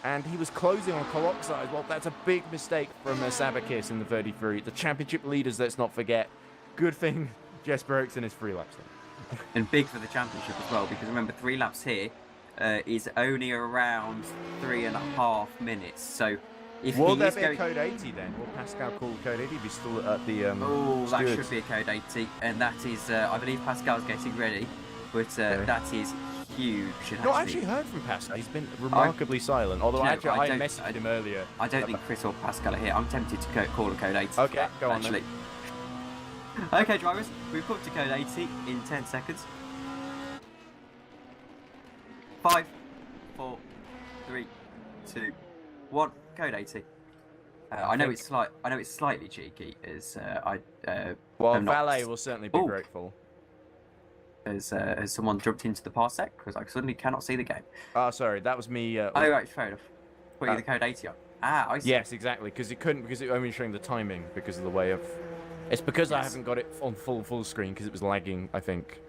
Speaker 1: And he was closing on Coloxide. Well, that's a big mistake from Sabakis in the 33. The championship leaders, let's not forget. Good thing Jesper Eriksson is 3 laps in.
Speaker 5: And big for the championship as well, because remember, 3 laps here is only around 3.5 minutes. So if
Speaker 1: will
Speaker 5: he
Speaker 1: there
Speaker 5: is
Speaker 1: be a code 80 then? Will Pascal call code 80? Be still at the
Speaker 5: oh, that
Speaker 1: stewards?
Speaker 5: should be a code 80, and that is I believe Pascal's getting ready, but that is huge.
Speaker 1: No, I actually heard from Pascal. He's been remarkably silent. Although I messaged him earlier.
Speaker 5: I don't think Chris or Pascal are here. I'm tempted to call a code 80.
Speaker 1: Okay, go on
Speaker 5: actually. Okay, drivers, we've put to code 80 in 10 seconds. 5, 4, 3, 2, 1. Code 80. I know it's slightly cheeky.
Speaker 1: Well, Valet will certainly be grateful.
Speaker 5: Has someone jumped into the parsec? Because I suddenly cannot see the game.
Speaker 1: Oh, sorry, that was me.
Speaker 5: Oh, right, fair enough. Putting the code 80 on. Ah, I see.
Speaker 1: Yes, exactly, because it only showing the timing because of the way of. It's because I haven't got it on full screen because it was lagging, I think.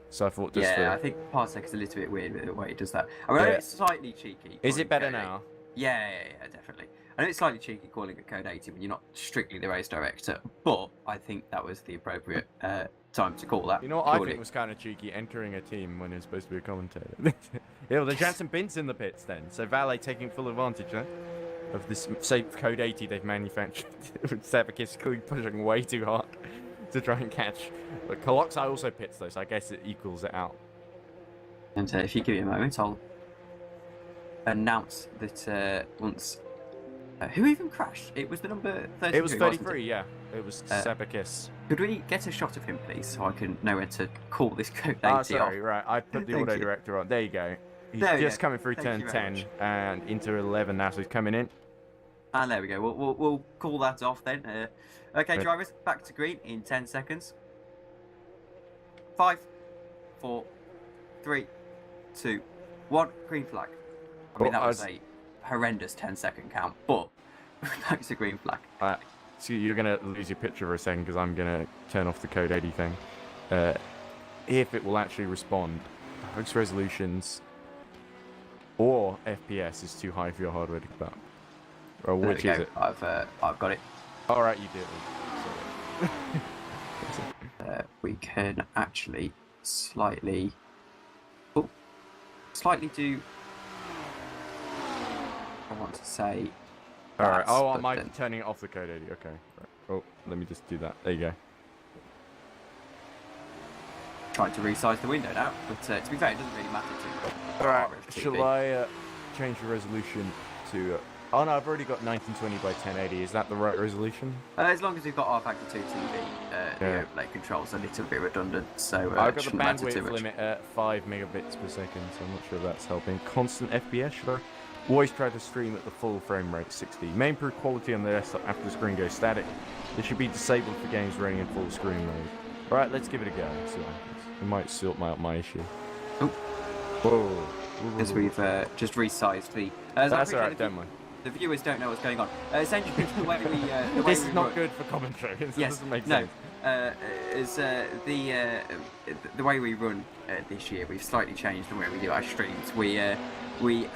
Speaker 1: So I thought just
Speaker 5: I think parsec is a little bit weird with the way it does that. I mean, I know it's slightly cheeky.
Speaker 1: Is it better now?
Speaker 5: Yeah, definitely. I know it's slightly cheeky calling it code 80 when you're not strictly the race director, but I think that was the appropriate time to call that.
Speaker 1: You know what I think was kind of cheeky? Entering a team when it's supposed to be a commentator. Yeah, well, the Jansen Bint's in the pits then, so Valet taking full advantage of this safe code 80 they've manufactured. With Sabakis pushing way too hard to try and catch. But Coloxide also pits though, so I guess it equals it out.
Speaker 5: And if you give me a moment, I'll announce that once... who even crashed? It was the number 33.
Speaker 1: It was 33, yeah. It was Sabakis.
Speaker 5: Could we get a shot of him, please, so I can know when to call this code 80
Speaker 1: off? Sorry, right. I put the auto director on. There you go. He's just coming through turn 10 and into 11 now, so he's coming in.
Speaker 5: And there we go. We'll call that off then. Okay, drivers, back to green in 10 seconds. 5, 4, 3, 2, 1. Green flag. I mean, that was a horrendous 10-second count, but back to green flag.
Speaker 1: So you're going to lose your picture for a second because I'm going to turn off the code 80 thing. If it will actually respond, host resolutions or FPS is too high for your hardware to keep up. Or which is it?
Speaker 5: I've got it.
Speaker 1: All right, you did.
Speaker 5: We can actually slightly do. I want to say.
Speaker 1: All right. Oh, I might be turning it off the code 80. Okay. Right. Oh, let me just do that. There you go.
Speaker 5: Trying to resize the window now, but to be fair, it doesn't really matter too much.
Speaker 1: All right. Shall I change the resolution to? Oh no, I've already got 1920 by 1080. Is that the right resolution?
Speaker 5: As long as we've got R Factor 2 TV, the overlay control's a little bit redundant, so
Speaker 1: I've got the bandwidth limit at 5 megabits per second, so I'm not sure if that's helping. Constant FPS, should I? Always try to stream at the full frame rate, 60. May improve quality on the desktop after the screen goes static. This should be disabled for games running in full screen mode. Alright, let's give it a go. See what happens. It might sort out my issue.
Speaker 5: Oh.
Speaker 1: Whoa.
Speaker 5: As we've just resized the...
Speaker 1: that's alright, don't worry.
Speaker 5: The viewers don't know what's going on. Essentially, the way we...
Speaker 1: this is not good for commentary. This doesn't make sense.
Speaker 5: The way we run this year, we've slightly changed the way we do our streams. We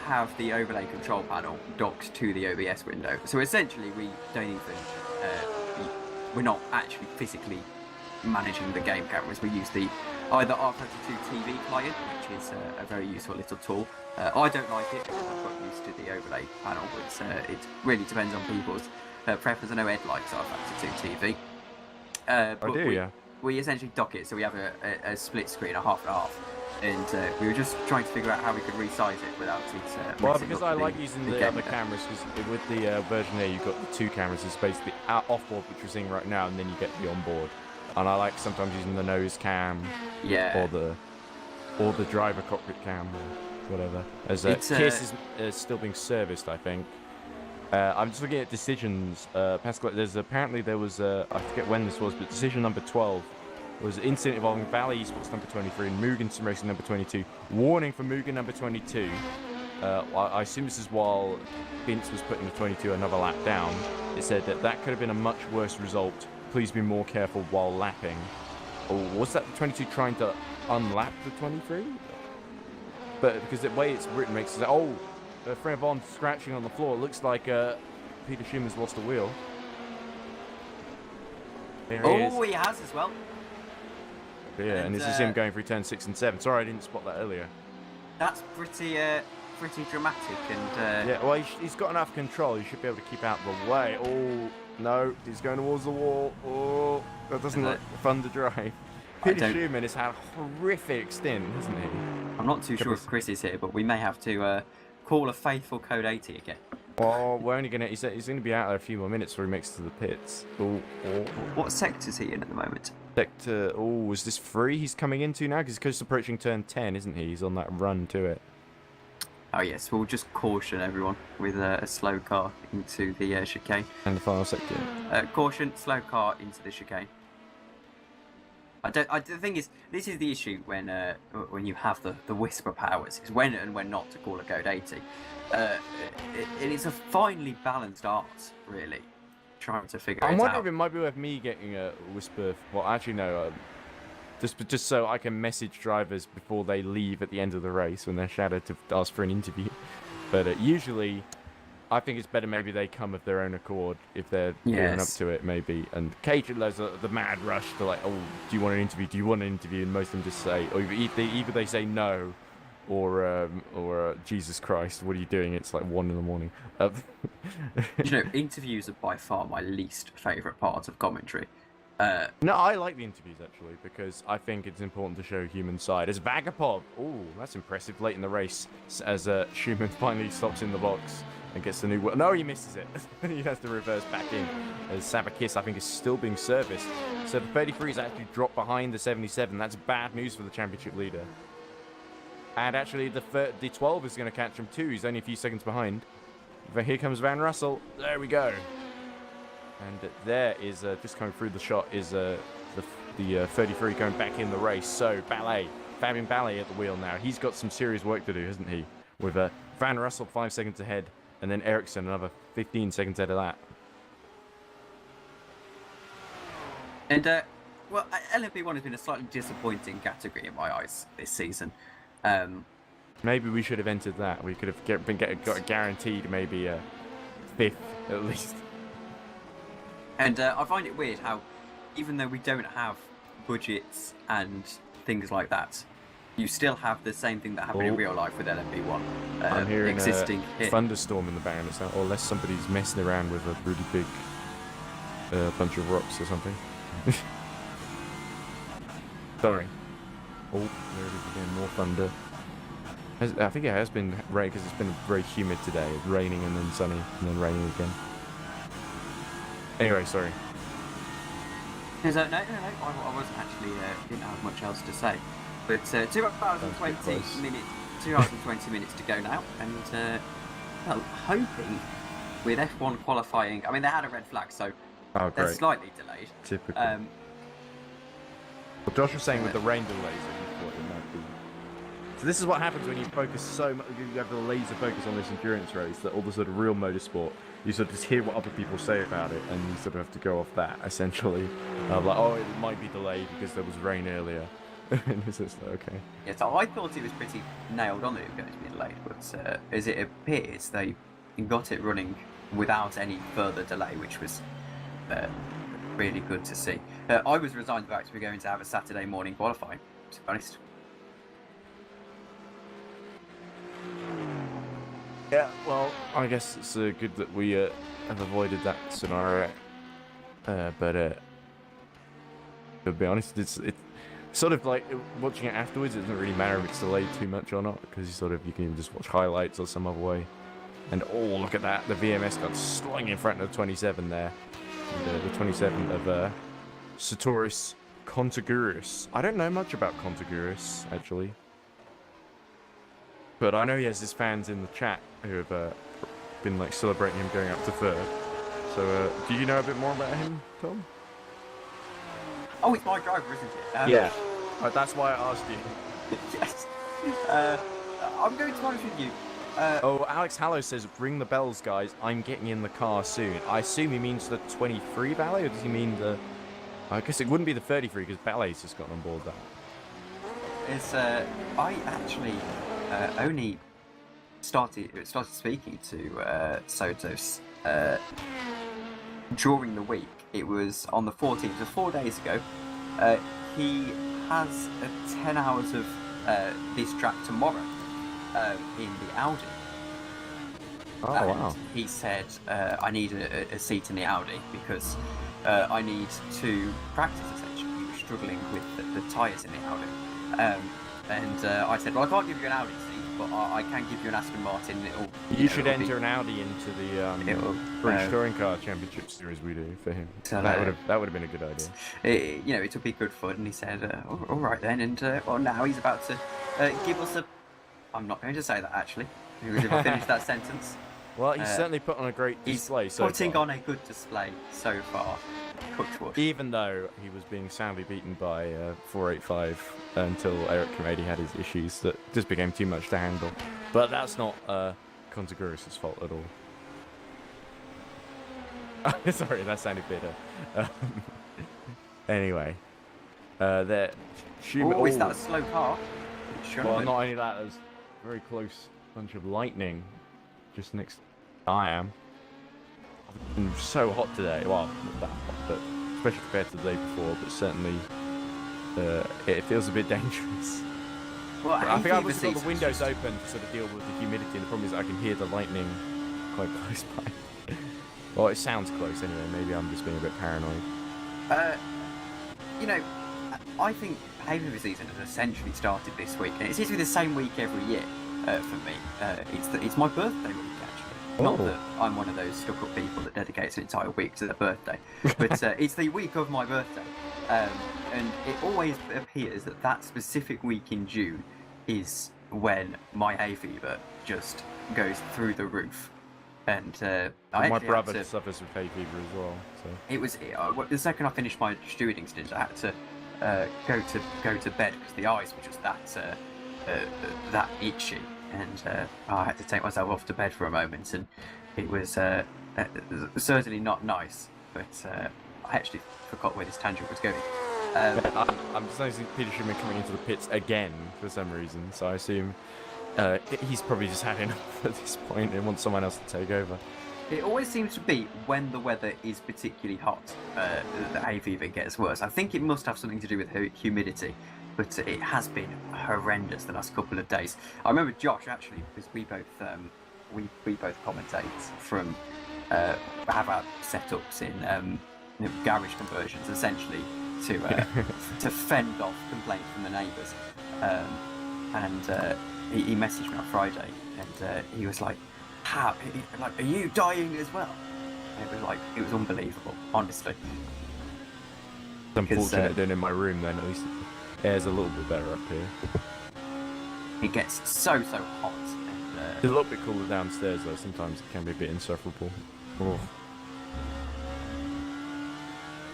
Speaker 5: have the overlay control panel docked to the OBS window. So essentially, we don't even... we're not actually physically managing the game cameras, we use the either R32 TV client, which is a very useful little tool. I don't like it because I've got used to the overlay panel, but it really depends on people's preference. I know Ed likes R32 TV. But we essentially dock it, so we have a split screen, a half and half. And we were just trying to figure out how we could resize it without it.
Speaker 1: Well, because I like using the other cameras, because with the version here, you've got the two cameras. It's basically off-board, which we're seeing right now, and then you get the on-board. And I like sometimes using the nose cam, or the driver cockpit cam, or whatever. As KISS is still being serviced, I think. I'm just looking at decisions. Pascal, apparently there was I forget when this was, but decision number 12. Was an incident involving Valley Esports number 23 and Mugen Sim Racing number 22. Warning for Mugen number 22. I assume this is while Vince was putting the 22 another lap down. It said that could have been a much worse result. Please be more careful while lapping. Or was that the 22 trying to unlap the 23? But because the way it's written makes it say, oh, Frank Von scratching on the floor. It looks like Peter Schumer's lost a wheel.
Speaker 5: He has as well.
Speaker 1: Yeah, and this is him going through turn 6 and 7. Sorry, I didn't spot that earlier.
Speaker 5: That's pretty dramatic, and
Speaker 1: yeah. Well, he's got enough control. He should be able to keep out the way. Oh no, he's going towards the wall. Oh, that doesn't look fun to drive. Peter Schumann has had a horrific stint, hasn't he?
Speaker 5: I'm not too sure if Chris is here, but we may have to call a faithful Code 80 again.
Speaker 1: Well, we're only gonna. He's gonna be out there a few more minutes before he makes it to the pits.
Speaker 5: What sector is he in at the moment?
Speaker 1: Sector. Oh, is this 3 he's coming into now? Because he's approaching turn 10, isn't he? He's on that run to it.
Speaker 5: Oh yes, we'll just caution everyone with a slow car into the chicane.
Speaker 1: And the final sector.
Speaker 5: Caution, slow car into the chicane. The thing is, this is the issue when you have the whisper powers, is when and when not to call a Code 80. It is a finely balanced art, really, trying to figure it out.
Speaker 1: I'm wondering if it might be worth me getting a whisper. Well, actually, no. Just so I can message drivers before they leave at the end of the race when they're shadowed to ask for an interview. But usually, I think it's better maybe they come of their own accord if they're gearing up to it, maybe. And occasionally there's the mad rush to like, oh, do you want an interview? Do you want an interview? And most of them just say, or either they say no, or Jesus Christ, what are you doing? It's like 1 in the morning.
Speaker 5: You know, interviews are by far my least favourite part of commentary.
Speaker 1: No, I like the interviews actually because I think it's important to show human side. As Vagapov, oh, that's impressive late in the race as Schumann finally stops in the box and gets the new wheel. No, he misses it. He has to reverse back in. As Sabakis, I think, is still being serviced. So the 33 is actually dropped behind the 77. That's bad news for the championship leader. And actually, the 12 is going to catch him too. He's only a few seconds behind. But here comes Van Russell. There we go. And there is, just coming through the shot, is the 33 going back in the race. So Fabian Ballet at the wheel now. He's got some serious work to do, hasn't he? With Van Russell 5 seconds ahead, and then Ericsson another 15 seconds ahead of that.
Speaker 5: And, well, LMP1 has been a slightly disappointing category in my eyes this season.
Speaker 1: Maybe we should have entered that. We could have got guaranteed maybe a 5th at least.
Speaker 5: And I find it weird how, even though we don't have budgets and things like that, you still have the same thing that happened in real life with LMP1.
Speaker 1: I'm hearing
Speaker 5: existing
Speaker 1: a thunderstorm in the background, or unless somebody's messing around with a really big bunch of rocks or something. Sorry. Oh, there it is again, more thunder. I think it has been rain because it's been very humid today. It's raining and then sunny and then raining again. Anyway, sorry.
Speaker 5: No, I wasn't actually, didn't have much else to say. But 2 hours and 20 minutes to go now, and well, hoping with F1 qualifying. I mean, they had a red flag, so they're slightly delayed.
Speaker 1: Typical. Well, Josh was saying with the rain delays that he thought it might be. So this is what happens when you focus so much. You have the laser focus on this endurance race that all the sort of real motorsport, you sort of just hear what other people say about it, and you sort of have to go off that essentially. Like, oh, it might be delayed because there was rain earlier. And it's just like, okay.
Speaker 5: Yeah, so I thought it was pretty nailed on that it was going to be delayed, but as it appears, they got it running without any further delay, which was really good to see. I was resigned about to be going to have a Saturday morning qualifying, to be honest.
Speaker 1: Yeah, well, I guess it's good that we have avoided that scenario. But to be honest, it's sort of like watching it afterwards. It doesn't really matter if it's delayed too much or not, because you can just watch highlights or some other way. And oh, look at that! The VMS got slung in front of the 27 there. The 27 of Satoris Contagurus. I don't know much about Contagurus actually, but I know he has his fans in the chat who have been like celebrating him going up to third. So, do you know a bit more about him, Tom?
Speaker 5: Oh, it's my driver, isn't it?
Speaker 1: Yeah. That's why I asked you.
Speaker 5: Yes. I'm going to be honest with you.
Speaker 1: Alex Hallow says, ring the bells, guys. I'm getting in the car soon. I assume he means the 23 Ballet, or does he mean the... I guess it wouldn't be the 33, because Ballet's just gotten on board that.
Speaker 5: It's, I actually only started speaking to Sotos during the week. It was on the 14th, so 4 days ago. He has 10 hours of this track tomorrow in the Audi.
Speaker 1: Oh,
Speaker 5: and
Speaker 1: wow.
Speaker 5: He said, I need a seat in the Audi because I need to practice, essentially. He was struggling with the tyres in the Audi. And I said, well, I can't give you an Audi seat, but I can give you an Aston Martin.
Speaker 1: You should enter an Audi into the British Touring Car Championship Series we do for him. So that would have been a good idea.
Speaker 5: It would be good fun. And he said, all right then. And well, now he's about to give us a... I'm not going to say that, actually, because if I finish that sentence...
Speaker 1: Well, he's certainly put on a great display so far.
Speaker 5: He's putting on a good display so far. Touchwood.
Speaker 1: Even though he was being soundly beaten by 485 until Eric Kamedi had his issues that just became too much to handle. But that's not Contagurus' fault at all. Sorry, that sounded bitter. Anyway, there.
Speaker 5: Oh, is that a slow car?
Speaker 1: Well, not only that, there's a very close bunch of lightning just next. I am. It's been so hot today. Well, not that hot, but especially compared to the day before. But certainly, it feels a bit dangerous.
Speaker 5: Well,
Speaker 1: I think I've got the windows open to sort of deal with the humidity. And the problem is I can hear the lightning quite close by. Well, it sounds close anyway. Maybe I'm just being a bit paranoid.
Speaker 5: I think hay fever season has essentially started this week, and it seems to be the same week every year for me. It's my birthday week, actually. Not that I'm one of those stuck-up people that dedicates an entire week to their birthday, but it's the week of my birthday, and it always appears that specific week in June is when my hay fever just goes through the roof. And
Speaker 1: my brother suffers with hay fever as well. So
Speaker 5: it was the second I finished my stewarding stint, I had to go to bed because the eyes were just that itchy, and I had to take myself off to bed for a moment, and it was certainly not nice. But I actually forgot where this tangent was going.
Speaker 1: I'm just noticing Peter Schumann coming into the pits again for some reason, so I assume he's probably just had enough at this point and wants someone else to take over.
Speaker 5: It always seems to be when the weather is particularly hot, the hay fever gets worse. I think it must have something to do with humidity, but it has been horrendous the last couple of days. I remember Josh, actually, because we both commentate from have our setups in garage conversions, essentially to fend off complaints from the neighbours. He messaged me on Friday, and he was like, "How? Like, are you dying as well?" And it was unbelievable, honestly.
Speaker 1: It's unfortunate doing it in my room then. At least the air's a little bit better up here.
Speaker 5: It gets so hot. And,
Speaker 1: it's a little bit cooler downstairs though. Sometimes it can be a bit insufferable. Oh.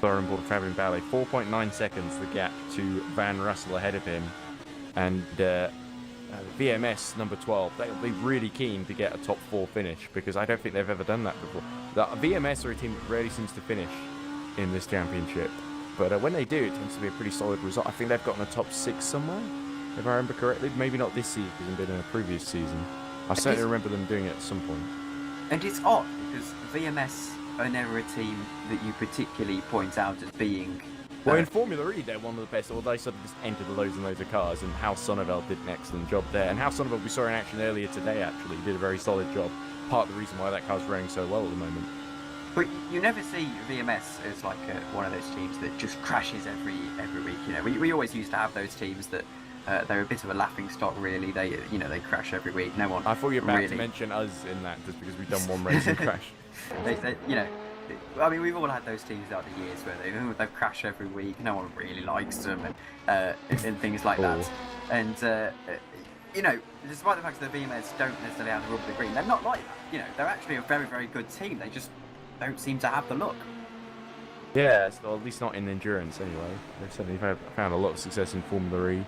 Speaker 1: Thorin Board travelling Ballet, 4.9 seconds the gap to Van Russell ahead of him, and VMS number 12, they'll be really keen to get a top 4 finish because I don't think they've ever done that before. The VMS are a team that rarely seems to finish in this championship, but when they do, it tends to be a pretty solid result. I think they've gotten a top 6 somewhere, if I remember correctly. Maybe not this season, because they've been in a previous season. I certainly remember them doing it at some point.
Speaker 5: And it's odd because VMS never a team that you particularly point out as being...
Speaker 1: Well, in Formula E, they're one of the best, or they sort of just entered loads and loads of cars, and House Sonneveld did an excellent job there. And House Sonneveld, we saw in action earlier today, actually, did a very solid job. Part of the reason why that car's running so well at the moment.
Speaker 5: But you never see VMS as like one of those teams that just crashes every week. You know, we always used to have those teams that they're a bit of a laughing stock, really. They they crash every week. No one.
Speaker 1: I thought you were about
Speaker 5: really...
Speaker 1: to mention us in that, just because we've done one race and crash.
Speaker 5: I mean, we've all had those teams throughout the years where they've crashed every week. No one really likes them, and things like that. And despite the fact that the VMS don't necessarily have the rub of the green, they're not like that. They're actually a very, very good team. They just don't seem to have the look.
Speaker 1: Yeah, well, at least not in endurance anyway. They've certainly found a lot of success in Formula E,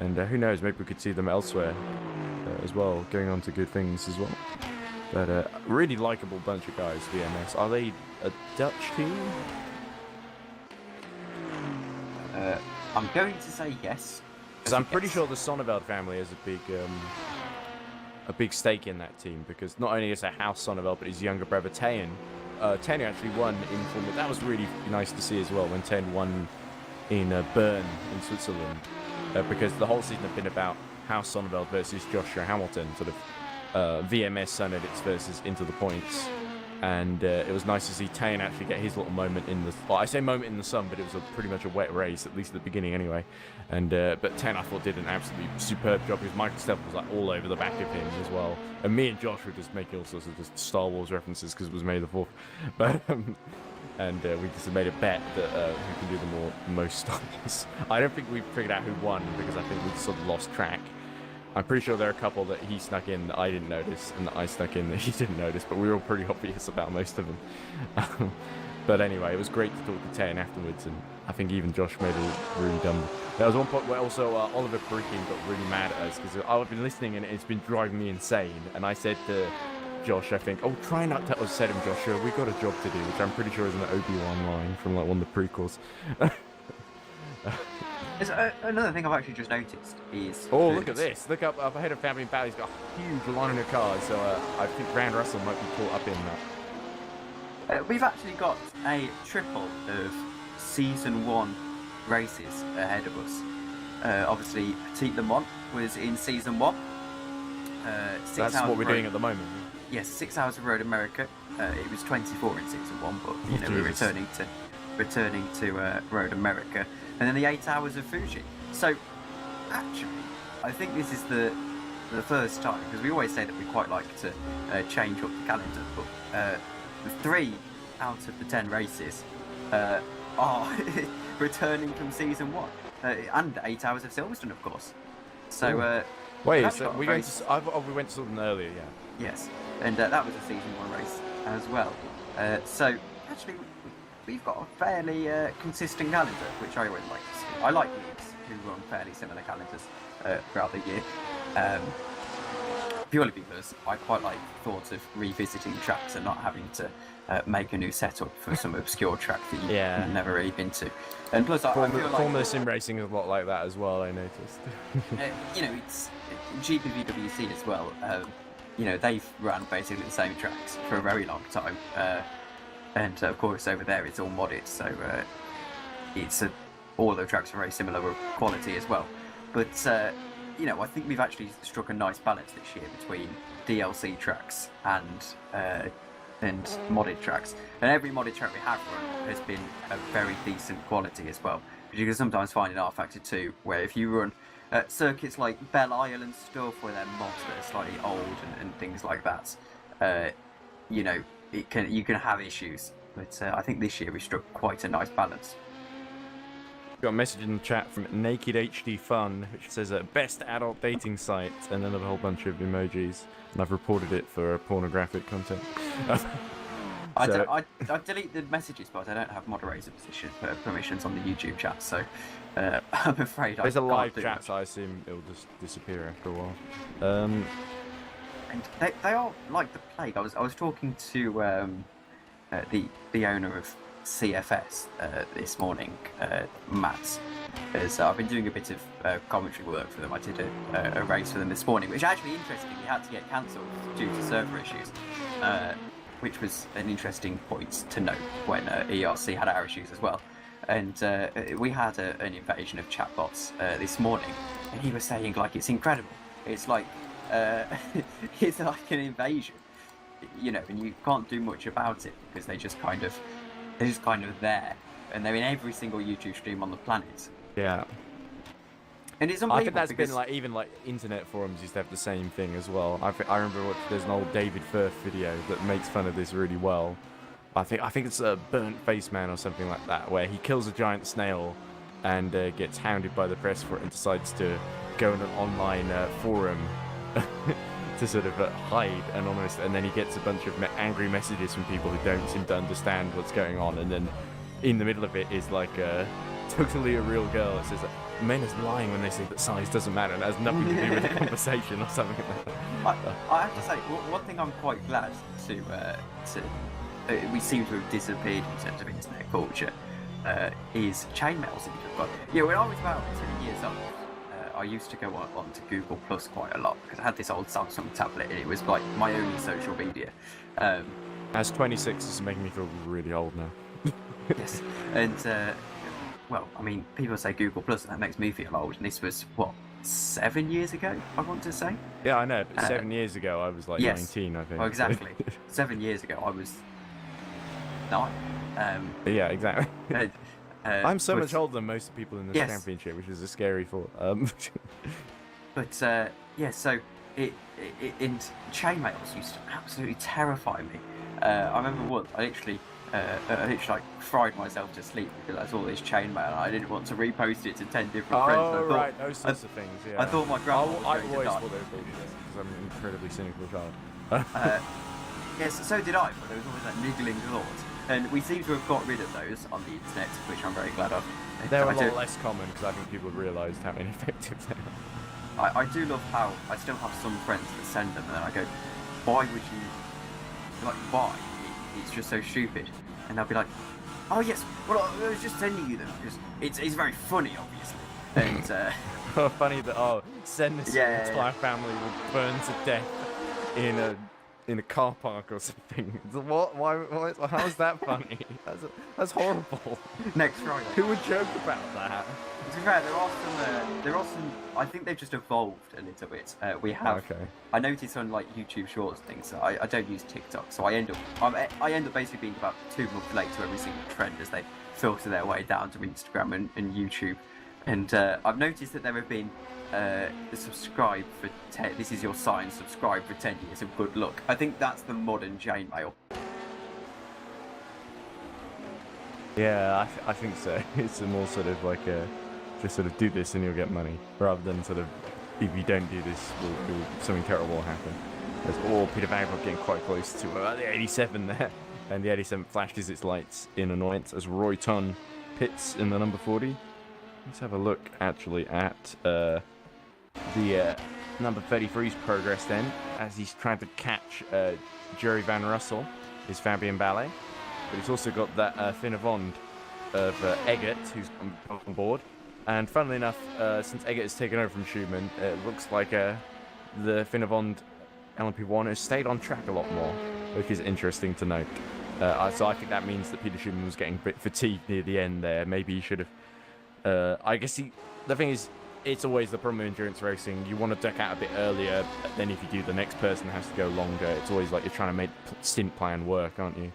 Speaker 1: and who knows, maybe we could see them elsewhere as well, going on to good things as well. But really likeable bunch of guys, VMS. Are they a Dutch team?
Speaker 5: I'm going to say yes.
Speaker 1: Because I'm pretty sure the Sonneveld family has a big stake in that team, because not only is it House Sonneveld, but his younger brother Tejan. Tejan actually won in Formula. That was really nice to see as well when Tejan won in Bern in Switzerland, because the whole season had been about House Sonneveld versus Joshua Hamilton, sort of VMS Son Edits versus Into the Points. And it was nice to see Tejan actually get his little moment in the... Well, I say moment in the sun, but it was pretty much a wet race, at least at the beginning anyway. And but Tejan, I thought, did an absolutely superb job, because Michael Stepp was like all over the back of him as well. And me and Josh were just making all sorts of just Star Wars references because it was May the 4th. But, and we just made a bet that who can do the most Star Wars. I don't think we figured out who won, because I think we sort of lost track. I'm pretty sure there are a couple that he snuck in that I didn't notice, and that I snuck in that he didn't notice, but we were all pretty obvious about most of them. But anyway, it was great to talk to Tejan afterwards, and I think even Josh made a really dumb... There was one point where also Oliver Perikin got really mad at us, because I've been listening and it's been driving me insane, and I said to Josh, I think, oh, try not to upset him, Joshua, we've got a job to do, which I'm pretty sure is an Obi-Wan line from like one of the prequels.
Speaker 5: Another thing I've actually just noticed is...
Speaker 1: Oh, look at this. Look up ahead of Fabian Battle. He's got a huge line of cars, so I think Rand Russell might be caught up in that.
Speaker 5: We've actually got a triple of Season 1 races ahead of us. Obviously, Petit Le Mans was in Season 1.
Speaker 1: That's what we're doing at the moment.
Speaker 5: Yes, 6 hours of Road America. It was 24 in Season 1, but we're returning to Road America. And then the 8 hours of Fuji. So, actually, I think this is the first time, because we always say that we quite like to change up the calendar, but 3 out of the 10 races are returning from Season 1. And 8 hours of Silverstone, of course. So,
Speaker 1: wait, so we went to Silverstone earlier, yeah?
Speaker 5: Yes, and that was a Season 1 race as well. So, actually, we've got a fairly consistent calendar, which I always like to see. I like leagues who run fairly similar calendars throughout the year, purely because I quite like the thought of revisiting tracks and not having to make a new setup for some obscure track that you've never really been to. And plus, I feel like
Speaker 1: Formula Sim Racing is a lot like that as well, I noticed.
Speaker 5: It's GPVWC as well. They've run basically the same tracks for a very long time. And of course over there it's all modded, so all the tracks are very similar with quality as well. But I think we've actually struck a nice balance this year between DLC tracks and modded tracks. And every modded track we have run has been a very decent quality as well. But you can sometimes find in R-Factor 2 where if you run circuits like Belle Isle and stuff where they're mods that are slightly old and things like that, you can have issues, but I think this year we struck quite a nice balance.
Speaker 1: Got a message in the chat from Naked HD Fun, which says best adult dating site, and then a whole bunch of emojis, and I've reported it for pornographic content.
Speaker 5: I deleted messages, but I don't have moderator permissions on the YouTube chat, so I'm afraid
Speaker 1: there's a live chat, so I assume it'll just disappear after a while.
Speaker 5: And they are like the plague. I was talking to the owner of CFS this morning, Matt, as I've been doing a bit of commentary work for them. I did a race for them this morning, which actually interestingly had to get cancelled due to server issues. which was an interesting point to note when ERC had our issues as well. And we had an invasion of chatbots this morning, and he was saying like it's incredible. It's like it's like an invasion, you know, and you can't do much about it because they're just kind of there, and they're in every single YouTube stream on the planet.
Speaker 1: Yeah.
Speaker 5: And it's unbelievable.
Speaker 1: I think that's
Speaker 5: because...
Speaker 1: been like even like internet forums used to have the same thing as well. I remember there's an old David Firth video that makes fun of this really well. I think it's a Burnt Face Man or something like that, where he kills a giant snail and gets hounded by the press for it and decides to go in an online forum to sort of hide anonymously, and then he gets a bunch of angry messages from people who don't seem to understand what's going on, and then in the middle of it is like totally a real girl. It says men is lying when they say that size doesn't matter and has nothing to do with the conversation or something like that.
Speaker 5: I have to say, one thing I'm quite glad to we seem to have disappeared in terms of internet culture is chainmail seems to have gone. Yeah, when I was about 10 years old, I used to go on to Google Plus quite a lot because I had this old Samsung tablet and it was like my only social media.
Speaker 1: As 26 is making me feel really old now.
Speaker 5: Yes, and well, I mean, people say Google Plus and that makes me feel old, and this was what, 7 years ago, I want to say.
Speaker 1: Yeah, I know, but 7 years ago I was like 19, I think.
Speaker 5: Oh, exactly. 7 years ago I was 9.
Speaker 1: Yeah, exactly. I'm so much older than most people in this
Speaker 5: yes.
Speaker 1: championship, which is a scary thought.
Speaker 5: But yeah, so it chainmails used to absolutely terrify me. I remember once I literally like fried myself to sleep because I saw this chainmail and I didn't want to repost it to 10 different friends.
Speaker 1: Oh, right, those sorts of things. Yeah.
Speaker 5: I thought my grandma was
Speaker 1: I
Speaker 5: going to
Speaker 1: always
Speaker 5: die.
Speaker 1: thought they were bullshit because I'm an incredibly cynical child.
Speaker 5: Yes, so did I, but there was always that niggling thought. And we seem to have got rid of those on the internet, which I'm very glad of.
Speaker 1: They're a lot less common because I think people have realised how ineffective they are.
Speaker 5: I do love how I still have some friends that send them and then I go, why would you, like, why? It's just so stupid. And they'll be like, oh yes, well I was just sending you them because it's very funny, obviously. And
Speaker 1: funny that send this entire family would burn to death in a car park or something. What? Why? How is that funny? That's horrible.
Speaker 5: Next Friday.
Speaker 1: Who would joke about that?
Speaker 5: To be fair, there are some. I think they've just evolved a little bit. We have.
Speaker 1: Okay.
Speaker 5: I noticed on like YouTube Shorts things. So I don't use TikTok, so I end up basically being about 2 months late to every single trend as they filter their way down to Instagram and YouTube. And I've noticed that there have been subscribe for 10. This is your sign. Subscribe for 10 years of good luck. I think that's the modern chainmail.
Speaker 1: Yeah, I think so. It's a more sort of like just sort of do this and you'll get money, rather than sort of if you don't do this, something terrible will happen. There's Peter Vanderbilt getting quite close to the 87 there, and the 87 flashes its lights in annoyance as Roy Tunn pits in the number 40. Let's have a look actually at the number 33's progress then, as he's trying to catch Jerry Van Russell, his Fabian Ballet. But he's also got that Finn Avond of Eggert, who's on board. And funnily enough, since Eggert has taken over from Schumann, it looks like the Finn Avond LMP1 has stayed on track a lot more, which is interesting to note. So I think that means that Peter Schumann was getting a bit fatigued near the end there. Maybe he should have... I guess the thing is, it's always the problem with endurance racing. You want to duck out a bit earlier, but then if you do, the next person has to go longer. It's always like you're trying to make stint plan work, aren't you?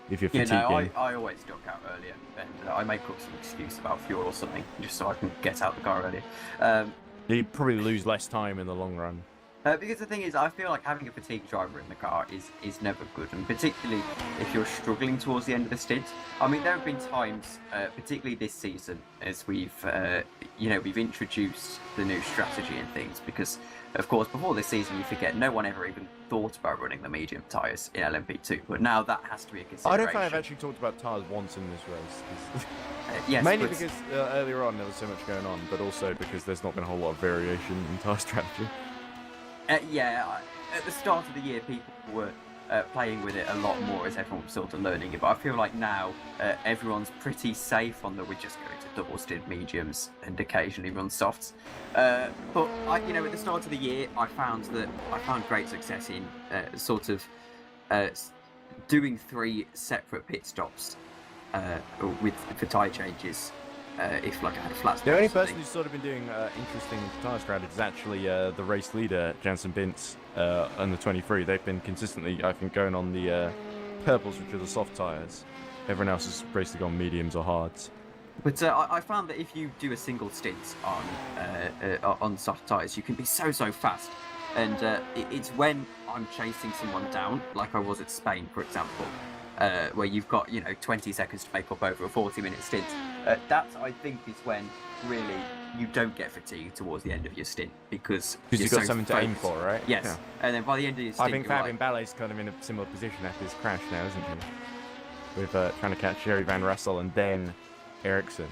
Speaker 1: If you're fatiguing.
Speaker 5: Yeah, no, I always duck out earlier, and I make up some excuse about fuel or something, just so I can get out the car earlier.
Speaker 1: You probably lose less time in the long run.
Speaker 5: Because the thing is, I feel like having a fatigued driver in the car is never good, and particularly if you're struggling towards the end of the stint. I mean, there have been times, particularly this season, as we've introduced the new strategy and things, because, of course, before this season, you forget, no one ever even thought about running the medium tyres in LMP2, but now that has to be a consideration.
Speaker 1: I don't think I've actually talked about tyres once in this race.
Speaker 5: Yes,
Speaker 1: mainly because earlier on there was so much going on, but also because there's not been a whole lot of variation in tyre strategy.
Speaker 5: At the start of the year, people were playing with it a lot more as everyone was sort of learning it. But I feel like now everyone's pretty safe on we're just going to double stint mediums and occasionally run softs. But at the start of the year, I found great success in doing 3 separate pit stops for tyre changes. If like I had a flat spot.
Speaker 1: The only person who's sort of been doing interesting tyre strategies is actually the race leader, Jansen Bintz, on the 23. They've been consistently, I think, going on the purples, which are the soft tyres. Everyone else has basically gone mediums or hards.
Speaker 5: But I found that if you do a single stint on soft tyres, you can be so fast. And it's when I'm chasing someone down, like I was at Spain, for example, where you've got 20 seconds to make up over a 40-minute stint. That I think is when really you don't get fatigued towards the end of your stint because
Speaker 1: you've got something to aim for, right?
Speaker 5: Yes.
Speaker 1: Yeah.
Speaker 5: And then by the end of your stint,
Speaker 1: I think Fabian Ballet's kind of in a similar position after his crash now, isn't he? With trying to catch Jerry Van Russell and then Ericsson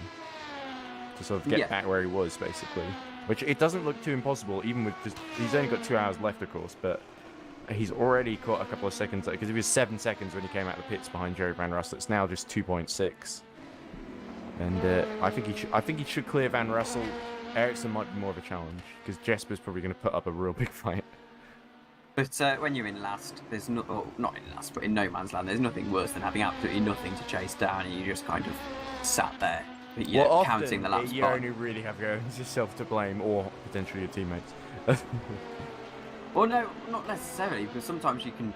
Speaker 1: to sort of get back where he was, basically. Which it doesn't look too impossible, even with just he's only got 2 hours left, of course, but he's already caught a couple of seconds because it was 7 seconds when he came out of the pits behind Jerry Van Russell. It's now just 2.6. And I think he should clear Van Russell. Ericsson might be more of a challenge because Jesper's probably going to put up a real big fight.
Speaker 5: But when you're in last, there's not in last, but in no man's land, there's nothing worse than having absolutely nothing to chase down and you just kind of sat there, counting the laps.
Speaker 1: You only really have yourself to blame, or potentially your teammates.
Speaker 5: Well, no, not necessarily, because sometimes you can.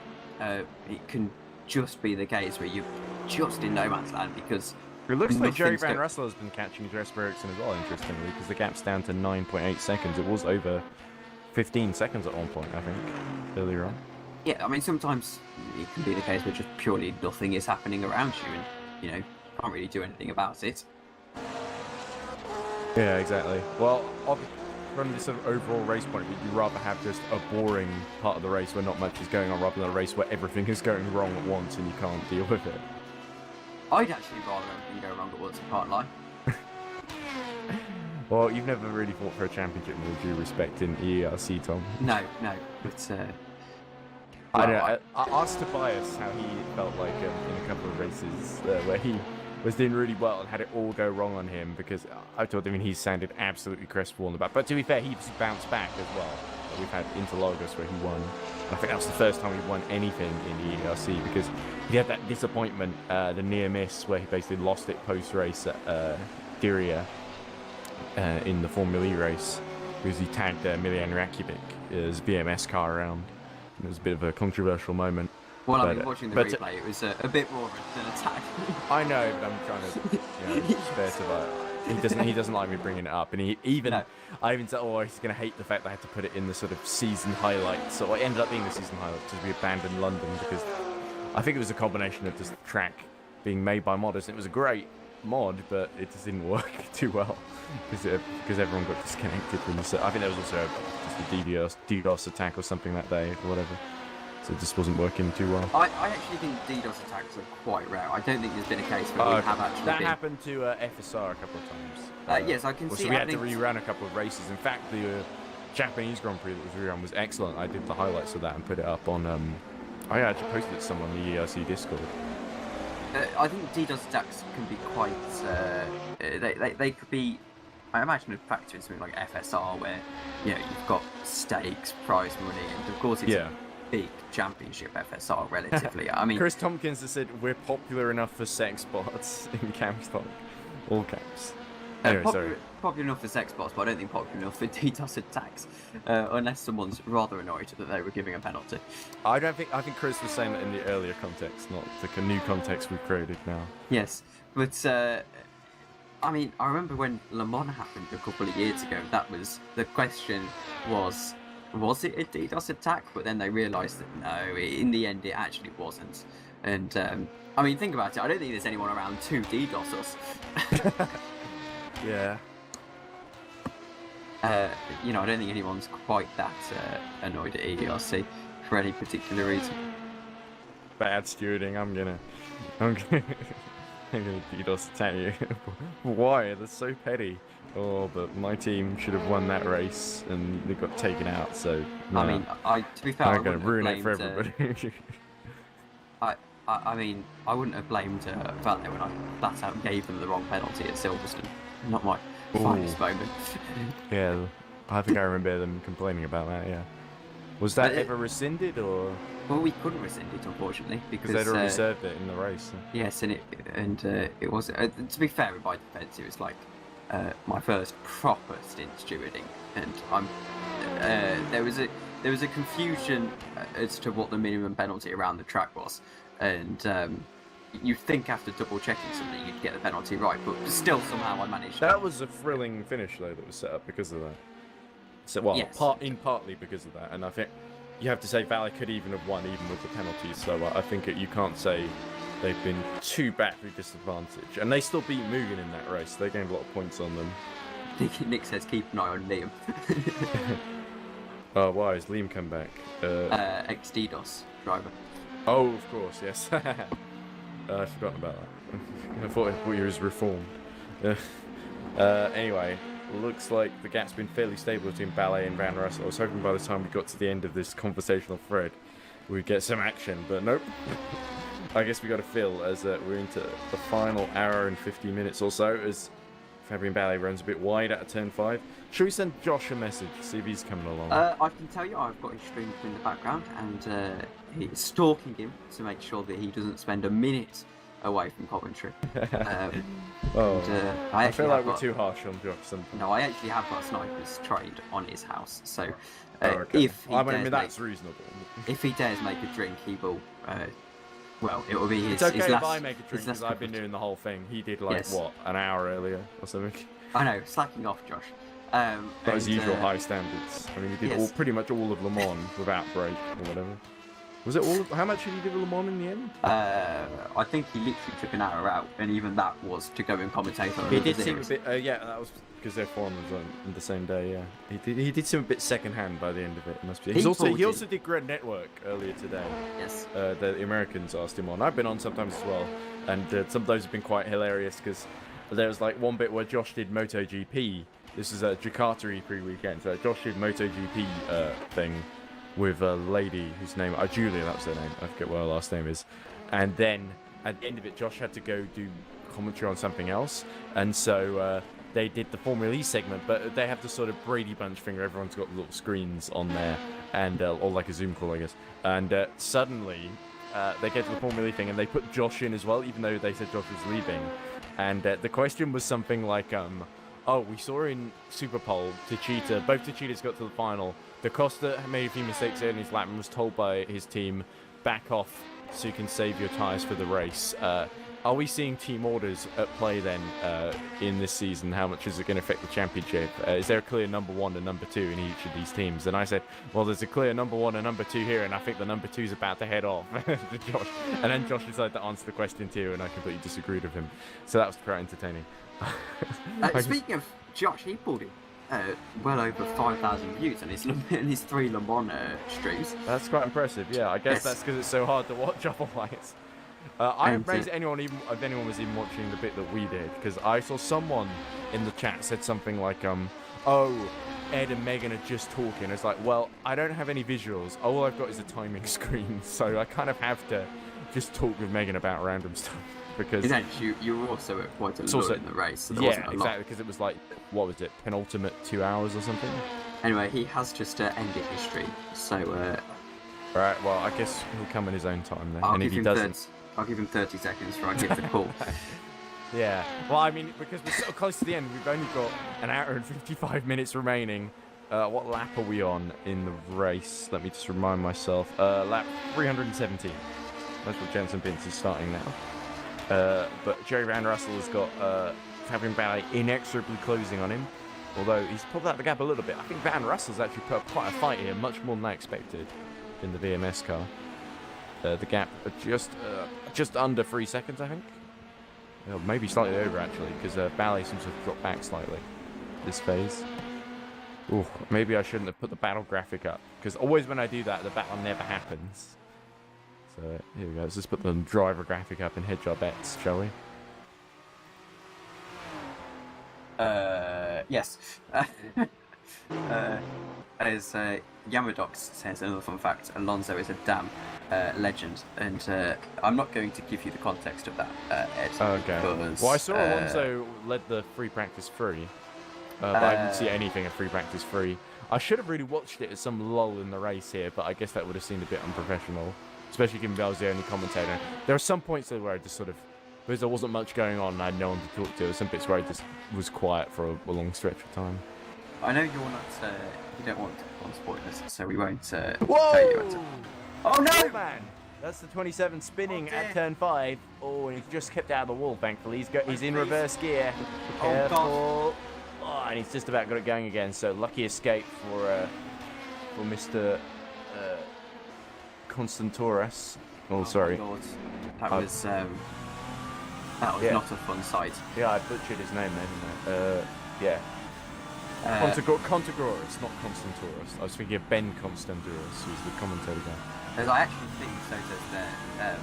Speaker 5: It can just be the case where you're just in no man's land because.
Speaker 1: It looks like Jerry Van Russell has been catching Jesper Ericsson as well, interestingly, because the gap's down to 9.8 seconds. It was over 15 seconds at one point, I think, earlier on.
Speaker 5: Yeah, I mean, sometimes it can be the case where just purely nothing is happening around you and, can't really do anything about it.
Speaker 1: Yeah, exactly. Well, from this sort of overall race point of view, you'd rather have just a boring part of the race where not much is going on, rather than a race where everything is going wrong at once and you can't deal with it.
Speaker 5: I'd actually rather everything go wrong at once, I can't lie.
Speaker 1: Well, you've never really fought for a championship with due respect in EERC, Tom.
Speaker 5: No, but...
Speaker 1: I don't know. I asked Tobias how he felt like in a couple of races where he was doing really well and had it all go wrong on him, because I told him he sounded absolutely crestfallen about. But to be fair, he's bounced back as well. We've had Interlagos where he won. And I think that was the first time he won anything in the EERC, because he had that disappointment, the near miss, where he basically lost it post-race at Diria in the Formula E race, because he tagged Miljan Rakovic, his BMS car around. It was a bit of a controversial moment.
Speaker 5: Well, I mean, watching the replay, it was a bit more of an attack.
Speaker 1: I know, but I'm trying to spare Tobias. He doesn't like me bringing it up, and I even said, he's going to hate the fact that I had to put it in the sort of season highlights. So it ended up being the season highlights because we abandoned London, because I think it was a combination of just the track being made by modders. It was a great mod, but it just didn't work too well because everyone got disconnected from the. I think there was also just a DDoS attack or something that day or whatever. So it just wasn't working too well.
Speaker 5: I actually think DDoS attacks are quite rare. I don't think there's been a case where we have actually
Speaker 1: That happened to FSR a couple of times.
Speaker 5: Yes, I can see.
Speaker 1: So we had to rerun a couple of races. In fact, the Japanese Grand Prix that was rerun was excellent. I did the highlights of that and put it up on... I actually posted it to someone on the EERC Discord.
Speaker 5: I think DDoS attacks can be quite... they could be... I imagine a factor in something like FSR where, you've got stakes, prize money, and of course it's a big championship FSR relatively. I mean,
Speaker 1: Chris Tompkins has said we're popular enough for sex bots in camps, all camps. Anyway,
Speaker 5: popular enough for sex bots, but I don't think popular enough for DDoS attacks, unless someone's rather annoyed that they were giving a penalty.
Speaker 1: I think Chris was saying that in the earlier context, not the new context we've created now.
Speaker 5: Yes, but I mean, I remember when Le Mans happened a couple of years ago. The question was it a DDoS attack? But then they realised that no, in the end, it actually wasn't. And I mean, think about it. I don't think there's anyone around to DDoS us.
Speaker 1: Yeah.
Speaker 5: I don't think anyone's quite that annoyed at EERC for any particular reason.
Speaker 1: Bad stewarding. I'm gonna DDoS attack you. Why? That's so petty. Oh, but my team should have won that race and they got taken out. So no.
Speaker 5: I mean, to be fair,
Speaker 1: I'm gonna ruin it for everybody.
Speaker 5: I mean, I wouldn't have blamed Vale when I flat out gave them the wrong penalty at Silverstone. Not my finest moment.
Speaker 1: Yeah, I think I remember them complaining about that. Yeah, was that ever rescinded or?
Speaker 5: Well, we couldn't rescind it, unfortunately, because
Speaker 1: they'd already served it in the race.
Speaker 5: Yes, and it was. To be fair, in my defence, it was like my first proper stint stewarding, and there was a confusion as to what the minimum penalty around the track was, and you'd think after double checking something you'd get the penalty right, but still somehow I managed.
Speaker 1: That was a thrilling finish though that was set up because of that. So well,
Speaker 5: yes.
Speaker 1: partly because of that, and I think you have to say Valle could even have won even with the penalties. So I think you can't say they've been too badly disadvantaged, and they still beat Mugen in that race. They gained a lot of points on them.
Speaker 5: Nick says keep an eye on Liam.
Speaker 1: Oh, why has Liam come back?
Speaker 5: Ex-DDoS driver.
Speaker 1: Oh, of course, yes. I've forgotten about that. I thought he was reformed. Anyway, looks like the gap's been fairly stable between Ballet and Van Russell. I was hoping by the time we got to the end of this conversational thread, we'd get some action, but nope. I guess we got to fill as we're into the final hour and 50 minutes or so as Fabian Ballet runs a bit wide out of turn 5. Should we send Josh a message, see if he's coming along?
Speaker 5: I can tell you I've got his stream in the background, and he's stalking him to make sure that he doesn't spend a minute away from commentary.
Speaker 1: I feel like we're too harsh on Josh.
Speaker 5: No, I actually have got snipers trained on his house, so
Speaker 1: okay.
Speaker 5: if he
Speaker 1: that's reasonable.
Speaker 5: If he dares make a drink, he will. Well, it will be his.
Speaker 1: It's okay
Speaker 5: his
Speaker 1: if
Speaker 5: last,
Speaker 1: I make a drink because I've been doing the whole thing. He did what, an hour earlier or something.
Speaker 5: I know, slacking off, Josh.
Speaker 1: By his usual high standards. I mean, he did pretty much all of Le Mans without break or whatever. Was it all? How much did he do Le Mans in the end?
Speaker 5: I think he literally took an hour out, and even that was to go and commentate on.
Speaker 1: He did seem a bit. Yeah, that was because their forum was on the same day. Yeah, he did seem a bit second-hand by the end of it. Must be. He also did Grid Network earlier today.
Speaker 5: Yes.
Speaker 1: The Americans asked him on. I've been on sometimes as well, and some of those have been quite hilarious because there was like one bit where Josh did MotoGP. This is a Jakarta E3 weekend. So Josh did MotoGP thing with a lady whose name, Julia, that's her name. I forget what her last name is. And then at the end of it, Josh had to go do commentary on something else. And so they did the Formula E segment, but they have the sort of Brady Bunch thing where everyone's got little screens on there, and or like a Zoom call, I guess. And suddenly they get to the Formula E thing, and they put Josh in as well, even though they said Josh was leaving. And the question was something like, oh, we saw in Superpole, Techeetah, both Techeetahs got to the final. Da Costa made a few mistakes in his lap and was told by his team, back off so you can save your tyres for the race. Are we seeing team orders at play then in this season? How much is it going to affect the championship? Is there a clear number 1 and number 2 in each of these teams? And I said, well, there's a clear number 1 and number 2 here, and I think the number 2 is about to head off to Josh. And then Josh decided to answer the question too, and I completely disagreed with him. So that was quite entertaining.
Speaker 5: Speaking of Josh, he pulled in well over 5,000 views on his 3 Le Mans streams.
Speaker 1: That's quite impressive, yeah. I guess that's because it's so hard to watch otherwise. I amazed if anyone was even watching the bit that we did, because I saw someone in the chat said something like, oh, Ed and Megan are just talking. It's like, well, I don't have any visuals. All I've got is a timing screen, so I kind of have to just talk with Megan about random stuff. Because
Speaker 5: you were also at quite a lot in the race. So there wasn't a
Speaker 1: exactly,
Speaker 5: lot.
Speaker 1: because it was like, what was it, penultimate 2 hours or something?
Speaker 5: Anyway, he has just ended his stream, so...
Speaker 1: Right, well, I guess he'll come in his own time then.
Speaker 5: And if he doesn't... I'll give him 30 seconds before I give the call.
Speaker 1: Yeah, well, I mean, because we're so close to the end, we've only got an hour and 55 minutes remaining. What lap are we on in the race? Let me just remind myself. Lap 317. That's what Jensen Pins is starting now. But Jerry Van Russell has got Fabian Ballet inexorably closing on him. Although he's pulled out the gap a little bit. I think Van Russell's actually put up quite a fight here, much more than I expected in the VMS car. The gap just under 3 seconds, I think. Well, maybe slightly over, actually, because Ballet seems to have dropped back slightly this phase. Ooh, maybe I shouldn't have put the battle graphic up, because always when I do that, the battle never happens. So here we go. Let's just put the driver graphic up and hedge our bets, shall we?
Speaker 5: Yes. As Yamadox says, another fun fact, Alonso is a damn legend, and I'm not going to give you the context of that, Ed.
Speaker 1: Okay.
Speaker 5: Because,
Speaker 1: well, I saw Alonso led the free practice free, but I didn't see anything of free practice free. I should have really watched it as some lull in the race here, but I guess that would have seemed a bit unprofessional, especially given I was the only commentator. There are some points though where I just sort of, because there wasn't much going on and I had no one to talk to, there were some bits where I just was quiet for a long stretch of time.
Speaker 5: I know you're not, you don't want to on spoilers, so we won't
Speaker 1: Whoa!
Speaker 5: tell you what to... Oh no!
Speaker 1: Oh, man! That's the 27 spinning at turn 5. Oh, and he's just kept out of the wall, thankfully. He's in reverse gear. Careful. Oh, and he's just about got it going again. So lucky escape for Mr. Constantouros. Oh, sorry.
Speaker 5: Lord. That was not a fun sight.
Speaker 1: Yeah, I butchered his name then, didn't I? Yeah. Contagouros, not Constantouros. I was thinking of Ben Constantouros, who's the commentator guy.
Speaker 5: As I actually think Soto's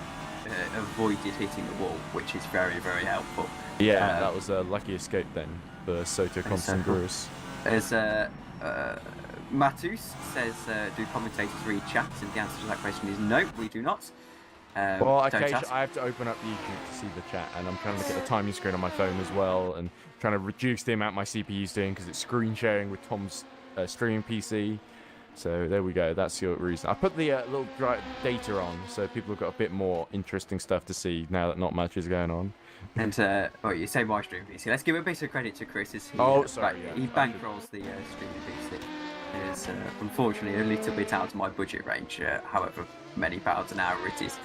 Speaker 5: avoided hitting the wall, which is very, very helpful.
Speaker 1: Yeah, that was a lucky escape then for Soto Constantouros.
Speaker 5: As Matus says, do commentators read chats? And the answer to that question is no, we do not.
Speaker 1: Well, occasionally I have to open up YouTube to see the chat, and I'm trying to look at the timing screen on my phone as well, and trying to reduce the amount my CPU's doing because it's screen sharing with Tom's streaming PC. So there we go. That's your reason. I put the little data on, so people have got a bit more interesting stuff to see now that not much is going on.
Speaker 5: And you say my streaming PC. Let's give a bit of credit to Chris. As he, he bankrolls the streaming PC. It is unfortunately a little bit out of my budget range. However many pounds an hour it is.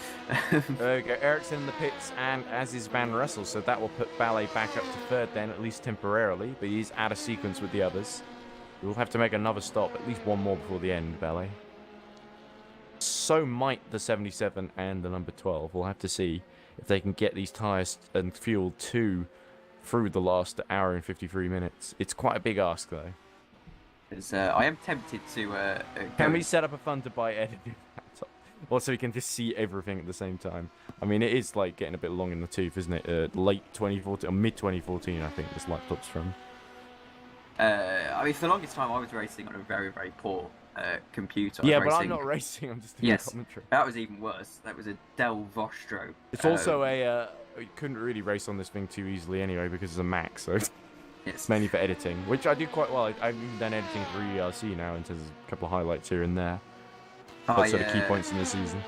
Speaker 1: There we go. Ericsson in the pits, and as is Van Russell, so that will put Ballet back up to third then, at least temporarily. But he's out of sequence with the others. We'll have to make another stop, at least one more before the end, Ballet. So might the 77 and the number 12. We'll have to see if they can get these tyres and fuel through the last hour and 53 minutes. It's quite a big ask, though.
Speaker 5: I am tempted to...
Speaker 1: Can we set up a fun to buy editing laptop? Also, we can just see everything at the same time. I mean, it is like getting a bit long in the tooth, isn't it? Late 2014, or mid 2014, I think this laptop's from.
Speaker 5: I mean, for the longest time, I was racing on a very, very poor computer.
Speaker 1: Yeah, but I'm not racing. I'm just doing commentary.
Speaker 5: That was even worse. That was a Dell Vostro.
Speaker 1: It's also a. You couldn't really race on this thing too easily anyway because it's a Mac, so it's mainly for editing, which I do quite well. I've even done editing for EERC now, and there's a couple of highlights here and there. That's sort of key points in the season.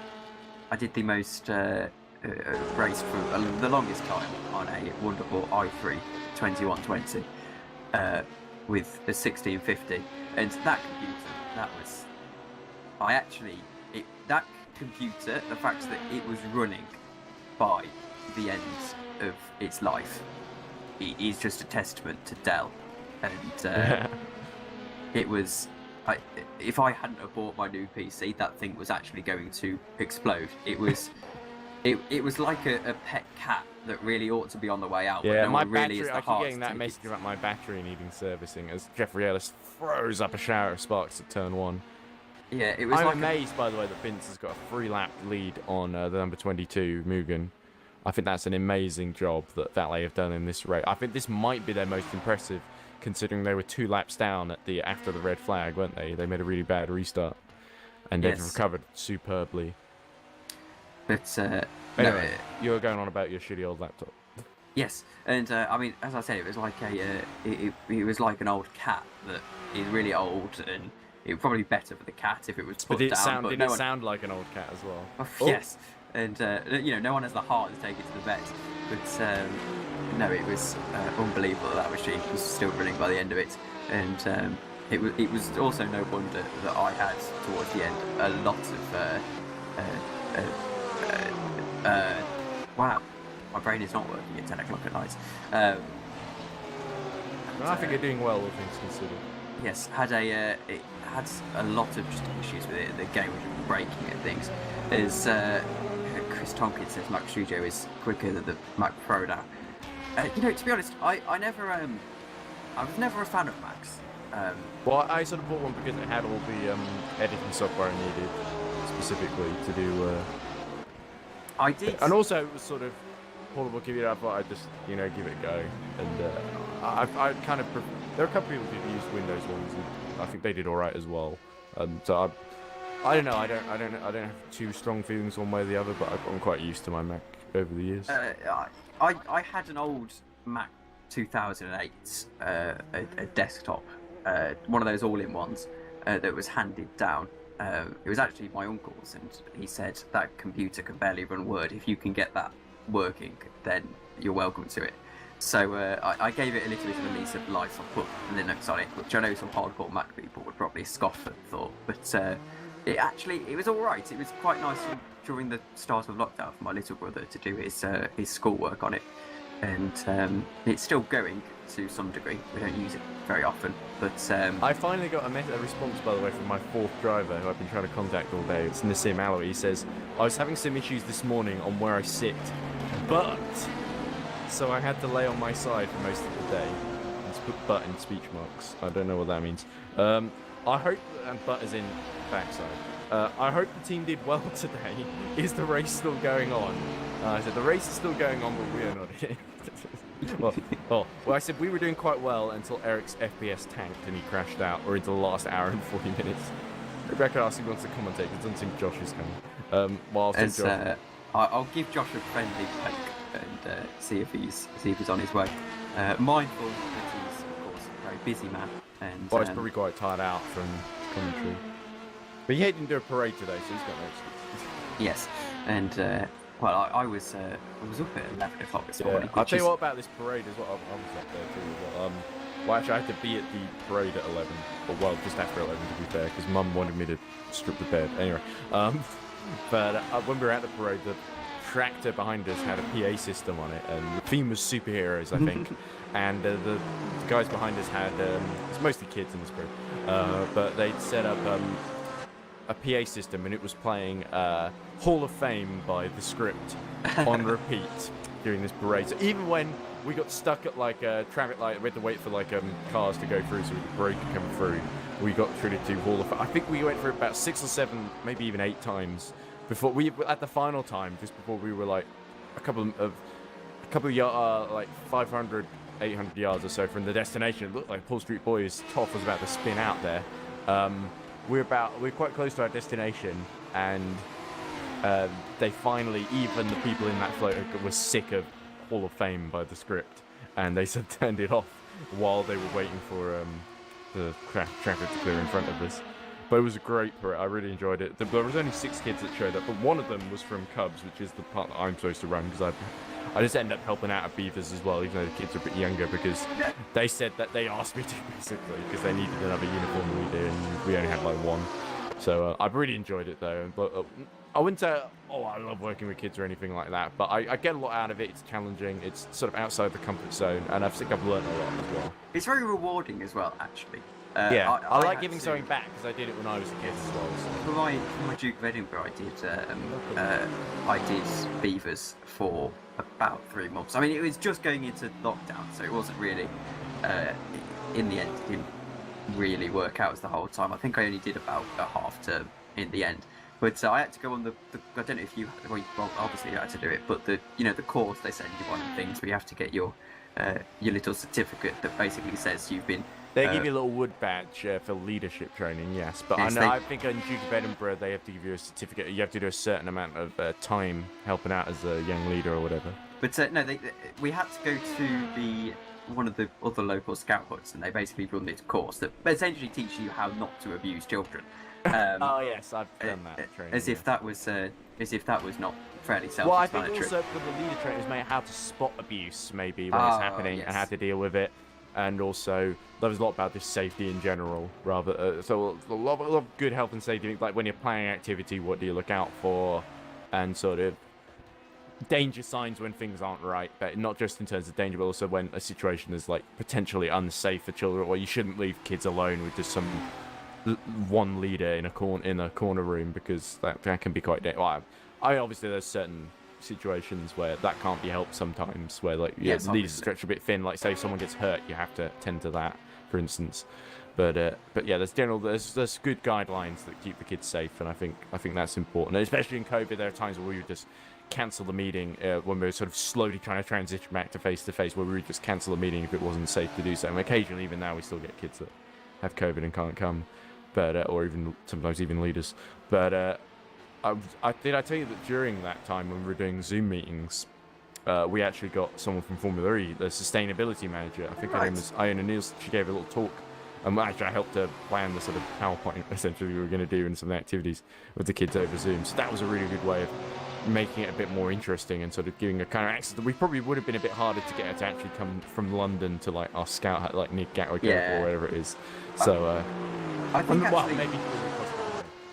Speaker 5: I did the most race for the longest time on a wonderful i3 2120. With the 1650, and that computer, that computer, the fact that it was running by the end of its life, it is just a testament to Dell, and it was. If I hadn't have bought my new PC, that thing was actually going to explode. It was, it was like a pet cat that really ought to be on the way out.
Speaker 1: Yeah,
Speaker 5: but no
Speaker 1: my
Speaker 5: one really
Speaker 1: battery.
Speaker 5: is the
Speaker 1: I keep getting that message about my battery needing servicing as Jeffrey Ellis throws up a shower of sparks at turn 1.
Speaker 5: Yeah, it was.
Speaker 1: I'm amazed, by the way, that Vince has got a 3-lap lead on the number 22 Mugen. I think that's an amazing job that Valet have done in this race. I think this might be their most impressive, considering they were 2 laps down at after the red flag, weren't they? They made a really bad restart, and they've recovered superbly.
Speaker 5: But
Speaker 1: anyway, you were going on about your shitty old laptop.
Speaker 5: Yes, and I mean, as I said, it was like it was like an old cat that is really old, and it would probably be better for the cat if it was put down.
Speaker 1: Did it sound like an old cat as well?
Speaker 5: Yes, and no one has the heart to take it to the vet. But no, it was unbelievable that machine was still running by the end of it, and it was also no wonder that I had towards the end a lot of wow, my brain is not working at 10 o'clock at night.
Speaker 1: I think you're doing well, all things considered.
Speaker 5: Yes, it had a lot of just issues with it. The game was breaking and things. As Chris Tompkins says, Mac Studio is quicker than the Mac Pro now. To be honest, I was never a fan of Macs.
Speaker 1: Well, I sort of bought one because it had all the editing software I needed specifically to do.
Speaker 5: I did,
Speaker 1: and also it was sort of portable computer. I thought I'd just give it a go, and I kind of there are a couple people who used Windows ones, and I think they did all right as well. So I don't know. I don't have too strong feelings one way or the other, but I've gotten quite used to my Mac over the years.
Speaker 5: I had an old Mac 2008, a desktop, one of those all-in ones, that was handed down. It was actually my uncle's, and he said that computer can barely run Word. If you can get that working, then you're welcome to it. So I gave it a little bit of a lease of life. I put Linux on it, which I know some hardcore Mac people would probably scoff at the thought, but it was all right. It was quite nice during the start of lockdown for my little brother to do his schoolwork on it, and it's still going to some degree. We don't use it very often, but
Speaker 1: I finally got a response, by the way, from my fourth driver who I've been trying to contact all day. It's Nassim Alawi. He says, I was having some issues this morning on where I sit, but so I had to lay on my side for most of the day. Let's put but in speech marks. I don't know what that means. I hope, and but as in backside. I hope the team did well today. Is the race still going on? I said the race is still going on, but we are not in it. well, I said we were doing quite well until Eric's FPS tanked and he crashed out, or into the last hour and 40 minutes. Rebecca asked if he wants to commentate. It doesn't seem Josh is coming.
Speaker 5: I'll give Josh a friendly poke and see if he's on his way. Mindful that he's, of course, a very busy man. And
Speaker 1: he's probably quite tired out from commentary. But he didn't do a parade today, so he's got no excuse.
Speaker 5: Yes, and well, I was up at 11 o'clock this morning.
Speaker 1: I'll tell you what about this parade as well. I was up there too. Well, actually, I had to be at the parade at 11, or well, just after 11 to be fair, because Mum wanted me to strip the bed. Anyway, but when we were at the parade, the tractor behind us had a PA system on it, and the theme was superheroes, I think. And the guys behind us had it's mostly kids in this group, but they'd set up a PA system, and it was playing Hall of Fame by The Script on repeat during this parade. So even when we got stuck at like a traffic light, we had to wait for like cars to go through so the parade could come through. We got through to Hall of Fame. I think we went for about 6 or 7, maybe even 8 times before we at the final time, just before we were like a couple of yards, like 500, 800 yards or so from the destination. It looked like Paul Street Boys Toff was about to spin out there. We're quite close to our destination, and they finally, even the people in that float were sick of Hall of Fame by The Script, and they said turned it off while they were waiting for the traffic to clear in front of us. But it was a great parade. I really enjoyed it. There was only 6 kids that showed up, but one of them was from Cubs, which is the part that I'm supposed to run, because I just ended up helping out at Beavers as well, even though the kids are a bit younger, because they said that they asked me to, basically, because they needed another uniform than we did, and we only had like one. So I've really enjoyed it though. But I wouldn't say, I love working with kids or anything like that, but I get a lot out of it. It's challenging. It's sort of outside the comfort zone, and I think I've learned a lot as well.
Speaker 5: It's very rewarding as well, actually.
Speaker 1: I like giving something back, because I did it when I was a kid as well. So.
Speaker 5: For my Duke of Edinburgh, I did Beavers for about 3 months. I mean, it was just going into lockdown, so it wasn't really, in the end, it didn't really work out as the whole time. I think I only did about a half term in the end. But I had to go on the I don't know if you, well, obviously you had to do it, but the course they send you on and things where you have to get your little certificate that basically says you've been.
Speaker 1: They give you a little wood badge for leadership training, yes. But
Speaker 5: yes,
Speaker 1: I think on Duke of Edinburgh they have to give you a certificate. You have to do a certain amount of time helping out as a young leader or whatever.
Speaker 5: But no, we had to go to one of the other local scout huts, and they basically run this course that essentially teaches you how not to abuse children.
Speaker 1: Oh yes, I've done that training.
Speaker 5: As if that was not fairly self-explanatory.
Speaker 1: Well, I think also for the leader trainers, maybe how to spot abuse, maybe when it's happening, and how to deal with it. And also, there was a lot about just safety in general, rather. So a lot of good health and safety, like when you're planning activity, what do you look out for, and sort of danger signs when things aren't right. But not just in terms of danger, but also when a situation is like potentially unsafe for children, or you shouldn't leave kids alone with just some one leader in a corner room, because that can be quite dangerous. Well, obviously there's certain situations where that can't be helped sometimes, where like the leaders stretch a bit thin, like say if someone gets hurt, you have to tend to that, for instance. But yeah, there's good guidelines that keep the kids safe, and I think that's important. And especially in COVID, there are times where we would just cancel the meeting when we were sort of slowly trying to transition back to face-to-face, where we would just cancel the meeting if it wasn't safe to do so. And occasionally, even now, we still get kids that have COVID and can't come, but or even sometimes even leaders. But did I tell you that during that time when we were doing Zoom meetings, we actually got someone from Formula E, the sustainability manager. I think her name was Iona Niels. She gave a little talk Actually, I helped to plan the sort of PowerPoint essentially we were going to do and some activities with the kids over Zoom. So that was a really good way of making it a bit more interesting and sort of giving a kind of access that we probably would have been a bit harder to get her to actually come from London to like our scout hut, like Nick Gatwick or whatever it is. So
Speaker 6: I think actually...
Speaker 1: maybe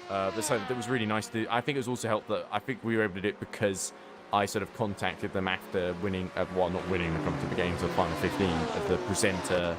Speaker 1: but so it was really nice to. I think it was also helped that I think we were able to do it because I sort of contacted them after winning, well, not winning the come to the games of final 15 of the presenter,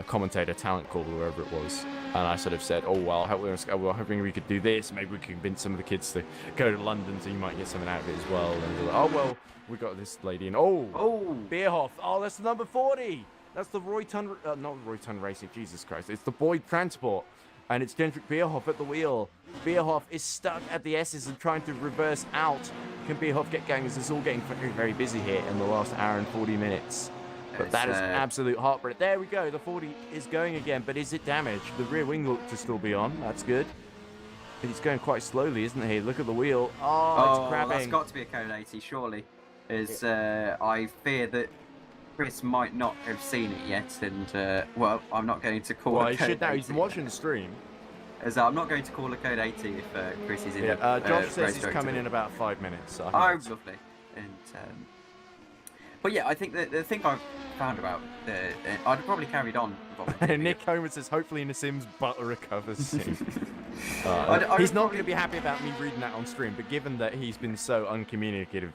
Speaker 1: commentator, talent call, or wherever it was. And I sort of said, oh, well, we're hoping we could do this. Maybe we could convince some of the kids to go to London so you might get something out of it as well. And they're like, oh, well, we got this lady. And Beerhoff. Oh, that's the number 40. That's the not Roy Tun Racing. Jesus Christ. It's the Boyd Transport. And it's Gendrick Beerhoff at the wheel. Beerhoff is stuck at the S's and trying to reverse out. Can Beerhoff get going? This is all getting very, very busy here in the last hour and 40 minutes. But that is absolute heartbreak. There we go. The 40 is going again, but is it damaged? The rear wing looks to still be on. That's good. He's going quite slowly, isn't he? Look at the wheel. Oh, it's crabbing.
Speaker 5: That's got to be a code 80, surely. I fear that Chris might not have seen it yet, and well, I'm not going to call.
Speaker 1: Well, he should now. He's been watching the stream.
Speaker 5: As I'm not going to call a code 80 if Chris is in.
Speaker 1: Yeah, Josh says he's coming in about 5 minutes. So
Speaker 5: lovely. And but yeah, I think the thing I've found about I'd probably carried on.
Speaker 1: Nick Homer says, hopefully in the Sims, Butler recovers soon. He's not going to be happy about me reading that on stream, but given that he's been so uncommunicative,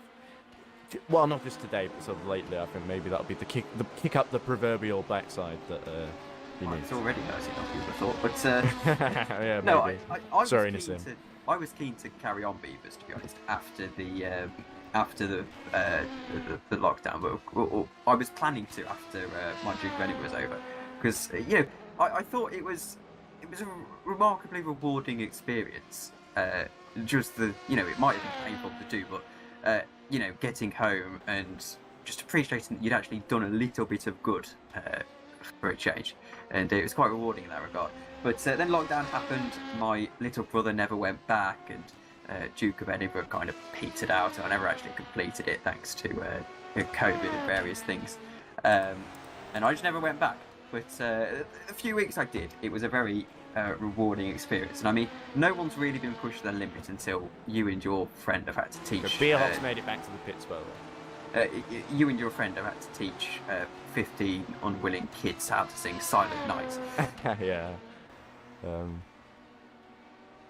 Speaker 1: well, not just today, but sort of lately, I think maybe that'll be the kick up the proverbial backside that he needs.
Speaker 5: It's already hurting off, you would have thought, but
Speaker 1: yeah,
Speaker 5: no,
Speaker 1: maybe.
Speaker 5: I
Speaker 1: sorry, Nassim.
Speaker 5: I was keen to carry on Beavers, to be honest, after the lockdown, but I was planning to after my Duke Bennett was over, because I thought it was a remarkably rewarding experience. Just it might have been painful to do, but getting home and just appreciating that you'd actually done a little bit of good for a change, and it was quite rewarding in that regard. But then lockdown happened, my little brother never went back, and Duke of Edinburgh kind of petered out, and I never actually completed it thanks to COVID and various things, and I just never went back. But a few weeks I did. It was a very rewarding experience, and I mean, no one's really been pushed to their limit until you and your friend have had to teach.
Speaker 1: Beerhoff's made it back to the pits, by the way.
Speaker 5: You and your friend have had to teach 15 unwilling kids how to sing Silent Night.
Speaker 1: Yeah.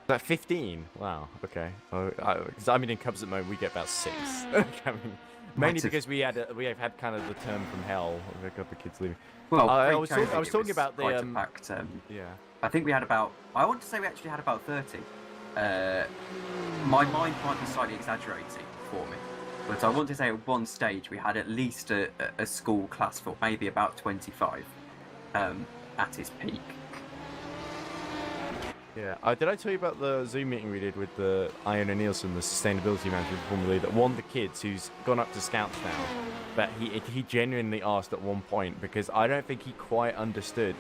Speaker 1: That 15? Wow. Okay. Because I mean, in Cubs at the moment we get about 6. I mean, mainly because we have had kind of the term from hell. A couple of kids leaving.
Speaker 5: Well,
Speaker 1: I was talking about the
Speaker 5: packed,
Speaker 1: yeah.
Speaker 5: I think we had about. I want to say we actually had about 30. My mind might be slightly exaggerating for me, but I want to say at one stage we had at least a school class full, maybe about 25, at its peak.
Speaker 1: Yeah. Did I tell you about the Zoom meeting we did with the Iona Nielsen, the sustainability manager of Formula E, that one of the kids who's gone up to scouts now, but he genuinely asked at one point, because I don't think he quite understood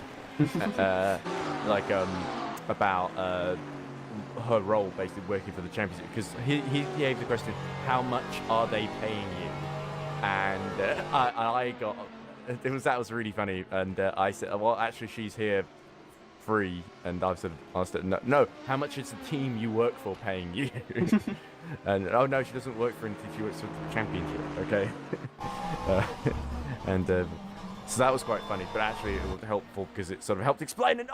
Speaker 1: about her role basically working for the championship, because he gave the question, how much are they paying you? And I got that was really funny, and I said, well, actually she's here free, and I said, no, how much is the team you work for paying you? And oh no, she doesn't work for anything, she works for the championship. Okay. So that was quite funny, but actually it was helpful because it sort of helped explain. And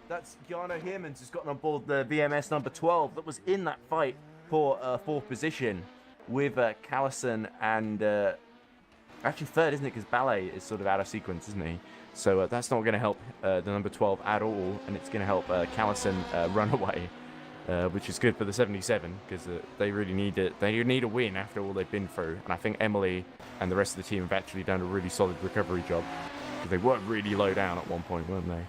Speaker 1: that's Jarno Heermans who's gotten on board the VMS number 12 that was in that fight for 4th position with Callison and actually 3rd, isn't it? Because Ballet is sort of out of sequence, isn't he? So that's not going to help the number 12 at all, and it's going to help Callison run away, which is good for the 77 because they really need it. They need a win after all they've been through, and I think Emily and the rest of the team have actually done a really solid recovery job because they were really low down at one point, weren't they?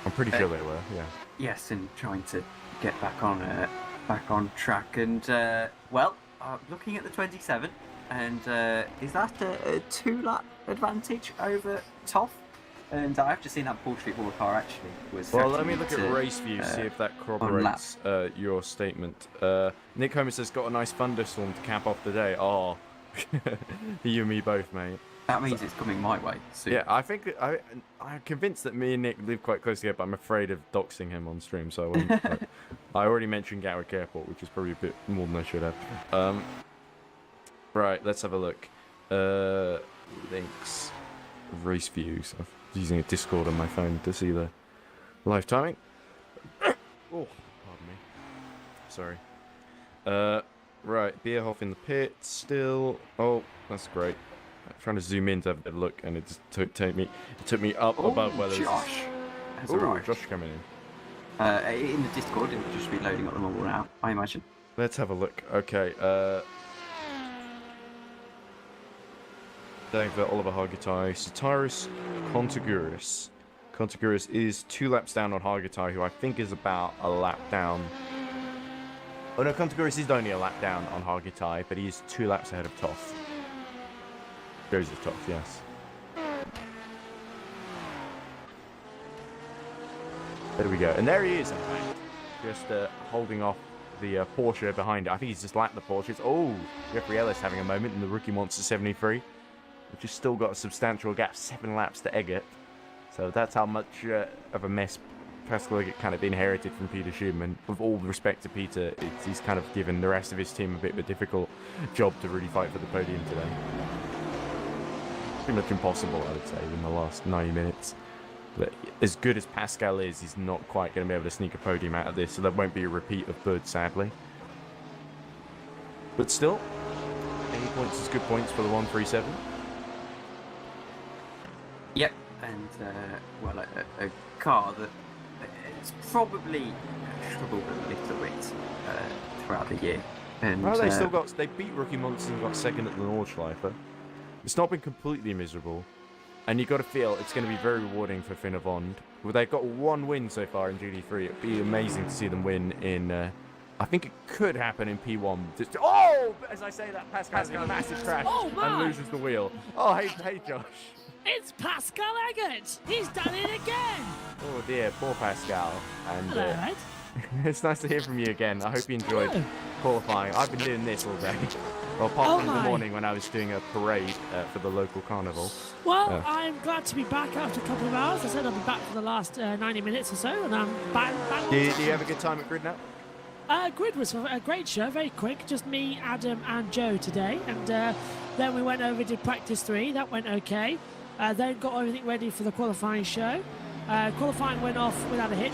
Speaker 1: I'm pretty sure they were. Yeah.
Speaker 5: Yes, and trying to get back on track, and looking at the 27. And is that a 2-lap advantage over Toff? And I've just seen that Paul Street Hall car actually was.
Speaker 1: Well, let me look at race view, see if that corroborates your statement. Nick Homer says, got a nice thunderstorm to cap off the day. Oh, you and me both, mate.
Speaker 5: That means it's coming my way soon.
Speaker 1: Yeah, I think I'm convinced that me and Nick live quite close together, but I'm afraid of doxing him on stream, so I wouldn't. I already mentioned Gatwick Airport, which is probably a bit more than I should have. Right, let's have a look. Links, race views. I'm using a Discord on my phone to see the live timing. Oh, pardon me. Sorry. Right, Bierhoff in the pit still. Oh, that's great. I'm trying to zoom in to have a bit of a look, and it just took me up above where there's...
Speaker 5: Josh has
Speaker 1: Ooh,
Speaker 5: arrived.
Speaker 1: Josh coming in.
Speaker 5: In the Discord, it'll just be loading up the mobile now, I imagine.
Speaker 1: Let's have a look. Okay, going for Oliver Hargitay. Sotiris Contiguris. Contiguris is 2 laps down on Hargitay, who I think is about a lap down. Oh no, Contiguris is only a lap down on Hargitay, but he is 2 laps ahead of Toth. Joseph Toth, yes. There we go. And there he is, in fact. Just holding off the Porsche behind it. I think he's just lapped the Porsches. Oh, Jeffrey Ellis having a moment in the Rookie Monster 73. Which has still got a substantial gap, 7 laps to Eggert. So that's how much of a mess Pascal Eggert kind of inherited from Peter Schumann. With all respect to Peter, he's kind of given the rest of his team a bit of a difficult job to really fight for the podium today. Pretty much impossible, I would say, in the last 90 minutes. But as good as Pascal is, he's not quite going to be able to sneak a podium out of this, so there won't be a repeat of Bud, sadly. But still, 80 points is good points for the 137.
Speaker 5: Yep, and well, a car that it's probably struggled a little bit throughout the year. And
Speaker 1: well, they beat Rookie Monster and got second at the Nordschleife. It's not been completely miserable, and you've got to feel it's going to be very rewarding for Finn Avond. Well, they've got 1 win so far in GT3. It'd be amazing to see them win in. I think it could happen in P1. Oh, as I say that, Pascal has a massive crash and loses the wheel. Oh, hey, Josh.
Speaker 4: It's Pascal Eggert! He's done it again!
Speaker 1: Oh dear, poor Pascal. And
Speaker 4: hello, mate.
Speaker 1: It's nice to hear from you again. I hope you enjoyed qualifying. I've been doing this all day. Well, apart from the morning when I was doing a parade for the local carnival.
Speaker 4: Well, I'm glad to be back after a couple of hours. I said I'll be back for the last 90 minutes or so, and I'm back.
Speaker 1: Do you have a good time at Grid now?
Speaker 4: Grid was a great show, very quick. Just me, Adam, and Joe today. And then we went over, did practice 3. That went okay. Then got everything ready for the qualifying show. Qualifying went off without a hitch.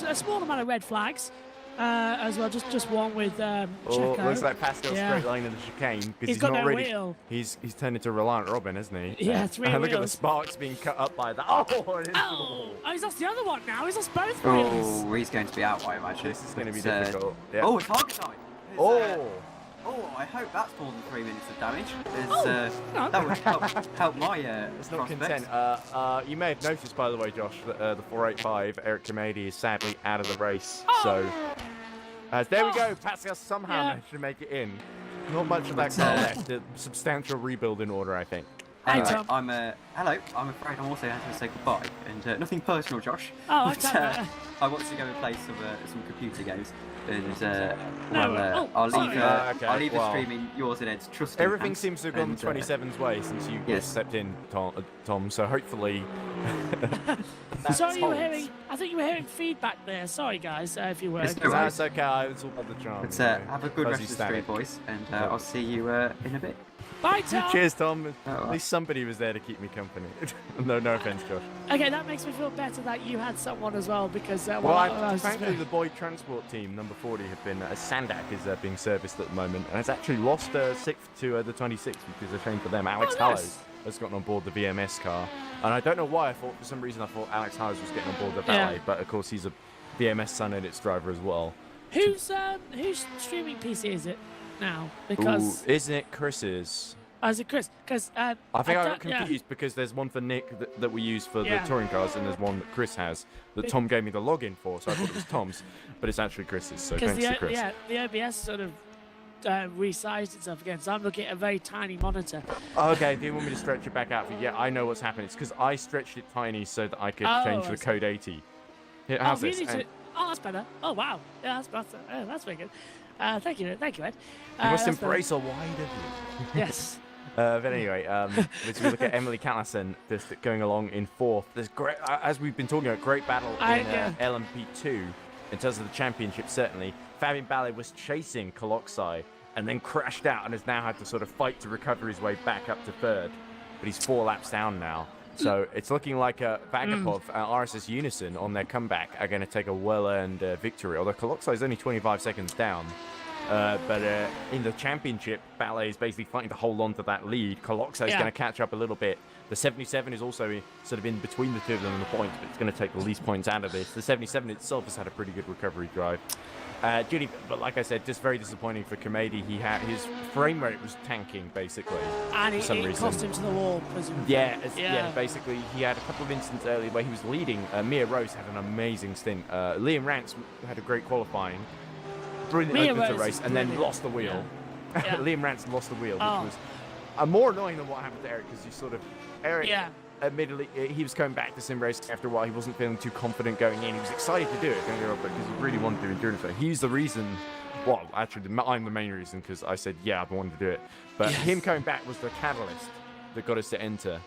Speaker 4: A small amount of red flags as well. Just one with Checo.
Speaker 1: Looks like Pascal's straight line in the chicane.
Speaker 4: He's got
Speaker 1: not
Speaker 4: no
Speaker 1: really,
Speaker 4: wheel.
Speaker 1: He's turned into Reliant Robin, hasn't he?
Speaker 4: Yeah, 3 wheels.
Speaker 1: Look at the sparks being cut up by that. Oh,
Speaker 4: he's lost the other one now. He's lost both wheels.
Speaker 5: Oh, he's going to be out, I imagine.
Speaker 1: This is going to be difficult. Yeah.
Speaker 5: Oh, it's Hargitay.
Speaker 1: Oh,
Speaker 5: I hope that's more than 3 minutes of damage. That would help my
Speaker 1: it's not
Speaker 5: prospects.
Speaker 1: content. You may have noticed, by the way, Josh, that the 485 Eric Kamadi is sadly out of the race. So there we go. Pascal somehow managed to make it in. Not much of that car left. A substantial rebuild in order, I think.
Speaker 5: Anyway, hello. I'm afraid I'm also having to say goodbye, and nothing personal, Josh.
Speaker 4: Oh,
Speaker 5: but, I want to go and play some computer games, and I'll leave the stream in yours and Ed's trusting
Speaker 1: Everything
Speaker 5: hands,
Speaker 1: seems to have gone 27's way since you stepped in, Tom. So hopefully.
Speaker 4: Sorry, I think you were hearing feedback there. Sorry, guys, if you were.
Speaker 1: That's okay. It's all about the charm.
Speaker 5: But have a good rest of the stream, boys, and I'll see you in a bit.
Speaker 4: Bye, Tom.
Speaker 1: Cheers, Tom. At least somebody was there to keep me company. No offense, Josh.
Speaker 4: Okay, that makes me feel better that you had someone as well, because
Speaker 1: frankly, the Boyd Transport team, number 40, have been Sandak is being serviced at the moment, and has actually lost 6th to the 26th, which is a shame for them. Alex Hallows has gotten on board the VMS car, and I don't know why. For some reason, I thought Alex Hallows was getting on board the Valet, but of course he's a VMS Sun Edits driver as well.
Speaker 4: Whose streaming PC is it now? Because
Speaker 1: isn't it Chris's?
Speaker 4: Is it Chris? Because
Speaker 1: I think I got confused because there's one for Nick that we use for the touring cars, and there's one that Chris has that Tom gave me the login for, so I thought it was Tom's, but it's actually Chris's. So thanks to Chris.
Speaker 4: Yeah, the OBS sort of resized itself again, so I'm looking at a very tiny monitor.
Speaker 1: Okay, do you want me to stretch it back out for you? Yeah, I know what's happened. It's because I stretched it tiny so that I could change the code 80. Here, how's this?
Speaker 4: That's better. Oh wow, yeah, that's very good. Thank you, Ed.
Speaker 1: You must embrace a wider view.
Speaker 4: Yes.
Speaker 1: But anyway, as we look at Emily Callison just going along in 4th, there's great, as we've been talking about, great battle in LMP2 in terms of the championship, certainly. Fabian Ballet was chasing Coloxai and then crashed out and has now had to sort of fight to recover his way back up to 3rd. But he's 4 laps down now. So it's looking like Vagapov and RSS Unison on their comeback are going to take a well-earned victory, although Coloxai is only 25 seconds down. But in the championship, Ballet is basically fighting to hold on to that lead. Coloxai is going to catch up a little bit. The 77 is also sort of in between the two of them in the points, but it's going to take the least points out of this. The 77 itself has had a pretty good recovery drive. Judy, but like I said, just very disappointing for Kamedi. His frame rate was tanking, basically,
Speaker 4: and
Speaker 1: for some reason.
Speaker 4: Cost him to the wall, presumably.
Speaker 1: Yeah, basically, he had a couple of instances earlier where he was leading. Mia Rose had an amazing stint. Liam Rance had a great qualifying. Brilliant open to the race, and then lost the wheel. Yeah. Liam Rance lost the wheel, which was more annoying than what happened to Eric, because you sort of... Eric, admittedly, he was coming back to sim race after a while. He wasn't feeling too confident going in. He was excited to do it, don't get me wrong, because he really wanted to do endurance race. He's the reason... Well, actually, I'm the main reason, because I said, I wanted to do it. But him coming back was the catalyst that got us to enter.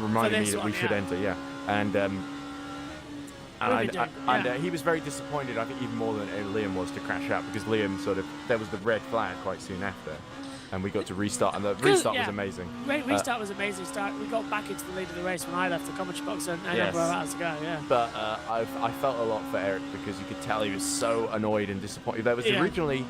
Speaker 1: Reminded me that we should enter, And he was very disappointed, I think, even more than Liam was, to crash out, because Liam there was the red flag quite soon after, and we got to restart, and the restart was amazing.
Speaker 4: Restart was amazing. We got back into the lead of the race when I left the commentary box and everywhere else to go,
Speaker 1: But I felt a lot for Eric, because you could tell he was so annoyed and disappointed. There was originally,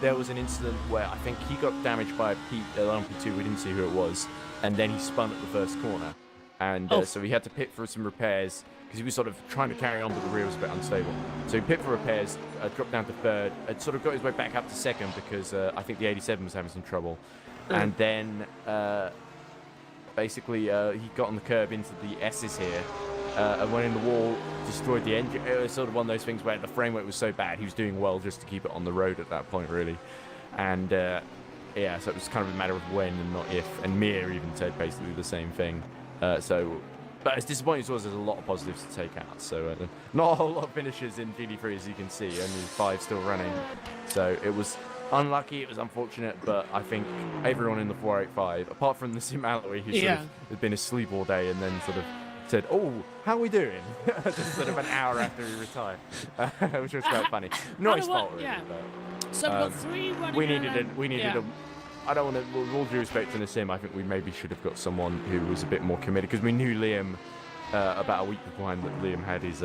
Speaker 1: there was an incident where I think he got damaged by a LMP2, we didn't see who it was, and then he spun at the first corner. And so he had to pit for some repairs, because he was sort of trying to carry on, but the rear was a bit unstable. So he pit for repairs, dropped down to 3rd, sort of got his way back up to 2nd, because I think the 87 was having some trouble. And then basically he got on the curb into the S's here, and went in the wall, destroyed the engine. It was sort of one of those things where the frame rate was so bad, he was doing well just to keep it on the road at that point, really. And so it was kind of a matter of when and not if, and Mia even said basically the same thing. But as disappointing as it was, there's a lot of positives to take out. So not a whole lot of finishes in GT3, as you can see, only 5 still running. So it was unlucky, it was unfortunate, but I think everyone in the 485, apart from the Sim Alloy, who sort of had been asleep all day and then sort of said, "Oh, how are we doing?" Just sort of an hour after he retired, which was quite funny. Not his fault, really. But,
Speaker 4: so we've got 3 running.
Speaker 1: We needed a. I don't want to, with all due respect to Nassim, I think we maybe should have got someone who was a bit more committed, because we knew Liam about a week beforehand that Liam had his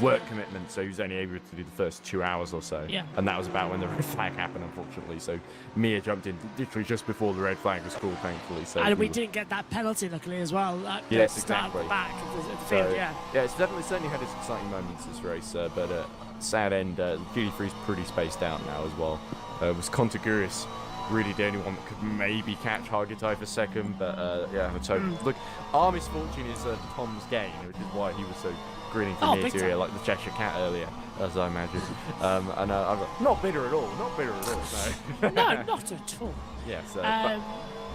Speaker 1: work commitment, so he was only able to do the first 2 hours or so. And that was about when the red flag happened, unfortunately. So Mia jumped in literally just before the red flag was called, thankfully. So
Speaker 4: and we didn't get that penalty, luckily, as well.
Speaker 1: Yes, exactly.
Speaker 4: Back at the field,
Speaker 1: it's certainly had its exciting moments, this race, but sad end. GT3's pretty spaced out now as well. Was Contiguris really the only one that could maybe catch Hargitay for 2nd, but let's hope. Look, our misfortune is Tom's gain, which is why he was so grinning from ear to ear, like the Cheshire Cat earlier, as I imagine. And I'm not bitter at all, no.
Speaker 4: No, not at all.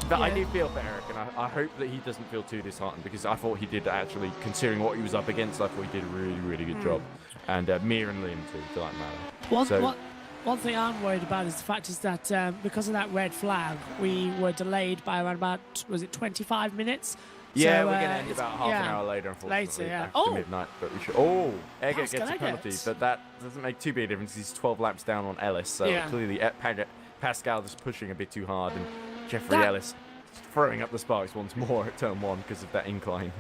Speaker 1: But I do feel for Eric, and I hope that he doesn't feel too disheartened, because I thought he did actually, considering what he was up against, I thought he did a really, really good job. And Mia and Liam too, for that matter.
Speaker 4: One thing I'm worried about is the fact is that because of that red flag, we were delayed by around about, was it 25 minutes?
Speaker 1: Yeah, we're going to end about half an hour later, unfortunately, after midnight. But we should. Eggert gets a penalty, but that doesn't make too big a difference. He's 12 laps down on Ellis, so clearly Pascal just pushing a bit too hard, and Jeffrey Ellis throwing up the sparks once more at turn 1 because of that incline.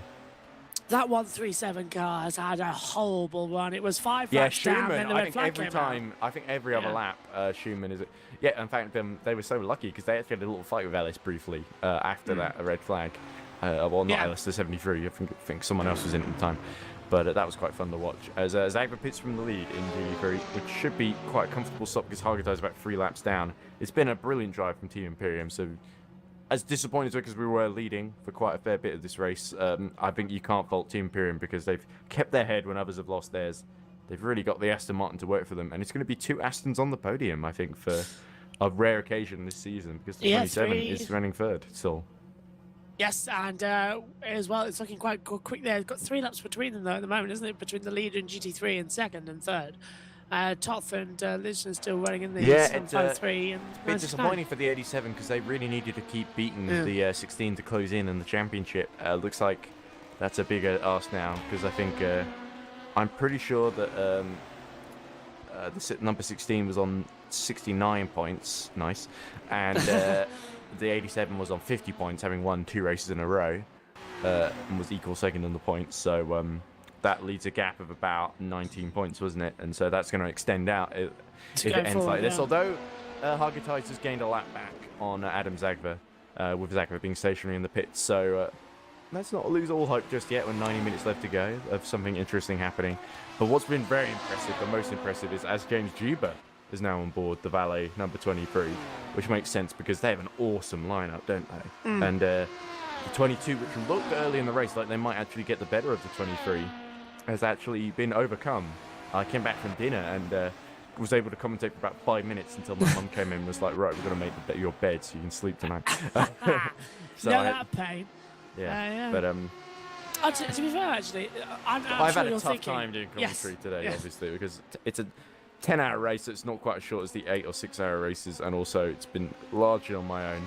Speaker 4: That 137 car has had a horrible run. It was 5 laps down, then the red flag came out.
Speaker 1: I think every other lap, Schumann is... Yeah, in fact, they were so lucky, because they actually had a little fight with Ellis briefly after that red flag. Well, not Ellis, the 73. I think someone else was in at the time. But that was quite fun to watch. As Zagva pits from the lead in GT3, which should be quite a comfortable stop, because Hargitay is about 3 laps down. It's been a brilliant drive from Team Imperium, so... As disappointed as because we were leading for quite a fair bit of this race, I think you can't fault Team Imperium, because they've kept their head when others have lost theirs. They've really got the Aston Martin to work for them, and it's going to be 2 Astons on the podium, I think, for a rare occasion this season, because the 27 is running 3rd still.
Speaker 4: Yes, and as well, it's looking quite quick there. It's got 3 laps between them, though, at the moment, isn't it? Between the leader in GT3 and 2nd and 3rd. Toth and Lichten are still running in the
Speaker 1: Yeah, it's
Speaker 4: 5-3 and
Speaker 1: a bit disappointing for the 87 because they really needed to keep beating the 16 to close in the championship. Looks like that's a bigger ask now because I think I'm pretty sure that the number 16 was on 69 points, nice, and the 87 was on 50 points, having won 2 races in a row, and was equal second in the points. So that leaves a gap of about 19 points, wasn't it? And so that's going to extend out if it ends like this. Although Hargitai's has gained a lap back on Adam Zagva, with Zagva being stationary in the pits. So let's not lose all hope just yet when 90 minutes left to go of something interesting happening. But what's been very impressive, the most impressive, is as James Juba is now on board the Valet number 23, which makes sense because they have an awesome lineup, don't they? And the 22, which looked early in the race like they might actually get the better of the 23, has actually been overcome. I came back from dinner and was able to commentate for about 5 minutes until my mum came in and was like, right, we're going to make your bed so you can sleep tonight.
Speaker 4: So that pain.
Speaker 1: Yeah. But
Speaker 4: to be fair, actually,
Speaker 1: I've had a tough time doing commentary today, obviously, because it's a 10-hour race. So it's not quite as short as the 8 or 6 hour races, and also it's been largely on my own.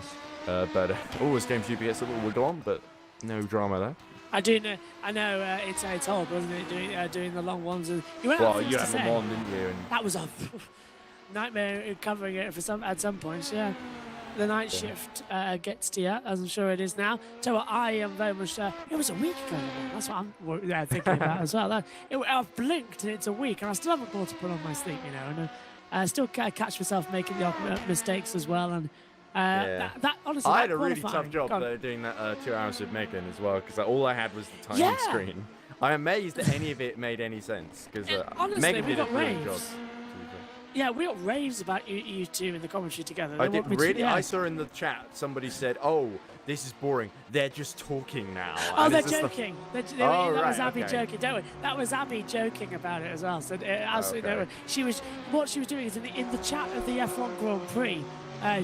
Speaker 1: But always James Juba gets a little wiggle on, but no drama there.
Speaker 4: I do know. I know it's horrible, isn't it? Doing the long ones. And you
Speaker 1: had Le Mans, didn't you? And
Speaker 4: that was a nightmare covering it at some points. Yeah, the night shift gets to you, as I'm sure it is now. So I am very much. It was a week ago. That's what I'm thinking about as well. I've blinked and it's a week, and I still haven't got to put on my sleep. And I still catch myself making the mistakes as well. And that honestly,
Speaker 1: I had a really tough job though doing that 2 hours with Megan as well, because all I had was the timing screen. I'm amazed that any of it made any sense, because Megan did a brilliant job.
Speaker 4: Yeah, we got raves about you two in the commentary together.
Speaker 1: I did, really? I saw in the chat somebody said, "Oh, this is boring. They're just talking now."
Speaker 4: Oh, they're joking. That was Abby joking. Don't worry. That was Abby joking about it as well. So absolutely no. What she was doing is in the chat of the F1 Grand Prix.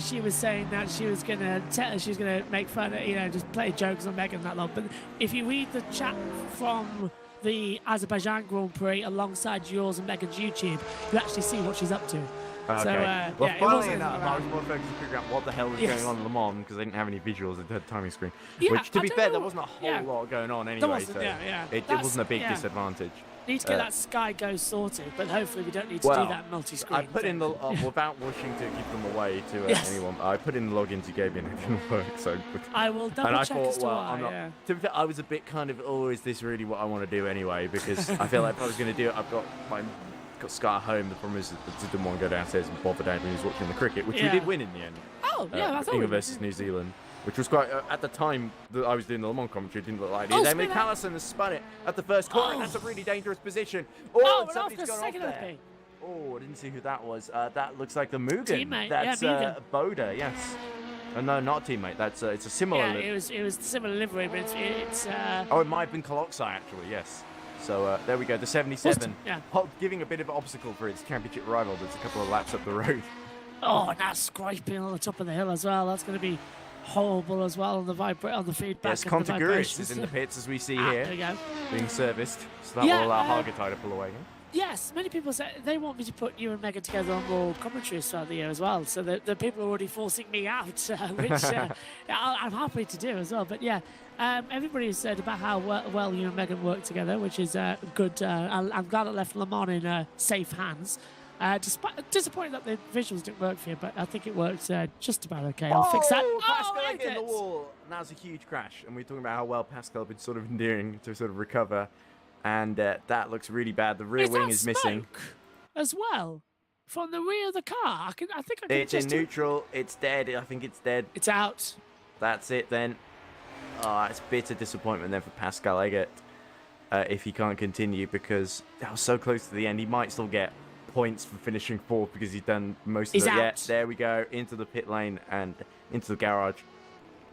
Speaker 4: She was saying that she was gonna make fun of, just play jokes on Megan that long. But if you read the chat from the Azerbaijan Grand Prix alongside yours and Megan's YouTube, you actually see what she's up to.
Speaker 1: Okay.
Speaker 4: So,
Speaker 1: funnily enough, I was more focused on figuring out what the hell was going on in Le Mans because they didn't have any visuals. They had a timing screen. Which, to be fair, there wasn't a whole lot going on anyway. It wasn't a big disadvantage.
Speaker 4: Need to get that Sky Go sorted, but hopefully we don't need to do that multi-screen.
Speaker 1: I put in the without wishing to give them away to anyone. I put in the login to Gabe and it didn't work. So
Speaker 4: I will double check as to why.
Speaker 1: To be fair, I was a bit kind of, is this really what I want to do anyway? Because I feel like if I was going to do it, I've got Sky at home. The problem is I didn't want to go downstairs and bother Dad when he was watching the cricket, which we did win in the end.
Speaker 4: Oh yeah, I thought
Speaker 1: England versus New Zealand. Which was quite, at the time that I was doing the Le Mans commentary, it didn't look like it. Then Callison has spun it at the first corner. That's a really dangerous position. And somebody's gone off there. I didn't see who that was. That looks like the Mugen.
Speaker 4: Teammate,
Speaker 1: that's
Speaker 4: Mugen.
Speaker 1: Boda, yes. No, not a teammate. That's it's a similar.
Speaker 4: Yeah, it was similar livery, but it's.
Speaker 1: It might have been Coloxai actually. Yes. So there we go. The 77, giving a bit of an obstacle for its championship rival. That's a couple of laps up the road.
Speaker 4: Oh, and that's scraping on the top of the hill as well. That's going to be horrible as well on the feedback.
Speaker 1: Yes, Contiguris is in the pits as we see here,
Speaker 4: there we go.
Speaker 1: being serviced. So that will allow Hargatai to pull away.
Speaker 4: Yes, many people say they want me to put you and Megan together on more commentaries throughout the year as well. So the people are already forcing me out, which I'm happy to do as well. But everybody has said about how well you and Megan work together, which is good. I'm glad I left Le Mans in safe hands. Disappointed that the visuals didn't work for you, but I think it worked just about okay. I'll fix that.
Speaker 1: Pascal in the wall. And that was a huge crash. And we're talking about how well Pascal had been sort of endearing to sort of recover. And that looks really bad. The rear wing is missing.
Speaker 4: As well. From the rear of the car. I think I can
Speaker 1: It's in neutral. It's dead. I think it's dead.
Speaker 4: It's out.
Speaker 1: That's it then. It's bitter disappointment then for Pascal Eggert. If he can't continue, because that was so close to the end. He might still get points for finishing fourth because he's done most of it. Yeah, there we go, into the pit lane and into the garage.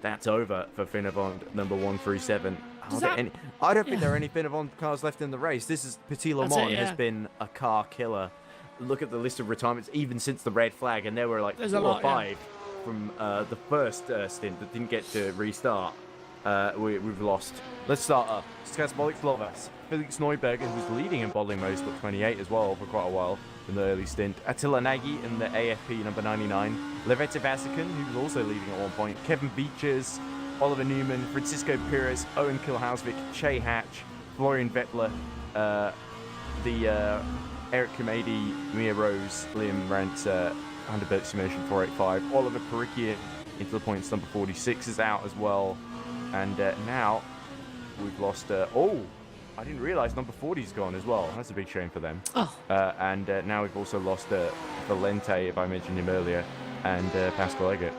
Speaker 1: That's over for Finnevond number 137. I don't think there are any Finnevond cars left in the race. This is Petit Le Mans has been a car killer. Look at the list of retirements even since the red flag, and there were like 4 or 5 from the first stint that didn't get to restart. We've lost. Let's start up. Skasbolik Slovas. Felix Neuberger, who's leading in bottling most, but 28 as well for quite a while. in the early stint. Attila Nagy in the AFP number 99. Levete Vasican, who was also leading at one point. Kevin Beechers, Oliver Newman, Francisco Perez, Owen Kilhausvik, Che Hatch, Florian Vettler, Eric Kumadi, Mia Rose, Liam Rant, Underbird Simulation 485. Oliver Perikian into the points, number 46 is out as well. And now we've lost... I didn't realise number 40's gone as well. That's a big shame for them.
Speaker 4: Oh.
Speaker 1: And now we've also lost Valente, if I mentioned him earlier, and Pascal Eggert.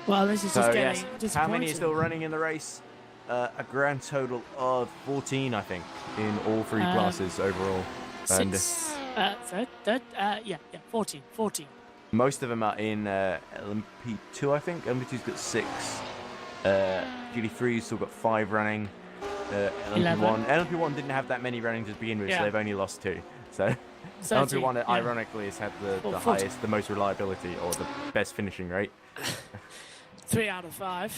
Speaker 4: Well, this is just getting disappointing.
Speaker 1: How many are still running in the race? A grand total of 14, I think, in all three classes overall.
Speaker 4: 14.
Speaker 1: Most of them are in LMP2, I think. LMP2's got 6. GT3's still got 5 running. LMP1 didn't have that many running to begin with, so they've only lost 2. So LMP1, ironically, has had the highest, the most reliability, or the best finishing rate.
Speaker 4: 3 out of 5.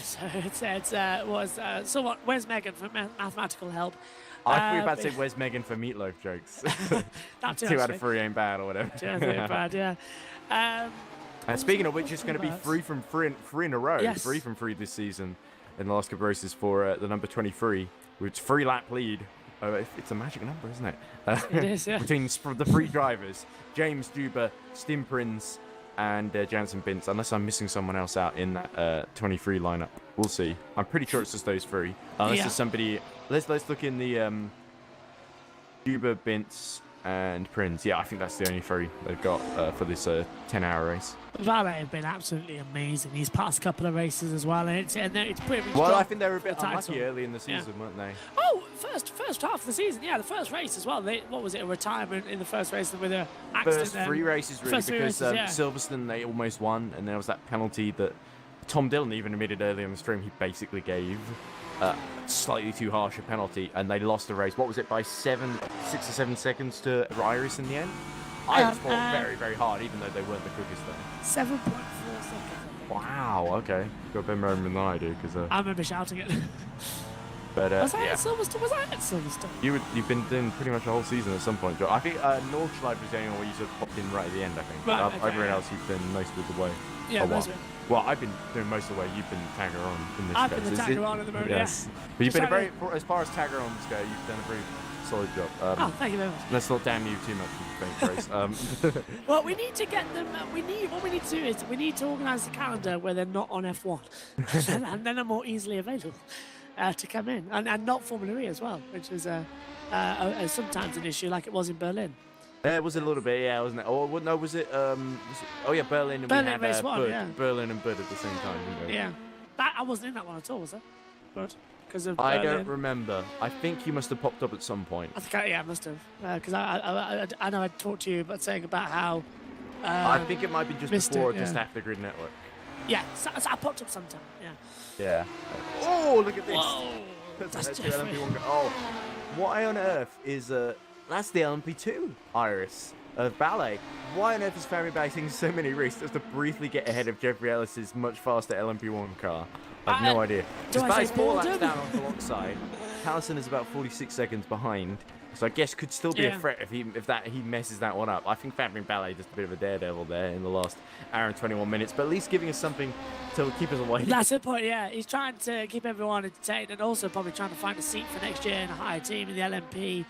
Speaker 4: So somewhat. Where's Megan for mathematical help?
Speaker 1: I thought you were about to say, where's Megan for meatloaf jokes? 2 out of 3 ain't bad, or whatever.
Speaker 4: 2 out of 3 ain't bad, yeah.
Speaker 1: And speaking of which, it's going to be 3 from 3 in a row.
Speaker 4: Yes.
Speaker 1: 3 from 3 this season in the last couple of races for the number 23, which 3-lap lead. It's a magic number, isn't it?
Speaker 4: It is, yeah.
Speaker 1: Between the 3 drivers, James Duber, Stim Prins, and Jansen Bintz, unless I'm missing someone else out in that 23 lineup. We'll see. I'm pretty sure it's just those 3. Unless there's somebody... Let's look in the Duber, Bintz, and Prins. Yeah, I think that's the only 3 they've got for this 10-hour race.
Speaker 4: Valet have been absolutely amazing these past couple of races as well, and it's pretty much.
Speaker 1: Well, I think they were a bit unlucky early in the season, weren't they?
Speaker 4: Oh, first half of the season, yeah, the first race as well. What was it? A retirement in the first race with an accident.
Speaker 1: First 3 races really, because Silverstone they almost won, and there was that penalty that Tom Dillon even admitted early on the stream he basically gave. Slightly too harsh a penalty, and they lost the race. What was it, by 6 or 7 seconds to Iris in the end? Iris fought very, very hard, even though they weren't the quickest there.
Speaker 4: 7.4 seconds.
Speaker 1: Wow, okay. Got a better moment than I do, because...
Speaker 4: I remember shouting it.
Speaker 1: But,
Speaker 4: was I at Silverstone?
Speaker 1: You've been doing pretty much the whole season at some point, Joe. I think Nordschleife was the only one where you sort of popped in right at the end, I think.
Speaker 4: Right,
Speaker 1: everyone else you've been most of the way.
Speaker 4: Yeah, most of it.
Speaker 1: Well, I've been doing most of the way. You've been tagger on in this
Speaker 4: I've
Speaker 1: case.
Speaker 4: been the tagger on at the moment,
Speaker 1: yes. But you've been as far as tagger ons go, you've done a very solid job.
Speaker 4: Thank you very much.
Speaker 1: Let's not damn you too much with the race.
Speaker 4: Well, we need to get them. What we need to do is we need to organise a calendar where they're not on F1, and then they're more easily available to come in, and not Formula E as well, which is sometimes an issue, like it was in Berlin.
Speaker 1: It was a little bit, yeah, wasn't it? Or no, was it? Berlin. And
Speaker 4: Berlin
Speaker 1: we had
Speaker 4: race 1,
Speaker 1: Bud,
Speaker 4: yeah.
Speaker 1: Berlin and Bud at the same time, didn't we?
Speaker 4: Yeah, I wasn't in that one at all, was I? But because of
Speaker 1: I don't remember. I think you must have popped up at some point.
Speaker 4: I think I must have, because I know I talked to you about saying about how.
Speaker 1: I think it might be just before or just after Grid Network.
Speaker 4: Yeah, so I popped up sometime. Yeah.
Speaker 1: Yeah. Oh, look at this!
Speaker 4: Whoa,
Speaker 1: that's LMP1. Oh, why on earth is that's the LMP2 Iris of Ballet. Why on earth is Fabio Ballet taking so many risks just to briefly get ahead of Jeffrey Ellis's much faster LMP1 car? I have no idea. Ballet's 4 laps down on the long side. Callison is about 46 seconds behind. So I guess could still be a threat if he messes that one up. I think Fabio Ballet just a bit of a daredevil there in the last hour and 21 minutes, but at least giving us something to keep us awake.
Speaker 4: That's the point, yeah. He's trying to keep everyone entertained and also probably trying to find a seat for next year in a higher team in the LMP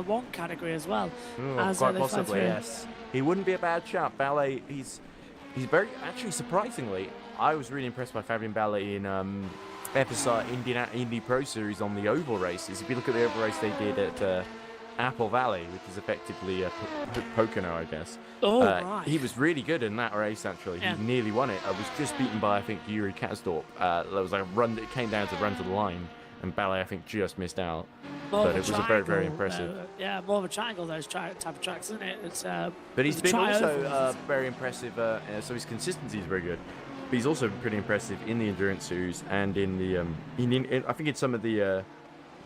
Speaker 4: 1 category as well.
Speaker 1: Quite possibly, yes. He wouldn't be a bad shot. Ballet, he's very, actually surprisingly, I was really impressed by Fabian Ballet in Indy Pro Series on the oval races. If you look at the oval race they did at Apple Valley, which is effectively Pocono, I guess.
Speaker 4: Right.
Speaker 1: He was really good in that race, actually.
Speaker 4: Yeah.
Speaker 1: He nearly won it. I was just beaten by, I think, Yuri Katsdorp. There was like a run that came down to run to the line, and Ballet, I think, just missed out. But it was very, very impressive.
Speaker 4: Yeah, more of a triangle, those type of tracks, isn't it? It's,
Speaker 1: but he's been also very impressive, so his consistency is very good. But he's also pretty impressive in the Endurance Series and in the, I think in some of the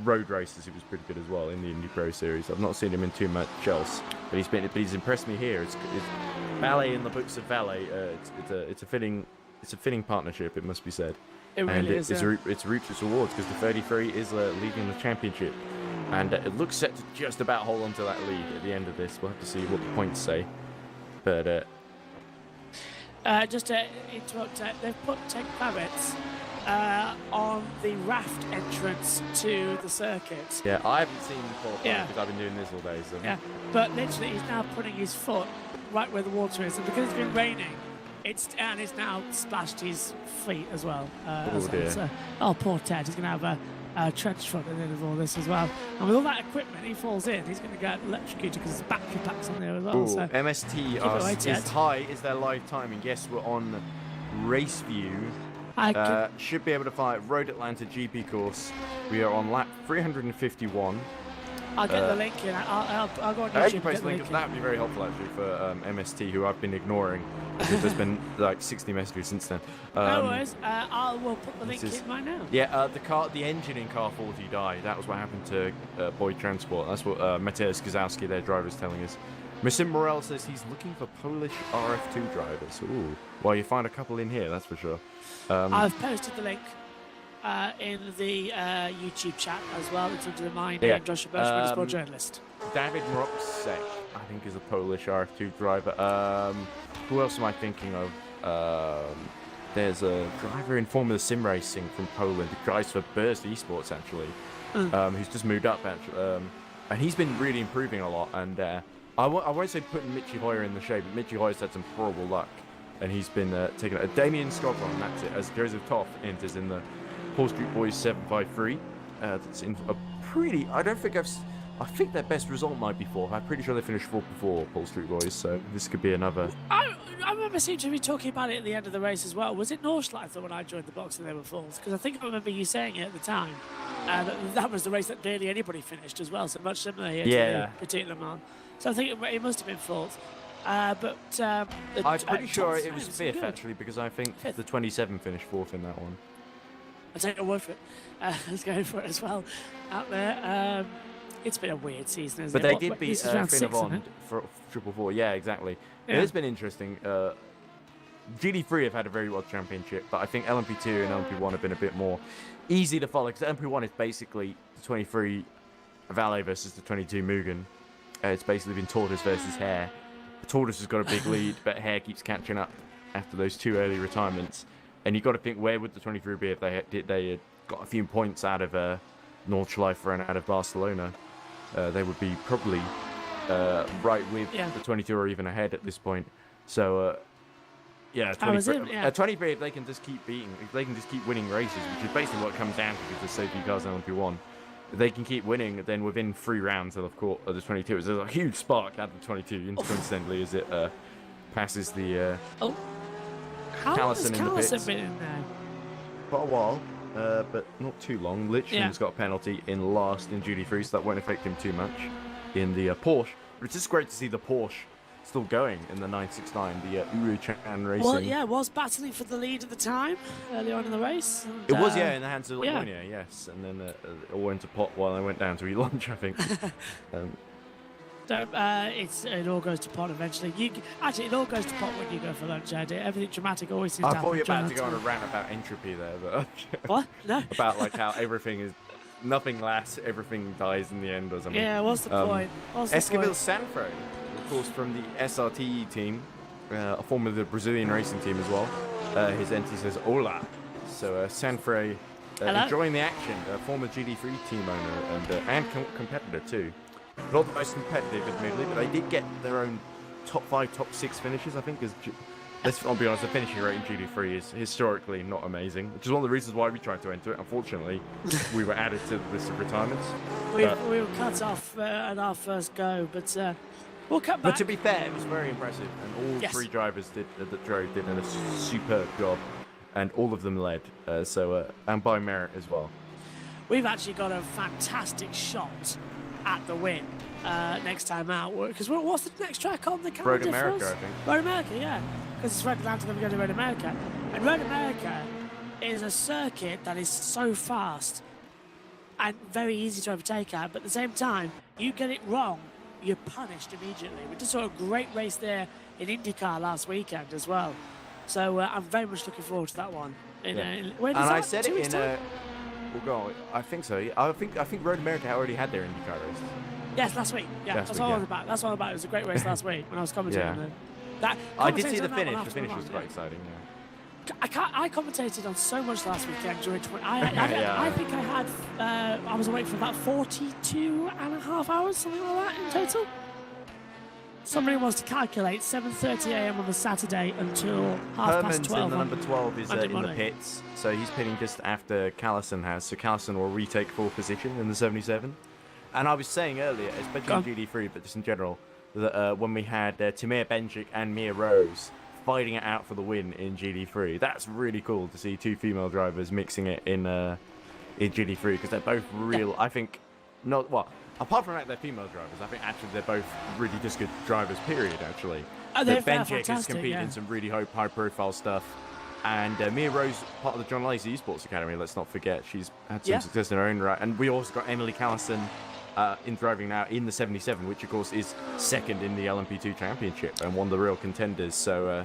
Speaker 1: road races he was pretty good as well in the Indy Pro Series. I've not seen him in too much else, but he's impressed me here. It's Ballet in the books of Ballet. It's a fitting it's a fitting partnership, it must be said.
Speaker 4: It really is.
Speaker 1: It's reaped its rewards because the 33 is leading the championship, and it looks set to just about hold on to that lead at the end of this. We'll have to see what the points say, but.
Speaker 4: Just to interrupt, they've put 10 cravats on the raft entrance to the circuit.
Speaker 1: Yeah, I haven't seen the qualifying because I've been doing this all day. So.
Speaker 4: Yeah, but literally he's now putting his foot right where the water is, and because it's been raining, it's now splashed his feet as well.
Speaker 1: Dear.
Speaker 4: Oh, poor Ted, he's going to have a trench foot at the end of all this as well. And with all that equipment, he falls in, he's going to get electrocuted because there's battery packs on there as well.
Speaker 1: Ooh,
Speaker 4: So
Speaker 1: MST asks, is high is their live timing? Yes, we're on Race View. Should be able to find Road Atlanta GP course. We are on lap 351.
Speaker 4: I'll get the link in. I'll go on YouTube.
Speaker 1: I can post the link. That would be very helpful actually for MST, who I've been ignoring because there's been like 60 messages since then.
Speaker 4: No worries. We'll put the link in right now.
Speaker 1: Yeah, the engine in car 40 died. That was what happened to Boyd Transport. That's what Mateusz Gazowski, their driver, is telling us. Mr. Morel says he's looking for Polish RF2 drivers. Ooh, well, you find a couple in here, that's for sure.
Speaker 4: I've posted the link in the YouTube chat as well. It's under my name, Joshua Birch, Motorsport Journalist.
Speaker 1: David Mroczek, I think, is a Polish RF2 driver. Who else am I thinking of? There's a driver in Formula Sim Racing from Poland who drives for Burst Esports, actually, who's just moved up, actually. And he's been really improving a lot. And I won't say putting Michi Hoyer in the shade, but Michi Hoyer's had some horrible luck. And he's been taking a Damien Scotron, that's it, as Joseph Toff enters in the Paul Street Boys 753. That's in a pretty. I think their best result might be 4th. I'm pretty sure they finished 4th before Paul Street Boys, so this could be another.
Speaker 4: I remember seeming to be talking about it at the end of the race as well. Was it Nordschleifer when I joined the box and they were 4th? Because I think I remember you saying it at the time. That was the race that barely anybody finished as well, so much similar here to the Petit Le Mans. So I think it must have been 4th.
Speaker 1: I'm pretty sure it was 5th actually, because I think the 27 finished 4th in that one.
Speaker 4: I'll take your word for it. Let's go for it as well out there. It's been a weird season, isn't
Speaker 1: it? But they did beat
Speaker 4: Finavon
Speaker 1: for 444. Yeah, exactly. Yeah. It has been interesting. GD3 have had a very well championship, but I think LMP2 and LMP1 have been a bit more easy to follow, because LMP1 is basically the 23 Valet versus the 22 Mugen. It's basically been Tortoise versus Hare. Tortoise has got a big lead, but Hare keeps catching up after those 2 early retirements. And you've got to think, where would the 23 be if they had got a few points out of Nordschleifer and out of Barcelona? They would be probably right with the 22 or even ahead at this point. So, 23, if they can just keep winning races, which is basically what it comes down to because there's so few cars in LMP1. If they can keep winning, then within 3 rounds they'll have caught the 22. There's a huge spark out of the 22, coincidentally, as it passes the Callison in the pits.
Speaker 4: Been in there?
Speaker 1: For a while, but not too long. Lichman's got a penalty in last in GD3, so that won't affect him too much in the Porsche. But it's just great to see the Porsche still going in the 969, the Uru-Chan Racing.
Speaker 4: Well, yeah, was battling for the lead at the time, early on in the race. And,
Speaker 1: it was, in the hands of Lemoynier, yes. And then it all went to pot while I went down to e-launch, I think.
Speaker 4: It all goes to pot eventually. Actually, it all goes to pot when you go for lunch. Everything dramatic always seems to happen.
Speaker 1: I thought you were about to go on a rant about entropy there, but
Speaker 4: what? No.
Speaker 1: About like how everything is, nothing lasts, everything dies in the end or something.
Speaker 4: Yeah, what's the point?
Speaker 1: Esquivel Sanfro, of course, from the SRT team, a former of the Brazilian racing team as well. His entry says "Hola," so Sanfro enjoying the action. Former GD3 team owner and competitor too. Not the most competitive, admittedly, but they did get their own top 5, top 6 finishes, I think. Let's be honest, the finishing rate in GD3 is historically not amazing, which is one of the reasons why we tried to enter it. Unfortunately, we were added to the list of retirements.
Speaker 4: We were cut off at our first go, but we'll cut back.
Speaker 1: But to be fair, it was very impressive, and all 3 drivers did a superb job, and all of them led, and by merit as well.
Speaker 4: We've actually got a fantastic shot at the win next time out, because what's the next track on the calendar?
Speaker 1: Road America, I think.
Speaker 4: Road America, yeah, because it's Road Atlanta, then we go to Road America, and Road America is a circuit that is so fast and very easy to overtake at, but at the same time, you get it wrong, you're punished immediately. We just saw a great race there in IndyCar last weekend as well. So I'm very much looking forward to that one.
Speaker 1: And I said it in a. Well, go on. I think so. I think Road America already had their IndyCar race.
Speaker 4: Yes, last week. Yeah, that's what I was about. That's what I was about. It was a great race last week when I was commentating.
Speaker 1: I did see the finish. The finish was quite exciting.
Speaker 4: I commentated on so much last weekend during. I think I had. I was awake for about 42 and a half hours, something like that in total. Somebody wants to calculate 7:30 a.m. on a Saturday until half past 12.
Speaker 1: In the number 12 is in the pits, so he's pitting just after Callison has. So Callison will retake 4th position in the 77. And I was saying earlier, especially in GD3, but just in general, that when we had Tamir Benchik and Mia Rose fighting it out for the win in GD3, that's really cool to see 2 female drivers mixing it in GD3 because they're both real. I think not well. Apart from that, they're female drivers. I think actually they're both really just good drivers. Period. Actually, Benchik has competed in some really high-profile stuff, and Mia Rose, part of the John Lacey Esports Academy. Let's not forget, she's had some success in her own right. And we also got Emily Callison in driving now in the 77, which of course is second in the LMP2 Championship and one of the real contenders. So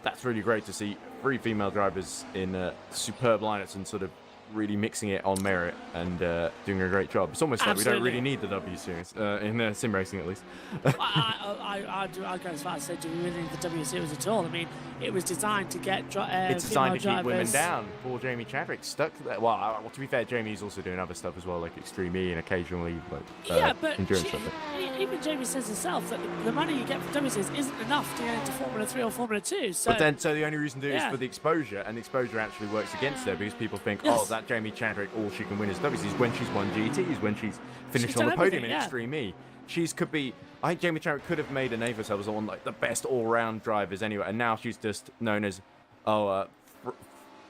Speaker 1: that's really great to see 3 female drivers in superb lineups and sort of really mixing it on merit and doing a great job. It's almost like we don't really need the W Series in sim racing, at least.
Speaker 4: I'd go as far as say, do we really need the W Series at all? I mean, it was designed to get
Speaker 1: it's designed to keep women down. Poor Jamie Chadwick stuck to that. Well, to be fair, Jamie's also doing other stuff as well, like Extreme E and occasionally like endurance stuff.
Speaker 4: Even Jamie says herself that the money you get from W Series isn't enough to get into Formula 3 or Formula 2. So,
Speaker 1: so the only reason to do it is for the exposure, and the exposure actually works against her because people think, that Jamie Chadwick, all she can win is W Series when she's won GTs, when she's finished on the podium in Extreme E. I think Jamie Chadwick could have made a name for herself as one like the best all-round drivers anyway, and now she's just known as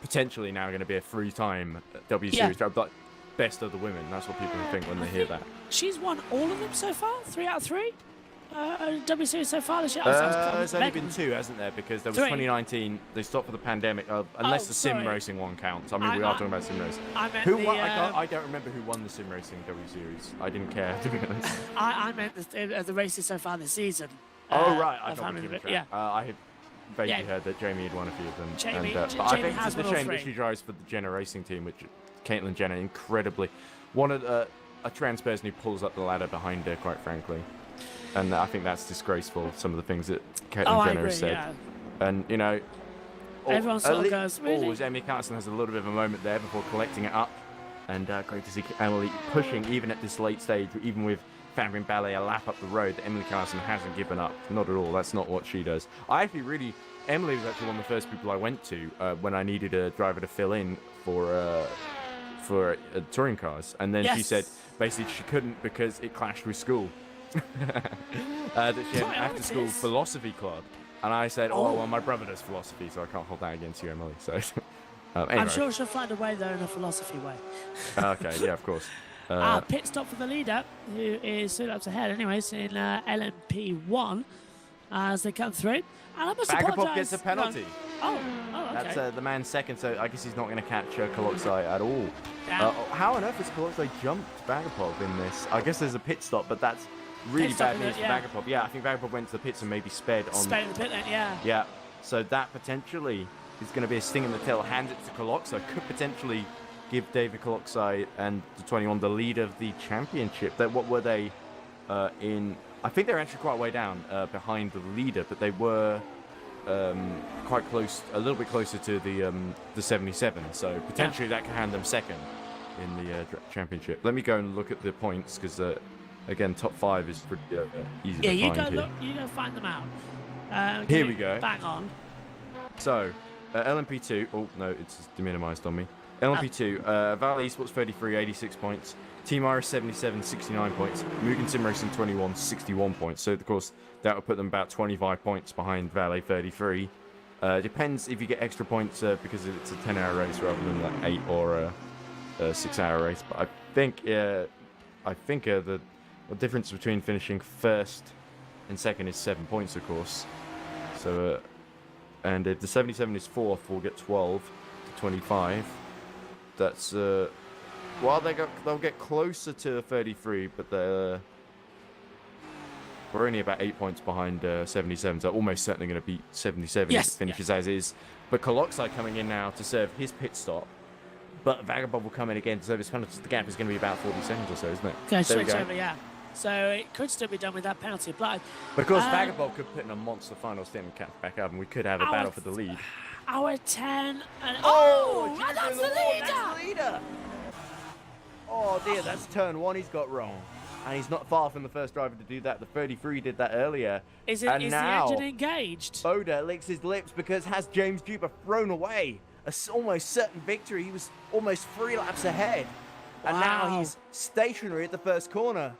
Speaker 1: potentially now going to be a 3-time W Series driver, like best of the women. That's what people think when they hear that.
Speaker 4: She's won all of them so far, 3 out of 3. W Series so far this year.
Speaker 1: There's only been 2, hasn't there? Because there was 2019. They stopped for the pandemic, unless the sim racing one counts. I mean, we are talking about sim racing. Who won? I don't remember who won the sim racing W Series. I didn't care, to be honest.
Speaker 4: I meant the races so far this season.
Speaker 1: Right. I got I had vaguely heard that Jamie had won a few of them. But I think it's a shame that she drives for the Jenna Racing team, which Caitlin Jenner incredibly one of a trans person who pulls up the ladder behind her, quite frankly. And I think that's disgraceful, some of the things that Caitlin Jenner has said. Yeah. And, you know,
Speaker 4: everyone sort of goes, really?
Speaker 1: Emily Callison has a little bit of a moment there before collecting it up. And great to see Emily pushing, even at this late stage, even with Fabian Ballet a lap up the road, that Emily Callison hasn't given up. Not at all. That's not what she does. Emily was actually one of the first people I went to when I needed a driver to fill in for touring cars. And then she said, basically, she couldn't because it clashed with school. That she had an after-school philosophy club, and I said, well, my brother does philosophy, so I can't hold that against you, Emily. So, anyway.
Speaker 4: I'm sure she'll find a way though in a philosophy way.
Speaker 1: Okay, yeah, of course.
Speaker 4: Pit stop for the leader, who is soon up ahead, anyways, in LMP1 as they come through. And I must apologise.
Speaker 1: Gets a penalty.
Speaker 4: Okay.
Speaker 1: That's the man second, so I guess he's not going to catch Koloksai at all. How on earth has Koloksai jumped Vagapov in this? I guess there's a pit stop, but that's really bad news for Vagapov. Yeah, I think Vagapov went to the pits and maybe sped in the
Speaker 4: pit lane,
Speaker 1: Yeah, so that potentially is going to be a sting in the tail. Hand it to Koloksai. Could potentially give David Koloksai and the 21 the lead of the championship. What were they in? I think they're actually quite a way down behind the leader, but they were quite close, a little bit closer to the 77. So potentially that can hand them second in the championship. Let me go and look at the points because again, top 5 is pretty easy to find here.
Speaker 4: You go find them out.
Speaker 1: Here we go.
Speaker 4: Bang on.
Speaker 1: So LMP2. Oh no, it's deminimized on me. LMP2. Valley Esports 33, 86 points. Team Iris 77, 69 points. Mugen Sim Racing 21, 61 points. So, of course, that would put them about 25 points behind Valet 33. Depends if you get extra points because it's a 10-hour race rather than like 8 or a 6-hour race. But I think the difference between finishing first and second is 7 points, of course. So, and if the 77 is fourth, we'll get 12 to 25. That's they'll get closer to 33, but We're only about 8 points behind 77, so almost certainly going to beat 77 if it finishes as is. But Koloxai coming in now to serve his pit stop. But Vagabond will come in again to serve his penalty. The gap is going to be about 40 seconds or so, isn't it?
Speaker 4: Go switch over, yeah. So it could still be done with that penalty applied.
Speaker 1: But of course, Vagabond could put in a monster final stint and catch back up, and we could have a battle for the lead.
Speaker 4: Hour 10 and...
Speaker 1: That's the leader! Oh dear, that's turn 1 he's got wrong. And he's not far from the first driver to do that. The 33 did that earlier.
Speaker 4: Is the engine engaged?
Speaker 1: Boda licks his lips because has James Duper thrown away a almost certain victory. He was almost 3 laps ahead. Wow. And now he's stationary at the first corner.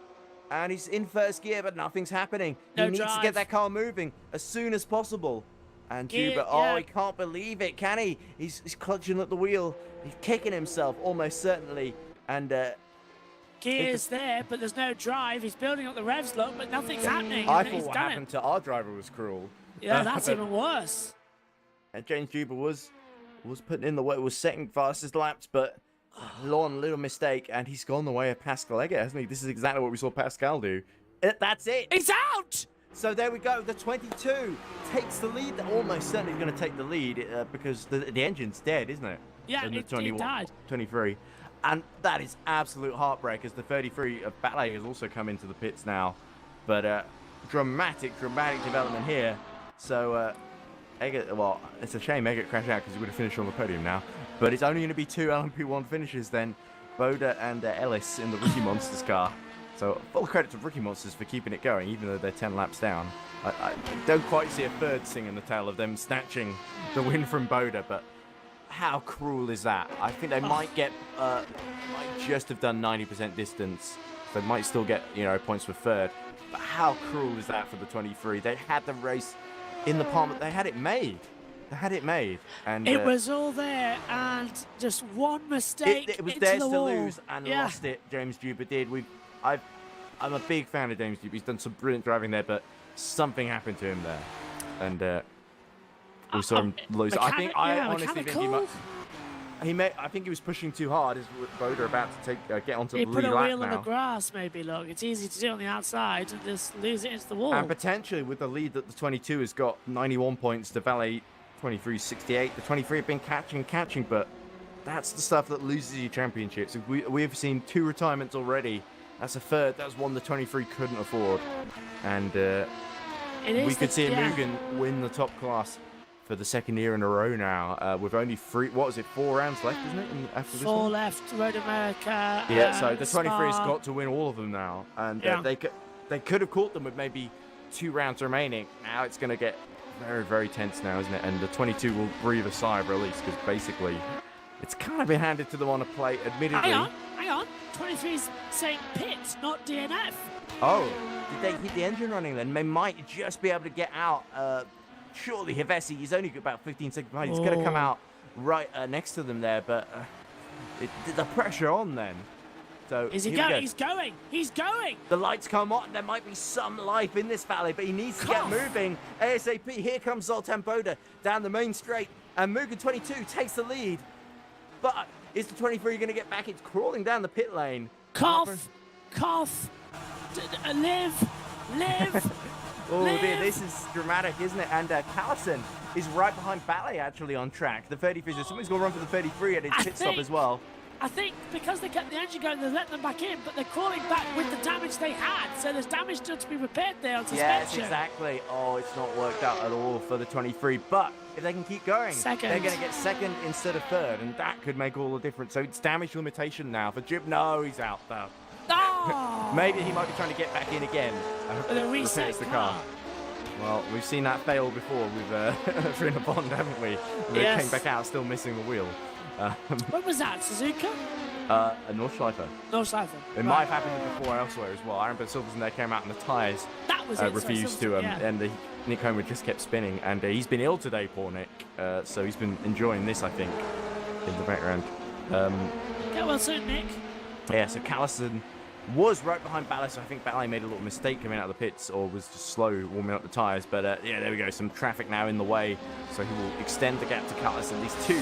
Speaker 1: And he's in first gear, but nothing's happening. He needs to get that car moving as soon as possible. And Duper, he can't believe it, can he? He's clutching at the wheel. He's kicking himself almost certainly. And
Speaker 4: gear's there, but there's no drive. He's building up the revs, look, but nothing's happening.
Speaker 1: I thought what happened to our driver was cruel.
Speaker 4: Yeah, that's even worse.
Speaker 1: And James Duper was putting in the work, was second fastest laps, but Lon, little mistake, and he's gone the way of Pascal Eggert, hasn't he? This is exactly what we saw Pascal do. That's it.
Speaker 4: He's out.
Speaker 1: So there we go. The 22 takes the lead. Almost certainly going to take the lead because the engine's dead, isn't it?
Speaker 4: Yeah, it died.
Speaker 1: 23. And that is absolute heartbreak as the 33 of Ballet has also come into the pits now. But dramatic development here. So Eggert, well, it's a shame Eggert crashed out because he would have finished on the podium now. But it's only going to be 2 LMP1 finishes then. Boda and Ellis in the Rookie Monsters car. So full credit to Rookie Monsters for keeping it going, even though they're 10 laps down. I don't quite see a third singing the tale of them snatching the win from Boda, but how cruel is that? I think they might get, might just have done 90% distance. So they might still get, points for third. But how cruel is that for the 23? They had the race in the palm. They had it made. And
Speaker 4: it was all there, and just one mistake.
Speaker 1: It was theirs to lose, and lost it. James Duper did. I'm a big fan of James Duper. He's done some brilliant driving there, but something happened to him there, and we saw him lose. I honestly think I think he was pushing too hard. Is Boda about to get onto the lead lap now?
Speaker 4: He put a wheel on the grass, maybe. Look, it's easy to do on the outside and just lose it into the wall.
Speaker 1: And potentially with the lead that the 22 has got 91 points to Valet 23 68. The 23 have been catching, but that's the stuff that loses you championships. We've seen 2 retirements already. That's a third. That's one the 23 couldn't afford, and we could see Mugen win the top class for the second year in a row now. With only 4 rounds left, isn't it? After this
Speaker 4: 4
Speaker 1: one?
Speaker 4: left, Road America.
Speaker 1: Yeah, so the 23 has got to win all of them now, and they could have caught them with maybe 2 rounds remaining. Now it's going to get very, very tense now, isn't it? And the 22 will breathe a sigh of release because basically it's kind of been handed to them on a plate, admittedly.
Speaker 4: Hang on. 23's saying pit, not DNF.
Speaker 1: Oh, did they keep the engine running then? They might just be able to get out. Surely Hevesi, he's only about 15 seconds behind. He's going to come out right next to them there, but the pressure on then. So
Speaker 4: is he going? He's going.
Speaker 1: The lights come on. There might be some life in this valley, but he needs to get moving ASAP. Here comes Zoltan Boda down the main straight, and Mugen 22 takes the lead. But is the 23 going to get back? It's crawling down the pit lane.
Speaker 4: Cough. Live.
Speaker 1: Oh dear, this is dramatic, isn't it? And Callison is right behind Ballet actually on track. The 33, so somebody's going to run for the 33 at his pit stop as well.
Speaker 4: I think because they kept the engine going, they let them back in, but they're crawling back with the damage they had. So there's damage still to be repaired there on suspension.
Speaker 1: Yes, exactly. Oh, it's not worked out at all for the 23. But if they can keep going, they're going to get second instead of third, and that could make all the difference. So it's damage limitation now for Jib. No, he's out though.
Speaker 4: Oh!
Speaker 1: Maybe he might be trying to get back in again and repairs the car. Well, we've seen that fail before with Trina Bond, haven't we? They came back out still missing the wheel.
Speaker 4: What was that, Suzuka?
Speaker 1: A Nordschleifer.
Speaker 4: Nordschleifer.
Speaker 1: It might have happened before elsewhere as well. Aaron Silverson there came out and the tyres refused to, and the Nick Homer just kept spinning. And he's been ill today, poor Nick. So he's been enjoying this, I think, in the background.
Speaker 4: Get well soon, Nick.
Speaker 1: Yeah, so Callison was right behind Ballet, so I think Ballet made a little mistake coming out of the pits or was just slow warming up the tyres. But yeah, there we go. Some traffic now in the way, so he will extend the gap to Callison. These 2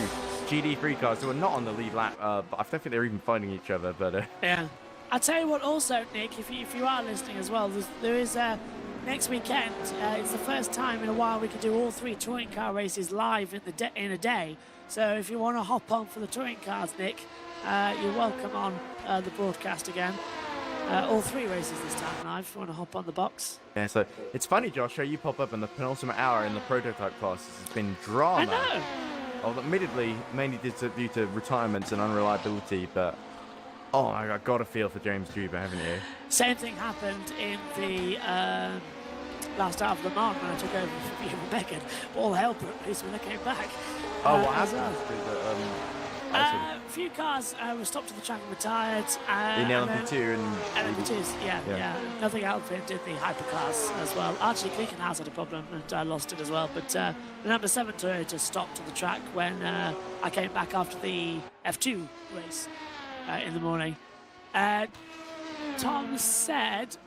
Speaker 1: GD3 cars who are not on the lead lap, but I don't think they're even fighting each other. But
Speaker 4: yeah, I'll tell you what. Also, Nick, if you are listening as well, there is next weekend, it's the first time in a while we can do all 3 touring car races live in a day. So if you want to hop on for the touring cars, Nick, you're welcome on the broadcast again. All 3 races this time live. If you want to hop on the box.
Speaker 1: Yeah, so it's funny, Josh, how you pop up in the penultimate hour in the prototype classes. It's been drama.
Speaker 4: I know.
Speaker 1: Well, admittedly, mainly due to retirements and unreliability, but oh my God, I got a feel for James Juba, haven't you?
Speaker 4: Same thing happened in the last half of Le Mans when I took over for you and Megan. All hell broke loose when I came back.
Speaker 1: Oh, what happened?
Speaker 4: A few cars were stopped at the track and retired.
Speaker 1: In LMP2
Speaker 4: and LMP2s, yeah. Nothing happened in the hypercars as well. Archie Glickenhaus had a problem and I lost it as well. But the number 7 Toyota stopped on the track when I came back after the F2 race in the morning. Tom said,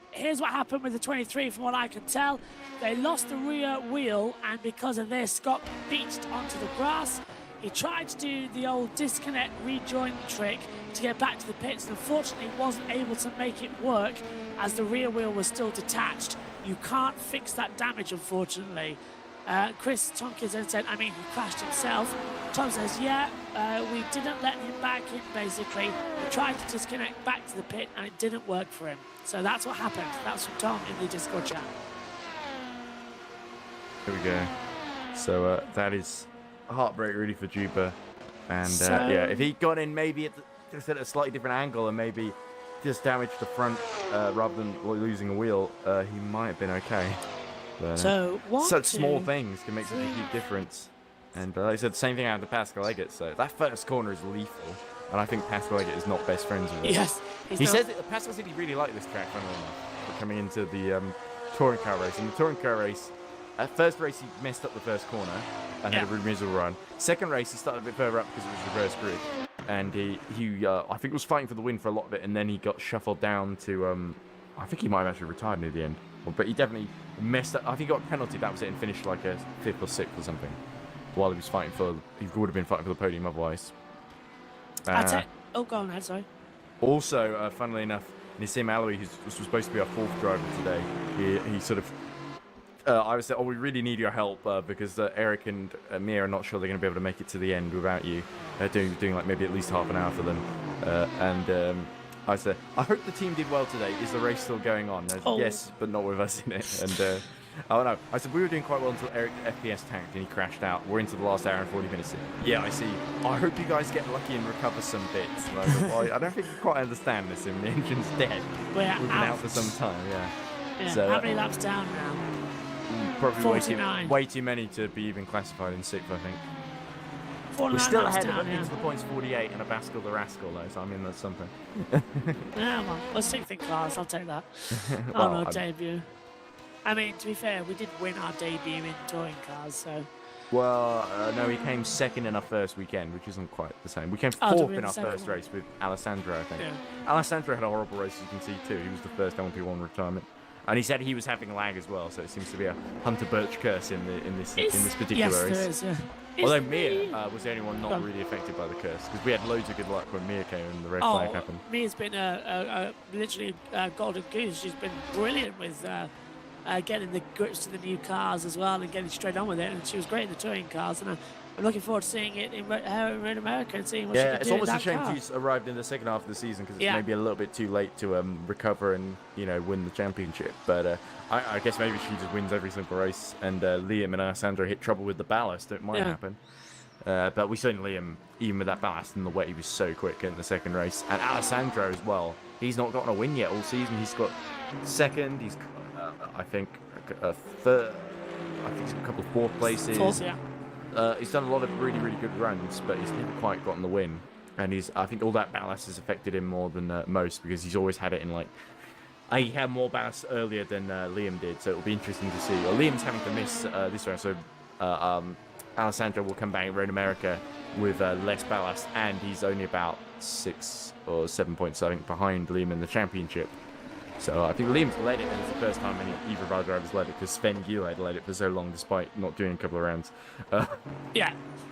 Speaker 4: here's what happened with the 23 from what I can tell. They lost the rear wheel and because of this got beached onto the grass. He tried to do the old disconnect rejoin trick to get back to the pits and unfortunately wasn't able to make it work as the rear wheel was still detached. You can't fix that damage, unfortunately. Chris Tompkins then said, he crashed himself. Tom says, we didn't let him back in, basically. We tried to disconnect back to the pit and it didn't work for him. So that's what happened. That's from Tom in the Discord chat.
Speaker 1: Here we go. So that is heartbreak really for Juba. And if he got in maybe at a slightly different angle and maybe just damaged the front rather than losing a wheel, he might have been okay. But, such small things can make such a huge difference. And like I said, the same thing happened to Pascal Eggert. So that first corner is lethal. And I think Pascal Eggert is not best friends with it.
Speaker 4: Yes.
Speaker 1: He says that Pascal said he really liked this track, funnily enough, for coming into the touring car race. In the touring car race, at first race he messed up the first corner and had a really miserable run. Second race he started a bit further up because it was reverse grid. And he I think was fighting for the win for a lot of it, and then he got shuffled down to I think he might have actually retired near the end. But he definitely messed up. I think he got a penalty, that was it, and finished like a 5th or 6th or something. While he was fighting he would have been fighting for the podium otherwise.
Speaker 4: Go on ahead, sorry.
Speaker 1: Also, funnily enough, Nassim Alawi, who was supposed to be our 4th driver today, he sort of I was saying, we really need your help because Eric and Mia are not sure they're going to be able to make it to the end without you. Doing like maybe at least half an hour for them. I said, I hope the team did well today. Is the race still going on? Yes, but not with us in it. And oh no, I said we were doing quite well until Eric FPS tanked and he crashed out. We're into the last hour and 40 minutes. Yeah, I see. I hope you guys get lucky and recover some bits. I don't think you quite understand this. The engine's dead. We've been out for some time. Yeah.
Speaker 4: So, how many laps down now?
Speaker 1: Probably way too many to be even classified in 6th, I think. We're still ahead of into the points 48 and a Baskel the Rascal though, so I mean that's something.
Speaker 4: Well, 6th in class, I'll take that. On our debut. I mean, to be fair, we did win our debut in touring cars, so...
Speaker 1: Well, no, we came 2nd in our first weekend, which isn't quite the same. We came 4th in our first race with Alessandro, I think. Yeah. Alessandro had a horrible race, as you can see, too. He was the first LMP1 retirement. And he said he was having lag as well, so it seems to be a Hunter Birch curse in this particular race.
Speaker 4: There is, yeah.
Speaker 1: Although Mia was the only one not really affected by the curse, because we had loads of good luck when Mia came and the red flag happened.
Speaker 4: Mia's been literally a golden goose. She's been brilliant with getting the grips to the new cars as well and getting straight on with it. And she was great in the touring cars. And I'm looking forward to seeing it in America and seeing what she can do. Yeah,
Speaker 1: it's almost a shame she's arrived in the second half of the season because it's maybe a little bit too late to recover and win the championship. But I guess maybe she just wins every single race, and Liam and Alessandro hit trouble with the ballast. It might happen. But we saw Liam, even with that ballast in the wet, he was so quick in the second race. And Alessandro as well. He's not gotten a win yet all season. He's got 2nd. He's I think a 3rd. I think he's got a couple of 4th places.
Speaker 4: 4th, yeah.
Speaker 1: He's done a lot of really, really good runs, but he's never quite gotten the win. And I think all that ballast has affected him more than most because he's always had it in he had more ballast earlier than Liam did, so it'll be interesting to see. Well, Liam's having to miss this round, so Alessandro will come back in Road America with less ballast, and he's only about 6 or 7 points, I think, behind Liam in the championship. So I think Liam's led it, and it's the first time either of our drivers led it, because Sven Gillard led it for so long despite not doing a couple of rounds.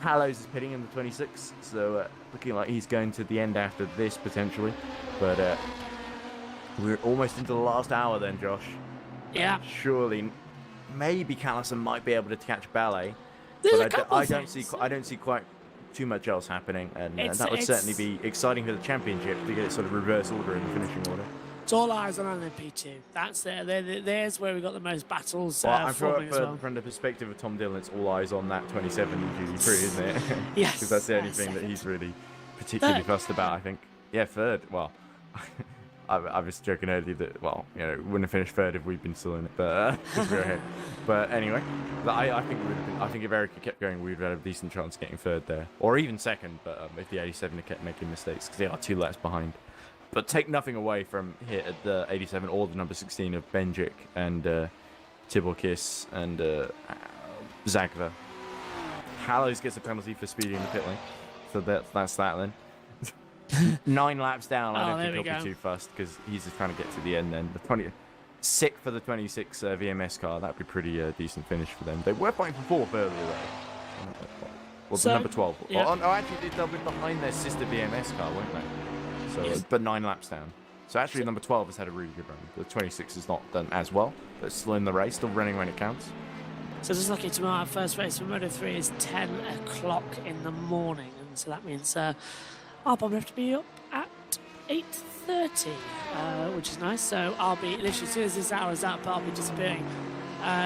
Speaker 1: Hallows is pitting in the 26, so looking like he's going to the end after this, potentially. But we're almost into the last hour then, Josh.
Speaker 4: Yeah.
Speaker 1: Surely, maybe Callison might be able to catch Ballet,
Speaker 4: There's
Speaker 1: but
Speaker 4: a couple
Speaker 1: I don't
Speaker 4: things.
Speaker 1: see quite too much else happening, and that would
Speaker 4: It's-
Speaker 1: certainly be exciting for the championship to get it sort of reverse order in the finishing order.
Speaker 4: It's all eyes on LMP2. That's there's where we got the most battles
Speaker 1: Well, I'm sure
Speaker 4: forming as well.
Speaker 1: from the perspective of Tom Dillon, it's all eyes on that 27 in GT3, isn't it?
Speaker 4: Yes.
Speaker 1: Because that's the only thing that
Speaker 4: second.
Speaker 1: he's really particularly
Speaker 4: Third.
Speaker 1: fussed about, I think. Yeah, third. Well, I was joking earlier that, well, you know, wouldn't have finished third if we'd been still in it, but 'cause we're ahead. But anyway, I think we would have been. I think if Eric had kept going, we'd have had a decent chance of getting third there, or even second. But if the 87 had kept making mistakes, because they are 2 laps behind. But take nothing away from here at the 87 or the number 16 of Benjik and Tiborkis and Zagva. Hallows gets a penalty for speeding in the pit lane, so that's that then. 9 laps down. I don't think he'll be too fussed because he's just trying to get to the end then. The 26 for the 26 VMS car, that'd be pretty decent finish for them. They were fighting for 4th earlier though. Well,
Speaker 4: So,
Speaker 1: the number 12.
Speaker 4: yeah.
Speaker 1: Oh, actually, they'll be behind their sister VMS car, won't they? So,
Speaker 4: Yes.
Speaker 1: but 9 laps down. So actually, number 12 has had a really good run. The 26 has not done as well, but it's still in the race, still running when it counts.
Speaker 4: So just looking tomorrow, our first race for Moto 3 is 10 o'clock in the morning, and so that means I'll probably have to be up at 8:30, which is nice. So I'll be literally as soon as this hour is up, I'll be disappearing.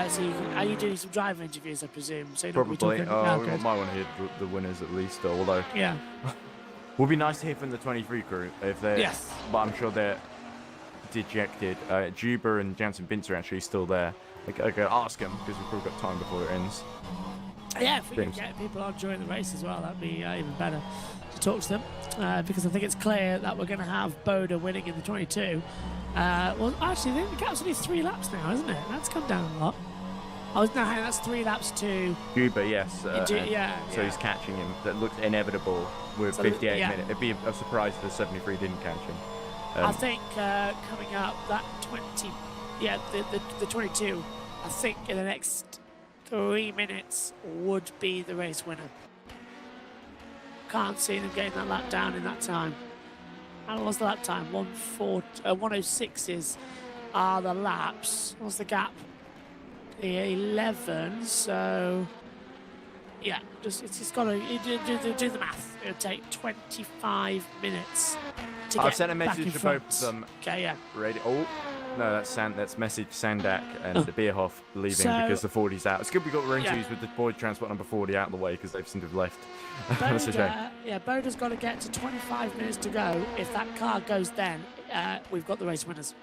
Speaker 4: So are you doing some driver interviews, I presume? So you're not gonna
Speaker 1: Probably.
Speaker 4: be talking-
Speaker 1: We
Speaker 4: good.
Speaker 1: might want to hear the winners at least, although
Speaker 4: Yeah.
Speaker 1: would be nice to hear from the 23 crew if they're.
Speaker 4: Yes.
Speaker 1: But I'm sure they're dejected. Juba and Jansen Bintz are actually still there. I could ask them because we've probably got time before it ends.
Speaker 4: Yeah, if we can
Speaker 1: James.
Speaker 4: get people on during the race as well, that'd be even better to talk to them. Because I think it's clear that we're going to have Boda winning in the 22. Well, actually, the gap's only 3 laps now, isn't it? That's come down a lot. That's 3 laps to...
Speaker 1: Juba, yes.
Speaker 4: yeah.
Speaker 1: So he's catching him. That looks inevitable with
Speaker 4: So
Speaker 1: 58
Speaker 4: yeah.
Speaker 1: minutes. It'd be a surprise if the 73 didn't catch him.
Speaker 4: I think coming up, that 20... Yeah, the 22, I think in the next 3 minutes would be the race winner. Can't see them getting that lap down in that time. How was the lap time? 106s are the laps. What's the gap? The 11. So yeah, it's just got to do the math. It'll take 25 minutes. To
Speaker 1: I've
Speaker 4: get
Speaker 1: sent a
Speaker 4: back
Speaker 1: message
Speaker 4: in
Speaker 1: to
Speaker 4: front.
Speaker 1: both of them.
Speaker 4: Okay, yeah.
Speaker 1: Ready? Oh, no, that's message Sandak and Beerhoff leaving
Speaker 4: So-
Speaker 1: because the 40's out. It's good we got the
Speaker 4: Yeah.
Speaker 1: interviews with the Boyd Transport number 40 out of the way because they've seemed to have left. That's a shame.
Speaker 4: Boda's got to get to 25 minutes to go. If that car goes then, we've got the race winners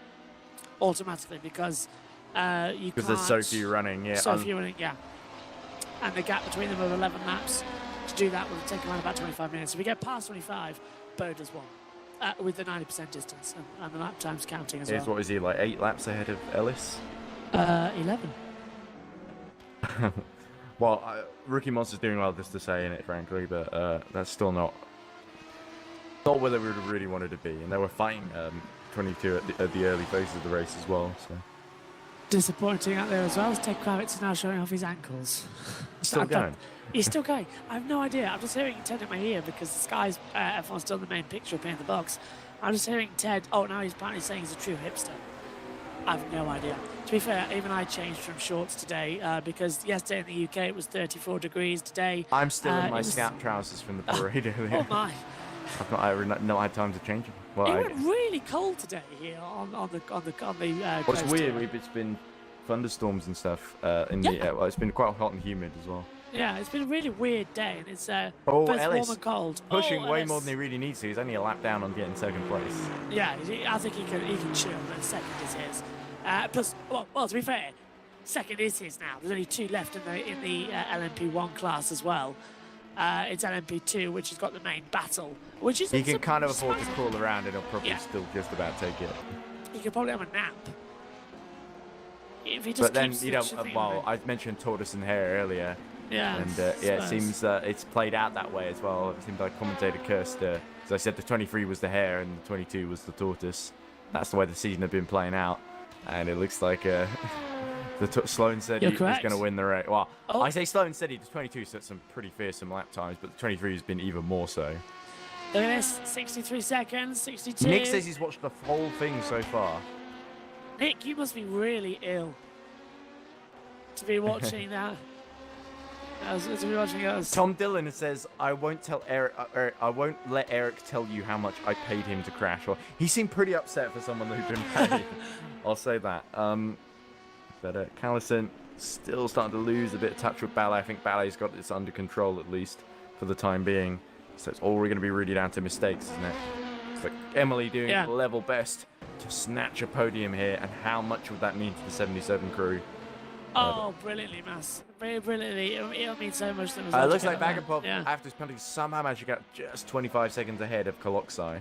Speaker 4: automatically because you can't...
Speaker 1: Because there's so few running, yeah.
Speaker 4: So few running, yeah. And the gap between them of 11 laps. To do that will take around about 25 minutes. If we get past 25, Boda's won. With the 90% distance and the lap times counting as
Speaker 1: Here's
Speaker 4: well.
Speaker 1: what is he, like 8 laps ahead of Ellis?
Speaker 4: 11.
Speaker 1: Well, Rookie Monster's doing well just to say in it, frankly, but that's still not where they would have really wanted to be. And they were fighting 22 at the early phases of the race as well. So
Speaker 4: Disappointing out there as well. Ted Kravitz is now showing off his ankles.
Speaker 1: still going.
Speaker 4: He's still going. I have no idea. I'm just hearing Ted in my ear because the Sky's F1's still in the main picture up here in the box. I'm just hearing Ted. Oh, now he's apparently saying he's a true hipster. I have no idea. To be fair, even I changed from shorts today because yesterday in the UK it was 34 degrees. Today
Speaker 1: I'm still in
Speaker 4: it
Speaker 1: my
Speaker 4: was-
Speaker 1: Scout trousers from the parade earlier.
Speaker 4: Oh my!
Speaker 1: I've not had time to change them. Well,
Speaker 4: It went really cold today here on the
Speaker 1: Well, it's
Speaker 4: coast
Speaker 1: weird.
Speaker 4: here.
Speaker 1: It's been thunderstorms and stuff well, it's been quite hot and humid as well.
Speaker 4: Yeah, it's been a really weird day, and it's
Speaker 1: Oh,
Speaker 4: both
Speaker 1: Ellis,
Speaker 4: warm and cold.
Speaker 1: pushing way
Speaker 4: Ellis.
Speaker 1: more than he really needs to. He's only a lap down on getting second place.
Speaker 4: Yeah, I think he can chill, but second is his. Plus, well, to be fair, second is his now. There's only 2 left in the LMP1 class as well. It's LMP2, which has got the main battle, which is
Speaker 1: He can kind of afford to
Speaker 4: surprising.
Speaker 1: crawl around and he'll probably
Speaker 4: Yeah.
Speaker 1: still just about take it.
Speaker 4: He could probably have a nap. If he just
Speaker 1: But then,
Speaker 4: keeps
Speaker 1: you know,
Speaker 4: the thing
Speaker 1: well,
Speaker 4: moving.
Speaker 1: I mentioned tortoise and hair earlier.
Speaker 4: Yeah,
Speaker 1: And it seems it's played out that way as well. It seems like commentator cursed. As I said, the 23 was the hare and the 22 was the tortoise. That's the way the season had been playing out. And it looks like Sloan said
Speaker 4: You're
Speaker 1: he was
Speaker 4: correct.
Speaker 1: going to win the race. Well,
Speaker 4: Oh.
Speaker 1: I say Sloan said he the 22 set some pretty fearsome lap times, but the 23 has been even more so.
Speaker 4: Look at this, 63 seconds, 62.
Speaker 1: Nick says he's watched the whole thing so far.
Speaker 4: Nick, you must be really ill to be watching that. To be watching us.
Speaker 1: Tom Dillon says, "I won't tell Eric. I won't let Eric tell you how much I paid him to crash." Well, he seemed pretty upset for someone who'd been paid. I'll say that. But Callison still starting to lose a bit of touch with Ballet. I think Ballet's got this under control at least for the time being. So it's all going to be really down to mistakes, isn't it? It's like Emily doing level best to snatch a podium here, and how much would that mean to the 77 crew?
Speaker 4: Oh, brilliantly, Mass. Very brilliantly. It'll mean so much to them.
Speaker 1: It looks like Vagapov, after his penalty, somehow managed to get just 25 seconds ahead of Koloksai.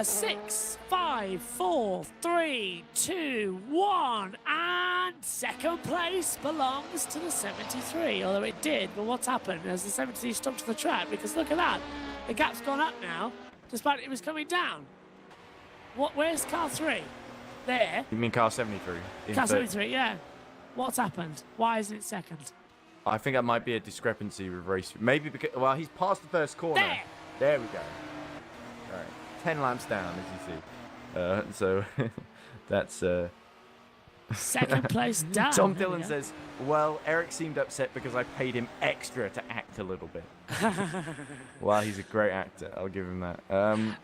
Speaker 4: 6, 5, 4, 3, 2, 1, and second place belongs to the 73. Although it did, but what's happened as the 73 stopped to the track? Because look at that, the gap's gone up now, despite it was coming down. Where's car 3? There.
Speaker 1: You mean car 73?
Speaker 4: Car 73, yeah. What's happened? Why isn't it second?
Speaker 1: I think that might be a discrepancy with race. Maybe because, well, he's past the first corner. There we go. All right. 10 laps down, as you see. So that's
Speaker 4: second place down.
Speaker 1: Tom Dillon says, "Well, Eric seemed upset because I paid him extra to act a little bit." Well, he's a great actor. I'll give him that.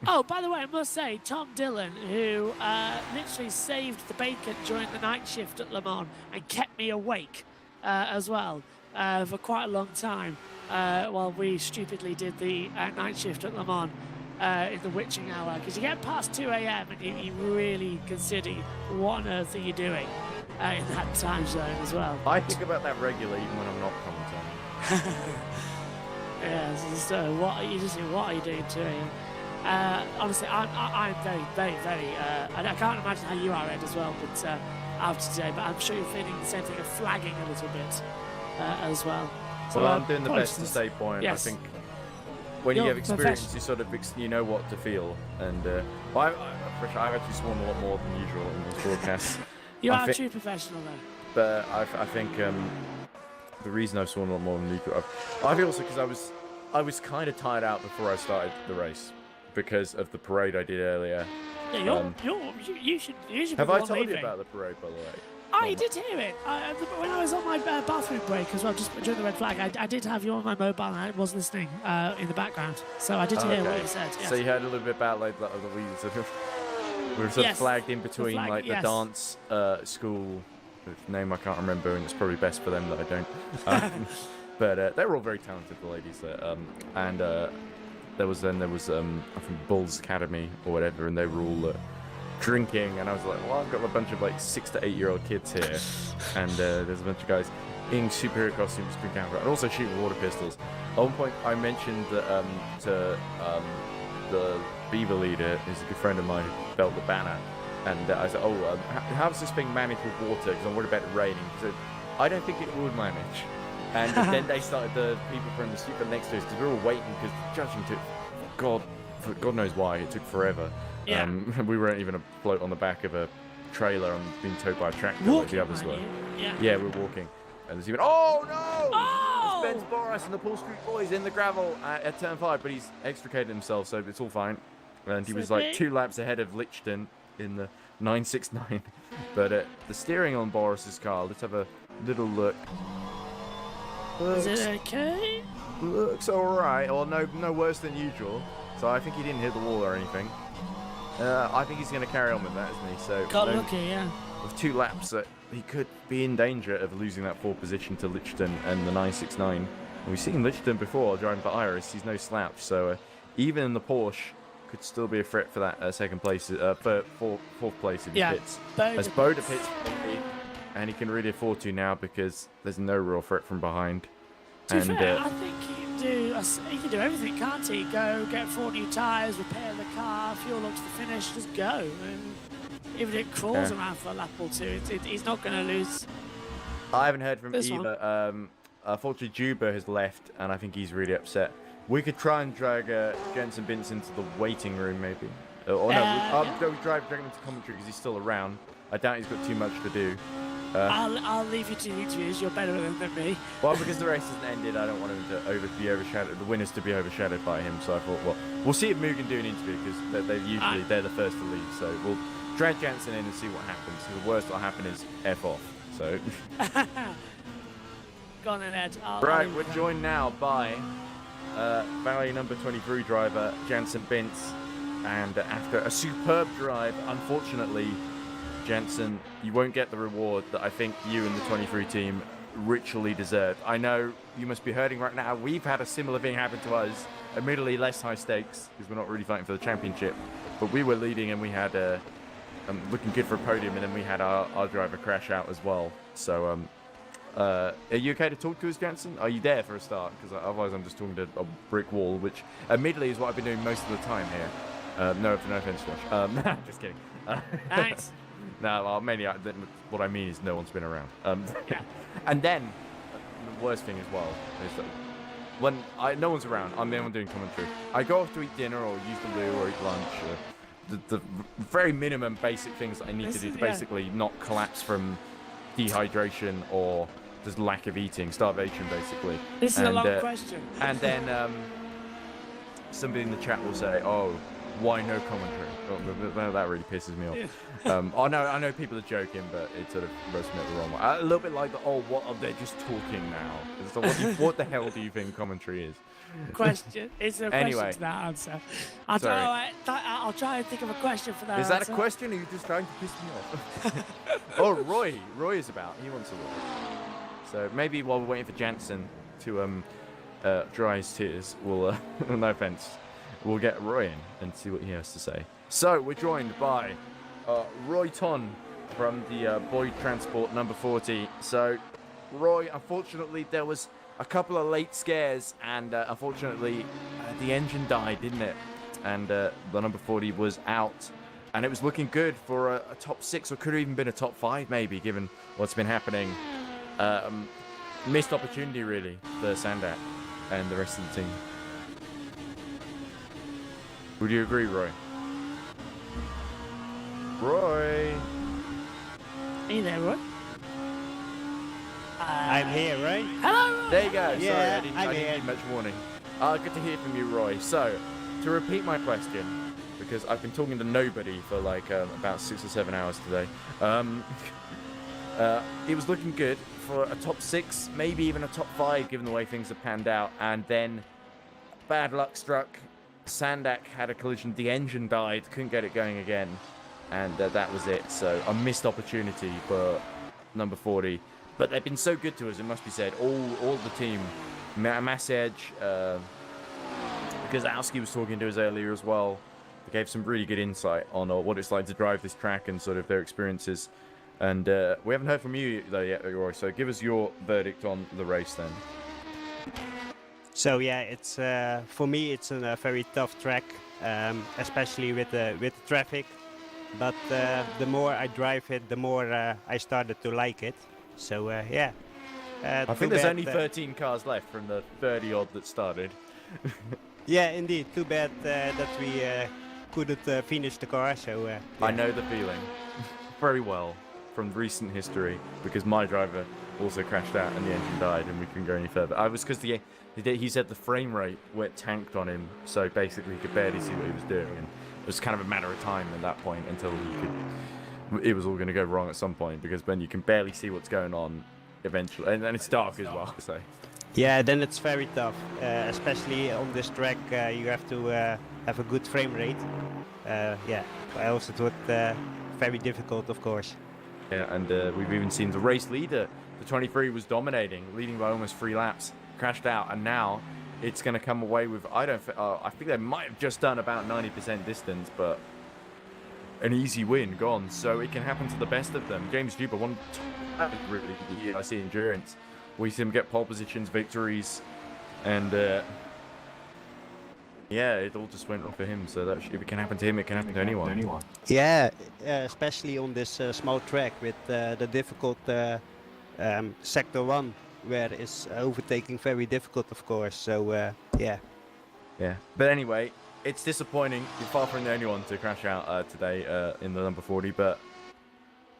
Speaker 4: Oh, by the way, I must say, Tom Dillon, who literally saved the bacon during the night shift at Le Mans and kept me awake as well for quite a long time while we stupidly did the night shift at Le Mans. In the witching hour, because you get past 2 a.m. and you really consider what on earth are you doing in that time zone as well.
Speaker 1: I think about that regularly, even when I'm not commentating.
Speaker 4: Yeah, so what are you doing to him? Honestly, I'm very, very, very. I can't imagine how you are, Ed, as well. But after today, but I'm sure you're feeling the same thing of flagging a little bit as well. So,
Speaker 1: well, I'm doing the best to stay point. Yes. I think. When you have experience, you sort of you know what to feel, and I've actually sworn a lot more than usual in these broadcasts.
Speaker 4: You are a true professional, though.
Speaker 1: But I think the reason I've sworn a lot more than usual, I feel also because I was kind of tired out before I started the race because of the parade I did earlier.
Speaker 4: Yeah, you should.
Speaker 1: Have I told you about the parade, by the way?
Speaker 4: I did hear it. When I was on my bathroom break as well, just during the red flag, I did have you on my mobile and I was listening in the background. So I did hear what you said. Yes.
Speaker 1: So you heard a little bit about like we were sort of flagged in between the dance school, whose name I can't remember, and it's probably best for them that I don't. But they were all very talented, the ladies there. And there was I think Bulls Academy or whatever, and they were all drinking, and I was like, well, I've got a bunch of like 6 to 8 year old kids here, and there's a bunch of guys in superhero costumes drinking alcohol and also shooting water pistols. At one point I mentioned that to the Beaver leader, who's a good friend of mine, who built the banner, and I said, how's this thing manage with water, because I'm worried about it raining. He said, I don't think it would manage. And then they started, the people from the super next to us, because we were all waiting, because the judging took, for God knows why, it took forever.
Speaker 4: Yeah.
Speaker 1: We weren't even afloat on the back of a trailer and being towed by a tractor like the others were. Yeah, we were walking. And there's even, oh no!
Speaker 4: Oh!
Speaker 1: It's Ben Boris and the Paul Street Boys in the gravel at turn 5, but he's extricated himself, so it's all fine. And he was like 2 laps ahead of Lichten in the 969. But the steering on Boris's car, let's have a little look.
Speaker 4: Is it okay?
Speaker 1: Looks alright, or no worse than usual. So I think he didn't hit the wall or anything. I think he's going to carry on with that, isn't he? So
Speaker 4: got lucky, yeah.
Speaker 1: With 2 laps, he could be in danger of losing that 4th position to Lichten and the 969. And we've seen Lichten before driving for Iris. He's no slouch, so even in the Porsche, could still be a threat for that 2nd place, for 4th place in the pits. As Boda pits, and he can really afford to now because there's no real threat from behind.
Speaker 4: To be fair, I think he can do everything, can't he? Go get 4 new tyres, repair the car, fuel up to the finish, just go. And even if it crawls around for a lap or 2, he's not going to lose.
Speaker 1: I haven't heard from either. Unfortunately, Juba has left, and I think he's really upset. We could try and drag Jensen Bintz into the waiting room, maybe. Or no, I'll drag him into commentary because he's still around. I doubt he's got too much to do.
Speaker 4: I'll leave you to the interviews. You're better than me.
Speaker 1: Well, because the race hasn't ended, I don't want him to be overshadowed. The winners to be overshadowed by him. So I thought, well, we'll see if Mugen do an interview because they're the first to leave. So drag Jansen in and see what happens. The worst that'll happen is F off. So.
Speaker 4: Go on then, Ed.
Speaker 1: Right, we're joined now by Valley number 23 driver Jansen Bintz, and after a superb drive, unfortunately, Jansen, you won't get the reward that I think you and the 23 team richly deserve. I know you must be hurting right now. We've had a similar thing happen to us, admittedly less high stakes because we're not really fighting for the championship, but we were leading and we had looking good for a podium, and then we had our driver crash out as well. So are you okay to talk to us, Jansen? Are you there for a start? Because otherwise I'm just talking to a brick wall, which admittedly is what I've been doing most of the time here. No offense, Josh. Just kidding.
Speaker 4: Thanks.
Speaker 1: No, well, mainly what I mean is no one's been around. And then the worst thing as well is that when no one's around, I'm the one doing commentary. I go off to eat dinner or use the loo or eat lunch. The very minimum basic things that I need to do to basically not collapse from dehydration or just lack of eating, starvation basically.
Speaker 4: This is a long question.
Speaker 1: And then somebody in the chat will say, "Oh, why no commentary?" Oh, that really pisses me off. I know people are joking, but it sort of roasts me up the wrong way. A little bit like the, "Oh, what are they just talking now?" So what the hell do you think commentary is?
Speaker 4: Question. Is there a question to that answer? I'll try and think of a question for that.
Speaker 1: Is that
Speaker 4: answer.
Speaker 1: a question, or are you just trying to piss me off? Oh, Roy is about. He wants a word. So maybe while we're waiting for Jansen to dry his tears, we'll no offense, we'll get Roy in and see what he has to say. So we're joined by Roy Ton from the Boyd Transport number 40. So Roy, unfortunately there was a couple of late scares, and unfortunately the engine died, didn't it? And the number 40 was out, and it was looking good for a top 6, or could have even been a top 5 maybe, given what's been happening. Missed opportunity really for Sandak and the rest of the team. Would you agree, Roy? Roy?
Speaker 4: Are you there, Roy?
Speaker 10: I'm here, right?
Speaker 4: Hello, Roy.
Speaker 1: There you go.
Speaker 10: Yeah,
Speaker 1: Sorry, I didn't need much warning. Good to hear from you, Roy. So, to repeat my question, because I've been talking to nobody for like about 6 or 7 hours today. It was looking good for a top 6, maybe even a top 5, given the way things have panned out. And then bad luck struck. Sandak had a collision. The engine died. Couldn't get it going again. And that was it. So a missed opportunity for number 40. But they've been so good to us, it must be said. All the team. Mass Edge, Gazowski was talking to us earlier as well. They gave some really good insight on what it's like to drive this track and sort of their experiences. And we haven't heard from you though yet, Roy. So give us your verdict on the race then.
Speaker 10: So yeah, it's for me it's a very tough track, especially with the traffic. But the more I drive it, the more I started to like it. So yeah.
Speaker 1: I think there's only 13 cars left from the 30 odd that started.
Speaker 10: Yeah, indeed. Too bad that we couldn't finish the car. So yeah.
Speaker 1: I know the feeling very well from recent history, because my driver also crashed out and the engine died and we couldn't go any further. I was because he said the frame rate went tanked on him, so basically he could barely see what he was doing. And it was kind of a matter of time at that point until it was all going to go wrong at some point, because when you can barely see what's going on eventually, and it's dark as well. So
Speaker 10: yeah, then it's very tough, especially on this track. You have to have a good frame rate. Yeah, I also thought very difficult, of course.
Speaker 1: Yeah, and we've even seen the race leader, the 23, was dominating, leading by almost 3 laps, crashed out, and now it's going to come away with, I think they might have just done about 90% distance, but an easy win gone. So it can happen to the best of them. James Duper won really I see endurance. We see him get pole positions, victories, and yeah, it all just went wrong for him. So that if it can happen to him, it can happen to anyone.
Speaker 10: Yeah, especially on this small track with the difficult sector 1, where it's overtaking very difficult, of course. So yeah.
Speaker 1: But anyway, it's disappointing. You're far from the only one to crash out today in the number 40. But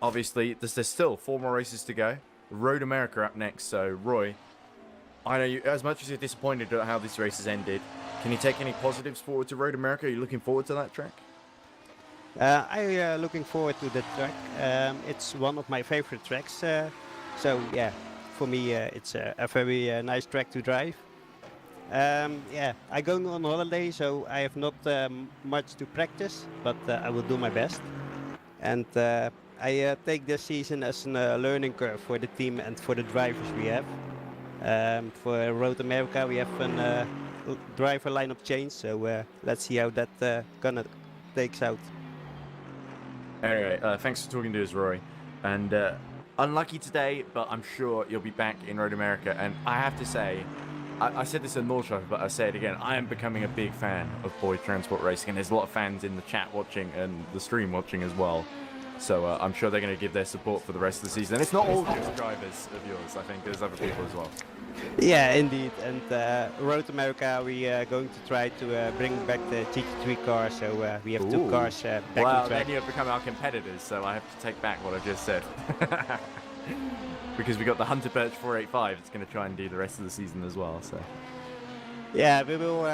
Speaker 1: obviously, there's still 4 more races to go. Road America up next. So Roy, I know you, as much as you're disappointed at how this race has ended, can you take any positives forward to Road America? Are you looking forward to that track?
Speaker 10: I'm looking forward to the track. It's one of my favorite tracks. So yeah, for me it's a very nice track to drive. Yeah, I'm going on holiday, so I have not much to practice, but I will do my best. And I take this season as a learning curve for the team and for the drivers we have. For Road America, we have a driver lineup change, so let's see how that gonna takes out.
Speaker 1: Anyway, thanks for talking to us, Roy. And unlucky today, but I'm sure you'll be back in Road America. And I have to say, I said this in Northshire, but I say it again, I am becoming a big fan of Boyd Transport Racing, and there's a lot of fans in the chat watching and the stream watching as well. So I'm sure they're going to give their support for the rest of the season. And it's not all just drivers of yours, I think there's other people as well.
Speaker 10: Yeah, indeed. And Road America, we are going to try to bring back the GT3 car, so we have 2 cars back on track.
Speaker 1: Well, then you've become our competitors, so I have to take back what I just said. Because we got the Hunter Birch 485 that's going to try and do the rest of the season as well. So
Speaker 10: yeah, we will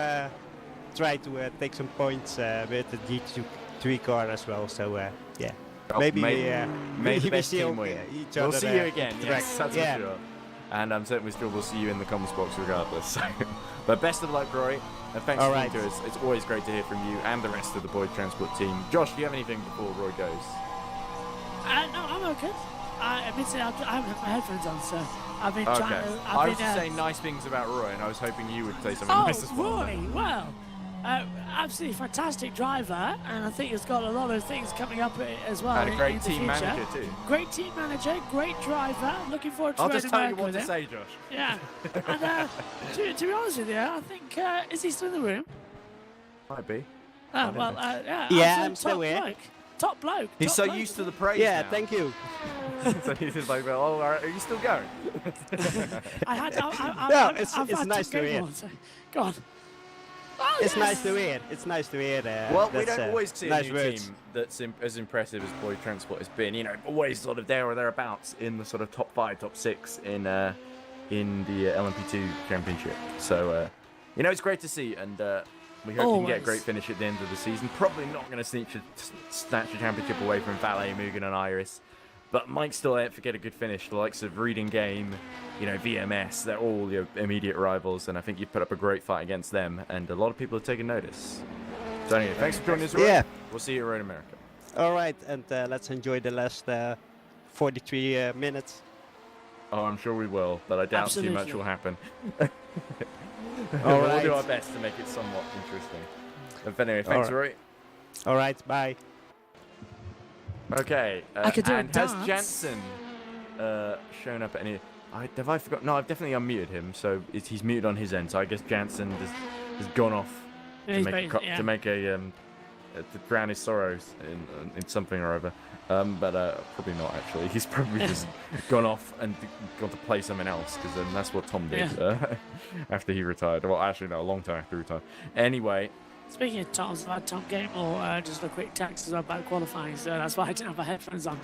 Speaker 10: try to take some points with the GT3 car as well. So yeah, maybe we see each other.
Speaker 1: We'll see you again. Yes, that's for sure. And I'm certain we'll see you in the comments box regardless. So. But best of luck, Roy. And thanks for being to us. It's always great to hear from you and the rest of the Boyd Transport team. Josh, do you have anything before Roy goes?
Speaker 4: No, I'm okay. I haven't had my headphones on, so I've been trying to...
Speaker 1: I was just saying nice things about Roy, and I was hoping you would say something nice as well.
Speaker 4: Roy, well, absolutely fantastic driver, and I think he's got a lot of things coming up as well.
Speaker 1: And a great team manager too.
Speaker 4: Great team manager, great driver. Looking forward to
Speaker 1: I'll just tell you
Speaker 4: what
Speaker 1: to say, Josh.
Speaker 4: Yeah. And to be honest with you, I think is he still in the room?
Speaker 1: Might be.
Speaker 4: Oh well,
Speaker 10: yeah, I'm still here.
Speaker 4: Top bloke.
Speaker 1: He's so used to the praise.
Speaker 10: Yeah,
Speaker 1: now.
Speaker 10: thank you.
Speaker 1: So he's just like, well, all right, are you still going?
Speaker 10: It's nice to hear.
Speaker 4: Go on.
Speaker 10: Oh, it's nice to hear. It's nice to hear.
Speaker 1: Well, we don't always see
Speaker 10: nice
Speaker 1: a new team that's as impressive as Boyd Transport has been. You know, always sort of there or thereabouts in the sort of top 5, top 6 in the LMP2 Championship. So, you know, it's great to see, and we hope you can get a great finish at the end of the season. Probably not going to snatch a championship away from Valet, Mugen, and Iris, but might still get a good finish. The likes of Reading Game, you know, VMS, they're all your immediate rivals, and I think you've put up a great fight against them, and a lot of people have taken notice. So anyway, thanks for joining us, Roy.
Speaker 10: Yeah.
Speaker 1: We'll see you at Road America.
Speaker 10: All right, and let's enjoy the last 43 minutes.
Speaker 1: Oh, I'm sure we will, but I doubt too much will happen.
Speaker 10: All
Speaker 1: we'll
Speaker 10: right.
Speaker 1: do our best to make it somewhat interesting. But anyway, thanks, Roy.
Speaker 10: All right, bye.
Speaker 1: Okay,
Speaker 4: I could do
Speaker 1: and
Speaker 4: a
Speaker 1: has
Speaker 4: dance.
Speaker 1: Jansen shown up at any... have I forgot? No, I've definitely unmuted him, so he's muted on his end, so I guess Jansen has gone off to make to drown his sorrows in something or other. But probably not, actually. He's probably just gone off and gone to play something else, because that's what Tom did after he retired. Well, actually, no, a long time after he retired. Anyway.
Speaker 4: Speaking of Tom's, I've had Tom Gamemore just a quick text as well about qualifying, so that's why I didn't have my headphones on.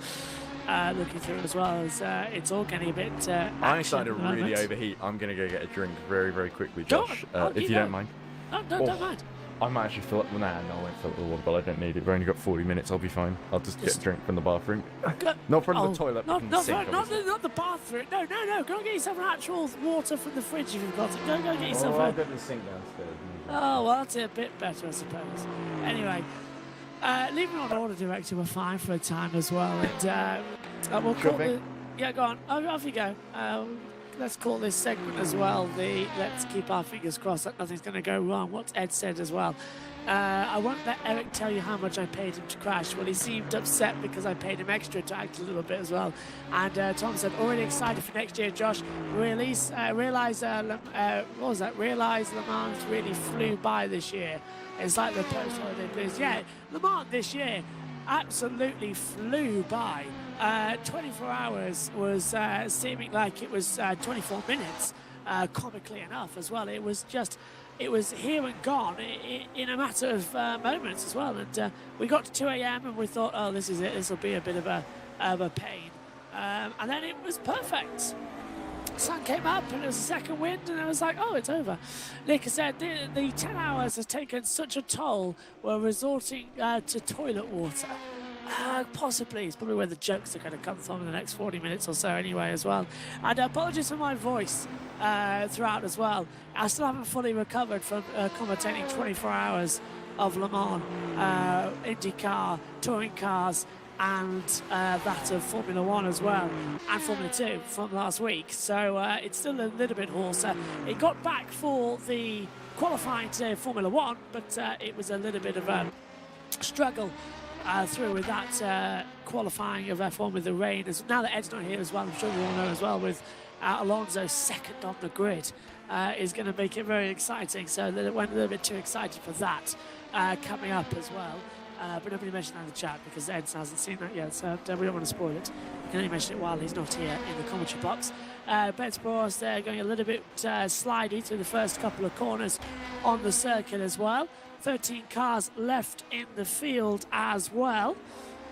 Speaker 4: Looking through as well, as it's all getting a bit
Speaker 1: I'm starting to really overheat. I'm going to go get a drink very, very quickly, Josh, if you don't mind.
Speaker 4: No, don't mind.
Speaker 1: I might actually fill up. No, I won't fill up the water, but I don't need it. We've only got 40 minutes. I'll be fine. I'll just get a drink from the bathroom. Not from the toilet, but from the sink.
Speaker 4: Not the bathroom. No. Go and get yourself an actual water from the fridge if you've got it. Go get yourself
Speaker 1: I'll get the sink downstairs.
Speaker 4: Oh, well, that's a bit better, I suppose. Anyway, leaving on order director, we're fine for a time as well. And we'll call it. Yeah, go on. Off you go. Let's call this segment as well the let's keep our fingers crossed that nothing's going to go wrong. What Ed said as well. I won't let Eric tell you how much I paid him to crash. Well, he seemed upset because I paid him extra to act a little bit as well. And Tom said, already excited for next year, Josh. Realize Le Mans really flew by this year. It's like the post-holiday blues. Yeah, Le Mans this year absolutely flew by. 24 hours was seeming like it was 24 minutes, comically enough as well. It was here and gone in a matter of moments as well. And we got to 2 a.m. and we thought, oh, this is it. This will be a bit of a pain. And then it was perfect. sun came up and it was a second wind, and I was like, oh, it's over. Like I said, the 10 hours has taken such a toll, we're resorting to toilet water. Possibly. It's probably where the jokes are going to come from in the next 40 minutes or so anyway as well. And apologies for my voice throughout as well. I still haven't fully recovered from commentating 24 hours of Le Mans, IndyCar, touring cars, and that of Formula 1 as well, and Formula 2 from last week. So it's still a little bit hoarse. It got back for the qualifying today of Formula 1, but it was a little bit of a struggle through with that qualifying of F1 with the rain. Now that Ed's not here as well, I'm sure you all know as well, with Alonso second on the grid, is going to make it very exciting. So it went a little bit too excited for that coming up as well. But nobody mentioned that in the chat because Ed hasn't seen that yet, so we don't want to spoil it. You can only mention it while he's not here in the commentary box. Bet Boros there going a little bit slidey through the first couple of corners on the circuit as well. 13 cars left in the field as well.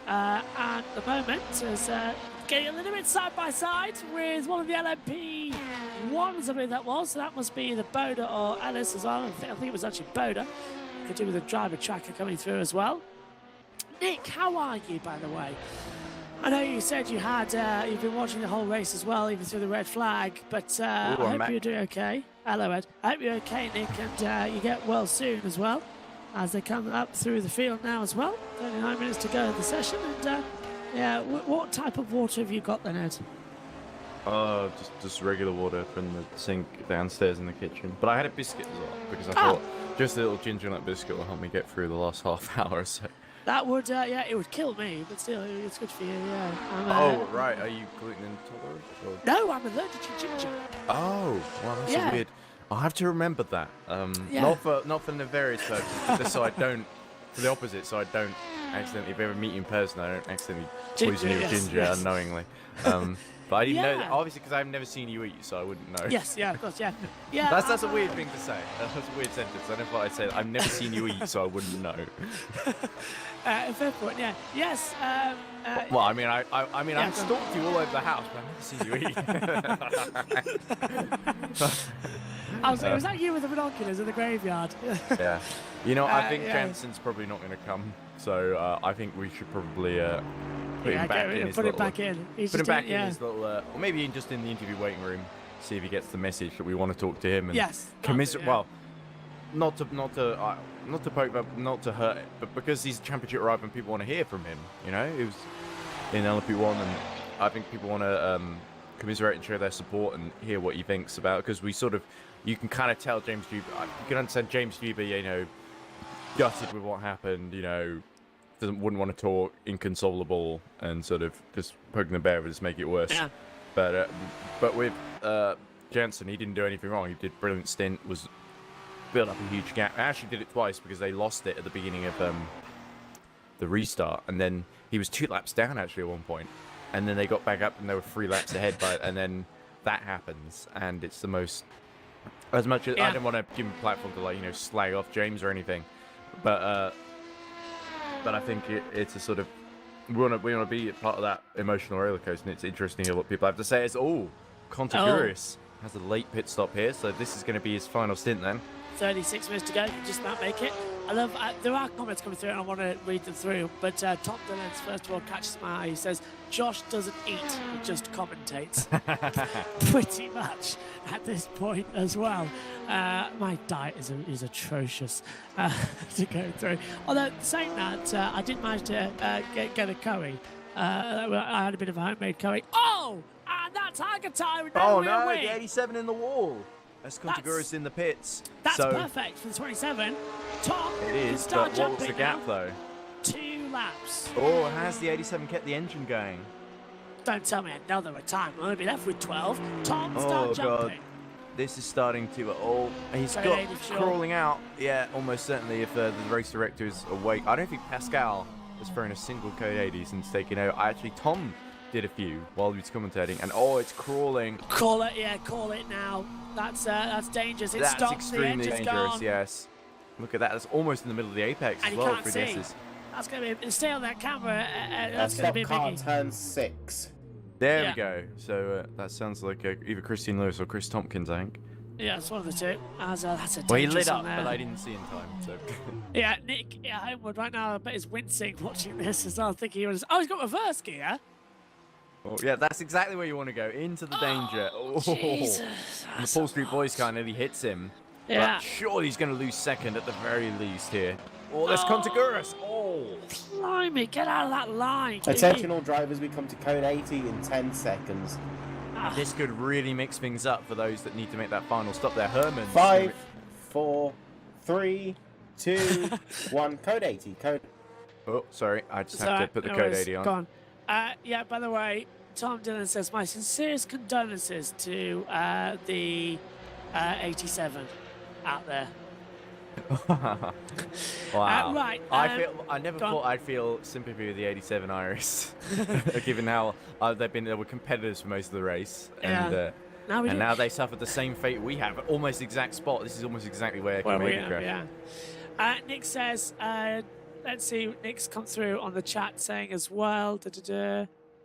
Speaker 4: And the moment is getting a little bit side by side with one of the LMP ones, I believe that was. So that must be the Boda or Ellis as well. I think it was actually Boda. Could do with a driver tracker coming through as well. Nick, how are you, by the way? I know you said you had you've been watching the whole race as well, even through the red flag, but I hope you're doing okay. Hello, Ed. I hope you're okay, Nick, and you get well soon as well, as they come up through the field now as well. 39 minutes to go in the session, and yeah, what type of water have you got then, Ed?
Speaker 1: Just regular water from the sink downstairs in the kitchen. But I had a biscuit as well, because I thought just a little ginger nut biscuit will help me get through the last half hour or so.
Speaker 4: That would, yeah, it would kill me, but still, it's good for you, yeah.
Speaker 1: Oh, right, are you gluten intolerant? Or...
Speaker 4: No, I'm allergic to ginger.
Speaker 1: Oh, well, that's so weird. I'll have to remember that. Not for nefarious purposes, but just so I don't, for the opposite, so I don't accidentally, if I ever meet you in person, I don't accidentally poison you with ginger unknowingly. But I didn't know that, obviously, because I've never seen you eat, so I wouldn't know.
Speaker 4: Yes, yeah, of course, yeah.
Speaker 1: That's a weird thing to say. That's a weird sentence. I never thought I'd say that. I've never seen you eat, so I wouldn't know.
Speaker 4: Fair point, yeah. Yes.
Speaker 1: Well, I mean, I've stalked you all over the house, but I've never seen you eat.
Speaker 4: Was that you with the binoculars in the graveyard?
Speaker 1: Yeah. You know, I think Jensen's probably not going to come, so I think we should probably put him back in his little... Put him back in his little... or maybe just in the interview waiting room, see if he gets the message that we want to talk to him. And commiserate... Well, not to hurt it, but because he's a championship rival and people want to hear from him, you know? It was in LMP1, and I think people want to commiserate and show their support and hear what he thinks about it, because we sort of... You can kind of tell James Juber... You can understand James Juber, you know, gutted with what happened, you know, wouldn't want to talk, inconsolable, and sort of just poking the bear would just make it worse. Yeah. But with Jensen, he didn't do anything wrong. He did a brilliant stint, was built up a huge gap. I actually did it twice because they lost it at the beginning of the restart, and then he was 2 laps down actually at one point, and then they got back up and they were 3 laps ahead, and then that happens, and it's the most... As much as I don't want to give him a platform to, like, you know, slag off James or anything, but I think it's a sort of we want to be a part of that emotional roller coaster, and it's interesting to hear what people have to say. It's Contiguris has a late pit stop here, so this is going to be his final stint then.
Speaker 4: 36 minutes to go, just about make it. I love, there are comments coming through and I want to read them through, but Tom Dillons first of all catches my eye. He says, Josh doesn't eat, he just commentates. Pretty much at this point as well. My diet is atrocious to go through. Although saying that, I did manage to get a curry. I had a bit of a homemade curry. Oh! And that's Tiger Time.
Speaker 1: Oh no, the 87 in the wall. That's Contiguris in the pits.
Speaker 4: That's perfect for the 27. Tom,
Speaker 1: it is, but what's the gap though?
Speaker 4: 2 laps.
Speaker 1: Oh, has the 87 kept the engine going?
Speaker 4: Don't tell me another time. I'm going to be left with 12. Tom, start jumping. God.
Speaker 1: This is starting to... he's got crawling out. Yeah, almost certainly if the race director is awake. I don't think Pascal has thrown a single code 80 since taking out. Actually, Tom did a few while he was commentating, and it's crawling.
Speaker 4: Call it now. That's dangerous.
Speaker 1: That's extremely dangerous. Yes. Look at that. That's almost in the middle of the apex as well.
Speaker 4: That's going to be... Stay on that camera. That's going to be a biggie.
Speaker 3: Turn 6.
Speaker 1: There we go. So that sounds like either Christian Lewis or Chris Tompkins, I think.
Speaker 4: Yeah, it's one of the two. That's a
Speaker 1: Well, he lit
Speaker 4: dangerous
Speaker 1: up,
Speaker 4: one there.
Speaker 1: but I didn't see in time. So.
Speaker 4: Yeah, Nick Homewood right now, I bet is wincing watching this as well, thinking he was. Oh, he's got reverse gear.
Speaker 1: Oh, yeah, that's exactly where you want to go, into the danger. Oh,
Speaker 4: Jesus.
Speaker 1: The Paul Street Boys car nearly hits him.
Speaker 4: Yeah.
Speaker 1: But surely he's going to lose second at the very least here. Oh, there's Contiguras. Oh.
Speaker 4: Blimey, get out of that line.
Speaker 3: Attention all drivers, we come to code 80 in 10 seconds.
Speaker 1: This could really mix things up for those that need to make that final stop there. Herman.
Speaker 3: 5, 4, 3, 2, 1. Code 80. Code.
Speaker 1: Oh, sorry. I just have to put the code 80 on.
Speaker 4: Go on. Yeah, by the way, Tom Dillon says, my sincerest condolences to the 87 out there.
Speaker 1: Wow.
Speaker 4: Right.
Speaker 1: I never thought I'd feel sympathy with the 87 Iris, given how they were competitors for most of the race, and now they suffered the same fate we have. Almost exact spot. This is almost exactly where Canadian crashed.
Speaker 4: Yeah. Nick says, let's see. Nick's come through on the chat saying as well.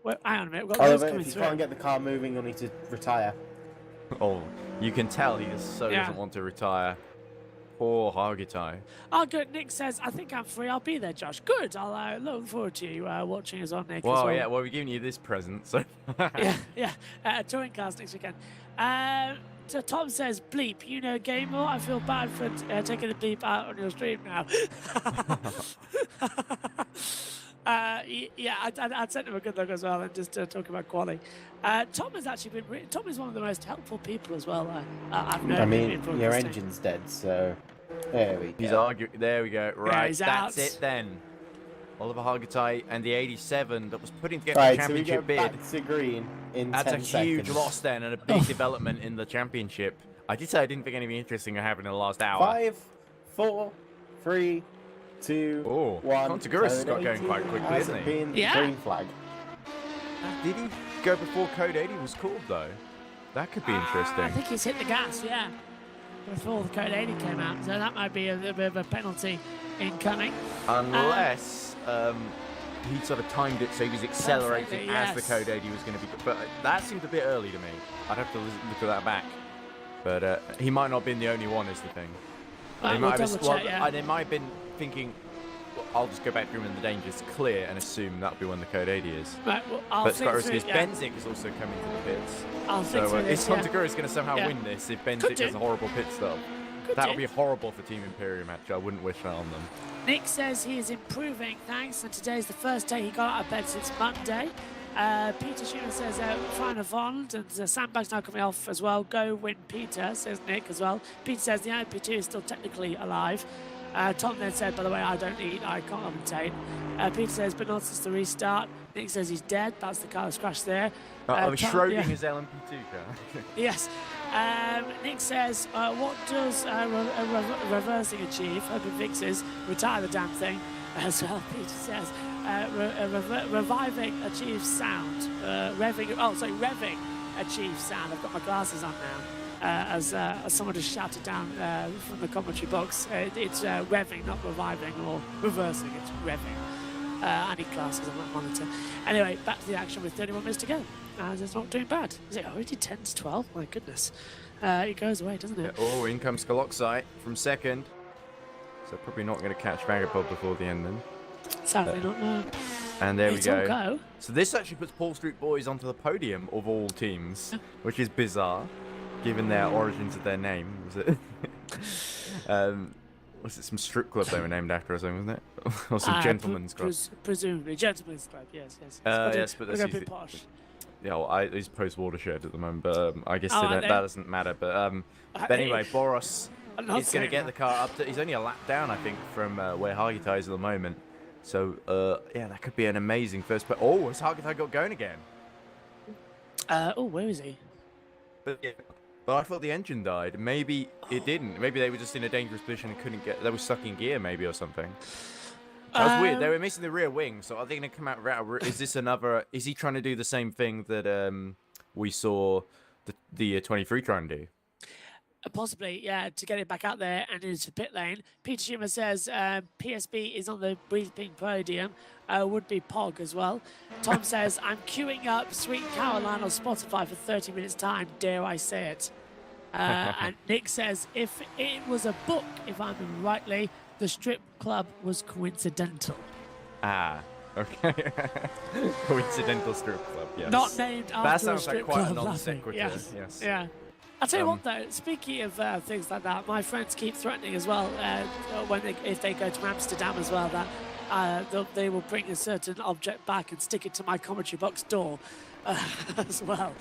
Speaker 4: Well, hang on a minute. We've got those coming
Speaker 3: if you
Speaker 4: through.
Speaker 3: can't get the car moving, you'll need to retire.
Speaker 1: Oh, you can tell he just doesn't want to retire. Poor Hargitai.
Speaker 4: Oh, good. Nick says, I think I'm free. I'll be there, Josh. Good. I'll look forward to you watching us on Nick.
Speaker 1: Well,
Speaker 4: as well.
Speaker 1: yeah. Well, we're giving you this present, so.
Speaker 4: yeah. Touring cars next weekend. So Tom says, bleep, you know game more? I feel bad for taking the bleep out on your stream now. I'd send him a good look as well and just talk about quality. Tom has actually been. Tom is one of the most helpful people as well. I've known.
Speaker 3: I mean, your engine's dead, so there we go.
Speaker 1: He's arguing. There we go. Right,
Speaker 4: that's
Speaker 1: it then. Oliver Hargitai and the 87 that was putting together
Speaker 3: Right,
Speaker 1: the championship
Speaker 3: so we go
Speaker 1: bid.
Speaker 3: back to green in
Speaker 1: That's
Speaker 3: 10
Speaker 1: a
Speaker 3: seconds.
Speaker 1: huge loss then and a big development in the championship. I did say I didn't think anything interesting would happen in the last hour.
Speaker 3: 5, 4, 3, 2, 1.
Speaker 1: Contiguras has got going quite quickly, isn't he?
Speaker 4: Yeah.
Speaker 3: Green flag.
Speaker 1: Did he go before Code 80 was called, though? That could be interesting.
Speaker 4: I think he's hit the gas, yeah, before the Code 80 came out. So that might be a little bit of a penalty incoming.
Speaker 1: Unless he sort of timed it so he was accelerating
Speaker 4: Perfectly,
Speaker 1: as the
Speaker 4: yes.
Speaker 1: Code 80 was going to be. But that seemed a bit early to me. I'd have to look at that back. But he might not have been the only one, is the thing.
Speaker 4: Right,
Speaker 1: They
Speaker 4: we'll
Speaker 1: might have,
Speaker 4: double check, yeah.
Speaker 1: they might have been thinking, well, I'll just go back through when the danger's clear and assume that'll be when the Code 80 is.
Speaker 4: Right, well, I'll
Speaker 1: But
Speaker 4: think
Speaker 1: Scott
Speaker 4: through
Speaker 1: is
Speaker 4: it, yeah.
Speaker 1: Benzik is also coming to the pits.
Speaker 4: I'll think
Speaker 1: So
Speaker 4: through
Speaker 1: is
Speaker 4: this, yeah.
Speaker 1: Contiguras going to somehow
Speaker 4: Yeah.
Speaker 1: win this if
Speaker 4: Could
Speaker 1: Benzik
Speaker 4: do.
Speaker 1: does a horrible pit stop?
Speaker 4: Could
Speaker 1: That
Speaker 4: do.
Speaker 1: would be horrible for Team Imperium, actually. I wouldn't wish that on them.
Speaker 4: Nick says he is improving, thanks, and today's the first day he got out of bed since Monday. Peter Schumann says, Final Fond, and Sandbag's now coming off as well. Go win, Peter, says Nick as well. Peter says the LP2 is still technically alive. Tom then said, by the way, I don't eat, I can't commentate. Peter says, but not since the restart. Nick says he's dead, that's the car that's crashed there.
Speaker 1: Schrodinger's LMP2 car.
Speaker 4: Yes. Nick says, what does reversing achieve? Hoping fixes, retire the damn thing. As well, Peter says, reviving achieves sound. Revving achieves sound. I've got my glasses on now. As someone just shouted down from the commentary box, it's revving, not reviving or reversing, it's revving. I need glasses on that monitor. Anyway, back to the action with 31 minutes to go. It's not doing bad. Is it already 10 to 12? My goodness. It goes away, doesn't it?
Speaker 1: Oh, in comes Skaloxai from second. So probably not going to catch Vagabond before the end then.
Speaker 4: Sadly not, no.
Speaker 1: And there
Speaker 4: It's
Speaker 1: we
Speaker 4: all
Speaker 1: go.
Speaker 4: go.
Speaker 1: So this actually puts Paul Street Boys onto the podium of all teams, which is bizarre, given their origins of their name. Was it? Was it some strip club they were named after or something, wasn't it? Or some gentleman's club?
Speaker 4: Presumably, gentleman's club, yes.
Speaker 1: Yes, but that's
Speaker 4: a bit posh.
Speaker 1: Yeah, well, he's post-watershed at the moment, but I guess
Speaker 4: Oh,
Speaker 1: that doesn't matter. But anyway, Boros
Speaker 4: I'm not
Speaker 1: is going to
Speaker 4: saying
Speaker 1: get
Speaker 4: that.
Speaker 1: the car up to... He's only a lap down, I think, from where Hargitai is at the moment. So, yeah, that could be an amazing first... Oh, has Hargitai got going again?
Speaker 4: Where is he?
Speaker 1: But I thought the engine died. Maybe it didn't. Maybe they were just in a dangerous position and couldn't get... They were stuck in gear, maybe, or something. That was weird. They were missing the rear wing, so are they going to come out without... Is this another... Is he trying to do the same thing that we saw the 23 trying to do?
Speaker 4: Possibly, yeah, to get it back out there and into pit lane. Peter Schumer says PSB is on the breathing podium. Would be Pog as well. Tom says, I'm queuing up Sweet Caroline on Spotify for 30 minutes time. Dare I say it? And Nick says, if it was a book, if I remember rightly, the strip club was coincidental.
Speaker 1: Ah, okay. Coincidental strip club, yes.
Speaker 4: Not named after
Speaker 1: that sounds
Speaker 4: a strip
Speaker 1: like quite
Speaker 4: club,
Speaker 1: a non sequitur.
Speaker 4: Yes.
Speaker 1: Yes.
Speaker 4: Yeah. I'll tell you what though, speaking of things like that, my friends keep threatening as well if they go to Amsterdam as well that they will bring a certain object back and stick it to my commentary box door as well.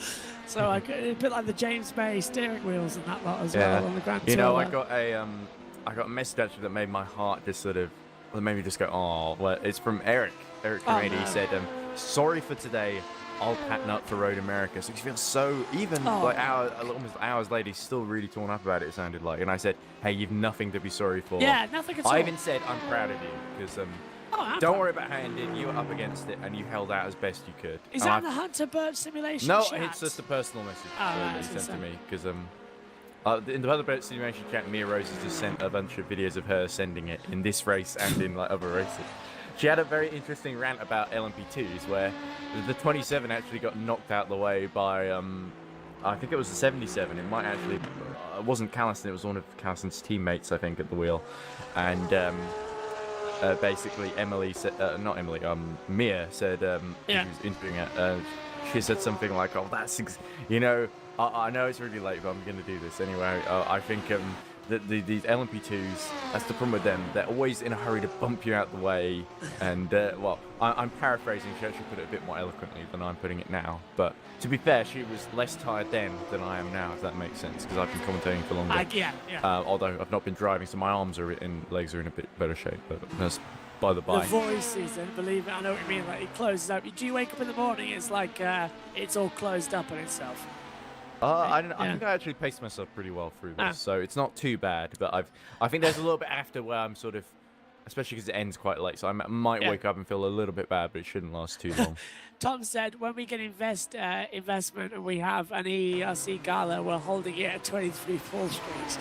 Speaker 4: So a bit like the James Bay steering wheels and that lot as well on the Grand Tour.
Speaker 1: You know, I got a message actually that made my heart just sort of, made me just go, oh. Well, it's from Eric. Eric Cremady. He said, sorry for today. I'll pattern up for Road America. So he feels so, even like almost hours later, he's still really torn up about it, it sounded like. And I said, hey, you've nothing to be sorry for.
Speaker 4: Yeah, nothing at all.
Speaker 1: I even said, I'm proud of you, because don't worry about how it ended. You were up against it, and you held out as best you could.
Speaker 4: Is that the Hunter Birch simulation
Speaker 1: No,
Speaker 4: chat?
Speaker 1: it's just a personal message
Speaker 4: that
Speaker 1: he sent to me, because in the other Birch simulation chat, Mia Rose has just sent a bunch of videos of her sending it in this race and in like other races. She had a very interesting rant about LMP2s where the 27 actually got knocked out the way by, I think it was the 77. It might actually, it wasn't Callison, it was one of Callison's teammates, I think, at the wheel. And basically Emily said, Mia said, she was interviewing her, she said something like, oh, that's, I know it's really late, but I'm going to do this anyway. I think these LMP2s, that's the problem with them. They're always in a hurry to bump you out the way. And, I'm paraphrasing. She actually put it a bit more eloquently than I'm putting it now. But to be fair, she was less tired then than I am now, if that makes sense, because I've been commentating for longer.
Speaker 4: Yeah.
Speaker 1: Although I've not been driving, so my arms and legs are in a bit better shape. But that's by the by.
Speaker 4: The voices, and believe it, I know what you mean. Like, it closes up. Do you wake up in the morning, it's like it's all closed up on itself?
Speaker 1: I think I actually paced myself pretty well through this, so it's not too bad. But I think there's a little bit after where I'm sort of, especially because it ends quite late, so I might wake up and feel a little bit bad, but it shouldn't last too long.
Speaker 4: Tom said, when we get investment and we have an EERC gala, we're holding it at 23 Fall Street.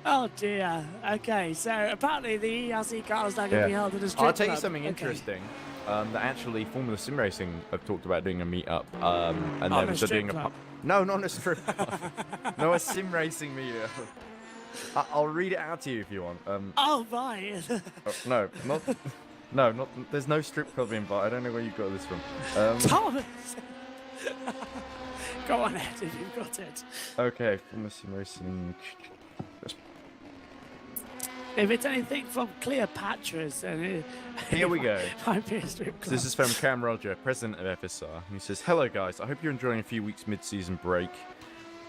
Speaker 4: Oh dear. Okay, so apparently the EERC gala is not going to be held in a strip
Speaker 1: I'll tell you
Speaker 4: club.
Speaker 1: something interesting. That actually Formula Sim Racing have talked about doing a meet-up, and then so doing no, not a strip club. No, a sim racing meet-up. I'll read it out to you if you want.
Speaker 4: Oh my!
Speaker 1: No, not. There's no strip club invite. I don't know where you got this from.
Speaker 4: Thomas. Go on ahead if you've got it.
Speaker 1: Okay, Formula Sim Racing.
Speaker 4: If it's anything from Cleopatra's, then
Speaker 1: here we go.
Speaker 4: Might be a strip club.
Speaker 1: This is from Cam Roger, president of FSR. He says, "Hello guys, I hope you're enjoying a few weeks mid-season break,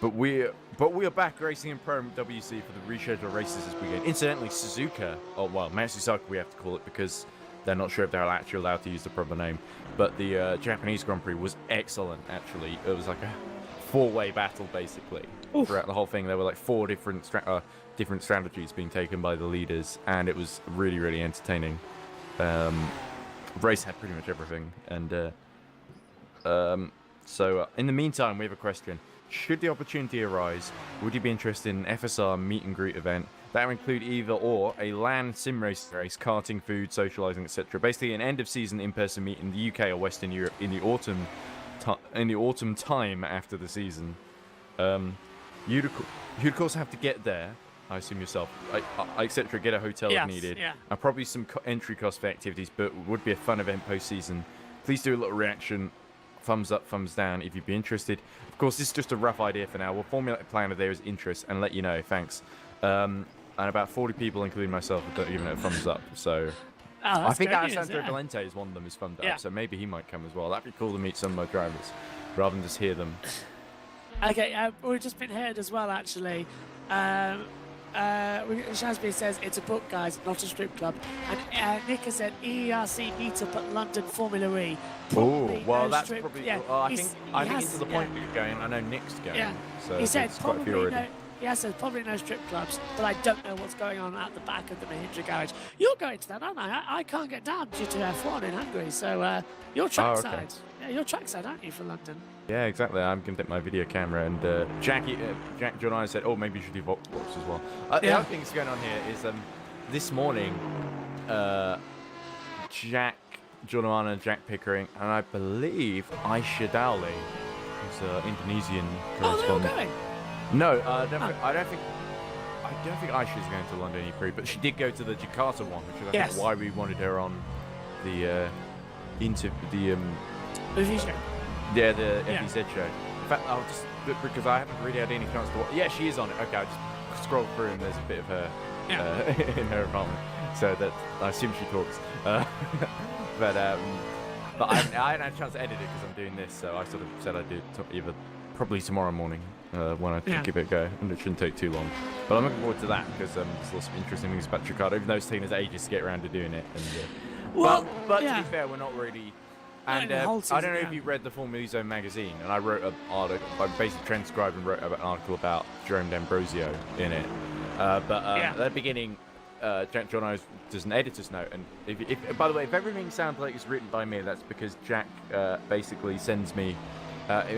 Speaker 1: but we are back racing in Pro WC for the rescheduled races this weekend. Incidentally, Suzuka, Matsushita we have to call it because they're not sure if they're actually allowed to use the proper name. But the Japanese Grand Prix was excellent. Actually, it was like a four-way battle basically throughout the whole thing. There were like four different strategies being taken by the leaders, and it was really, really entertaining. Race had pretty much everything, and so in the meantime, we have a question. Should the opportunity arise, would you be interested in an FSR meet and greet event? That would include either or a LAN sim race, karting, food, socializing, etc. Basically, an end-of-season in-person meet in the UK or Western Europe in the autumn time after the season. You'd of course have to get there. I assume yourself, etc. Get a hotel if needed, and probably some entry cost for activities, but would be a fun event post-season. Please do a little reaction, thumbs up, thumbs down if you'd be interested. Of course, this is just a rough idea for now. We'll formulate a plan if there is interest and let you know. Thanks. And about 40 people, including myself, have given it a thumbs up. So I think Alessandro Valente is one of them who's thumbed up. So maybe he might come as well. That'd be cool to meet some of my drivers rather than just hear them.
Speaker 4: Okay, we've just been heard as well, actually. Shazby says it's a book, guys, not a strip club. And Nick has said EERC meetup at London Formula E.
Speaker 1: Oh, well, that's probably. Yeah, I think it's to the point where you're going. I know Nick's going. Yeah. So
Speaker 4: he said probably no. Yeah, so probably no strip clubs, but I don't know what's going on at the back of the Mahindra garage. You're going to that, aren't I? I can't get down due to F1 in Hungary, so you're trackside. Yeah, you're trackside, aren't you, for London?
Speaker 1: Yeah, exactly. I'm going to take my video camera, and Jack John and I said, oh, maybe you should do Vox as well. The other thing that's going on here is this morning, Jack Jonoana, Jack Pickering, and I believe Aisha Dowley, who's an Indonesian correspondent.
Speaker 4: Oh, they're all going?
Speaker 1: No, I don't think Aisha's going to London E3, but she did go to the Jakarta one, which is I think why we wanted her on the
Speaker 4: Review show.
Speaker 1: Yeah, the FEZ show. In fact, I'll just because I haven't really had any chance to watch. Yeah, she is on it. Okay, I just scrolled through and there's a bit of her in her apartment, so that I assume she talks. But I haven't had a chance to edit it because I'm doing this, so I sort of said I'd do it either probably tomorrow morning when I give it a go, and it shouldn't take too long. But I'm looking forward to that because there's lots of interesting things about Jakarta, even though it's taken us ages to get around to doing it. And, but to be fair, we're not really. And I don't know if you read the Formula Zone magazine, and I wrote an article. I basically transcribed and wrote an article about Jerome D'Ambrosio in it. At the beginning, Jack John does an editor's note, and if by the way, if everything sounds like it's written by me, that's because Jack basically sends me,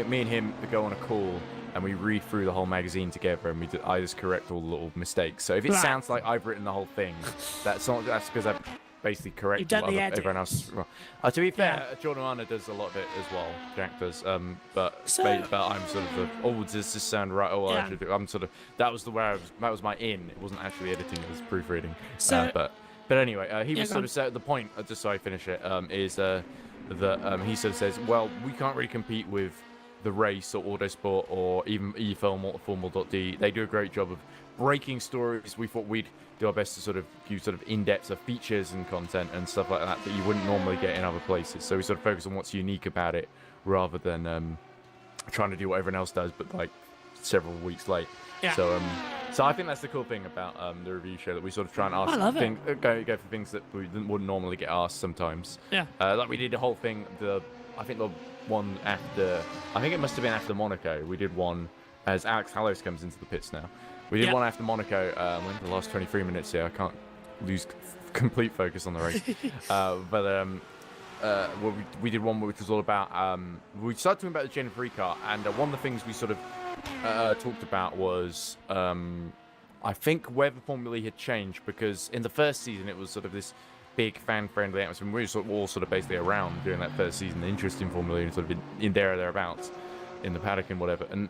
Speaker 1: me and him go on a call, and we read through the whole magazine together, and I just correct all the little mistakes. So if it sounds like I've written the whole thing, that's because I've basically corrected everyone else. To be fair, Jonoana does a lot of it as well. Jack does, but I'm sort of does this sound right? Oh, I should do. I'm sort of that was my in. It wasn't actually editing; it was proofreading. But anyway, he was sort of set the point. Just so I finish it, is that he sort of says, well, we can't really compete with the race or Autosport or even eFilm or Formula.d. They do a great job of breaking stories. We thought we'd do our best to sort of use sort of in-depth of features and content and stuff like that you wouldn't normally get in other places. So we sort of focus on what's unique about it rather than trying to do what everyone else does, but like several weeks late. Yeah. So I think that's the cool thing about the review show, that we sort of try and ask go for things that we wouldn't normally get asked sometimes. Yeah. Like we did the whole thing. I think the one after, I think it must have been after Monaco. We did one as Alex Hallows comes into the pits now. We did one after Monaco. When the last 23 minutes here, I can't lose complete focus on the race. We did one which was all about. We started talking about the Gen 3 car, and one of the things we sort of talked about was I think whether Formula E had changed, because in the first season it was sort of this big fan-friendly atmosphere. We were all sort of basically around during that first season, the interest in Formula E, sort of in there or thereabouts in the paddock and whatever. And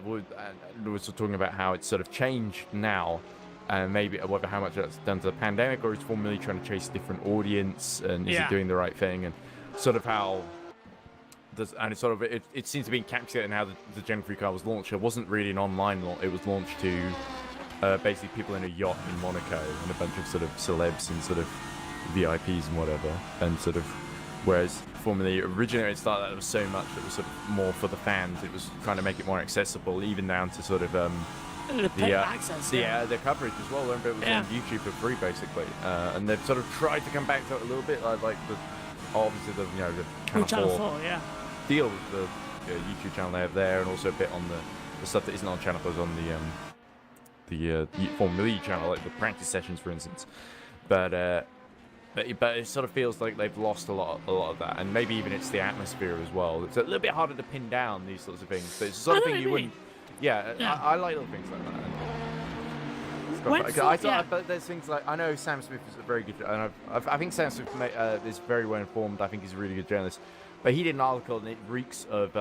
Speaker 1: we were sort of talking about how it's sort of changed now, and maybe whether how much that's done to the pandemic, or is Formula E trying to chase a different audience, and is it doing the right thing, and sort of how. And it's sort of it seems to be encapsulated in how the Gen 3 car was launched. It wasn't really an online launch. It was launched to basically people in a yacht in Monaco and a bunch of sort of celebs and sort of VIPs and whatever. And sort of whereas Formula E originally it started out there was so much that was sort of more for the fans. It was trying to make it more accessible, even down to sort of the coverage as well. It was on YouTube for free basically, and they've sort of tried to come back to it a little bit, like obviously the Channel 4 deal with the YouTube channel they have there, and also a bit on the stuff that isn't on Channel 4 is on the Formula E channel, like the practice sessions, for instance. But it sort of feels like they've lost a lot of that, and maybe even it's the atmosphere as well. It's a little bit harder to pin down these sorts of things. But it's the sort of thing you wouldn't. I like little things like that. But there's things like, I know Sam Smith is a very good, and I think Sam Smith is very well informed. I think he's a really good journalist. But he did an article, and it reeks of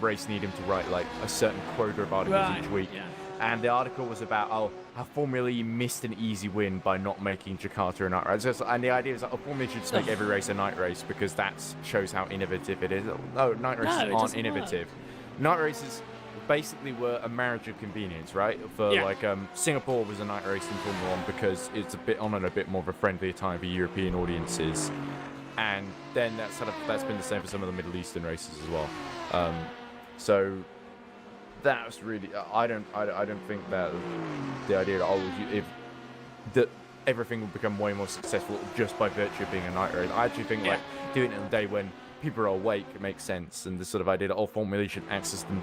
Speaker 1: race need him to write like a certain quota of articles each week. Yeah. And the article was about how Formula E missed an easy win by not making Jakarta a night race. And the idea is that Formula E should just make every race a night race, because that shows how innovative it is. No, night races aren't innovative. Night races basically were a marriage of convenience, right? Singapore was a night race in Formula 1 because it's a bit more of a friendlier time for European audiences. And then that's been the same for some of the Middle Eastern races as well. So that was really I don't think that the idea that everything will become way more successful just by virtue of being a night race. I actually think like doing it on a day when people are awake, it makes sense, and the sort of idea that all Formula E should access them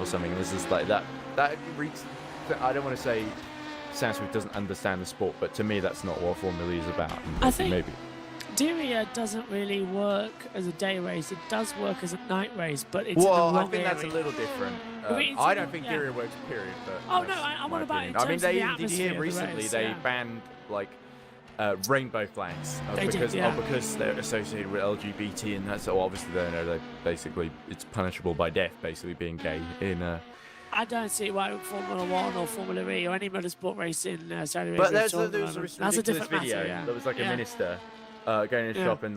Speaker 1: or something. And this is like that reeks. I don't want to say Sam Smith doesn't understand the sport, but to me that's not what Formula E is about.
Speaker 4: I think
Speaker 1: maybe.
Speaker 4: Diriyah doesn't really work as a day race. It does work as a night race, but it's
Speaker 1: well,
Speaker 4: in the
Speaker 1: I
Speaker 4: wrong
Speaker 1: think that's a
Speaker 4: area.
Speaker 1: little different. I don't think Diriyah works, period. But
Speaker 4: Oh no, I want about in terms
Speaker 1: I mean,
Speaker 4: of the
Speaker 1: did you
Speaker 4: atmosphere
Speaker 1: hear
Speaker 4: of the
Speaker 1: recently
Speaker 4: race,
Speaker 1: they
Speaker 4: yeah.
Speaker 1: banned like rainbow flags
Speaker 4: They did,
Speaker 1: because they're associated with LGBT, and that's so obviously they basically it's punishable by death, basically being gay in.
Speaker 4: I don't see why Formula 1 or Formula E or any motorsport race in Saudi Arabia.
Speaker 1: But
Speaker 4: is
Speaker 1: there
Speaker 4: talking
Speaker 1: was a
Speaker 4: about it.
Speaker 1: ridiculous
Speaker 4: That's a different
Speaker 1: video.
Speaker 4: matter, yeah.
Speaker 1: There was like a
Speaker 4: Yeah.
Speaker 1: minister going to shop and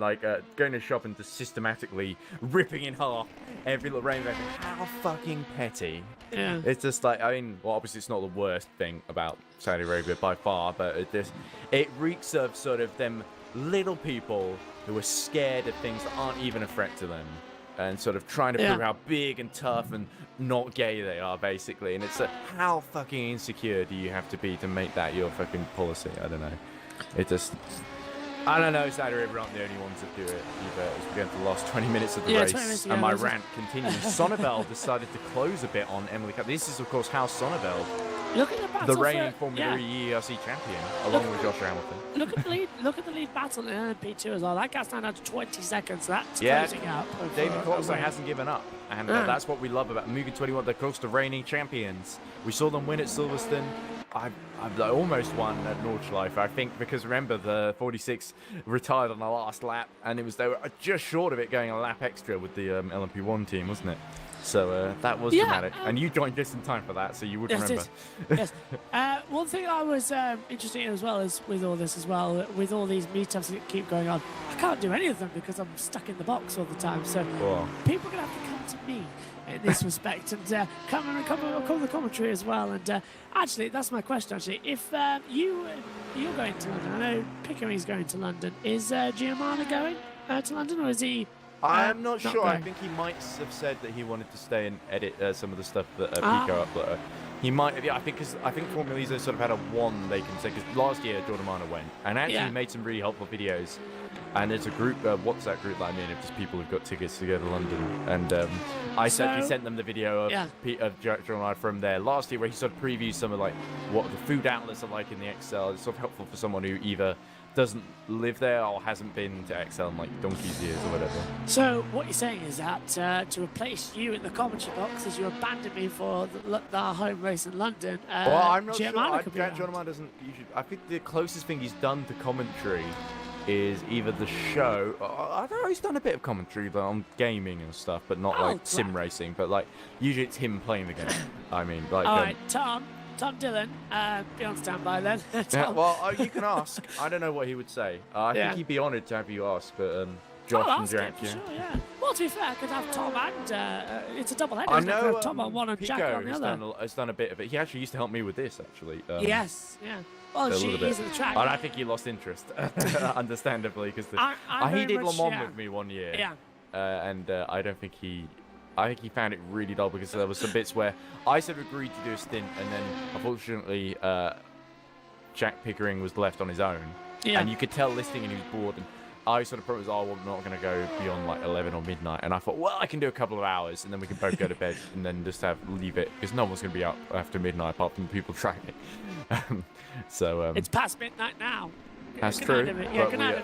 Speaker 1: going to shop and just systematically ripping in half every little rainbow. How fucking petty!
Speaker 4: Yeah.
Speaker 1: It's just like, I mean, well, obviously it's not the worst thing about Saudi Arabia by far, but it reeks of sort of them little people who are scared of things that aren't even a threat to them, and sort of trying to prove how big and tough and not gay they are, basically. And it's like, how fucking insecure do you have to be to make that your fucking policy? I don't know. It just... I don't know, Saudi Arabia aren't the only ones that do it either, as we get to the last 20 minutes of the race,
Speaker 4: 20 minutes,
Speaker 1: and my rant continues. Sonneveld decided to close a bit on Emily Cup. This is, of course, House Sonneveld,
Speaker 4: Look at the battle
Speaker 1: the reigning
Speaker 4: for,
Speaker 1: Formula E EERC champion, along with Joshua Hamilton.
Speaker 4: Look at the lead battle in LMP2 as well. That guy's down to 20 seconds. That's
Speaker 1: Yeah,
Speaker 4: closing up.
Speaker 1: David Corso hasn't given up, and that's what we love about Movie 21. They're close to reigning champions. We saw them win at Silverstone. I almost won at Nordschleife, I think, because remember the 46 retired on the last lap, and they were just short of it going a lap extra with the LMP1 team, wasn't it? So that was dramatic, and you joined just in time for that, so you would remember.
Speaker 4: Yes. One thing I was interested in as well is with all this as well, with all these meetups that keep going on, I can't do any of them because I'm stuck in the box all the time. So people are gonna have to come to me in this respect and come and come the commentary as well. And actually, that's my question. Actually, if you're going to London, I know Pickering's going to London. Is Giovanni going to London, or is he?
Speaker 1: I'm not sure.
Speaker 4: going?
Speaker 1: I think he might have said that he wanted to stay and edit some of the stuff that Pico uploaded. He might. Yeah, I think Formula E's sort of had a one they can say, because last year Jordan Mana went and actually made some really helpful videos. And there's a group, WhatsApp group that I'm in, of just people who've got tickets to go to London. And I actually sent them the video of Jordan from there last year, where he sort of previews some of like what the food outlets are like in the XL. It's sort of helpful for someone who either doesn't live there or hasn't been to XL in like donkey's years or whatever.
Speaker 4: So what you're saying is that to replace you in the commentary box, as you abandoned me for the home race in London.
Speaker 1: Well, I'm not sure.
Speaker 4: Giovanni
Speaker 1: doesn't usually. I think the closest thing he's done to commentary is either the show. I don't know. He's done a bit of commentary on gaming and stuff, but not like sim racing. But like usually it's him playing the game. I mean, like.
Speaker 4: All right, Tom Dillon, be on standby then.
Speaker 1: Well, you can ask. I don't know what he would say. I think he'd be honoured to have you ask, but Josh and Jack,
Speaker 4: sure, yeah. Well, to be fair, I could have Tom and it's a double header.
Speaker 1: I know
Speaker 4: Tom on one and
Speaker 1: Pico
Speaker 4: Jack on the other.
Speaker 1: has done a bit of it. He actually used to help me with this, actually.
Speaker 4: Yes, yeah. Well, he's at the track.
Speaker 1: And I think he lost interest, understandably, because he did Le Mans with me one year.
Speaker 4: Yeah.
Speaker 1: And I think he found it really dull, because there was some bits where I sort of agreed to do a stint, and then unfortunately Jack Pickering was left on his own, and you could tell listening, and he was bored. And I sort of promised, I'm not going to go beyond like 11 or midnight, and I thought, well, I can do a couple of hours, and then we can both go to bed, and then just leave it, because no one's going to be up after midnight apart from the people tracking. So
Speaker 4: it's past midnight now.
Speaker 1: That's true.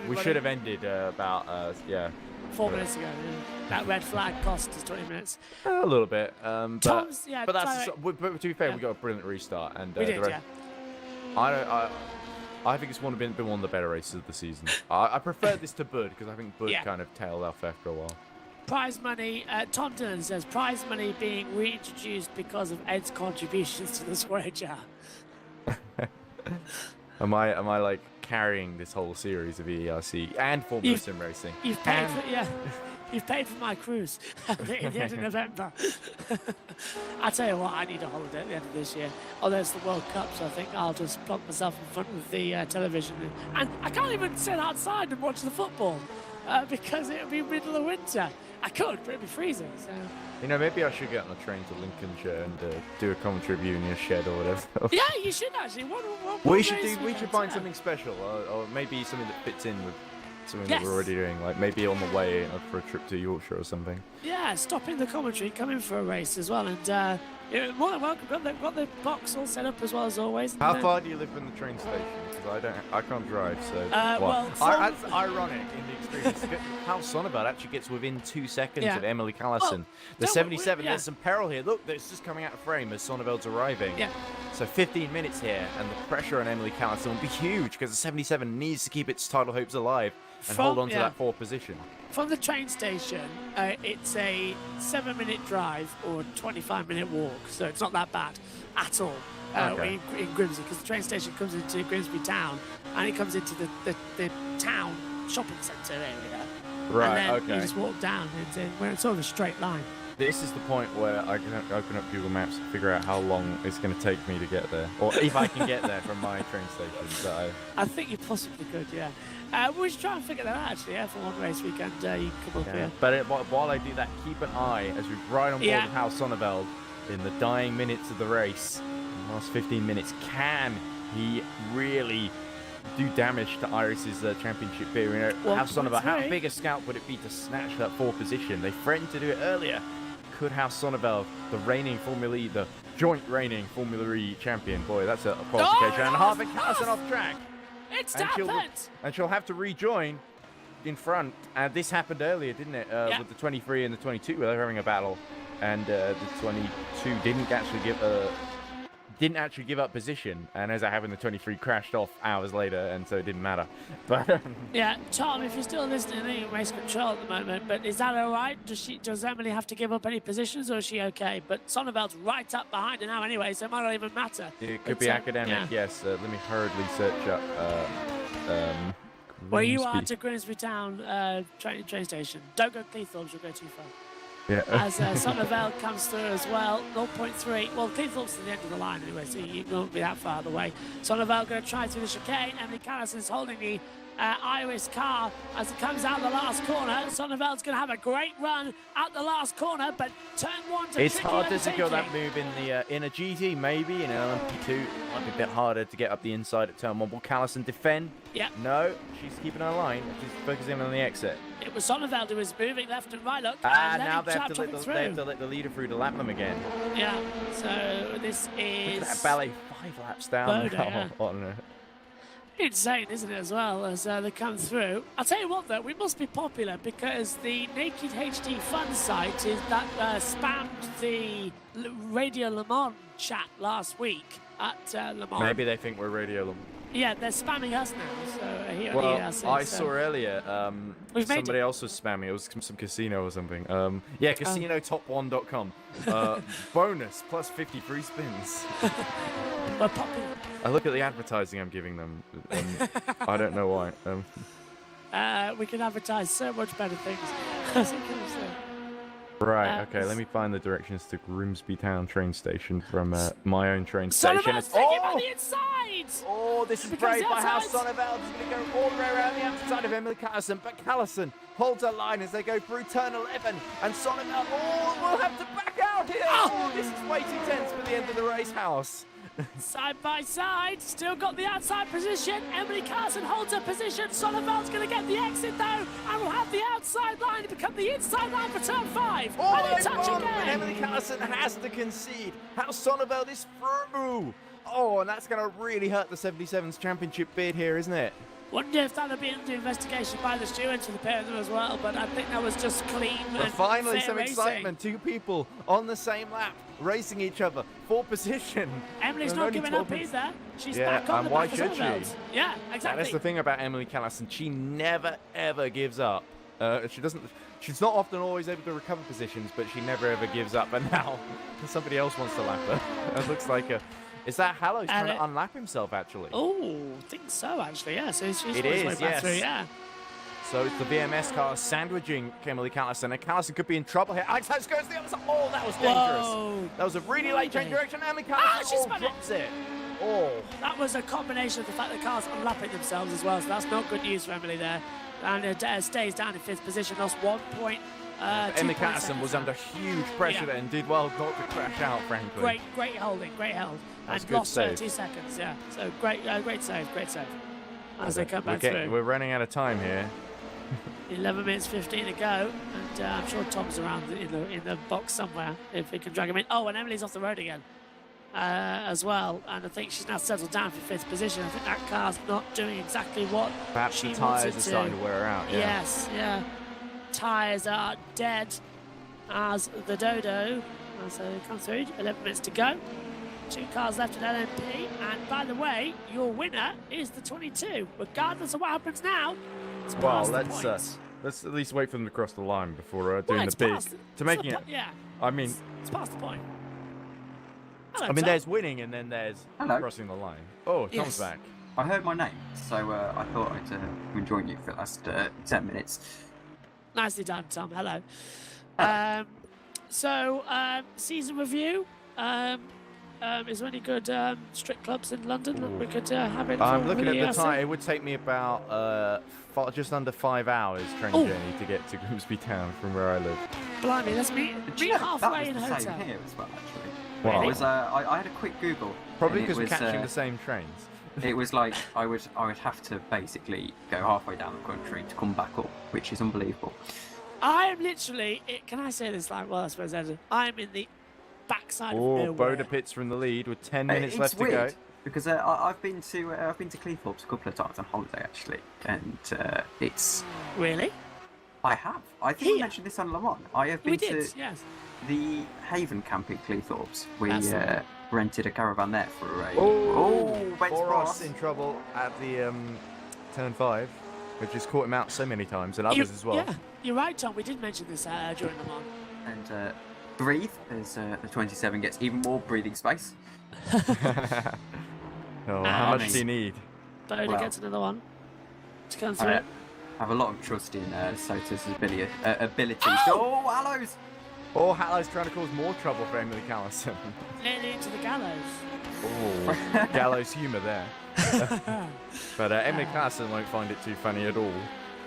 Speaker 1: We should have ended about
Speaker 4: 4 minutes ago. Yeah. That red flag cost us 20 minutes.
Speaker 1: A little bit, but that's. But to be fair, we got a brilliant restart, and
Speaker 4: we did,
Speaker 1: I think it's been one of the better races of the season. I prefer this to Bud, because I think Bud kind of tailed off after a while.
Speaker 4: Prize money, Tom Dillon says, prize money being reintroduced because of Ed's contributions to the square jar.
Speaker 1: Am I like carrying this whole series of EERC and Formula Sim racing?
Speaker 4: You've paid You've paid for my cruise at the end of November. I tell you what, I need a holiday at the end of this year. Although it's the World Cup, so I think I'll just plonk myself in front of the television. And I can't even sit outside and watch the football because it'll be middle of winter. I could, but it'd be freezing. So.
Speaker 1: You know, maybe I should get on a train to Lincolnshire and do a commentary review in your shed or whatever.
Speaker 4: Yeah, you should actually.
Speaker 1: We should find something special, or maybe something that fits in with something that we're already doing, like maybe on the way for a trip to Yorkshire or something.
Speaker 4: Yeah, stop in the commentary, come in for a race as well, and You're more than welcome. Got the box all set up as well as always.
Speaker 1: How far do you live from the train station? Because I can't drive, so. That's ironic in the extreme. How Sonneveld actually gets within 2 seconds of Emily Callison. The 77. There's some peril here. Look, it's just coming out of frame as Sonneveld's arriving.
Speaker 4: Yeah.
Speaker 1: So 15 minutes here, and the pressure on Emily Callison will be huge because the 77 needs to keep its title hopes alive and hold on to that 4th position.
Speaker 4: From the train station, it's a 7-minute drive or 25-minute walk, so it's not that bad at all in Grimsby, because the train station comes into Grimsby town and it comes into the town shopping centre area.
Speaker 1: Right,
Speaker 4: and then you just walk down, where it's sort of a straight line.
Speaker 1: This is the point where I can open up Google Maps and figure out how long it's going to take me to get there, or if I can get there from my train station.
Speaker 4: I think you possibly could, yeah. We should try and figure that out, actually, for one race weekend. You come up here.
Speaker 1: But while I do that, keep an eye as we ride on board with Hal Sonneveld in the dying minutes of the race. In the last 15 minutes, can he really do damage to Iris's championship bid? Hal Sonneveld, how big a scalp would it be to snatch that 4th position? They threatened to do it earlier. Could Hal Sonneveld, the joint reigning Formula E champion, boy, that's a qualification, and Harvey Callison off track.
Speaker 4: It's happened!
Speaker 1: And she'll have to rejoin in front. And this happened earlier, didn't it? With the 23 and the 22, where they were having a battle. And the 22 didn't actually give up position. And as I happened, the 23 crashed off hours later, and so it didn't matter. But
Speaker 4: yeah, Tom, if you're still listening, I know you're race control at the moment, but is that all right? Does Emily have to give up any positions, or is she okay? But Sonneveld's right up behind her now anyway, so it might not even matter.
Speaker 1: It could be academic, yes. Let me hurriedly search up.
Speaker 4: Where you are to Grimsby Town train station. Don't go Cleethorpes, you'll go too far.
Speaker 1: Yeah.
Speaker 4: As Sonneveld comes through as well, 0.3. Well, Cleethorpes is the end of the line anyway, so you won't be that far away. Sonneveld going to try through the chicane. Emily Callison's holding the Iris car as it comes out the last corner. Sonneveld's going to have a great run at the last corner, but turn 1 to
Speaker 1: it's hard to secure that move in a GT, maybe. In an LMP2, it might be a bit harder to get up the inside at turn 1. Will Callison defend?
Speaker 4: Yeah.
Speaker 1: No, she's keeping her line. She's focusing on the exit.
Speaker 4: It was Sonneveld who was moving left and right. Look,
Speaker 1: now they have to let the leader through to lap them again.
Speaker 4: Yeah, so this is...
Speaker 1: Look at that ballet 5 laps down.
Speaker 4: Insane, isn't it, as well, as they come through. I'll tell you what, though, we must be popular because the Naked HD Fun site is that spammed the Radio Le Mans chat last week at Le Mans.
Speaker 1: Maybe they think we're Radio Le Mans.
Speaker 4: Yeah, they're spamming us now. So here
Speaker 1: I saw earlier somebody else was spamming. It was some casino or something. CasinoTop1.com. Bonus plus 50 free spins.
Speaker 4: We're popular.
Speaker 1: I look at the advertising I'm giving them. I don't know why.
Speaker 4: We can advertise so much better things.
Speaker 1: Right, okay, let me find the directions to Grimsby Town train station from my own train station.
Speaker 4: On the inside!
Speaker 1: Oh, this is brave by Hal Sonneveld. He's going to go all the way around the outside of Emily Callison, but Callison holds her line as they go through turn 11, and Sonneveld will have to back out here. Oh, this is way too tense for the end of the race house.
Speaker 4: Side by side, still got the outside position. Emily Callison holds her position. Sonneveld's going to get the exit though, and will have the outside line to become the inside line for turn 5.
Speaker 1: Oh,
Speaker 4: and touch again.
Speaker 1: Emily Callison has to concede. How Sonneveld is through. Oh, and that's going to really hurt the 77's championship bid here, isn't it?
Speaker 4: Wonder if that'll be under investigation by the stewards for the pair of them as well, but I think that was just clean.
Speaker 1: But finally, some
Speaker 4: racing.
Speaker 1: Excitement. 2 people on the same lap, racing each other for position.
Speaker 4: Emily's not giving up either. She's back on the
Speaker 1: why
Speaker 4: back
Speaker 1: should
Speaker 4: of
Speaker 1: she?
Speaker 4: Yeah, exactly.
Speaker 1: That's the thing about Emily Callison. She never, ever gives up. She's not often always able to recover positions, but she never, ever gives up. And now somebody else wants to lap her. It looks like a... Is that Hallow's trying to unlap himself, actually?
Speaker 4: Oh, I think so, actually, yeah. So she's
Speaker 1: it is,
Speaker 4: way back through, yeah.
Speaker 1: So it's the VMS car sandwiching Emily Callison, and Callison could be in trouble here. Alex Hutz goes to the other side. Oh, that was dangerous.
Speaker 4: Whoa.
Speaker 1: That was a really late change direction. Emily Callison drops it. Oh.
Speaker 4: That was a combination of the fact that cars unlapping themselves as well, so that's not good news for Emily there. And it stays down in 5th position, lost 1 point.
Speaker 1: Emily Callison was under huge pressure there and did well not to crash out, frankly.
Speaker 4: Great holding, great hold.
Speaker 1: That's
Speaker 4: and
Speaker 1: good
Speaker 4: lost
Speaker 1: save.
Speaker 4: 30 seconds, yeah. So great save. As they come back through.
Speaker 1: We're running out of time here.
Speaker 4: 11 minutes 15 to go, and I'm sure Tom's around in the box somewhere if we can drag him in. Oh, and Emily's off the road again as well, and I think she's now settled down for 5th position. I think that car's not doing exactly what
Speaker 1: perhaps
Speaker 4: she
Speaker 1: the tyres
Speaker 4: wants it
Speaker 1: are
Speaker 4: to.
Speaker 1: starting to wear out. Yeah.
Speaker 4: Yes, yeah. Tyres are dead as the dodo. So it comes through. 11 minutes to go. 2 cars left at LMP, and by the way, your winner is the 22. Regardless of what happens now, it's
Speaker 1: Well,
Speaker 4: past the
Speaker 1: let's
Speaker 4: points.
Speaker 1: at least wait for them to cross the line before doing
Speaker 4: it's
Speaker 1: the big
Speaker 4: past-
Speaker 1: to making it.
Speaker 4: Yeah,
Speaker 1: I mean,
Speaker 4: it's past the point. Hello,
Speaker 1: I mean,
Speaker 4: Tom.
Speaker 1: there's winning and then there's
Speaker 5: Hello.
Speaker 1: crossing the line. Oh, Tom's
Speaker 4: Yes.
Speaker 1: back.
Speaker 5: I heard my name, so I thought I'd join you for the last 10 minutes.
Speaker 4: Nicely done, Tom. Hello. Season review. Is there any good strip clubs in London that we could have in?
Speaker 1: I'm
Speaker 4: for
Speaker 1: looking at the
Speaker 4: EERC?
Speaker 1: time. It would take me about just under 5 hours train
Speaker 4: Oh.
Speaker 1: journey to get to Grimsby Town from where I live.
Speaker 4: Blimey, let's meet halfway in
Speaker 5: that
Speaker 4: a
Speaker 5: was the
Speaker 4: hotel.
Speaker 5: same here as well, actually.
Speaker 1: Wow.
Speaker 5: It was, I had a quick Google.
Speaker 1: Probably
Speaker 5: and it
Speaker 1: because we're
Speaker 5: was,
Speaker 1: catching the same trains.
Speaker 5: It was like I would have to basically go halfway down the country to come back up, which is unbelievable.
Speaker 4: I am literally. Can I say this? Like, well, I suppose I am in the backside of
Speaker 1: Oh,
Speaker 4: nowhere.
Speaker 1: Boda Pitts from the lead with 10 minutes
Speaker 5: It's
Speaker 1: left
Speaker 5: weird,
Speaker 1: to go.
Speaker 5: because I've been to Cleethorpes a couple of times on holiday actually, and it's
Speaker 4: Really?
Speaker 5: I have. I think
Speaker 4: Here?
Speaker 5: we mentioned this on Le Mans. I have been
Speaker 4: We did.
Speaker 5: to
Speaker 4: Yes.
Speaker 5: the Haven camp in Cleethorpes. We
Speaker 4: That's right.
Speaker 5: rented a caravan there for a. Ben's
Speaker 1: Boros
Speaker 5: Ross.
Speaker 1: in trouble at the turn 5. We've just caught him out so many times, and others as well.
Speaker 4: Yeah, you're right, Tom. We did mention this during the month.
Speaker 5: And breathe as the 27 gets even more breathing space.
Speaker 1: Oh, how much do you need?
Speaker 4: Boda
Speaker 5: Well,
Speaker 4: gets another one to come through.
Speaker 5: I have a lot of trust in Sota's ability.
Speaker 4: Oh!
Speaker 5: Oh, Hallows!
Speaker 1: Oh, Hallow's trying to cause more trouble for Emily Callison.
Speaker 4: Nearly into the gallows.
Speaker 1: Oh, gallows humour there. But Emily Callison won't find it too funny at all.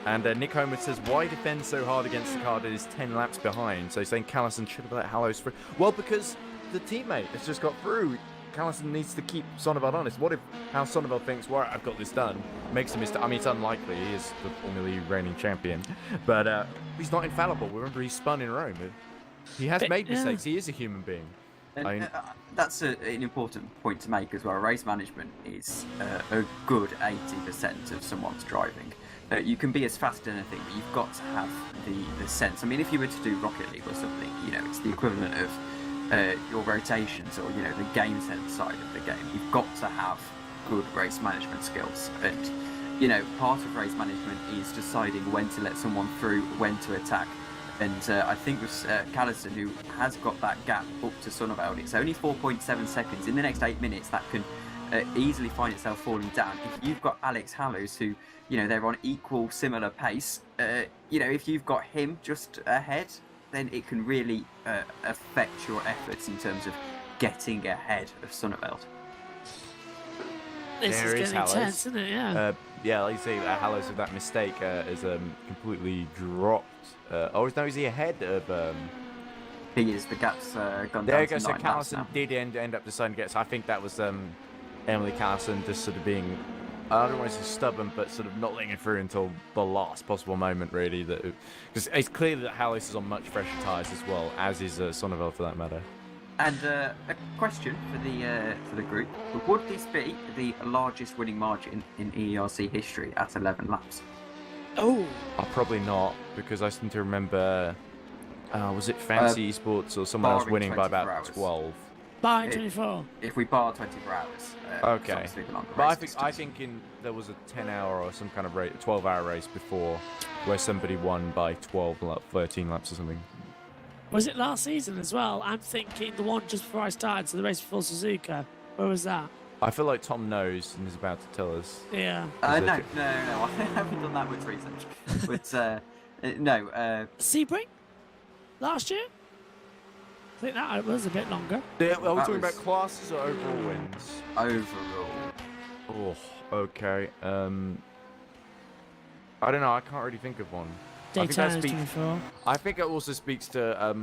Speaker 1: And Nick Homer says, why defend so hard against the car that is 10 laps behind? So he's saying Callison should have let Hallows through. Well, because the teammate has just got through. Callison needs to keep Sonneveld honest. What if how Sonneveld thinks, well, I've got this done, makes a mistake? I mean, it's unlikely. He is the Formula E reigning champion. But he's not infallible. Remember, he spun in Rome. He has made mistakes. He is a human being.
Speaker 5: And, that's an important point to make as well. Race management is a good 80% of someone's driving. You can be as fast as anything, but you've got to have the sense. I mean, if you were to do Rocket League or something, you know, it's the equivalent of your rotations or, you know, the game sense side of the game. You've got to have good race management skills. And, you know, part of race management is deciding when to let someone through, when to attack. And I think with Callison, who has got that gap up to Sonneveld, it's only 4.7 seconds. In the next 8 minutes, that can easily find itself falling down. If you've got Alex Hallows, who, you know, they're on equal, similar pace, you know, if you've got him just ahead, then it can really affect your efforts in terms of getting ahead of Sonneveld.
Speaker 4: This is getting intense, isn't it? Yeah.
Speaker 1: Yeah, like you say, Hallows with that mistake is completely dropped. No, is he ahead of?
Speaker 5: He is. The gap's gone down.
Speaker 1: There you
Speaker 5: to
Speaker 1: go. So
Speaker 5: 9 laps
Speaker 1: Callison
Speaker 5: now.
Speaker 1: did end up deciding to get. So I think that was Emily Callison just sort of being, I don't want to say stubborn, but sort of not letting it through until the last possible moment, really. Because it's clear that Hallows is on much fresher tyres as well, as is Sonneveld for that matter.
Speaker 5: And a question for the group: would this be the largest winning margin in EERC history at 11 laps?
Speaker 4: Oh,
Speaker 1: Probably not, because I seem to remember, was it Fancy Esports or someone else
Speaker 5: barring
Speaker 1: winning by
Speaker 5: 24
Speaker 1: about
Speaker 5: hours.
Speaker 1: 12?
Speaker 4: by 24.
Speaker 5: If we bar 24 hours, it's
Speaker 1: Okay,
Speaker 5: obviously the longer
Speaker 1: but
Speaker 5: race
Speaker 1: I
Speaker 5: distance.
Speaker 1: think there was a 10-hour or some kind of 12-hour race before, where somebody won by 13 laps or something.
Speaker 4: Was it last season as well? I'm thinking the one just before I started, so the race before Suzuka. Where was that?
Speaker 1: I feel like Tom knows and is about to tell us.
Speaker 4: Yeah.
Speaker 5: No. I haven't done that much research. But no.
Speaker 4: Sebring? Last year? I think that was a bit longer.
Speaker 1: Yeah, are we
Speaker 5: That
Speaker 1: talking
Speaker 5: was-
Speaker 1: about classes or overall wins?
Speaker 5: Overall,
Speaker 1: Oh, okay. I don't know. I can't really think of one. I think that
Speaker 4: Daytona's
Speaker 1: speaks.
Speaker 4: 24.
Speaker 1: I think it also speaks to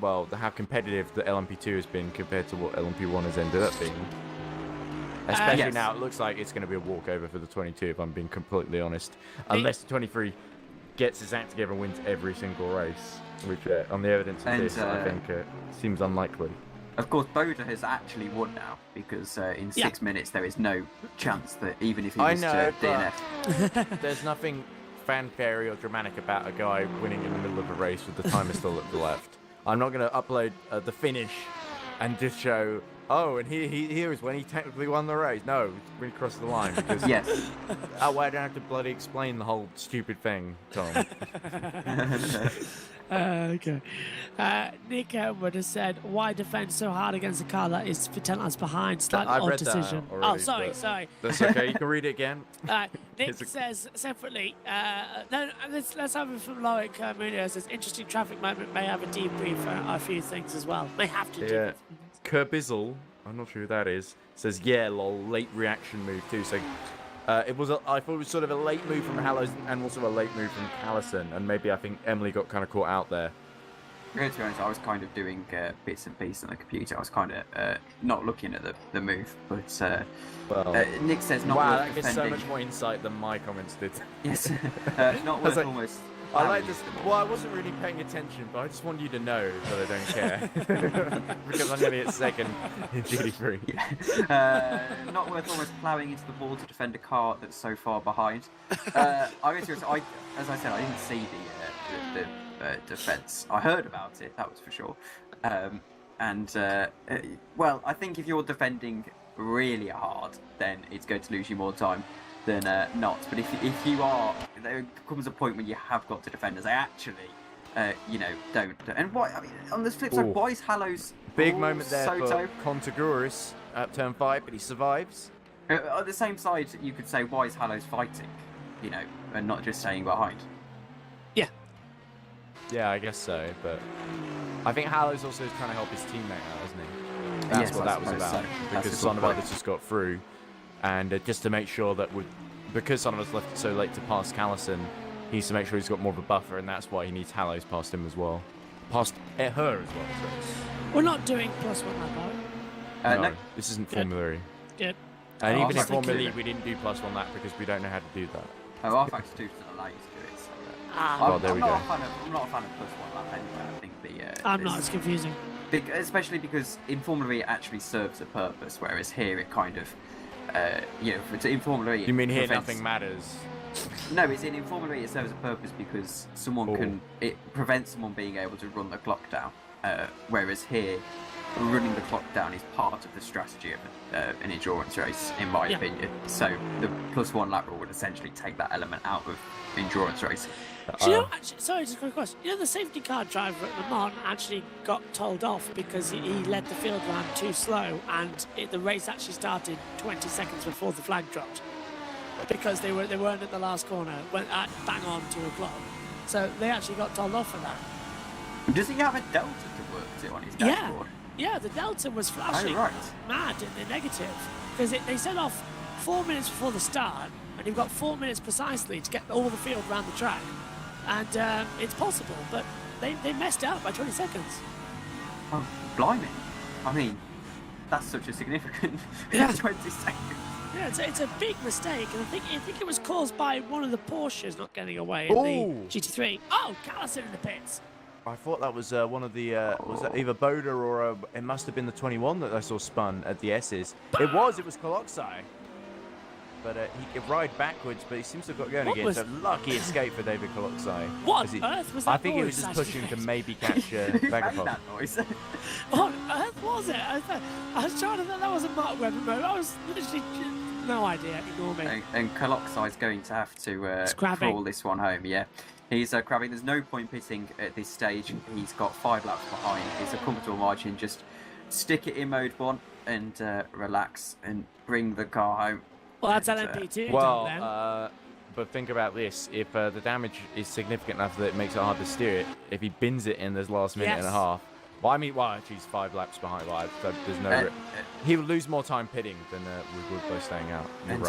Speaker 1: well, how competitive the LMP2 has been compared to what LMP1 has ended up being. Especially
Speaker 5: Yes.
Speaker 1: now, it looks like it's going to be a walkover for the 22, if I'm being completely honest. Unless the 23 gets his act together and wins every single race, which on the evidence of this, I think seems unlikely.
Speaker 5: Of course, Boda has actually won now because in 6 minutes there is no chance that even if he was to DNF.
Speaker 1: There's nothing fanfare or dramatic about a guy winning in the middle of a race with the timer still at the left. I'm not going to upload the finish and just show, oh, and here is when he technically won the race. No, when he crossed the line. Because
Speaker 5: yes.
Speaker 1: That way I don't have to bloody explain the whole stupid thing, Tom.
Speaker 4: Okay. Nick would have said, why defend so hard against a car that is for 10 laps behind? Slightly odd decision.
Speaker 1: Already,
Speaker 4: sorry.
Speaker 1: That's okay, you can read it again.
Speaker 4: Nick says separately, let's have it from Loic Munoz. Says, interesting traffic moment, may have a debrief a few things as well. May have to do
Speaker 1: Kerbizzle, I'm not sure who that is, says, yeah, lol, late reaction move too. So I thought it was sort of a late move from Hallows and also a late move from Callison, and maybe I think Emily got kind of caught out there.
Speaker 5: To be honest, I was kind of doing bits and pieces on the computer. I was kind of not looking at the move, but Nick says not worth
Speaker 1: that gives
Speaker 5: defending.
Speaker 1: so much more insight than my comments did.
Speaker 5: Yes, not worth almost.
Speaker 1: I like this. Well, I wasn't really paying attention, but I just want you to know that I don't care because I'm going to get second in GT3.
Speaker 5: Yeah. Not worth almost ploughing into the wall to defend a car that's so far behind. As I said, I didn't see the defence. I heard about it, that was for sure. Well, I think if you're defending really hard, then it's going to lose you more time than not. But if you are, there comes a point when you have got to defend, as I actually, don't. And on the flip side, why is Hallows
Speaker 1: big moment there
Speaker 5: Soto?
Speaker 1: For Contiguris at turn 5, but he survives.
Speaker 5: On the same side, you could say, why is Hallows fighting? And not just staying behind.
Speaker 1: Yeah, I guess so, but I think Hallows also is trying to help his teammate out, isn't he? That's what that was about. Because Son of Others just got through, and just to make sure that because Son of Others left so late to pass Callison, he needs to make sure he's got more of a buffer, and that's why he needs Hallows past him as well. Past her as well. So.
Speaker 4: We're not doing +1 lap,
Speaker 1: no, this isn't Formula E.
Speaker 4: Good.
Speaker 1: And even in Formula E, we didn't do +1 lap because we don't know how to do that.
Speaker 5: Oh, R-Factor 2 doesn't allow you to do it. So,
Speaker 1: there we go.
Speaker 5: I'm not a fan of +1 lap anyway. I think
Speaker 4: I'm not. It's confusing.
Speaker 5: Especially because in Formula E it actually serves a purpose, whereas here it kind of, in Formula E.
Speaker 1: You mean here nothing matters?
Speaker 5: No, it's in Formula E it serves a purpose because it prevents someone being able to run the clock down, whereas here, running the clock down is part of the strategy of an endurance race, in my opinion. So the +1 lap rule would essentially take that element out of endurance race.
Speaker 4: Do you know, sorry, just a quick question. You know, the safety car driver at Le Mans actually got told off because he led the field round too slow, and the race actually started 20 seconds before the flag dropped because they weren't at the last corner, went at bang on 2 o'clock. So they actually got told off for that.
Speaker 5: Does he have a delta to work to on his dashboard?
Speaker 4: Yeah, the delta was flashing mad in the negative because they set off 4 minutes before the start, and you've got 4 minutes precisely to get all the field around the track. And it's possible, but they messed up by 20 seconds.
Speaker 5: Oh, blimey. I mean, that's such a significant 20 seconds.
Speaker 4: Yeah, it's a big mistake, and I think it was caused by one of the Porsches not getting away in the GT3. Oh, Callison in the pits.
Speaker 1: I thought that was one of the, was that either Boda or it must have been the 21 that I saw spun at the S's. It was Coloxai. But he could ride backwards, but he seems to have got going again. So lucky escape for David Coloxai.
Speaker 4: What on earth was that?
Speaker 1: I think he was just pushing to maybe catch Vagapond.
Speaker 5: that noise.
Speaker 4: What on earth was it? I was trying to think that was a Mark Webber move. I was literally no idea. Ignore me.
Speaker 5: And Coloxai's going to have to crawl this one home. Yeah, he's crabbing. There's no point pitting at this stage. He's got 5 laps behind. It's a comfortable margin. Just stick it in mode 1 and relax and bring the car home.
Speaker 4: Well, that's LMP2.
Speaker 1: But think about this. If the damage is significant enough that it makes it hard to steer it, if he bins it in this last minute and a half, actually he's 5 laps behind. There's no... he would lose more time pitting than we would by staying out.
Speaker 5: And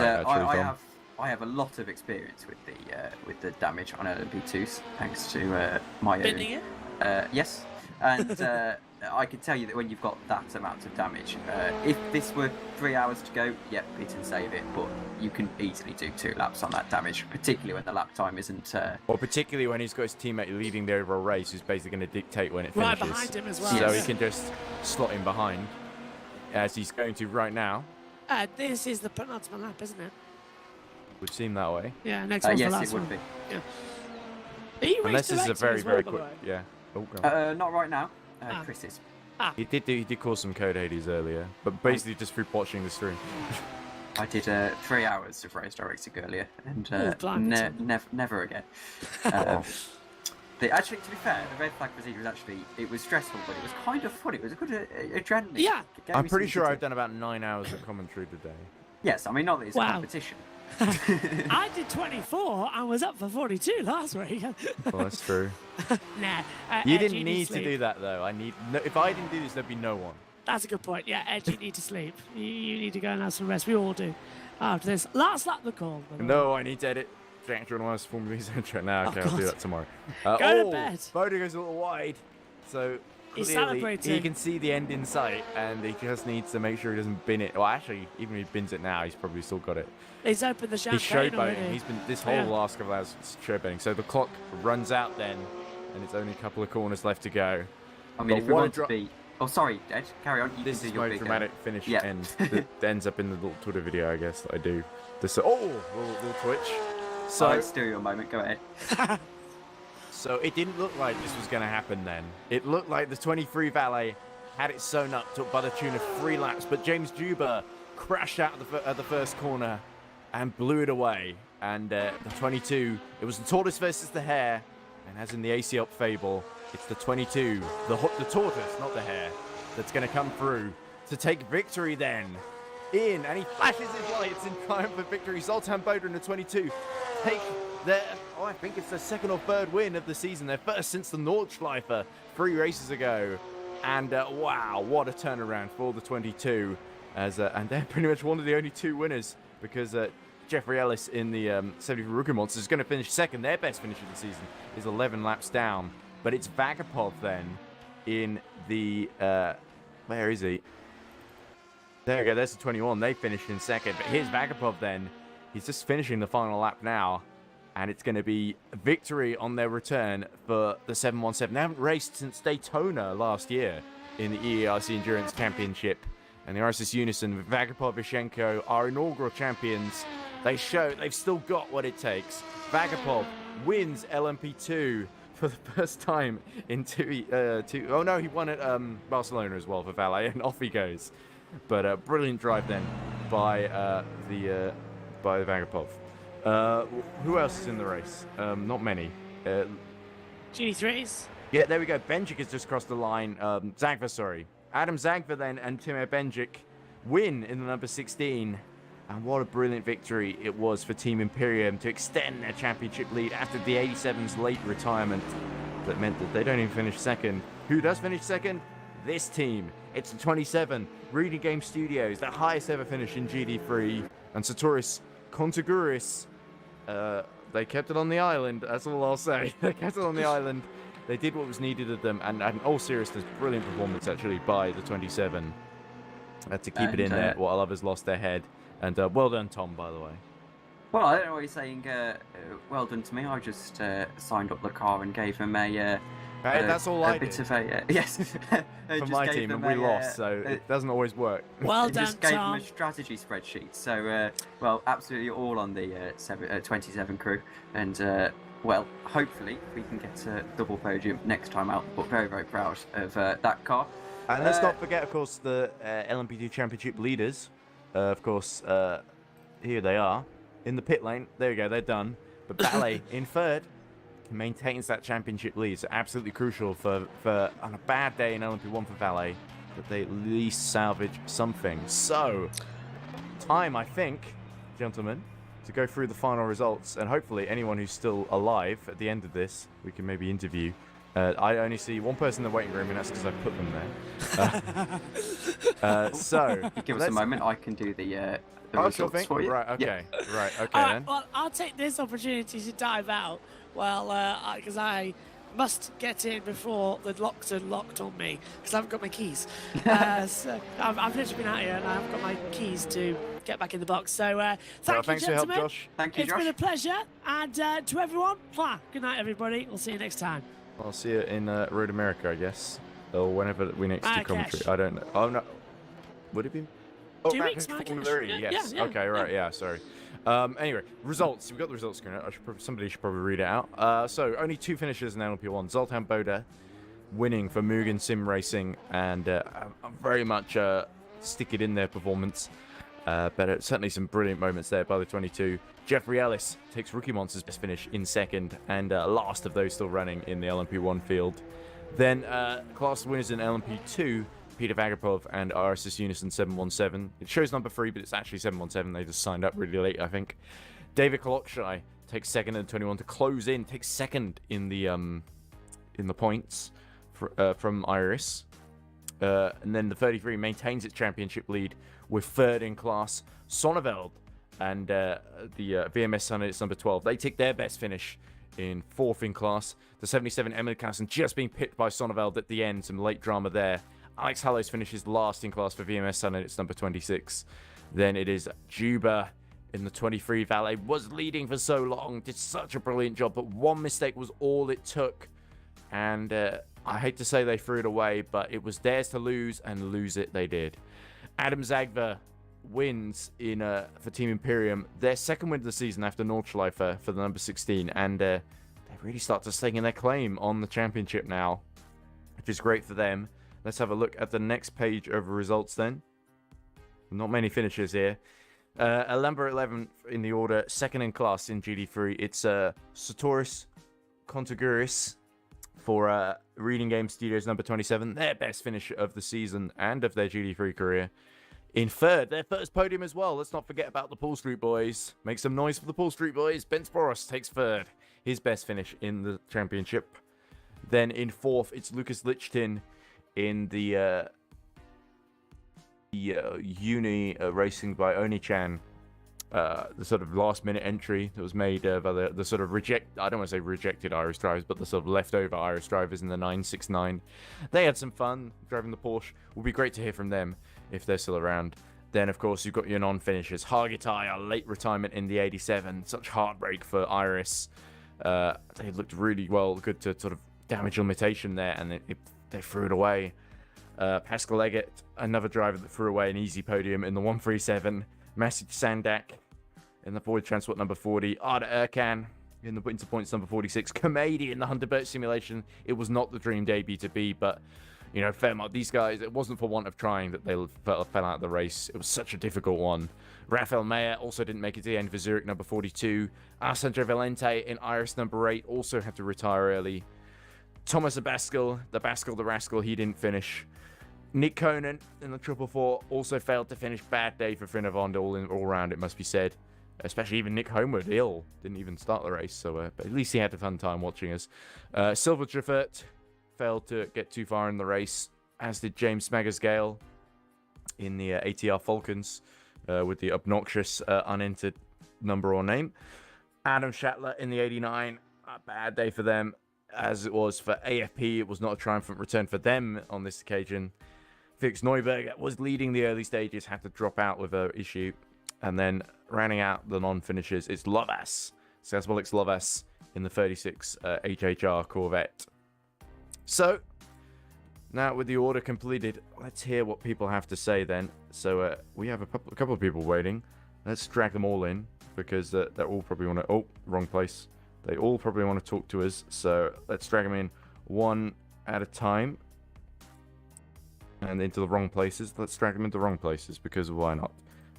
Speaker 5: I have a lot of experience with the damage on LMP2s, thanks to my
Speaker 4: binning it?
Speaker 5: Yes. And I can tell you that when you've got that amount of damage, if this were 3 hours to go, yep, it can save it, but you can easily do 2 laps on that damage, particularly when the lap time isn't...
Speaker 1: Or particularly when he's got his teammate leading the overall race, who's basically going to dictate when it finishes.
Speaker 4: Right behind him as well.
Speaker 1: So he can just slot him behind, as he's going to right now.
Speaker 4: This is the penultimate lap, isn't it?
Speaker 1: Would seem that way.
Speaker 4: Yeah, next one's the last
Speaker 5: yes, it would
Speaker 4: one.
Speaker 5: be.
Speaker 4: Yeah.
Speaker 1: Unless this is a very, very quick... Yeah. Oh, God.
Speaker 5: Not right now. Chris is.
Speaker 1: He did cause some code Hades earlier, but basically just through watching the stream.
Speaker 5: I did 3 hours of race directing earlier, and never again. Actually, to be fair, the red flag procedure was actually, it was stressful, but it was kind of fun. It was a good adrenaline.
Speaker 4: Yeah.
Speaker 1: I'm pretty sure I've done about 9 hours of commentary today.
Speaker 5: Yes, I mean, not that it's a competition.
Speaker 4: I did 24 and was up for 42 last week.
Speaker 1: Well, that's true.
Speaker 4: Nah.
Speaker 1: You didn't need to do that, though. If I didn't do this, there'd be no one.
Speaker 4: That's a good point. Yeah, Edge, you need to sleep. You need to go and have some rest. We all do. After this last lap, the call.
Speaker 1: No, I need to edit Jack Journalist Formula V's intro now. Okay, I'll do that tomorrow.
Speaker 4: Go to bed.
Speaker 1: Bodo goes a little wide, so
Speaker 4: he's
Speaker 1: clearly
Speaker 4: celebrating.
Speaker 1: he can see the end in sight, and he just needs to make sure he doesn't bin it. Well, actually, even if he bins it now, he's probably still got it.
Speaker 4: He's opened the champagne.
Speaker 1: He's showboating. He's been this whole last couple of hours showboating. So the clock runs out then, and it's only a couple of corners left to go.
Speaker 5: I mean, if we want to be... Oh, sorry, Ed. Carry on.
Speaker 1: This is my dramatic finish end that ends up in the little Twitter video, I guess, that I do. Little Twitch.
Speaker 5: So let's do your moment. Go ahead.
Speaker 1: So it didn't look like this was going to happen then. It looked like the 23 Valet had it sewn up, took by the tune of 3 laps, but James Juba crashed out at the first corner and blew it away. And the 22, it was the tortoise versus the hare, and as in the AC Up fable, it's the 22, the tortoise, not the hare, that's going to come through to take victory then. And he flashes his lights in triumph of victory. Zoltan Boda and the 22 take their, I think it's their 2nd or 3rd win of the season. Their first since the Nordschleife 3 races ago. And wow, what a turnaround for the 22. And they're pretty much one of the only 2 winners, because Jeffrey Ellis in the 73 Rookie Monsters is going to finish 2nd. Their best finish of the season is 11 laps down. But it's Vagapov then in the, where is he? There we go, there's the 21. They finished in 2nd. But here's Vagapov then. He's just finishing the final lap now. And it's going to be a victory on their return for the 717. They haven't raced since Daytona last year in the EERC Endurance Championship. And the RSS Unison, Vagapov, Vishenko, our inaugural champions. They show they've still got what it takes. Vagapov wins LMP2 for the first time in oh no, he won at Barcelona as well for Valet, and off he goes. But a brilliant drive then by the Vagapov. Who else is in the race? Not many.
Speaker 4: G3s.
Speaker 1: Yeah, there we go. Benjic has just crossed the line. Zagva, sorry. Adam Zagva then and Timur Benjic win in the number 16. And what a brilliant victory it was for Team Imperium to extend their championship lead after the 87's late retirement. That meant that they don't even finish 2nd. Who does finish 2nd? This team. It's the 27, Reading Game Studios, the highest ever finish in GD3. And Satoris Contaguris, they kept it on the island, that's all I'll say. They kept it on the island. They did what was needed of them, and in all seriousness, brilliant performance actually by the 27 to keep it in there while others lost their head. And well done, Tom, by the way.
Speaker 5: Well, I don't know what you're saying. Well done to me. I just signed up the car and gave him a.
Speaker 1: That's all I did.
Speaker 5: Bit of a yes.
Speaker 1: For my team, and we lost, so it doesn't always work.
Speaker 4: Well done,
Speaker 5: just gave
Speaker 4: Tom.
Speaker 5: him a strategy spreadsheet. So, well, absolutely all on the 27 crew, and well, hopefully we can get a double podium next time out. But very, very proud of that car.
Speaker 1: And let's not forget, of course, the LMP2 Championship leaders. Of course, here they are in the pit lane. There we go, they're done. But Ballet in 3rd maintains that championship lead. So absolutely crucial for on a bad day in LMP1 for Valet that they at least salvage something. So, time, I think, gentlemen, to go through the final results, and hopefully anyone who's still alive at the end of this, we can maybe interview. I only see one person in the waiting room, and that's because I put them there. So,
Speaker 5: give us a moment. I can do the results for you.
Speaker 1: Right. Okay. Right. Okay.
Speaker 4: All right,
Speaker 1: then.
Speaker 4: well, I'll take this opportunity to dive out. Well, because I must get in before the locks are locked on me because I haven't got my keys. So I've literally been out here and I haven't got my keys to get back in the box. So thanks
Speaker 1: for your help, Josh.
Speaker 5: Thank you,
Speaker 4: It's
Speaker 5: Josh.
Speaker 4: been a pleasure. And to everyone, good night, everybody. We'll see you next time.
Speaker 1: I'll see you in Road America, I guess, or whenever we next do commentary. I don't know. Oh no, would it be? Oh,
Speaker 4: 2 weeks,
Speaker 1: Formula
Speaker 4: Marrakesh.
Speaker 1: 3, yes.
Speaker 4: Yeah.
Speaker 1: Okay, right. Yeah, sorry. Anyway, results. We've got the results screen. Somebody should probably read it out. So only 2 finishes in LMP1. Zoltan Boda winning for Mugen Sim Racing, and very much stick it in their performance. But certainly some brilliant moments there by the 22. Jeffrey Ellis takes Rookie Monster's best finish in second, and last of those still running in the LMP1 field. Then class winners in LMP2, Peter Vagapov and RSS Unison 717. It shows number 3, but it's actually 717. They just signed up really late, I think. David Kolokshai takes second and 21 to close in, takes second in the points from Iris. And then the 33 maintains its championship lead with third in class. Sonneveld and the VMS Sun, it's number 12. They take their best finish in fourth in class. The 77 Emily Carson just being pipped by Sonneveld at the end. Some late drama there. Alex Hallows finishes last in class for VMS Sun, and it's number 26. Then it is Juba in the 23. Valet was leading for so long, did such a brilliant job, but one mistake was all it took. And I hate to say they threw it away, but it was theirs to lose, and lose it they did. Adam Zagva wins in for Team Imperium, their second win of the season after Nordschleifer for the number 16, and they really start to stake in their claim on the championship now, which is great for them. Let's have a look at the next page of results then. Not many finishes here. Number 11 in the order, second in class in GD3. It's Satoris Contaguris for Reading Game Studios number 27. Their best finish of the season and of their GD3 career. In third, their first podium as well. Let's not forget about the Paul Street Boys. Make some noise for the Paul Street Boys. Ben Sporos takes third. His best finish in the championship. Then in fourth, it's Lucas Lichtin in the uni racing by Oni-chan. The sort of last minute entry that was made by the sort of I don't want to say rejected Irish drivers, but the sort of leftover Irish drivers in the 969. They had some fun driving the Porsche. Would be great to hear from them if they're still around. Then, of course, you've got your non-finishers. Hargitay, a late retirement in the 87. Such heartbreak for Iris. They looked really good to sort of damage limitation there, and they threw it away. Pascal Leggett, another driver that threw away an easy podium in the 137. Massey Sandak in the Ford Transport number 40. Arda Erkan in the Winter Points number 46. Kamadi in the Hunter Birch Simulation. It was not the dream debut to be, but, you know, fair enough. These guys, it wasn't for want of trying that they fell out of the race. It was such a difficult one. Rafael Meyer also didn't make it to the end for Zurich number 42. Alessandro Valente in Iris number 8 also had to retire early. Thomas Abascal, the rascal, he didn't finish. Nick Conan in the 444 also failed to finish. Bad day for Finavond all round, it must be said. Especially even Nick Homeward, ill. Didn't even start the race, so but at least he had a fun time watching us. Silver Traffert failed to get too far in the race, as did James Smaggers-Gale in the ATR Falcons with the obnoxious unentered number or name. Adam Shatler in the 89, a bad day for them, as it was for AFP. It was not a triumphant return for them on this occasion. Felix Neuberger was leading the early stages, had to drop out with an issue. And then rounding out the non-finishers, it's Lovas. Sasbolix Lovas in the 36 HHR Corvette. So, now with the order completed, let's hear what people have to say then. So, we have a couple of people waiting. Let's drag them all in, because they all probably want to... Oh, wrong place. They all probably want to talk to us. So, let's drag them in one at a time. And into the wrong places. Let's drag them into the wrong places, because why not?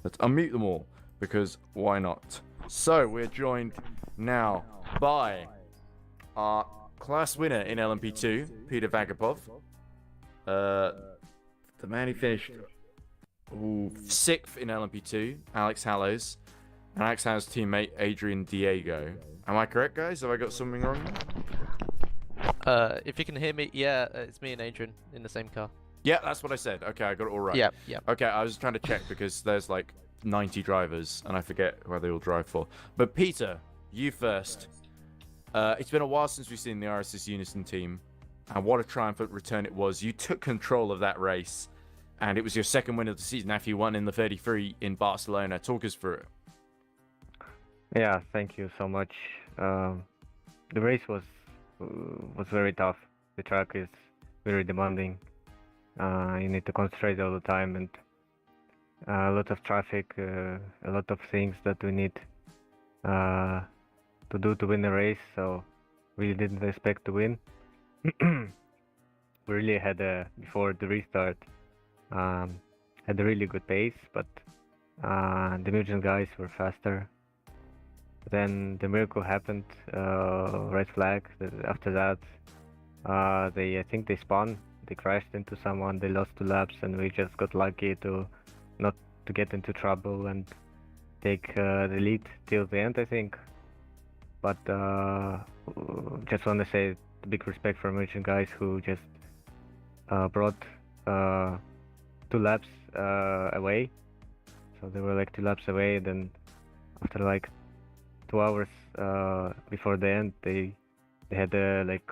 Speaker 1: Let's unmute them all, because why not? So, we're joined now by our class winner in LMP2, Peter Vagapov. The man who finished 6th in LMP2, Alex Hallows. And Alex Hallows' teammate, Adrian Diego. Am I correct, guys? Have I got something wrong?
Speaker 11: If you can hear me, yeah, it's me and Adrian in the same car.
Speaker 1: Yeah, that's what I said. Okay, I got it all right.
Speaker 11: Yeah.
Speaker 1: Okay, I was trying to check because there's like 90 drivers and I forget where they all drive for. But Peter, you first. It's been a while since we've seen the RSS Unison team, and what a triumphant return it was. You took control of that race, and it was your second win of the season after you won in the 33 in Barcelona. Talk us through it.
Speaker 12: Yeah, thank you so much. The race was very tough. The track is very demanding. You need to concentrate all the time, and a lot of traffic, a lot of things that we need to do to win the race. So really didn't expect to win. We really had before the restart had a really good pace, but the Mugen guys were faster. Then the miracle happened, red flag. After that, I think they spun. They crashed into someone. They lost 2 laps, and we just got lucky to not to get into trouble and take the lead till the end, I think. But just want to say big respect for Merchant guys who just brought 2 laps away. So they were like 2 laps away. Then after like 2 hours before the end, they had like,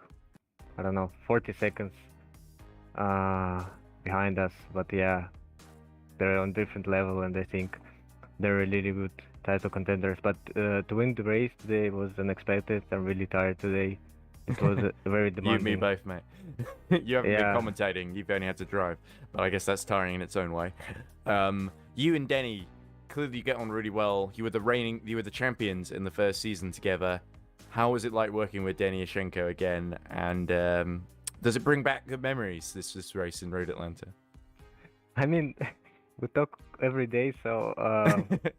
Speaker 12: I don't know, 40 seconds behind us. But yeah, they're on different level, and I think they're really good title contenders. But to win the race today was unexpected. I'm really tired today. It was very demanding.
Speaker 1: You and me both, mate. You haven't been commentating. You've only had to drive. But I guess that's tiring in its own way. You and Denny, clearly you get on really well. You were the champions in the first season together. How was it like working with Denny Yashenko again? And does it bring back good memories, this race in Road Atlanta?
Speaker 12: I mean, we talk every day, so...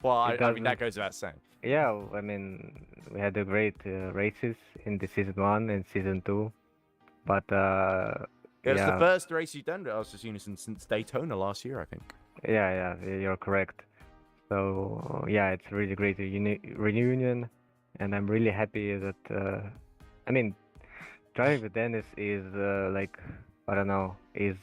Speaker 1: well, I mean, that goes without saying.
Speaker 12: Yeah, I mean, we had a great races in the season 1 and season 2, but
Speaker 1: it's the first race you've done at RSS Unison since Daytona last year, I think.
Speaker 12: Yeah, you're correct. So yeah, it's a really great reunion, and I'm really happy that I mean, driving with Dennis is like, I don't know, is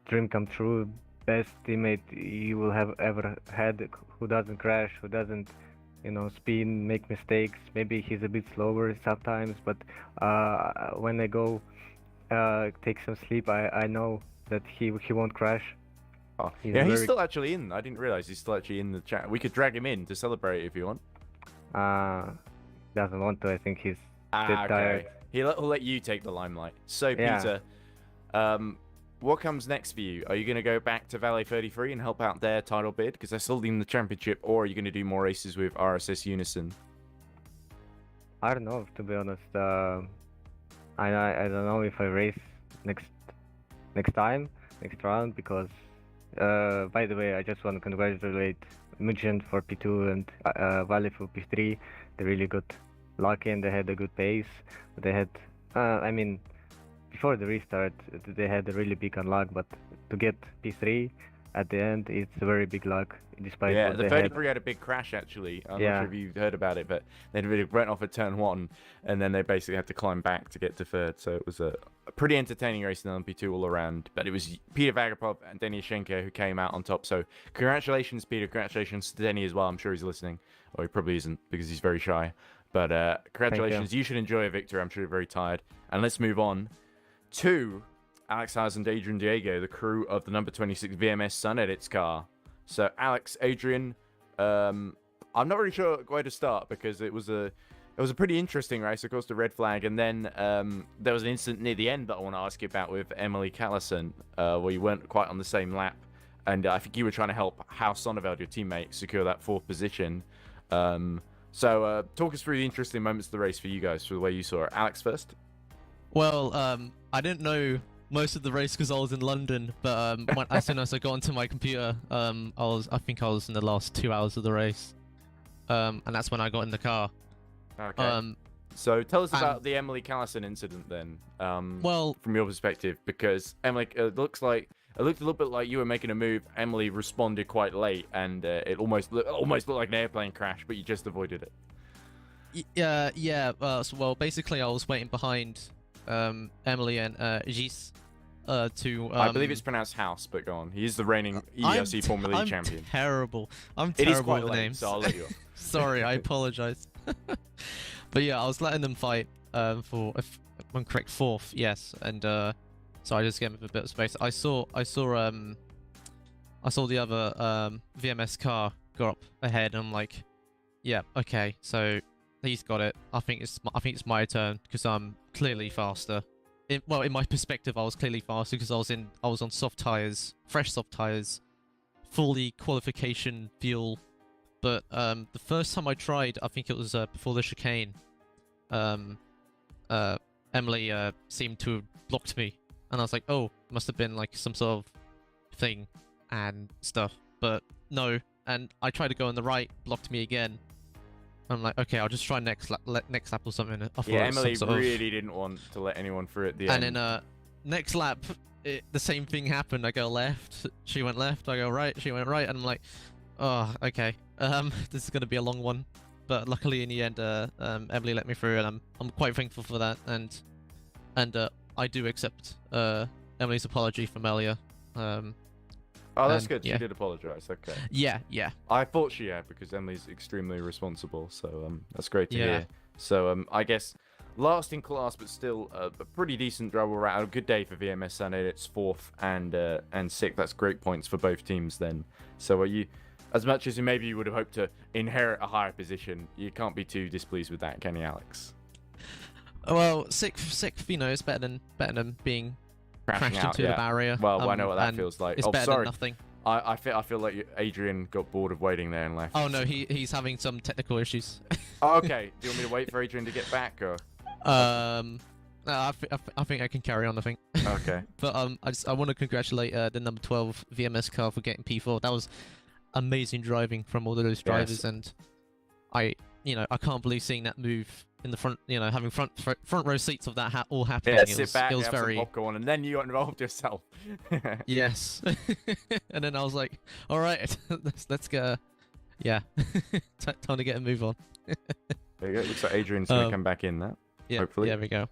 Speaker 12: dream come true. Best teammate you will have ever had, who doesn't crash, who doesn't, spin, make mistakes. Maybe he's a bit slower sometimes, but when I go take some sleep, I know that he won't crash.
Speaker 1: Oh, he's still actually in. I didn't realize he's still actually in the chat. We could drag him in to celebrate if you want.
Speaker 12: Doesn't want to. I think he's tired.
Speaker 1: He'll let you take the limelight. So Peter, what comes next for you? Are you going to go back to Valet 33 and help out their title bid because they're still in the championship, or are you going to do more races with RSS Unison?
Speaker 12: I don't know, to be honest. I don't know if I race next round, because by the way, I just want to congratulate Mugen for P2 and Valet for P3. They really got lucky and they had a good pace. They had, I mean, before the restart, they had a really big unluck, but to get P3 at the end, it's a very big luck. Despite
Speaker 1: what the 33 had a big crash actually. I'm not sure if you've heard about it, but they really went off at turn 1, and then they basically had to climb back to get to third. So it was a pretty entertaining race in LMP2 all around. But it was Peter Vagapov and Denny Yashenko who came out on top. So congratulations, Peter. Congratulations to Denny as well. I'm sure he's listening. Or he probably isn't because he's very shy. But congratulations. You should enjoy a victory. I'm sure you're very tired. And let's move on to Alex Haas and Adrian Diego, the crew of the number 26 VMS Sun Edits car. So Alex, Adrian, I'm not really sure where to start because it was a pretty interesting race. Of course, the red flag, and then there was an incident near the end that I want to ask you about with Emily Callison, where you weren't quite on the same lap, and I think you were trying to help House Sonneveld, your teammate, secure that 4th position. So talk us through the interesting moments of the race for you guys, for the way you saw it. Alex first.
Speaker 11: Well, I didn't know most of the race because I was in London, but as soon as I got onto my computer, I think I was in the last 2 hours of the race, and that's when I got in the car.
Speaker 1: Okay. So tell us about the Emily Callison incident then. Well, from your perspective, because Emily, it looked a little bit like you were making a move. Emily responded quite late, and it almost looked like an airplane crash, but you just avoided it.
Speaker 11: Yeah. Well, basically, I was waiting behind Emily and Gis to
Speaker 1: I believe it's pronounced House, but go on. He is the reigning EERC Formula E champion.
Speaker 11: I'm terrible
Speaker 1: it is
Speaker 11: with
Speaker 1: quite late,
Speaker 11: names.
Speaker 1: so I'll let you off.
Speaker 11: Sorry, I apologize. But yeah, I was letting them fight for, if I'm correct, 4th, yes, and so I just gave them a bit of space. I saw the other VMS car go up ahead, and I'm like, yeah, okay, so he's got it. I think it's my turn because I'm clearly faster. In my perspective, I was clearly faster because I was on soft tires, fresh soft tires, fully qualification fuel. But the first time I tried, I think it was before the chicane. Emily seemed to have blocked me, and I was like, oh, must have been like some sort of thing and stuff. But no, and I tried to go on the right, blocked me again. I'm like, okay, I'll just try next lap or something. I thought
Speaker 1: Emily really didn't want to let anyone through at the end.
Speaker 11: And then next lap, the same thing happened. I go left, she went left. I go right, she went right, and I'm like, oh, okay. This is gonna be a long one. But luckily, in the end, Emily let me through, and I'm quite thankful for that. And I do accept Emily's apology from earlier.
Speaker 1: Oh, that's good. Yeah. She did apologise. Okay.
Speaker 11: Yeah, yeah.
Speaker 1: I thought she had because Emily's extremely responsible. So that's great to hear. So I guess last in class, but still a pretty decent drive. We're at a good day for VMS Sunday. It's 4th and 6th. That's great points for both teams then. So are you, as much as maybe you would have hoped to inherit a higher position, you can't be too displeased with that, can you, Alex?
Speaker 11: Well, 6th, you know, it's better than being crashed into the barrier.
Speaker 1: Well, I know what that feels like.
Speaker 11: It's better than nothing.
Speaker 1: I feel like Adrian got bored of waiting there and left.
Speaker 11: Oh no, he's having some technical issues.
Speaker 1: Oh, okay. Do you want me to wait for Adrian to get back, or?
Speaker 11: No, I think I can carry on. I think.
Speaker 1: Okay.
Speaker 11: But I want to congratulate the number 12 VMS car for getting P4. That was amazing driving from all of those drivers, and I can't believe seeing that move in the front, having front row seats of that all happening.
Speaker 1: Yeah, sit back, have some popcorn, and then you got involved yourself.
Speaker 11: Yes. And then I was like, all right, let's go. Yeah. Time to get a move on.
Speaker 1: There you go. Looks like Adrian's going to come back in there.
Speaker 11: Yeah,
Speaker 1: hopefully.
Speaker 11: There we go.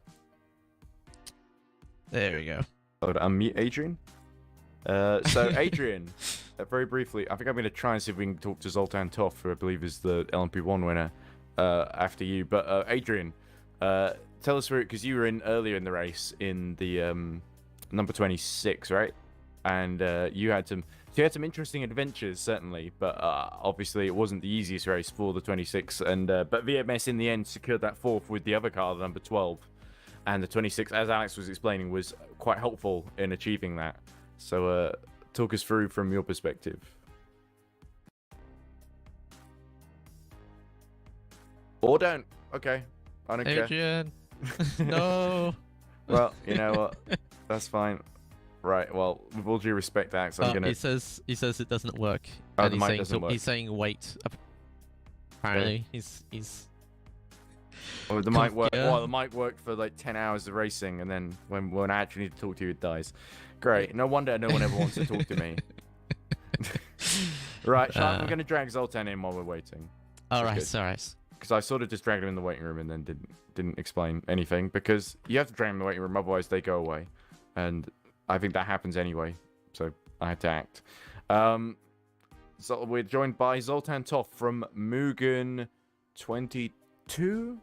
Speaker 11: There we go.
Speaker 1: I would unmute Adrian. So Adrian, very briefly, I think I'm going to try and see if we can talk to Zoltan Toff, who I believe is the LMP1 winner, after you. But Adrian, tell us through it, because you were in earlier in the race in the number 26, right? And you had some interesting adventures, certainly, but obviously it wasn't the easiest race for the 26. And but VMS in the end secured that 4th with the other car, the number 12, and the 26, as Alex was explaining, was quite helpful in achieving that. So talk us through from your perspective. Or don't. Okay. I don't
Speaker 11: Adrian. Care. No.
Speaker 1: Well, you know what? That's fine. Right. Well, with all due respect, Alex, I'm gonna.
Speaker 11: He says it doesn't work.
Speaker 1: Oh,
Speaker 11: and
Speaker 1: the mic doesn't work.
Speaker 11: He's saying wait. Apparently, he's.
Speaker 1: Oh, the mic worked. Yeah. Well, the mic worked for like 10 hours of racing, and then when I actually need to talk to you, it dies. Great. No wonder no one ever wants to talk to me. Right, I'm going to drag Zoltan in while we're waiting.
Speaker 11: All right.
Speaker 1: Because I sort of just dragged him in the waiting room and then didn't explain anything, because you have to drag him in the waiting room, otherwise they go away, and I think that happens anyway. So I had to act. So we're joined by Zoltan Toff from Mugen 22.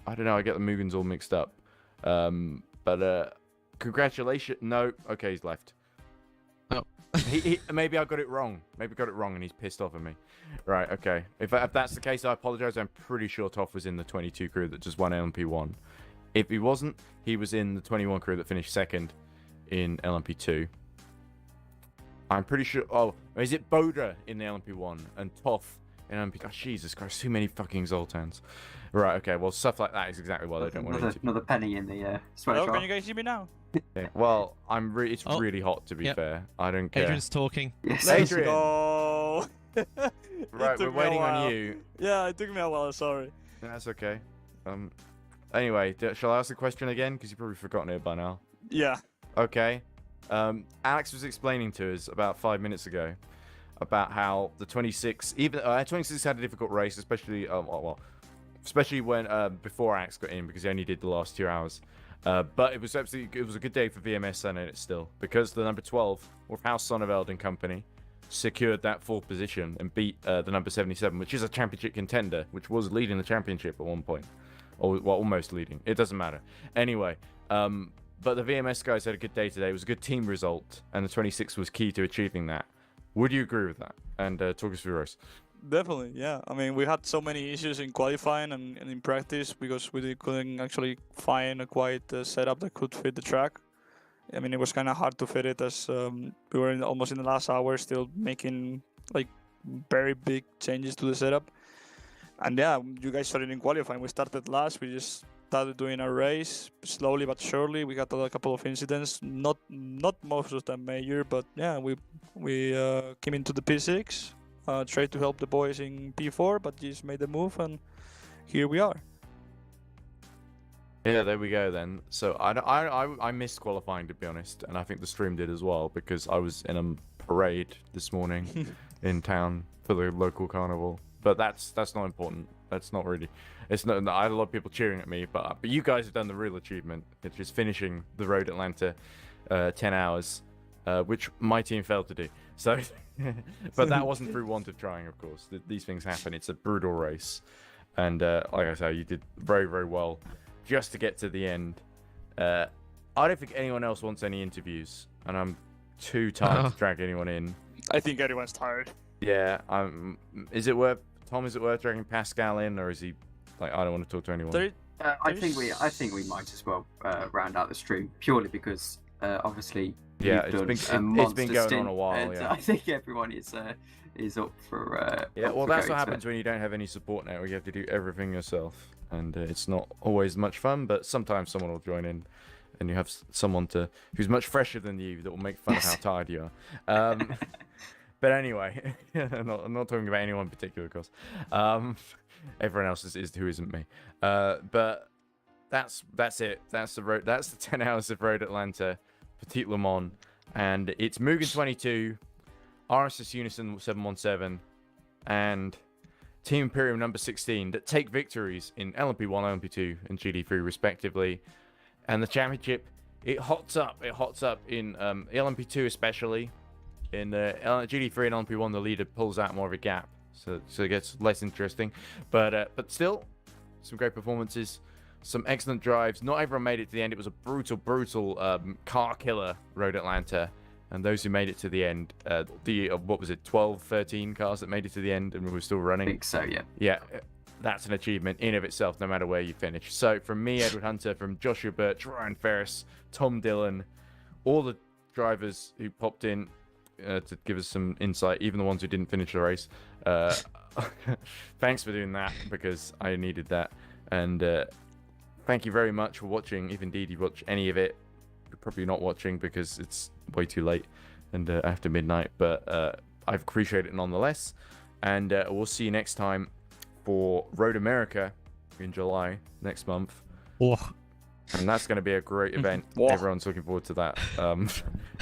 Speaker 1: I don't know. I get the Mugens all mixed up. But congratulations. No. Okay, he's left.
Speaker 11: Oh.
Speaker 1: he maybe I got it wrong. Maybe got it wrong and he's pissed off at me. Right. Okay. If that's the case, I apologize. I'm pretty sure Toff was in the 22 crew that just won LMP1. If he wasn't, he was in the 21 crew that finished second in LMP2. I'm pretty sure. Oh, is it Boda in the LMP1 and Toff in LMP? Oh, Jesus Christ, too many fucking Zoltans. Right, okay, well, stuff like that is exactly why they don't want to.
Speaker 5: Another penny in the sweat
Speaker 13: jar. Can you guys see me now?
Speaker 1: Yeah, well, it's really hot, to be fair. I don't care.
Speaker 11: Adrian's talking.
Speaker 13: Yes.
Speaker 1: Adrian!
Speaker 13: Go.
Speaker 1: Right, we're waiting on you.
Speaker 13: Yeah, it took me a while, sorry.
Speaker 1: That's okay. Anyway, shall I ask the question again? Because you've probably forgotten it by now.
Speaker 13: Yeah.
Speaker 1: Okay. Alex was explaining to us about 5 minutes ago about how the 26, even 26 had a difficult race, especially especially when before Alex got in, because he only did the last 2 hours. But it was a good day for VMS and it still, because the number 12 with House Sonneveld and company secured that 4th position and beat the number 77, which is a championship contender, which was leading the championship at one point. or well, almost leading. It doesn't matter. Anyway, but the VMS guys had a good day today. It was a good team result, and the 26 was key to achieving that. Would you agree with that? And talk us through race.
Speaker 13: Definitely, yeah. I mean, we had so many issues in qualifying and in practice because we couldn't actually find a quiet setup that could fit the track. I mean, it was kind of hard to fit it as we were almost in the last hour still making like very big changes to the setup. And yeah, you guys started in qualifying. We started last. We just started doing our race slowly but surely. We got a couple of incidents, not most of them major, but yeah, we came into the P6, tried to help the boys in P4, but just made the move, and here we are.
Speaker 1: Yeah, there we go then. So I missed qualifying, to be honest, and I think the stream did as well, because I was in a parade this morning in town for the local carnival. But that's not important. That's not really. It's not. I had a lot of people cheering at me, but you guys have done the real achievement, which is finishing the Road Atlanta 10 hours, which my team failed to do. So, but that wasn't through want of trying, of course. These things happen. It's a brutal race, and like I say, you did very, very well just to get to the end. I don't think anyone else wants any interviews, and I'm too tired to drag anyone in.
Speaker 13: I think everyone's tired.
Speaker 1: Yeah. Is it worth dragging Pascal in, or is he like, I don't want to talk to anyone?
Speaker 5: I think we might as well round out the stream purely because obviously
Speaker 1: it's been going on a while.
Speaker 5: And,
Speaker 1: yeah.
Speaker 5: I think everyone is up for.
Speaker 1: Yeah, well, that's what happens when you don't have any support now. You have to do everything yourself, and it's not always much fun. But sometimes someone will join in, and you have someone who's much fresher than you that will make fun of how tired you are. But anyway, I'm not talking about anyone in particular, of course. Everyone else is who isn't me. But that's it. That's the road. That's the 10 hours of Road Atlanta, Petit Le Mans, and it's Mugen 22, RSS Unison 717, and Team Imperium number 16 that take victories in LMP1, LMP2, and GD3 respectively. And the championship, it hots up. It hots up in LMP2 especially. In GD3 and LMP1, the leader pulls out more of a gap, so it gets less interesting. But still, some great performances, some excellent drives. Not everyone made it to the end. It was a brutal car killer Road Atlanta, and those who made it to the end, what was it, 12, 13 cars that made it to the end and we were still running.
Speaker 5: I think so, yeah.
Speaker 1: Yeah, that's an achievement in of itself, no matter where you finish. So from me, Edward Hunter, from Joshua Birch, Ryan Ferris, Tom Dillon, all the drivers who popped in to give us some insight, even the ones who didn't finish the race. Thanks for doing that, because I needed that. And thank you very much for watching, if indeed you watch any of it. You're probably not watching because it's way too late and after midnight, but I appreciate it nonetheless. And we'll see you next time for Road America in July next month.
Speaker 11: Oh.
Speaker 1: And that's going to be a great event. Everyone's looking forward to that.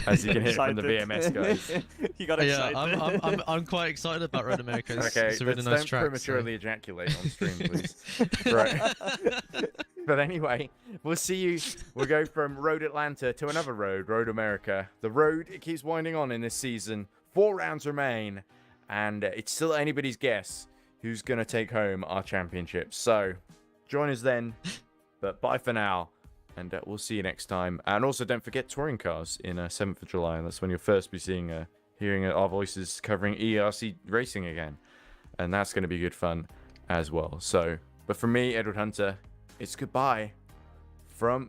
Speaker 1: As you can hear from the VMS guys.
Speaker 13: You got excited.
Speaker 11: Yeah, I'm quite excited about Road America. It's a really nice
Speaker 1: don't
Speaker 11: track.
Speaker 1: Prematurely ejaculate on stream, please. Right. But anyway, we'll see you. We'll go from Road Atlanta to another road, Road America. The road, it keeps winding on in this season. 4 rounds remain, and it's still anybody's guess who's going to take home our championship. So join us then. But bye for now. And we'll see you next time. And also, don't forget Touring Cars in 7th of July. That's when you'll first be hearing our voices covering EERC racing again. And that's going to be good fun as well. So, but from me, Edward Hunter, it's goodbye from